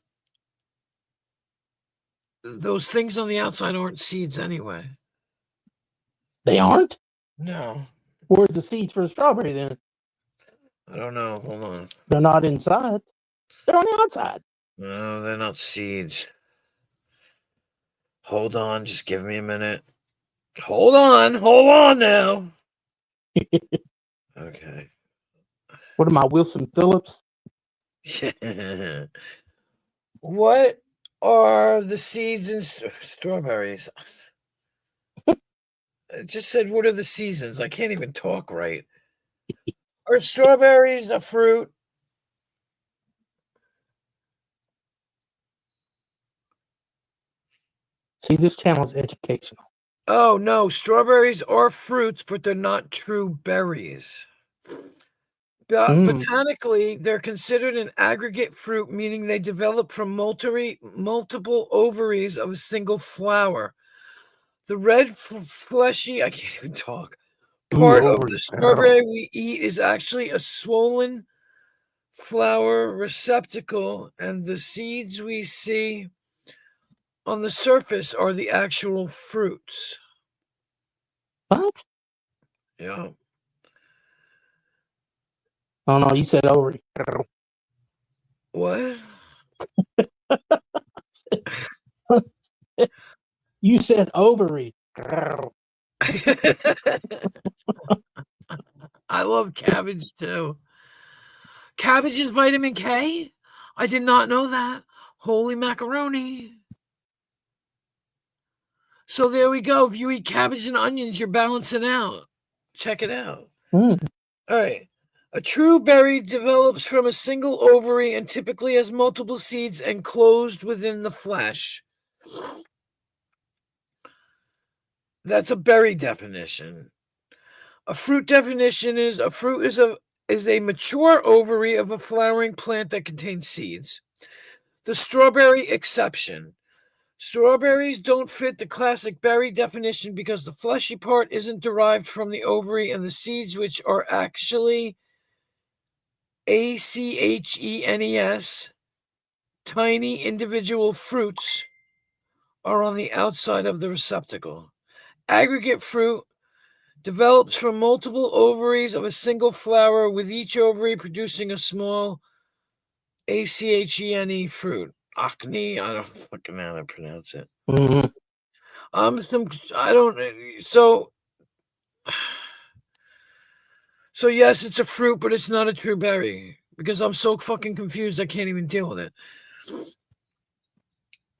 those things on the outside aren't seeds anyway. They aren't? No. Where's the seeds for the strawberry then? I don't know. Hold on. They're not inside. They're on the outside. No, they're not seeds. Hold on. Just give me a minute. Hold on. Hold on now. Okay. What am I, Wilson Phillips? What are the seeds in strawberries? It just said, what are the seasons? I can't even talk right. Are strawberries a fruit? See, this channel is educational. Oh, no. Strawberries are fruits, but they're not true berries. Botanically, they're considered an aggregate fruit, meaning they develop from multiple ovaries of a single flower. The red, fleshy, I can't even talk, part of the strawberry we eat is actually a swollen flower receptacle, and the seeds we see on the surface are the actual fruits. What? Yeah. Oh no, you said ovary. What? You said ovary. I love cabbage too. Cabbage is vitamin K? I did not know that. Holy macaroni. So there we go. If you eat cabbage and onions, you're balancing out. Check it out. All right. A true berry develops from a single ovary and typically has multiple seeds enclosed within the flesh. That's a berry definition. A fruit definition is a fruit is a mature ovary of a flowering plant that contains seeds. The strawberry exception. Strawberries don't fit the classic berry definition because the fleshy part isn't derived from the ovary and the seeds, which are actually ACHENES, tiny individual fruits, are on the outside of the receptacle. aggregate fruit develops from multiple ovaries of a single flower, with each ovary producing a small ACHENE fruit. Acne, I don't fucking know how to pronounce it. Mhm. So yes, it's a fruit, but it's not a true berry because I'm so fucking confused. I can't even deal with it.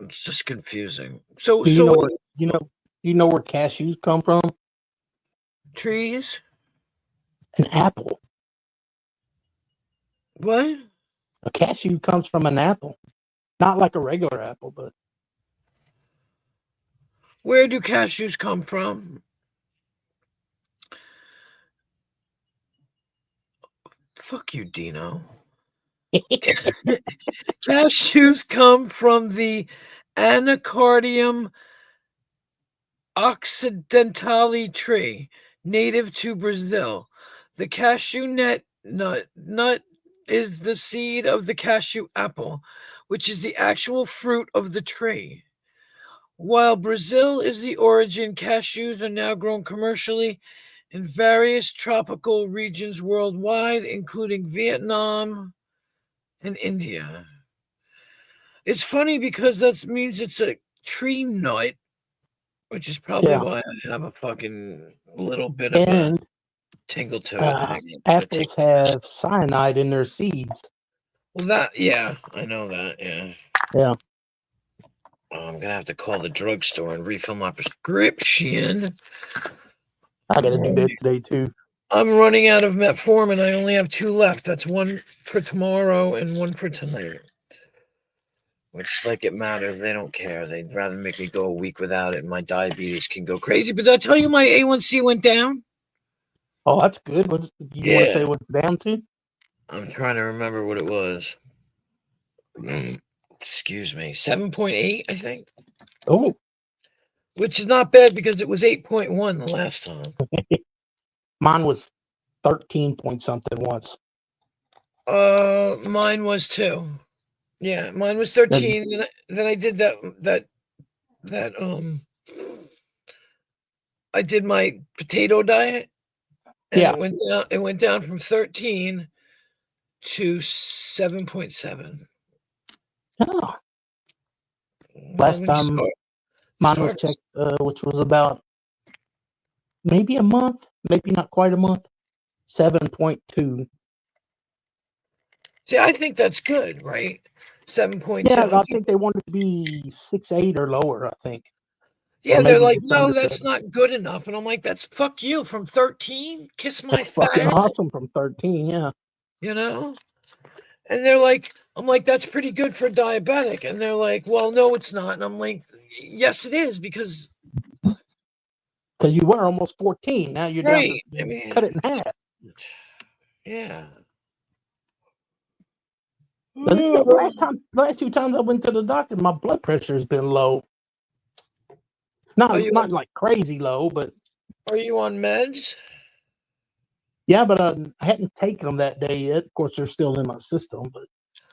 It's just confusing. Do you know where cashews come from? Trees? An apple. What? A cashew comes from an apple. Not like a regular apple, but Where do cashews come from? Fuck you, Dino. Cashews come from the Anacardium occidentale tree, native to Brazil. The cashew nut is the seed of the cashew apple, which is the actual fruit of the tree. While Brazil is the origin, cashews are now grown commercially in various tropical regions worldwide, including Vietnam and India. It's funny because that means it's a tree nut, which is probably why I have a fucking little bit of a and tingle to it. Hang on. apples have cyanide in their seeds. Well, I know that, yeah. Yeah. I'm gonna have to call the drugstore and refill my prescription. I gotta do that today too. I'm running out of metformin. I only have 2 left. That's 1 for tomorrow and 1 for tonight. Which, like it matters, they don't care. They'd rather make me go a week without it, and my diabetes can go crazy. But did I tell you my A1C went down? Oh, that's good. What you want to say what it's down to? I'm trying to remember what it was. Excuse me. 7.8, I think. Oh. Which is not bad because it was 8.1 the last time. Mine was 13 point something once. Mine was 2. Yeah, mine was 13. Then I did that I did my potato diet. And it went down from 13 to 7.7. Oh. Last time mine was checked, which was about maybe a month, maybe not quite a month, 7.2. See, I think that's good, right? 7.2. Yeah, I think they wanted to be 6.8 or lower, I think. Yeah, Or they're maybe like, just no, under that's 7. not good enough. And I'm like, that's fuck you from 13. Kiss my That's fucking fat. awesome from 13, yeah. You know? And they're like, I'm like, that's pretty good for diabetic. And they're like, well, no, it's not. And I'm like, yes, it is because you were almost 14. Now you're down to cut it in half. Yeah. The last 2 times I went to the doctor, my blood pressure has been low. Not like crazy low, but are you on meds? Yeah, but I hadn't taken them that day yet. Of course, they're still in my system, but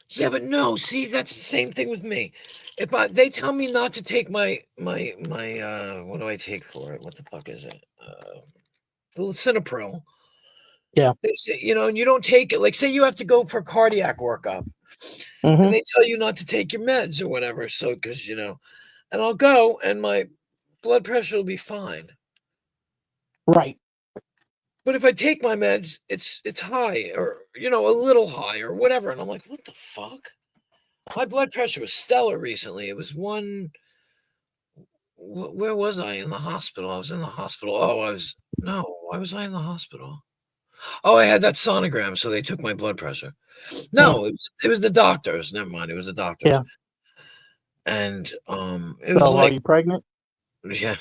yeah, but no. See, that's the same thing with me. If they tell me not to take my what do I take for it? What the fuck is it? The Lisinopril. Yeah. They say, and you don't take it. Like, say you have to go for cardiac workup, and they tell you not to take your meds or whatever. So, because and I'll go, and my blood pressure will be fine. Right. But if I take my meds, it's high or a little high or whatever, and I'm like, what the fuck? My blood pressure was stellar recently. It was one. Where was I in the hospital? I was in the hospital. Why was I in the hospital? Oh, I had that sonogram, so they took my blood pressure. No, it was the doctors. Never mind, it was the doctors. Yeah. And it was are you pregnant? Yeah,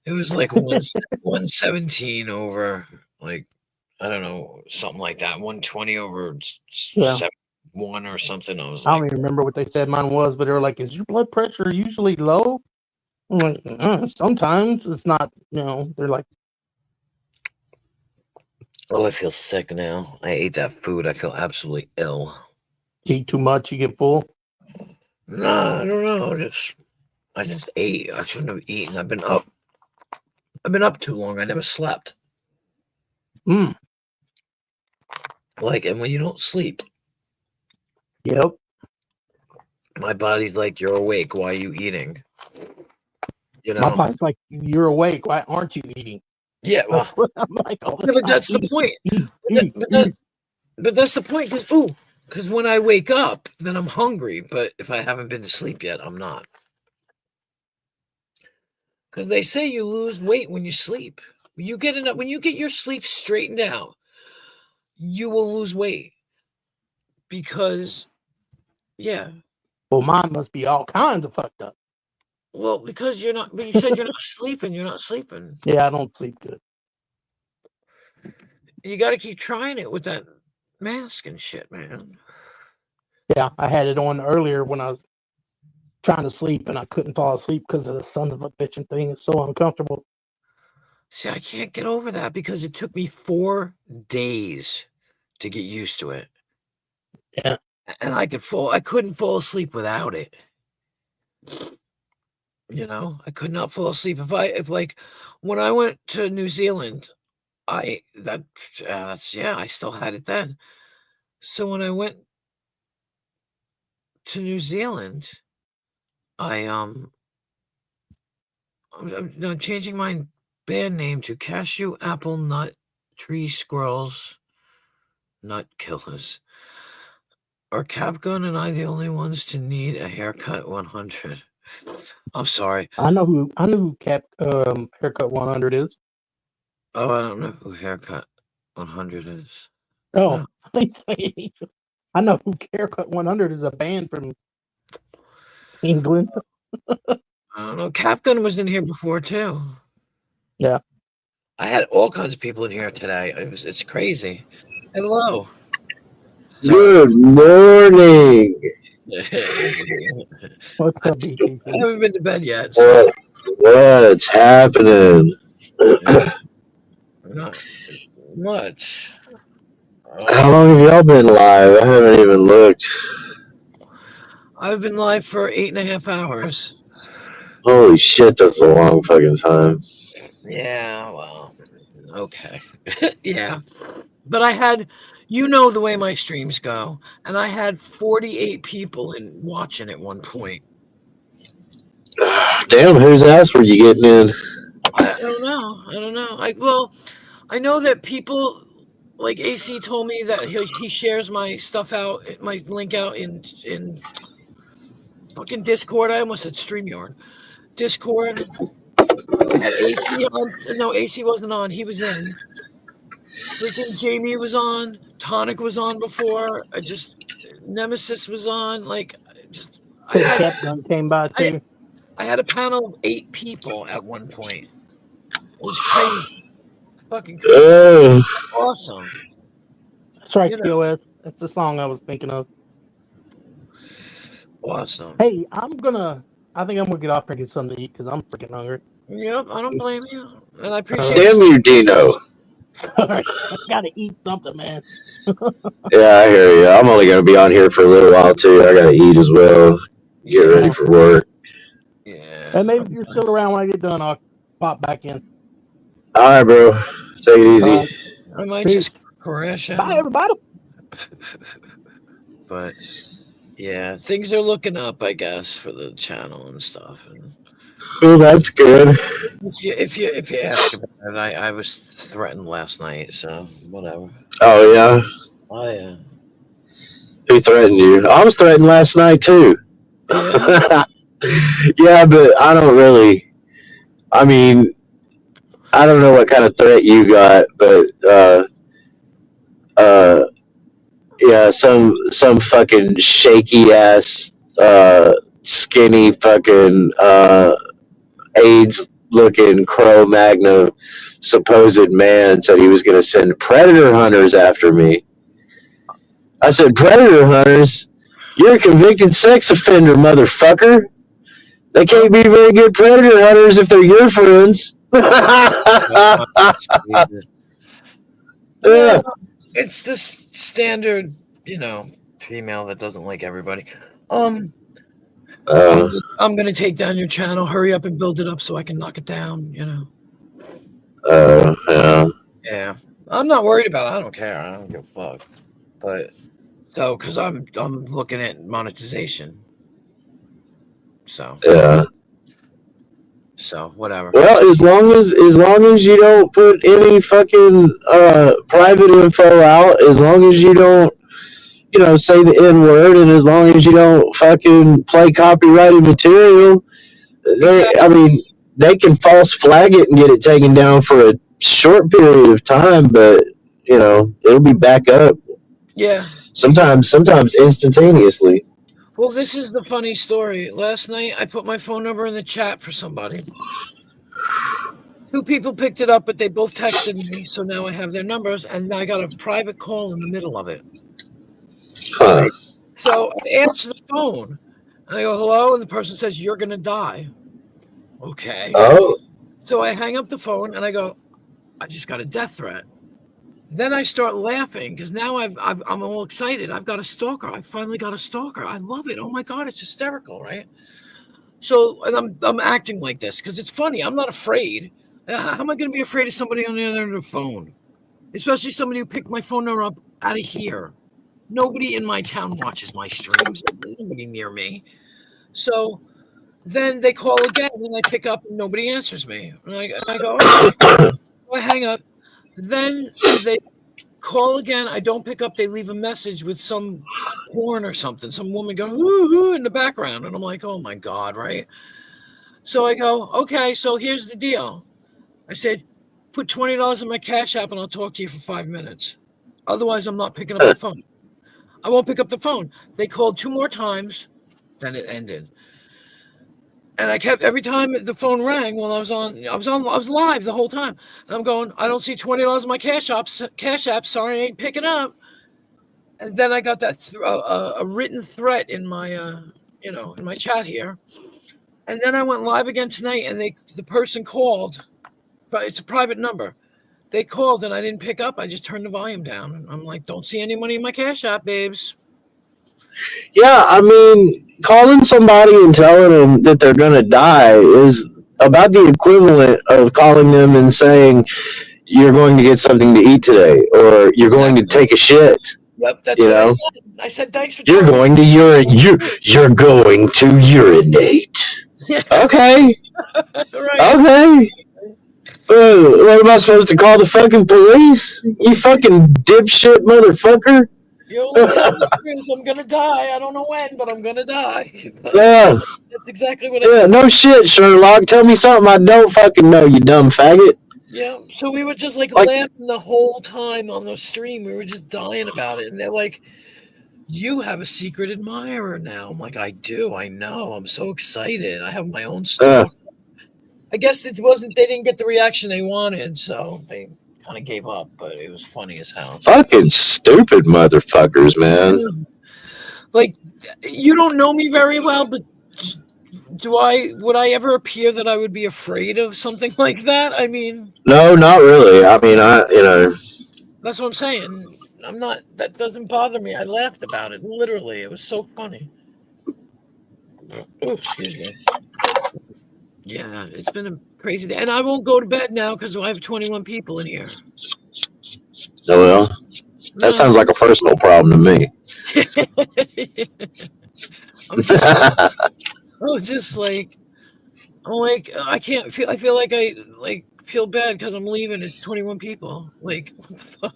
it was like 117 over, like, I don't know, something like that. 120 over 1 or something. I was I like, don't even remember what they said mine was, but they were like, "Is your blood pressure usually low?" I'm like, sometimes it's not. They're like, oh, I feel sick now. I ate that food. I feel absolutely ill. You eat too much, you get full. No, I don't know. I just ate. I shouldn't have eaten. I've been up I've been up too long. I never slept. Mm. Like, and when you don't sleep, Yep. my body's like, you're awake. Why are you eating? You My know? body's like, you're awake. Why aren't you eating? Yeah, well, That's what I'm like all the yeah, but time. that's the point. But that's the point. Because when I wake up, then I'm hungry. But if I haven't been to sleep yet, I'm not. Because they say you lose weight when you sleep. When you get your sleep straightened out, you will lose weight. Because, yeah. Well, mine must be all kinds of fucked up. Well, because you're not. But you said you're not sleeping. You're not sleeping. Yeah, I don't sleep good. You got to keep trying it with that mask and shit, man. Yeah, I had it on earlier when I was trying to sleep and I couldn't fall asleep because of the son of a bitching thing. It's so uncomfortable. See, I can't get over that because it took me 4 days to get used to it. Yeah. And I couldn't fall asleep without it. You know, I could not fall asleep if when I went to New Zealand, I still had it then. So when I went to New Zealand, I'm changing my band name to Cashew Apple Nut Tree Squirrels Nut Killers. Are Capgun and I the only ones to need a haircut 100? I'm sorry. I know who haircut 100 is. Oh, I don't know who haircut 100 is. Oh, I know who haircut 100 is. A band from England. I don't know. Capgun was in here before too. Yeah. I had all kinds of people in here today. It's crazy. Hello. Good morning. What's up, BTC? I haven't been to bed yet. So. What's happening? Not much. How long have y'all been live? I haven't even looked. I've been live for 8.5 hours. Holy shit, that's a long fucking time. Yeah, well, okay. Yeah. But I had, the way my streams go, and I had 48 people watching at one point. Damn, whose ass were you getting in? I don't know. I know that people, like AC told me that he shares my stuff out, my link out in fucking Discord. I almost said StreamYard. Discord. I had AC on. No, AC wasn't on. He was in. Freaking Jamie was on. Tonic was on before. Nemesis was on. Capgun came by too. I had a panel of 8 people at one point. It was crazy. Fucking crazy. Awesome. That's right, QS. That's the song I was thinking of. Awesome. Hey, I think I'm gonna get off and get something to eat because I'm freaking hungry. Yep, I don't blame you. And I appreciate Damn you, Dino. Sorry, I gotta eat something, man. Yeah, I hear you. I'm only gonna be on here for a little while too. I gotta eat as well. Get ready for work. Yeah. And maybe if you're still around when I get done, I'll pop back in. All right, bro. Take it easy. I might just crash out. Bye, everybody. But yeah, things are looking up, I guess, for the channel and stuff. And Oh, that's good. if you ask about it, I was threatened last night, so whatever. Oh yeah. Oh yeah. Who threatened you? I was threatened last night too. Yeah. Yeah, but I don't really. I mean, I don't know what kind of threat you got, but yeah, some fucking shaky ass, skinny fucking AIDS looking Cro-Magnon supposed man said he was going to send predator hunters after me. I said, predator hunters? You're a convicted sex offender, motherfucker. They can't be very good predator hunters if they're your friends. Yeah, it's this standard, female that doesn't like everybody. I'm gonna take down your channel. Hurry up and build it up so I can knock it down. Yeah. Yeah, I'm not worried about it. I don't care. I don't give a fuck. But so, because I'm looking at monetization. So Yeah. whatever. Well, as long as you don't put any fucking private info out, as long as you don't say the N word, and as long as you don't fucking play copyrighted material, I mean, they can false flag it and get it taken down for a short period of time, but it'll be back up. Yeah. Sometimes instantaneously. Well, this is the funny story. Last night, I put my phone number in the chat for somebody. 2 people picked it up, but they both texted me, so now I have their numbers, and I got a private call in the middle of it. Huh. So I answer the phone, and I go, hello, and the person says, you're going to die. Okay. Oh. So I hang up the phone, and I go, I just got a death threat. Then I start laughing, because now I'm all excited. I've got a stalker. I finally got a stalker. I love it. Oh, my God, it's hysterical, right? So, and I'm acting like this, because it's funny. I'm not afraid. How am I going to be afraid of somebody on the other end of the phone? Especially somebody who picked my phone number up out of here. Nobody in my town watches my streams. Nobody near me. So then they call again, and I pick up, and nobody answers me. And I go, okay. So I hang up. Then they call again. I don't pick up. They leave a message with some porn or something. Some woman going, woo-hoo in the background. And I'm like, oh, my God, right? So I go, okay, so here's the deal. I said, put $20 in my Cash App, and I'll talk to you for 5 minutes. Otherwise, I'm not picking up the phone. I won't pick up the phone. They called 2 more times, then it ended. And I kept, every time the phone rang when I was live the whole time. And I'm going, I don't see $20 in my Cash App. Sorry, I ain't picking up. And then I got that a written threat in my in my chat here. And then I went live again tonight, and the person called, but it's a private number. They called and I didn't pick up. I just turned the volume down. And I'm like, don't see any money in my Cash App, babes. Yeah, I mean, calling somebody and telling them that they're going to die is about the equivalent of calling them and saying you're going to get something to eat today, or you're going to take a shit. Yep, that's what I said. I said, thanks for You're going to you're going to urinate. Okay. Okay. What am I supposed to call the fucking police? You fucking dipshit motherfucker. You'll tell the truth. I'm gonna die. I don't know when, but I'm gonna die. Yeah. That's exactly what I said. No shit, Sherlock. Tell me something I don't fucking know, you dumb faggot. Yeah. So we were just like laughing the whole time on the stream. We were just dying about it. And they're like, you have a secret admirer now. I'm like, I do. I know. I'm so excited. I have my own stuff. I guess it wasn't, they didn't get the reaction they wanted, so they kind of gave up, but it was funny as hell. Fucking stupid motherfuckers, man. Like, you don't know me very well, but would I ever appear that I would be afraid of something like that? I mean, No, not really. I mean, that's what I'm saying. I'm not, that doesn't bother me. I laughed about it, literally. It was so funny. Oh, excuse me. Yeah, it's been a crazy day. And I won't go to bed now because I have 21 people in here. Oh, well, that sounds like a personal problem to me. I can't feel, I feel like I feel bad because I'm leaving. It's 21 people. Like, what the fuck?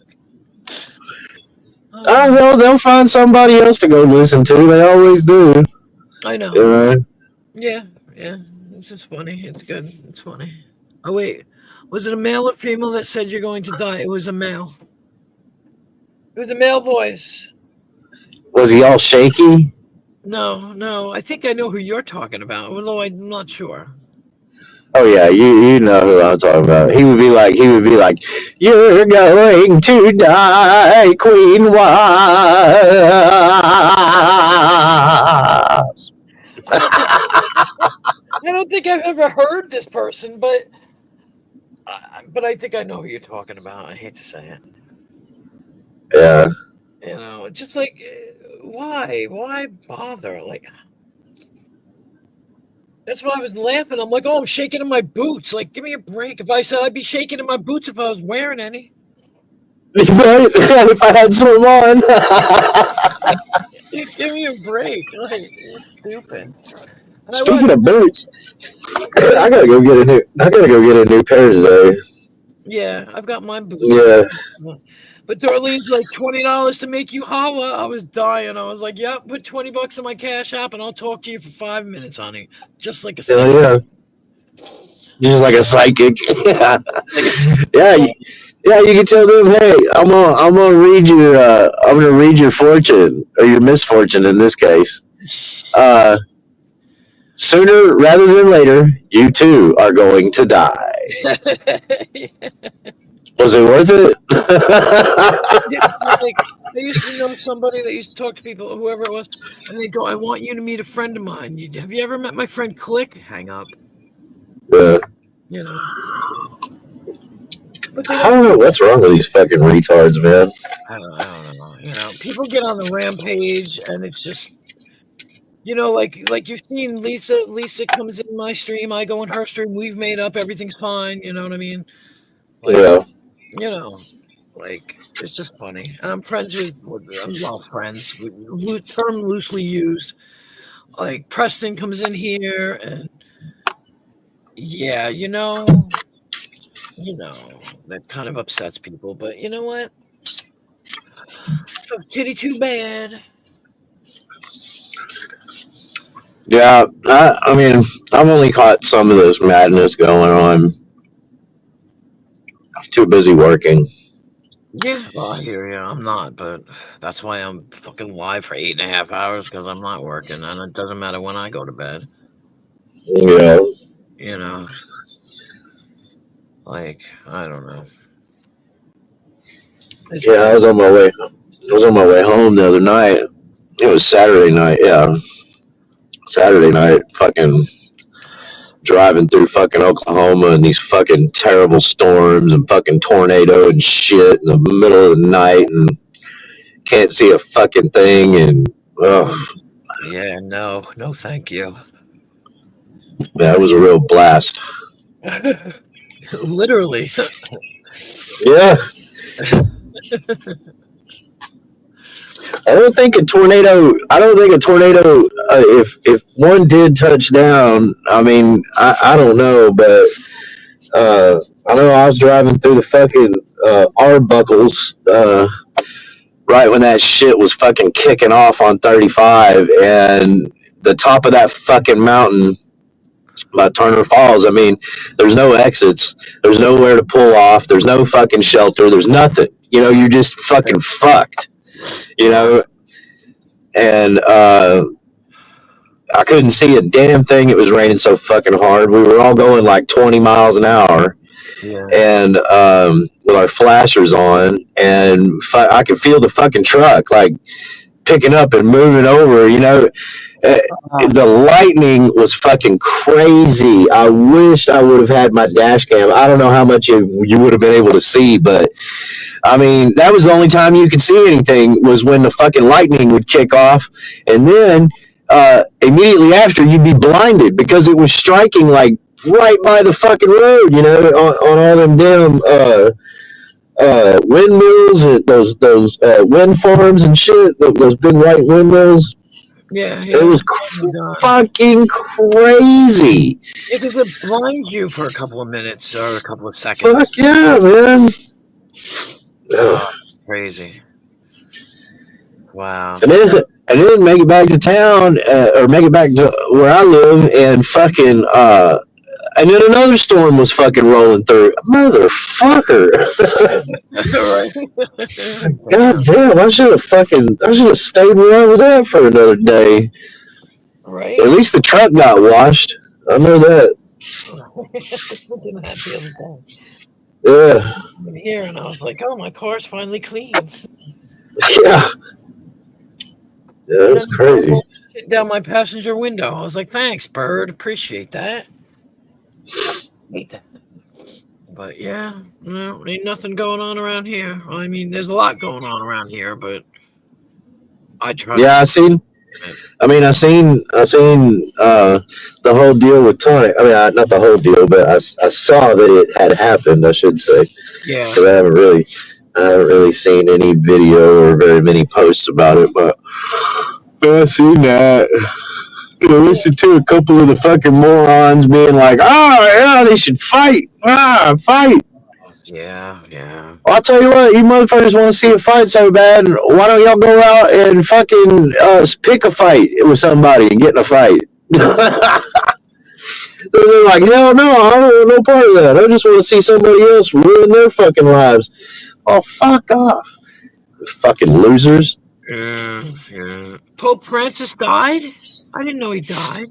Well, they'll find somebody else to go listen to. They always do. I know. Yeah. It's just funny. It's good. It's funny. Oh, wait. Was it a male or female that said you're going to die? It was a male. It was a male voice. Was he all shaky? No. I think I know who you're talking about, although I'm not sure. Oh yeah, you know who I'm talking about. He would be like, you're going to die, Queen Wise. I don't think I've ever heard this person, but I think I know who you're talking about. I hate to say it. Yeah. Just like, why bother? Like, That's why I was laughing. I'm like, oh, I'm shaking in my boots. Like, give me a break. If I said I'd be shaking in my boots if I was wearing any. Right? If I had some on. Give me a break. Like, you're stupid. And I Speaking was. of boots, I gotta go get a new pair today. Yeah, I've got my boots. Yeah. But Darlene's like $20 to make you holla. I was dying. I was like, yep, put $20 in my cash app and I'll talk to you for 5 minutes, honey. Just like a Hell psychic. yeah. Just like a psychic. Yeah. Like a Yeah, you can tell them, hey, I'm gonna read your fortune or your misfortune in this case. Sooner rather than later, you too are going to die. Was it worth it? Like, I used to know somebody that used to talk to people, whoever it was, and they go, I want you to meet a friend of mine. Have you ever met my friend Click? Hang up. Yeah. You know. But they I don't know what's wrong with these fucking retards, man. I don't know. You know, people get on the rampage, and it's just, you know, like you've seen Lisa. Lisa comes in my stream, I go in her stream. We've made up, everything's fine. You know what I mean? Like, Yeah. You know, like it's just funny. And I'm friends with well, friends. Term loosely used. Like Preston comes in here, and yeah, you know, that kind of upsets people. But you know what? Titty too bad. Yeah, I mean, I've only caught some of this madness going on. I'm too busy working. Yeah, well, I hear you. I'm not, but that's why I'm fucking live for 8.5 hours because I'm not working, and it doesn't matter when I go to bed. Yeah. You know, like I don't know. Yeah, I was on my way home the other night. It was Saturday night. Yeah, Saturday night. Fucking driving through fucking Oklahoma and these fucking terrible storms and fucking tornado and shit in the middle of the night and can't see a fucking thing and Yeah, no, thank you. yeah, it was a real blast. Literally. Yeah. I don't think a tornado. If one did touch down, I mean, I don't know, but I know I was driving through the fucking Arbuckles right when that shit was fucking kicking off on 35, and the top of that fucking mountain by Turner Falls. I mean, there's no exits. There's nowhere to pull off. There's no fucking shelter. There's nothing. You know, you're just fucking fucked. You know. And I couldn't see a damn thing. It was raining so fucking hard. We were all going like 20 miles an hour, and with our flashers on, and I could feel the fucking truck like picking up and moving over. You know, the lightning was fucking crazy. I wished I would have had my dash cam. I don't know how much you would have been able to see, but I mean, that was the only time you could see anything was when the fucking lightning would kick off. And then immediately after, you'd be blinded because it was striking like right by the fucking road, you know, on all them damn windmills and those wind farms and shit, those big white windmills. Yeah. It was fucking crazy. Yeah, because it blinds you for a couple of minutes or a couple of seconds. Fuck yeah, man. Oh, crazy. Wow. And then make it back to town or make it back to where I live and fucking and then another storm was fucking rolling through. Motherfucker. God damn, I should have stayed where I was at for another day. Right. At least the truck got washed. I know that. I was thinking that the other day. Yeah. Here, and I was like, "Oh, my car's finally clean." Yeah. Yeah, that's crazy. Down my passenger window. I was like, "Thanks, bird. Appreciate that." Hate that. But yeah, no, ain't nothing going on around here. I mean, there's a lot going on around here, but I try. Yeah, I seen I mean, I seen the whole deal with Tonic. I mean, not the whole deal, but I saw that it had happened. I should say. Yeah. But I haven't really seen any video or very many posts about it. But I seen that. Listen to a couple of the fucking morons being like, "Oh yeah, they should fight. Fight." Yeah. Well, I'll tell you what, you motherfuckers want to see a fight so bad. Why don't y'all go out and fucking pick a fight with somebody and get in a fight? They're like, hell no, I don't want no part of that. I just want to see somebody else ruin their fucking lives. Oh, fuck off, you fucking losers. Yeah. Pope Francis died? I didn't know he died.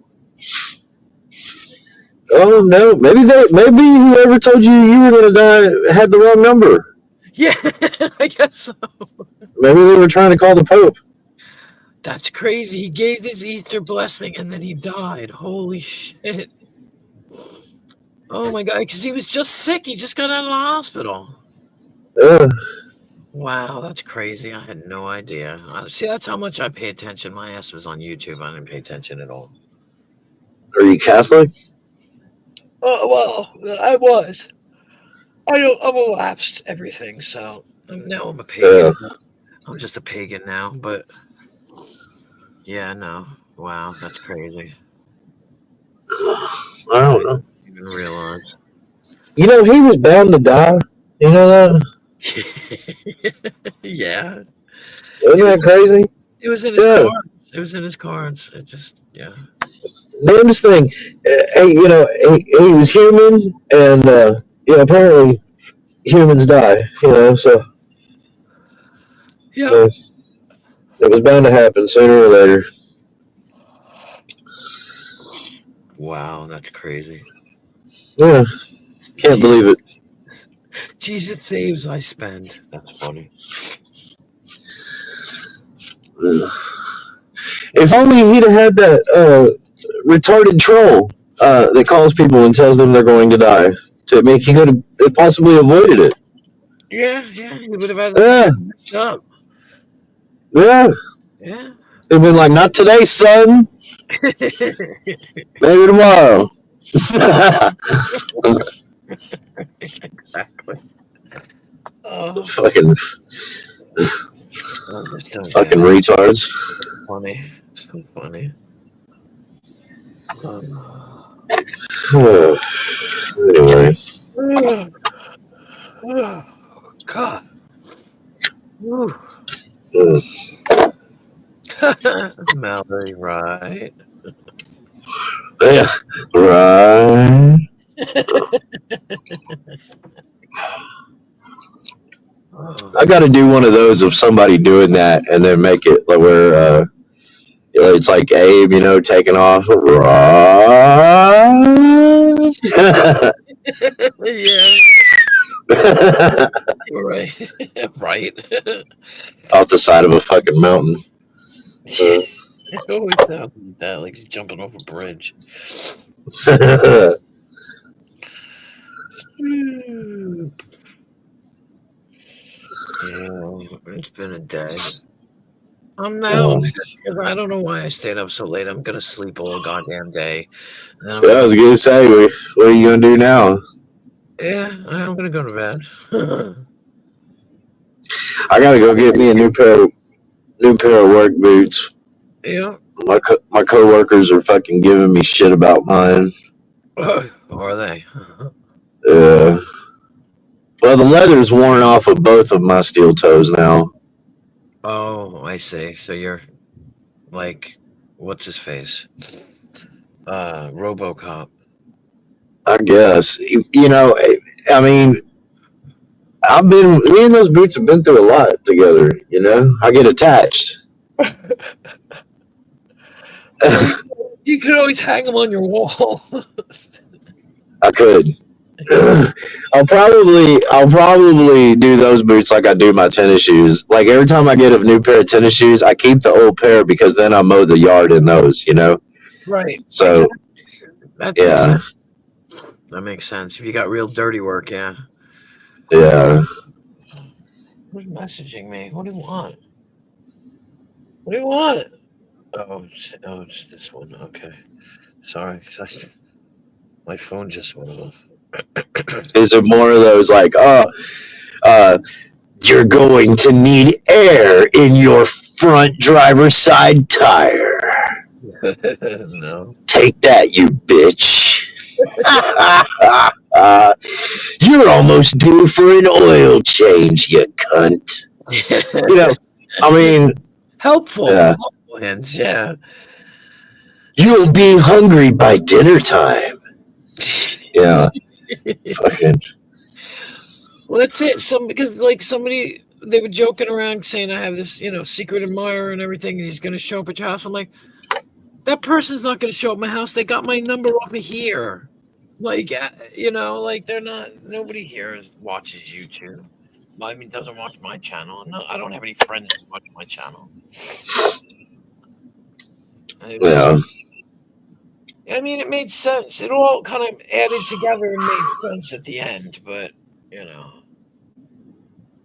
Oh no, maybe whoever told you were gonna die had the wrong number. Yeah, I guess so. Maybe they were trying to call the Pope. That's crazy. He gave this Easter blessing and then he died. Holy shit. Oh my God, because he was just sick. He just got out of the hospital. Wow, that's crazy. I had no idea. See, that's how much I pay attention. My ass was on YouTube. I didn't pay attention at all. Are you Catholic? Oh, well, I was. I've elapsed everything, so now I'm a pagan. I'm just a pagan now, but yeah, no. Wow, that's crazy. I don't know. I didn't even realize. You know, he was bound to die. You know that? Yeah. Isn't that crazy? It was in his cards. It was in his cards. It just, yeah. Damnedest thing. You know, he was human, and apparently humans die. You know, so yeah, it was bound to happen sooner or later. Wow, that's crazy. Yeah, can't believe it. Jesus saves, I spend. That's funny. If only he'd have had that retarded troll that calls people and tells them they're going to die. He could have possibly avoided it. Yeah, he would have had that messed up. Yeah. Yeah. They've been like, not today, son. Maybe tomorrow. Exactly. Fucking retards. Funny. So funny. Anyway. God. Mallory, right? Yeah, right. I got to do one of those of somebody doing that, and then make it like where it's like Abe, you know, taking off. Right. Yeah. Right. Right. Off the side of a fucking mountain. It always sounds like that, like he's jumping off a bridge. Yeah, it's been a day. I'm now because I don't know why I stayed up so late. I'm gonna sleep all goddamn day. And then I was gonna say, what are you gonna do now? Yeah, I'm gonna go to bed. I gotta go get me a new pair of work boots. Yeah. My coworkers are fucking giving me shit about mine. Are they? Well, the leather's worn off of both of my steel toes now. Oh, I see. So you're like, what's his face? RoboCop. I guess. You know, I mean, me and those boots have been through a lot together, you know? I get attached. You could always hang them on your wall. I could. I'll probably do those boots like I do my tennis shoes. Like every time I get a new pair of tennis shoes, I keep the old pair because then I mow the yard in those, you know? Right. So, That makes sense. If you got real dirty work, yeah. Yeah. Who's messaging me? What do you want? What do you want? It's this one. Okay. Sorry. My phone just went off. Is it more of those like, you're going to need air in your front driver's side tire. No. Take that, you bitch. You're almost due for an oil change, you cunt. You know, I mean, helpful. Yeah. Helpful hints, yeah. You'll be hungry by dinner time. Yeah. Fucking. Well, that's it. Because like somebody, they were joking around saying I have this, secret admirer and everything, and he's going to show up at your house. I'm like, that person's not going to show up at my house. They got my number off of here. Like, like they're not. Nobody here watches YouTube. I mean, doesn't watch my channel. No, I don't have any friends who watch my channel. Yeah. I mean, it made sense. It all kind of added together and made sense at the end, but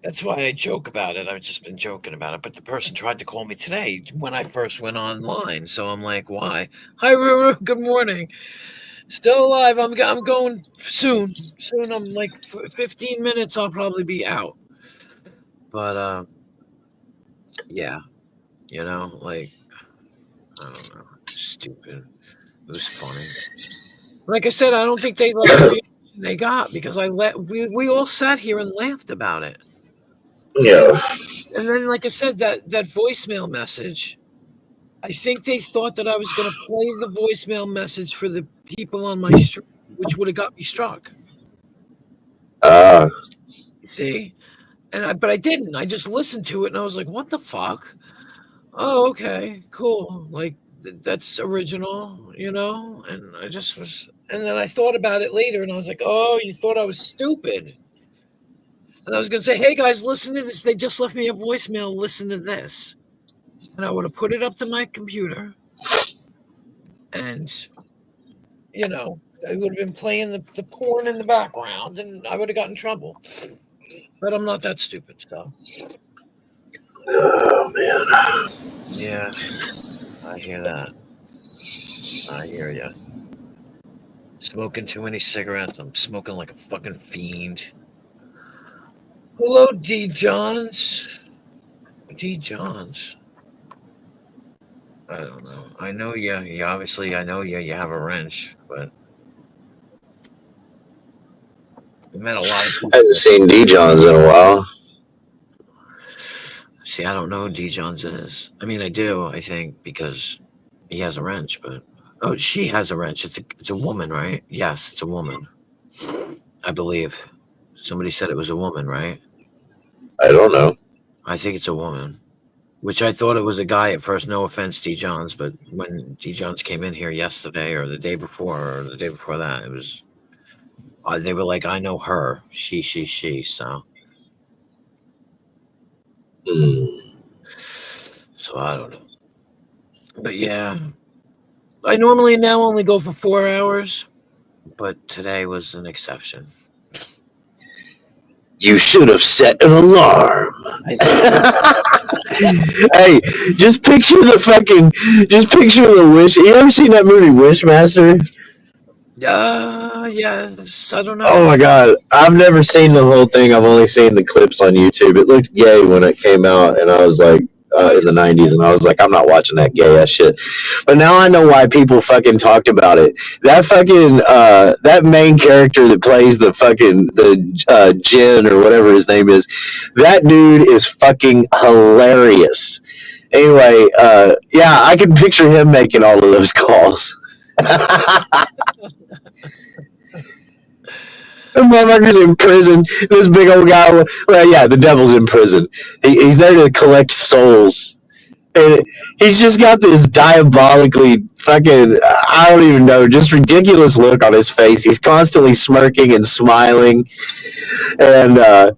that's why I joke about it. I've just been joking about it. But the person tried to call me today when I first went online, so I'm like, why? Hi, Ruru. Good morning. Still alive. I'm going soon. Soon. I'm like 15 minutes. I'll probably be out. But yeah, like I don't know. Stupid. It was funny. Like I said, I don't think they liked the reaction they got because we all sat here and laughed about it. Yeah. And then, like I said, that voicemail message, I think they thought that I was going to play the voicemail message for the people on my street, which would have got me struck. See? But I didn't. I just listened to it and I was like, what the fuck? Oh, okay, cool. Like, that's original, And I just was, and then I thought about it later and I was like, oh, you thought I was stupid. And I was going to say, hey guys, listen to this. They just left me a voicemail. Listen to this. And I would have put it up to my computer. And, I would have been playing the porn in the background and I would have gotten in trouble. But I'm not that stupid, so. Oh, man. Yeah. I hear that. I hear you. Smoking too many cigarettes. I'm smoking like a fucking fiend. Hello, D. Johns. D. Johns. I don't know. I know you obviously, I know you have a wrench, but I met a lot of people. I haven't seen D. Johns in a while. See, I don't know who D. Johns is. I mean, I do, I think, because he has a wrench, but she has a wrench. It's a woman, right? Yes, it's a woman. I believe. Somebody said it was a woman, right? I don't know. I think it's a woman. Which I thought it was a guy at first. No offense, D. Johns, but when D. Johns came in here yesterday or the day before that, it was. They were like, I know her. She. So. So I don't know. But yeah. I normally now only go for 4 hours, but today was an exception. You should have set an alarm. Hey, just picture the Wish. You ever seen that movie Wishmaster? Yes. I don't know. Oh my god, I've never seen the whole thing. I've only seen the clips on YouTube. It looked gay when it came out, and I was like, in the 90s, and I was like, I'm not watching that gay ass shit. But now I know why people fucking talked about it. That fucking that main character that plays the Jin or whatever his name is, that dude is fucking hilarious. Anyway, yeah, I can picture him making all of those calls. The motherfucker's in prison. This big old guy. Well, yeah, the devil's in prison. He's there to collect souls, and he's just got this diabolically fucking, I don't even know, just ridiculous look on his face. He's constantly smirking and smiling, and this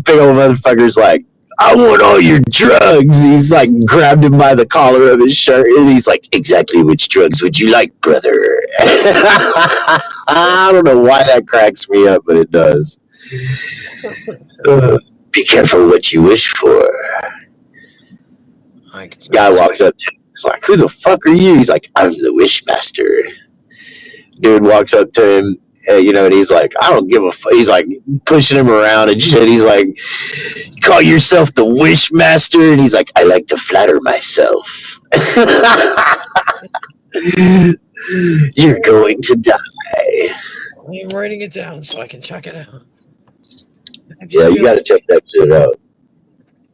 big old motherfucker's like, I want all your drugs. He's like grabbed him by the collar of his shirt and he's like, exactly which drugs would you like, brother? I don't know why that cracks me up, but it does. Be careful what you wish for. Guy walks up to him. He's like, "Who the fuck are you?" He's like, "I'm the Wishmaster." Dude walks up to him, and he's like, "I don't give a fuck." He's like pushing him around and shit. He's like, "Call yourself the Wishmaster?" And he's like, "I like to flatter myself." You're going to die. I'm writing it down so I can check it out. Yeah, you got to check that shit out.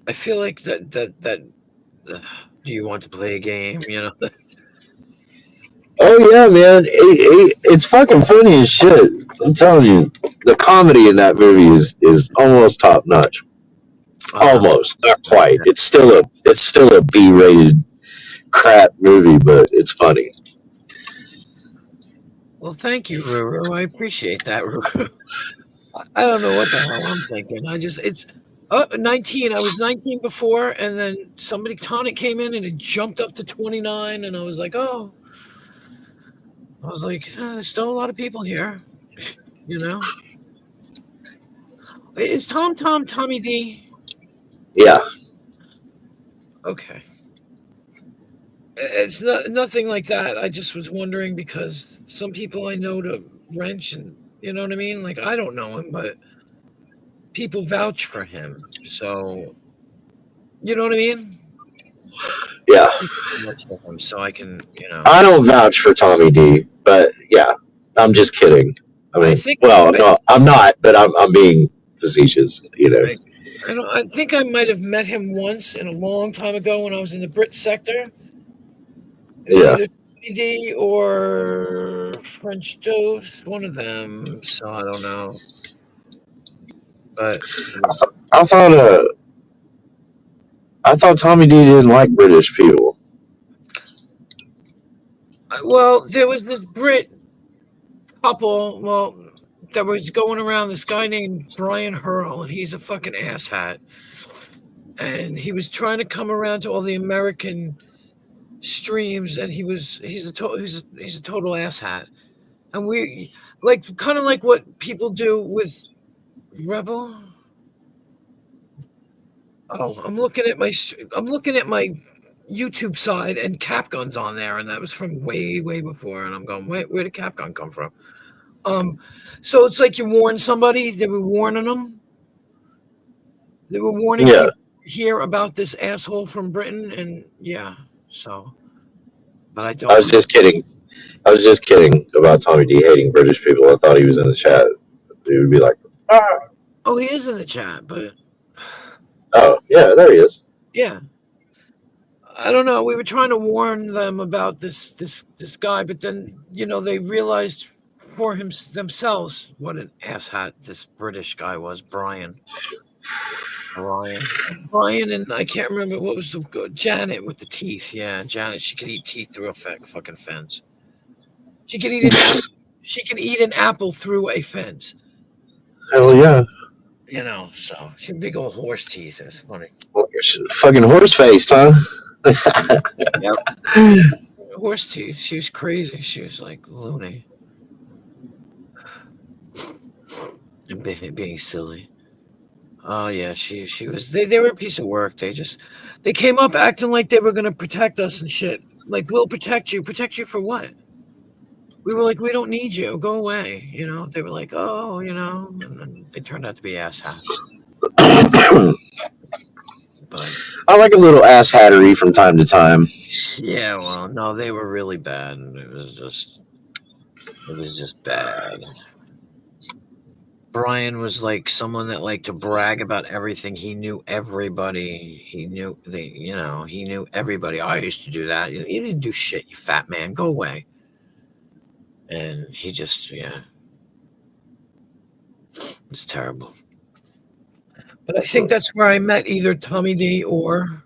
I feel like that. Do you want to play a game? Oh yeah, man, it's fucking funny as shit. I'm telling you, the comedy in that movie is almost top notch. Almost, not quite. It's still a B-rated crap movie, but it's funny. Well, thank you, Ruru. I appreciate that, Ruru. I don't know what the hell I'm thinking. It's 19. I was 19 before, and then somebody tonic came in and it jumped up to 29, and I was like, oh. I was like, there's still a lot of people here, Is Tommy D? Yeah. Okay. It's nothing like that. I just was wondering because some people I know to wrench, and you know what I mean? Like, I don't know him, but people vouch for him. So, you know what I mean? Yeah. Vouch for him, so I can, I don't vouch for Tommy D, but yeah, I'm just kidding. I mean, no, I'm not, but I'm being facetious. I think I might have met him once in a long time ago when I was in the Brit sector. It was either PD or French Toast, one of them. So I don't know. But I thought Tommy D didn't like British people. Well, there was this Brit couple, that was going around, this guy named Brian Hurl, and he's a fucking asshat. And he was trying to come around to all the American streams, and he's a total asshat. And we kind of like what people do with Rebel. Oh, I'm looking at my YouTube side, and Capgun's on there, and that was from way before. And I'm going, wait, where did Capgun come from? So it's like you warn somebody. They were warning them. They were warning people here about this asshole from Britain, and so. But I don't. I was just kidding. I was just kidding about Tommy D hating British people. I thought he was in the chat. He would be like, oh, he is in the chat, but. Oh, yeah, there he is. Yeah. I don't know. We were trying to warn them about this guy, but then, they realized for themselves what an asshat this British guy was, Brian, and I can't remember what was Janet with the teeth. Yeah, Janet. She could eat teeth through a fucking fence. She could eat an apple. She could eat an apple through a fence. Hell yeah. So she had big old horse teeth. It's funny. Fucking horse faced, huh? Yep. Horse teeth. She was crazy. She was like loony. And being silly. Oh yeah, she was. They were a piece of work. They came up acting like they were gonna protect us and shit. Like, we'll protect you. Protect you for what? We were like, we don't need you. Go away. They were like, oh, and then they turned out to be asshats. But I like a little ass hattery from time to time. Yeah, well, no, they were really bad. It was just bad. Brian was like someone that liked to brag about everything. He knew everybody. He knew he knew everybody. I used to do that. You didn't do shit, you fat man. Go away. And he just, it's terrible. But I think that's where I met either Tommy D or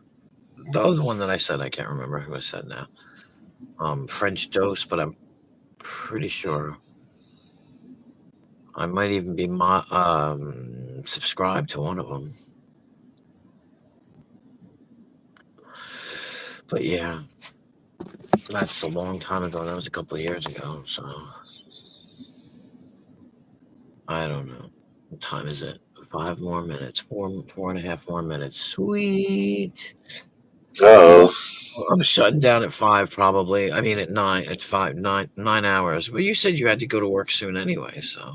the other one that I said. I can't remember who I said now. French Dose, but I'm pretty sure I might even be subscribed to one of them. But yeah, that's a long time ago. That was a couple of years ago. So I don't know. What time is it? 5 more minutes. 4.5 more minutes. Sweet. Oh, I'm shutting down at 5 probably. I mean at 9, at 5, 9 hours. Well, you said you had to go to work soon anyway, so.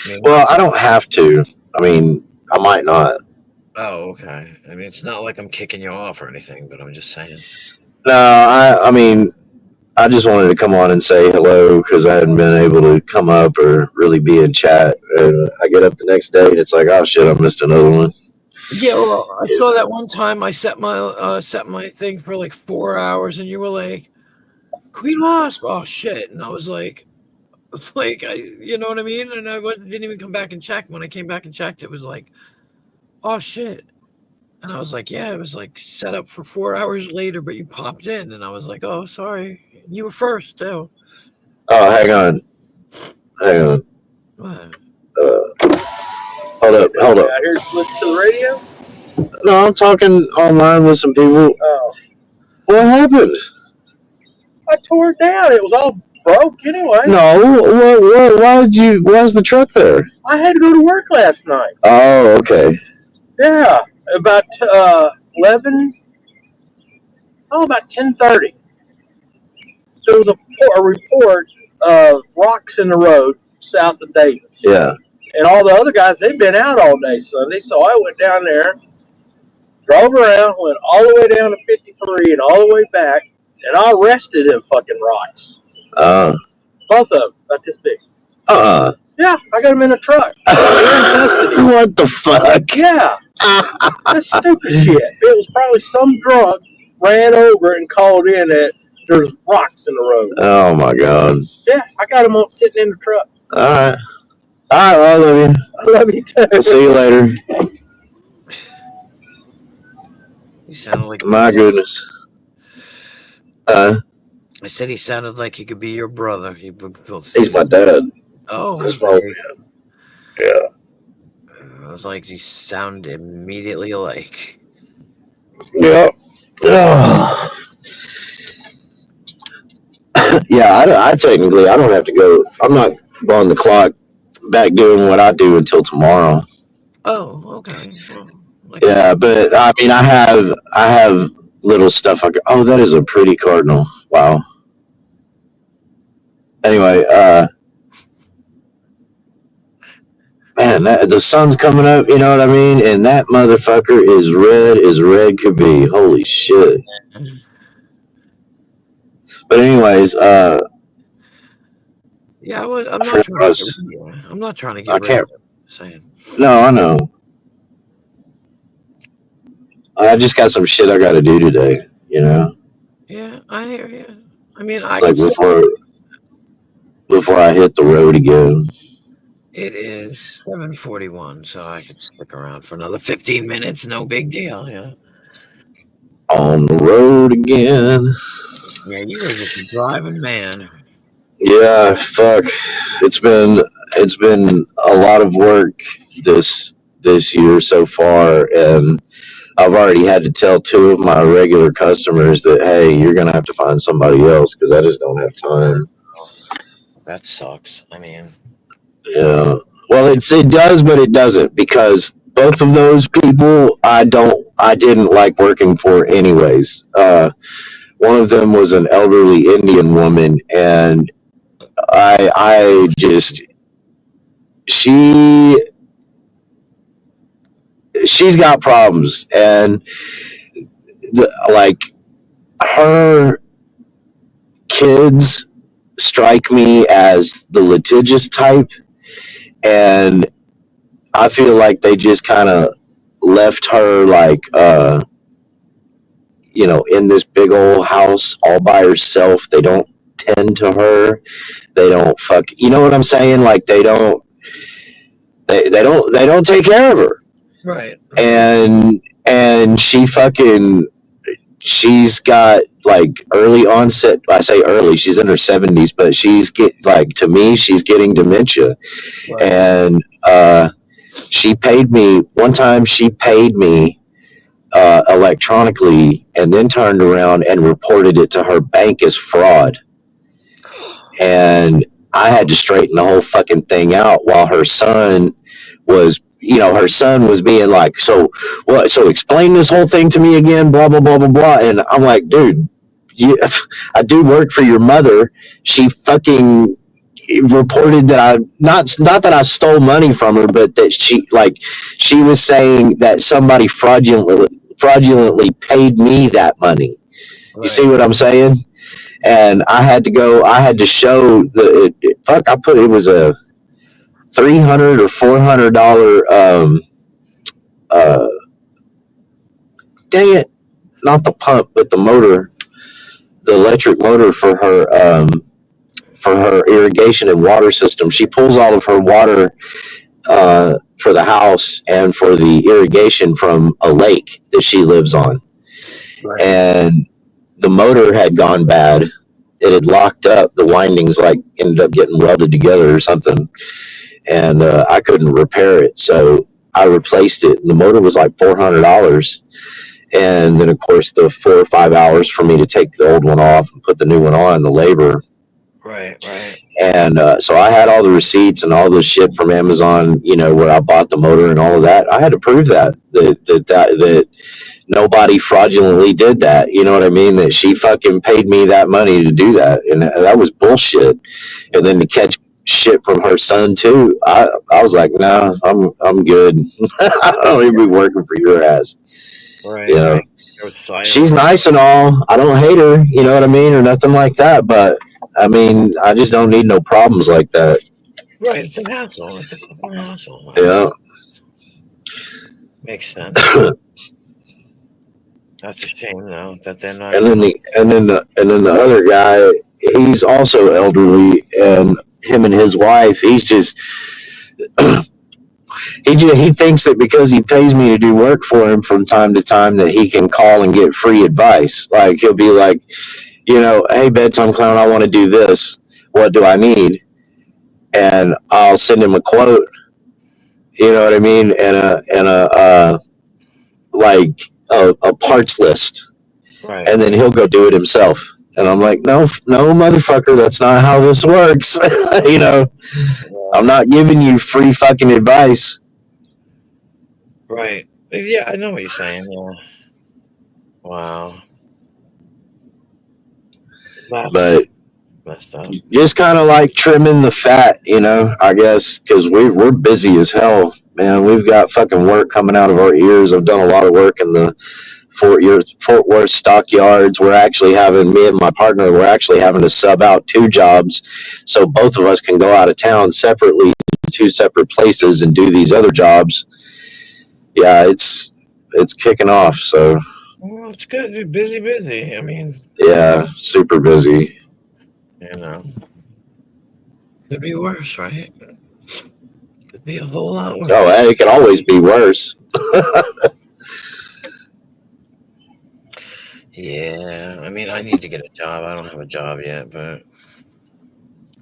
I mean, well, I don't have to. I mean, I might not. oh, okay. I mean, it's not like I'm kicking you off or anything, but I'm just saying. No, I mean, I just wanted to come on and say hello because I hadn't been able to come up or really be in chat. And I get up the next day and it's like, oh shit, I missed another one. Yeah, well, I saw that one time I set my thing for like 4 hours, and you were like, "Queen Wasp." Oh shit! And I was like, you know what I mean? And I didn't even come back and check. When I came back and checked, it was like, "Oh shit!" And I was like, "Yeah, it was like set up for 4 hours later, but you popped in." And I was like, "Oh, sorry, you were first too." Oh, hang on. What? Hold up. Out here listen to the radio? No, I'm talking online with some people. Oh. What happened? I tore it down. It was all broke anyway. No, why's the truck there? I had to go to work last night. Oh, okay. Yeah, about 11. Oh, about 10:30. There was a report of rocks in the road south of Davis. Yeah. And all the other guys, they'd been out all day Sunday, so I went down there, drove around, went all the way down to 53 and all the way back, and I arrested them fucking rocks. Both of them, about this big. Yeah, I got them in a truck. They're in custody. What the fuck? Yeah. That's stupid shit. It was probably some drunk ran over and called in that there's rocks in the road. Oh my god. Yeah, I got them sitting in the truck. All right. Well, I love you. I love you too. I'll see you later. You sounded like My goodness. I said he sounded like he could be your brother. He's my dad. Oh, That's my man. Yeah. I was like, you sound immediately alike. Yeah. Yeah, I technically I don't have to go. I'm not on the clock back doing what I do until tomorrow. Oh, okay. Well, Yeah, but I mean, I have little stuff. Oh, that is a pretty cardinal. Wow. Anyway, man, the sun's coming up. You know what I mean? And that motherfucker is red as red could be. Holy shit. But anyways, yeah, I'm not trying to get rid of it. Saying. No, I know. I just got some shit I got to do today. You know. Yeah, I hear you. I mean, like before I hit the road again. It is 7:41, so I could stick around for another 15 minutes. No big deal. Yeah. On the road again. Yeah, you were just a driving man. Yeah, fuck. It's been a lot of work this year so far, and I've already had to tell 2 of my regular customers that, hey, you're gonna have to find somebody else because I just don't have time. That sucks. I mean, yeah. Well, it does, but it doesn't, because both of those people I didn't like working for anyways. One of them was an elderly Indian woman, and I just she's got problems, and like her kids strike me as the litigious type, and I feel like they just kind of left her like in this big old house all by herself. They don't tend to her. They don't you know what I'm saying? Like they don't take care of her. Right. And she's got like early onset. I say early, she's in her 70s, but she's getting dementia. Right. And one time she paid me electronically and then turned around and reported it to her bank as fraud. And I had to straighten the whole fucking thing out while her son was, her son was being like, so what? So explain this whole thing to me again, blah, blah, blah, blah, blah. And I'm like, dude, I do work for your mother. She fucking reported that not that I stole money from her, but that she was saying that somebody fraudulently paid me that money. You see what I'm saying? And I had to show it was a $300 or $400 dang it, not the pump but the motor, the electric motor for her irrigation and water system. She pulls all of her water for the house and for the irrigation from a lake that she lives on. Right. And the motor had gone bad. It had locked up. The windings ended up getting welded together or something. And I couldn't repair it. So I replaced it. And the motor was like $400. And then, of course, the 4 or 5 hours for me to take the old one off and put the new one on, the labor. Right. And so I had all the receipts and all the shit from Amazon, where I bought the motor and all of that. I had to prove that nobody fraudulently did that. You know what I mean? That she fucking paid me that money to do that. And that was bullshit. And then to catch shit from her son too, I was like, no, I'm good. I don't even be working for your ass. Right. She's nice and all. I don't hate her, you know what I mean, or nothing like that. But I mean, I just don't need no problems like that. Right. It's a hassle. It's a fucking hassle. Yeah. Makes sense. That's a shame, though, that they're not. And then the other guy, he's also elderly, and him and his wife, he's just he thinks that because he pays me to do work for him from time to time that he can call and get free advice. Like he'll be like, hey, bedtime clown, I want to do this. What do I need? And I'll send him a quote. You know what I mean? And a parts list. Right. And then he'll go do it himself. And I'm like, no, motherfucker, that's not how this works. I'm not giving you free fucking advice. Right. Yeah, I know what you're saying. Yeah. Wow. But messed up. Just kind of like trimming the fat, I guess, because we're busy as hell, man. We've got fucking work coming out of our ears. I've done a lot of work in the Fort Worth stockyards. Me and my partner, we're actually having to sub out 2 jobs so both of us can go out of town separately to 2 separate places and do these other jobs. Yeah, it's kicking off. So well, it's good. You're busy. I mean, yeah, super busy. Could be worse, right? Could be a whole lot worse. Oh, hey, it could always be worse. Yeah, I mean, I need to get a job. I don't have a job yet, but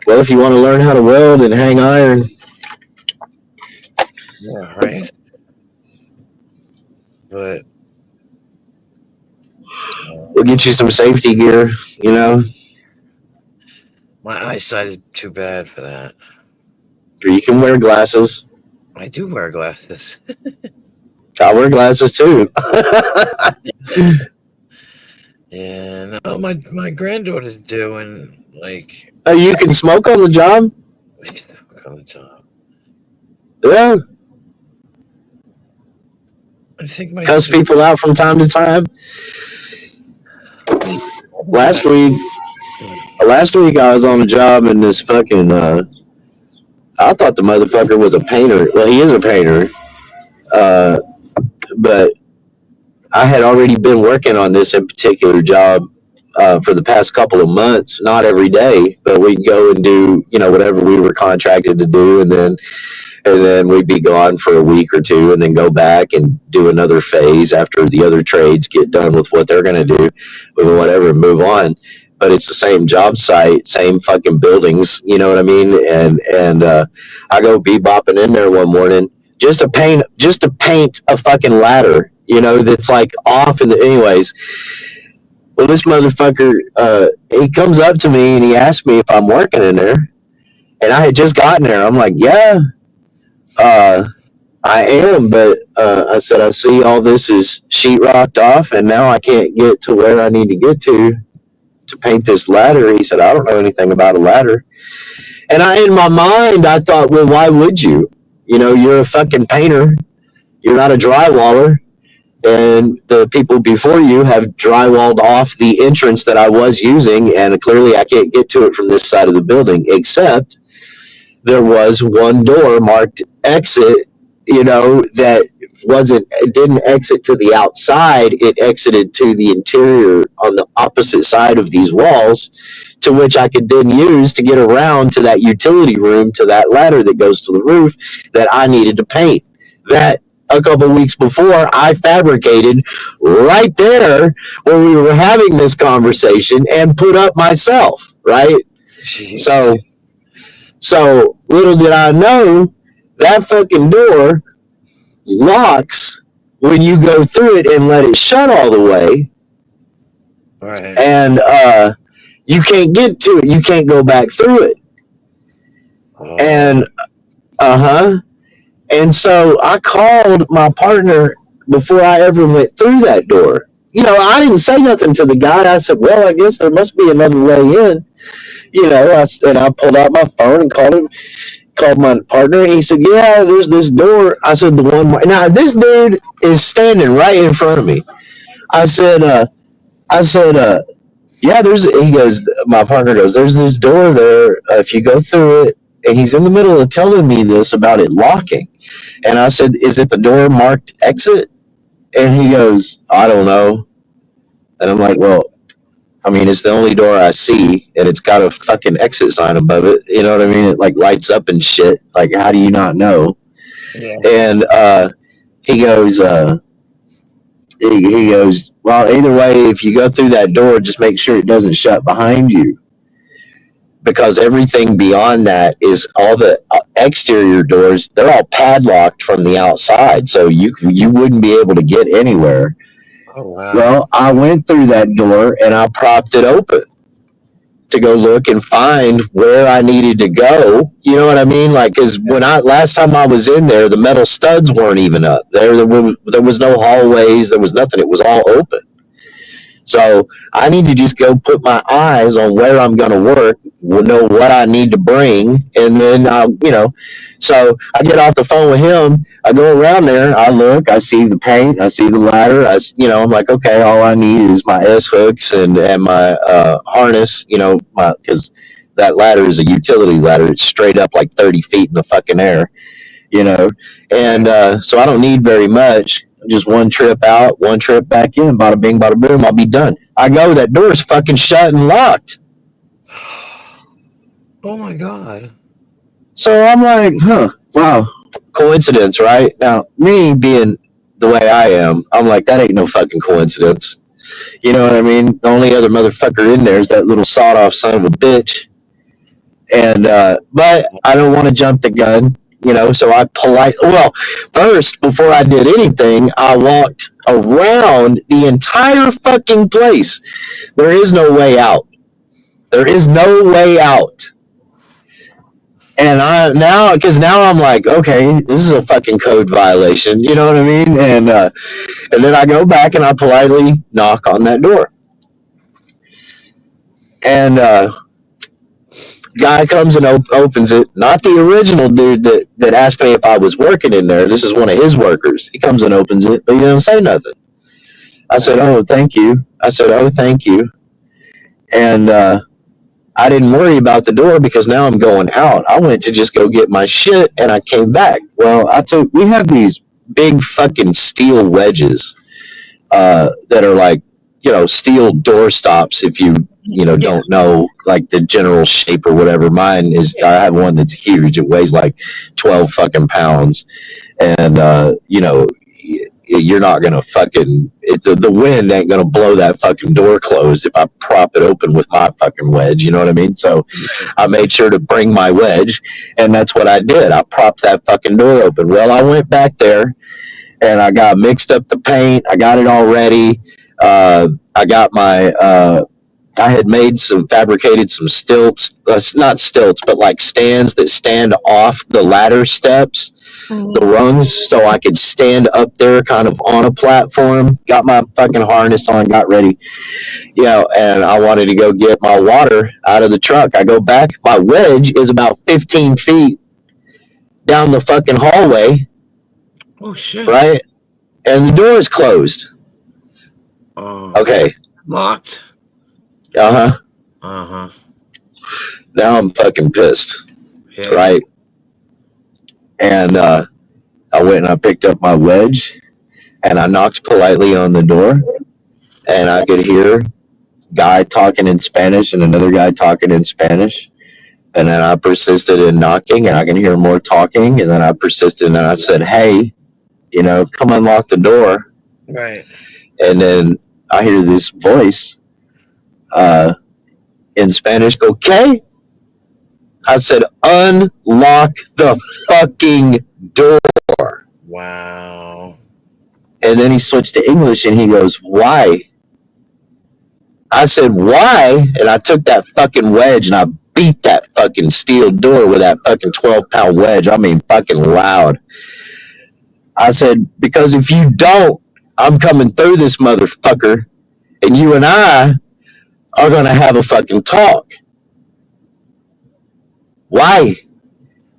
well, if you want to learn how to weld and hang iron, yeah, right. But we'll get you some safety gear. My eyesight is too bad for that. Or you can wear glasses. I do wear glasses. I wear glasses too. Yeah, no, my granddaughter's doing like. Oh, you can smoke on the job? On the job. Yeah. I think cuss people out from time to time. Last week I was on a job and this fucking I thought the motherfucker was a painter. Well, he is a painter. But I had already been working on this in particular job for the past couple of months, not every day, but we'd go and do, whatever we were contracted to do, and then we'd be gone for a week or two and then go back and do another phase after the other trades get done with what they're going to do or whatever, move on. But it's the same job site, same fucking buildings, you know what I mean? And I go bebopping in there one morning just to paint a fucking ladder, that's like off anyways. Well, this motherfucker, he comes up to me and he asks me if I'm working in there. And I had just gotten there. I'm like, yeah. I am, but I said I see all this is sheetrocked off, and now I can't get to where I need to get to paint this ladder. He said, I don't know anything about a ladder. And in my mind, I thought, well, why would you? You know, you're a fucking painter. You're not a drywaller. And the people before you have drywalled off the entrance that I was using, and clearly I can't get to it from this side of the building, except there was one door marked exit, you know, that it didn't exit to the outside, it exited to the interior on the opposite side of these walls, to which I could then use to get around to that utility room, to that ladder that goes to the roof that I needed to paint. That a couple weeks before I fabricated right there where we were having this conversation and put up myself, right? Jeez. So little did I know that fucking door locks when you go through it and let it shut all the way. Right. And you can't get to it. You can't go back through it. Oh. And and so I called my partner before I ever went through that door. You know, I didn't say nothing to the guy. I said, well, I guess there must be another way in. You know, and I pulled out my phone and called my partner, and he said, yeah, there's this door. I said, the one. Now, this dude is standing right in front of me. I said, yeah, he goes, my partner goes, there's this door there. If you go through it, and he's in the middle of telling me this about it locking. And I said, is it the door marked exit? And he goes, I don't know. And I'm like, well, I mean, it's the only door I see, and it's got a fucking exit sign above it. You know what I mean? It like lights up and shit. Like, how do you not know? Yeah. And he goes, he goes, well, either way, if you go through that door, just make sure it doesn't shut behind you. Because everything beyond that is all the exterior doors, they're all padlocked from the outside. So you wouldn't be able to get anywhere. Oh, wow. Well, I went through that door and I propped it open to go look and find where I needed to go. You know what I mean? Like, because last time I was in there, the metal studs weren't even up. There was no hallways. There was nothing. It was all open. So I need to just go put my eyes on where I'm going to work, know what I need to bring, and then so I get off the phone with him. I go around there, I look, I see the paint, I see the ladder. I'm like, okay, all I need is my S hooks and my harness, because that ladder is a utility ladder. It's straight up like 30 feet in the fucking air, and so I don't need very much. Just one trip out, one trip back in, bada bing, bada boom, I'll be done. I go, that door's fucking shut and locked. Oh my God. So I'm like, wow, coincidence, right? Now, me being the way I am, I'm like, that ain't no fucking coincidence. You know what I mean? The only other motherfucker in there is that little sawed-off son of a bitch. And, but I don't want to jump the gun. So first, before I did anything, I walked around the entire fucking place. There is no way out. There is no way out. And now I'm like, okay, this is a fucking code violation. You know what I mean? And then I go back and I politely knock on that door. And, guy comes and opens it. Not the original dude that asked me if I was working in there. This is one of his workers. He comes and opens it, but he doesn't say nothing. I said, oh, thank you. And I didn't worry about the door because now I'm going out. I went to just go get my shit, and I came back. Well, we have these big fucking steel wedges that are like, steel door stops if you don't know like the general shape or whatever. Mine is, I have one that's huge. It weighs like 12 fucking pounds. And, you're not going to fucking, the wind ain't going to blow that fucking door closed if I prop it open with my fucking wedge. You know what I mean? So I made sure to bring my wedge, and that's what I did. I propped that fucking door open. Well, I went back there and I got mixed up the paint. I got it all ready. I got I had fabricated some stilts, not stilts, but like stands that stand off the ladder steps the rungs so I could stand up there kind of on a platform. Got my fucking harness on, got ready. And I wanted to go get my water out of the truck. I go back. My wedge is about 15 feet down the fucking hallway. Oh shit! Right, and the door is closed. Okay. Locked. Uh huh. Now I'm fucking pissed. Yeah. Right. And I went and I picked up my wedge, and I knocked politely on the door, and I could hear guy talking in Spanish and another guy talking in Spanish. And then I persisted in knocking, and I can hear more talking. And then I persisted, and I said, "Hey, come unlock the door." Right. And then I hear this voice in Spanish go, "¿Qué?" I said, "Unlock the fucking door." Wow. And then he switched to English, and he goes, "Why?" I said, "Why?" And I took that fucking wedge, and I beat that fucking steel door with that fucking 12-pound wedge. I mean, fucking loud. I said, "Because if you don't, I'm coming through this motherfucker, and you and I are going to have a fucking talk." Why?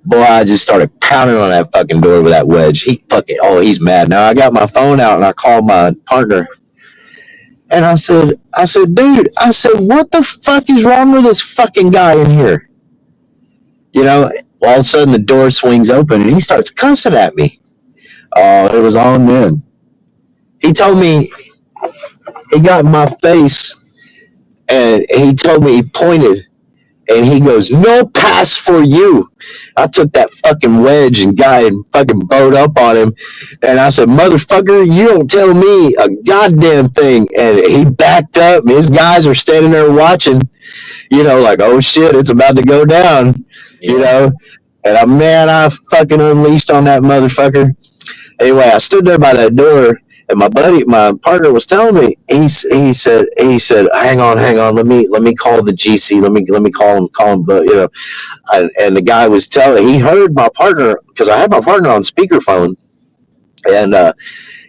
Boy, I just started pounding on that fucking door with that wedge. He's mad. Now I got my phone out and I called my partner. And I said, "Dude," I said, "what the fuck is wrong with this fucking guy in here?" All of a sudden the door swings open and he starts cussing at me. Oh, it was on then. He told me, he got in my face and he told me, he pointed and he goes, "No pass for you." I took that fucking wedge and fucking bowed up on him. And I said, "Motherfucker, you don't tell me a goddamn thing." And he backed up. His guys are standing there watching, like, oh shit, it's about to go down, And I fucking unleashed on that motherfucker. Anyway, I stood there by that door. And my partner was telling me, he said, hang on, let me call the GC, let me call him, and the guy was he heard my partner, because I had my partner on speakerphone, and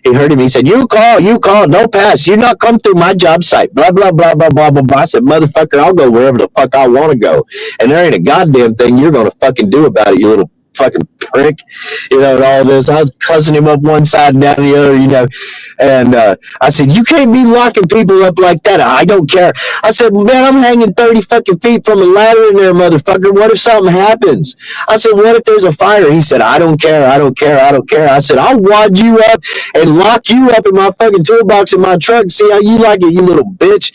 he heard him. He said, you call, no pass. You not come through my job site, blah, blah, blah, blah, blah, blah, blah. I said, "Motherfucker, I'll go wherever the fuck I want to go. And there ain't a goddamn thing you're going to fucking do about it, you little fucking prick," and all this. I was cussing him up one side and down the other, and I said, "You can't be locking people up like that. I don't care." I said, "Man, I'm hanging 30 fucking feet from a ladder in there, motherfucker. What if something happens?" I said, "What if there's a fire?" He said, "I don't care. I said, "I'll wad you up and lock you up in my fucking toolbox in my truck. See how you like it, you little bitch."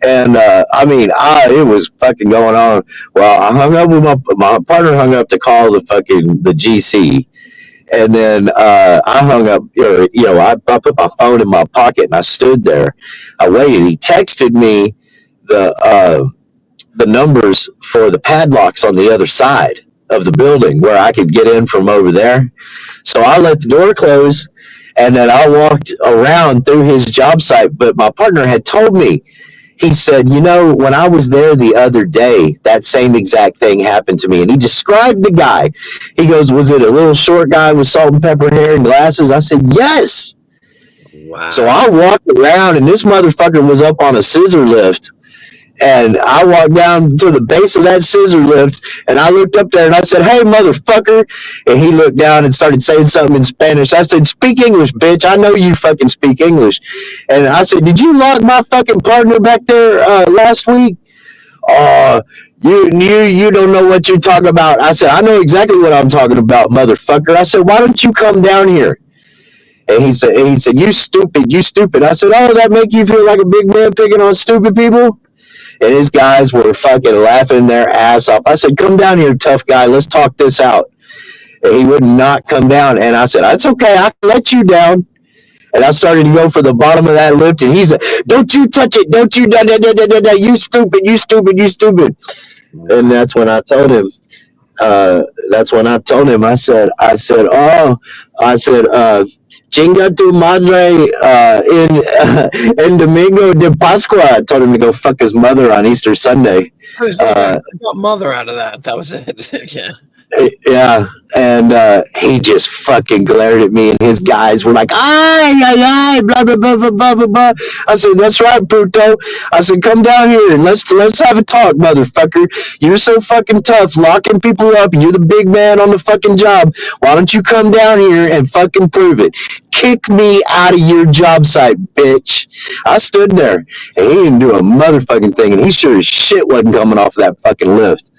And it was fucking going on. Well, I hung up with my partner hung up to call the GC. And then I hung up, I put my phone in my pocket and I stood there. I waited. He texted me the numbers for the padlocks on the other side of the building where I could get in from over there. So I let the door close, and then I walked around through his job site. But my partner had told me, he said, "When I was there the other day, that same exact thing happened to me." And he described the guy. He goes, "Was it a little short guy with salt and pepper hair and glasses?" I said, "Yes." Wow. So I walked around, and this motherfucker was up on a scissor lift. And I walked down to the base of that scissor lift, and I looked up there, and I said, "Hey, motherfucker." And he looked down and started saying something in Spanish. I said, "Speak English, bitch. I know you fucking speak English." And I said, "Did you lock my fucking partner back there last week?" You don't know what you're talking about." I said, "I know exactly what I'm talking about, motherfucker." I said, "Why don't you come down here?" And he said, "You stupid, you stupid." I said, "Oh, that make you feel like a big man picking on stupid people?" And his guys were fucking laughing their ass off. I said, "Come down here, tough guy. Let's talk this out." And he would not come down. And I said, "That's okay. I can let you down." And I started to go for the bottom of that lift. And he said, "Don't you touch it. Don't you, you stupid, you stupid, you stupid." And that's when I told him, "Chinga tu madre in Domingo de Pascua." I told him to go fuck his mother on Easter Sunday. I was like, I got mother out of that. That was it. Yeah. Yeah, and he just fucking glared at me, and his guys were like, "Ay, ay, ay, blah blah blah blah blah blah blah." I said, "That's right, Puto." I said, "Come down here and let's have a talk, motherfucker. You're so fucking tough, locking people up, and you're the big man on the fucking job. Why don't you come down here and fucking prove it? Kick me out of your job site, bitch." I stood there, and he didn't do a motherfucking thing, and he sure as shit wasn't coming off that fucking lift.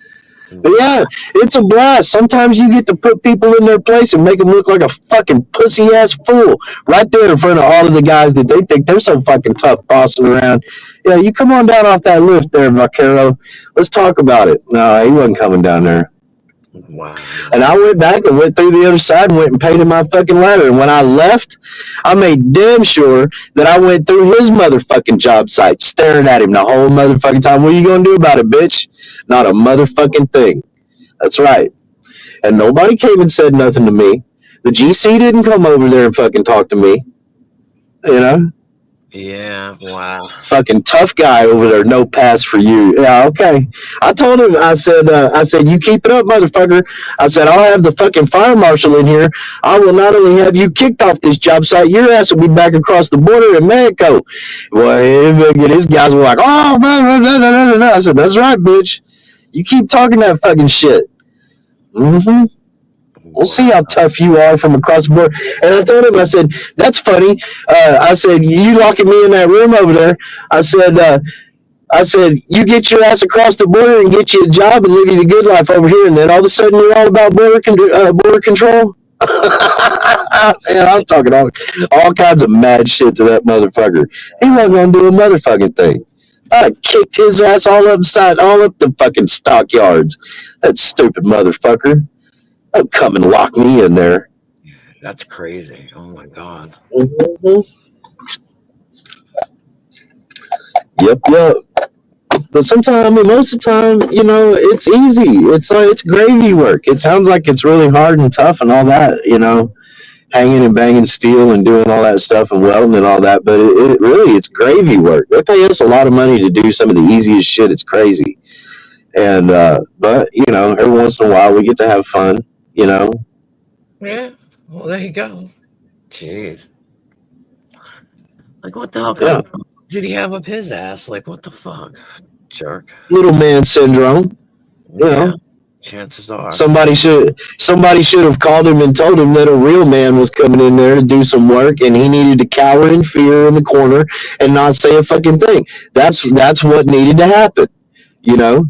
But yeah, it's a blast. Sometimes you get to put people in their place and make them look like a fucking pussy ass fool right there in front of all of the guys that they think they're so fucking tough bossing around. Yeah, you come on down off that lift there, Vaquero. Let's talk about it. No, he wasn't coming down there. Wow. And I went back and went through the other side and went and paid him my fucking ladder. And when I left, I made damn sure that I went through his motherfucking job site, staring at him the whole motherfucking time. What are you going to do about it, bitch? Not a motherfucking thing. That's right. And nobody came and said nothing to me. The GC didn't come over there and fucking talk to me. You know? Yeah, wow. Fucking tough guy over there, no pass for you. Yeah, okay. I told him, I said, you keep it up, motherfucker. I said, I'll have the fucking fire marshal in here. I will not only have you kicked off this job site, your ass will be back across the border in Mexico. Well, his guys were like, oh, man. I said, that's right, bitch. You keep talking that fucking shit. Mm-hmm. We'll see how tough you are from across the border. And I told him, I said, that's funny. I said, you locking me in that room over there. I said, you get your ass across the border and get you a job and live you the good life over here. And then all of a sudden you're all about border control. And I was talking all kinds of mad shit to that motherfucker. He wasn't going to do a motherfucking thing. I kicked his ass all up the fucking stockyards. That stupid motherfucker. Don't come and lock me in there. That's crazy. Oh my god. Mm-hmm. Yep. But sometimes, I mean, most of the time, you know, it's easy. It's like it's gravy work. It sounds like it's really hard and tough and all that, you know, hanging and banging steel and doing all that stuff and welding and all that. But it really, it's gravy work. They pay us a lot of money to do some of the easiest shit. It's crazy. And but you know, every once in a while, we get to have fun. You know? Yeah. Well, there you go. Jeez. Like, what the hell did he have up his ass? Like, what the fuck? Jerk. Little man syndrome. You know? Chances are. Somebody should have called him and told him that a real man was coming in there to do some work and he needed to cower in fear in the corner and not say a fucking thing. That's what needed to happen. You know?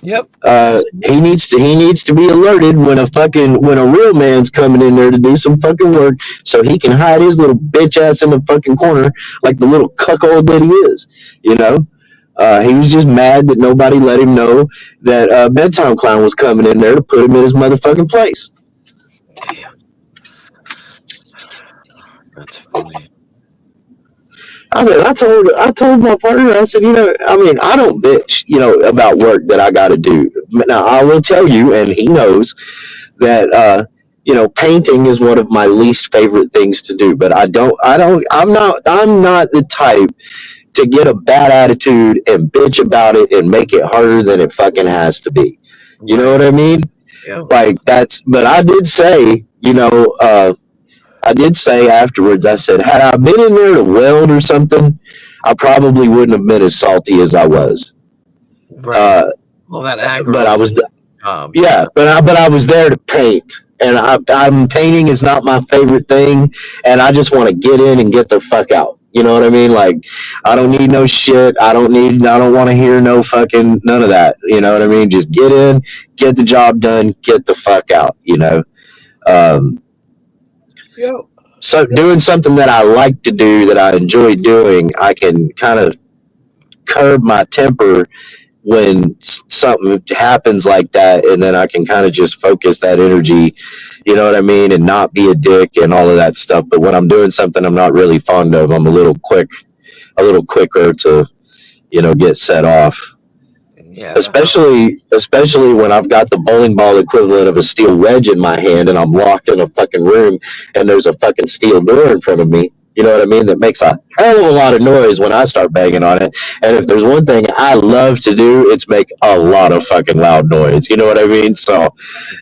Yep. He needs to be alerted when a real man's coming in there to do some fucking work, so he can hide his little bitch ass in the fucking corner like the little cuckold that he is. You know, he was just mad that nobody let him know that Bedtime Clown was coming in there to put him in his motherfucking place. Damn. That's funny. I mean, I told my partner, I said, you know, I mean, I don't bitch, you know, about work that I got to do. Now, I will tell you, and he knows that, you know, painting is one of my least favorite things to do. But I'm not the type to get a bad attitude and bitch about it and make it harder than it fucking has to be. You know what I mean? Yeah. Like but I did say, you know, I did say afterwards, I said, had I been in there to weld or something, I probably wouldn't have been as salty as I was. Right. Well, that aggro. But I was, but I was there to paint, and painting is not my favorite thing, and I just want to get in and get the fuck out. You know what I mean? Like, I don't need no shit. I don't want to hear no fucking none of that. You know what I mean? Just get in, get the job done, get the fuck out. You know. So doing something that I like to do, that I enjoy doing, I can kind of curb my temper when something happens like that, and then I can kind of just focus that energy, you know what I mean, and not be a dick and all of that stuff. But when I'm doing something I'm not really fond of, I'm a little quicker to, you know, get set off. Yeah. Especially when I've got the bowling ball equivalent of a steel wedge in my hand and I'm locked in a fucking room and there's a fucking steel door in front of me. You know what I mean? That makes a hell of a lot of noise when I start banging on it. And if there's one thing I love to do, it's make a lot of fucking loud noise. You know what I mean? So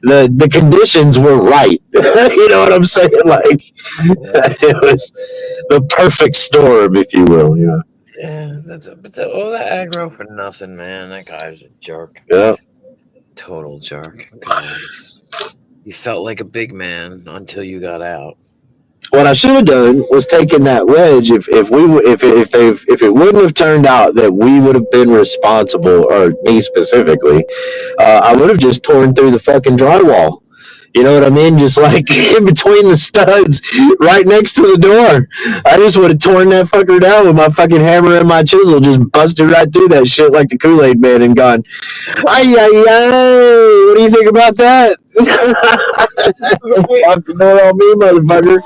the conditions were right. You know what I'm saying? Like it was the perfect storm, if you will. You know? Yeah, all that aggro for nothing, man. That guy was a jerk. Yeah. Total jerk. God. You felt like a big man until you got out. What I should have done was taken that wedge. If it wouldn't have turned out that we would have been responsible, or me specifically, I would have just torn through the fucking drywall. You know what I mean? Just like in between the studs, right next to the door. I just would have torn that fucker down with my fucking hammer and my chisel, just busted right through that shit like the Kool-Aid Man and gone, ay, ay, ay, what do you think about that? Fuck the door on me, motherfucker.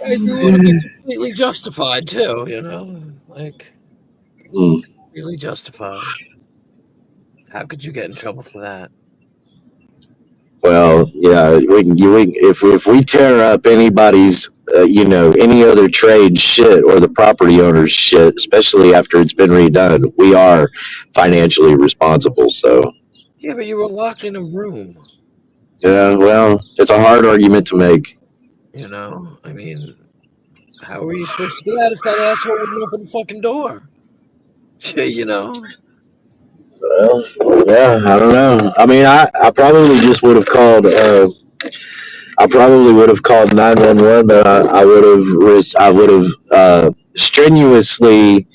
And you would have been completely justified, too, you know? Like, really justified. How could you get in trouble for that? Well, yeah, if we tear up anybody's, any other trade shit or the property owner's shit, especially after it's been redone, we are financially responsible. So, Yeah, but you were locked in a room. yeah, well, it's a hard argument to make. You know, I mean, how were you supposed to get out if that asshole wouldn't open the fucking door? You know? Well, yeah, I don't know. I mean, I probably just would have called. I probably would have called 911, but I would have strenuously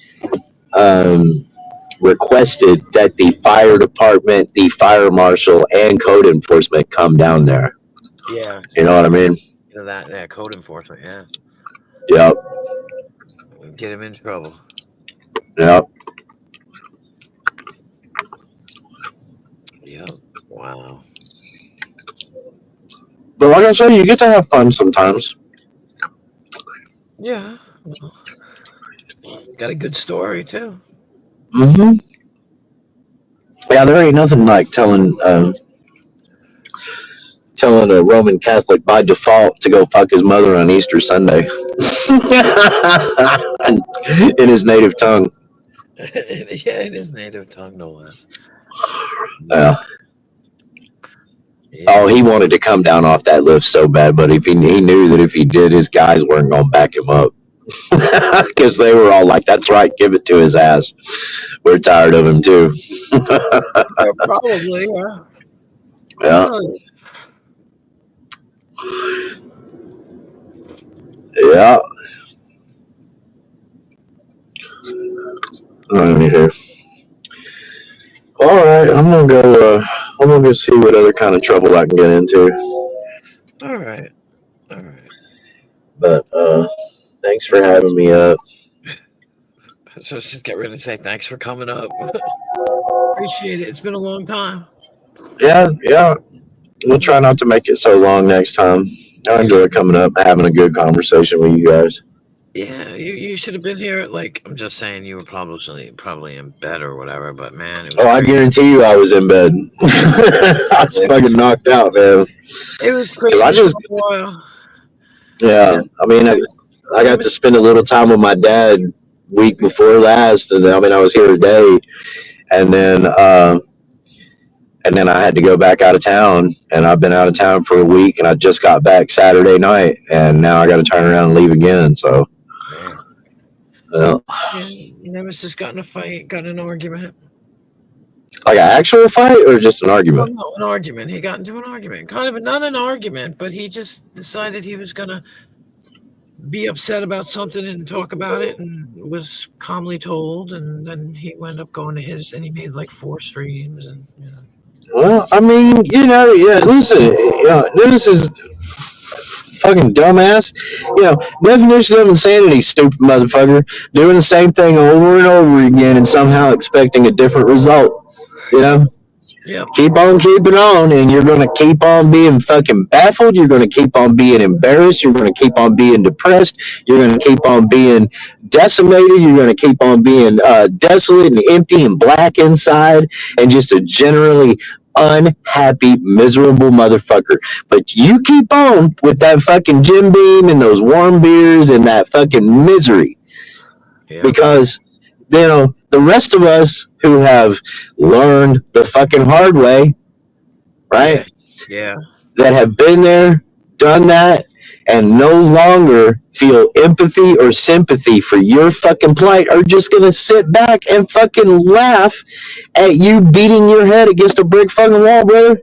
requested that the fire department, the fire marshal, and code enforcement come down there. Yeah. You know what I mean? You know that, yeah, code enforcement, yeah. Yep. Get him in trouble. Yep. Yep. Wow. But like I say, you get to have fun sometimes. Yeah. Well, got a good story, too. Mm-hmm. Yeah, there ain't nothing like telling a Roman Catholic by default to go fuck his mother on Easter Sunday in his native tongue. Yeah, in his native tongue, no less. Yeah. Oh, he wanted to come down off that lift so bad, but if he knew that if he did, his guys weren't going to back him up. Because they were all like, that's right, give it to his ass. We're tired of him, too. Yeah, probably, yeah. Yeah. Yeah. Let me hear. All right, I'm gonna go. I'm gonna go see what other kind of trouble I can get into. All right. But thanks for having me up. So just get ready to say thanks for coming up. Appreciate it. It's been a long time. Yeah. We'll try not to make it so long next time. I enjoy coming up, having a good conversation with you guys. Yeah, you should have been here. Like, I'm just saying, you were probably in bed or whatever. But man, it was I guarantee you, I was in bed. I was fucking knocked out, man. It was crazy. Yeah, I mean, I got to spend a little time with my dad week before last, and I was here today, and then I had to go back out of town, and I've been out of town for a week, and I just got back Saturday night, and now I got to turn around and leave again. So, Yeah, Nemesis got in a fight, got in an argument. Like an actual fight or just an argument? Well, no, an argument. He got into an argument. Kind of not an argument, but he just decided he was gonna be upset about something and talk about it, and was calmly told, and then he wound up going to his, and he made like 4 streams, and Well, I mean, listen, this is fucking dumbass. Definition of insanity, stupid motherfucker. Doing the same thing over and over again and somehow expecting a different result. Yeah. Keep on keeping on, and you're going to keep on being fucking baffled. You're going to keep on being embarrassed. You're going to keep on being depressed. You're going to keep on being decimated. You're going to keep on being desolate and empty and black inside, and just a generally unhappy, miserable motherfucker. But you keep on with that fucking Jim Beam and those warm beers and that fucking misery. Yeah. Because, you know, the rest of us who have learned the fucking hard way, right? Yeah. That have been there, done that, and no longer feel empathy or sympathy for your fucking plight are just gonna sit back and fucking laugh at you beating your head against a brick fucking wall, brother.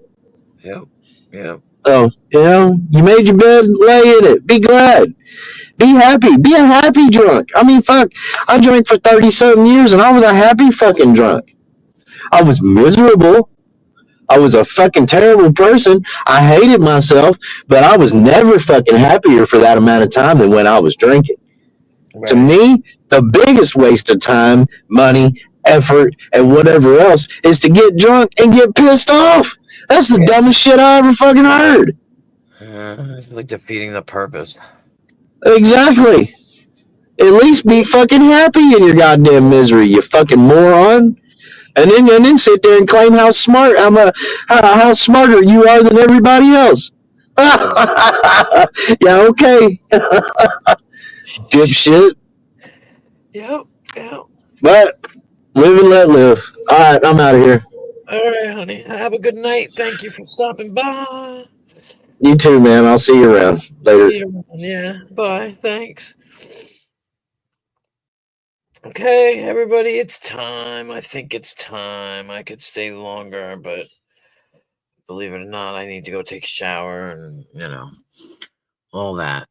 Yep. Yep. So, you know, you made your bed, lay in it. Be glad. Be happy. Be a happy drunk. I mean, fuck, I drank for 30-something years and I was a happy fucking drunk. I was miserable. I was a fucking terrible person. I hated myself, but I was never fucking happier for that amount of time than when I was drinking. Right. To me, the biggest waste of time, money, effort, and whatever else is to get drunk and get pissed off. That's the dumbest shit I ever fucking heard. It's like defeating the purpose. Exactly. At least be fucking happy in your goddamn misery, you fucking moron. And then sit there and claim how smart how smarter you are than everybody else. Yeah, okay. Dipshit. Yep. Yep. But live and let live. All right, I'm out of here. All right, honey. Have a good night. Thank you for stopping by. You too, man. I'll see you around later. Yeah. Bye. Thanks. Okay, everybody, it's time. I think it's time. I could stay longer, but believe it or not, I need to go take a shower and, you know, all that.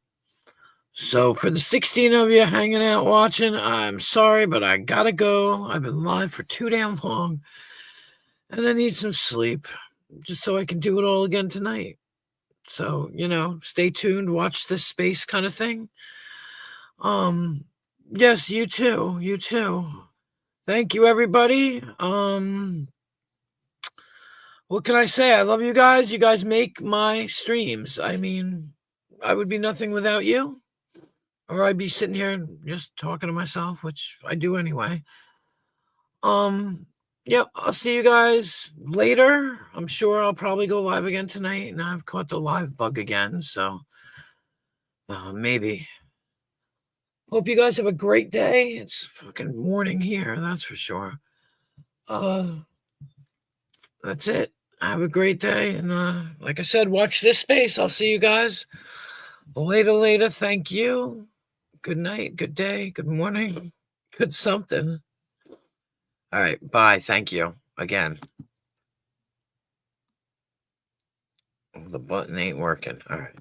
So for the 16 of you hanging out watching, I'm sorry, but I gotta go. I've been live for too damn long, and I need some sleep just so I can do it all again tonight. So, you know, stay tuned, watch this space kind of thing. Yes, you too. You too. Thank you, everybody. What can I say? I love you guys. You guys make my streams. I mean, I would be nothing without you. Or I'd be sitting here just talking to myself, which I do anyway. Yep, I'll see you guys later. I'm sure I'll probably go live again tonight. Now I've caught the live bug again, so maybe. Hope you guys have a great day. It's fucking morning here, that's for sure. That's it. Have a great day. And like I said, watch this space. I'll see you guys later. Thank you. Good night, good day, good morning, good something. All right, bye. Thank you again. The button ain't working. All right.